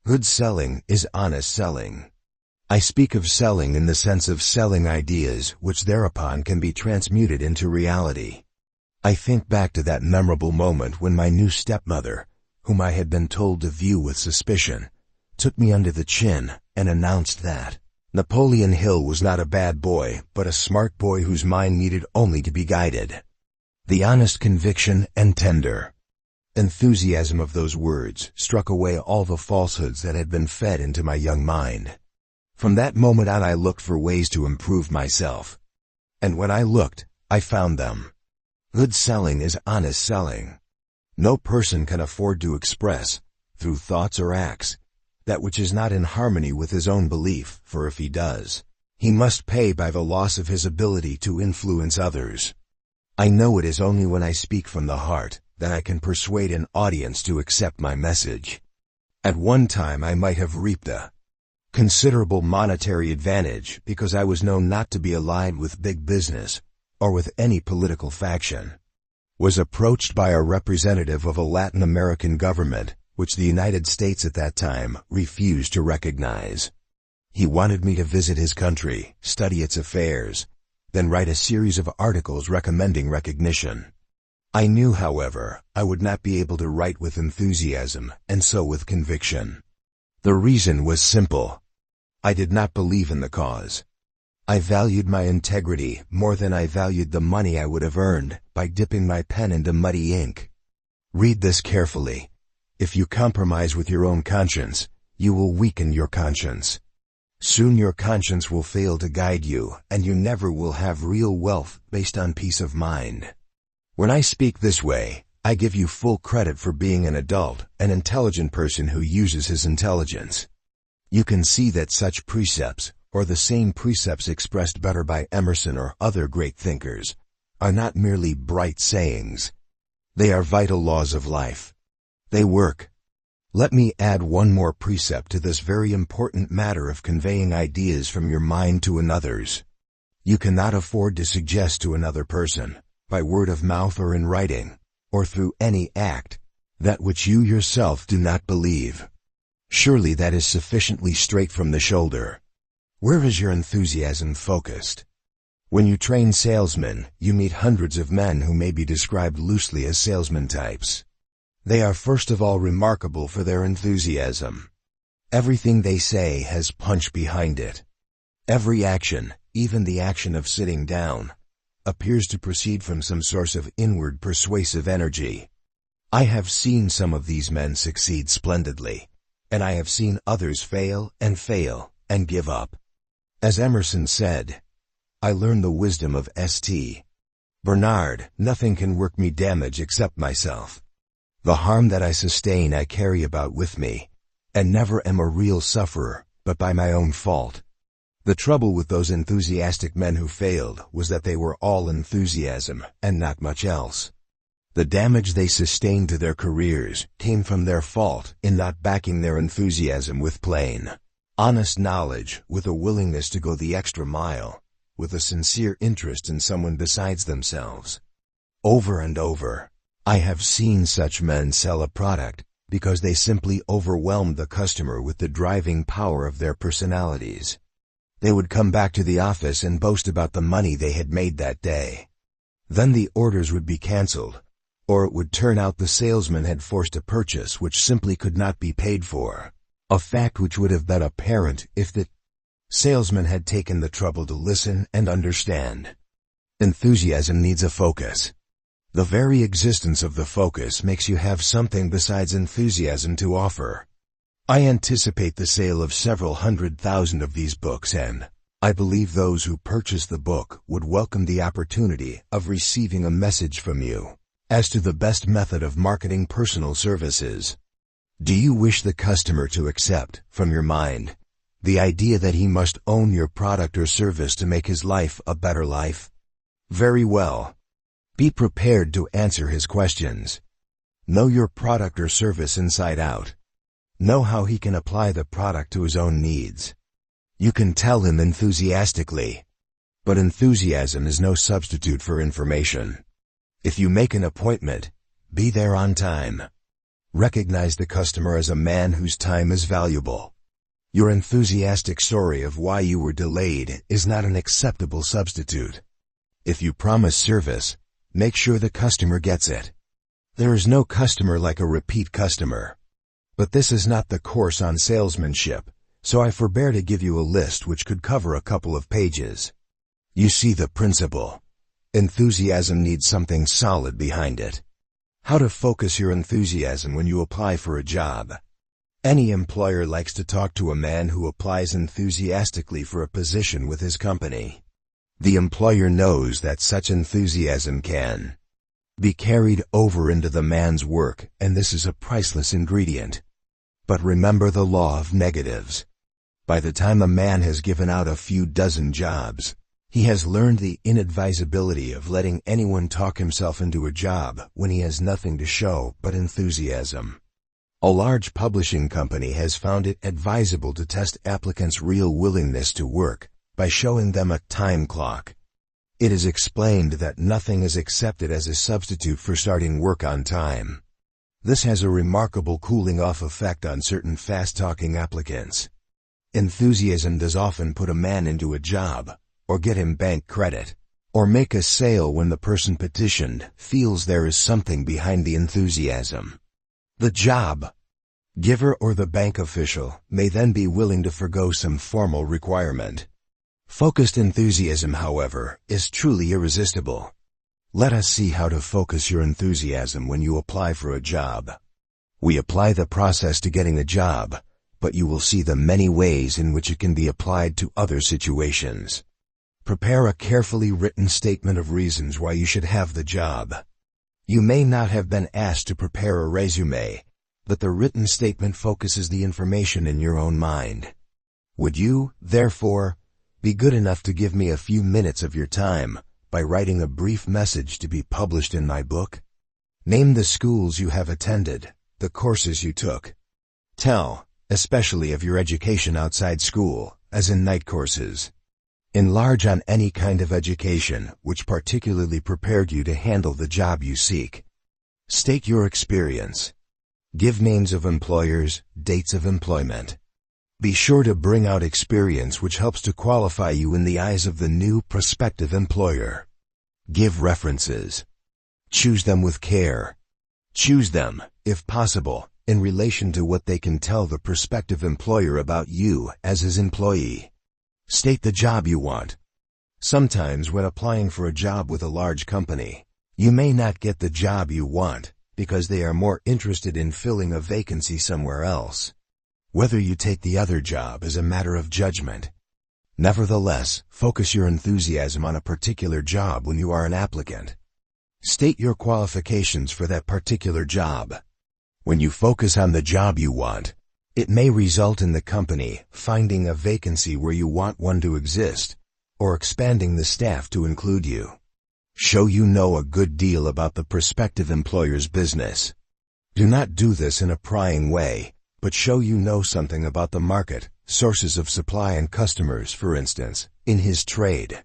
Good selling is honest selling. I speak of selling in the sense of selling ideas which thereupon can be transmuted into reality. I think back to that memorable moment when my new stepmother, whom I had been told to view with suspicion, took me under the chin and announced that Napoleon Hill was not a bad boy, but a smart boy whose mind needed only to be guided. The honest conviction and tender enthusiasm of those words struck away all the falsehoods that had been fed into my young mind. From that moment on I looked for ways to improve myself. And when I looked, I found them. Good selling is honest selling. No person can afford to express, through thoughts or acts, that which is not in harmony with his own belief, for if he does, he must pay by the loss of his ability to influence others. I know it is only when I speak from the heart that I can persuade an audience to accept my message. At one time I might have reaped a considerable monetary advantage because I was known not to be allied with big business or with any political faction. Was approached by a representative of a Latin American government, which the United States at that time refused to recognize. He wanted me to visit his country, study its affairs, then write a series of articles recommending recognition. I knew, however, I would not be able to write with enthusiasm, and so with conviction. The reason was simple. I did not believe in the cause. I valued my integrity more than I valued the money I would have earned by dipping my pen into muddy ink. Read this carefully. If you compromise with your own conscience, you will weaken your conscience. Soon your conscience will fail to guide you, and you never will have real wealth based on peace of mind. When I speak this way, I give you full credit for being an adult, an intelligent person who uses his intelligence. You can see that such precepts, or the same precepts expressed better by Emerson or other great thinkers, are not merely bright sayings. They are vital laws of life. They work. Let me add one more precept to this very important matter of conveying ideas from your mind to another's. You cannot afford to suggest to another person, by word of mouth or in writing, or through any act, that which you yourself do not believe. Surely that is sufficiently straight from the shoulder. Where is your enthusiasm focused? When you train salesmen, you meet hundreds of men who may be described loosely as salesman types. They are first of all remarkable for their enthusiasm. Everything they say has punch behind it. Every action, even the action of sitting down, appears to proceed from some source of inward persuasive energy. I have seen some of these men succeed splendidly, and I have seen others fail and give up. As Emerson said, I learned the wisdom of St. Bernard, nothing can work me damage except myself. The harm that I sustain I carry about with me, and never am a real sufferer, but by my own fault. The trouble with those enthusiastic men who failed was that they were all enthusiasm and not much else. The damage they sustained to their careers came from their fault in not backing their enthusiasm with plain, honest knowledge, with a willingness to go the extra mile, with a sincere interest in someone besides themselves. Over and over, I have seen such men sell a product because they simply overwhelmed the customer with the driving power of their personalities. They would come back to the office and boast about the money they had made that day. Then the orders would be canceled, or it would turn out the salesman had forced a purchase which simply could not be paid for, a fact which would have been apparent if the salesman had taken the trouble to listen and understand. Enthusiasm needs a focus. The very existence of the focus makes you have something besides enthusiasm to offer. I anticipate the sale of several 100,000 of these books, and I believe those who purchase the book would welcome the opportunity of receiving a message from you as to the best method of marketing personal services. Do you wish the customer to accept, from your mind, the idea that he must own your product or service to make his life a better life? Very well. Be prepared to answer his questions. Know your product or service inside out. Know how he can apply the product to his own needs. You can tell him enthusiastically. But enthusiasm is no substitute for information. If you make an appointment, be there on time. Recognize the customer as a man whose time is valuable. Your enthusiastic story of why you were delayed is not an acceptable substitute. If you promise service, make sure the customer gets it. There is no customer like a repeat customer. But this is not the course on salesmanship, so I forbear to give you a list which could cover a couple of pages. You see the principle. Enthusiasm needs something solid behind it. How to focus your enthusiasm when you apply for a job. Any employer likes to talk to a man who applies enthusiastically for a position with his company. The employer knows that such enthusiasm can be carried over into the man's work, and this is a priceless ingredient. But remember the law of negatives. By the time a man has given out a few dozen jobs, he has learned the inadvisability of letting anyone talk himself into a job when he has nothing to show but enthusiasm. A large publishing company has found it advisable to test applicants' real willingness to work by showing them a time clock. It is explained that nothing is accepted as a substitute for starting work on time. This has a remarkable cooling-off effect on certain fast-talking applicants. Enthusiasm does often put a man into a job, or get him bank credit, or make a sale when the person petitioned feels there is something behind the enthusiasm. The job giver or the bank official may then be willing to forgo some formal requirement. Focused enthusiasm, however, is truly irresistible. Let us see how to focus your enthusiasm when you apply for a job. We apply the process to getting the job, but you will see the many ways in which it can be applied to other situations. Prepare a carefully written statement of reasons why you should have the job. You may not have been asked to prepare a resume, but the written statement focuses the information in your own mind. Would you, therefore, be good enough to give me a few minutes of your time by writing a brief message to be published in my book? Name the schools you have attended, the courses you took. Tell, especially of your education outside school, as in night courses. Enlarge on any kind of education which particularly prepared you to handle the job you seek. State your experience. Give names of employers, dates of employment. Be sure to bring out experience which helps to qualify you in the eyes of the new prospective employer. Give references. Choose them with care. Choose them, if possible, in relation to what they can tell the prospective employer about you as his employee. State the job you want. Sometimes when applying for a job with a large company, you may not get the job you want because they are more interested in filling a vacancy somewhere else. Whether you take the other job is a matter of judgment. Nevertheless, focus your enthusiasm on a particular job when you are an applicant. State your qualifications for that particular job. When you focus on the job you want, it may result in the company finding a vacancy where you want one to exist, or expanding the staff to include you. Show you know a good deal about the prospective employer's business. Do not do this in a prying way, but show you know something about the market, sources of supply and customers, for instance, in his trade.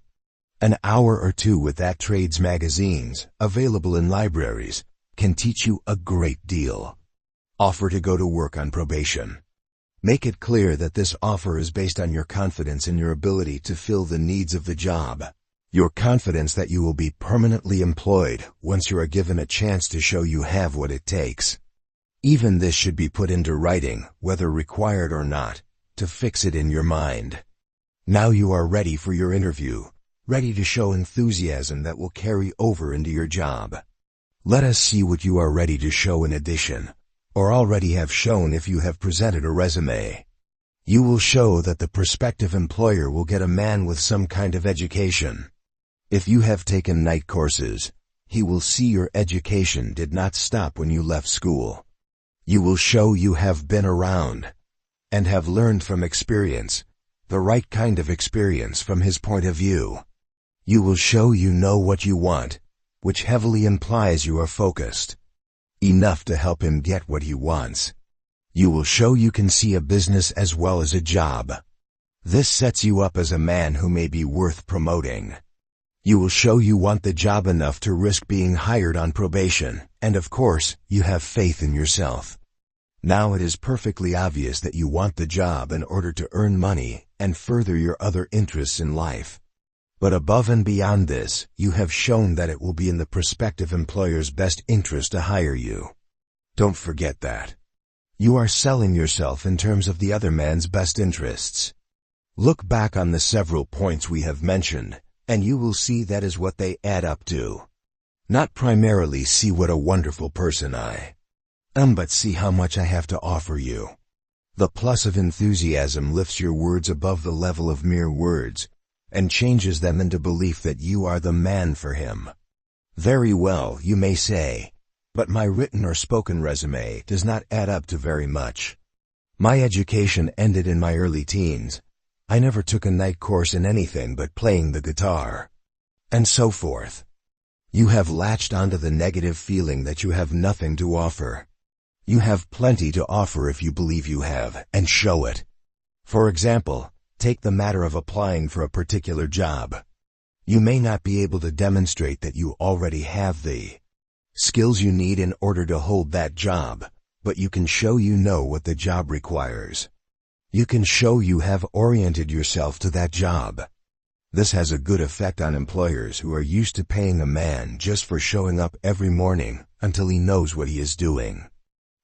An hour or two with that trade's magazines, available in libraries, can teach you a great deal. Offer to go to work on probation. Make it clear that this offer is based on your confidence in your ability to fill the needs of the job. Your confidence that you will be permanently employed once you are given a chance to show you have what it takes. Even this should be put into writing, whether required or not, to fix it in your mind. Now you are ready for your interview, ready to show enthusiasm that will carry over into your job. Let us see what you are ready to show in addition, or already have shown if you have presented a resume. You will show that the prospective employer will get a man with some kind of education. If you have taken night courses, he will see your education did not stop when you left school. You will show you have been around and have learned from experience, the right kind of experience from his point of view. You will show you know what you want, which heavily implies you are focused. Enough to help him get what he wants. You will show you can see a business as well as a job. This sets you up as a man who may be worth promoting. You will show you want the job enough to risk being hired on probation, and of course, you have faith in yourself. Now it is perfectly obvious that you want the job in order to earn money and further your other interests in life. But above and beyond this, you have shown that it will be in the prospective employer's best interest to hire you. Don't forget that. You are selling yourself in terms of the other man's best interests. Look back on the several points we have mentioned, and you will see that is what they add up to. Not primarily see what a wonderful person I am, but see how much I have to offer you. The plus of enthusiasm lifts your words above the level of mere words, and changes them into belief that you are the man for him. Very well, you may say, but my written or spoken resume does not add up to very much. My education ended in my early teens. I never took a night course in anything but playing the guitar. And so forth. You have latched onto the negative feeling that you have nothing to offer. You have plenty to offer if you believe you have, and show it. For example, take the matter of applying for a particular job. You may not be able to demonstrate that you already have the skills you need in order to hold that job, but you can show you know what the job requires. You can show you have oriented yourself to that job. This has a good effect on employers who are used to paying a man just for showing up every morning until he knows what he is doing.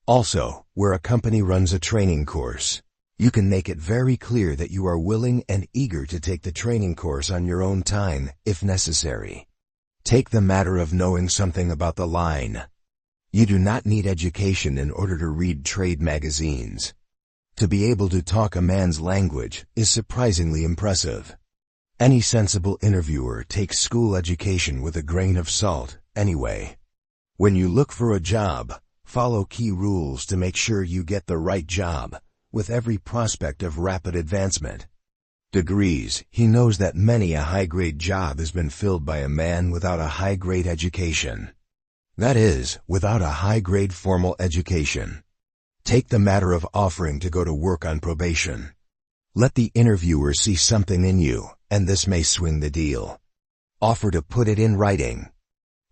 Also, where a company runs a training course, you can make it very clear that you are willing and eager to take the training course on your own time, if necessary. Take the matter of knowing something about the line. You do not need education in order to read trade magazines. To be able to talk a man's language is surprisingly impressive. Any sensible interviewer takes school education with a grain of salt, anyway. When you look for a job, follow key rules to make sure you get the right job, with every prospect of rapid advancement. Degrees. He knows that many a high-grade job has been filled by a man without a high-grade education. That is, without a high-grade formal education. Take the matter of offering to go to work on probation. Let the interviewer see something in you, and this may swing the deal. Offer to put it in writing.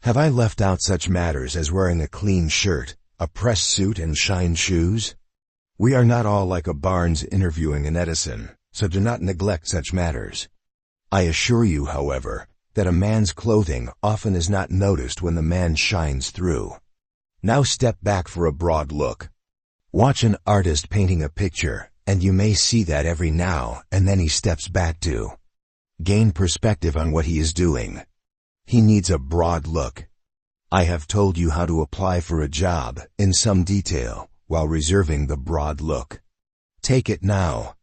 Have I left out such matters as wearing a clean shirt, a pressed suit, and shined shoes? We are not all like a Barnes interviewing an Edison, so do not neglect such matters. I assure you, however, that a man's clothing often is not noticed when the man shines through. Now step back for a broad look. Watch an artist painting a picture, and you may see that every now and then he steps back to gain perspective on what he is doing. He needs a broad look. I have told you how to apply for a job in some detail, while reserving the broad look. Take it now.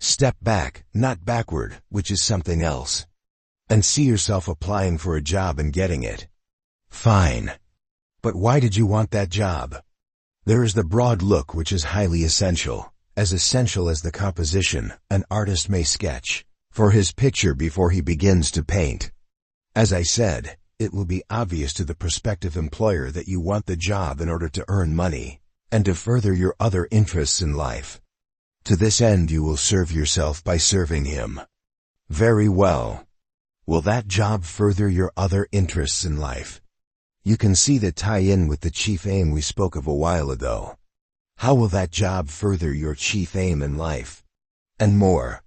Step back, not backward, which is something else. And see yourself applying for a job and getting it. Fine. But why did you want that job? There is the broad look, which is highly essential as the composition an artist may sketch for his picture before he begins to paint. As I said, it will be obvious to the prospective employer that you want the job in order to earn money and to further your other interests in life. To this end you will serve yourself by serving him. Very well. Will that job further your other interests in life? You can see the tie-in with the chief aim we spoke of a while ago. How will that job further your chief aim in life? And more,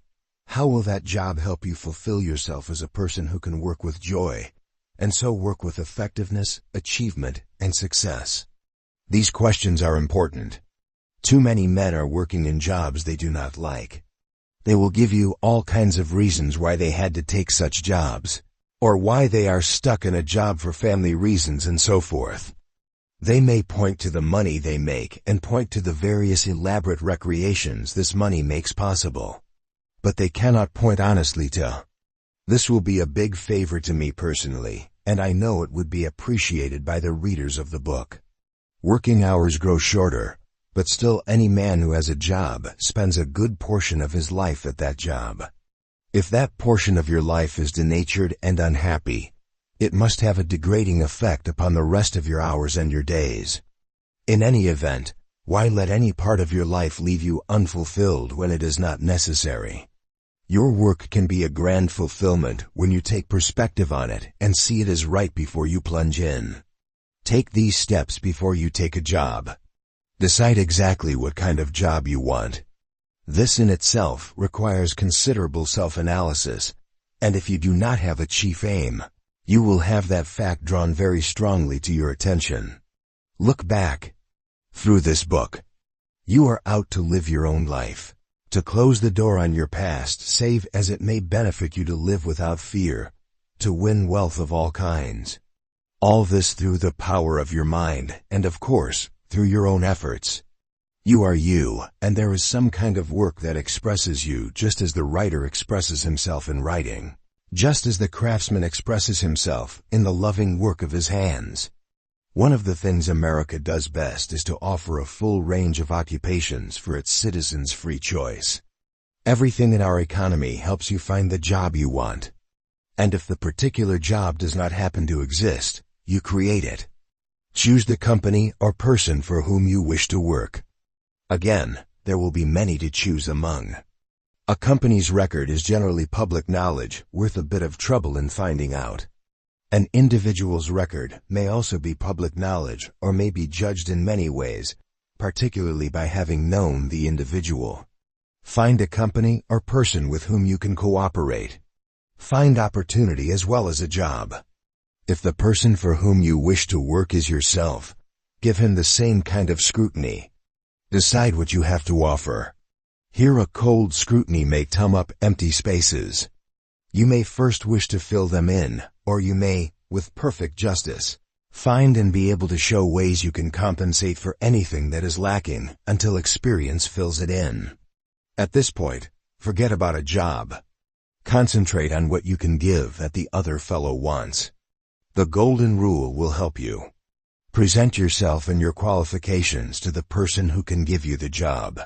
how will that job help you fulfill yourself as a person who can work with joy, and so work with effectiveness, achievement, and success? These questions are important. Too many men are working in jobs they do not like. They will give you all kinds of reasons why they had to take such jobs, or why they are stuck in a job for family reasons and so forth. They may point to the money they make and point to the various elaborate recreations this money makes possible. But they cannot point honestly to. This will be a big favor to me personally, and I know it would be appreciated by the readers of the book. Working hours grow shorter, but still any man who has a job spends a good portion of his life at that job. If that portion of your life is denatured and unhappy, it must have a degrading effect upon the rest of your hours and your days. In any event, why let any part of your life leave you unfulfilled when it is not necessary? Your work can be a grand fulfillment when you take perspective on it and see it as right before you plunge in. Take these steps before you take a job. Decide exactly what kind of job you want. This in itself requires considerable self-analysis, and if you do not have a chief aim, you will have that fact drawn very strongly to your attention. Look back. Through this book, you are out to live your own life, to close the door on your past save as it may benefit you to live without fear, to win wealth of all kinds. All this through the power of your mind and, of course, through your own efforts. You are you, and there is some kind of work that expresses you just as the writer expresses himself in writing, just as the craftsman expresses himself in the loving work of his hands. One of the things America does best is to offer a full range of occupations for its citizens' free choice. Everything in our economy helps you find the job you want. And if the particular job does not happen to exist, you create it. Choose the company or person for whom you wish to work. Again, there will be many to choose among. A company's record is generally public knowledge, worth a bit of trouble in finding out. An individual's record may also be public knowledge or may be judged in many ways, particularly by having known the individual. Find a company or person with whom you can cooperate. Find opportunity as well as a job. If the person for whom you wish to work is yourself, give him the same kind of scrutiny. Decide what you have to offer. Here a cold scrutiny may come up empty spaces. You may first wish to fill them in, or you may, with perfect justice, find and be able to show ways you can compensate for anything that is lacking until experience fills it in. At this point, forget about a job. Concentrate on what you can give that the other fellow wants. The golden rule will help you. Present yourself and your qualifications to the person who can give you the job.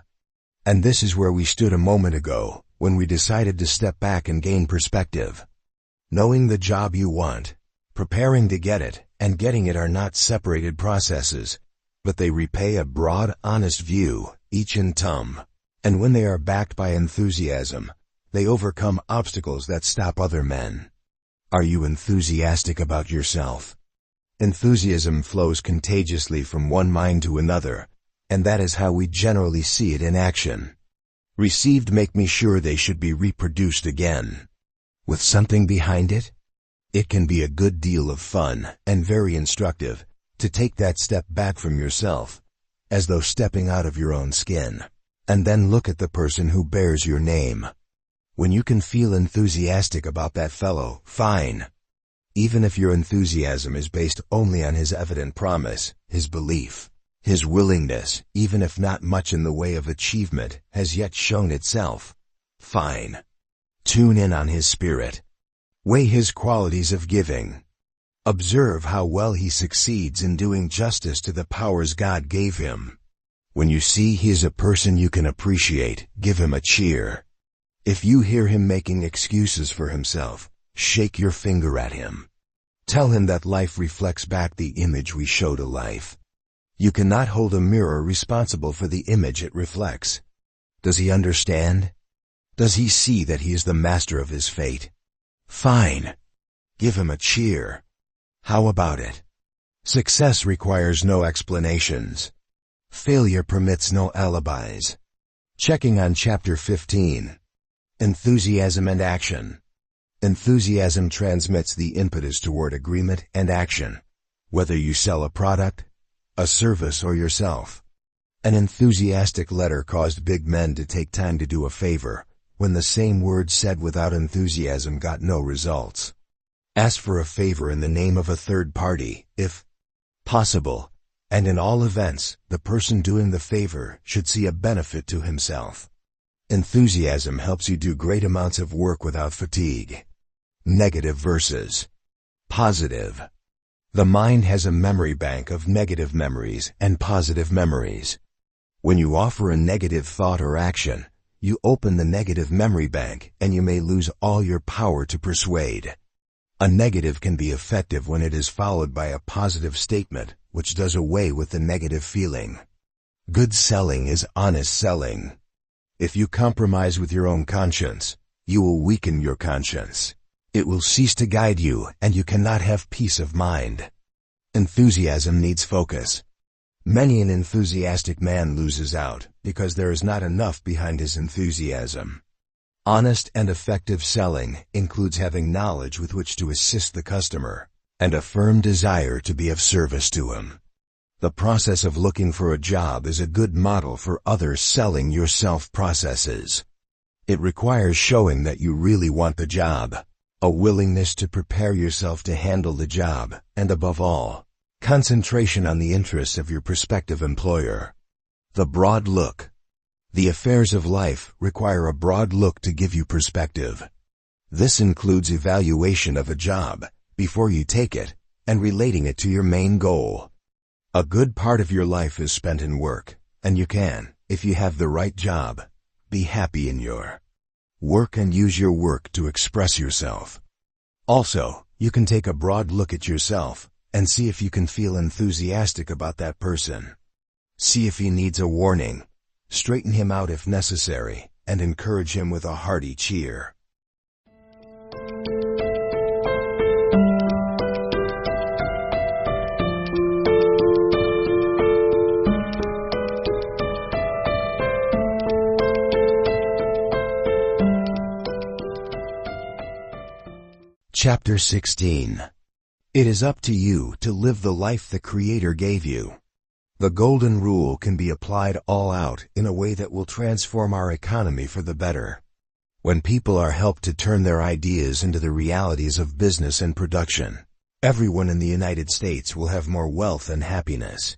And this is where we stood a moment ago, when we decided to step back and gain perspective. Knowing the job you want, preparing to get it, and getting it are not separated processes, but they repay a broad, honest view, each in turn. And when they are backed by enthusiasm, they overcome obstacles that stop other men. Are you enthusiastic about yourself? Enthusiasm flows contagiously from one mind to another, and that is how we generally see it in action. Received make me sure they should be reproduced again. With something behind it? It can be a good deal of fun, and very instructive, to take that step back from yourself, as though stepping out of your own skin, and then look at the person who bears your name. When you can feel enthusiastic about that fellow, fine. Even if your enthusiasm is based only on his evident promise, his belief, His willingness, even if not much in the way of achievement, has yet shown itself. Fine. Tune in on his spirit. Weigh his qualities of giving. Observe how well he succeeds in doing justice to the powers God gave him. When you see he is a person you can appreciate, give him a cheer. If you hear him making excuses for himself, shake your finger at him. Tell him that life reflects back the image we show to life. You cannot hold a mirror responsible for the image it reflects. Does he understand? Does he see that he is the master of his fate? Fine. Give him a cheer. How about it? Success requires no explanations. Failure permits no alibis. Checking on Chapter 15. Enthusiasm and action. Enthusiasm transmits the impetus toward agreement and action, whether you sell a product, a service, or yourself. An enthusiastic letter caused big men to take time to do a favor, when the same words said without enthusiasm got no results. Ask for a favor in the name of a third party, if possible, and in all events, the person doing the favor should see a benefit to himself. Enthusiasm helps you do great amounts of work without fatigue. Negative versus positive. The mind has a memory bank of negative memories and positive memories. When you offer a negative thought or action, you open the negative memory bank and you may lose all your power to persuade. A negative can be effective when it is followed by a positive statement, which does away with the negative feeling. Good selling is honest selling. If you compromise with your own conscience, you will weaken your conscience. It will cease to guide you, and you cannot have peace of mind. Enthusiasm needs focus. Many an enthusiastic man loses out because there is not enough behind his enthusiasm. Honest and effective selling includes having knowledge with which to assist the customer, and a firm desire to be of service to him. The process of looking for a job is a good model for other selling yourself processes. It requires showing that you really want the job, a willingness to prepare yourself to handle the job, and above all, concentration on the interests of your prospective employer. The broad look. The affairs of life require a broad look to give you perspective. This includes evaluation of a job before you take it and relating it to your main goal. A good part of your life is spent in work, and you can, if you have the right job, be happy in your work and use your work to express yourself. Also, you can take a broad look at yourself and see if you can feel enthusiastic about that person. See if he needs a warning, straighten him out if necessary, and encourage him with a hearty cheer. Chapter 16. It is up to you to live the life the Creator gave you. The golden rule can be applied all out in a way that will transform our economy for the better. When people are helped to turn their ideas into the realities of business and production, everyone in the United States will have more wealth and happiness.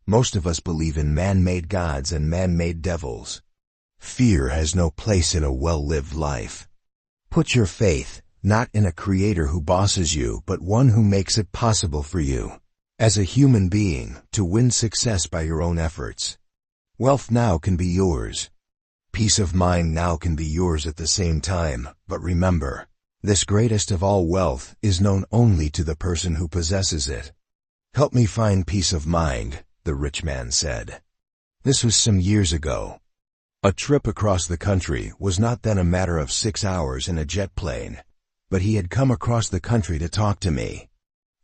Most of us believe in man-made gods and man-made devils. Fear has no place in a well-lived life. Put your faith not in a creator who bosses you, but one who makes it possible for you, as a human being, to win success by your own efforts. Wealth now can be yours. Peace of mind now can be yours at the same time, but remember, this greatest of all wealth is known only to the person who possesses it. "Help me find peace of mind," the rich man said. This was some years ago. A trip across the country was not then a matter of 6 hours in a jet plane, but he had come across the country to talk to me.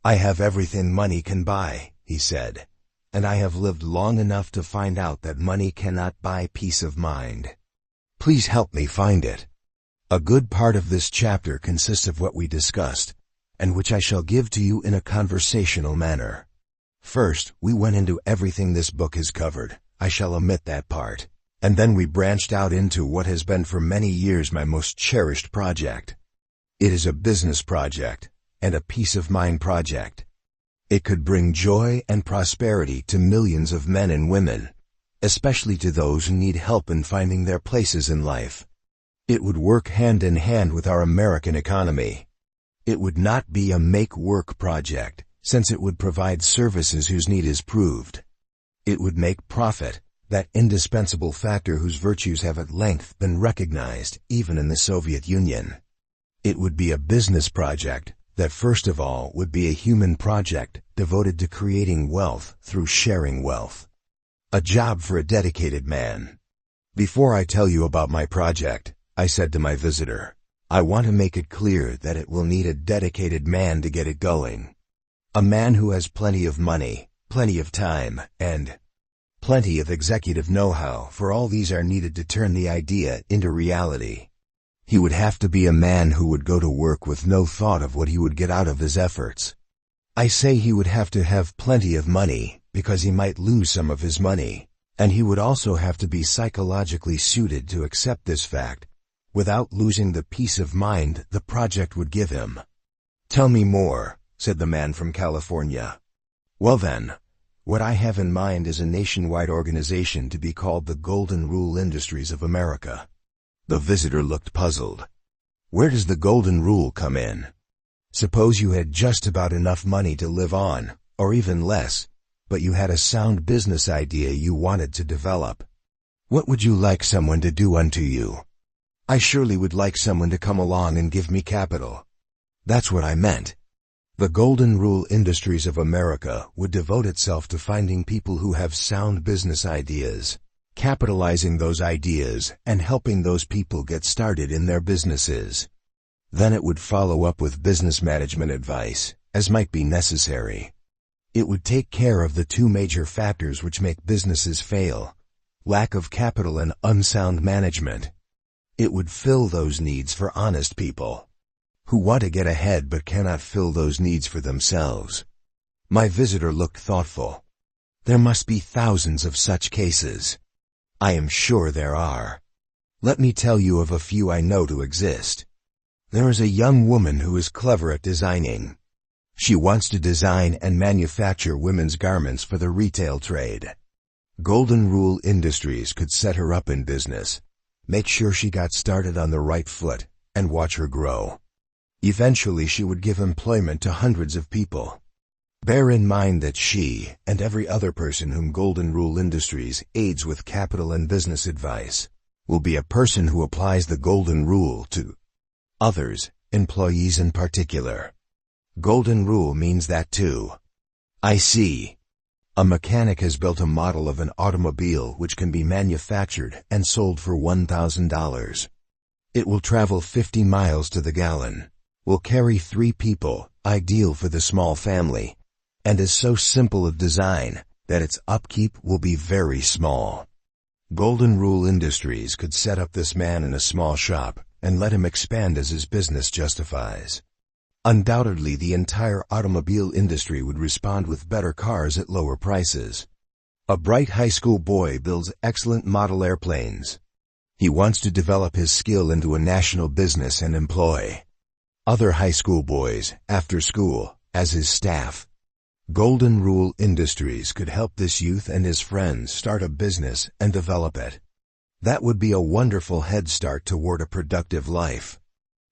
"I have everything money can buy," he said, "and I have lived long enough to find out that money cannot buy peace of mind. Please help me find it." A good part of this chapter consists of what we discussed, and which I shall give to you in a conversational manner. First, we went into everything this book has covered. I shall omit that part. And then we branched out into what has been for many years my most cherished project. It is a business project and a peace of mind project. It could bring joy and prosperity to millions of men and women, especially to those who need help in finding their places in life. It would work hand in hand with our American economy. It would not be a make-work project, since it would provide services whose need is proved. It would make profit, that indispensable factor whose virtues have at length been recognized even in the Soviet Union. It would be a business project that first of all would be a human project devoted to creating wealth through sharing wealth. A job for a dedicated man. Before I tell you about my project, I said to my visitor, I want to make it clear that it will need a dedicated man to get it going. A man who has plenty of money, plenty of time, and plenty of executive know-how, for all these are needed to turn the idea into reality. He would have to be a man who would go to work with no thought of what he would get out of his efforts. I say he would have to have plenty of money, because he might lose some of his money, and he would also have to be psychologically suited to accept this fact, without losing the peace of mind the project would give him. Tell me more, said the man from California. Well then, what I have in mind is a nationwide organization to be called the Golden Rule Industries of America. The visitor looked puzzled. Where does the Golden Rule come in? Suppose you had just about enough money to live on, or even less, but you had a sound business idea you wanted to develop. What would you like someone to do unto you? I surely would like someone to come along and give me capital. That's what I meant. The Golden Rule Industries of America would devote itself to finding people who have sound business ideas, capitalizing those ideas, and helping those people get started in their businesses. Then it would follow up with business management advice, as might be necessary. It would take care of the two major factors which make businesses fail: lack of capital and unsound management. It would fill those needs for honest people, who want to get ahead but cannot fill those needs for themselves. My visitor looked thoughtful. There must be thousands of such cases. I am sure there are. Let me tell you of a few I know to exist. There is a young woman who is clever at designing. She wants to design and manufacture women's garments for the retail trade. Golden Rule Industries could set her up in business, make sure she got started on the right foot, and watch her grow. Eventually she would give employment to hundreds of people. Bear in mind that she, and every other person whom Golden Rule Industries aids with capital and business advice, will be a person who applies the Golden Rule to others, employees in particular. Golden Rule means that too. I see. A mechanic has built a model of an automobile which can be manufactured and sold for $1,000. It will travel 50 miles to the gallon, will carry 3 people, ideal for the small family, and is so simple of design that its upkeep will be very small. Golden Rule Industries could set up this man in a small shop and let him expand as his business justifies. Undoubtedly, the entire automobile industry would respond with better cars at lower prices. A bright high school boy builds excellent model airplanes. He wants to develop his skill into a national business and employ other high school boys, after school, as his staff. Golden Rule Industries could help this youth and his friends start a business and develop it. That would be a wonderful head start toward a productive life.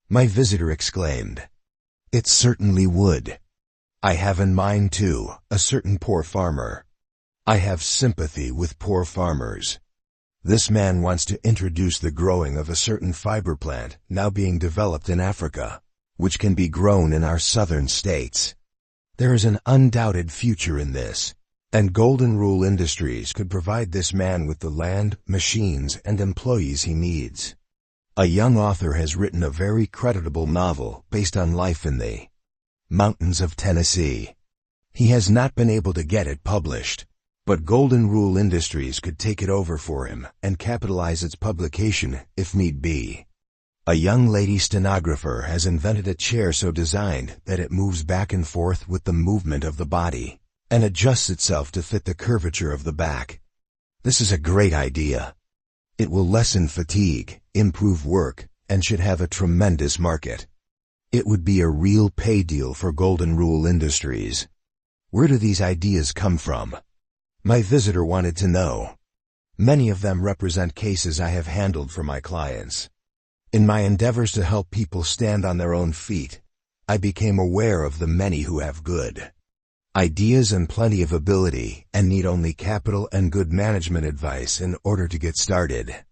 My visitor exclaimed. It certainly would. I have in mind, too, a certain poor farmer. I have sympathy with poor farmers. This man wants to introduce the growing of a certain fiber plant now being developed in Africa, which can be grown in our southern states. There is an undoubted future in this, and Golden Rule Industries could provide this man with the land, machines, and employees he needs. A young author has written a very creditable novel based on life in the mountains of Tennessee. He has not been able to get it published, but Golden Rule Industries could take it over for him and capitalize its publication if need be. A young lady stenographer has invented a chair so designed that it moves back and forth with the movement of the body and adjusts itself to fit the curvature of the back. This is a great idea. It will lessen fatigue, improve work, and should have a tremendous market. It would be a real pay deal for Golden Rule Industries. Where do these ideas come from? My visitor wanted to know. Many of them represent cases I have handled for my clients. In my endeavors to help people stand on their own feet, I became aware of the many who have good ideas and plenty of ability and need only capital and good management advice in order to get started.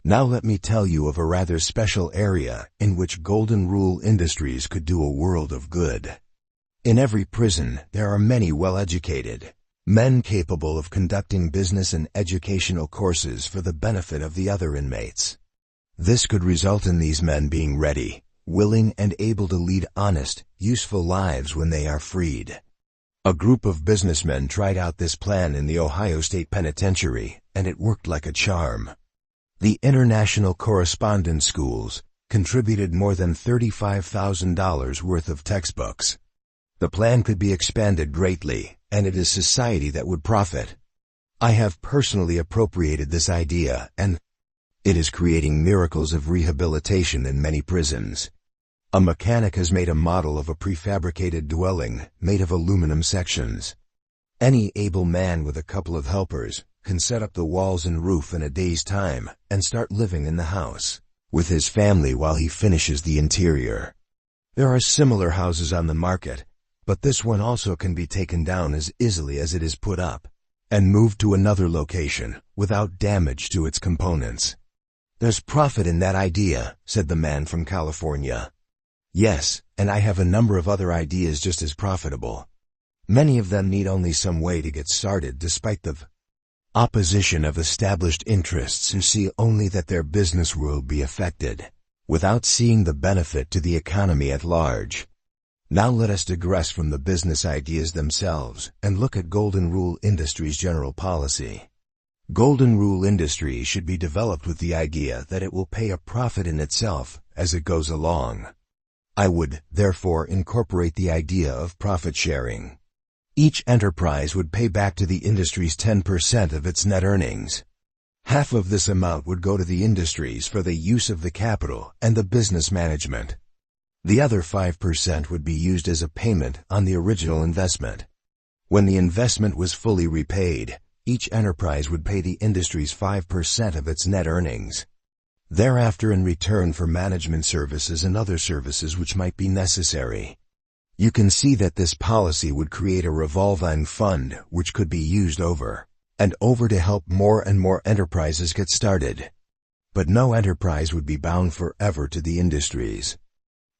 Now let me tell you of a rather special area in which Golden Rule Industries could do a world of good. In every prison, there are many well-educated men capable of conducting business and educational courses for the benefit of the other inmates. This could result in these men being ready, willing, and able to lead honest, useful lives when they are freed. A group of businessmen tried out this plan in the Ohio State Penitentiary, and it worked like a charm. The International Correspondence Schools contributed more than $35,000 worth of textbooks. The plan could be expanded greatly, and it is society that would profit. I have personally appropriated this idea, and it is creating miracles of rehabilitation in many prisons. A mechanic has made a model of a prefabricated dwelling made of aluminum sections. Any able man with a couple of helpers can set up the walls and roof in a day's time and start living in the house with his family while he finishes the interior. There are similar houses on the market, but this one also can be taken down as easily as it is put up and moved to another location without damage to its components. There's profit in that idea, said the man from California. Yes, and I have a number of other ideas just as profitable. Many of them need only some way to get started despite the opposition of established interests who see only that their business will be affected, without seeing the benefit to the economy at large. Now let us digress from the business ideas themselves and look at Golden Rule Industries' general policy. Golden Rule Industries should be developed with the idea that it will pay a profit in itself as it goes along. I would, therefore, incorporate the idea of profit sharing. Each enterprise would pay back to the industries 10% of its net earnings. Half of this amount would go to the industries for the use of the capital and the business management. The other 5% would be used as a payment on the original investment. When the investment was fully repaid, each enterprise would pay the industries 5% of its net earnings. Thereafter, in return for management services and other services which might be necessary. You can see that this policy would create a revolving fund which could be used over and over to help more and more enterprises get started. But no enterprise would be bound forever to the industries.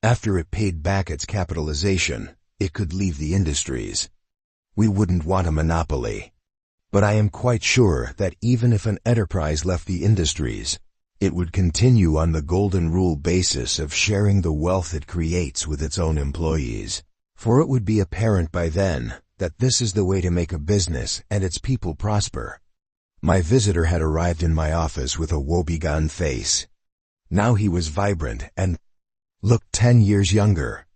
After it paid back its capitalization, it could leave the industries. We wouldn't want a monopoly. But I am quite sure that even if an enterprise left the industries, it would continue on the Golden Rule basis of sharing the wealth it creates with its own employees. For it would be apparent by then that this is the way to make a business and its people prosper. My visitor had arrived in my office with a woebegone face. Now he was vibrant and looked 10 years younger.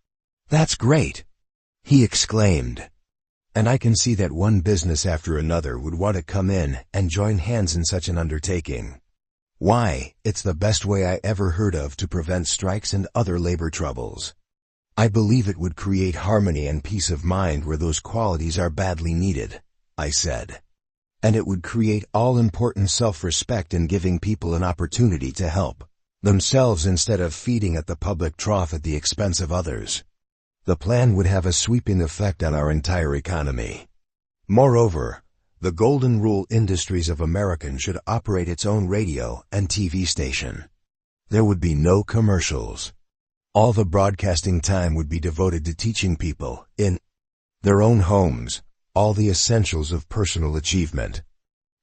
"That's great!" he exclaimed. "And I can see that one business after another would want to come in and join hands in such an undertaking. Why, it's the best way I ever heard of to prevent strikes and other labor troubles. I believe it would create harmony and peace of mind where those qualities are badly needed," I said. "And it would create all-important self-respect in giving people an opportunity to help themselves instead of feeding at the public trough at the expense of others. The plan would have a sweeping effect on our entire economy. Moreover, the Golden Rule Industries of America should operate its own radio and TV station. There would be no commercials. All the broadcasting time would be devoted to teaching people, in their own homes, all the essentials of personal achievement.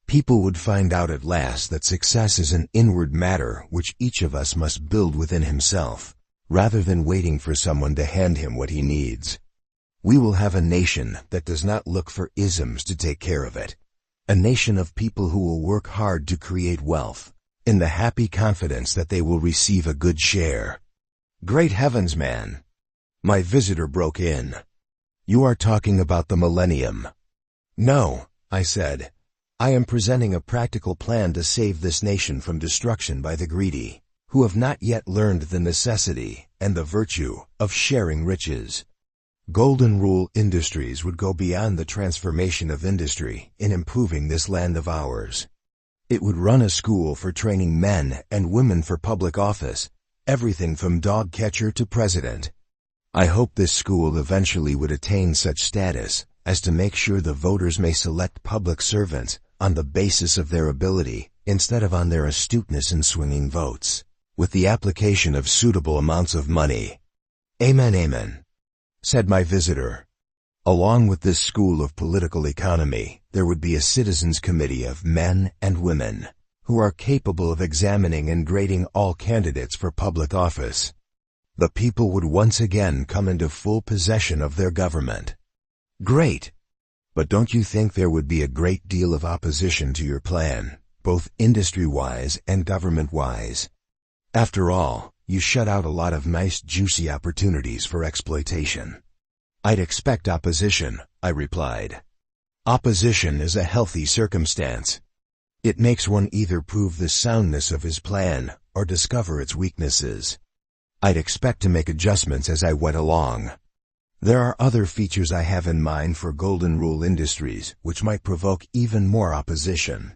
People would find out at last that success is an inward matter which each of us must build within himself, rather than waiting for someone to hand him what he needs. We will have a nation that does not look for isms to take care of it. A nation of people who will work hard to create wealth, in the happy confidence that they will receive a good share." "Great heavens, man!" my visitor broke in. "You are talking about the millennium." "No," I said. "I am presenting a practical plan to save this nation from destruction by the greedy, who have not yet learned the necessity and the virtue of sharing riches. Golden Rule Industries would go beyond the transformation of industry in improving this land of ours. It would run a school for training men and women for public office, everything from dog catcher to president. I hope this school eventually would attain such status as to make sure the voters may select public servants on the basis of their ability instead of on their astuteness in swinging votes, with the application of suitable amounts of money. Amen, amen, said my visitor. Along with this school of political economy, there would be a citizens' committee of men and women who are capable of examining and grading all candidates for public office. The people would once again come into full possession of their government. Great! But don't you think there would be a great deal of opposition to your plan, both industry-wise and government-wise? After all, you shut out a lot of nice juicy opportunities for exploitation. I'd expect opposition, I replied. Opposition is a healthy circumstance. It makes one either prove the soundness of his plan or discover its weaknesses. I'd expect to make adjustments as I went along. There are other features I have in mind for Golden Rule Industries which might provoke even more opposition.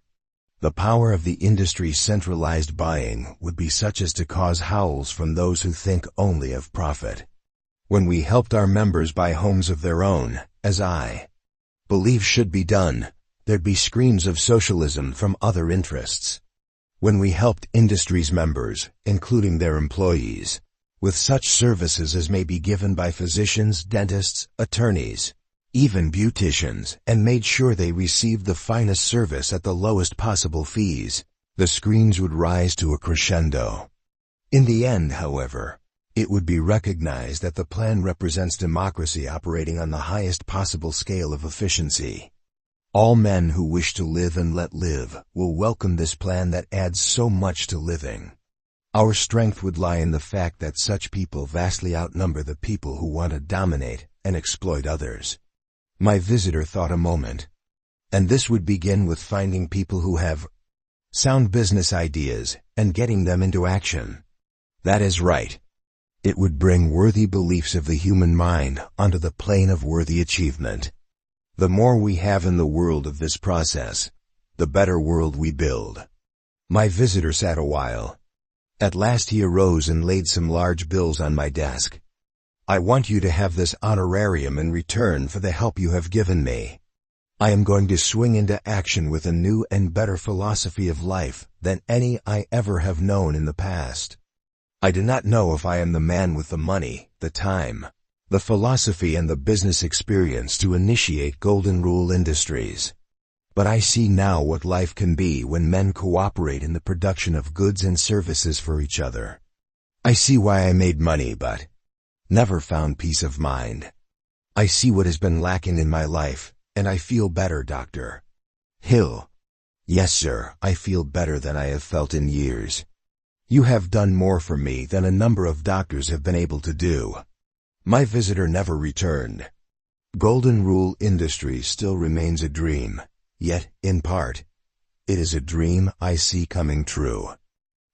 The power of the industry's centralized buying would be such as to cause howls from those who think only of profit. When we helped our members buy homes of their own, as I believe should be done, there'd be screams of socialism from other interests. When we helped industry's members, including their employees, with such services as may be given by physicians, dentists, attorneys, even beauticians, and made sure they received the finest service at the lowest possible fees, the screams would rise to a crescendo. In the end, however, it would be recognized that the plan represents democracy operating on the highest possible scale of efficiency. All men who wish to live and let live will welcome this plan that adds so much to living. Our strength would lie in the fact that such people vastly outnumber the people who want to dominate and exploit others. My visitor thought a moment. And this would begin with finding people who have sound business ideas and getting them into action. That is right. It would bring worthy beliefs of the human mind onto the plane of worthy achievement. The more we have in the world of this process, the better world we build. My visitor sat a while. At last he arose and laid some large bills on my desk. I want you to have this honorarium in return for the help you have given me. I am going to swing into action with a new and better philosophy of life than any I ever have known in the past. I do not know if I am the man with the money, the time, the philosophy and the business experience to initiate Golden Rule Industries. But I see now what life can be when men cooperate in the production of goods and services for each other. I see why I made money but never found peace of mind. I see what has been lacking in my life, and I feel better, Dr. Hill. Yes, sir, I feel better than I have felt in years. You have done more for me than a number of doctors have been able to do. My visitor never returned. Golden Rule Industries still remains a dream, yet, in part, it is a dream I see coming true.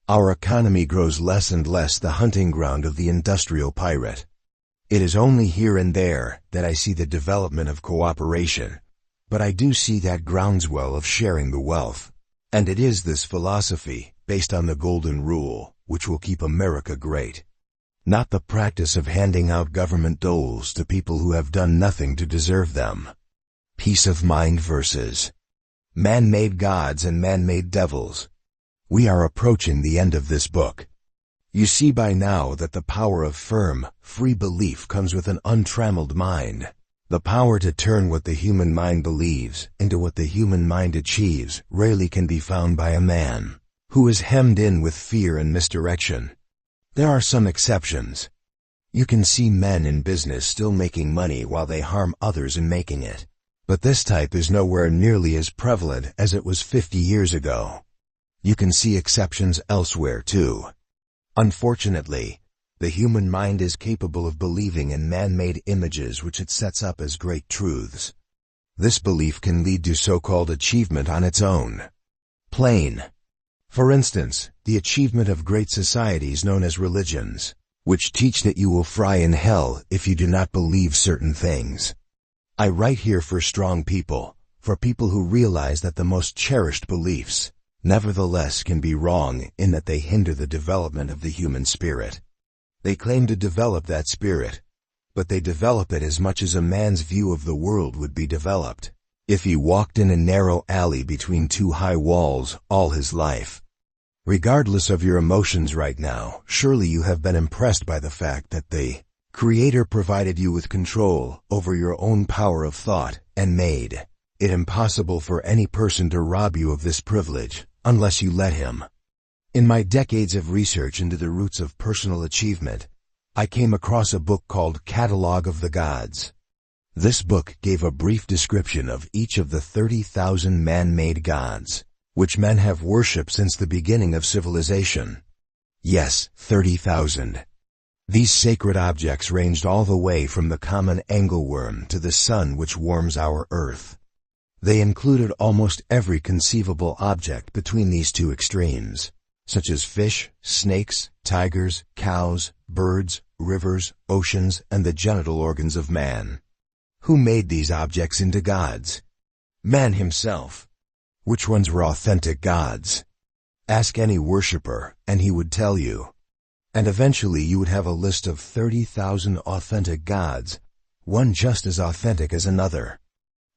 Our economy grows less and less the hunting ground of the industrial pirate. It is only here and there that I see the development of cooperation, but I do see that groundswell of sharing the wealth. And it is this philosophy, based on the Golden Rule, which will keep America great. Not the practice of handing out government doles to people who have done nothing to deserve them. Peace of mind versus man-made gods and man-made devils. We are approaching the end of this book. You see by now that the power of firm, free belief comes with an untrammeled mind. The power to turn what the human mind believes into what the human mind achieves rarely can be found by a man who is hemmed in with fear and misdirection. There are some exceptions. You can see men in business still making money while they harm others in making it. But this type is nowhere nearly as prevalent as it was 50 years ago. You can see exceptions elsewhere, too. Unfortunately, the human mind is capable of believing in man-made images which it sets up as great truths. This belief can lead to so-called achievement on its own. Plain. For instance, the achievement of great societies known as religions, which teach that you will fry in hell if you do not believe certain things. I write here for strong people, for people who realize that the most cherished beliefs, nevertheless, can be wrong in that they hinder the development of the human spirit. They claim to develop that spirit, but they develop it as much as a man's view of the world would be developed if he walked in a narrow alley between two high walls all his life. Regardless of your emotions right now, surely you have been impressed by the fact that the Creator provided you with control over your own power of thought and made it impossible for any person to rob you of this privilege unless you let him. In my decades of research into the roots of personal achievement, I came across a book called Catalog of the Gods. This book gave a brief description of each of the 30,000 man-made gods, which men have worshipped since the beginning of civilization. Yes, 30,000. These sacred objects ranged all the way from the common angleworm to the sun which warms our earth. They included almost every conceivable object between these two extremes, such as fish, snakes, tigers, cows, birds, rivers, oceans, and the genital organs of man. Who made these objects into gods? Man himself. Which ones were authentic gods? Ask any worshipper, and he would tell you. And eventually you would have a list of 30,000 authentic gods, one just as authentic as another.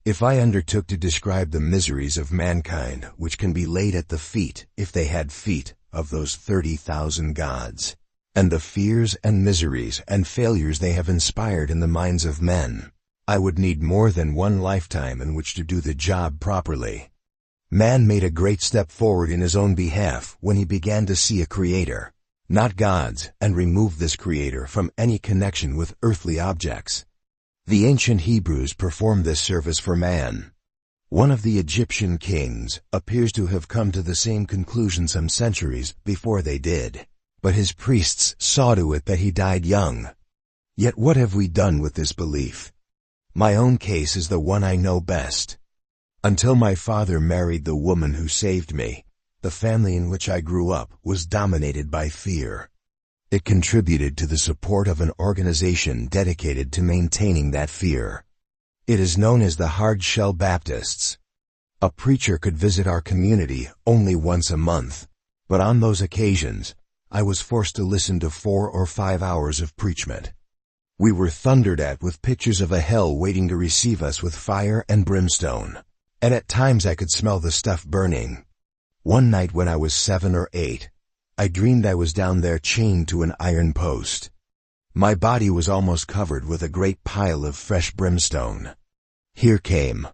If I undertook to describe the miseries of mankind which can be laid at the feet, if they had feet, of those 30,000 gods, and the fears and miseries and failures they have inspired in the minds of men, I would need more than one lifetime in which to do the job properly. Man made a great step forward in his own behalf when he began to see a creator, not gods, and remove this creator from any connection with earthly objects. The ancient Hebrews performed this service for man. One of the Egyptian kings appears to have come to the same conclusion some centuries before they did, but his priests saw to it that he died young. Yet what have we done with this belief? My own case is the one I know best. Until my father married the woman who saved me, the family in which I grew up was dominated by fear. It contributed to the support of an organization dedicated to maintaining that fear. It is known as the Hard Shell Baptists. A preacher could visit our community only once a month, but on those occasions, I was forced to listen to 4 or 5 hours of preachment. We were thundered at with pictures of a hell waiting to receive us with fire and brimstone, and at times I could smell the stuff burning. One night when I was 7 or 8, I dreamed I was down there chained to an iron post. My body was almost covered with a great pile of fresh brimstone. Here came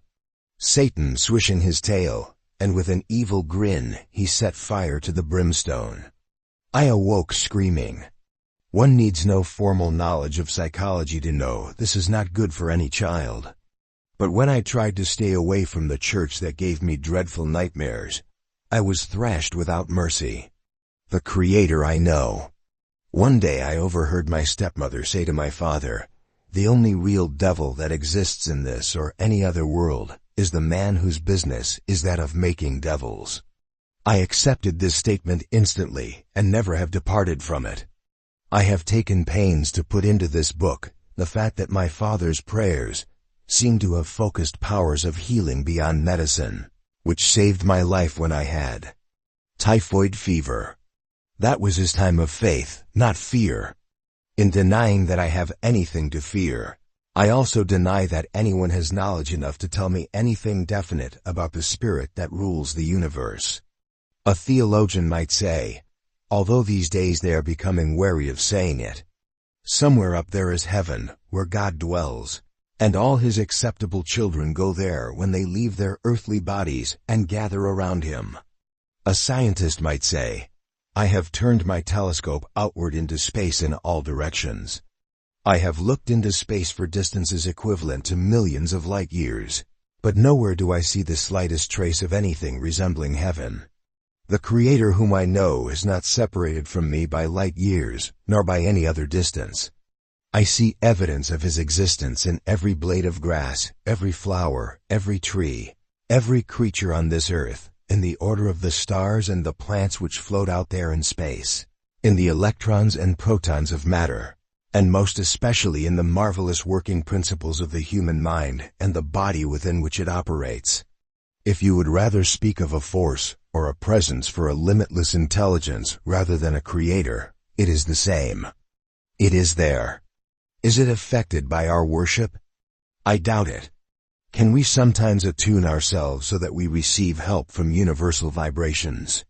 Satan swishing his tail, and with an evil grin he set fire to the brimstone. I awoke screaming. One needs no formal knowledge of psychology to know this is not good for any child. But when I tried to stay away from the church that gave me dreadful nightmares, I was thrashed without mercy. The Creator I know. One day I overheard my stepmother say to my father, "The only real devil that exists in this or any other world is the man whose business is that of making devils." I accepted this statement instantly and never have departed from it. I have taken pains to put into this book the fact that my father's prayers seem to have focused powers of healing beyond medicine, which saved my life when I had typhoid fever. That was his time of faith, not fear. In denying that I have anything to fear, I also deny that anyone has knowledge enough to tell me anything definite about the spirit that rules the universe. A theologian might say, although these days they are becoming wary of saying it, somewhere up there is heaven, where God dwells, and all his acceptable children go there when they leave their earthly bodies and gather around him. A scientist might say, I have turned my telescope outward into space in all directions. I have looked into space for distances equivalent to millions of light years, but nowhere do I see the slightest trace of anything resembling heaven. The Creator whom I know is not separated from me by light years, nor by any other distance. I see evidence of his existence in every blade of grass, every flower, every tree, every creature on this earth, in the order of the stars and the plants which float out there in space, in the electrons and protons of matter, and most especially in the marvelous working principles of the human mind and the body within which it operates. If you would rather speak of a force or a presence for a limitless intelligence rather than a creator, it is the same. It is there. Is it affected by our worship? I doubt it. Can we sometimes attune ourselves so that we receive help from universal vibrations?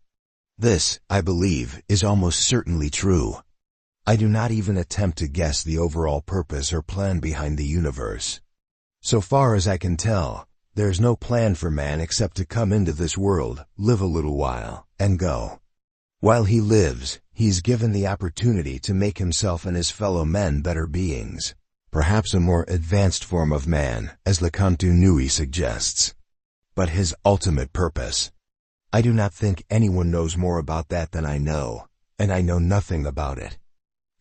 This, I believe, is almost certainly true. I do not even attempt to guess the overall purpose or plan behind the universe. So far as I can tell, there's no plan for man except to come into this world, live a little while, and go. While he lives, he's given the opportunity to make himself and his fellow men better beings, perhaps a more advanced form of man, as Le Conte suggests. But his ultimate purpose? I do not think anyone knows more about that than I know, and I know nothing about it.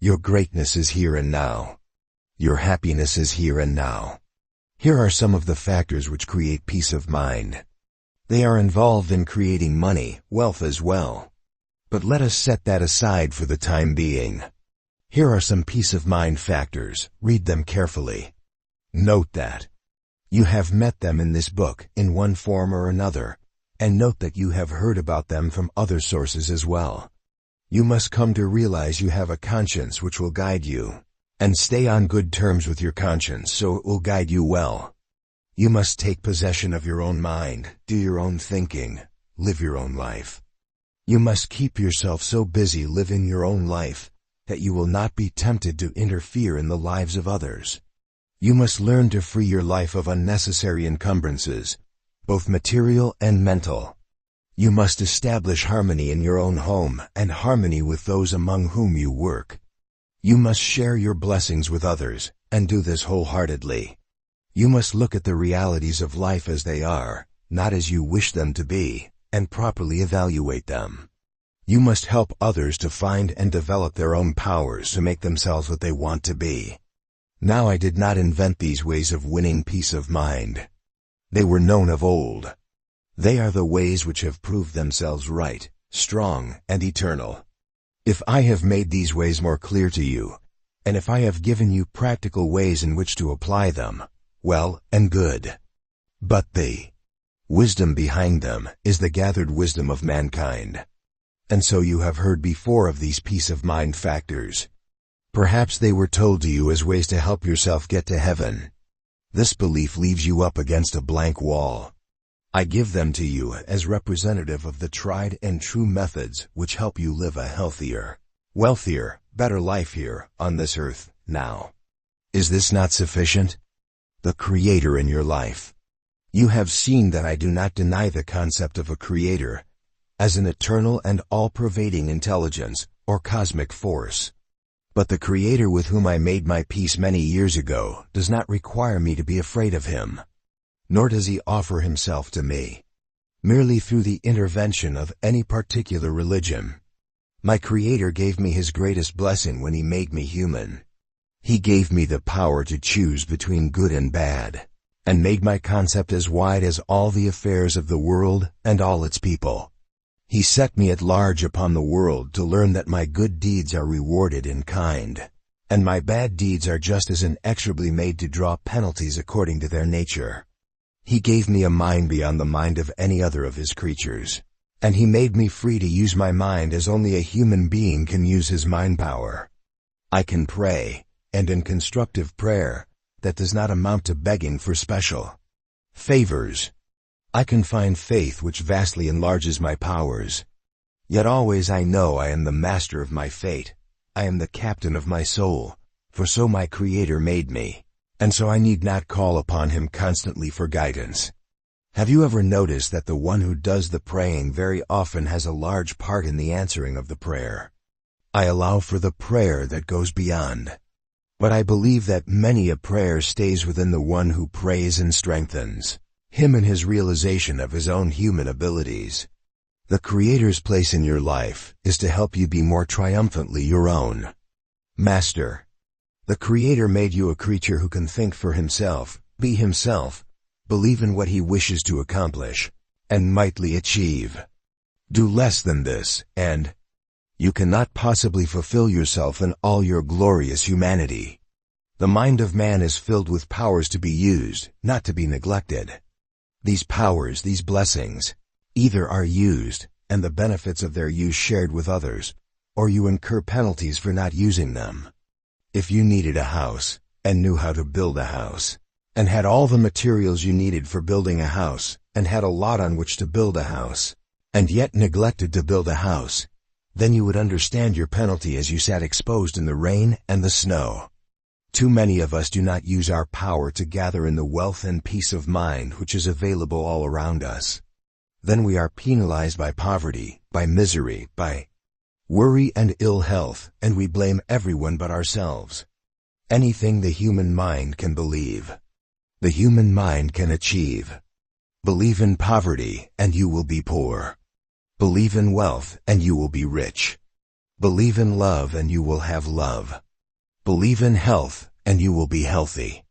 Your greatness is here and now. Your happiness is here and now. Here are some of the factors which create peace of mind. They are involved in creating money, wealth as well. But let us set that aside for the time being. Here are some peace of mind factors. Read them carefully. Note that you have met them in this book in one form or another, and note that you have heard about them from other sources as well. You must come to realize you have a conscience which will guide you, and stay on good terms with your conscience so it will guide you well. You must take possession of your own mind, do your own thinking, live your own life. You must keep yourself so busy living your own life that you will not be tempted to interfere in the lives of others. You must learn to free your life of unnecessary encumbrances, both material and mental. You must establish harmony in your own home and harmony with those among whom you work. You must share your blessings with others, and do this wholeheartedly. You must look at the realities of life as they are, not as you wish them to be, and properly evaluate them. You must help others to find and develop their own powers to make themselves what they want to be. Now, I did not invent these ways of winning peace of mind. They were known of old. They are the ways which have proved themselves right, strong, and eternal. If I have made these ways more clear to you, and if I have given you practical ways in which to apply them, well and good. But the wisdom behind them is the gathered wisdom of mankind. And so you have heard before of these peace of mind factors. Perhaps they were told to you as ways to help yourself get to heaven. This belief leaves you up against a blank wall. I give them to you as representative of the tried and true methods which help you live a healthier, wealthier, better life here on this earth now. Is this not sufficient? The Creator in your life. You have seen that I do not deny the concept of a Creator as an eternal and all-pervading intelligence or cosmic force. But the Creator with whom I made my peace many years ago does not require me to be afraid of Him. Nor does He offer Himself to me merely through the intervention of any particular religion. My Creator gave me His greatest blessing when He made me human. He gave me the power to choose between good and bad, and made my concept as wide as all the affairs of the world and all its people. He set me at large upon the world to learn that my good deeds are rewarded in kind, and my bad deeds are just as inexorably made to draw penalties according to their nature. He gave me a mind beyond the mind of any other of His creatures, and He made me free to use my mind as only a human being can use his mind power. I can pray, and in constructive prayer, that does not amount to begging for special favors. I can find faith which vastly enlarges my powers. Yet always I know I am the master of my fate. I am the captain of my soul, for so my Creator made me, and so I need not call upon Him constantly for guidance. Have you ever noticed that the one who does the praying very often has a large part in the answering of the prayer? I allow for the prayer that goes beyond. But I believe that many a prayer stays within the one who prays and strengthens him in his realization of his own human abilities. The Creator's place in your life is to help you be more triumphantly your own master. The Creator made you a creature who can think for himself, be himself, believe in what he wishes to accomplish, and mightily achieve. Do less than this, and You cannot possibly fulfill yourself in all your glorious humanity. The mind of man is filled with powers to be used, not to be neglected. These powers, these blessings, either are used, and the benefits of their use shared with others, or you incur penalties for not using them. If you needed a house, and knew how to build a house, and had all the materials you needed for building a house, and had a lot on which to build a house, and yet neglected to build a house, then you would understand your penalty as you sat exposed in the rain and the snow. Too many of us do not use our power to gather in the wealth and peace of mind which is available all around us. Then we are penalized by poverty, by misery, by worry and ill health, and we blame everyone but ourselves. Anything the human mind can believe, the human mind can achieve. Believe in poverty, and you will be poor. Believe in wealth, and you will be rich. Believe in love, and you will have love. Believe in health, and you will be healthy.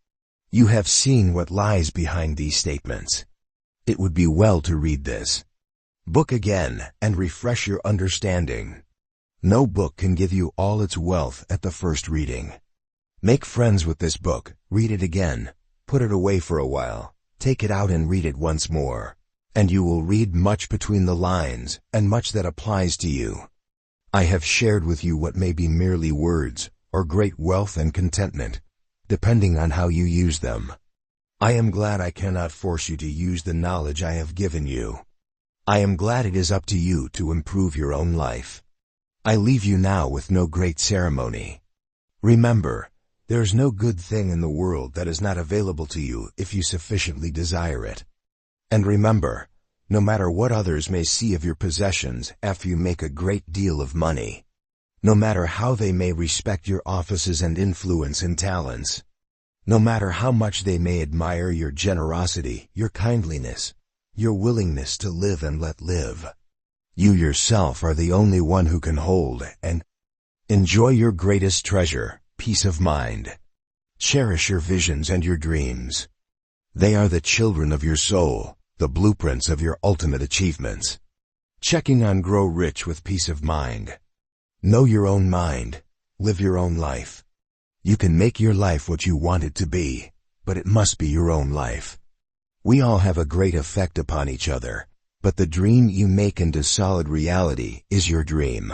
You have seen what lies behind these statements. It would be well to read this book again and refresh your understanding. No book can give you all its wealth at the first reading. Make friends with this book, read it again, put it away for a while, take it out and read it once more, and you will read much between the lines and much that applies to you. I have shared with you what may be merely words, or great wealth and contentment, depending on how you use them. I am glad I cannot force you to use the knowledge I have given you. I am glad it is up to you to improve your own life. I leave you now with no great ceremony. Remember, there is no good thing in the world that is not available to you if you sufficiently desire it. And remember, no matter what others may see of your possessions after you make a great deal of money, no matter how they may respect your offices and influence and talents, no matter how much they may admire your generosity, your kindliness, your willingness to live and let live, you yourself are the only one who can hold and enjoy your greatest treasure, peace of mind. Cherish your visions and your dreams. They are the children of your soul, the blueprints of your ultimate achievements. Checking on Grow Rich with Peace of Mind. Know your own mind. Live your own life. You can make your life what you want it to be, but it must be your own life. We all have a great effect upon each other, but the dream you make into solid reality is your dream.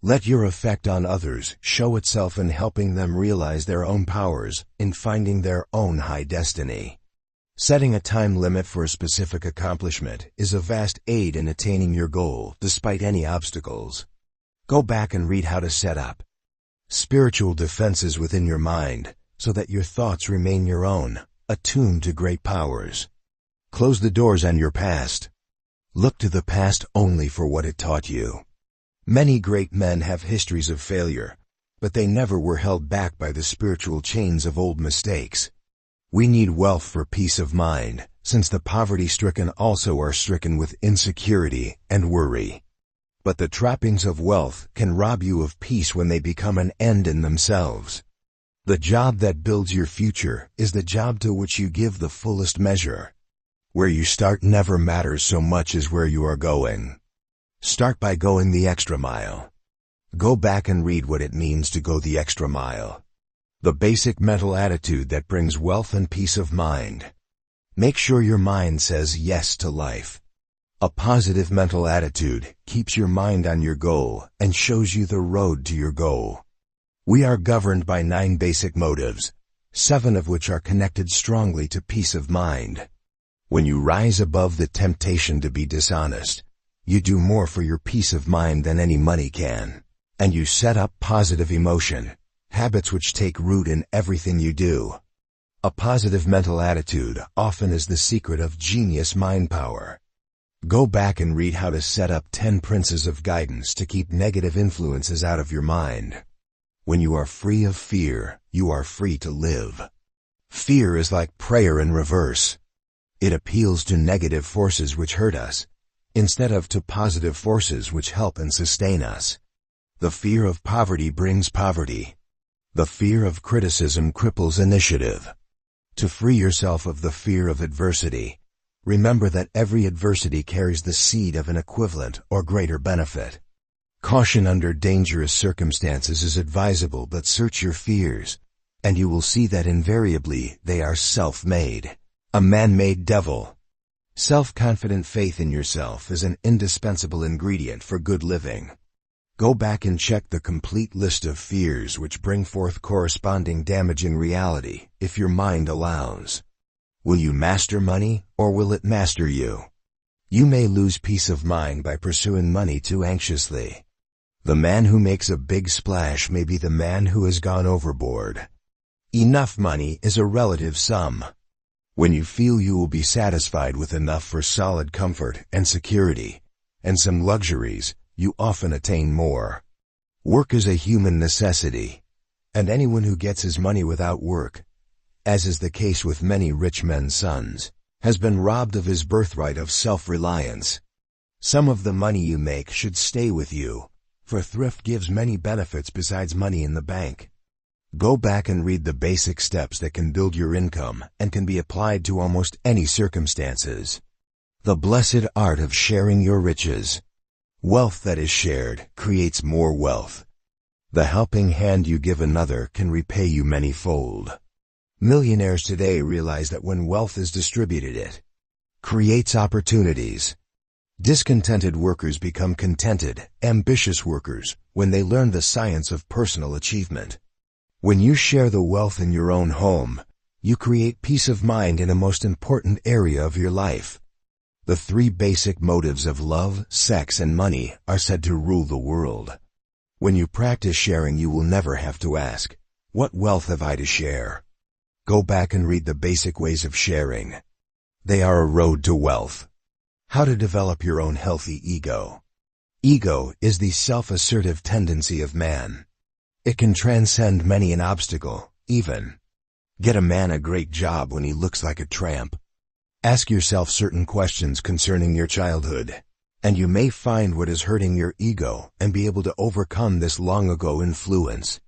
Let your effect on others show itself in helping them realize their own powers, in finding their own high destiny. Setting a time limit for a specific accomplishment is a vast aid in attaining your goal despite any obstacles. Go back and read how to set up spiritual defenses within your mind so that your thoughts remain your own, attuned to great powers. Close the doors on your past. Look to the past only for what it taught you. Many great men have histories of failure, but they never were held back by the spiritual chains of old mistakes. We need wealth for peace of mind, since the poverty-stricken also are stricken with insecurity and worry. But the trappings of wealth can rob you of peace when they become an end in themselves. The job that builds your future is the job to which you give the fullest measure. Where you start never matters so much as where you are going. Start by going the extra mile. Go back and read what it means to go the extra mile. The basic mental attitude that brings wealth and peace of mind. Make sure your mind says yes to life. A positive mental attitude keeps your mind on your goal and shows you the road to your goal. We are governed by 9 basic motives, 7 of which are connected strongly to peace of mind. When you rise above the temptation to be dishonest, you do more for your peace of mind than any money can, and you set up positive emotion, habits which take root in everything you do. A positive mental attitude often is the secret of genius mind power. Go back and read how to set up 10 princes of guidance to keep negative influences out of your mind. When you are free of fear, you are free to live. Fear is like prayer in reverse. It appeals to negative forces which hurt us, instead of to positive forces which help and sustain us. The fear of poverty brings poverty. The fear of criticism cripples initiative. To free yourself of the fear of adversity, remember that every adversity carries the seed of an equivalent or greater benefit. Caution under dangerous circumstances is advisable, but search your fears, and you will see that invariably they are self-made. A man-made devil. Self-confident faith in yourself is an indispensable ingredient for good living. Go back and check the complete list of fears which bring forth corresponding damaging reality, if your mind allows. Will you master money, or will it master you? You may lose peace of mind by pursuing money too anxiously. The man who makes a big splash may be the man who has gone overboard. Enough money is a relative sum. When you feel you will be satisfied with enough for solid comfort and security, and some luxuries, you often attain more. Work is a human necessity, and anyone who gets his money without work, as is the case with many rich men's sons, has been robbed of his birthright of self-reliance. Some of the money you make should stay with you, for thrift gives many benefits besides money in the bank. Go back and read the basic steps that can build your income and can be applied to almost any circumstances. The blessed art of sharing your riches. Wealth that is shared creates more wealth. The helping hand you give another can repay you many-fold. Millionaires today realize that when wealth is distributed, it creates opportunities. Discontented workers become contented, ambitious workers, when they learn the science of personal achievement. When you share the wealth in your own home, you create peace of mind in a most important area of your life. The three basic motives of love, sex, and money are said to rule the world. When you practice sharing, you will never have to ask, "What wealth have I to share?" Go back and read the basic ways of sharing. They are a road to wealth. How to develop your own healthy ego. Ego is the self-assertive tendency of man. It can transcend many an obstacle, even get a man a great job when he looks like a tramp. Ask yourself certain questions concerning your childhood, and you may find what is hurting your ego and be able to overcome this long-ago influence.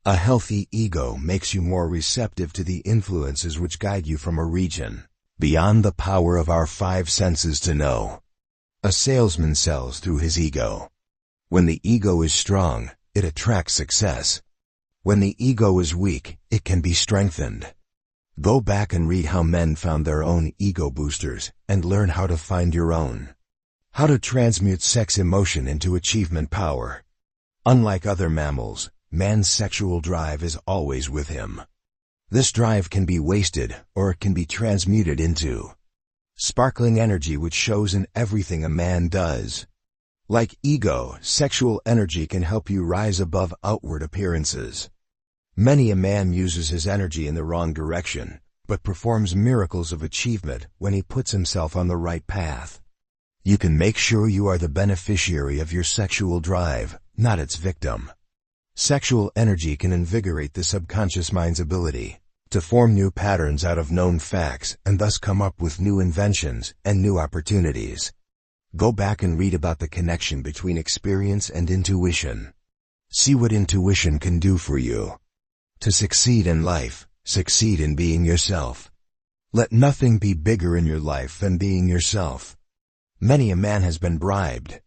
A healthy ego makes you more receptive to the influences which guide you from a region beyond the power of our five senses to know. A salesman sells through his ego. When the ego is strong, it attracts success. When the ego is weak, it can be strengthened. Go back and read how men found their own ego boosters and learn how to find your own. How to transmute sex emotion into achievement power. Unlike other mammals, man's sexual drive is always with him. This drive can be wasted, or it can be transmuted into sparkling energy which shows in everything a man does. Like ego, sexual energy can help you rise above outward appearances. Many a man uses his energy in the wrong direction, but performs miracles of achievement when he puts himself on the right path. You can make sure you are the beneficiary of your sexual drive, not its victim. Sexual energy can invigorate the subconscious mind's ability to form new patterns out of known facts and thus come up with new inventions and new opportunities. Go back and read about the connection between experience and intuition. See what intuition can do for you. To succeed in life, succeed in being yourself. Let nothing be bigger in your life than being yourself. Many a man has been bribed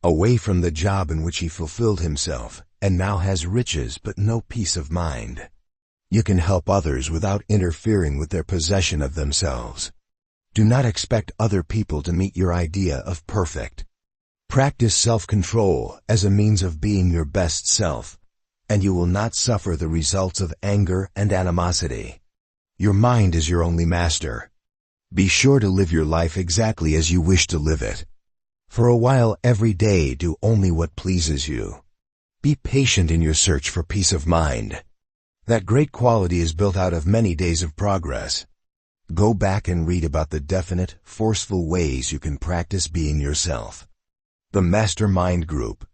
away from the job in which he fulfilled himself, and now has riches but no peace of mind. You can help others without interfering with their possession of themselves. Do not expect other people to meet your idea of perfect. Practice self-control as a means of being your best self, and you will not suffer the results of anger and animosity. Your mind is your only master. Be sure to live your life exactly as you wish to live it. For a while every day do only what pleases you. Be patient in your search for peace of mind. That great quality is built out of many days of progress. Go back and read about the definite, forceful ways you can practice being yourself. The Mastermind Group.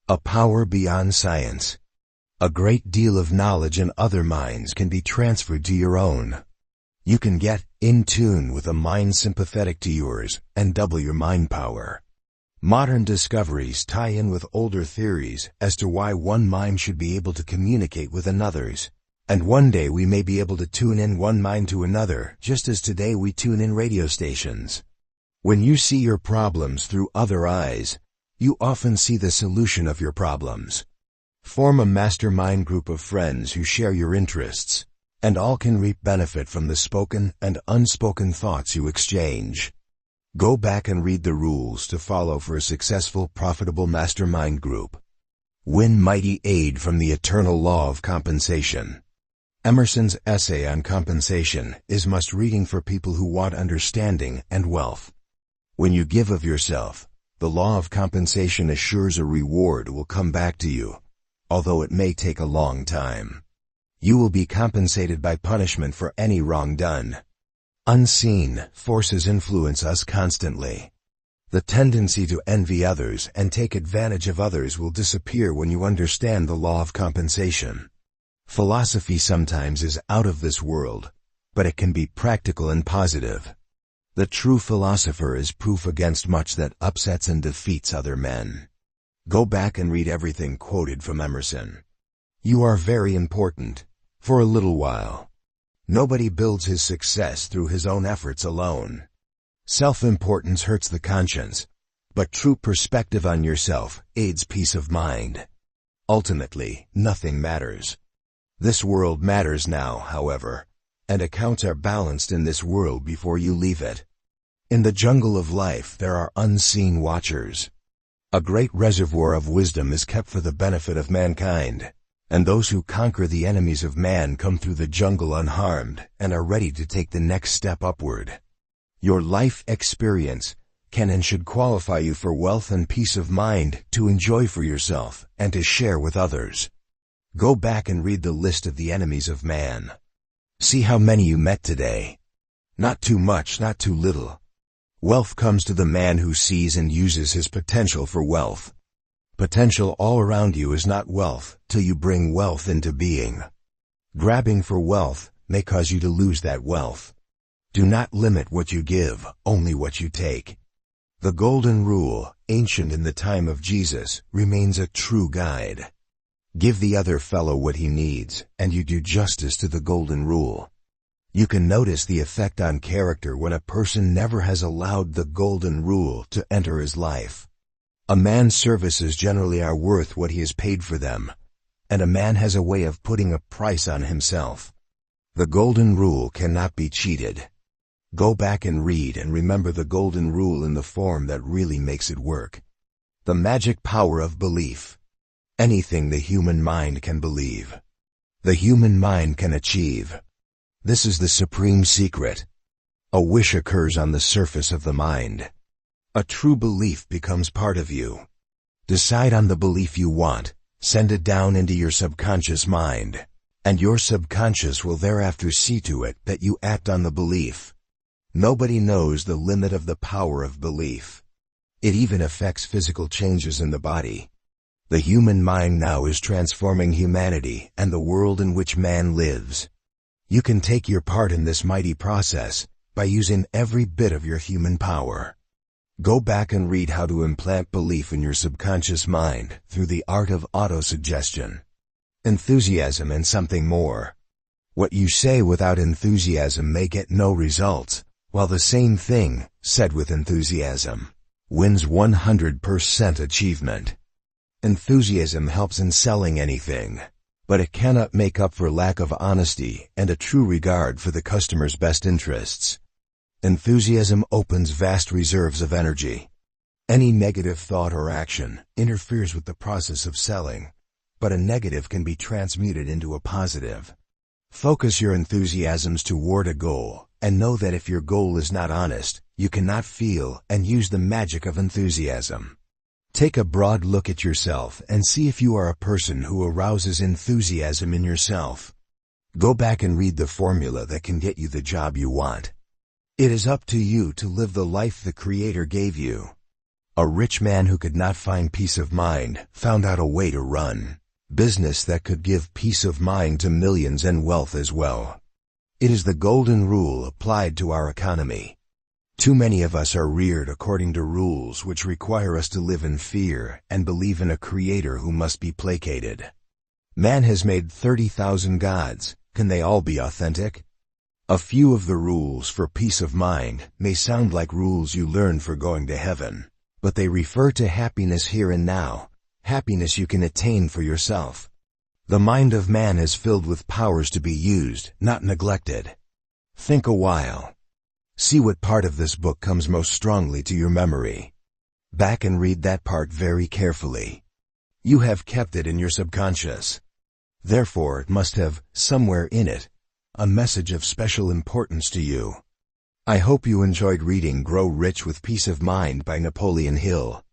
A power beyond science. A great deal of knowledge in other minds can be transferred to your own. You can get in tune with a mind sympathetic to yours and double your mind power. Modern discoveries tie in with older theories as to why one mind should be able to communicate with another's. And one day we may be able to tune in one mind to another, just as today we tune in radio stations. When you see your problems through other eyes, you often see the solution of your problems. Form a mastermind group of friends who share your interests, and all can reap benefit from the spoken and unspoken thoughts you exchange. Go back and read the rules to follow for a successful, profitable mastermind group. Win mighty aid from the eternal law of compensation. Emerson's essay on compensation is must reading for people who want understanding and wealth. When you give of yourself, the law of compensation assures a reward will come back to you, although it may take a long time. You will be compensated by punishment for any wrong done. Unseen forces influence us constantly. The tendency to envy others and take advantage of others will disappear when you understand the law of compensation. Philosophy sometimes is out of this world, but it can be practical and positive. The true philosopher is proof against much that upsets and defeats other men. Go back and read everything quoted from Emerson. You are very important, for a little while. Nobody builds his success through his own efforts alone. Self-importance hurts the conscience, but true perspective on yourself aids peace of mind. Ultimately, nothing matters. This world matters now, however, and accounts are balanced in this world before you leave it. In the jungle of life there are unseen watchers. A great reservoir of wisdom is kept for the benefit of mankind, and those who conquer the enemies of man come through the jungle unharmed and are ready to take the next step upward. Your life experience can and should qualify you for wealth and peace of mind to enjoy for yourself and to share with others. Go back and read the list of the enemies of man. See how many you met today. Not too much, not too little. Wealth comes to the man who sees and uses his potential for wealth. Potential all around you is not wealth till you bring wealth into being. Grabbing for wealth may cause you to lose that wealth. Do not limit what you give, only what you take. The golden rule, ancient in the time of Jesus, remains a true guide. Give the other fellow what he needs, and you do justice to the golden rule. You can notice the effect on character when a person never has allowed the golden rule to enter his life. A man's services generally are worth what he has paid for them, and a man has a way of putting a price on himself. The golden rule cannot be cheated. Go back and read and remember the golden rule in the form that really makes it work. The magic power of belief. Anything the human mind can believe, the human mind can achieve. This is the supreme secret. A wish occurs on the surface of the mind. A true belief becomes part of you. Decide on the belief you want, send it down into your subconscious mind, and your subconscious will thereafter see to it that you act on the belief. Nobody knows the limit of the power of belief. It even affects physical changes in the body. The human mind now is transforming humanity and the world in which man lives. You can take your part in this mighty process by using every bit of your human power. Go back and read how to implant belief in your subconscious mind through the art of autosuggestion. Enthusiasm and something more. What you say without enthusiasm may get no results, while the same thing, said with enthusiasm, wins 100% achievement. Enthusiasm helps in selling anything, but it cannot make up for lack of honesty and a true regard for the customer's best interests. Enthusiasm opens vast reserves of energy. Any negative thought or action interferes with the process of selling, but a negative can be transmuted into a positive. Focus your enthusiasms toward a goal, and know that if your goal is not honest, you cannot feel and use the magic of enthusiasm. Take a broad look at yourself and see if you are a person who arouses enthusiasm in yourself. Go back and read the formula that can get you the job you want. It is up to you to live the life the Creator gave you. A rich man who could not find peace of mind found out a way to run business that could give peace of mind to millions and wealth as well. It is the golden rule applied to our economy. Too many of us are reared according to rules which require us to live in fear and believe in a Creator who must be placated. Man has made 30,000 gods. Can they all be authentic? A few of the rules for peace of mind may sound like rules you learn for going to heaven, but they refer to happiness here and now, happiness you can attain for yourself. The mind of man is filled with powers to be used, not neglected. Think a while. See what part of this book comes most strongly to your memory. Back and read that part very carefully. You have kept it in your subconscious. Therefore, it must have, somewhere in it, a message of special importance to you. I hope you enjoyed reading Grow Rich with Peace of Mind by Napoleon Hill.